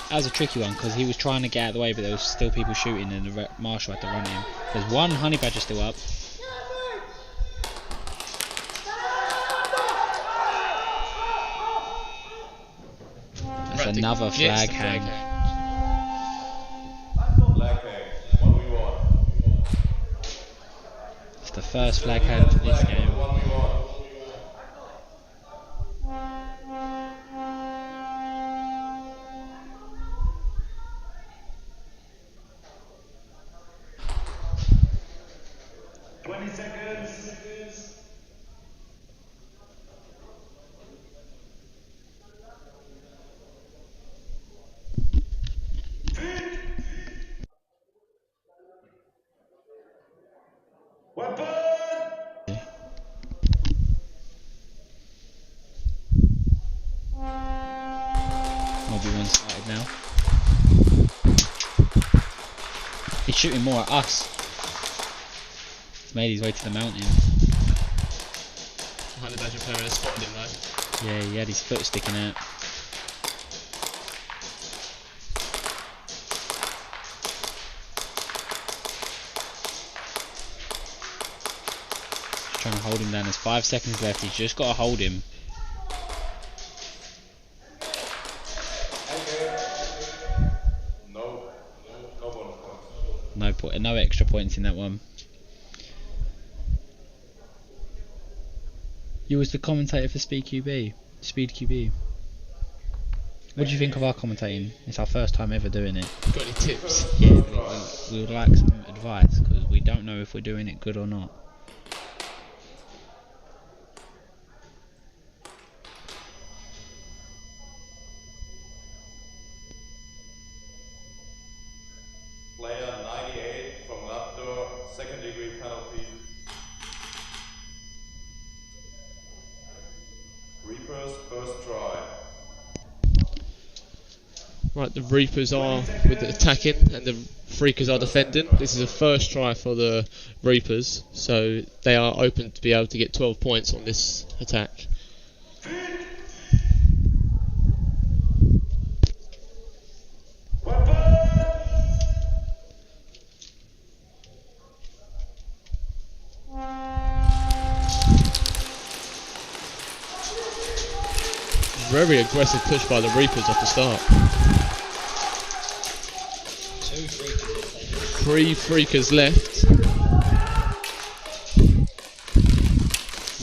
that was a tricky one because he was trying to get out of the way, but there was still people shooting, and the Marshal had to run him. There's 1 Honey Badger still up. Another flag hang. It's the first flag hang for this game. Everyone started now. He's shooting more at us. He's made his way to the mountain. Honey Badger player has spotted him though. Yeah, he had his foot sticking out. Just trying to hold him down. There's 5 seconds left. He's just got to hold him. No extra points in that one. You was the commentator for Speed QB. What do you think of our commentating? It's our first time ever doing it. Got any tips? Yeah, we would like some advice because we don't know if we're doing it good or not. Player 98 from Raptor, second degree penalty. Reapers, first try. Right, the Reapers are with the attacking and the Freakers are defending. This is a first try for the Reapers, so they are open to be able to get 12 points on this attack. Very aggressive push by the Reapers off the start. 3 Freakers left.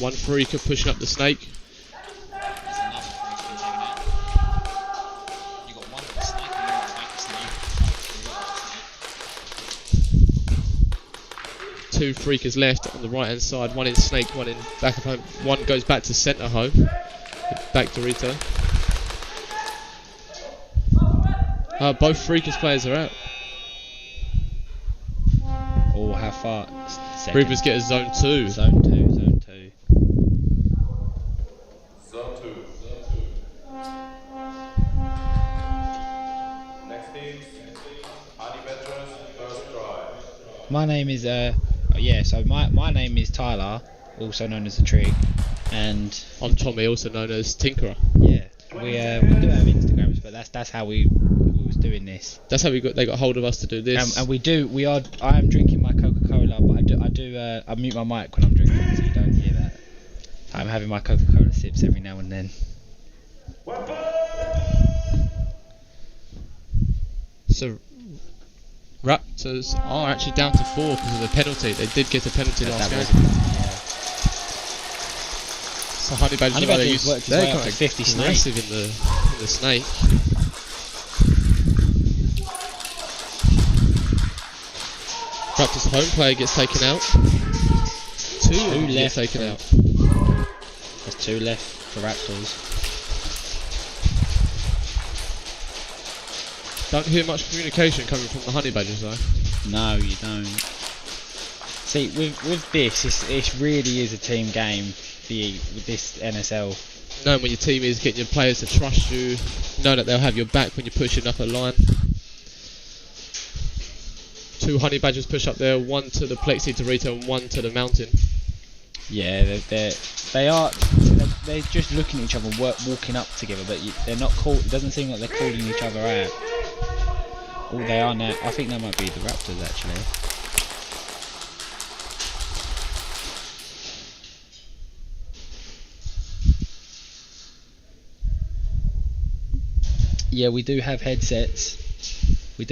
1 Freaker pushing up the snake. Two Freakers left on the right hand side, 1 in snake, 1 in back of home. 1 goes back to centre home. Back to Rita. Both Freakers players are out. Oh, how far? Reapers get a zone 2. Zone 2. Zone 2. Next team, Honey Badgers, first try. My name is so my name is Tyler, also known as the Trig, and I'm Tommy, also known as Tinkerer. Yeah, we do have Instagrams, but that's how we was doing this. That's how they got hold of us to do this. And I am drinking my Coca-Cola, but I mute my mic when I'm drinking, so you don't hear that. I'm having my Coca-Cola sips every now and then. So Raptors are actually down to 4 because of the penalty. They did get a penalty last game. So Honey Badgers worked his way up to 50 snake. Aggressive in the snake. Raptors home player gets taken out. 2 left taken out. There's 2 left for Raptors. Don't hear much communication coming from the Honey Badgers though. No, you don't. See, with this, it really is a team game with this NSL. Knowing when your team is, getting your players to trust you, know that they'll have your back when you're pushing up a line. 2 Honey Badgers push up there, 1 to the Plexi to Rita and 1 to the mountain. Yeah, they're just looking at each other, walking up together, but they're not it doesn't seem like they're calling each other out. Oh, they are now. I think that might be the Raptors actually. Yeah, we do have headsets. We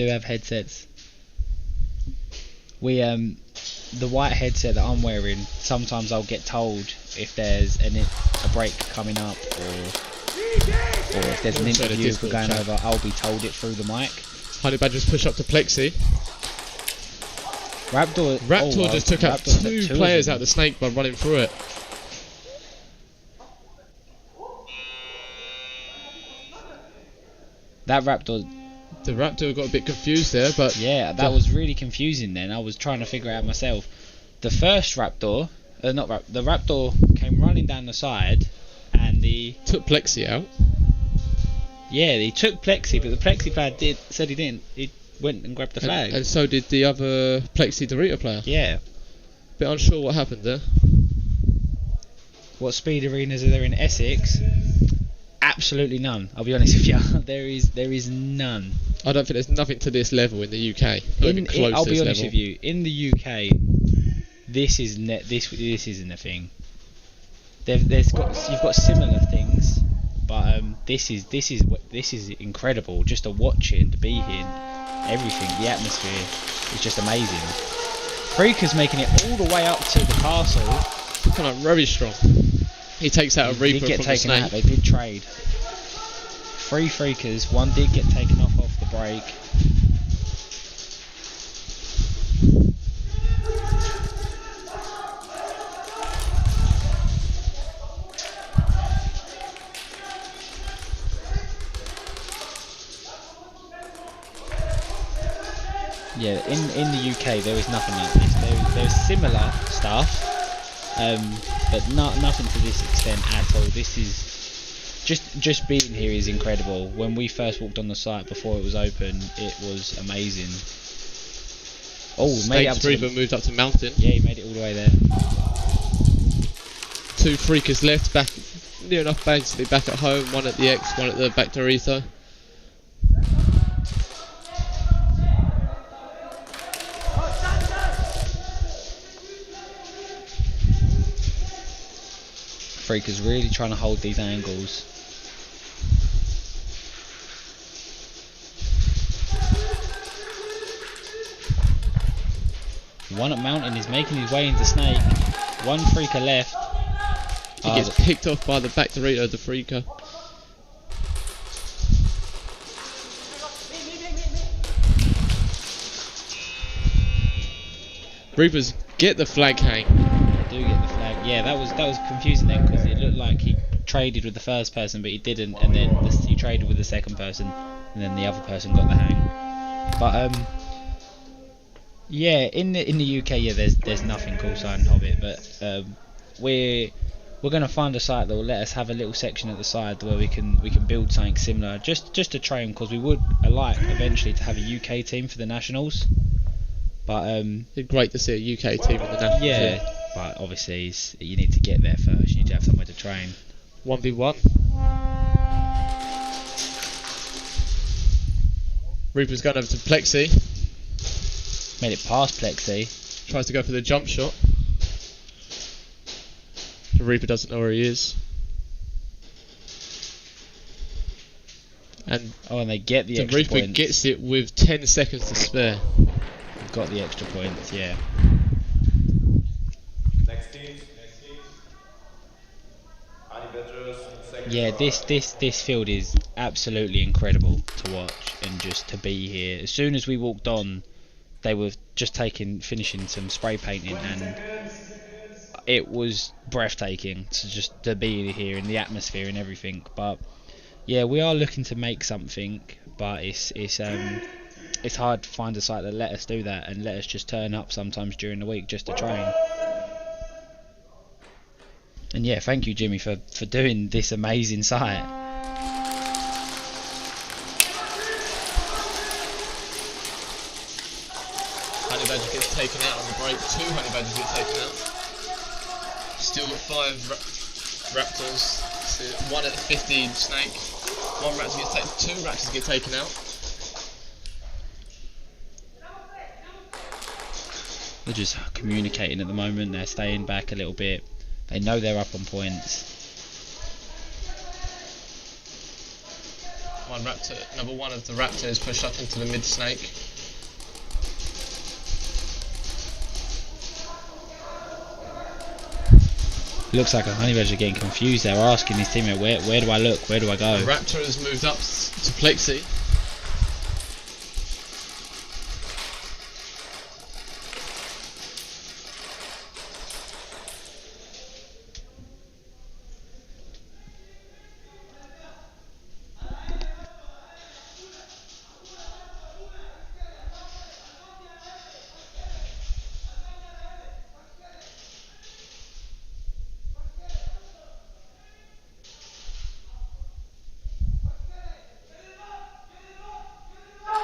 the white headset that I'm wearing, sometimes I'll get told if there's a break coming up, or if there's an interview we're going over, I'll be told it through the mic. Honey Badgers push up to Plexi. Raptor just took out two players out of the snake by running through it. That Raptor... The Raptor got a bit confused there, but... Yeah, that was really confusing then. I was trying to figure it out myself. The first Raptor... the Raptor came running down the side, and he... took Plexi out. Yeah, he took Plexi, but the Plexi player said he didn't. He went and grabbed the flag. And so did the other Plexi Dorito player. Yeah. Bit unsure what happened there. What speed arenas are there in Essex? Absolutely none. I'll be honest with you. There is none. I don't think there's nothing to this level in the UK. I'll be honest with you. In the UK, this isn't a thing. You've got similar things, but this is incredible. Just to watch it and to be here, everything, the atmosphere is just amazing. Freaker's making it all the way up to the castle. Looking like very strong. He takes out a Reaper from the snake. Out. They did trade. 3 Freakers, 1 did get taken off the break. Yeah, in the UK there is nothing like this. There's similar stuff, but nothing to this extent at all. This is just being here is incredible. When we first walked on the site before it was open, it was amazing. Oh, made it up to moved up to Mountain. Yeah, he made it all the way there. 2 Freakers left, back near enough basically back at home. 1 at the X, 1 at the back Dorito. Freakers really trying to hold these angles. One at Mountain is making his way into Snake. 1 Freaker left. He gets picked off by the back Dorito, the Freaker. Reapers get the flag hang. They do get the flag. Yeah, that was confusing then, because it looked like he traded with the first person, but he didn't, and then he traded with the second person, and then the other person got the hang. But yeah, in the UK, yeah, there's nothing called Sign Hobbit, but we're gonna find a site that will let us have a little section at the side where we can build something similar, just to train, because we would like eventually to have a UK team for the nationals. But it's great to see a UK team in the nationals. Yeah, but obviously you need to get there first. You need to have somewhere to train. 1v1. Reaper's going over to Plexi. Made it past Plexi. Tries to go for the jump shot. The Reaper doesn't know where he is. And they get the extra Reaper points. gets it with 10 seconds to spare. Got the extra points, yeah. Next team. Yeah, this field is absolutely incredible to watch and just to be here. As soon as we walked on, they were just finishing some spray painting, and it was breathtaking to be here in the atmosphere and everything. But yeah, we are looking to make something, but it's hard to find a site that let us do that and let us just turn up sometimes during the week just to train. And yeah, thank you, Jimmy, for doing this amazing site. Honey Badger gets taken out on the break. 2 Honey Badgers get taken out. Still got 5 Raptors. So 1 at the 15 Snake. 1 Raptor gets taken. 2 Raptors get taken out. They're just communicating at the moment. They're staying back a little bit. They know they're up on points. 1 Number one of the Raptors push up into the mid snake. Looks like a honey badger getting confused. They're asking his teammate, where do I look? Where do I go? The Raptor has moved up to Plexi.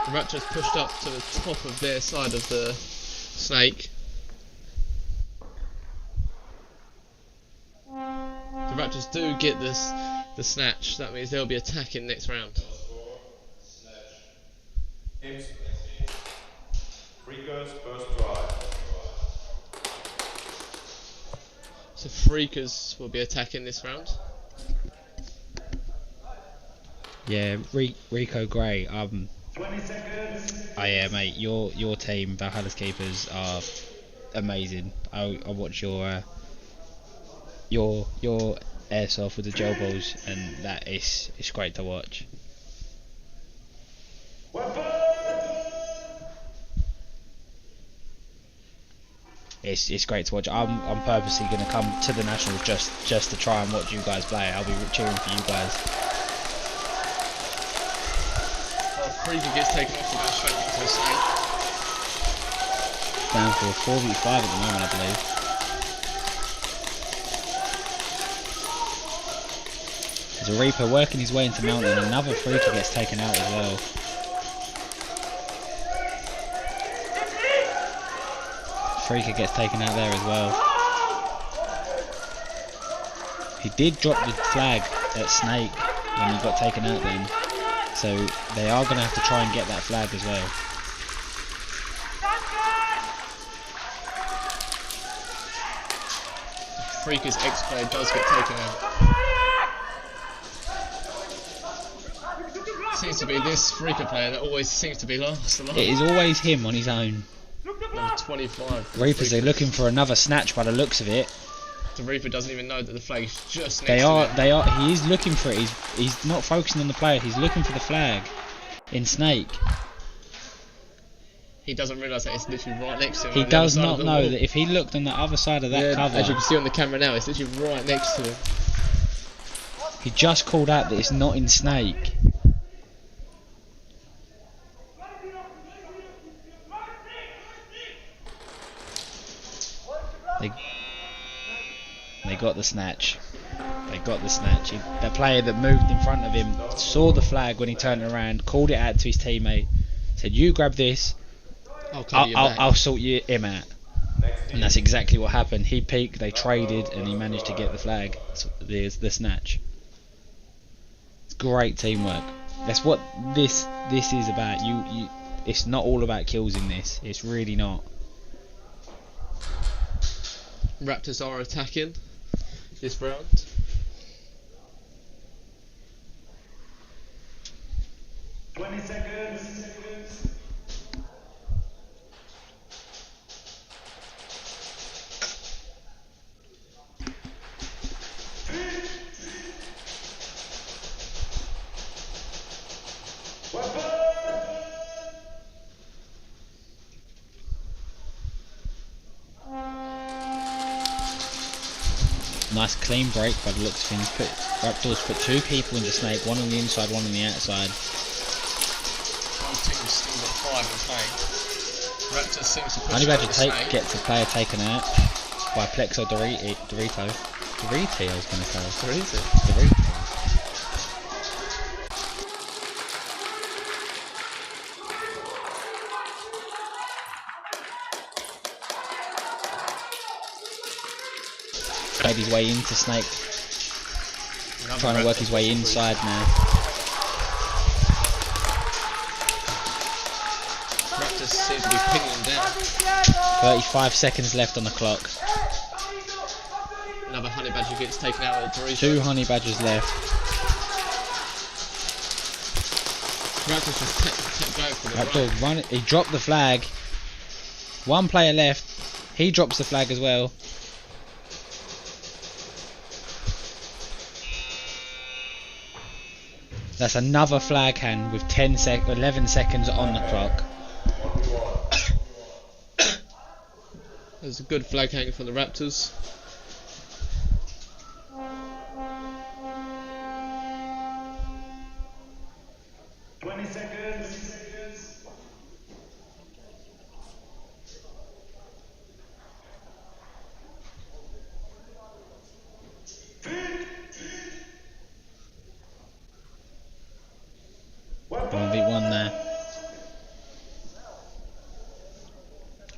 The Raptors pushed up to the top of their side of the snake. The Raptors do get the snatch. That means they'll be attacking next round. Freakers first drive. So Freakers will be attacking this round. Yeah, Rico Gray. 20 seconds. Oh yeah, mate. Your team, Valhalla's keepers, are amazing. I watch your airsoft with the gel balls, and that is great to watch. It's great to watch. I'm purposely going to come to the Nationals just to try and watch you guys play. I'll be cheering for you guys. Freaker gets taken off and goes straight into the snake. Down for a 4v5 at the moment, I believe. There's a Reaper working his way into Mountain, and another Freaker gets taken out as well. Freaker gets taken out there as well. He did drop the flag at Snake when he got taken out then. So they are going to have to try and get that flag as well. Freaker's X-Play does get taken out. Seems to be this Freaker player that always seems to be last. It is always him on his own. Number 25. Reapers are looking for another snatch by the looks of it. The Reaper doesn't even know that the flag is just next They to are. him. He is looking for it. He's not focusing on the player. He's looking for the flag in Snake. He doesn't realise that it's literally right next to him. He does not know that if he looked on the other side of that cover, as you can see on the camera now, it's literally right next to him. he just called out that it's not in Snake. They got the snatch. They got the snatch. The player that moved in front of him saw the flag when he turned around, called it out to his teammate, said, "You grab this, I'll sort him out." And that's exactly what happened. He peeked, they traded, and he managed to get the flag. There's the snatch. It's great teamwork. That's what this is about. It's not all about kills in this. It's really not. Raptors are attacking this round. Nice clean break by the looks of things. Raptors put two people in the snake, one on the inside, one on the outside. Both teams still got 5 in play. Raptors seems to push Honey Badger the snake. gets the player taken out by Plexo Dorito, I was going to say. Dorito. Made his way into Snake. Trying to work his way inside now. Raptors seem to be pinning him down. 35 seconds left on the clock. Another Honey Badger gets taken out at Dorito. 2 Honey Badgers left. Raptors just kept going for the Raptors run. He dropped the flag. One player left. He drops the flag as well. That's another flag hand with 11 seconds on the clock. There's a good flag hanging from the Raptors.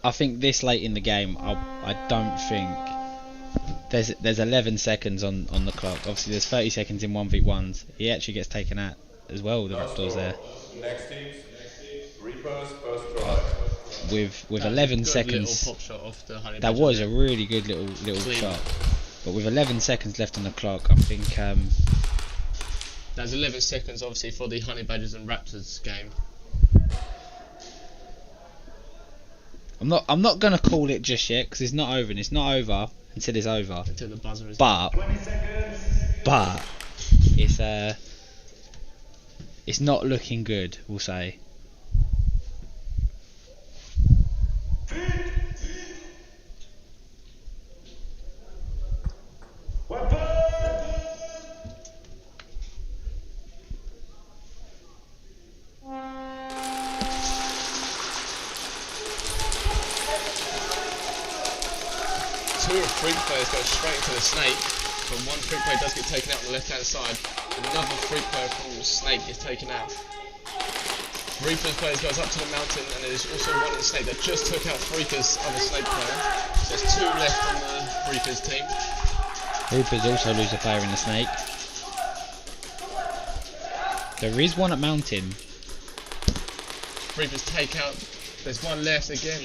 I think this late in the game, I don't think there's 11 seconds on the clock. Obviously, there's 30 seconds in 1v1s. He actually gets taken out as well. The Raptors there. Next teams, Reapers, first drive. With 11 seconds, pop shot off the Honey that Badger was there. a really good little shot. But with 11 seconds left on the clock, I think there's 11 seconds obviously for the Honey Badgers and Raptors game. I'm not gonna call it just yet because it's not over, and it's not over until it's over. Until the buzzer is. But it's not looking good, we'll say. Two free players go straight into the snake, but one free player does get taken out on the left hand side. Another free player from the snake is taken out. Reapers players goes up to the mountain, and there's also one in the snake that just took out Freaker's other snake player. So there's two left on the Reapers team. Reapers also lose a player in the snake. There is one at mountain. Reapers take out. There's one left again.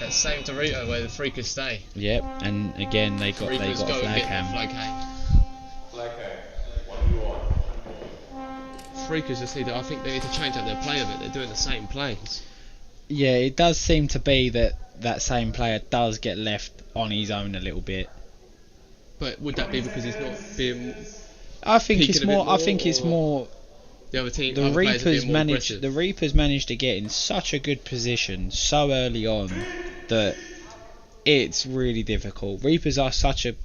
That same Dorito where the Freakers stay. Yep, and again they got Reapers a go flag and get ham. the flag hang. Flag hang. 1v1. Freakers just need to, I think they need to change out their play a bit. They're doing the same plays. Yeah, it does seem to be that same player does get left on his own a little bit. But would that be because he's not being? I think it's peaking a bit more. I think it's more. The other team. The other players are being more Reapers aggressive. managed to get in such a good position so early on that it's really difficult. Reapers are such a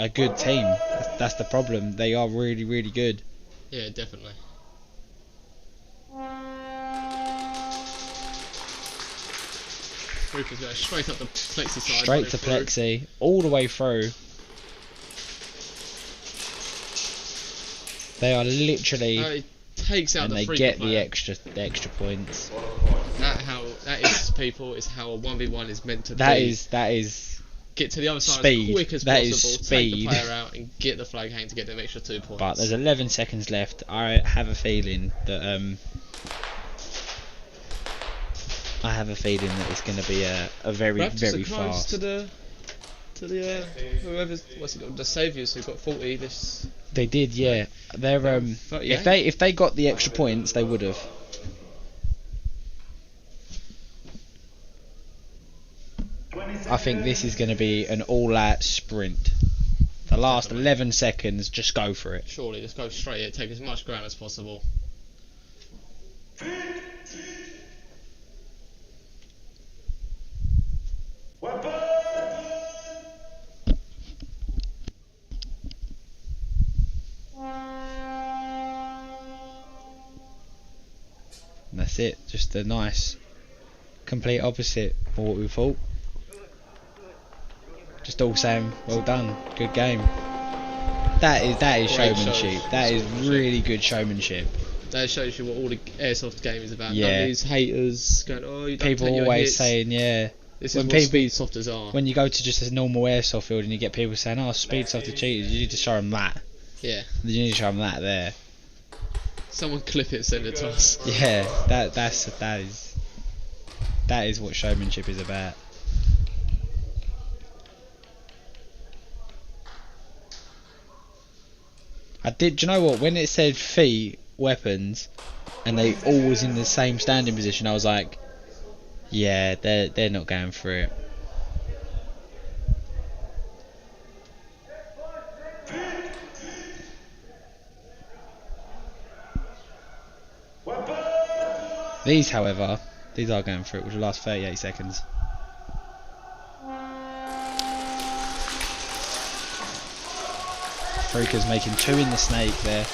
good team. That's the problem. They are really, really good. Yeah, definitely. Reapers go straight up the plexi side. Straight to plexi, all the way through. They are literally. Takes out and the they Freaker get player. the extra points. That is people is how a 1v1 is meant to That be. is get to the other side speed. as quick as That possible, is take speed. the player out and get the flag hang to get them extra 2 points. But there's 11 seconds left. I have a feeling that it's going to be a very Raptors very are close fast. to the whoever's what's it called, the Saviours who got 40 this. They did, yeah. They're if they got the extra points, they would have. I think this is going to be an all-out sprint. The last 11 seconds, just go for it. Surely, just go straight at it, take as much ground as possible. And that's it. Just a nice, complete opposite of what we thought. Just all saying, well done, good game. That is Great showmanship. shows. That is really good showmanship. That shows you what all the airsoft game is about. Yeah. None of these haters going, oh, you don't People take your always hits. saying, yeah. This is what speed softers are. When you go to just a normal airsoft field and you get people saying, oh, speed softer cheaters, you need to show them that. Yeah. You need to show them that there. Someone clip it, send it to us. Yeah, that is what showmanship is about. Do you know what? When it said feet weapons, and they all was in the same standing position. I was like, yeah, they're not going for it. These, however, these are going for it, which will last 38 seconds. Freaka's making 2 in the snake there.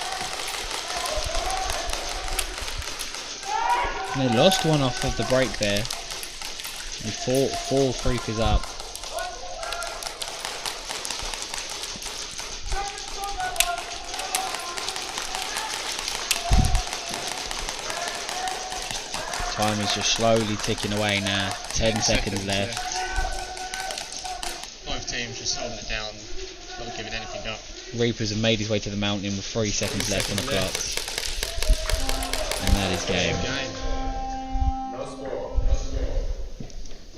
And they lost one off of the break there. And four Freakers up. Time is just slowly ticking away now. 10 seconds left. Both teams just holding it down, not giving anything up. Reapers have made his way to the mountain with 3 seconds left on the clock. And that is game. No score.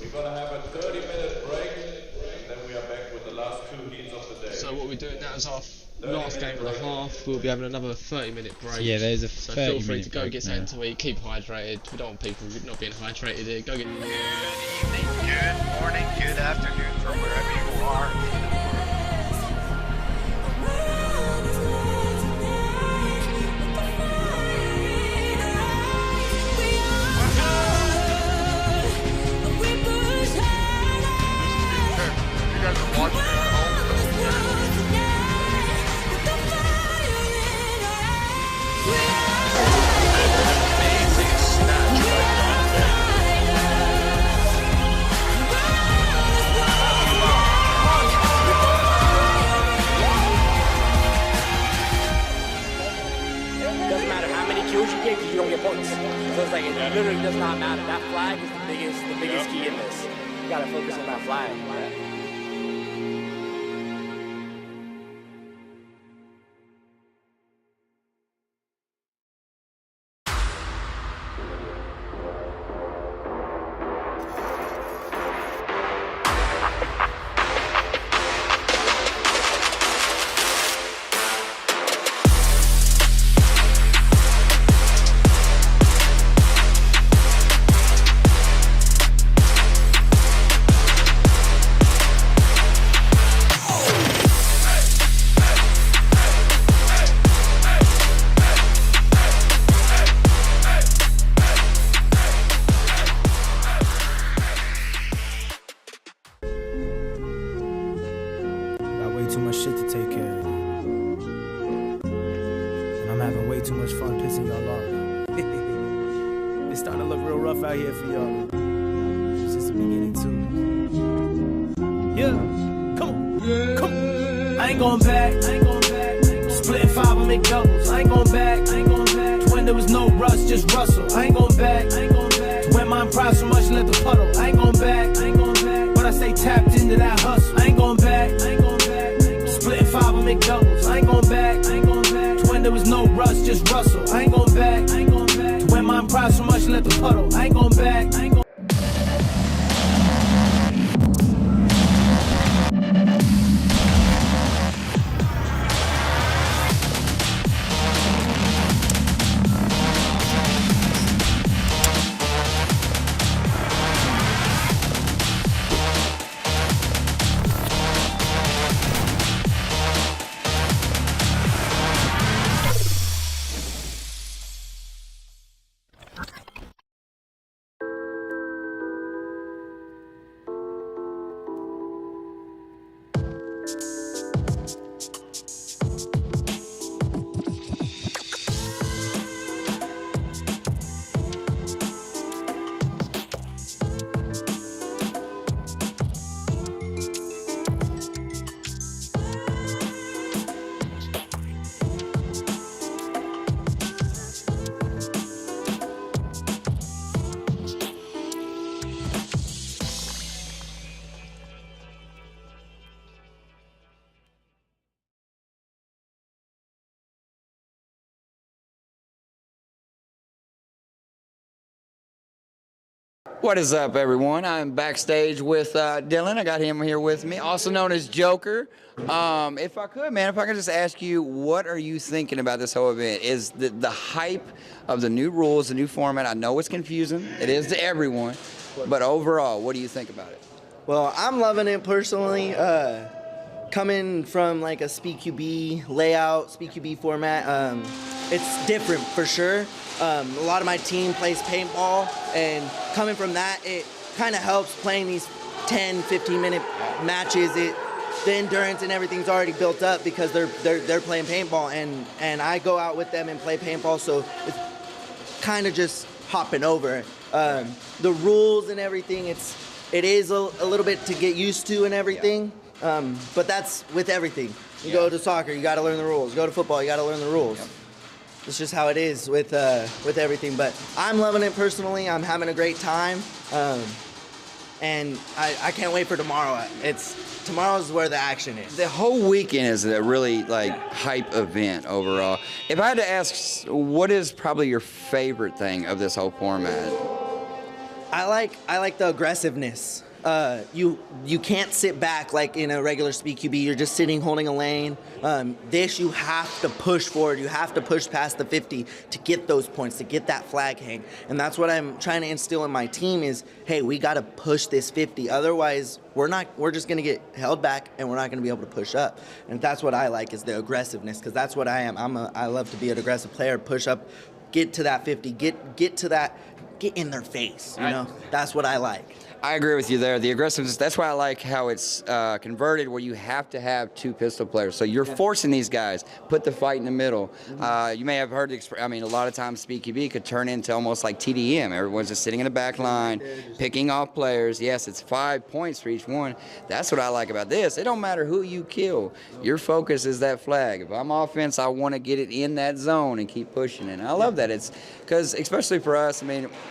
We're gonna have a 30-minute break, and then we are back with the last 2 heats of the day. So what we're doing now is our last game of the half. We'll be having another 30-minute break. Yeah, there's a 30-minute So feel free to go break get something to eat, keep hydrated. We don't want people not being hydrated here. Go get. Good evening, good morning, good afternoon from wherever you are in the world. You guys are watching it at home. Amazing snatch by Doesn't matter how many kills you get because you don't get points. So it's like, it literally does not matter. That flag is the biggest key in this. You gotta focus on that flag. Too much shit to take care of. And I'm having way too much fun pissing y'all off. It's starting to look real rough out here for y'all. It's just the beginning too. Yeah, come on, come on. I ain't going back, Splitting 5, I make doubles. I ain't going back, When there was no rush, just rustle. I ain't going back, When my pride so much, let the puddle. I ain't going back, But I stay tapped into that hustle. I ain't going back, Splitting 5, I make doubles. I ain't going back, When there was no rush, just rustle. I ain't going back, When my pride so much, let the puddle. I ain't going back, What is up, everyone? I'm backstage with Dylan. I got him here with me, also known as Joker. If I could just ask you, what are you thinking about this whole event? Is the hype of the new rules, the new format? I know it's confusing. It is to everyone. But overall, what do you think about it? Well, I'm loving it personally. Coming from like a speed QB layout, speed QB format, it's different for sure. A lot of my team plays paintball, and coming from that, it kind of helps playing these 10, 15-minute matches. The endurance and everything's already built up because they're playing paintball, and I go out with them and play paintball, so it's kind of just hopping over. The rules and everything, it is a little bit to get used to and everything, but that's with everything. You go to soccer, you got to learn the rules. You go to football, you got to learn the rules. Yep. It's just how it is with everything. But I'm loving it personally. I'm having a great time, and I can't wait for tomorrow. Tomorrow's where the action is. The whole weekend is a really hype event overall. If I had to ask, what is probably your favorite thing of this whole format? I like the aggressiveness. You can't sit back like in a regular speed QB. You're just sitting, holding a lane. This, you have to push forward. You have to push past the 50 to get those points, to get that flag hang. And that's what I'm trying to instill in my team is, hey, we got to push this 50. Otherwise, we're just going to get held back and we're not going to be able to push up. And that's what I like is the aggressiveness, because that's what I am. I love to be an aggressive player, push up, get to that 50, get to that, get in their face, you know? That's what I like. I agree with you there. The aggressiveness, that's why I like how it's converted where you have to have two pistol players. So you're forcing these guys, put the fight in the middle. You may have heard a lot of times speed QB could turn into almost like TDM. Everyone's just sitting in the back line, picking off players. Yes, it's 5 points for each one. That's what I like about this. It don't matter who you kill. Your focus is that flag. If I'm offense, I want to get it in that zone and keep pushing it. And I love that. It's because, especially for us,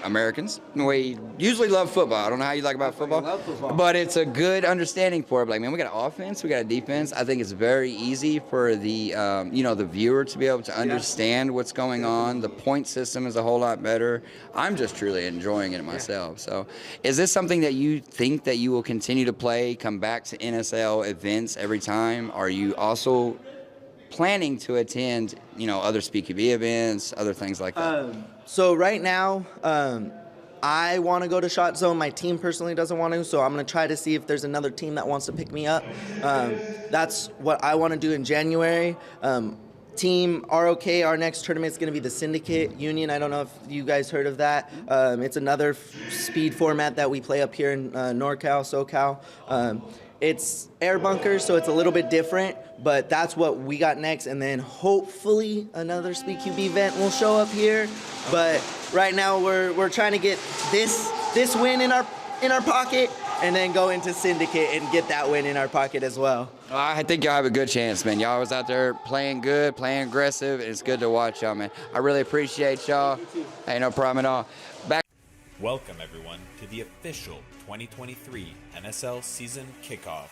Americans, we usually love football. I don't know how you like about football, but it's a good understanding for it. Like, man, we got an offense, we got a defense. I think it's very easy for the the viewer to be able to understand what's going on. The point system is a whole lot better. I'm just truly enjoying it myself. So, is this something that you think that you will continue to play, come back to NSL events every time? Are you also planning to attend, other speed QB events, other things like that? So right now, I want to go to Shot Zone. My team personally doesn't want to, so I'm going to try to see if there's another team that wants to pick me up. That's what I want to do in January. Team ROK, our next tournament is going to be the Syndicate Union. I don't know if you guys heard of that. It's another speed format that we play up here in NorCal, SoCal. It's air bunkers, so it's a little bit different, but that's what we got next. And then hopefully another Speed QB event will show up here. But right now we're trying to get this win in our pocket, and then go into Syndicate and get that win in our pocket as well. I think y'all have a good chance, man. Y'all was out there playing good, playing aggressive, and it's good to watch y'all, man. I really appreciate y'all. Hey, no problem at all. Welcome, everyone, to the official 2023 NSL season kickoff.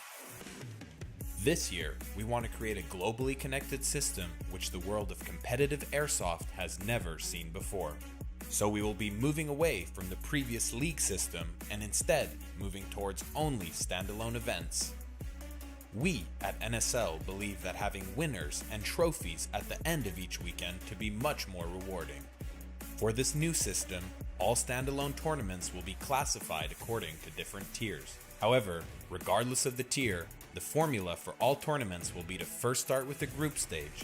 This year, we want to create a globally connected system which the world of competitive airsoft has never seen before. So we will be moving away from the previous league system and instead moving towards only standalone events. We at NSL believe that having winners and trophies at the end of each weekend to be much more rewarding. For this new system, all standalone tournaments will be classified according to different tiers. However, regardless of the tier, the formula for all tournaments will be to first start with the group stage,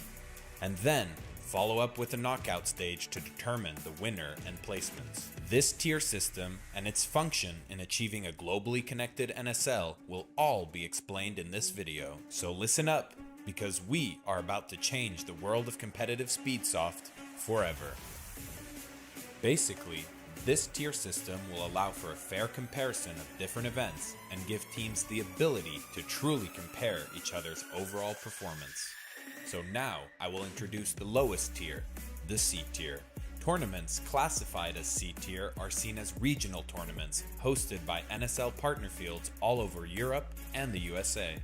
and then follow up with a knockout stage to determine the winner and placements. This tier system and its function in achieving a globally connected NSL will all be explained in this video. So listen up, because we are about to change the world of competitive Speedsoft forever. Basically, this tier system will allow for a fair comparison of different events and give teams the ability to truly compare each other's overall performance. So now I will introduce the lowest tier, the C tier. Tournaments classified as C tier are seen as regional tournaments hosted by NSL partner fields all over Europe and the USA.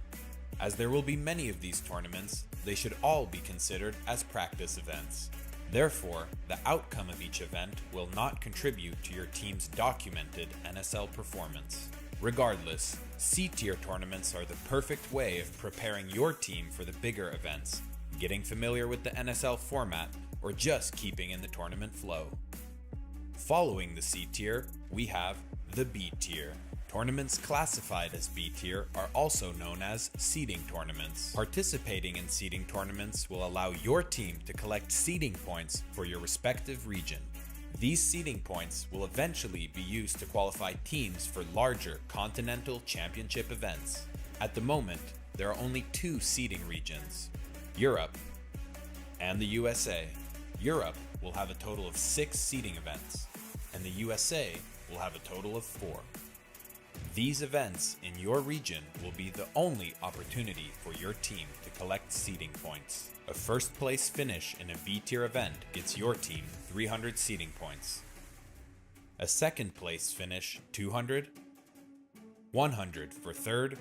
As there will be many of these tournaments, they should all be considered as practice events. Therefore, the outcome of each event will not contribute to your team's documented NSL performance. Regardless, C-tier tournaments are the perfect way of preparing your team for the bigger events, getting familiar with the NSL format, or just keeping in the tournament flow. Following the C-tier, we have the B-tier. Tournaments classified as B-tier are also known as seeding tournaments. Participating in seeding tournaments will allow your team to collect seeding points for your respective region. These seeding points will eventually be used to qualify teams for larger continental championship events. At the moment, there are only 2 seeding regions, Europe and the USA. Europe will have a total of 6 seeding events, and the USA will have a total of 4. These events in your region will be the only opportunity for your team to collect seeding points. A first place finish in a B-tier event gets your team 300 seeding points. A second place finish 200, 100 for third,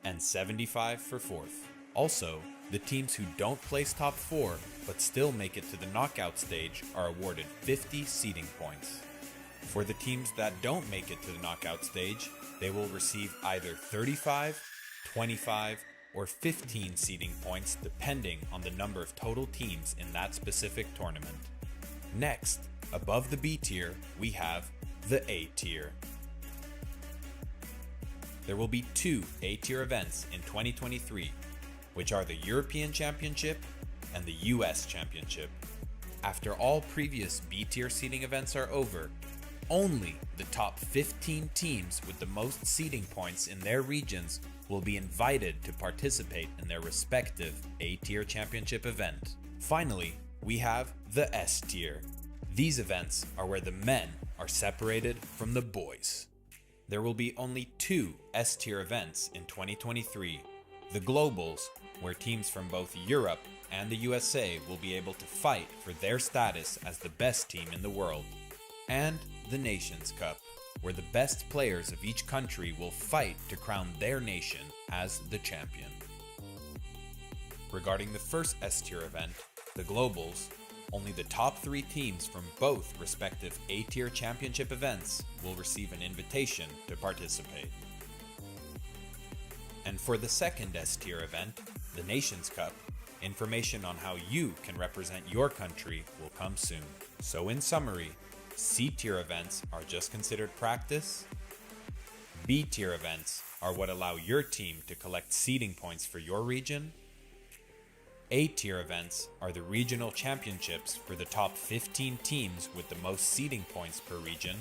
and 75 for fourth. Also, the teams who don't place top 4 but still make it to the knockout stage are awarded 50 seeding points. For the teams that don't make it to the knockout stage, they will receive either 35, 25, or 15 seeding points depending on the number of total teams in that specific tournament. Next, above the B tier, we have the A tier. There will be 2 A tier events in 2023, which are the European Championship and the US Championship. After all previous B tier seeding events are over, only the top 15 teams with the most seeding points in their regions will be invited to participate in their respective A-tier championship event. Finally, we have the S-tier. These events are where the men are separated from the boys. There will be only 2 S-tier events in 2023. The Globals, where teams from both Europe and the USA will be able to fight for their status as the best team in the world. And the Nations Cup, where the best players of each country will fight to crown their nation as the champion. Regarding the first S-tier event, the Globals, only the top 3 teams from both respective A-tier championship events will receive an invitation to participate. And for the second S-tier event, the Nations Cup, information on how you can represent your country will come soon. So in summary, C-tier events are just considered practice. B-tier events are what allow your team to collect seeding points for your region. A-tier events are the regional championships for the top 15 teams with the most seeding points per region.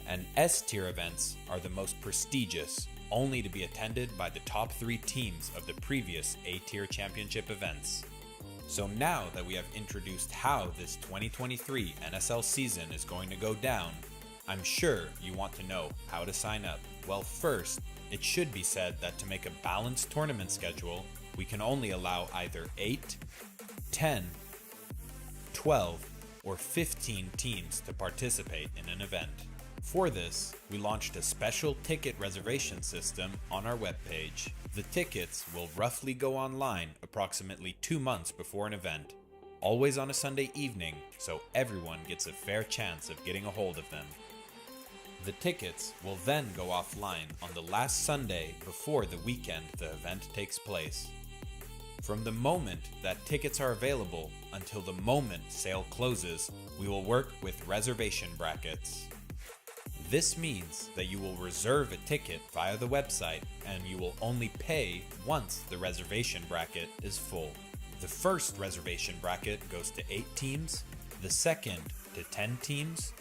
And S-tier events are the most prestigious, only to be attended by the top 3 teams of the previous A-tier championship events. So now that we have introduced how this 2023 NSL season is going to go down, I'm sure you want to know how to sign up. Well, first, it should be said that to make a balanced tournament schedule, we can only allow either 8, 10, 12, or 15 teams to participate in an event. For this, we launched a special ticket reservation system on our webpage. The tickets will roughly go online approximately 2 months before an event, always on a Sunday evening, so everyone gets a fair chance of getting a hold of them. The tickets will then go offline on the last Sunday before the weekend the event takes place. From the moment that tickets are available until the moment sale closes, we will work with reservation brackets. This means that you will reserve a ticket via the website and you will only pay once the reservation bracket is full. The first reservation bracket goes to 8 teams, the second to 10 teams,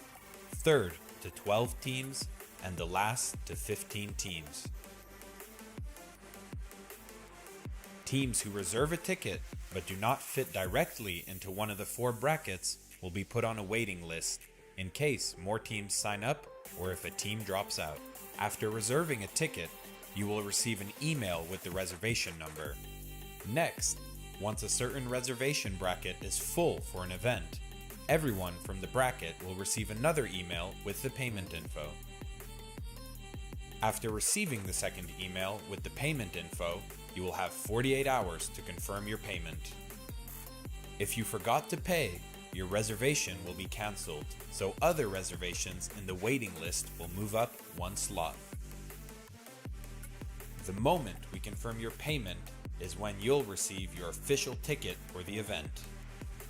third to 12 teams, and the last to 15 teams. Teams who reserve a ticket but do not fit directly into one of the 4 brackets will be put on a waiting list in case more teams sign up or if a team drops out. After reserving a ticket, you will receive an email with the reservation number. Next, once a certain reservation bracket is full for an event, everyone from the bracket will receive another email with the payment info. After receiving the second email with the payment info, you will have 48 hours to confirm your payment. If you forgot to pay, your reservation will be cancelled, so other reservations in the waiting list will move up one slot. The moment we confirm your payment is when you'll receive your official ticket for the event.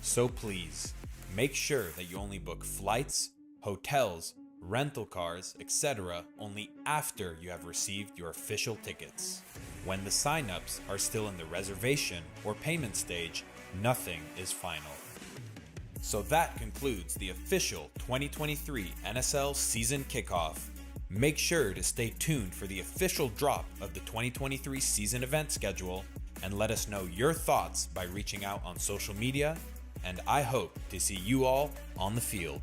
So please, make sure that you only book flights, hotels, rental cars, etc. only after you have received your official tickets. When the sign-ups are still in the reservation or payment stage, nothing is final. So that concludes the official 2023 NSL season kickoff. Make sure to stay tuned for the official drop of the 2023 season event schedule and let us know your thoughts by reaching out on social media, and I hope to see you all on the field.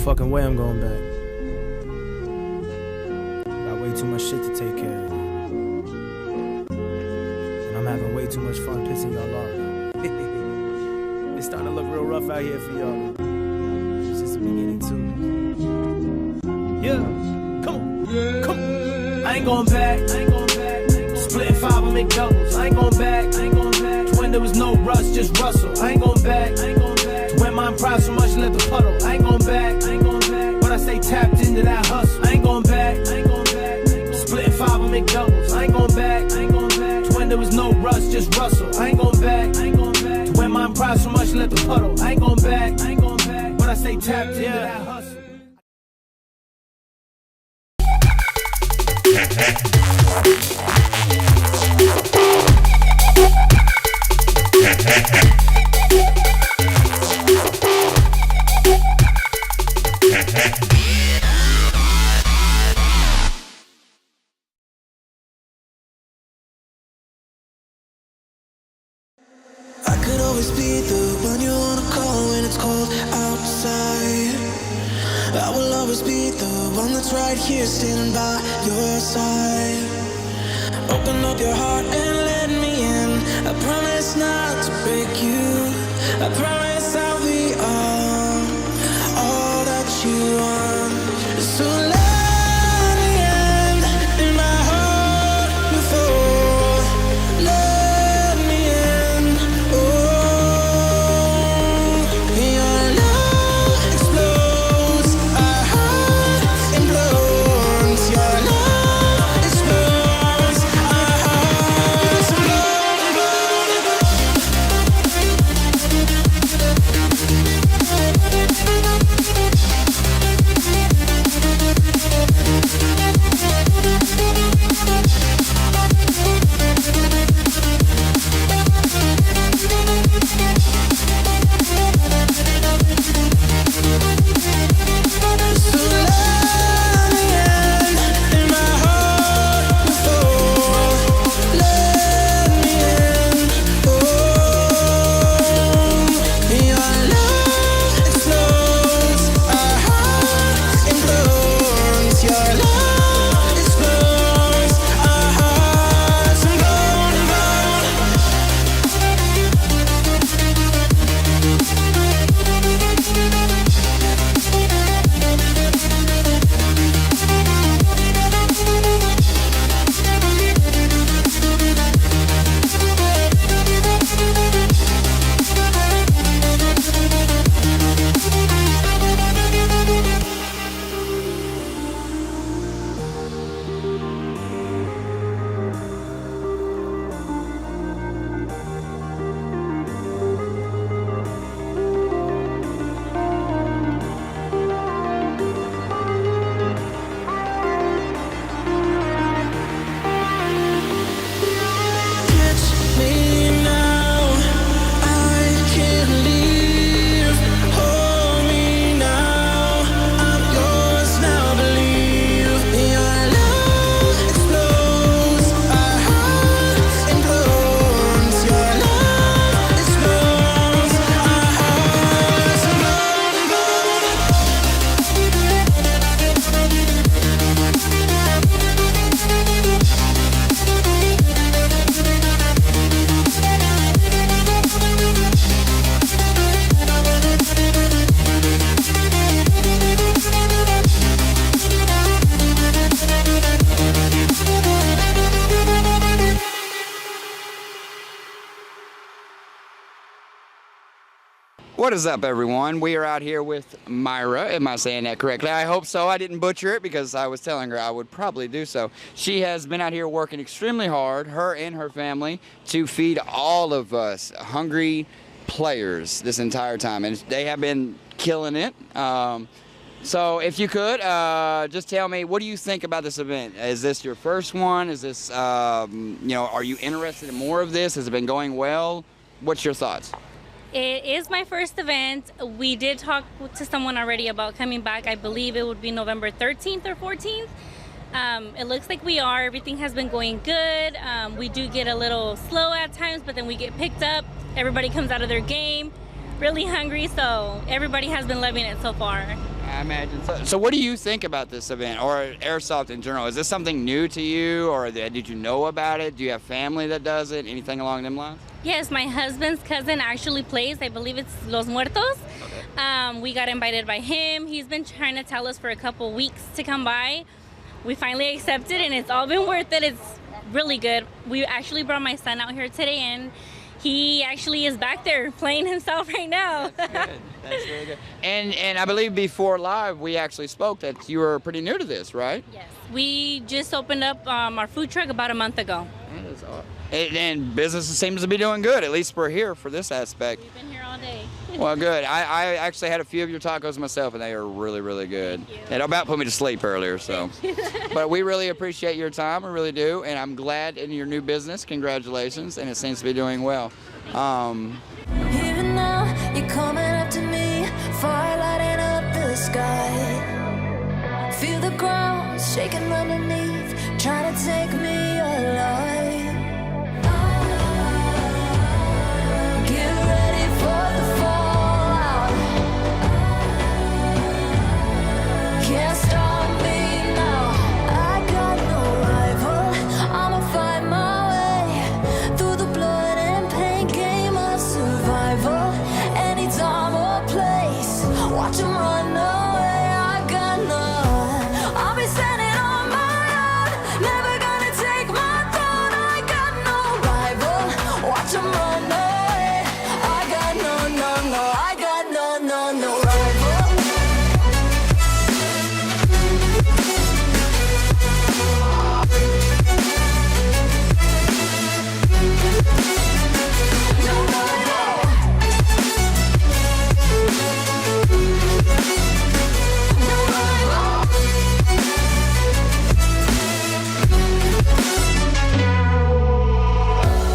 Fucking way I'm going back. Got way too much shit to take care of. And I'm having way too much fun pissing y'all off. It's starting to look real rough out here for y'all. It's just the beginning too. Yeah, come on, come on. I ain't going back, Splitting 5, I make doubles. I ain't going back, When there was no rush, just rustle. I ain't going back, When my pride so much, let the puddle. I ain't going back, When I stay tapped into that hustle. I ain't going back, Splitting 5, I make doubles. I ain't going back, When there was no rush, just rustle. I ain't going back, When my pride so much, let the puddle. I ain't going back, When I stay tapped into that hustle. I could always be the one you wanna call when it's cold outside. I will always be the one that's right here standing by your side. Open up your heart and let me in. I promise not to break you. I promise I'll be all that you want. So let me in my heart before. Let me in. Oh, your love explodes. Our heart implodes. Your love explodes. Our hearts implode. What is up, everyone? We are out here with Myra. Am I saying that correctly? I hope so. I didn't butcher it because I was telling her I would probably do so. She has been out here working extremely hard, her and her family, to feed all of us hungry players this entire time, and they have been killing it. So if you could, just tell me, what do you think about this event? Is this your first one? Is this, are you interested in more of this? Has it been going well? What's your thoughts? It is my first event. We did talk to someone already about coming back. I believe it would be November 13th or 14th. It looks like we are. Everything has been going good. We do get a little slow at times, but then we get picked up. Everybody comes out of their game, really hungry, so everybody has been loving it so far. I imagine so. So what do you think about this event, or airsoft in general? Is this something new to you, or did you know about it? Do you have family that does it? Anything along them lines? Yes, my husband's cousin actually plays. I believe it's Los Muertos. We got invited by him. He's been trying to tell us for a couple weeks to come by. We finally accepted, and it's all been worth it. It's really good. We actually brought my son out here today, and he actually is back there playing himself right now. That's good. That's really good. And I believe before live, we actually spoke that you were pretty new to this, right? Yes. We just opened up our food truck about a month ago. That is awesome. And business seems to be doing good, at least we're here for this aspect. We've been here all day. Well, good. I actually had a few of your tacos myself, and they are really, really good. It about put me to sleep earlier, so. But we really appreciate your time, we really do, and I'm glad in your new business. Congratulations, and it seems to be doing well. Here and now, you're coming up to me, fire lighting up the sky. Feel the ground shaking underneath, trying to take me alive. Get ready for the fallout. Can't stop me now. I got no rival. I'ma find my way through the blood and pain game of survival. Any time or place, watch 'em run away. I got none. I'll be standing on my own, never gonna take my throne. I got no rival. Watch 'em run away. I got no, I got no rival.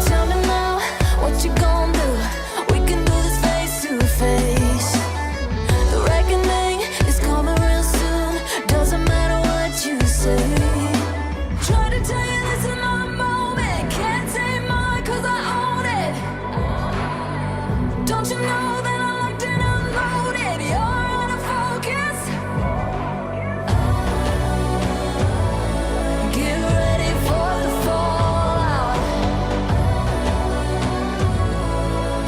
Tell me now, what you gonna do? We can do this face to face. The reckoning is coming real soon. Doesn't matter what you say. Try to tell you this in my moment. Can't take mine 'cause I own it. Don't you know that I'm locked and unloaded? You're out of focus. Get ready for the fallout.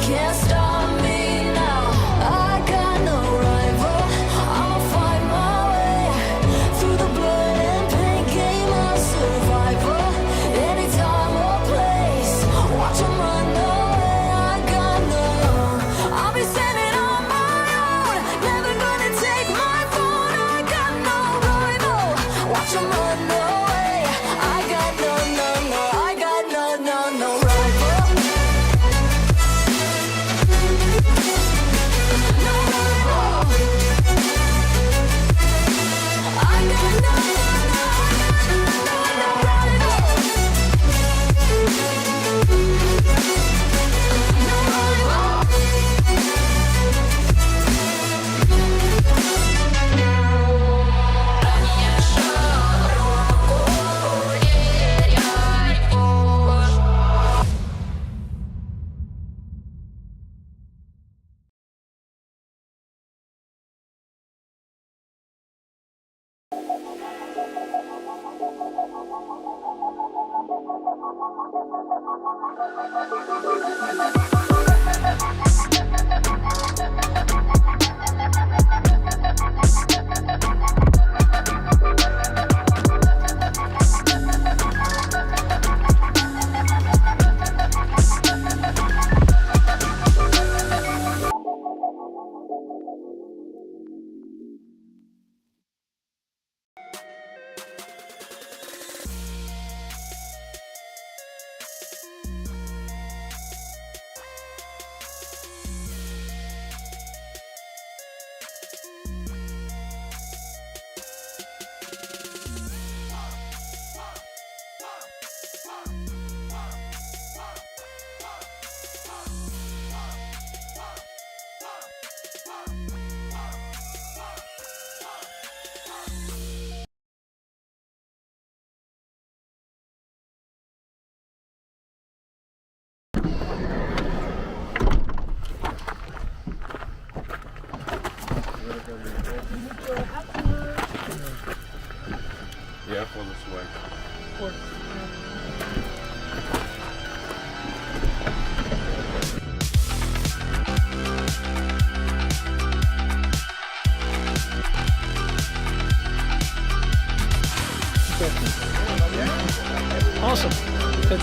Can't stop me now. I got no rival. I'll find my way through the blood and pain game of survival. Any time or place, watch 'em run away. I got no. I'll be standing on my own, never gonna take my phone. I got no rival. Watch 'em run away. I got no, I got no rival.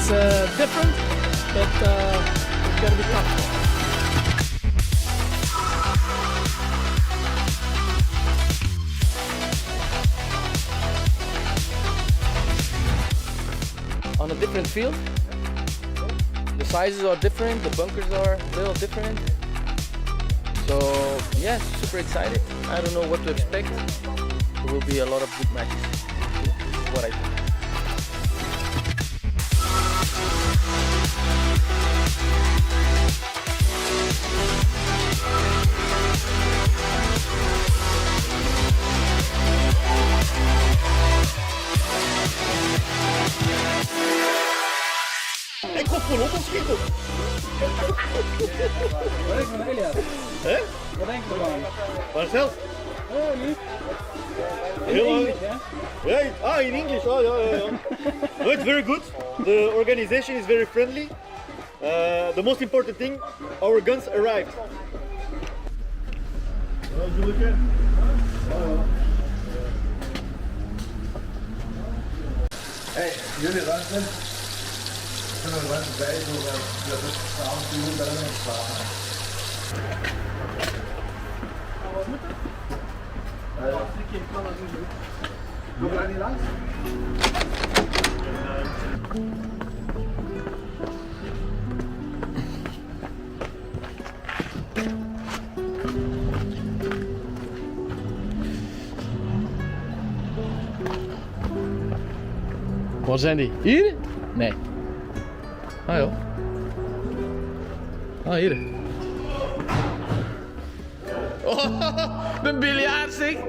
It's different, but it's gonna be tough. On a different field, the sizes are different, the bunkers are a little different. So yeah, super excited. I don't know what to expect. There will be a lot of good matches. This is what I think. Ik kom volop opschieten. Wat denk je van Elias? Hè? Wat denk je ervan? Waar zelf? Oh, lief. Heel English, hè? in English. Oh, yeah. No, it's very good. The organization is very friendly. The most important thing, our guns arrived. Hey, jullie ruimte. Kunnen we ruimte bij doen dat het s'avonds doen dat we niks slapen. Doe je daar niet langs? Waar zijn die? Hier? Nee. Ah joh. Ah, hier. Oh, de biljart zeg. Dit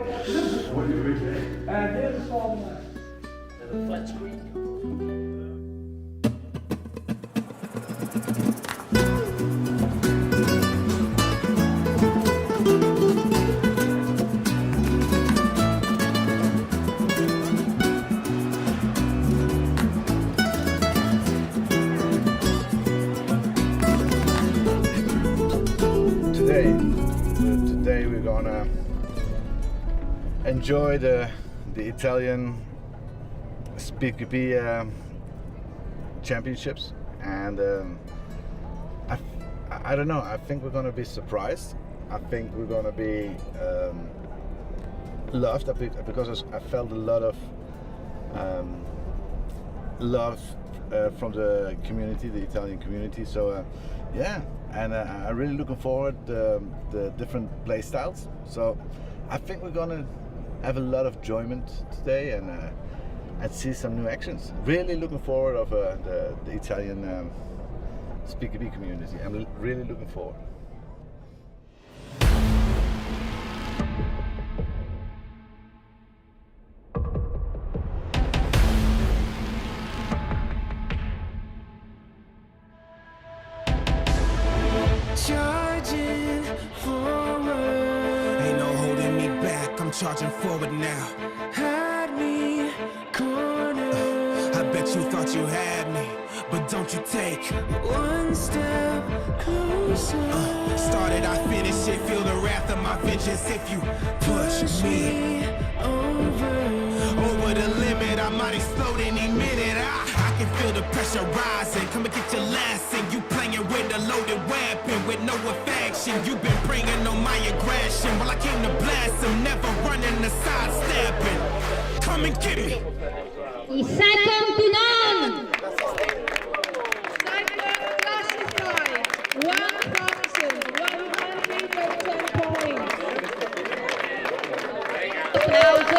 is van een flat screen. Today we're gonna enjoy the Italian SpeedQB championships, and I don't know. I think we're gonna be surprised. I think we're gonna be loved because I felt a lot of love from the community, the Italian community. So yeah. And I'm really looking forward to the different play styles. So I think we're gonna have a lot of enjoyment today and see some new actions. Really looking forward of the Italian SpeedQB community. I'm really looking forward. Charging forward. Ain't no holding me back, I'm charging forward now. Had me cornered. I bet you thought you had me, but don't you take one step closer. Started, I finish it, feel the wrath of my vengeance if you push me over the limit. I might explode any minute. I can feel the pressure rising. Come and get your lesson. You playing with a loaded weapon with no affection. You've been bringing on my aggression. Well, I came to blast him, never running the sidestepping. Come and get me. Second to none. One Thompson, 110 points. Applause.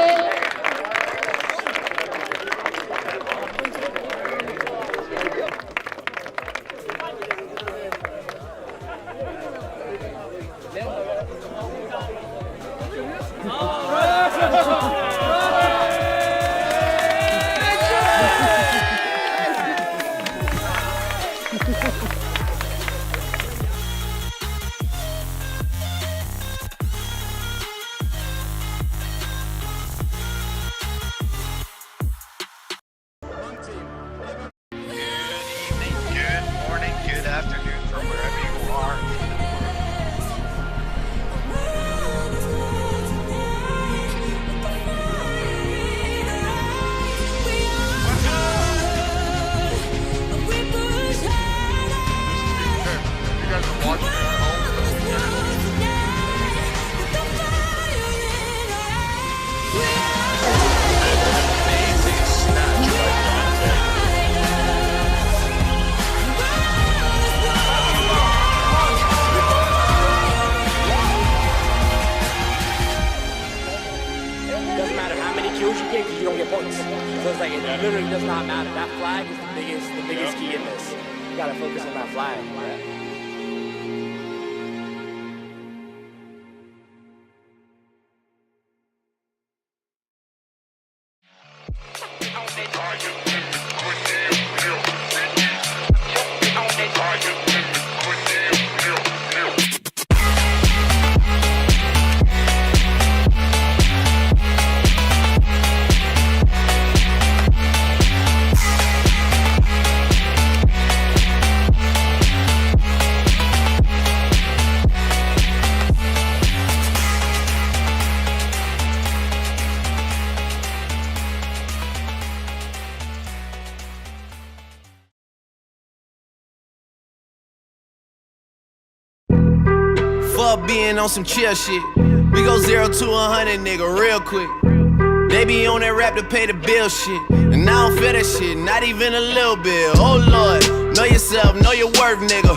does not matter. That flag is the biggest key in this. You gotta focus on that flag. Fuck being on some chill shit. We go 0 to 100, nigga, real quick. They be on that rap to pay the bill shit. And I don't feel that shit, not even a little bit. Oh Lord, know yourself, know your worth, nigga.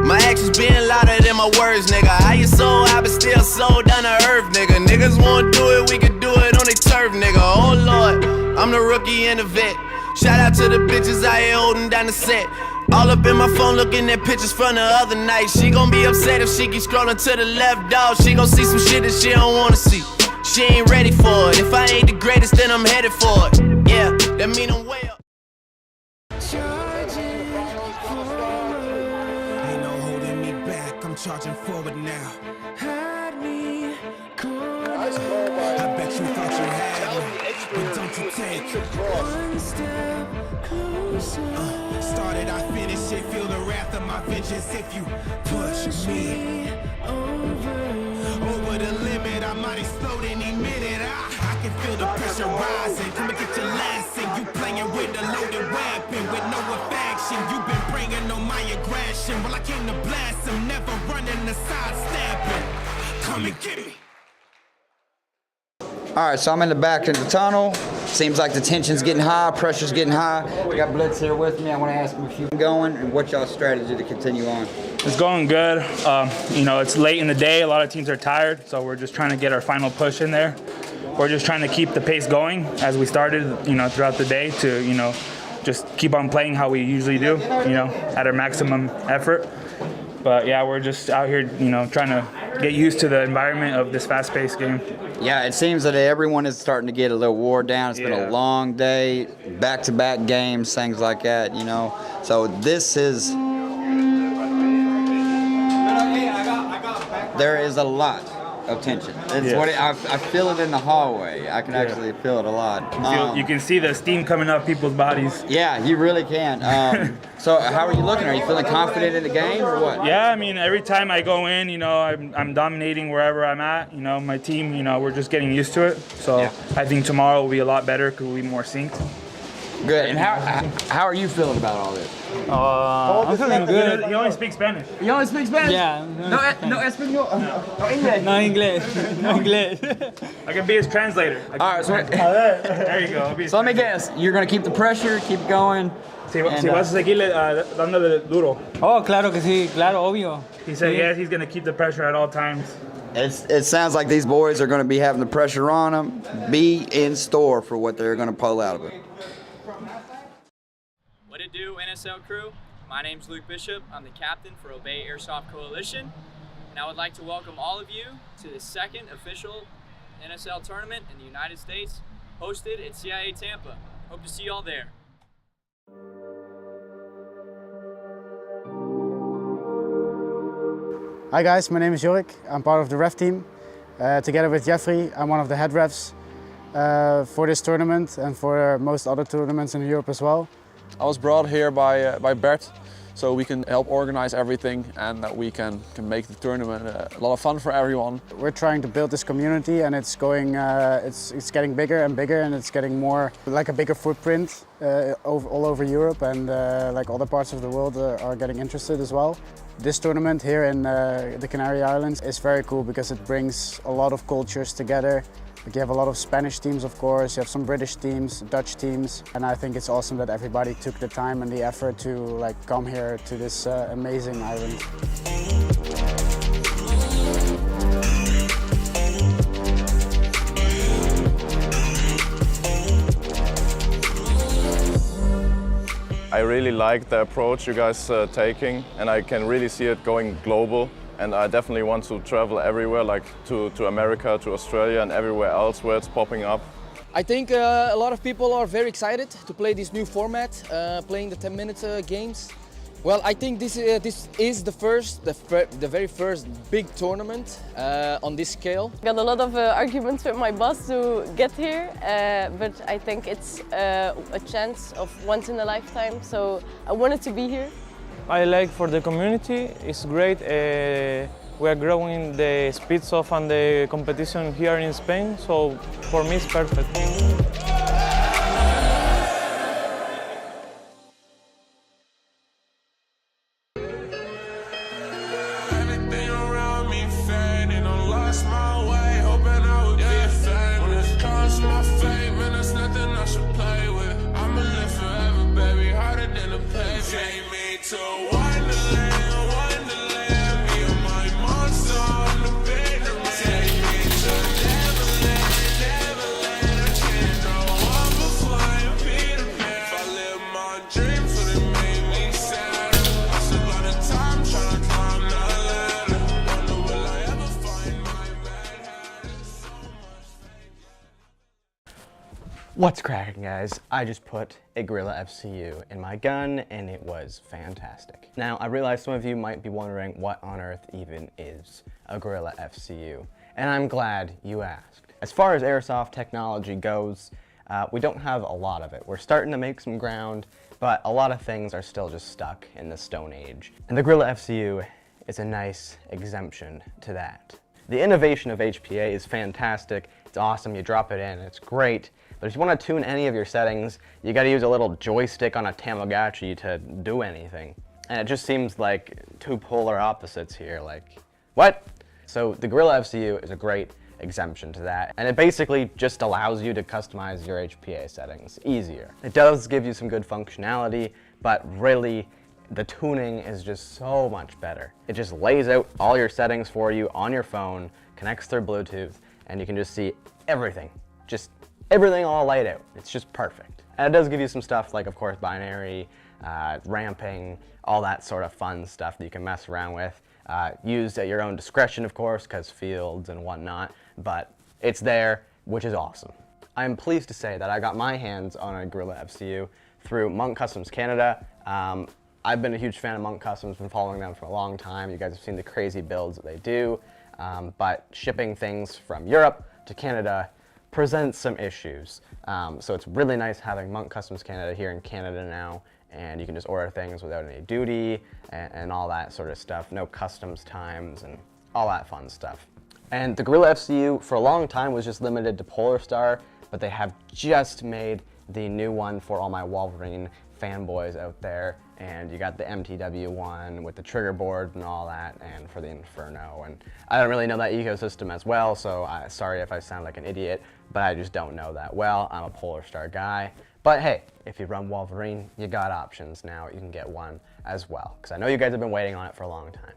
My actions being louder than my words, nigga. How you so high but still so down to earth, nigga. Niggas won't do it, we can do it on their turf, nigga. Oh Lord, I'm the rookie and the vet. Shout out to the bitches out here holding down the set. All up in my phone looking at pictures from the other night. She gon' be upset if she keep scrolling to the left, dog. She gon' see some shit that she don't wanna see. She ain't ready for it. If I ain't the greatest, then I'm headed for it. Yeah, that mean I'm way up. Ain't no holding me back, I'm charging forward now. Had me cornered. I bet you thought you had me, but don't you take one step closer. Started, I finish it, feel the wrath of my vengeance if you push me over the limit. I might explode any minute. I can feel the pressure rising. Come and get your lesson. You playing with a loaded weapon with no affection. You've been bringing on my aggression. Well, I came to blast him, never running the sidestepping. Come and get me. All right, so I'm in the back of the tunnel. Seems like the tension's getting high, pressure's getting high. We got Blitz here with me. I want to ask him if you're going and what's y'all's strategy to continue on. It's going good. You know, it's late in the day. A lot of teams are tired, so we're just trying to get our final push in there. We're just trying to keep the pace going as we started, you know, throughout the day to, you know, just keep on playing how we usually do, you know, at our maximum effort. But yeah, we're just out here, you know, trying to get used to the environment of this fast-paced game. Yeah, it seems that everyone is starting to get a little wore down. It's been a long day, back-to-back games, things like that, you know. So this is, there is a lot of tension. It's what I feel it in the hallway. I can actually feel it a lot. You can see the steam coming up people's bodies. Yeah, you really can. So how are you looking? Are you feeling confident in the game or what? Yeah, I mean, every time I go in, you know, I'm dominating wherever I'm at. You know, my team, you know, we're just getting used to it. So I think tomorrow will be a lot better because we'll be more synced. Good. And how are you feeling about all this? I'm feeling good. He only speaks Spanish. You only speak Spanish? Yeah. No Espanol. No English. No English. No English. I can be his translator. All right. So there you go. So let me guess. You're going to keep the pressure, keep going. Si vas a seguirle dándole duro. Oh, claro que sí, claro, obvio. He said yes, he's going to keep the pressure at all times. It sounds like these boys are going to be having the pressure on them. Be in store for what they're going to pull out of it. What it do, NSL crew? My name's Luke Bishop. I'm the captain for Obey Airsoft Coalition, and I would like to welcome all of you to the second official NSL tournament in the United States, hosted at CIA Tampa. Hope to see you all there. Hi guys, my name is Jorik. I'm part of the ref team. Together with Jeffrey, I'm one of the head refs for this tournament and for most other tournaments in Europe as well. I was brought here by Bert, so we can help organize everything and that we can make the tournament a lot of fun for everyone. We're trying to build this community, and it's going, it's getting bigger and bigger, and it's getting more like a bigger footprint all over Europe, and like other parts of the world are getting interested as well. This tournament here in the Canary Islands is very cool because it brings a lot of cultures together. Like you have a lot of Spanish teams, of course, you have some British teams, Dutch teams, and I think it's awesome that everybody took the time and the effort to like come here to this amazing island. I really like the approach you guys taking, and I can really see it going global. And I definitely want to travel everywhere, like to America, to Australia, and everywhere else where it's popping up. I think a lot of people are very excited to play this new format, playing the 10-minute games. Well, I think this is the very first big tournament on this scale. Got a lot of arguments with my boss to get here, but I think it's a chance of once in a lifetime, so I wanted to be here. I like for the community, it's great. We are growing the speeds of and the competition here in Spain, so for me it's perfect. What's cracking, guys? I just put a Gorilla FCU in my gun and it was fantastic. Now, I realize some of you might be wondering what on earth even is a Gorilla FCU, and I'm glad you asked. As far as airsoft technology goes, we don't have a lot of it. We're starting to make some ground, but a lot of things are still just stuck in the Stone Age. And the Gorilla FCU is a nice exemption to that. The innovation of HPA is fantastic. It's awesome, you drop it in, it's great. But if you want to tune any of your settings, you got to use a little joystick on a Tamagotchi to do anything. And it just seems like two polar opposites here, like, what? So the Gorilla FCU is a great exemption to that. And it basically just allows you to customize your HPA settings easier. It does give you some good functionality, but really, the tuning is just so much better. It just lays out all your settings for you on your phone, connects through Bluetooth, and you can just see everything. Just everything all laid out. It's just perfect. And it does give you some stuff like, of course, binary, ramping, all that sort of fun stuff that you can mess around with. Used at your own discretion, of course, because fields and whatnot, but it's there, which is awesome. I'm pleased to say that I got my hands on a Gorilla FCU through Monk Customs Canada. I've been a huge fan of Monk Customs, been following them for a long time. You guys have seen the crazy builds that they do, but shipping things from Europe to Canada presents some issues. So it's really nice having Monk Customs Canada here in Canada now, and you can just order things without any duty and all that sort of stuff. No customs times and all that fun stuff. And the Gorilla FCU for a long time was just limited to Polar Star, but they have just made the new one for all my Wolverine fanboys out there. And you got the MTW one with the trigger board and all that, and for the Inferno. And I don't really know that ecosystem as well, so sorry if I sound like an idiot, but I just don't know that well. I'm a Polar Star guy. But hey, if you run Wolverine, you got options now. You can get one as well, because I know you guys have been waiting on it for a long time.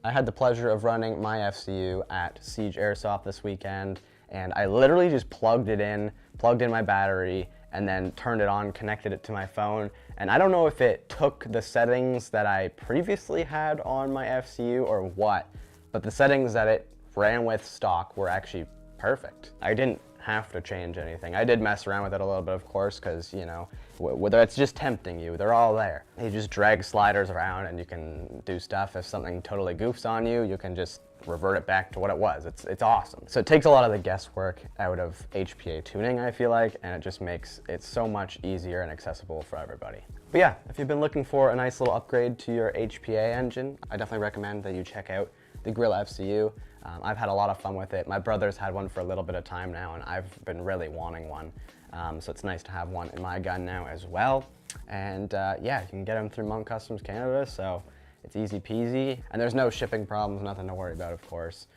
I had the pleasure of running my FCU at Siege Airsoft this weekend, and I literally just plugged in my battery, and then turned it on, connected it to my phone. And I don't know if it took the settings that I previously had on my FCU or what, but the settings that it ran with stock were actually perfect. I didn't have to change anything. I did mess around with it a little bit, of course, because, you know, whether it's just tempting you, they're all there. You just drag sliders around and you can do stuff. If something totally goofs on you, you can just revert it back to what it was. It's awesome. So it takes a lot of the guesswork out of HPA tuning, I feel like, and it just makes it so much easier and accessible for everybody. But yeah, if you've been looking for a nice little upgrade to your HPA engine, I definitely recommend that you check out the Gorilla FCU. I've had a lot of fun with it. My brother's had one for a little bit of time now, and I've been really wanting one. So it's nice to have one in my gun now as well. And yeah, you can get them through Monk Customs Canada, so it's easy peasy. And there's no shipping problems, nothing to worry about, of course.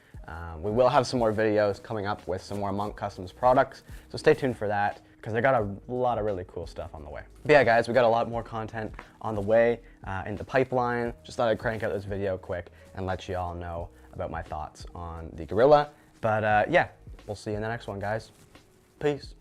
We will have some more videos coming up with some more Monk Customs products, so stay tuned for that, because they got a lot of really cool stuff on the way. But yeah, guys, we got a lot more content on the way in the pipeline. Just thought I'd crank out this video quick and let you all know about my thoughts on the Gorilla. But yeah, we'll see you in the next one, guys. Peace.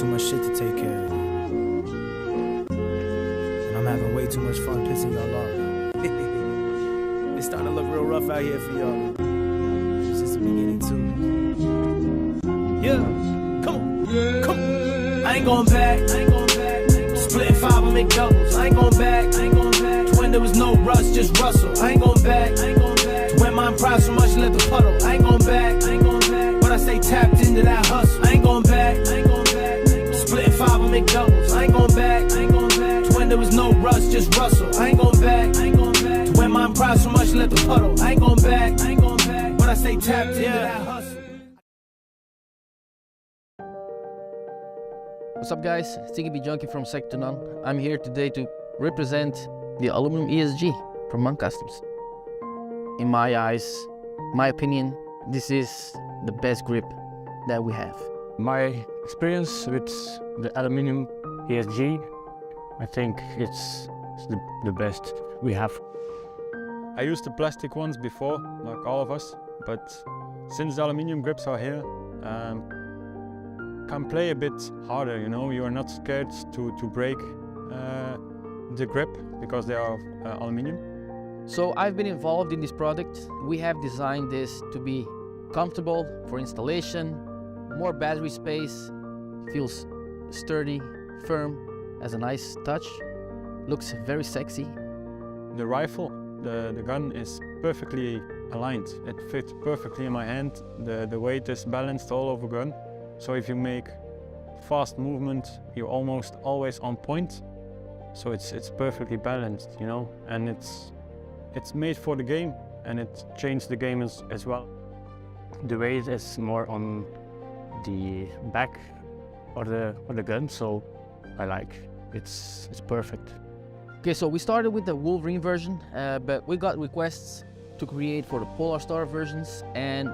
too much shit to take care of. And I'm having way too much fun pissing y'all off. It's starting to look real rough out here for y'all. It's just the beginning too. Yeah, come on, come on. I ain't going back. Splitting 5, I make doubles. I ain't going back. When there was no rush, just rustle. I ain't going back. When my pride so much, let the puddle. I ain't going back. But I stay tapped into that hustle. I ain't going back. Splitting 5, I make doubles. I ain't going back. When there was no rush, just rustle. I ain't going back. When my pride so much, let the puddle. I ain't going back. But I stay tapped into that hustle. What's up, guys? Sticky B Junkie from Sector None. I'm here today to represent the aluminum ESG from Capa Customs. In my eyes, my opinion, this is the best grip that we have. My experience with the aluminum ESG, I think it's the best we have. I used the plastic ones before, like all of us, but since the aluminum grips are here, can play a bit harder, you know. You are not scared to break the grip because they are aluminum. So I've been involved in this product. We have designed this to be comfortable for installation, more battery space, feels sturdy, firm, has a nice touch, looks very sexy. The rifle, the gun is perfectly aligned. It fits perfectly in my hand. The weight is balanced all over gun. So if you make fast movement, you're almost always on point. So it's perfectly balanced, you know, and it's made for the game, and it changed the game as well. The weight is more on the back of the gun, so I like it's perfect. Okay, so we started with the Wolverine version, but we got requests to create for the Polar Star versions, and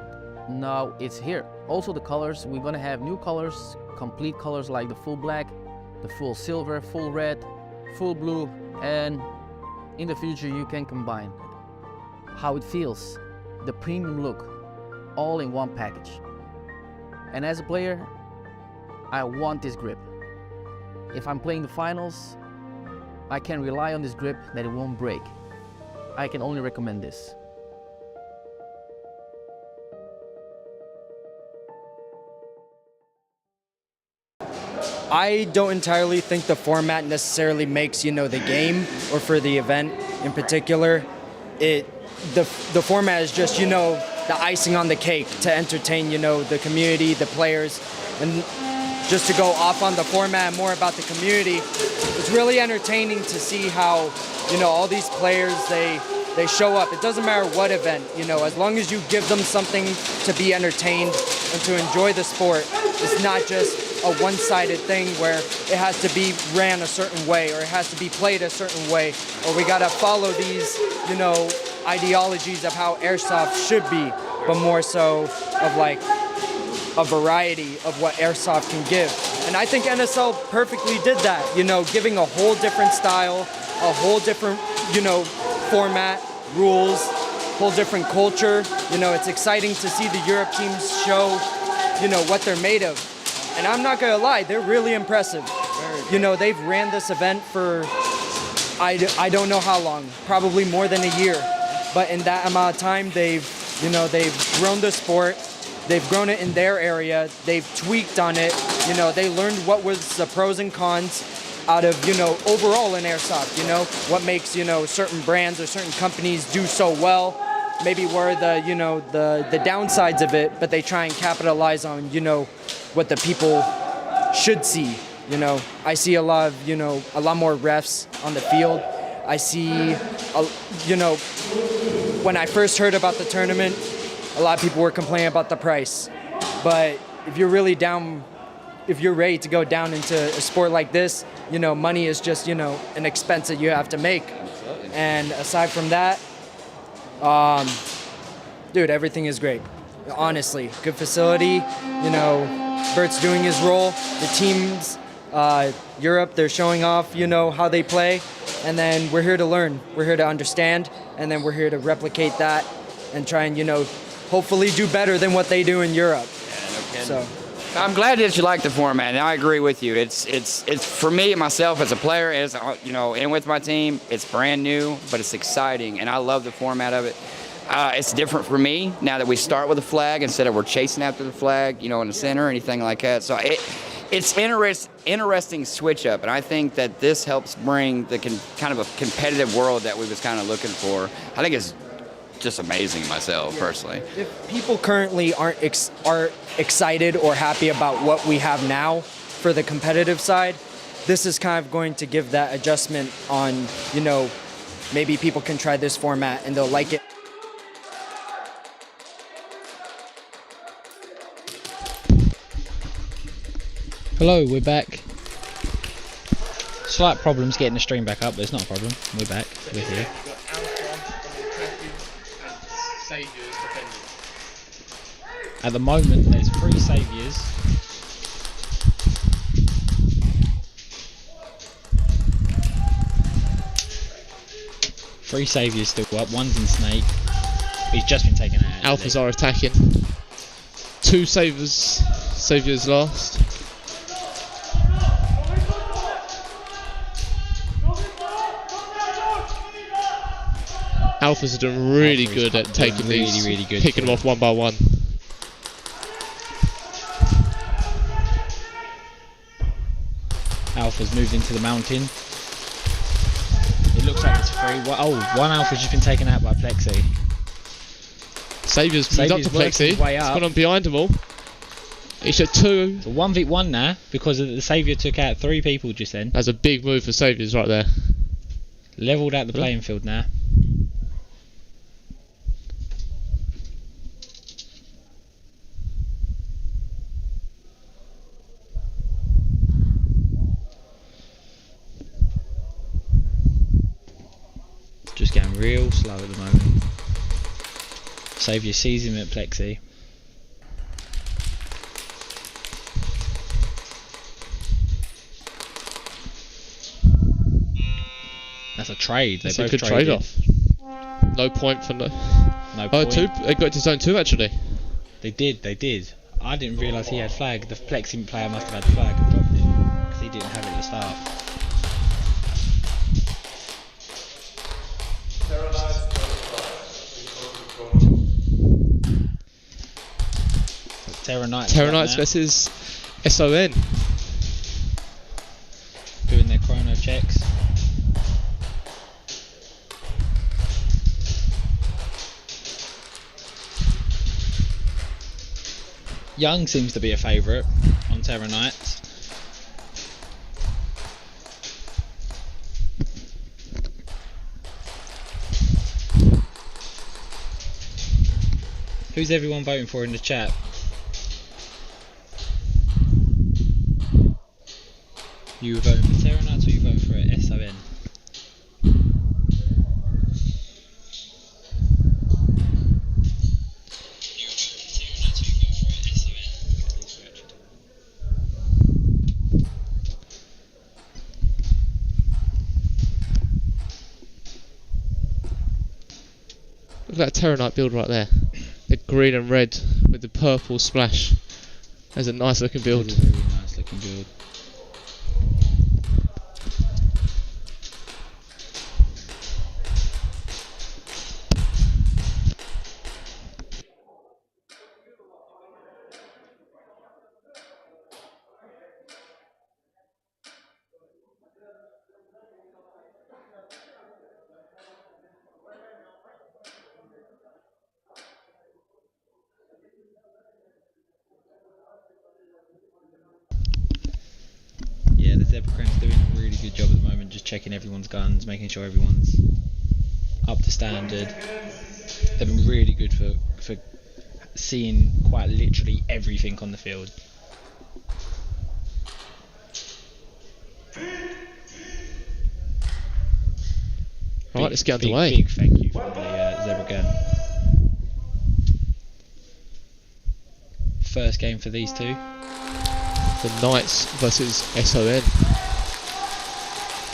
now it's here. Also the colors, we're gonna have new colors, complete colors like the full black, the full silver, full red, full blue, and in the future you can combine how it feels, the premium look, all in one package. And as a player, I want this grip. If I'm playing the finals, I can rely on this grip that it won't break. I can only recommend this. I don't entirely think the format necessarily makes, you know, the game or for the event in particular. The format is just, you know, the icing on the cake to entertain, you know, the community, the players. And just to go off on the format and more about the community, it's really entertaining to see how, you know, all these players, they show up. It doesn't matter what event, you know, as long as you give them something to be entertained and to enjoy the sport. It's not just a one-sided thing where it has to be ran a certain way or it has to be played a certain way, or we gotta follow these, you know, ideologies of how airsoft should be, but more so of like a variety of what airsoft can give. And I think NSL perfectly did that, you know, giving a whole different style, a whole different, you know, format, rules, whole different culture. You know, it's exciting to see the Europe teams show, you know, what they're made of. And I'm not gonna lie, they're really impressive. You know, they've ran this event for, I don't know how long, probably more than a year. But in that amount of time, they've grown the sport, they've grown it in their area, they've tweaked on it, you know, they learned what was the pros and cons out of, you know, overall in airsoft, you know, what makes, you know, certain brands or certain companies do so well, maybe where the, you know, the downsides of it, but they try and capitalize on, you know, what the people should see, you know. I see a lot of, you know, a lot more refs on the field. I see, you know, when I first heard about the tournament, a lot of people were complaining about the price. But if you're really down, if you're ready to go down into a sport like this, you know, money is just, you know, an expense that you have to make. And aside from that, dude, everything is great. Honestly, good facility, you know, Bert's doing his role. The teams, Europe, they're showing off, you know, how they play. And then we're here to learn, we're here to understand, and then we're here to replicate that and try and, you know, hopefully do better than what they do in Europe. Yeah, no kidding. So, I'm glad that you like the format, and I agree with you. It's for me myself as a player, as you know, and with my team, it's brand new, but it's exciting, and I love the format of it. It's different for me now that we start with a flag instead of we're chasing after the flag, you know, in the center or anything like that. So it's interesting switch up, and I think that this helps bring the kind of a competitive world that we was kind of looking for. I think it's just amazing myself personally. If people currently aren't excited or happy about what we have now for the competitive side, this is kind of going to give that adjustment on, you know, maybe people can try this format and they'll like it. Hello, we're back. Slight problems getting the stream back up, but it's not a problem. We're back. We're here. At the moment, there's 3 saviours. Three saviours still up. One's in Snake. He's just been taken out. Alphas are attacking. 2 saviours last. Alphas are doing really good at taking these, picking them off one by one. Alpha's moved into the mountain. It looks like it's 3. Oh, one Alpha's just been taken out by Plexi. Saviour's moved up to Plexi. He's gone on behind them all. He's at 2. So 1v1 now because the Saviour took out 3 people just then. That's a big move for Saviours right there. Levelled out the playing field now. Just getting real slow at the moment. Saviour sees him at Plexi. That's a trade. That's a good trade off. No point for no. No oh, point. 2. They got to zone 2 actually. They did. I didn't realise he had flag. The Plexi player must have had flag and dropped it because he didn't have it at the start. Terra Knights versus SON. Doing their chrono checks. Young seems to be a favourite on Terra Knights. Who's everyone voting for in the chat? You voting for Terra Knights or you voting for SON? Look at that Terra Knight build right there. The green and red with the purple splash. That's a nice looking build. Very nice looking build. Doing a really good job at the moment, just checking everyone's guns, making sure everyone's up to standard. They've been really good for seeing quite literally everything on the field. Right, let's get underway. Big thank you from the Zebra Gun. First game for these two. The Knights versus SON.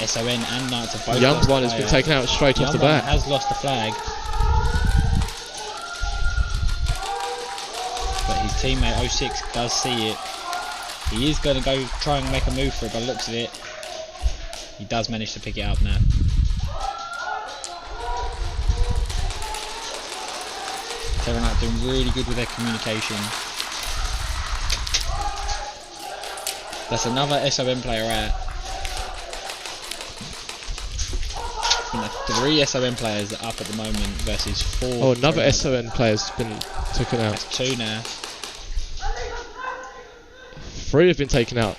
SON and Knights are both. The young one has been taken out straight off the bat. Has lost the flag, but his teammate 06 does see it He is going to go try and make a move for it by the looks of it. He does manage to pick it up now. Terranite doing really good with their communication. That's another SOM player out. I think 3 SOM players are up at the moment versus 4. Oh, another SOM player's been taken out. That's 2 now. 3 have been taken out.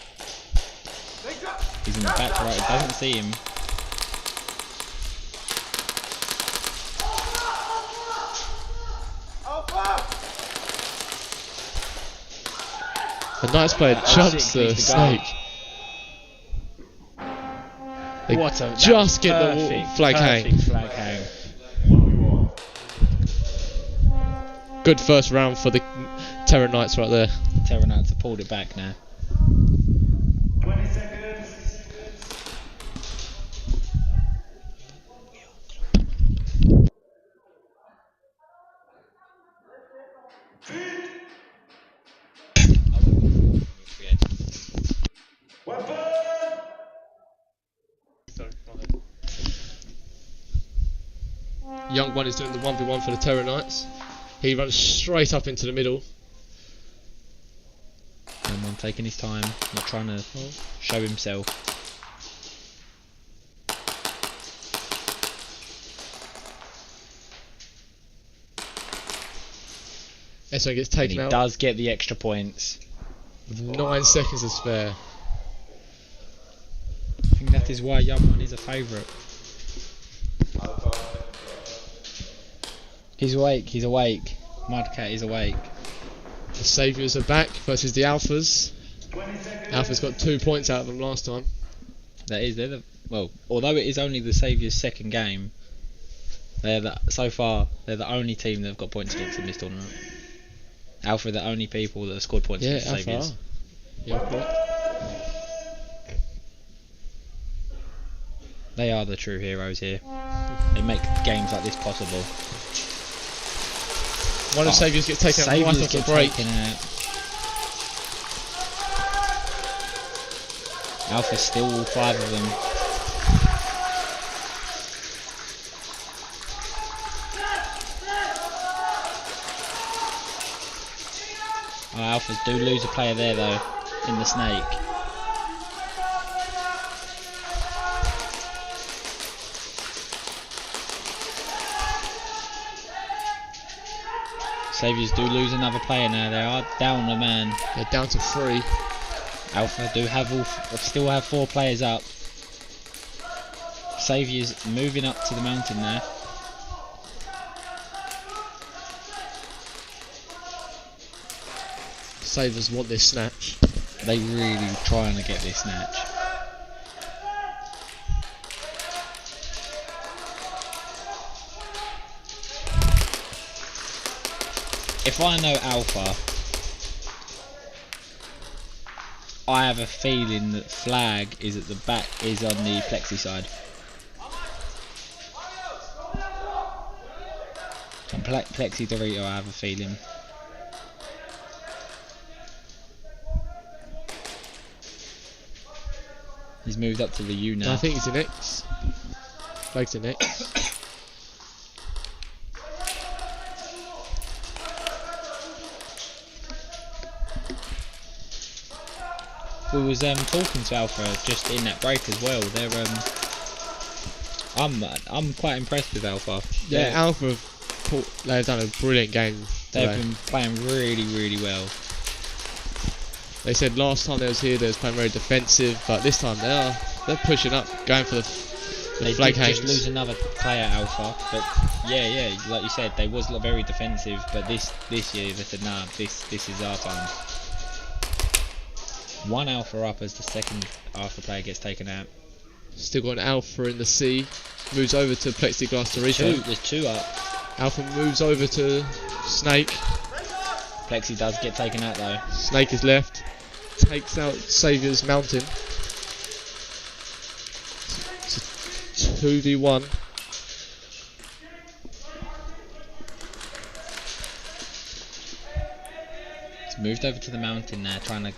He's in the back right, he doesn't see him. The Knights player jumps the snake. They just get the flag hang. Flag hang. Good first round for the Terra Knights right there. Terra Knights have pulled it back now. Young one is doing the 1v1 for the Terra Knights. He runs straight up into the middle. Young one taking his time, not trying to show himself. S1 gets taken out. He does get the extra points. With 9 seconds to spare. I think that is why Young one is a favourite. He's awake, he's awake. Mudcat is awake. The Saviours are back versus the Alphas. Alphas got 2 points out of them last time. Well, although it is only the Saviours' second game, so far they're the only team that have got points against in this tournament. Alpha are the only people that have scored points against the Saviours. Yeah, correct. They are the true heroes here. They make games like this possible. One of Saviours gets taken out right off the break. Alpha still all 5 of them. Alphas do lose a player there though, in the snake. Saviours do lose another player now. They are down a man. They're down to 3. Alpha do still have 4 players up. Saviours moving up to the mountain there. Saviours want this snatch. They really trying to get this snatch. If I know Alpha, I have a feeling that Flag is at the back, is on the Plexi side. And Plexi Dorito, I have a feeling. He's moved up to the U now. I think he's in X. Flag's in X. We was talking to Alpha just in that break as well. They're I'm quite impressed with Alpha. Yeah, Alpha they've done a brilliant game. They've been playing really, really well. They said last time they was here they was playing very defensive, but this time they're pushing up, going for the flag hangs. Just lose another player, Alpha, but yeah, like you said, they was very defensive, but this year they said nah, this is our time. 1 Alpha up as the second Alpha player gets taken out. Still got an Alpha in the C. Moves over to Plexiglass Dorito. There's 2 up. Alpha moves over to Snake. Plexi does get taken out though. Snake is left. Takes out Saviour's Mountain. It's a 2v1. He's moved over to the mountain now, trying to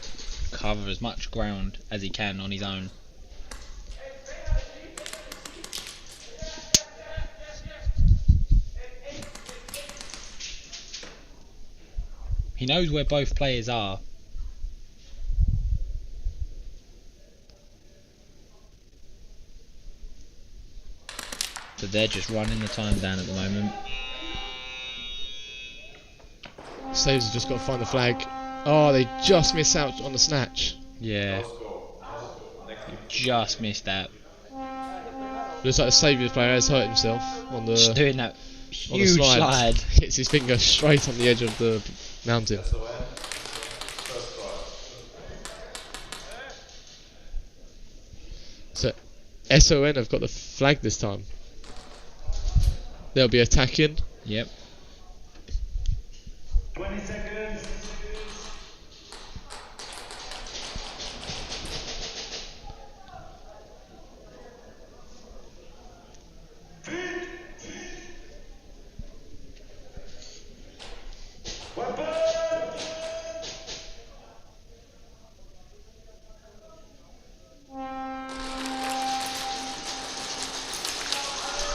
cover as much ground as he can on his own. He knows where both players are. So they're just running the time down at the moment. Saves have just got to find the flag. Oh, they just miss out on the snatch. Yeah. Just missed that. Looks like the Saviour's player has hurt himself on the. Just doing that on the huge slide. Hits his finger straight on the edge of the mountain. So SON have got the flag this time. They'll be attacking. Yep. 20 seconds.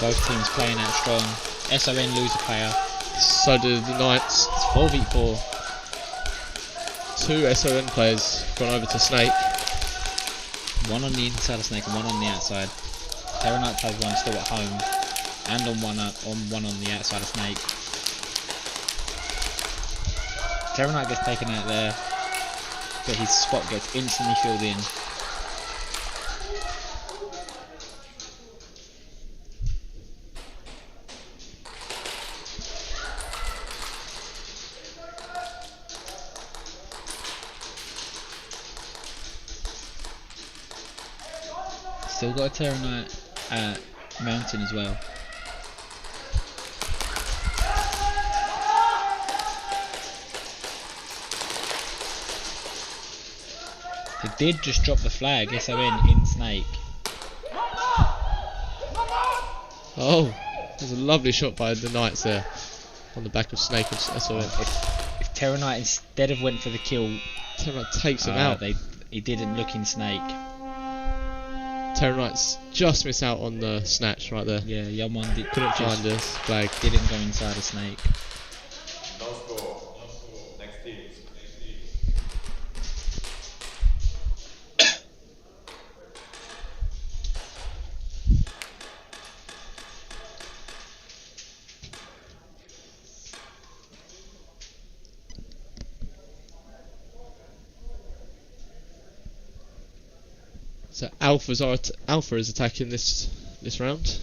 Both teams playing out strong. SON lose a player. So do the Knights. It's 4v4. 2 SON players gone over to Snake. One on the inside of Snake and one on the outside. Terra Knights has one still at home, and on one on the outside of Snake. Terra Knight gets taken out there, but his spot gets instantly filled in. Still got a Terra Knight at Mountain as well. They did just drop the flag, SON in Snake. Oh, there's a lovely shot by the Knights there on the back of Snake and SON. If Terra Knight instead of went for the kill, Terra Knight takes him out. He didn't look in Snake. Terra Knights just miss out on the snatch right there. Yeah, Yamon couldn't find this flag. Didn't go inside a Snake. No score. Next team. So Alpha is attacking this round.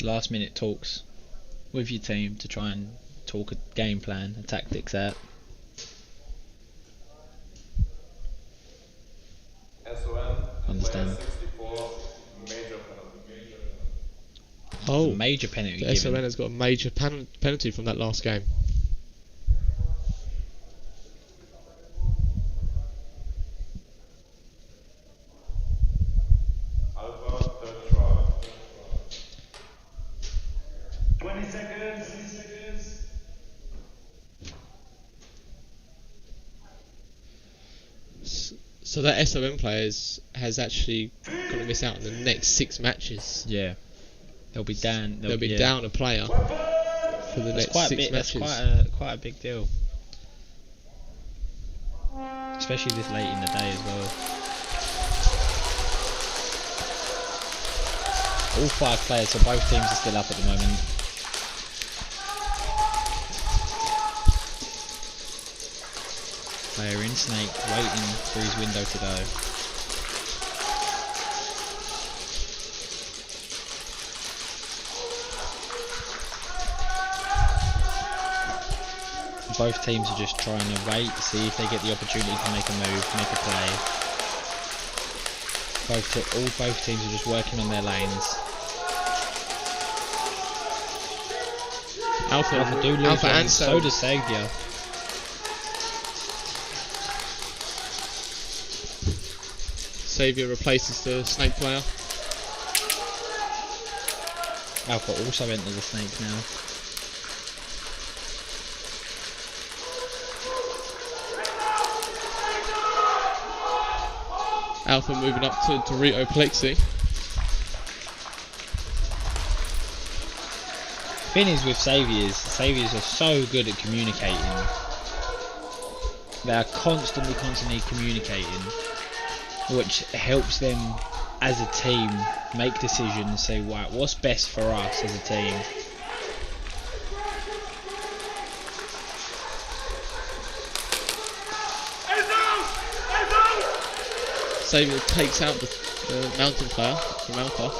Last minute talks with your team to try and talk a game plan and tactics out. Understand. Oh, major penalty. The SON has got a major penalty from that last game. So that SON players has actually got to miss out on the next 6 matches. Yeah, they'll be down. They'll be down a player for the next 6 matches. That's quite a big deal, especially this late in the day as well. All 5 players, so both teams are still up at the moment. Player in Snake, waiting for his window to go. Both teams are just trying to wait, see if they get the opportunity to make a move, make a play. Both teams are just working on their lanes. Alpha do lose Alpha one, and so does Saviour. Saviour replaces the snake player. Alpha also enters the snake now. Alpha moving up to Dorito Plexi. Thing is with Saviours are so good at communicating. They are constantly communicating, which helps them as a team make decisions, say, right, what's best for us as a team. Saviour takes out the mountain player from Alpha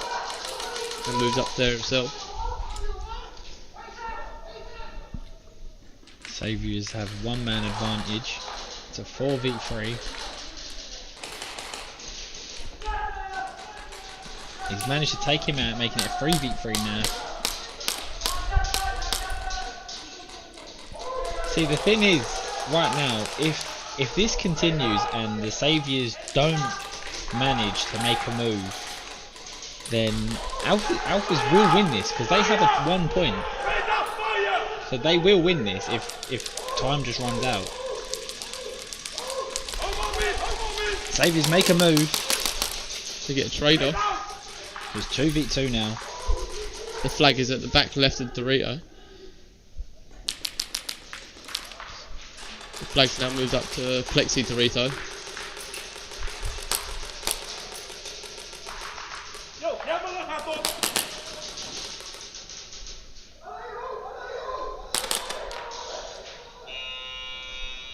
and moves up there himself. Saviours have one man advantage. It's a 4v3. He's managed to take him out, making it a 3v3 now. See, the thing is, right now, if this continues and the Saviours don't manage to make a move, then Alphas will win this, because they have a 1 point. So they will win this if time just runs out. Saviours make a move to get a trade off. It's 2v2 now. The flag is at the back left of Dorito. The flag's now moved up to Plexi Dorito.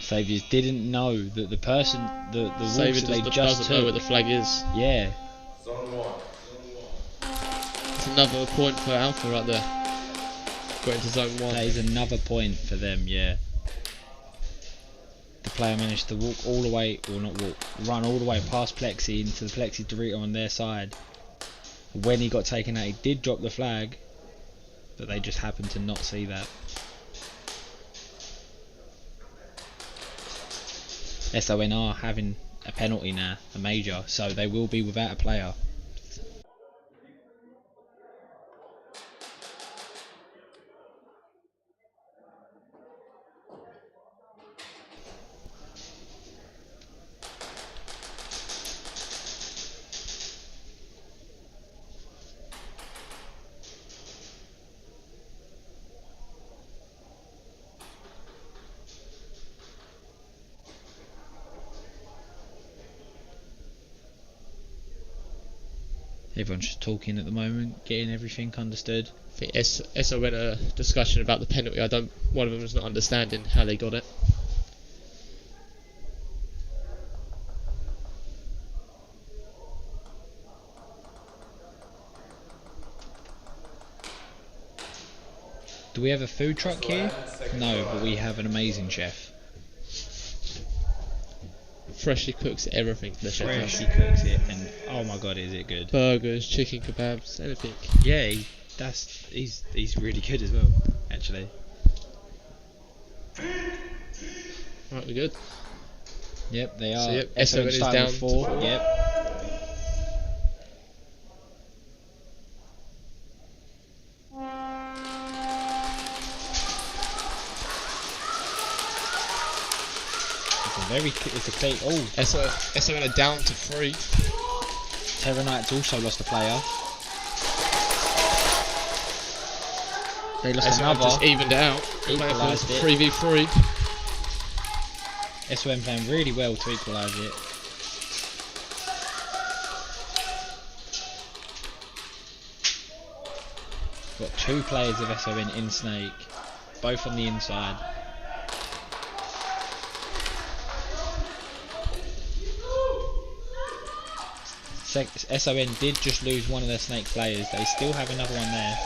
Saviours didn't know that the person, the walks that they just know where the flag is. Yeah. It's another point for Alpha right there. Going to zone 1. That is another point for them, yeah. The player managed to walk all the way, or not walk, run all the way past Plexi into the Plexi Dorito on their side. When he got taken out, he did drop the flag, but they just happened to not see that. SON are having a penalty now, a major, so they will be without a player. Everyone's just talking at the moment, getting everything understood. I think SO had a discussion about the penalty. One of them was not understanding how they got it. Do we have a food truck here? No, but we have an amazing chef. Freshly cooks everything. The chef Freshly cooks it, and oh my god, is it good? Burgers, chicken kebabs, anything. Yeah, he's really good as well, actually. Right, we're good. Yep, they are. So, yep, SON is down to 4. to 4. Yep. It's a clean. Oh, SON are down to 3. Terror Knight's also lost a player. They lost SON another. just evened out. Equalised it. 3v3. SON playing really well to equalise it. Got 2 players of SON in Snake, both on the inside. SON did just lose one of their Snake players. They still have another one there.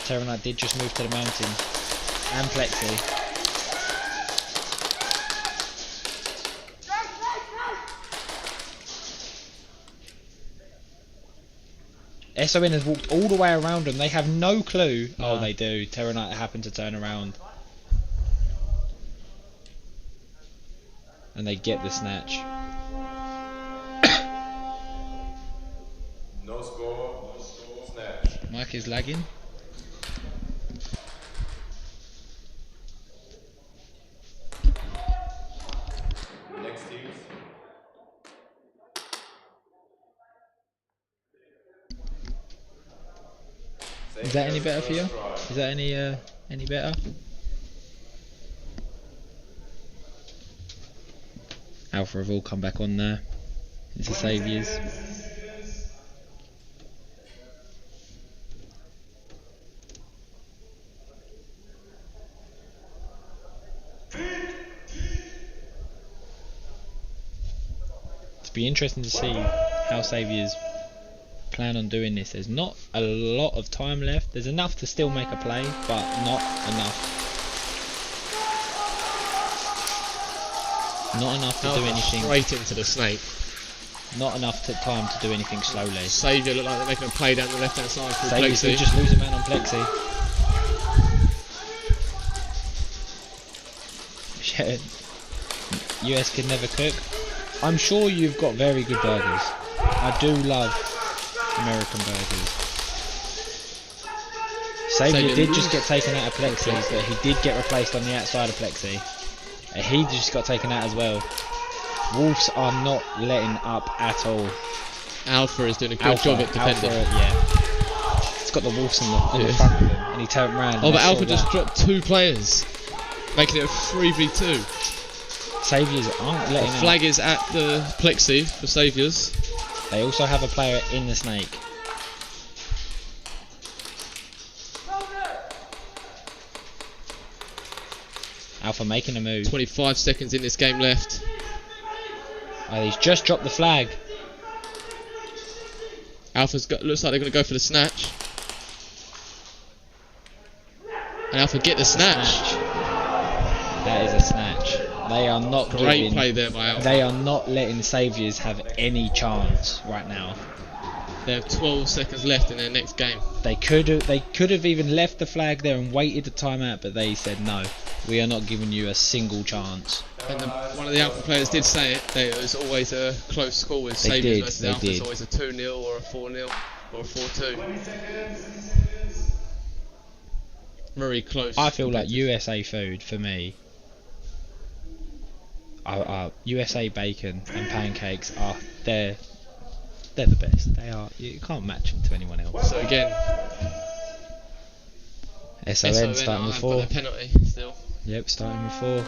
Terranite did just move to the mountain. And Plexi. SON has walked all the way around them. They have no clue. No. Oh, they do. Terranite happened to turn around. And they get the snatch. No score, snatch. Mike is lagging. Next teams. Is that any better for you? Is that any better? Alpha have all come back on there. It's the Saviours. It'll be interesting to see how Saviours plan on doing this. There's not a lot of time left. There's enough to still make a play, but not enough. Not enough to do anything. Straight into the snake. Not enough time to do anything slowly. Saviour look like they're making a play down the left hand side for Saviours Plexi. just lose a man on Plexi. US can never cook. I'm sure you've got very good burgers. I do love American burgers. Saviour did just get taken out of Plexi, but he did get replaced on the outside of Plexi. He just got taken out as well. Wolves are not letting up at all. Alpha is doing a good job at defending. Alpha, yeah. It's got the Wolves on the front of him, and he turned around. Oh, but Alpha just dropped 2 players, making it a 3v2. Saviours aren't letting The flag is at the Plexi for Saviours. They also have a player in the snake. Alpha making a move. 25 seconds in this game left. Oh, he's just dropped the flag. Alpha's got, looks like they're going to go for the snatch. And Alpha get the snatch. That is a snatch. They are not Great play there by Alpha. They are not letting Saviours have any chance right now. They have 12 seconds left in their next game. They could have even left the flag there and waited the timeout, but they said no. We are not giving you a single chance. And one of the Alpha players did say it. It was always a close score with Saviours versus Alpha. It's always a 2-0 or a 4-0 or a 4-2. Very close. I feel like USA food for me. USA bacon and pancakes are they're the best. They are. You can't match them to anyone else. So again, SON starting with 4. Penalty still. Yep, starting with 4.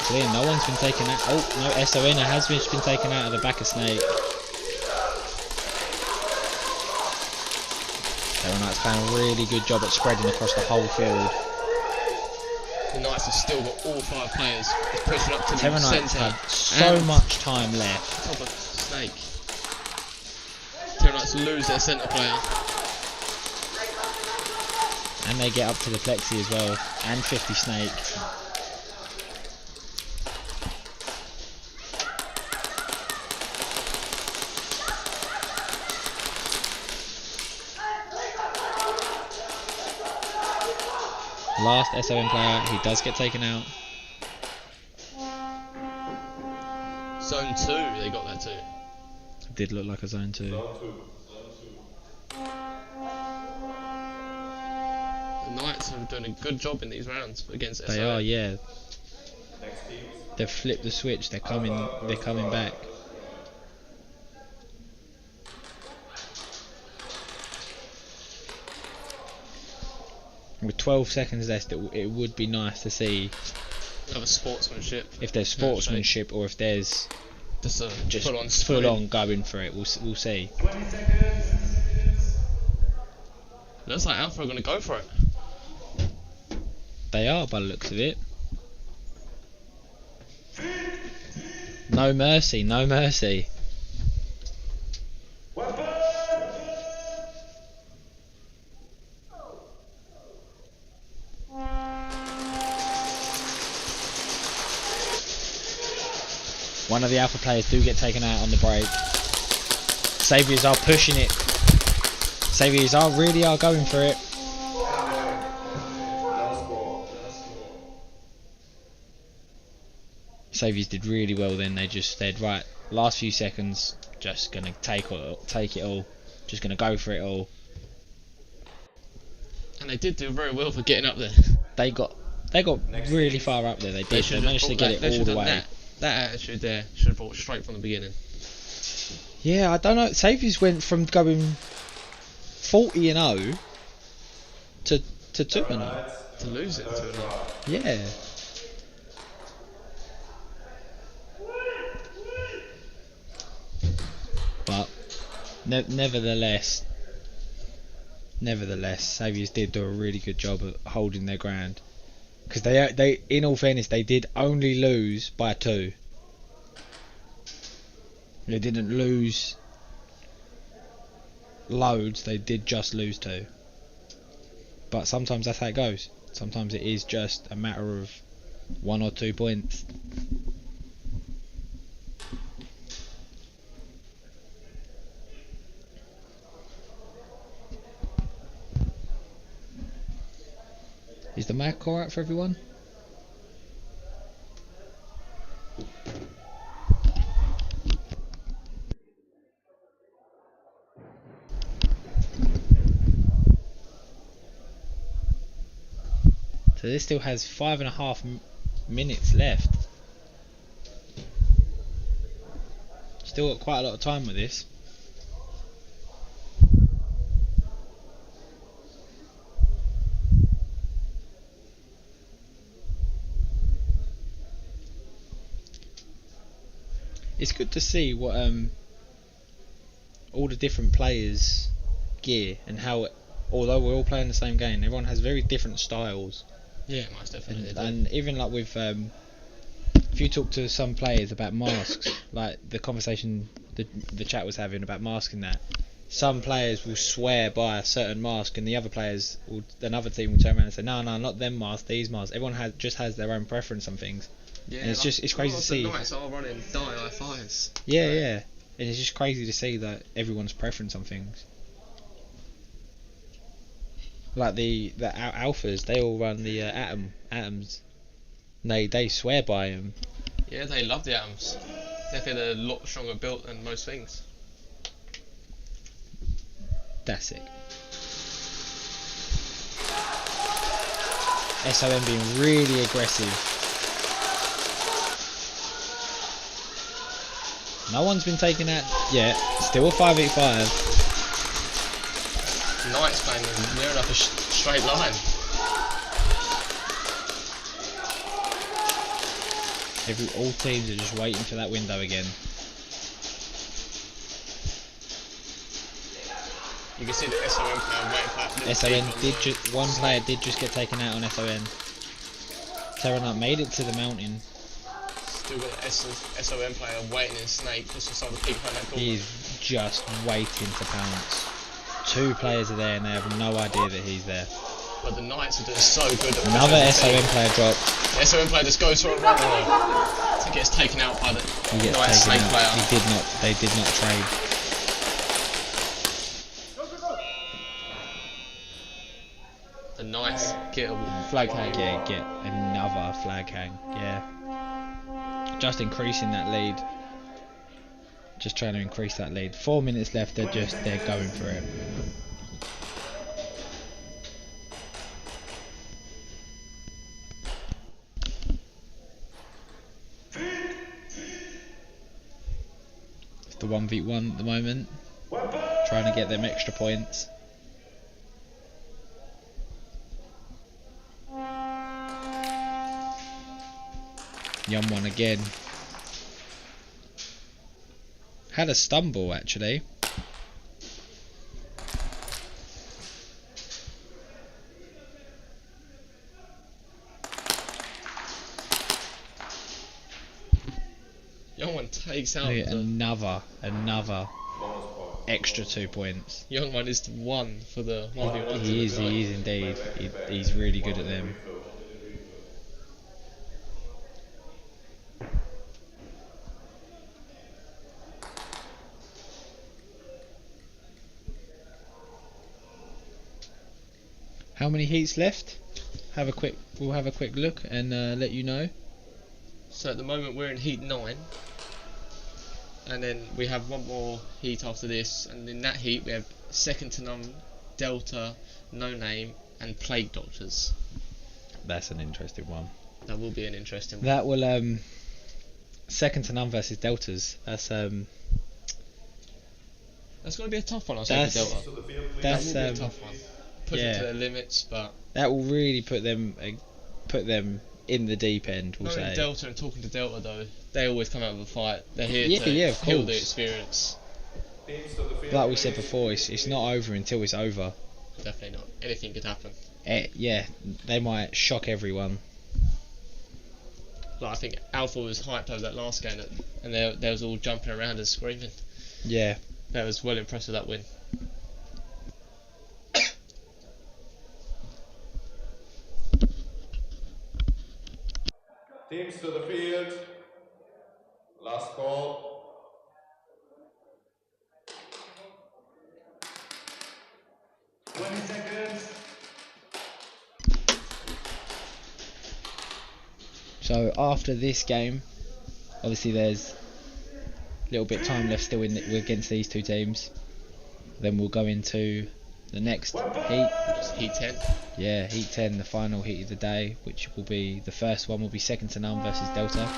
Clear, no one's been taken out. Oh no, SON has been taken out of the back of snake. Terranite's playing a really good job at spreading across the whole field. The Knights have still got all 5 players. It's pushing up to the Terranite's centre. had so much time left. Top of snake. Terranites lose their centre player. And they get up to the Plexi as well. And 50 snake. Last SON player, he does get taken out. Zone 2, they got that too. It did look like a zone 2. The Knights have done a good job in these rounds against SON. They are, yeah. They've flipped the switch. They're coming back. With 12 seconds left, it would be nice to see Another sportsmanship. if there's sportsmanship or if there's just full on going for it. We'll see. Looks like Alpha are going to go for it. They are, by the looks of it. No mercy, no mercy. One of the alpha players do get taken out on the break. Saviours are pushing it. Saviours really are going for it. Saviours did really well then. They just said, right, last few seconds, just gonna take it all, just gonna go for it all. And they did do very well for getting up there. They got really far up there. They did. They managed to get it all the way. That attitude there should have brought straight from the beginning. Yeah, I don't know. Saviours went from going 40-0 to 2-0. To lose it 2-0. Yeah. But nevertheless, Saviours did do a really good job of holding their ground. Because they, in all fairness, they did only lose by 2. They didn't lose loads. They did just lose 2. But sometimes that's how it goes. Sometimes it is just a matter of 1 or 2 points. Is the mic alright for everyone? So this still has 5.5 minutes left. Still got quite a lot of time with this. It's good to see what all the different players' gear and how, although we're all playing the same game, everyone has very different styles. Yeah, most definitely. And even like with, if you talk to some players about masks, like the conversation the chat was having about masking that, some players will swear by a certain mask, and the other players, another team will turn around and say, no, not them masks, these masks. Everyone just has their own preference on things. Yeah, and it's crazy to see. The Knights are running fires. Yeah, and it's just crazy to see that everyone's preference on things. Like the alphas, they all run the atoms. They swear by them. Yeah, they love the atoms. They think they're a lot stronger built than most things. That's it. SOM being really aggressive. No one's been taken out yet. Still a 5v5. Knights playing near enough a straight line. All teams are just waiting for that window again. You can see the SON player waiting for that. One player did just get taken out on SON. Terranut made it to the mountain. Still got the SON player waiting in Snake just inside the peak behind that corner. He is just waiting to pounce. 2 players are there and they have no idea that he's there. But the Knights are doing so good. Another SON player dropped. The SON player just goes for a run though. So he gets taken out by the Knights Snake player. They did not trade. The Knights get a flag hang. Yeah, get another flag hang. Yeah. Just increasing that lead. Just trying to increase that lead. 4 minutes left. They're going for it. It's the 1v1 at the moment. Trying to get them extra points. Young one again. Had a stumble actually. Young one ekes out. Look, another extra 2 points. Young one is 1 for the 1v1. He is indeed. He's really good at them. How many heats left? We'll have a quick look and let you know. So at the moment we're in heat 9, and then we have one more heat after this, and in that heat we have second to none, Delta, No Name, and Plague Doctors. That's an interesting one. That will be an interesting one. That will second to none versus Deltas. That's going to be a tough one. I'll say for Delta. That will be a tough one. Push it to their limits, but that will really put them in the deep end. We'll knowing say. Delta and talking to Delta though, they always come out of a fight. They're here to of kill course. the experience. Like we said before, it's not over until it's over. Definitely not. Anything could happen. Yeah, they might shock everyone. Like I think Alpha was hyped over that last game, and they was all jumping around and screaming. Yeah. That was well impressed with that win. Teams to the field. Last call. So after this game, obviously there's a little bit of time left still against these two teams. Then we'll go into the next heat. Heat 10. Yeah, heat 10, the final heat of the day, which will be the first one will be second to none versus Delta.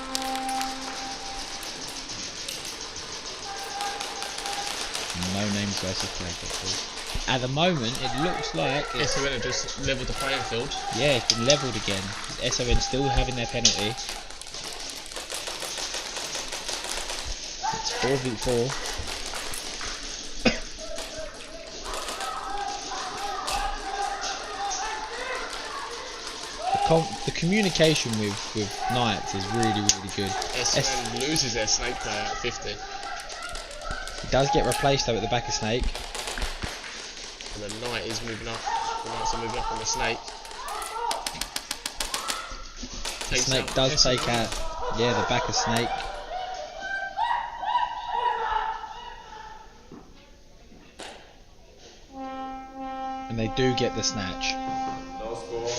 No names versus Plague Doctors. At the moment, it looks like SON have just levelled the playing field. Yeah, it's been levelled again. SON still having their penalty. It's 4v4. The communication with Knights is really good. SON loses their Snake player at 50. He does get replaced though at the back of Snake. And the Knight is moving up. The Knights are moving up on the Snake. Snake does take out, yeah, the back of Snake. And they do get the snatch.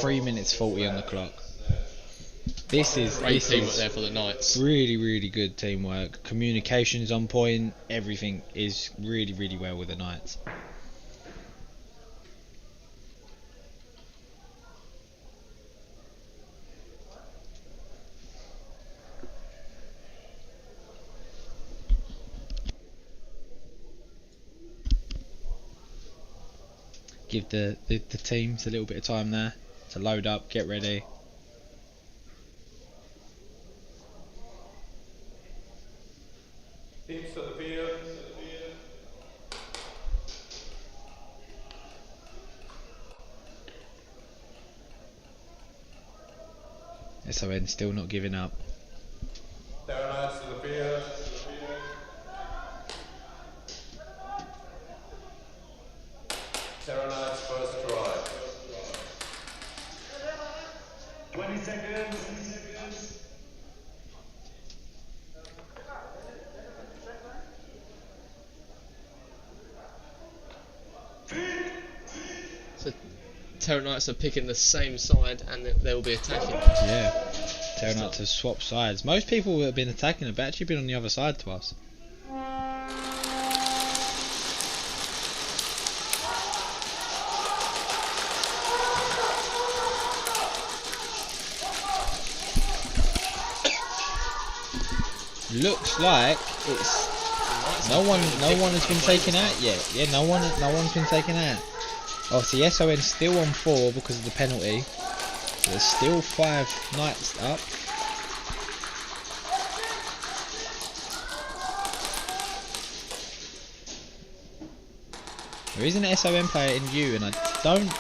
3 minutes 40 on the clock. This is teamwork there for the Knights. Really good teamwork. Communication's on point. Everything is really well with the Knights. Give the teams a little bit of time there to load up, get ready. Teams to the field. SON still not giving up. Knights to the field. Knights first try. 20 seconds. So Terra Knights are picking the same side and they will be attacking. Yeah, Terra Knights have swapped sides. Most people who have been attacking have actually been on the other side to us. Looks like it's no one has been taken out yet. Yeah, no one's been taken out. Obviously SON's still on 4 because of the penalty. There's still 5 Knights up. There is an SON player in view, and I don't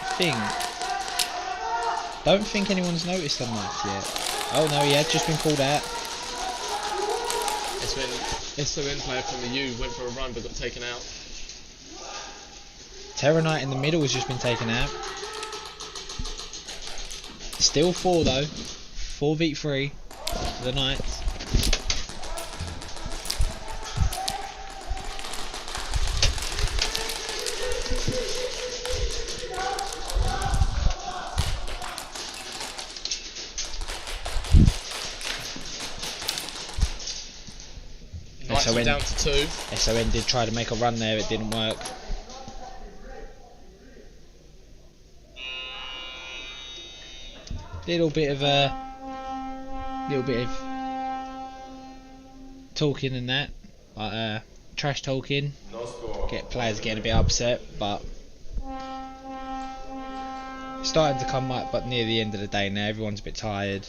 think anyone's noticed the Knights yet. Oh no, he has just been pulled out. SON player from the U went for a run but got taken out. Terror Knight in the middle has just been taken out. Still 4 though. 4v3 for the Knights. SON down to 2. SON did try to make a run there, it didn't work. Little bit of talking and that, like trash talking. Get players getting a bit upset, but it's starting to come up. But near the end of the day now, everyone's a bit tired.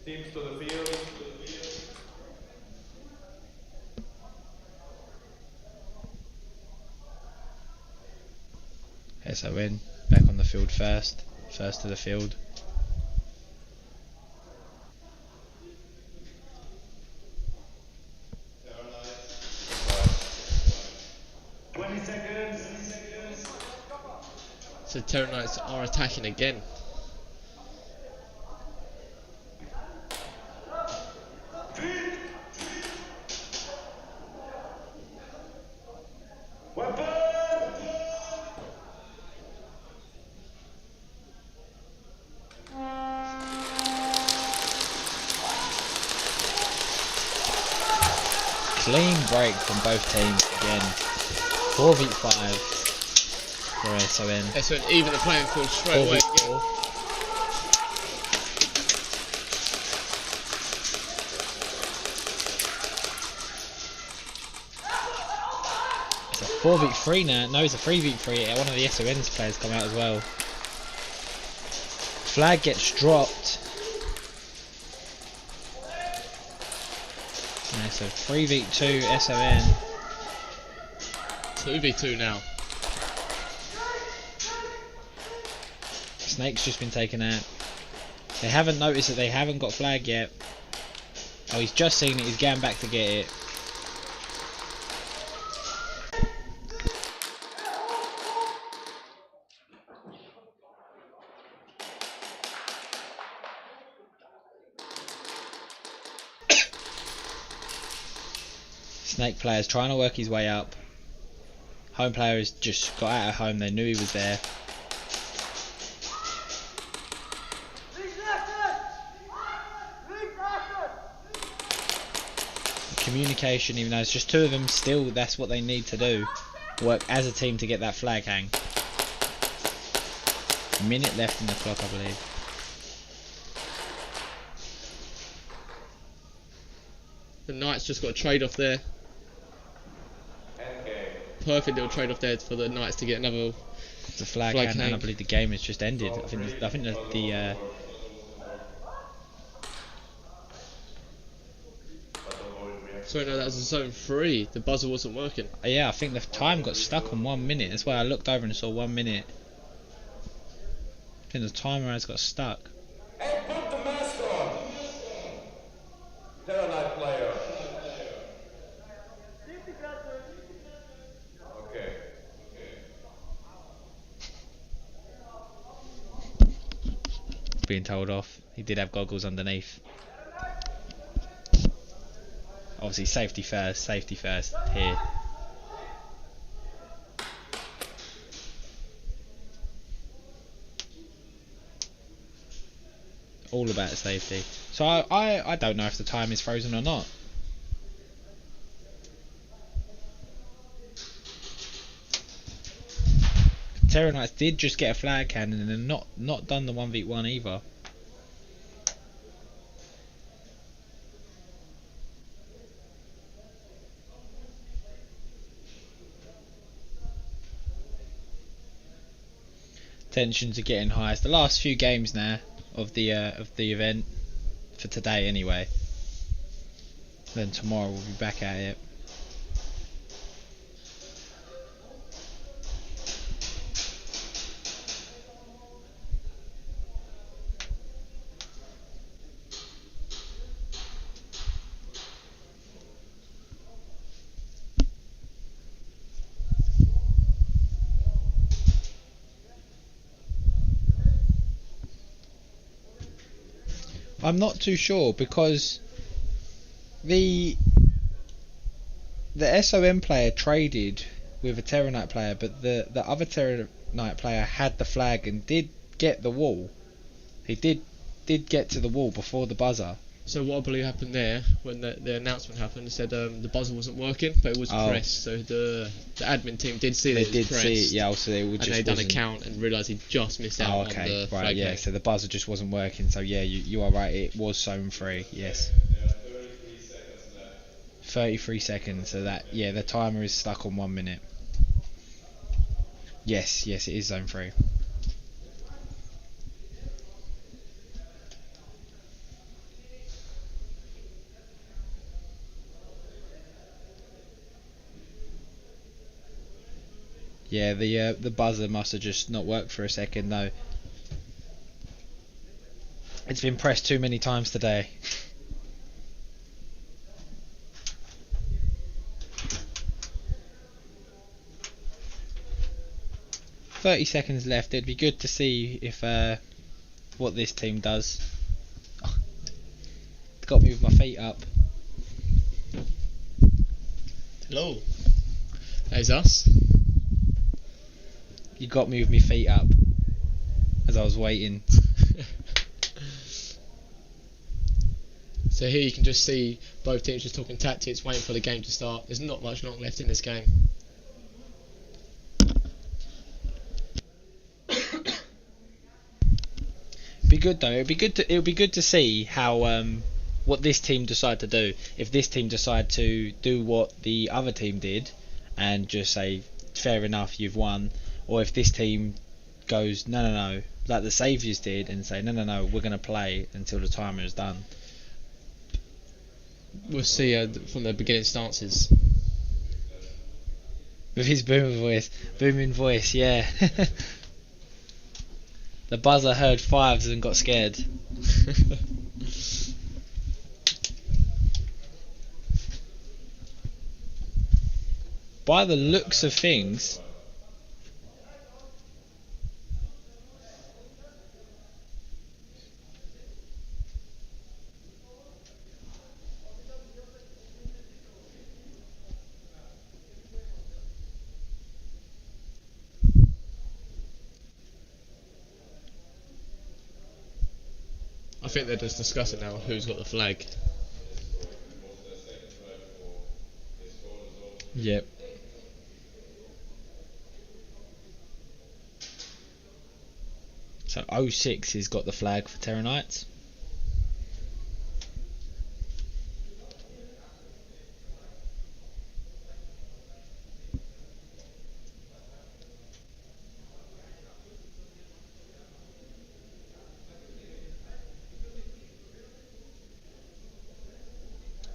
Teams to the field. SON back on the field first to the field. So Terror Knights are attacking again. Clean break from both teams again. 4v5 for SON. SON even the playing field straight away again. 4v3 now. No, it's a 3v3. One of the SON's players come out as well. Flag gets dropped. Yeah, so 3v2 SON. 2v2 now. Snake's just been taken out. They haven't noticed that they haven't got flag yet. Oh, he's just seen it. He's going back to get it. Snake player's trying to work his way up. Home player has just got out of home. They knew he was there. Communication, even though it's just 2 of them, still that's what they need to do. Work as a team to get that flag hang. A minute left in the clock, I believe. The Knights just got a trade off there. Perfect little trade off there for the Knights to get another flag hang, and I believe the game has just ended. I think the Sorry, no, that was zone 3. The buzzer wasn't working. Yeah, I think the time got stuck on 1 minute. That's why I looked over and saw 1 minute. I think the timer has got stuck. Hey, put the mask on. Terror Knight player. Okay. Being told off. He did have goggles underneath. Obviously safety first here. All about safety. So I don't know if the time is frozen or not. Terror Knights did just get a flag cannon and they're not done the 1v1 either. Tensions are getting high. It's the last few games now of the event for today anyway. Then tomorrow we'll be back at it. I'm not too sure because the SOM player traded with a Terra Knight player, but the other Terra Knight player had the flag and did get the wall. He did get to the wall before the buzzer. So what I believe happened there, when the announcement happened, it said the buzzer wasn't working, but it was pressed. So the admin team did see that it was pressed. They did see it, yeah. So they just done a count and realised he just missed out on the flag. Yeah. So the buzzer just wasn't working. So yeah, you are right. It was zone 3. Yes. 33 seconds. So that the timer is stuck on 1 minute. Yes, it is zone 3. Yeah, the buzzer must have just not worked for a second though. It's been pressed too many times today. $30 seconds left. It'd be good to see if what this team does. Oh, got me with my feet up. Hello. There's us. You got me with my feet up as I was waiting. So here you can just see both teams just talking tactics, waiting for the game to start. There's not much long left in this game. Be good though. It would be good to see how what this team decide to do. If this team decide to do what the other team did and just say fair enough, you've won. Or if this team goes, no, like the Saviours did, and say, no, we're going to play until the timer is done. We'll see from the beginning stances. With his booming voice, yeah. The buzzer heard 5s and got scared. By the looks of things, I think they're just discussing now who's got the flag. Yep. So 06 has got the flag for Terra Knights.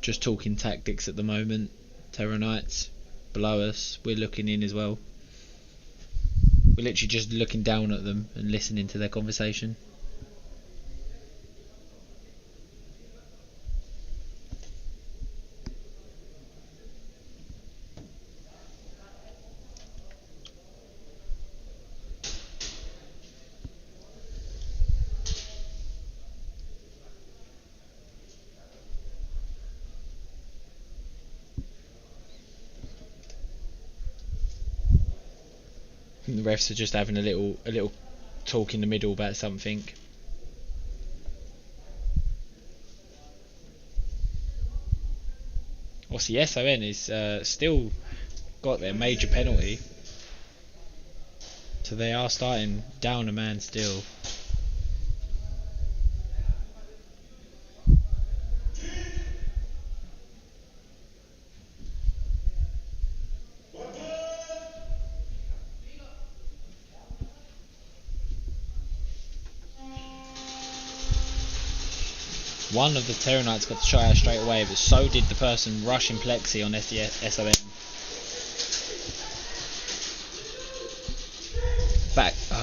Just talking tactics at the moment. Terra Knights below us, we're looking in as well. We're literally just looking down at them and listening to their conversation. The refs are just having a little talk in the middle about something. What's the SON is still got their major penalty, so they are starting down a man still. one of the Terranites got the shot out straight away, but so did the person rushing Plexi on SON.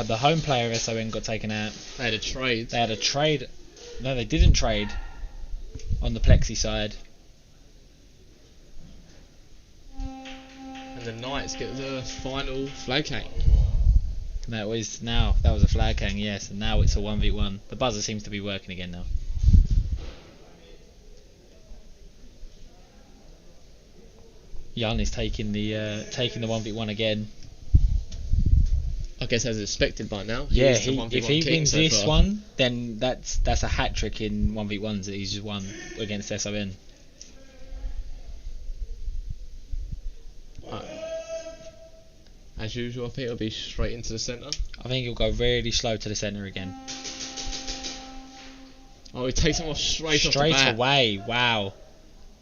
The home player of SON got taken out. They had a trade. They had a trade. No, they didn't trade on the Plexi side. And the Knights get the final flag hang. That was a flag hang, yes, and now it's a 1v1. The buzzer seems to be working again now. Jan is taking the 1v1 again. I guess as expected by now. Yeah, if he wins this one, then that's a hat trick in 1v1s that he's just won against SON. As usual, I think it'll be straight into the centre. I think he'll go really slow to the centre again. Oh, he takes him off straight away. Wow.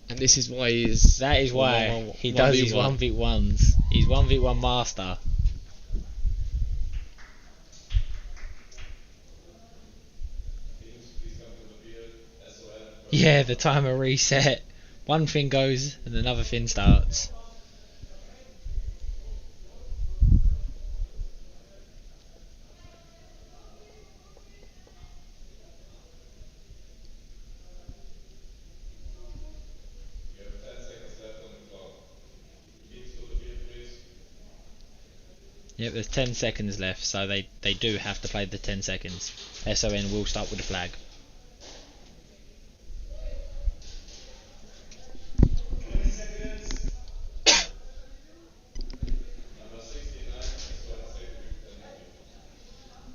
And this is why he does his 1v1s. He's 1v1 master. Yeah, the timer reset. One thing goes and another thing starts. Yep, there's 10 seconds left, so they do have to play the 10 seconds. SON will start with the flag.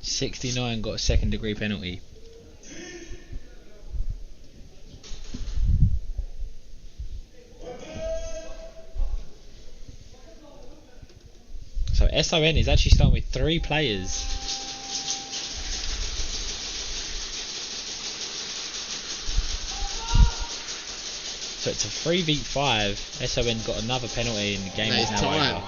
.69 got a second degree penalty. So SON is actually starting with 3 players. So it's a 3v5. SON got another penalty and the game is now over.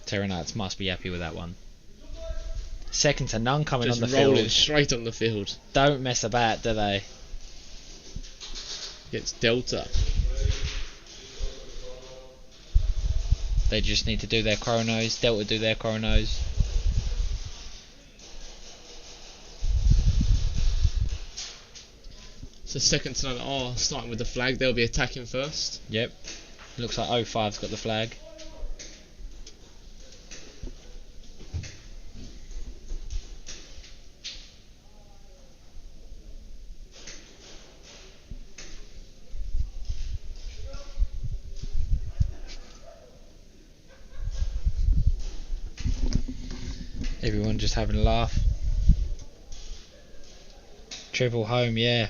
Terranites must be happy with that one. Second to none coming Just on the field. rolling straight on the field. Don't mess about, do they? It's Delta. They just need to do their chronos. Delta do their chronos. So second to none are starting with the flag. They'll be attacking first. Yep. Looks like 05's got the flag. Everyone just having a laugh. Triple home, yeah.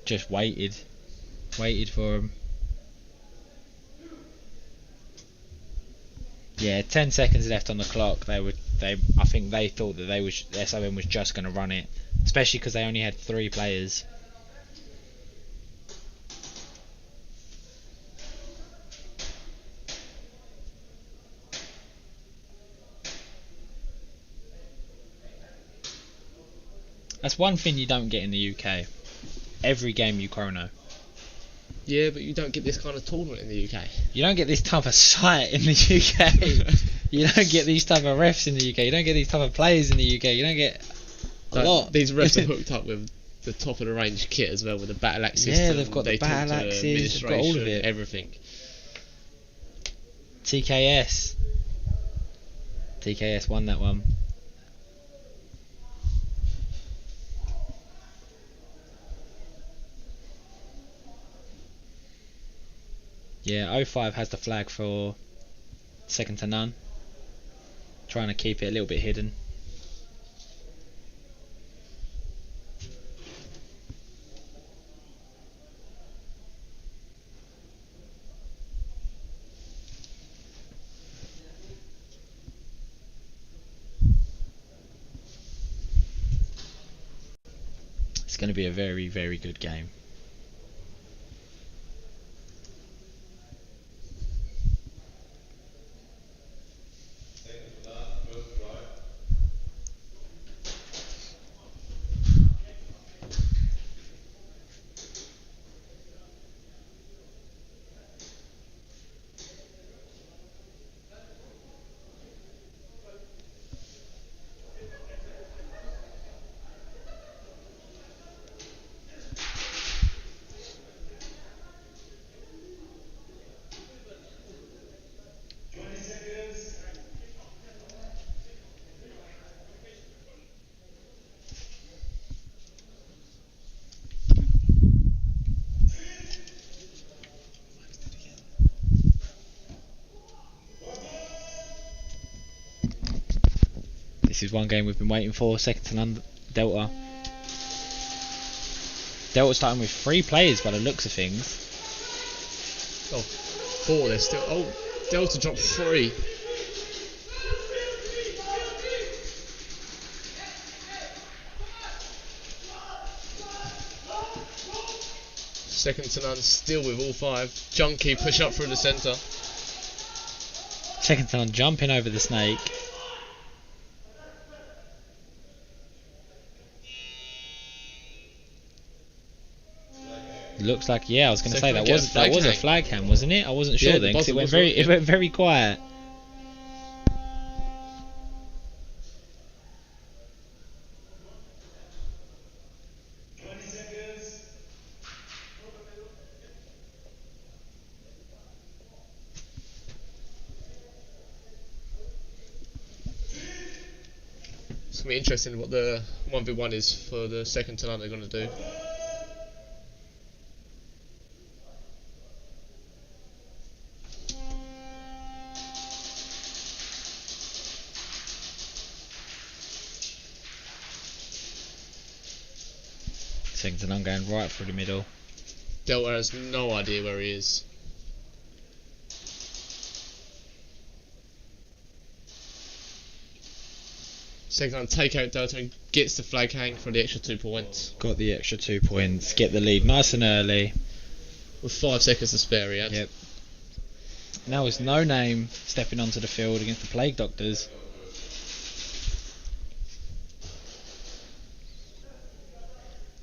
Just waited for him. Yeah, 10 seconds left on the clock. I think they thought that SON was just going to run it, especially because they only had 3 players. That's one thing you don't get in the UK. Every game you chrono. Yeah, but you don't get this kind of tournament in the UK. You don't get this type of site in the UK. You don't get these type of refs in the UK. You don't get these type of players in the UK. You don't get a lot. These refs are hooked up with the top of the range kit as well, with the battle axe system. Yeah, they've got the battle axes. They've got all of it. Everything. TKS won that one. Yeah, 05 has the flag for second to none. Trying to keep it a little bit hidden. It's going to be a very, very good game. This is one game we've been waiting for. Second to none, Delta. Delta starting with 3 players by the looks of things. Oh, 4 they're still. Oh, Delta dropped 3. Second to none, still with all 5. Junkie push up through the centre. Second to none jumping over the snake. Looks like, yeah, I was going to say that was a flag hand, wasn't it? I wasn't sure then because it went very quiet. It's going to be interesting what the 1v1 is for the second to none they're going to do. Second to none going right through the middle. Delta has no idea where he is. Second on take out Delta and gets the flag hang for the extra 2 points. Got the extra 2 points, get the lead nice and early. With 5 seconds to spare, he had. Yep. Now it's No Name stepping onto the field against the Plague Doctors.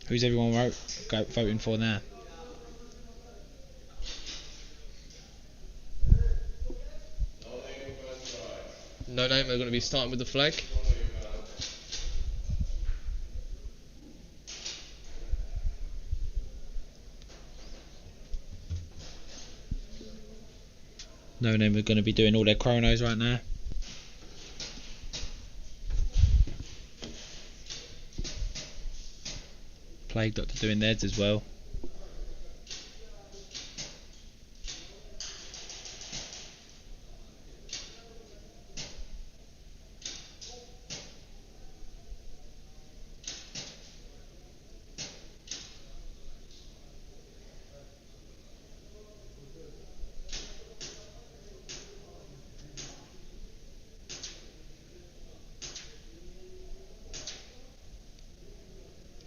Who's everyone voting for now? No Name are going to be starting with the flag. No Name are going to be doing all their chronos right now. Plague Doctor doing theirs as well.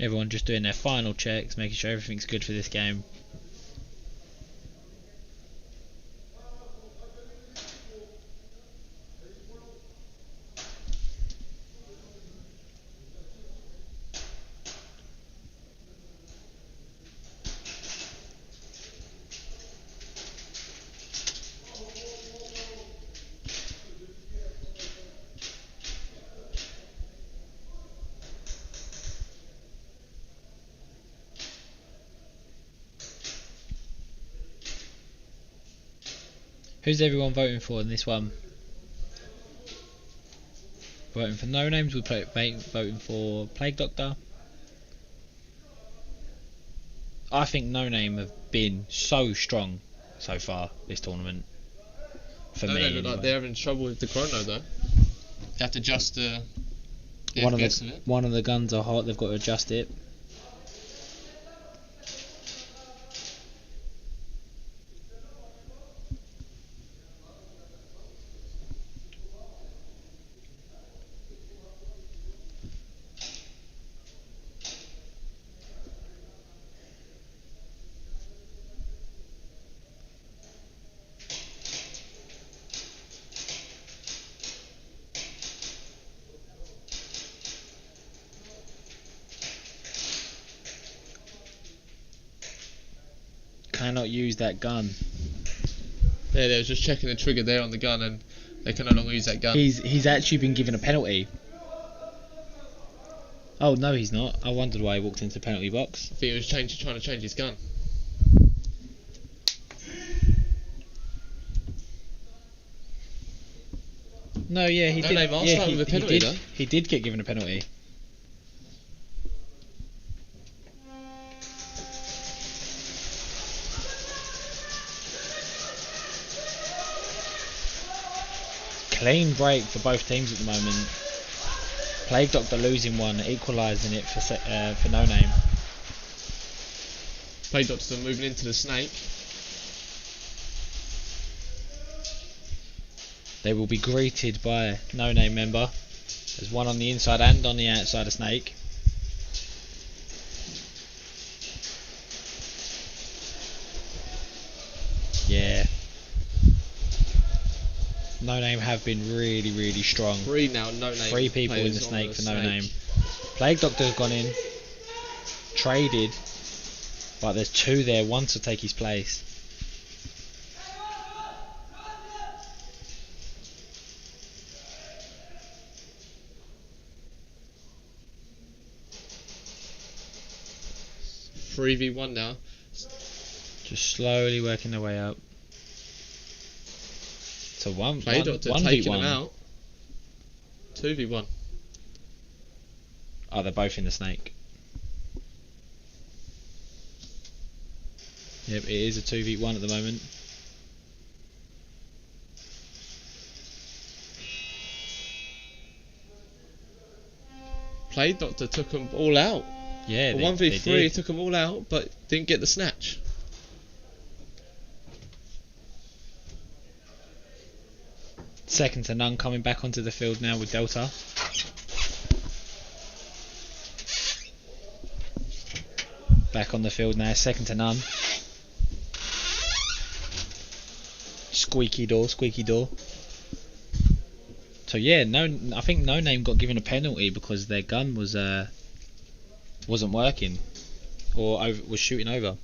Everyone just doing their final checks, making sure everything's good for this game. Who's everyone voting for in this one? Voting for No Names, we're voting for Plague Doctor. I think No Name have been so strong so far this tournament. For me, look like they're having trouble with the chrono though. They have to adjust the one of the guns are hot, they've got to adjust it. Cannot use that gun. Yeah, they were just checking the trigger there on the gun and they can no longer use that gun. He's actually been given a penalty. Oh no, he's not. I wondered why he walked into the penalty box. I think he was trying to change his gun. No, yeah, he No, did. no, Mark started with a penalty, though. He did get given a penalty. Clean break for both teams at the moment. Plague Doctor losing one, equalising it for No Name. Plague Doctor moving into the snake. They will be greeted by No Name member. There's one on the inside and on the outside of snake. Yeah. No Name have been really, really strong. 3 now, No Name. 3 people in the snake for No Name. Plague Doctor's gone in, traded, but there's 2 there, 1 to take his place. Three v 1 now. Just slowly working their way up. So one Doctor one taking v1. them out. 2v1. Oh, they're both in the snake. Yep, it is a 2v1 at the moment. Plague Doctor took them all out. Yeah, 1v3 took them all out, but didn't get the snatch. Second to none coming back onto the field now with Delta. Back on the field now, second to none. Squeaky door, squeaky door. So yeah, I think No Name got given a penalty because their gun was wasn't working, or was shooting over.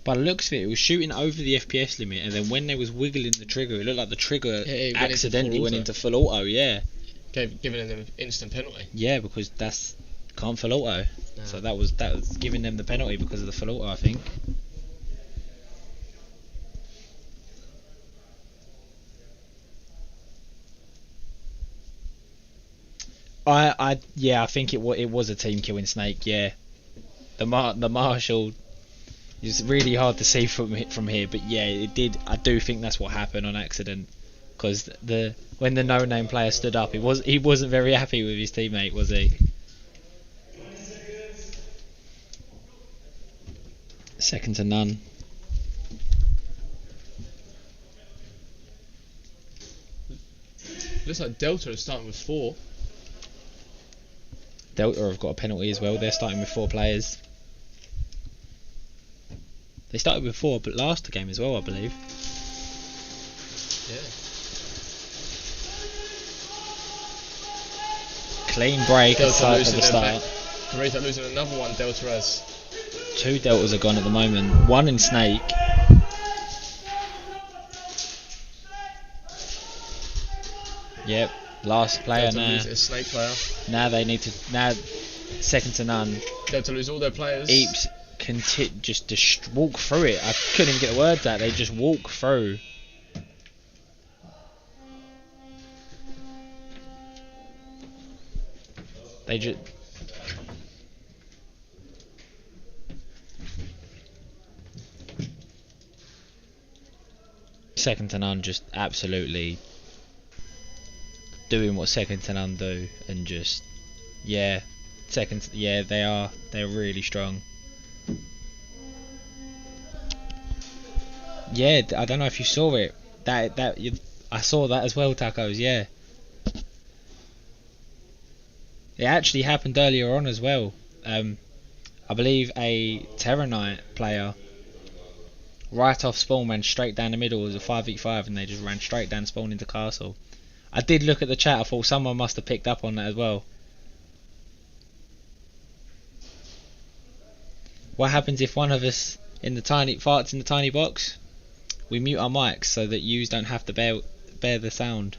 By the looks of it, it was shooting over the FPS limit, and then when they was wiggling the trigger, it looked like the trigger accidentally went into full auto. Yeah, giving them an instant penalty. Yeah, because that's can't full auto, so that was giving them the penalty because of the full auto, I think. I think it was a team killing snake. Yeah, the marshal is really hard to see from here, but yeah, it did. I do think that's what happened on accident, because when the No Name player stood up, he wasn't very happy with his teammate, was he? Second to none. Looks like Delta is starting with 4. Delta have got a penalty as well. They're starting with 4 players. They started with 4, but last game as well, I believe. Yeah. Clean break at the start. Delta losing another one. Delta has 2 Deltas are gone at the moment. 1 in snake. Yep. Last player Delta now. loses a snake player. Now they need to. Now second to none. Delta lose all their players. Eeps can just walk through it. I couldn't even get the words out. They just walk through. They just. Second to none just absolutely doing what second to none do, and just they're really strong. Yeah, I don't know if you saw it. I saw that as well, Tacos. Yeah, it actually happened earlier on as well. I believe a Terror Knight player right off spawn ran straight down the middle. It was a 5v5 and they just ran straight down spawn into castle. I did look at the chat. I thought someone must have picked up on that as well. What happens if one of us farts in the tiny box? We mute our mics so that yous don't have to bear the sound.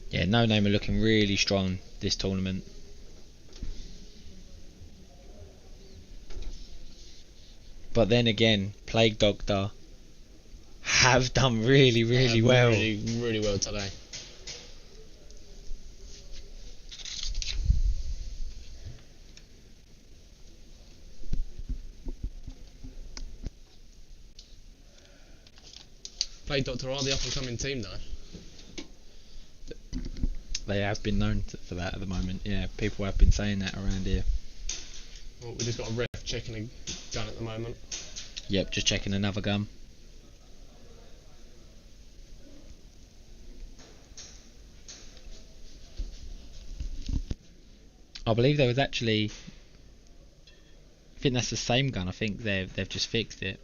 Yeah, No Name are looking really strong this tournament. But then again, Plague Doctor have done really well. Really well today. Play Doctor are the up and coming team though. They have been known for that at the moment. Yeah, people have been saying that around here. Well, we just got a ref checking a gun at the moment. Yep, just checking another gun. I believe there was actually, I think that's the same gun. I think they've just fixed it.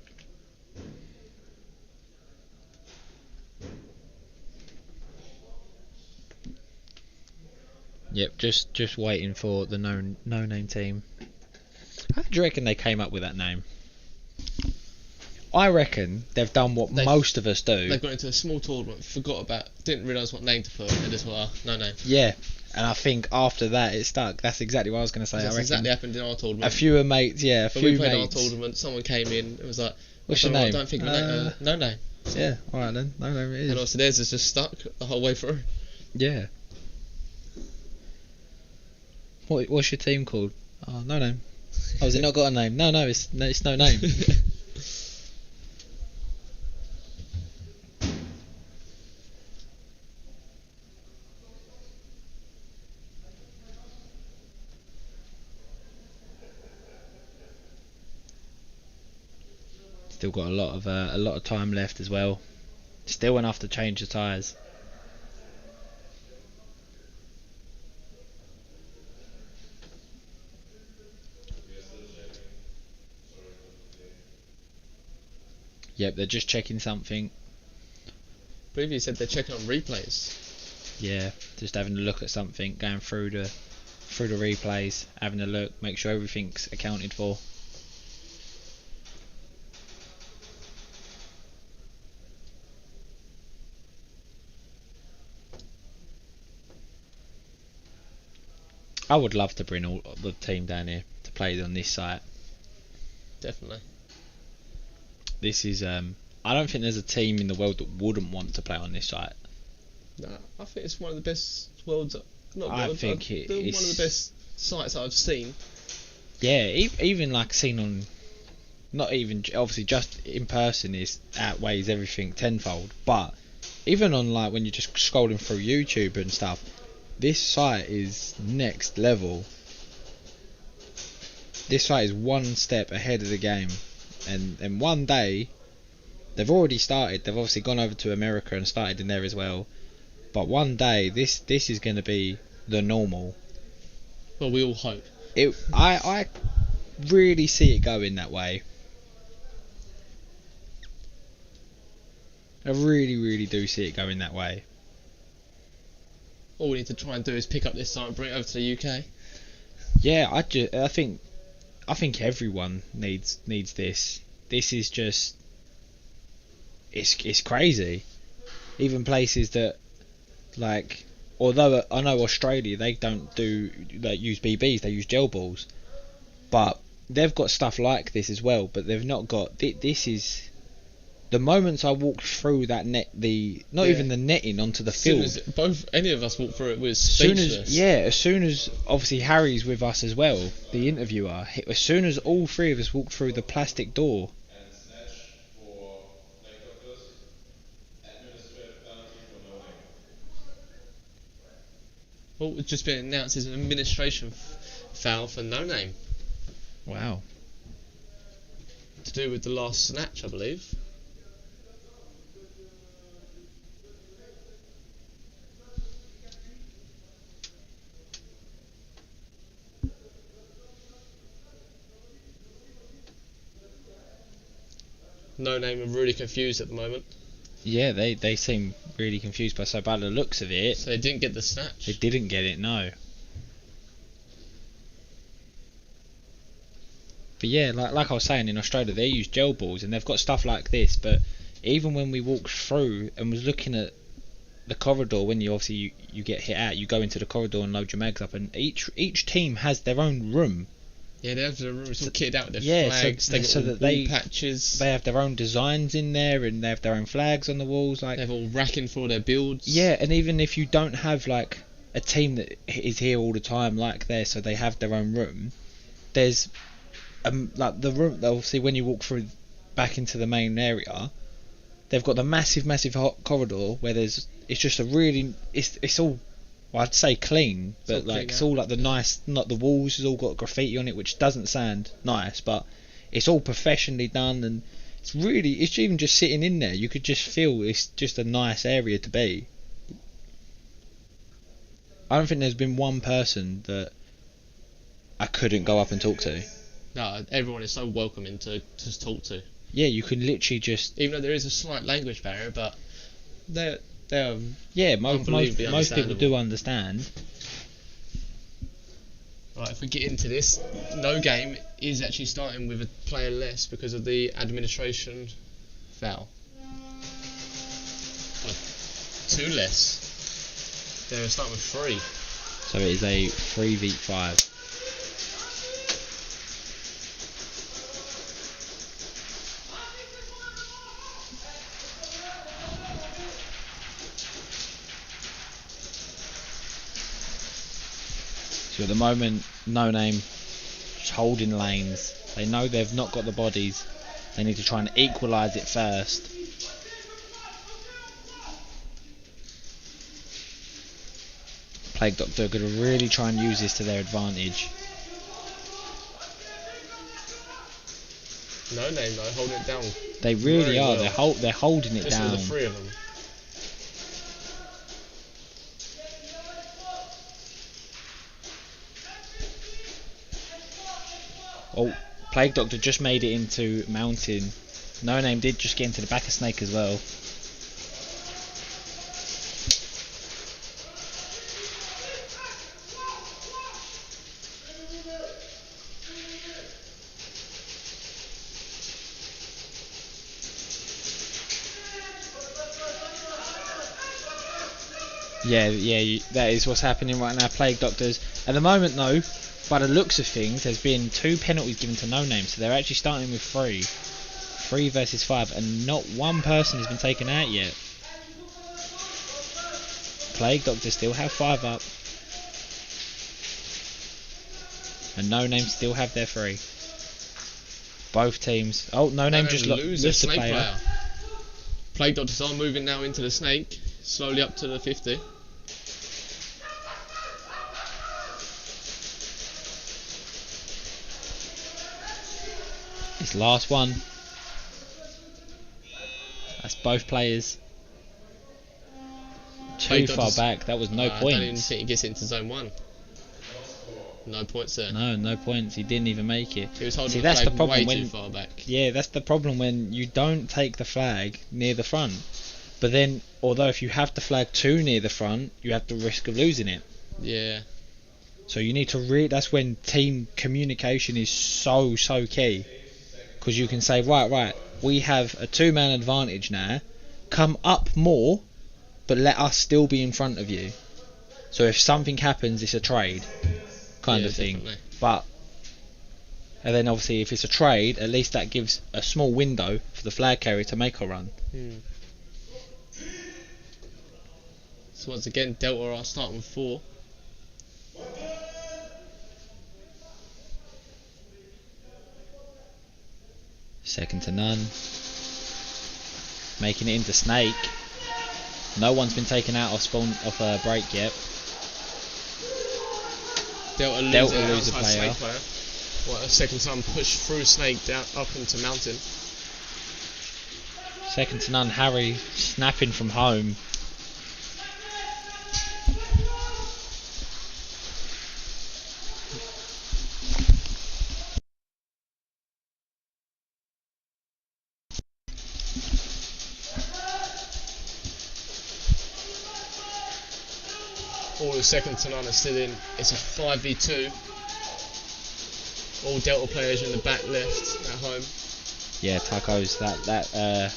Yep, just waiting for the no name team. How do you reckon they came up with that name? I reckon they've done what most of us do. They've got into a small tournament, didn't realise what name to put, and just thought, no name. Yeah, and I think after that it stuck. That's exactly what I was going to say. That's exactly happened in our tournament. A few mates, yeah, When we played our tournament, someone came in and was like, "What's your name?" I don't think no name. Yeah, alright then, no name it is. And also theirs is just stuck the whole way through. Yeah. What's your team called? Oh, no name. Oh, has it not got a name? No, it's no name. Still got a lot of time left as well. Still enough to change the tyres. Yep, they're just checking something. I believe you said they're checking on replays. Yeah, just having a look at something, going through the replays, having a look, make sure everything's accounted for. I would love to bring all the team down here to play on this site. Definitely. This is I don't think there's a team in the world that wouldn't want to play on this site. No, I think it's one of the best worlds. Not I world, think it's one of the best sites I've seen. Yeah, even like seen on, not even obviously just in person is outweighs everything tenfold. But even on like when you're just scrolling through YouTube and stuff, this site is next level. This site is one step ahead of the game. And one day, they've already started. They've obviously gone over to America and started in there as well. But one day, this is going to be the normal. Well, we all hope. I really see it going that way. I really do see it going that way. All we need to try and do is pick up this site and bring it over to the UK. Yeah, I think everyone needs this. This is just it's crazy. Even places that like, although I know Australia, they don't use BBs, they use gel balls, but they've got stuff like this as well. But they've not got this. Is the moments I walked through that net, even the netting onto the field. As soon as any of us walked through it, was speechless. As soon as obviously Harry's with us as well, the interviewer. As soon as all three of us walked through the plastic door. Well, it's just been announced as an administration foul for no name. Wow. To do with the last snatch, I believe. No name are really confused at the moment. Yeah, they seem really confused by the looks of it. So they didn't get the snatch. They didn't get it, no. But yeah, like I was saying, in Australia they use gel balls and they've got stuff like this. But even when we walked through and was looking at the corridor, when you obviously you get hit out, you go into the corridor and load your mags up, and each team has their own room. Yeah, they have their rooms all kitted out with their flags. So that they patches. They have their own designs in there, and they have their own flags on the walls. Like they have all racking for all their builds. Yeah, and even if you don't have like a team that is here all the time, like there, so they have their own room. There's like the room. Obviously, when you walk through back into the main area, they've got the massive corridor where it's just a really, it's all, well, I'd say clean, but like it's all like the nice, not the walls has all got graffiti on it, which doesn't sound nice, but it's all professionally done, and it's even just sitting in there, you could just feel it's just a nice area to be. I don't think there's been one person that I couldn't go up and talk to. No, everyone is so welcoming to talk to. Yeah, you can literally just... Even though there is a slight language barrier, but they're yeah, most people do understand. Right, if we get into this, no game is actually starting with a player less because of the administration foul. Two less. They're starting with 3. So it is a 3v5. So at the moment, No Name just holding lanes. They know they've not got the bodies. They need to try and equalise it first. Plague Doctor are going to really try and use this to their advantage. No Name though, holding it down. They really are. Well. They're holding it just down. Just the 3 of them. Oh, Plague Doctor just made it into Mountain. No Name did just get into the back of Snake as well. Yeah, that is what's happening right now. Plague Doctors. At the moment, though, by the looks of things, there's been 2 penalties given to No Name, so they're actually starting with 3. 3 versus 5, and not one person has been taken out yet. Plague Doctors still have 5 up, and No Name still have their 3. Both teams. Oh, No Name just lost a player. Plague Doctors are moving now into the Snake, slowly up to the 50. This last one. That's both players. Too far back. That was no points. I don't even think he gets into zone 1. No points there. No points. He didn't even make it. He was holding the flag way too far back. Yeah, that's the problem when you don't take the flag near the front. But then, although if you have the flag too near the front, you have the risk of losing it. Yeah. So you need to that's when team communication is so key. Because you can say, right, we have a 2-man advantage now. Come up more, but let us still be in front of you. So if something happens, it's a trade kind of thing. Definitely. And then obviously if it's a trade, at least that gives a small window for the flag carrier to make a run. So once again, Delta are starting with 4. Second to none. Making it into Snake. No one's been taken out off break yet. Delta lose a player. What, a second time push through Snake down up into Mountain. Second to none. Harry snapping from home. All the second to none are still in. It's a 5v2. All Delta players are in the back left at home. Yeah, Taco's that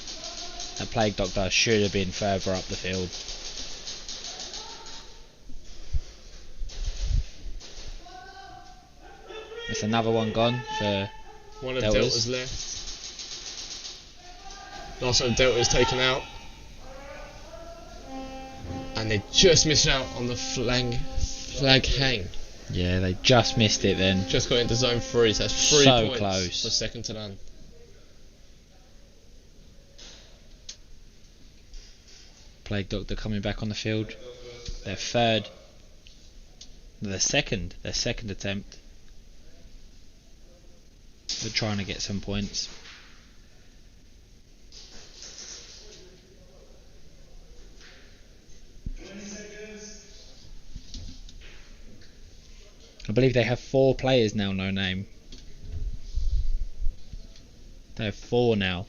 Plague Doctor should have been further up the field. It's another one gone for one of Deltas. Delta's left. Last one of Delta is taken out. And they just missed out on the flag hang. Yeah, they just missed it then. Just got into zone 3, so that's 3 so points close. for second to none. Plague Doctor coming back on the field. Their second attempt. They're trying to get some points. I believe they have 4 players now, no name. They have 4 now.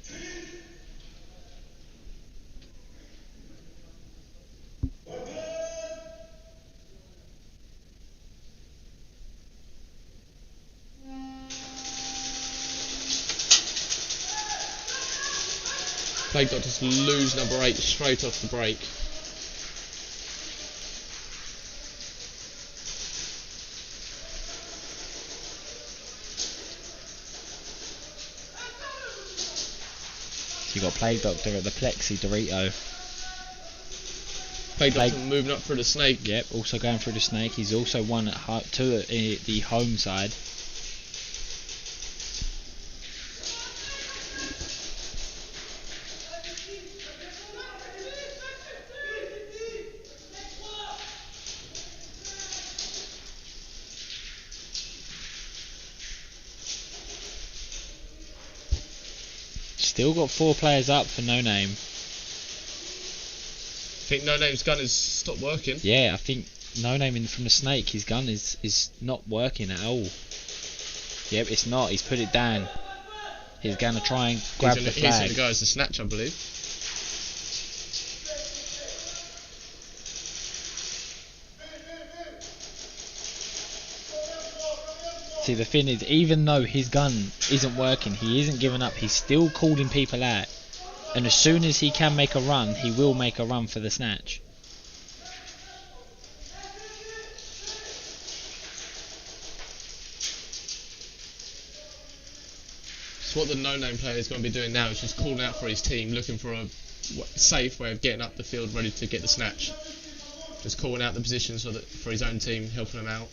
Plague Doctors lose number 8 straight off the break. You got Plague Doctor at the Plexi Dorito. Plague Doctor moving up through the snake. Yep, also going through the snake. He's also 2 at the home side. Still got 4 players up for No Name. I think No Name's gun has stopped working. Yeah, I think No Name from the snake, his gun is not working at all. Yep, it's not. He's put it down. He's going to try and grab the flag. He's going to go as the snatch, I believe. See, the thing is, even though his gun isn't working, he isn't giving up. He's still calling people out. And as soon as he can make a run, he will make a run for the snatch. So what the no-name player is going to be doing now is just calling out for his team, looking for a safe way of getting up the field ready to get the snatch. Just calling out the positions for his own team, helping them out.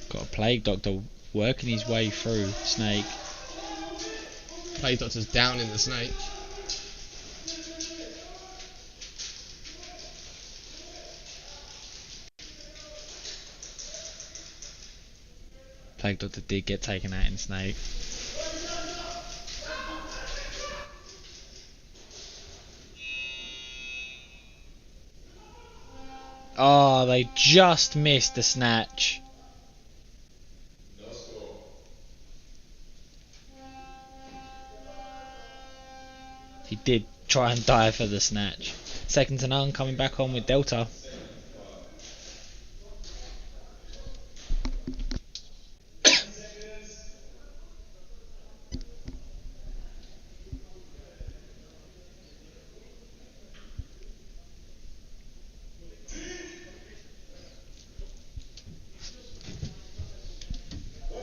Got a Plague Doctor working his way through snake. Plague Doctor's down in the snake. Plague Doctor did get taken out in snake. Oh, they just missed the snatch. He did try and die for the snatch. Second to none, coming back on with Delta.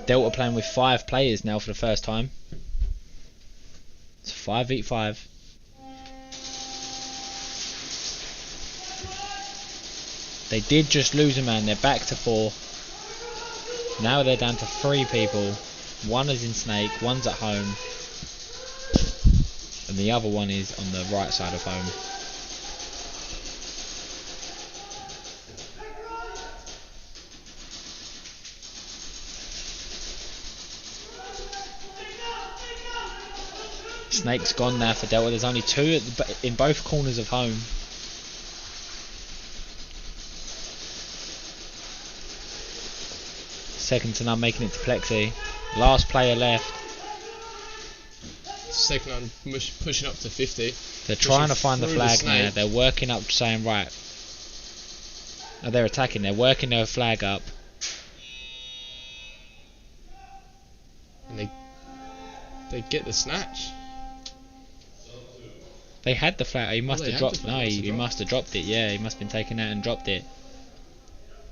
Delta playing with 5 players now for the first time. It's 5v5. They did just lose a man, they're back to 4. Now they're down to 3 people. One is in snake, one's at home. And the other one is on the right side of home. Snake's gone now for Delta. There's only 2 in both corners of home. Second to none, making it to Plexi. Last player left. Second on pushing up to 50. They're trying to find the flag now. They're working up, saying right. Oh, they're attacking. They're working their flag up. And they get the snatch. They had the flag. He must have dropped. No, he dropped. must have dropped it. Yeah, he must have been taken out and dropped it.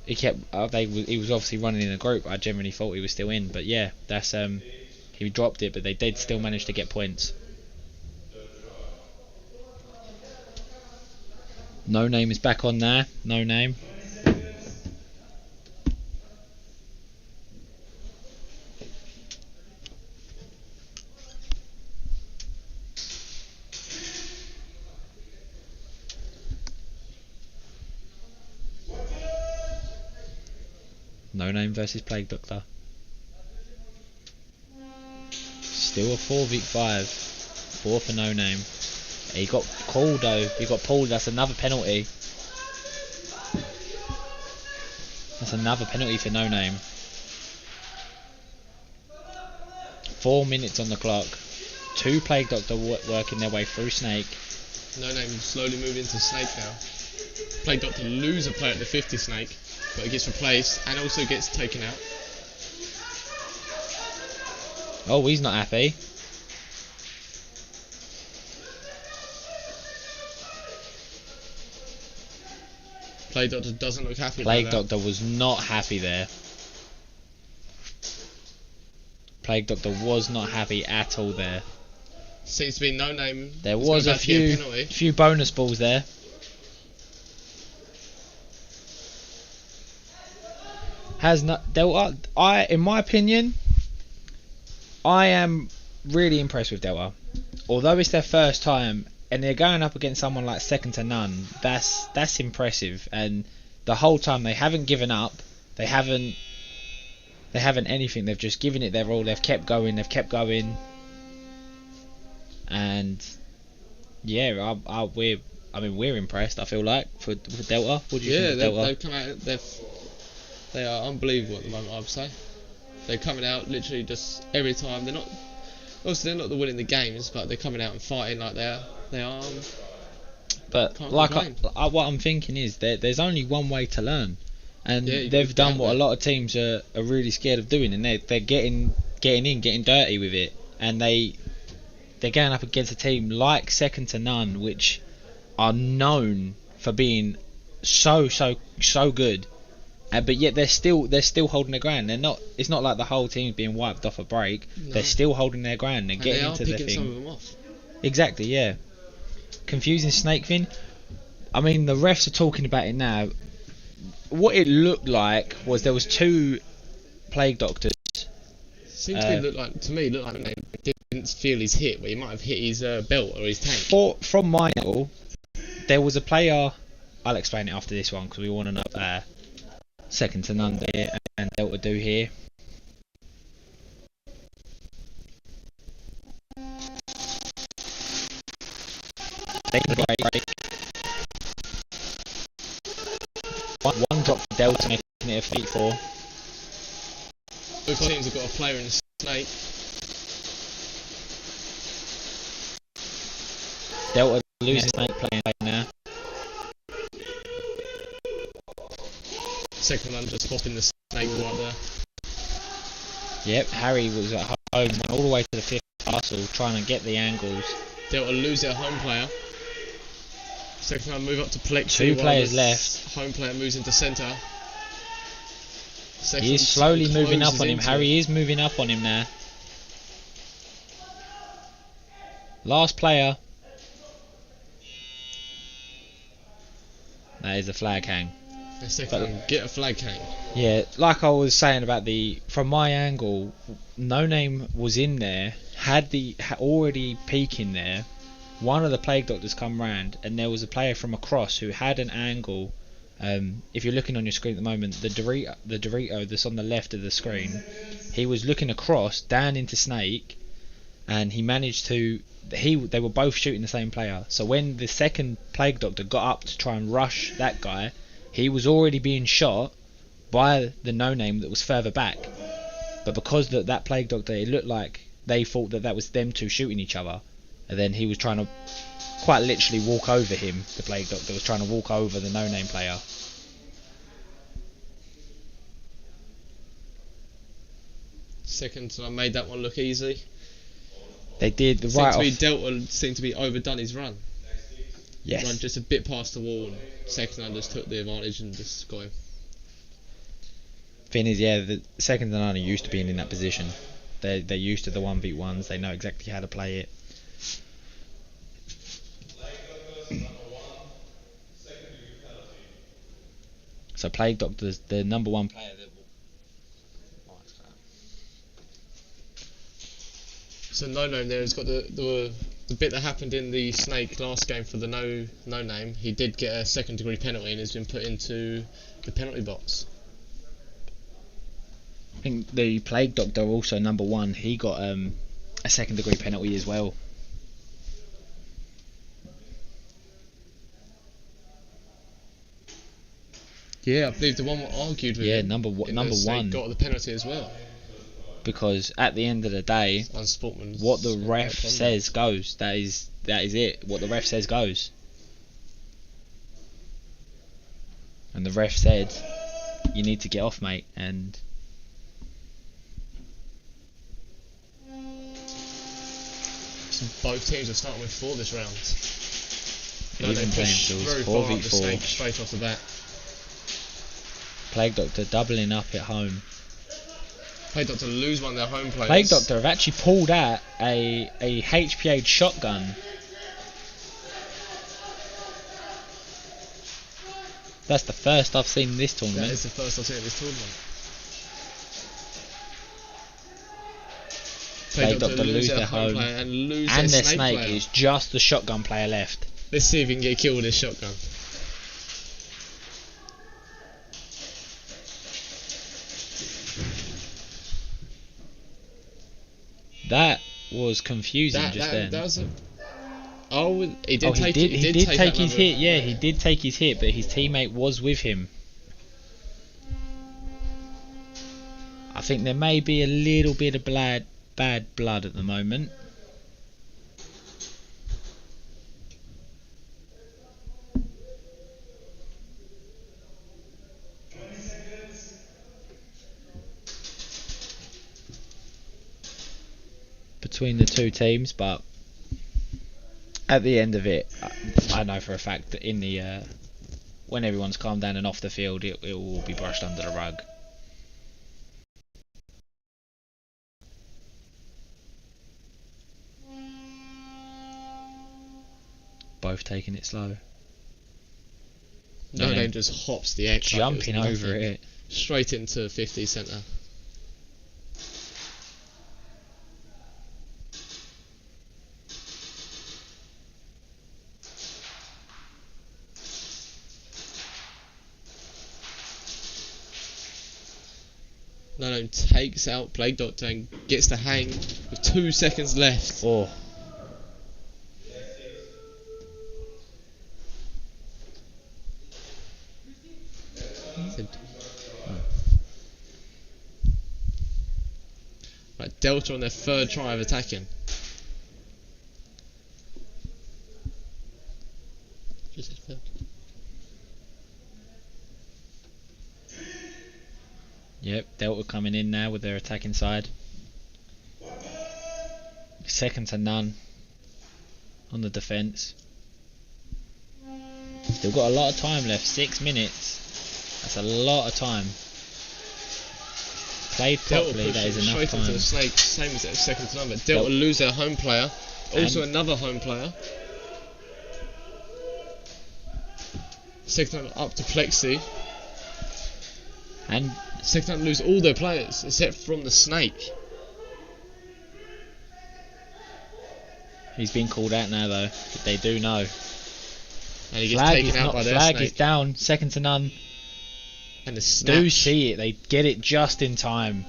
He kept. He was obviously running in a group. I generally thought he was still in, but yeah, that's he dropped it. But they did still manage to get points. No Name is back on there. No Name. No Name versus Plague Doctor. Still a 4v5. 4 for No Name. He got called though. He got pulled. That's another penalty. That's another penalty for No Name. 4 minutes on the clock. 2 Plague Doctor working their way through Snake. No Name slowly moving into Snake now. Plague Doctor lose a player at the 50 Snake, but it gets replaced and also gets taken out. Oh, he's not happy. Plague Doctor doesn't look happy. Plague Doctor was not happy there. Plague Doctor was not happy at all there. Seems to be No Name. There was a few bonus balls there. Has not Delta. In my opinion, I am really impressed with Delta. Although it's their first time and they're going up against someone like second to none, that's impressive. And the whole time they haven't given up. They haven't anything. They've just given it their all. They've kept going. And yeah, we're impressed. I feel like for Delta. What do you think of Delta? They've come out. They are unbelievable at the moment. I would say they're coming out literally just every time. They're not the winning the games, but they're coming out and fighting like they are. But like what I'm thinking is there's only one way to learn, and they've done what a lot of teams are really scared of doing, and they're getting dirty with it, and they're going up against a team like second to none, which are known for being so good, but yet they're still holding their ground. It's not like the whole team's being wiped off a break. No. They're still holding their ground. They're getting into their thing. Some of them off. Exactly, yeah. Confusing snake thing. I mean, the refs are talking about it now. What it looked like was there was 2 Plague Doctors. Seemed to look like they didn't feel his hit, but he might have hit his belt or his tank. From my angle, there was a player. I'll explain it after this one because we want to know second to none there and Delta do here. One drop for Delta, making it a feat for. Both teams have got a player in the snake. Delta losing snake playing now. Second one just popping the snake right there. Yep, Harry was at home, went all the way to the 5th castle trying to get the angles. Delta lose their home player. Second one move up to Plexi. 2 players left. Home player moves into centre. He is slowly moving up on him. Harry is moving up on him now. Last player. That is a flag hang. The second one, get a flag hang. Yeah, like I was saying about from my angle, No Name was in there, had already peeking there. One of the Plague Doctors come round, and there was a player from across who had an angle. If you're looking on your screen at the moment, the Dorito that's on the left of the screen, he was looking across down into Snake, and he managed to. They were both shooting the same player. So when the second Plague Doctor got up to try and rush that guy, he was already being shot by the No Name that was further back. But because that Plague Doctor, it looked like they thought that was them two shooting each other, and then he was trying to quite literally walk over him. The Plague Doctor was trying to walk over the No Name player. Second, so I made that one look easy. They did the right off. Delta seemed to be overdone his run. Yes. Run just a bit past the wall, and second one just took the advantage and just got him. Thing is, yeah, the second and none are used to being in that position. They're used to the 1v1s. They know exactly how to play it. So Plague Doctor's the number 1 player that will. So No Name there has got the bit that happened in the Snake last game for the no Name. He did get a second degree penalty and has been put into the penalty box. I think the Plague Doctor, also number 1, he got a second degree penalty as well. Yeah, I believe the one that argued with him number in one got the penalty as well. Because at the end of the day, what the ref says goes. That is it. What the ref says goes. And the ref said, "You need to get off, mate." And both teams are starting with 4 this round. even they push teams, very it far was up the 4v4. snake straight off the bat. Plague Doctor doubling up at home. Plague Doctor lose one of their home players. Plague Doctor have actually pulled out a HPA shotgun. That's the first I've seen in this tournament. That is the first I've seen in this tournament. Plague Doctor lose their home player and lose and their their snake player. is just the shotgun player left. Let's see if we can get a kill with this shotgun. That was confusing then. That was a... Oh, he did he did take his hit. Yeah, he did take his hit, but his teammate was with him. I think there may be a little bit of bad blood at the moment. Between the two teams, but at the end of it, I know for a fact that in the when everyone's calmed down and off the field, it will all be brushed under the rug. Both taking it slow. No name just hops the X, jumping like over it straight into 50 centre. No takes out Plague Doctor and gets the hang with 2 seconds left. Oh. Right, Delta on their 3rd try of attacking. Yep, Delta coming in now with their attacking side. Second to none on the defence. Still got a lot of time left, 6 minutes. That's a lot of time. Played properly, that is enough straight time. into the snake, same as that second to none, but Delta lose their home player. Also another home player. Second time up to Plexi. And second time lose all their players except from the snake. He's been called out now though. They do know. And he gets taken out by their flag snake. is down, second to none. And the snatch. Do see it, they get it just in time.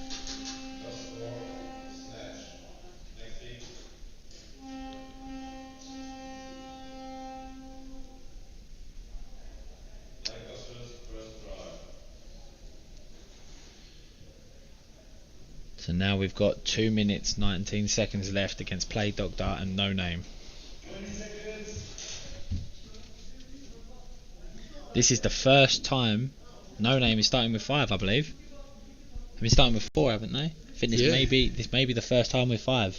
So now we've got 2 minutes 19 seconds left against Plague Doctor and No Name. This is the first time No Name is starting with 5, I believe. They've been starting with 4, haven't they? I think this may be the first time with 5.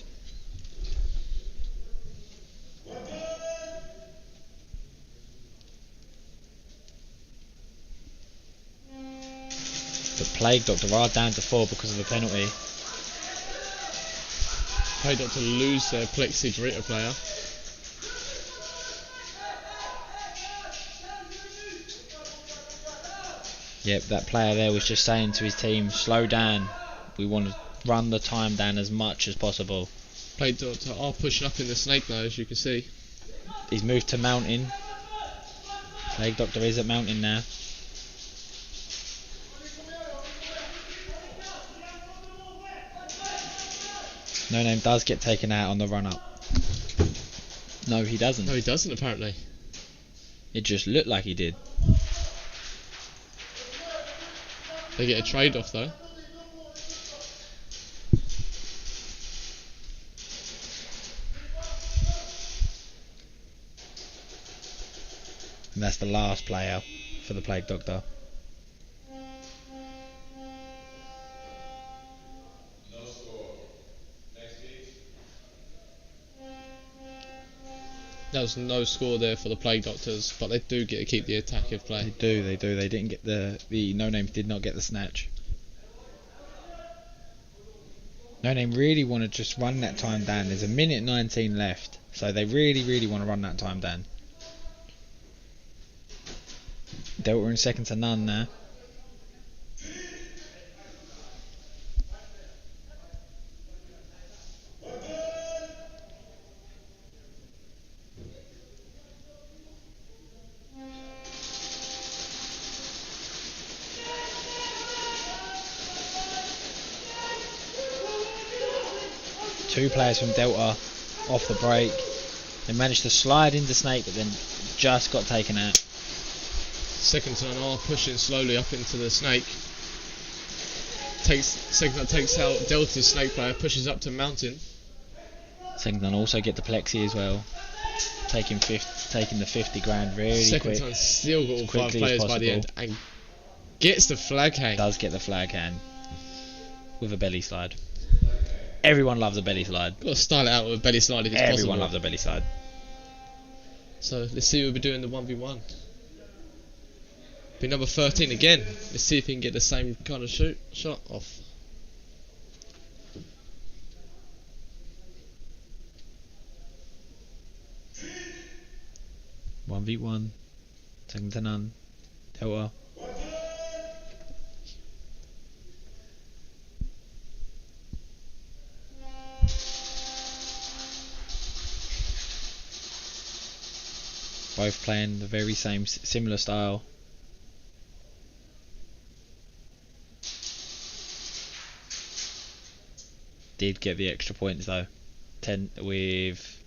But Plague Doctor are down to 4 because of the penalty. Plague Doctor lose their Plexi Dorito player. Yep, that player there was just saying to his team, slow down. We want to run the time down as much as possible. Plague Doctor are pushing up in the snake now, as you can see. He's moved to mountain. Plague Doctor is at mountain now. No Name does get taken out on the run up. No, he doesn't. No, he doesn't apparently. It just looked like he did. They get a trade off though. And that's the last player for the Plague Doctor. There was no score there for the Plague Doctors, but they do get to keep the attack if play. They do. They didn't get the No Names did not get the snatch. No Name really want to just run that time down. There's a minute 19 left, so they really want to run that time down. Delta in second to none there. Two players from Delta off the break. They managed to slide into Snake, but then just got taken out. Second to none pushing slowly up into the Snake. Second takes out Delta's Snake player, pushes up to Mountain. Second to none also get the Plexi as well. Taking the 50 grand really Second quick. to none still got all 5 players by the end and gets the flag hang. Does get the flag hang with a belly slide. Everyone loves a belly slide. Got to style it out with a belly slide if it's possible. Everyone loves a belly slide. So let's see what we're doing in the 1v1. Be number 13 again. Let's see if he can get the same kind of shot off. One v one. Second to none. Delta. Both playing the very same, similar style. Did get the extra points though. 10 with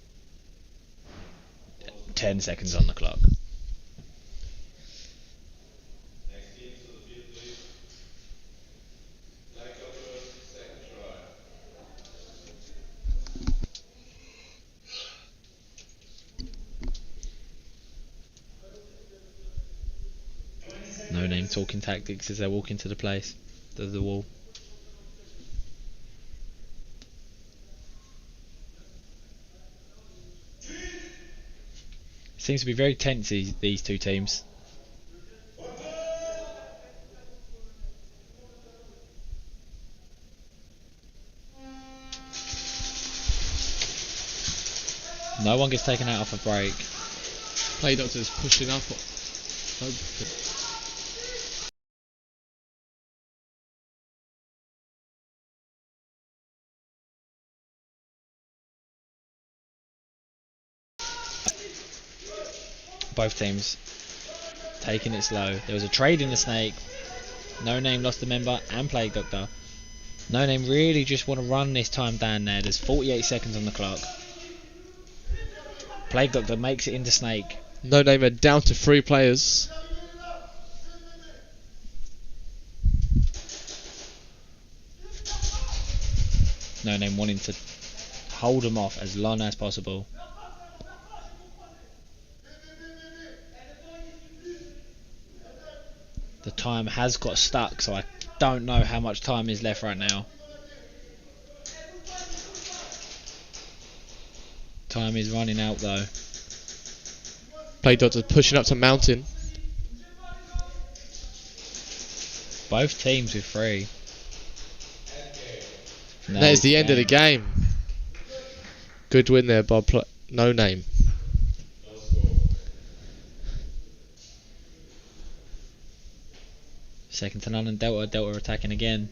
10 seconds on the clock. No Name talking tactics as they walk into the place, the wall. Seems to be very tense, these two teams. No one gets taken out off a break. Play Doctor's pushing up. Both teams taking it slow. There was a trade in the Snake. No Name lost a member and Plague Doctor. No Name really just want to run this time down there. There's 48 seconds on the clock. Plague Doctor makes it into Snake. No Name are down to 3 players. No Name wanting to hold them off as long as possible. The time has got stuck, so I don't know how much time is left right now. Time is running out though. Play Doctor pushing up to Mountain. Both teams with 3. That is the end of the game. Good win there by No Name. Second to none and Delta. Delta attacking again.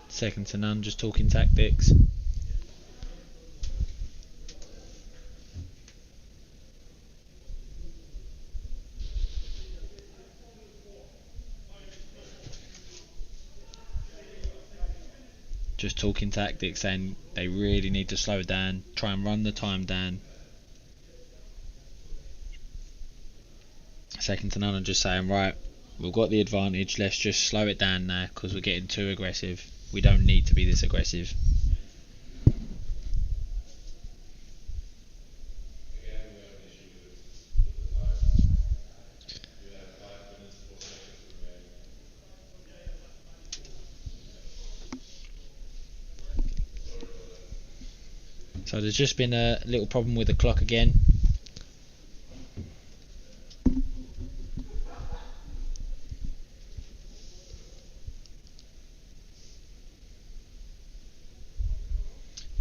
Second to none, just talking tactics. just talking tactics, saying they really need to slow down, try and run the time down. Second to none, and just saying, right, we've got the advantage, let's just slow it down now because we're getting too aggressive. We don't need to be this aggressive. So there's just been a little problem with the clock again.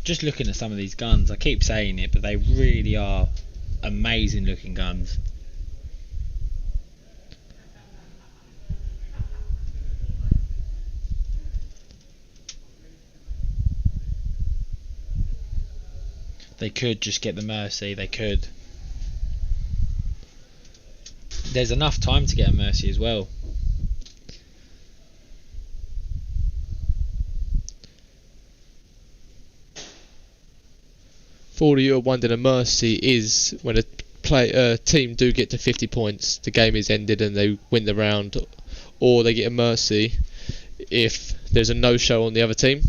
Just looking at some of these guns, I keep saying it, but they really are amazing looking guns. They could just get the Mercy, they could. There's enough time to get a Mercy as well. For all of you who are wondering, a Mercy is when a team do get to 50 points, the game is ended and they win the round, or they get a Mercy if there's a no-show on the other team.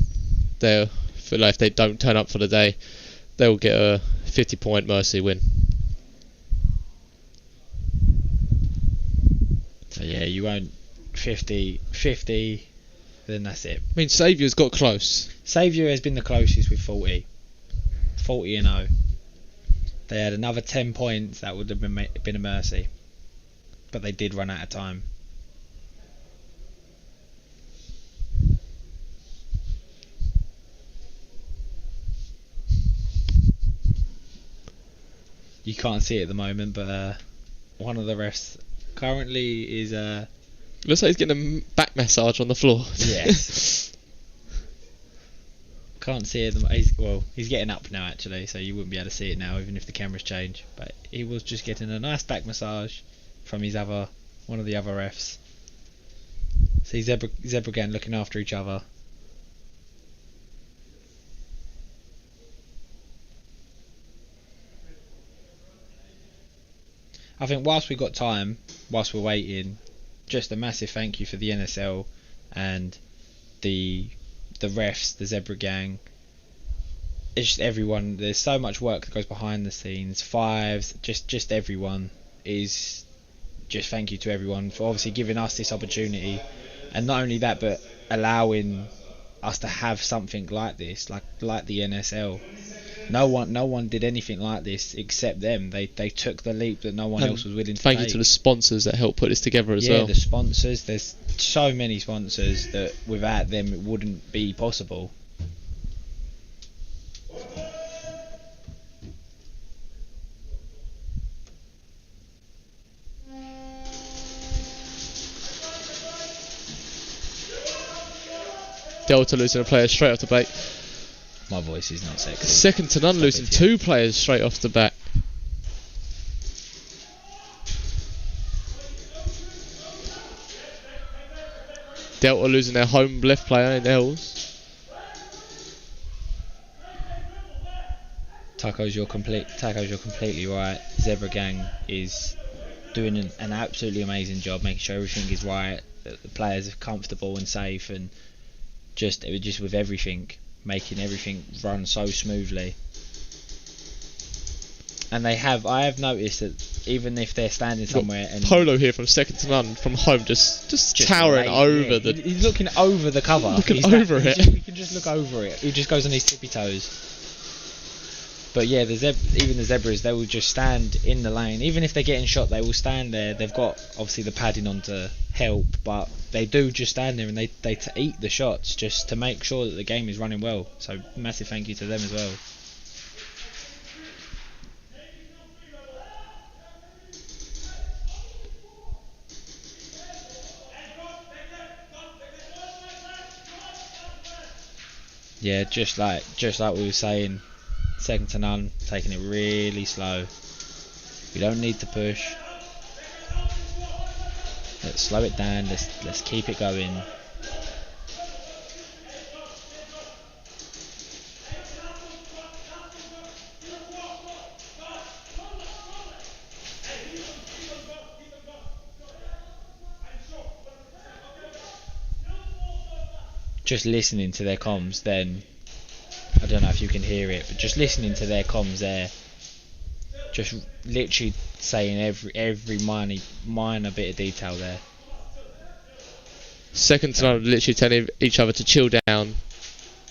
If they don't turn up for the day, they'll get a 50-point Mercy win. So yeah, you won't 50, then that's it. I mean, Saviour's got close. Saviour has been the closest with 40 and 0. They had another 10 points, that would have been a Mercy, but they did run out of time. You can't see it at the moment, but one of the refs currently is looks like he's getting a back massage on the floor. Yes. Can't see it. He's getting up now actually, so you wouldn't be able to see it now, even if the cameras change. But he was just getting a nice back massage from one of the other refs. See Zebra Gang looking after each other. I think whilst we've got time, whilst we're waiting, just a massive thank you for the NSL and the refs, the Zebra Gang. It's just everyone. There's so much work that goes behind the scenes. Fives, just everyone is. Just thank you to everyone for obviously giving us this opportunity, and not only that, but allowing us to have something like this, like the NSL. No one did anything like this except them. They took the leap that no one else was willing to take. Thank you to the sponsors that helped put this together as well. Yeah, the sponsors. There's so many sponsors that without them it wouldn't be possible. Delta losing a player straight off the bat. My voice is not sexy. Second to none, losing 2 players straight off the bat. Delta losing their home left player in Els. Taco's you're completely right. Zebra Gang is doing an absolutely amazing job, making sure everything is right, that the players are comfortable and safe, and just with everything, making everything run so smoothly. And I have noticed that even if they're standing somewhere and Polo here from second to none from home, just towering over the. He's looking over the cover. Looking over it. You can just look over it. He just goes on his tippy toes. But yeah, even the zebras, they will just stand in the lane. Even if they're getting shot, they will stand there. They've got obviously the padding on to help, but they do just stand there and they eat the shots just to make sure that the game is running well. So massive thank you to them as well. Yeah, just like we were saying, second to none, taking it really slow. We don't need to push. Let's slow it down. Let's keep it going. just listening to their comms, then I don't know if you can hear it, but just listening to their comms there, just literally saying every minor bit of detail there. Second to none, literally telling each other to chill down.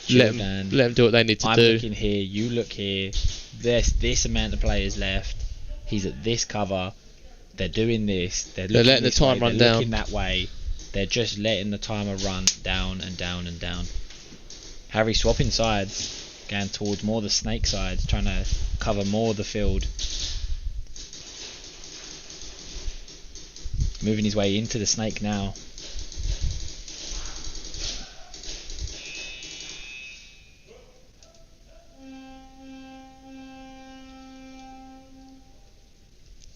Let them do what they need to do. I'm looking here, you look here. There's this amount of players left. He's at this cover. They're doing this. They're letting the time run down. Looking that way. They're just letting the timer run down and down and down. Harry swapping sides, going towards more the snake side, trying to cover more of the field. Moving his way into the snake now.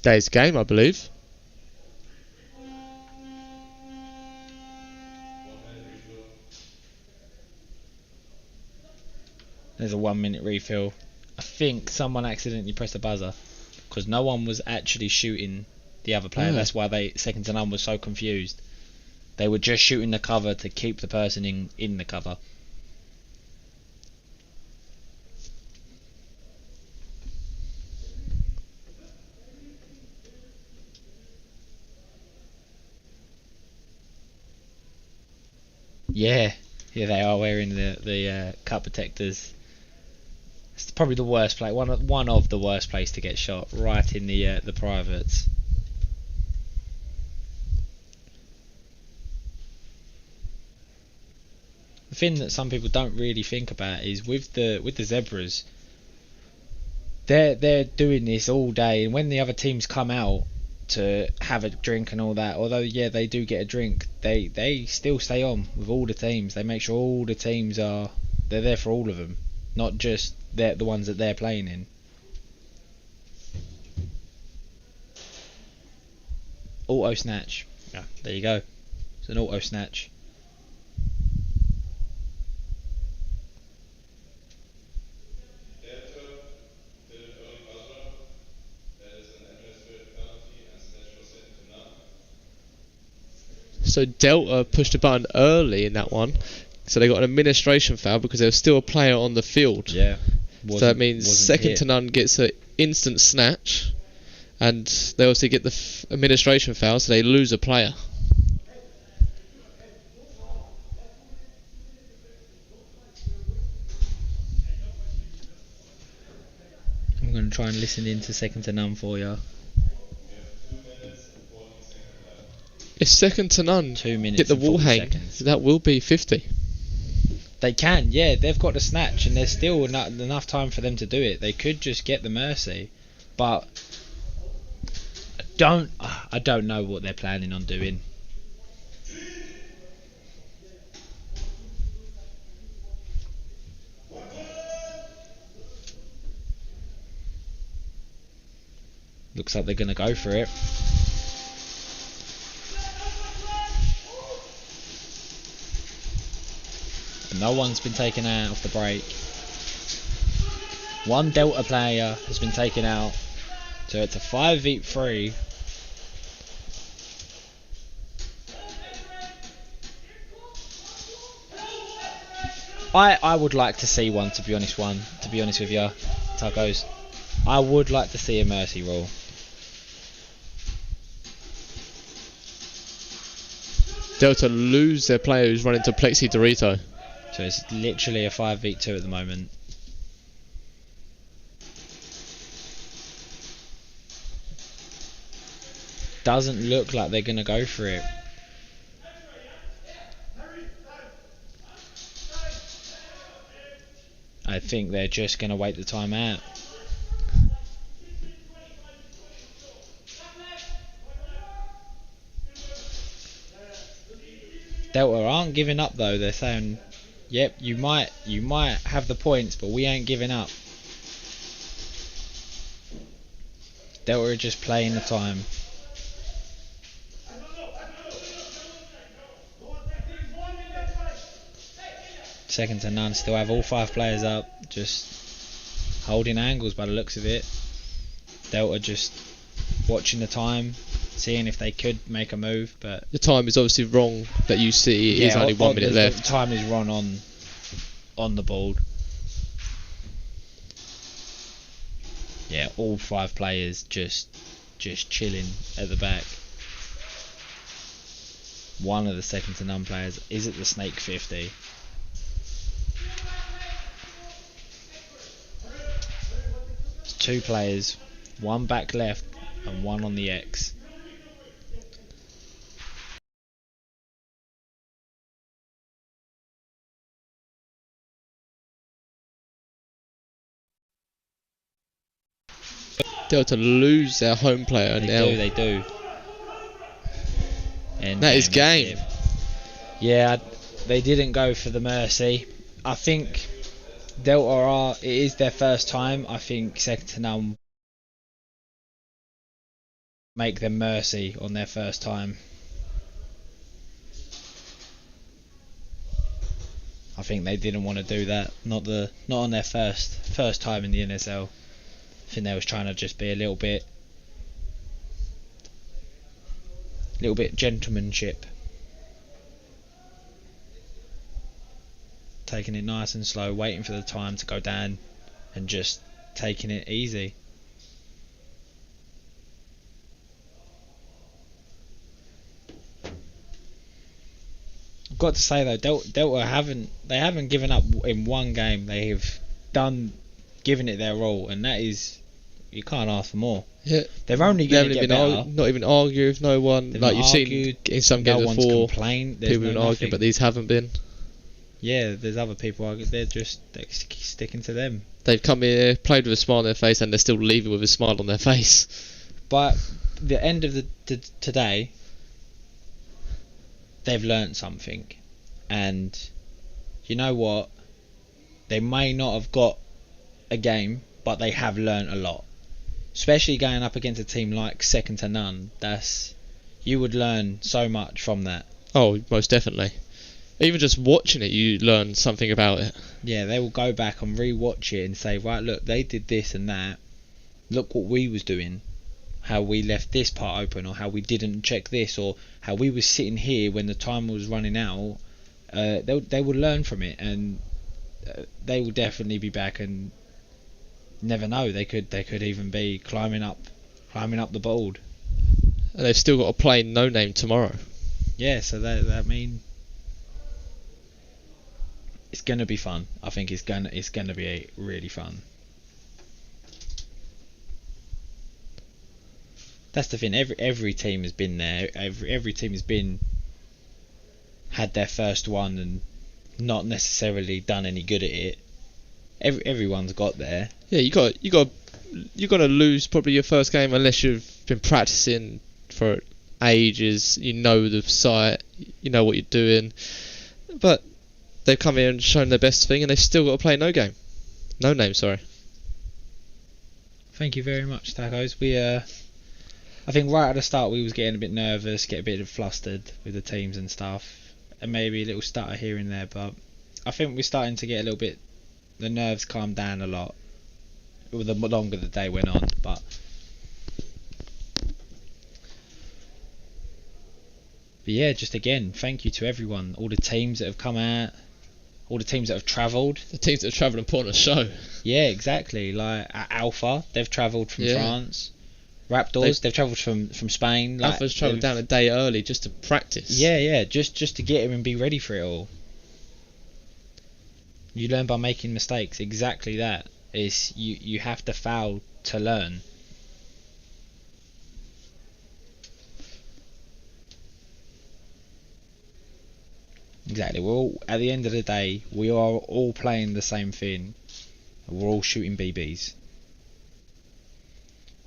Day's game, I believe. There's a 1 minute refill. I think someone accidentally pressed the buzzer because no one was actually shooting the other player. That's why second to none was so confused. They were just shooting the cover to keep the person in the cover. Yeah, they are wearing the cut protectors. It's probably the worst place, one of the worst place to get shot, right in the privates. The thing that some people don't really think about is with the zebras, they're doing this all day, and when the other teams come out to have a drink and all that, although yeah they do get a drink, they still stay on with all the teams. They make sure all the teams they're there for all of them, not just the ones that they're playing in. Auto snatch. Yeah, there you go. It's an auto snatch. So Delta pushed a button early in that one, so they got an administration foul because there was still a player on the field. Yeah. So that means second to none gets an instant snatch, and they also get the administration foul, so they lose a player. I'm going to try and listen into second to none for you. If second to none 2 minutes get the and wall 40 hang, seconds. that will be 50. They can, yeah, they've got the snatch and there's still enough time for them to do it. They could just get the mercy, but I don't know what they're planning on doing. Looks like they're going to go for it. No one's been taken out off the break. One Delta player has been taken out. So it's a 5v3. I would like to see one, to be honest with you, Tacos. I would like to see a mercy rule. Delta lose their player who's running to Plexi Dorito. So it's literally a 5v2 at the moment. Doesn't look like they're going to go for it. I think they're just going to wait the time out. Delta aren't giving up though. They're saying, yep, you might have the points, but we ain't giving up. Delta are just playing the time. Second to none, still have all 5 players up, just holding angles by the looks of it. Delta just watching the time, seeing if they could make a move, but The time is obviously wrong that you see. It is only 1 minute left. The time is wrong on the board. Yeah, all 5 players just chilling at the back. One of the second to none players is at the Snake 50. It's 2 players, 1 back left and 1 on the X. Delta lose their home player now. They do. And that is game. Yeah, they didn't go for the mercy. I think Delta are, it is their first time. I think second to none make them mercy on their first time. I think they didn't want to do that. Not on their first time in the NSL. I think they was trying to just be a little bit gentlemanship, taking it nice and slow, waiting for the time to go down and just taking it easy. I've got to say though, Delta haven't given up in one game. They have given it their all, and that is, you can't ask for more. Yeah, they're only going to get better. Not even argue with no one. Like you've seen in some games before, people been arguing, but these haven't been. Yeah, there's other people arguing. They're sticking to them. They've come here, played with a smile on their face, and they're still leaving with a smile on their face. But the end of today, they've learnt something, and you know what? They may not have got a game, but they have learnt a lot. Especially going up against a team like second to none. You would learn so much from that. Oh, most definitely. Even just watching it, you learn something about it. Yeah, they will go back and re-watch it and say, right, look, they did this and that. Look what we was doing. How we left this part open, or how we didn't check this, or how we was sitting here when the time was running out. They will learn from it, and they will definitely be back. And never know, they could even be climbing up the board. And they've still got to play No Name tomorrow. Yeah, so that mean it's gonna be fun. I think it's gonna be really fun. That's the thing. Every team has been there. Every team has had their first one and not necessarily done any good at it. Everyone's got there. Yeah, you're gonna lose probably your first game unless you've been practicing for ages. You know the site, you know what you're doing. But they've come here and shown their best thing, and they've still got to play No Name. Sorry. Thank you very much, Tacos. I think right at the start we was getting a bit nervous, get a bit flustered with the teams and stuff, and maybe a little stutter here and there. But I think we're starting to get a little bit. The nerves calmed down a lot the longer the day went on, but yeah, just again, thank you to everyone, all the teams that have come out, all the teams that have travelled. The teams that have travelled and put on a show. Yeah, exactly. Like Alpha, they've travelled from France. Raptors, they've travelled from Spain. Alpha's travelled down a day early just to practice. Yeah, just to get here and be ready for it all. You learn by making mistakes. Exactly that. You have to fail to learn. Exactly. We're all, at the end of the day, we are all playing the same thing. We're all shooting BBs.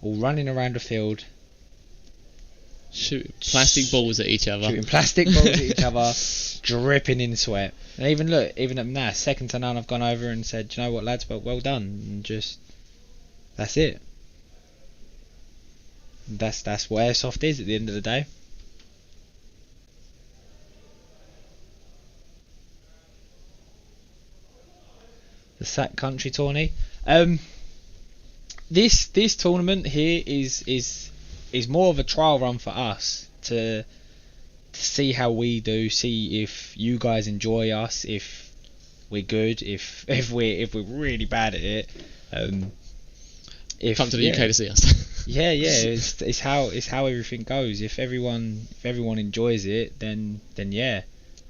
All running around the field. Shooting plastic balls at each other. Shooting plastic balls at each other. Dripping in sweat. And even at now, second to none, I've gone over and said, "Do you know what, lads, well done," and just that's it. That's what airsoft is at the end of the day. The SAC Country Tourney. This tournament here is it's more of a trial run for us to see how we do, see if you guys enjoy us, if we're good, if we're really bad at it. Come to the UK to see us. yeah, it's how everything goes. If everyone enjoys it, then yeah,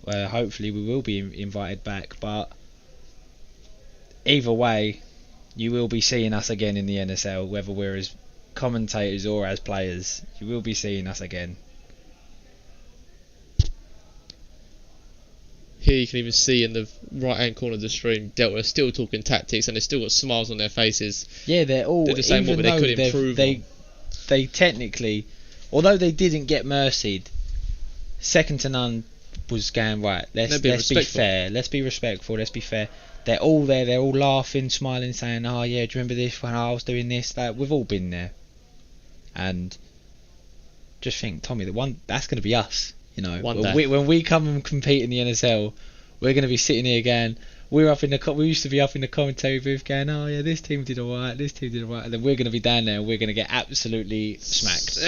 hopefully we will be invited back. But either way, you will be seeing us again in the NSL, whether we're as commentators or as players. You will be seeing us again. Here you can even see in the right hand corner of the stream, Delta are still talking tactics and they've still got smiles on their faces. Yeah, they're just saying what they could improve on. They technically, although they didn't get mercied, second to none was going right. Let's be fair. Let's be respectful. Let's be fair. They're all there. They're all laughing, smiling, saying, "Oh yeah, do you remember this when I was doing this?" Like, we've all been there. And just think, Tommy, that's going to be us. You know, when we come and compete in the NSL, we're going to be sitting here going, we used to be up in the commentary booth going, "Oh yeah, this team did alright, this team did alright," and then we're going to be down there and we're going to get absolutely smacked.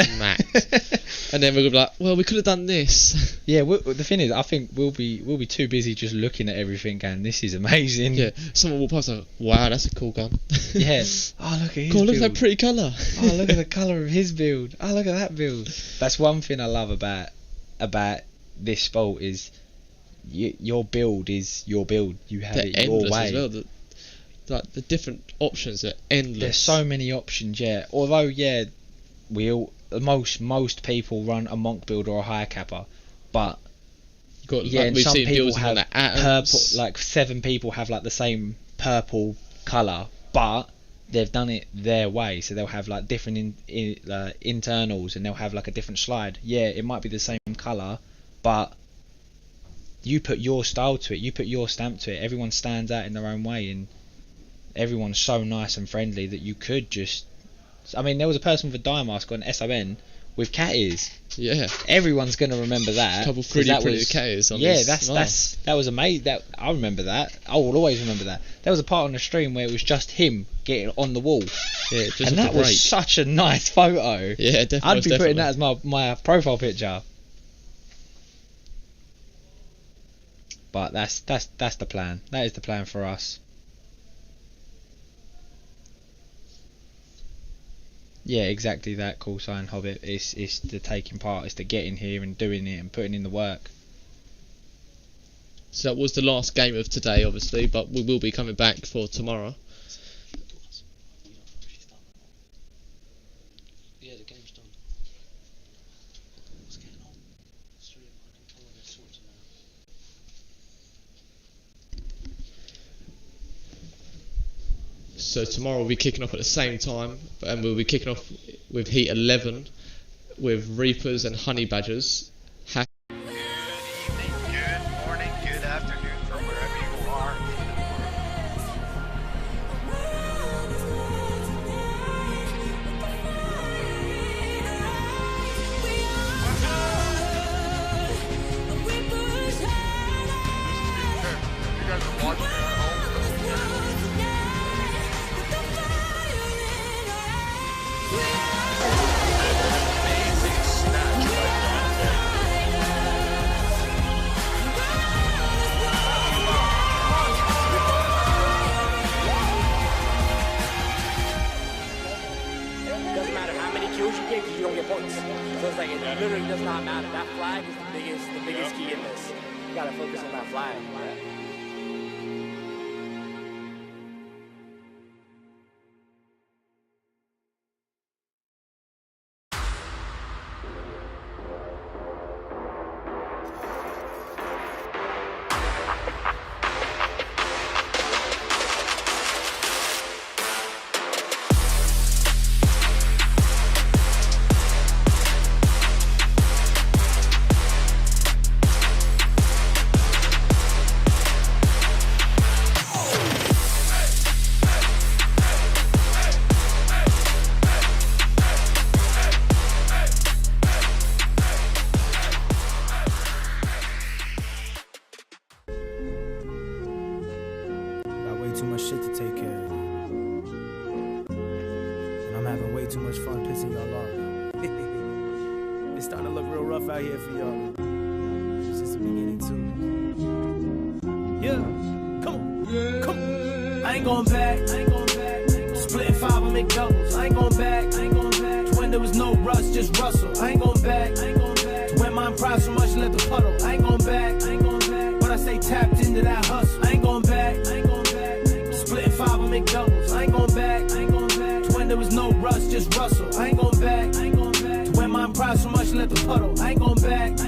And then we're going to be like, "Well, we could have done this." Yeah, the thing is, I think we'll be too busy just looking at everything going, "This is amazing." Yeah, someone will pass like, "Wow, that's a cool gun." Yeah. Oh, look at his build. Look at that pretty colour. Oh, look at the colour of his build. Oh, look at that build. That's one thing I love about this sport is your build is your build. You have it your way. As well. The different options are endless. There's so many options. Yeah. Although most people run a monk build or a higher kappa, but we've some seen people have purple. Like 7 people have like the same purple colour, but they've done it their way. So they'll have like different internals, and they'll have like a different slide. Yeah, it might be the same colour, but you put your style to it, you put your stamp to it. Everyone stands out in their own way, and everyone's so nice and friendly that you could just... I mean, there was a person with a dye mask on SON with cat ears. Yeah. Everyone's going to remember that. A couple 3D printed cat ears on that was amazing. I remember that. I will always remember that. There was a part on the stream where it was just him getting on the wall. Yeah, and that was such a nice photo. Yeah, definitely. I'd be putting that as my profile picture. But that's the plan. That is the plan for us. Yeah, exactly that. Call sign Hobbit. It's the taking part. It's the getting here and doing it and putting in the work. So that was the last game of today, obviously, but we will be coming back for tomorrow. Yeah, the game's done. What's going on? So tomorrow we'll be kicking off at the same time, and we'll be kicking off with Heat 11 with Reapers and Honey Badgers. Good morning, good afternoon from wherever you are. You guys are watching at home. Amazing snatch by Doesn't matter how many kills you get because you don't get points. So it's like it literally does not matter. That flag is the biggest key in this. You gotta focus on that flag. Too much shit to take care of. And I'm having way too much fun pissing y'all off. It's starting to look real rough out here for y'all. It's just the beginning too. Yeah, come on, come on. I ain't going back. Splitting 5, I make doubles. I ain't going back. To when there was no rush, just rustle. I ain't going back. To when my pride so much, let the puddle. I ain't going back. But I stay tapped into that hustle. I ain't going back. Splitting 5, I make doubles. I ain't going back. To when there was no rush, just rustle. I ain't going back. To when my pride so much, let the puddle. I ain't going back.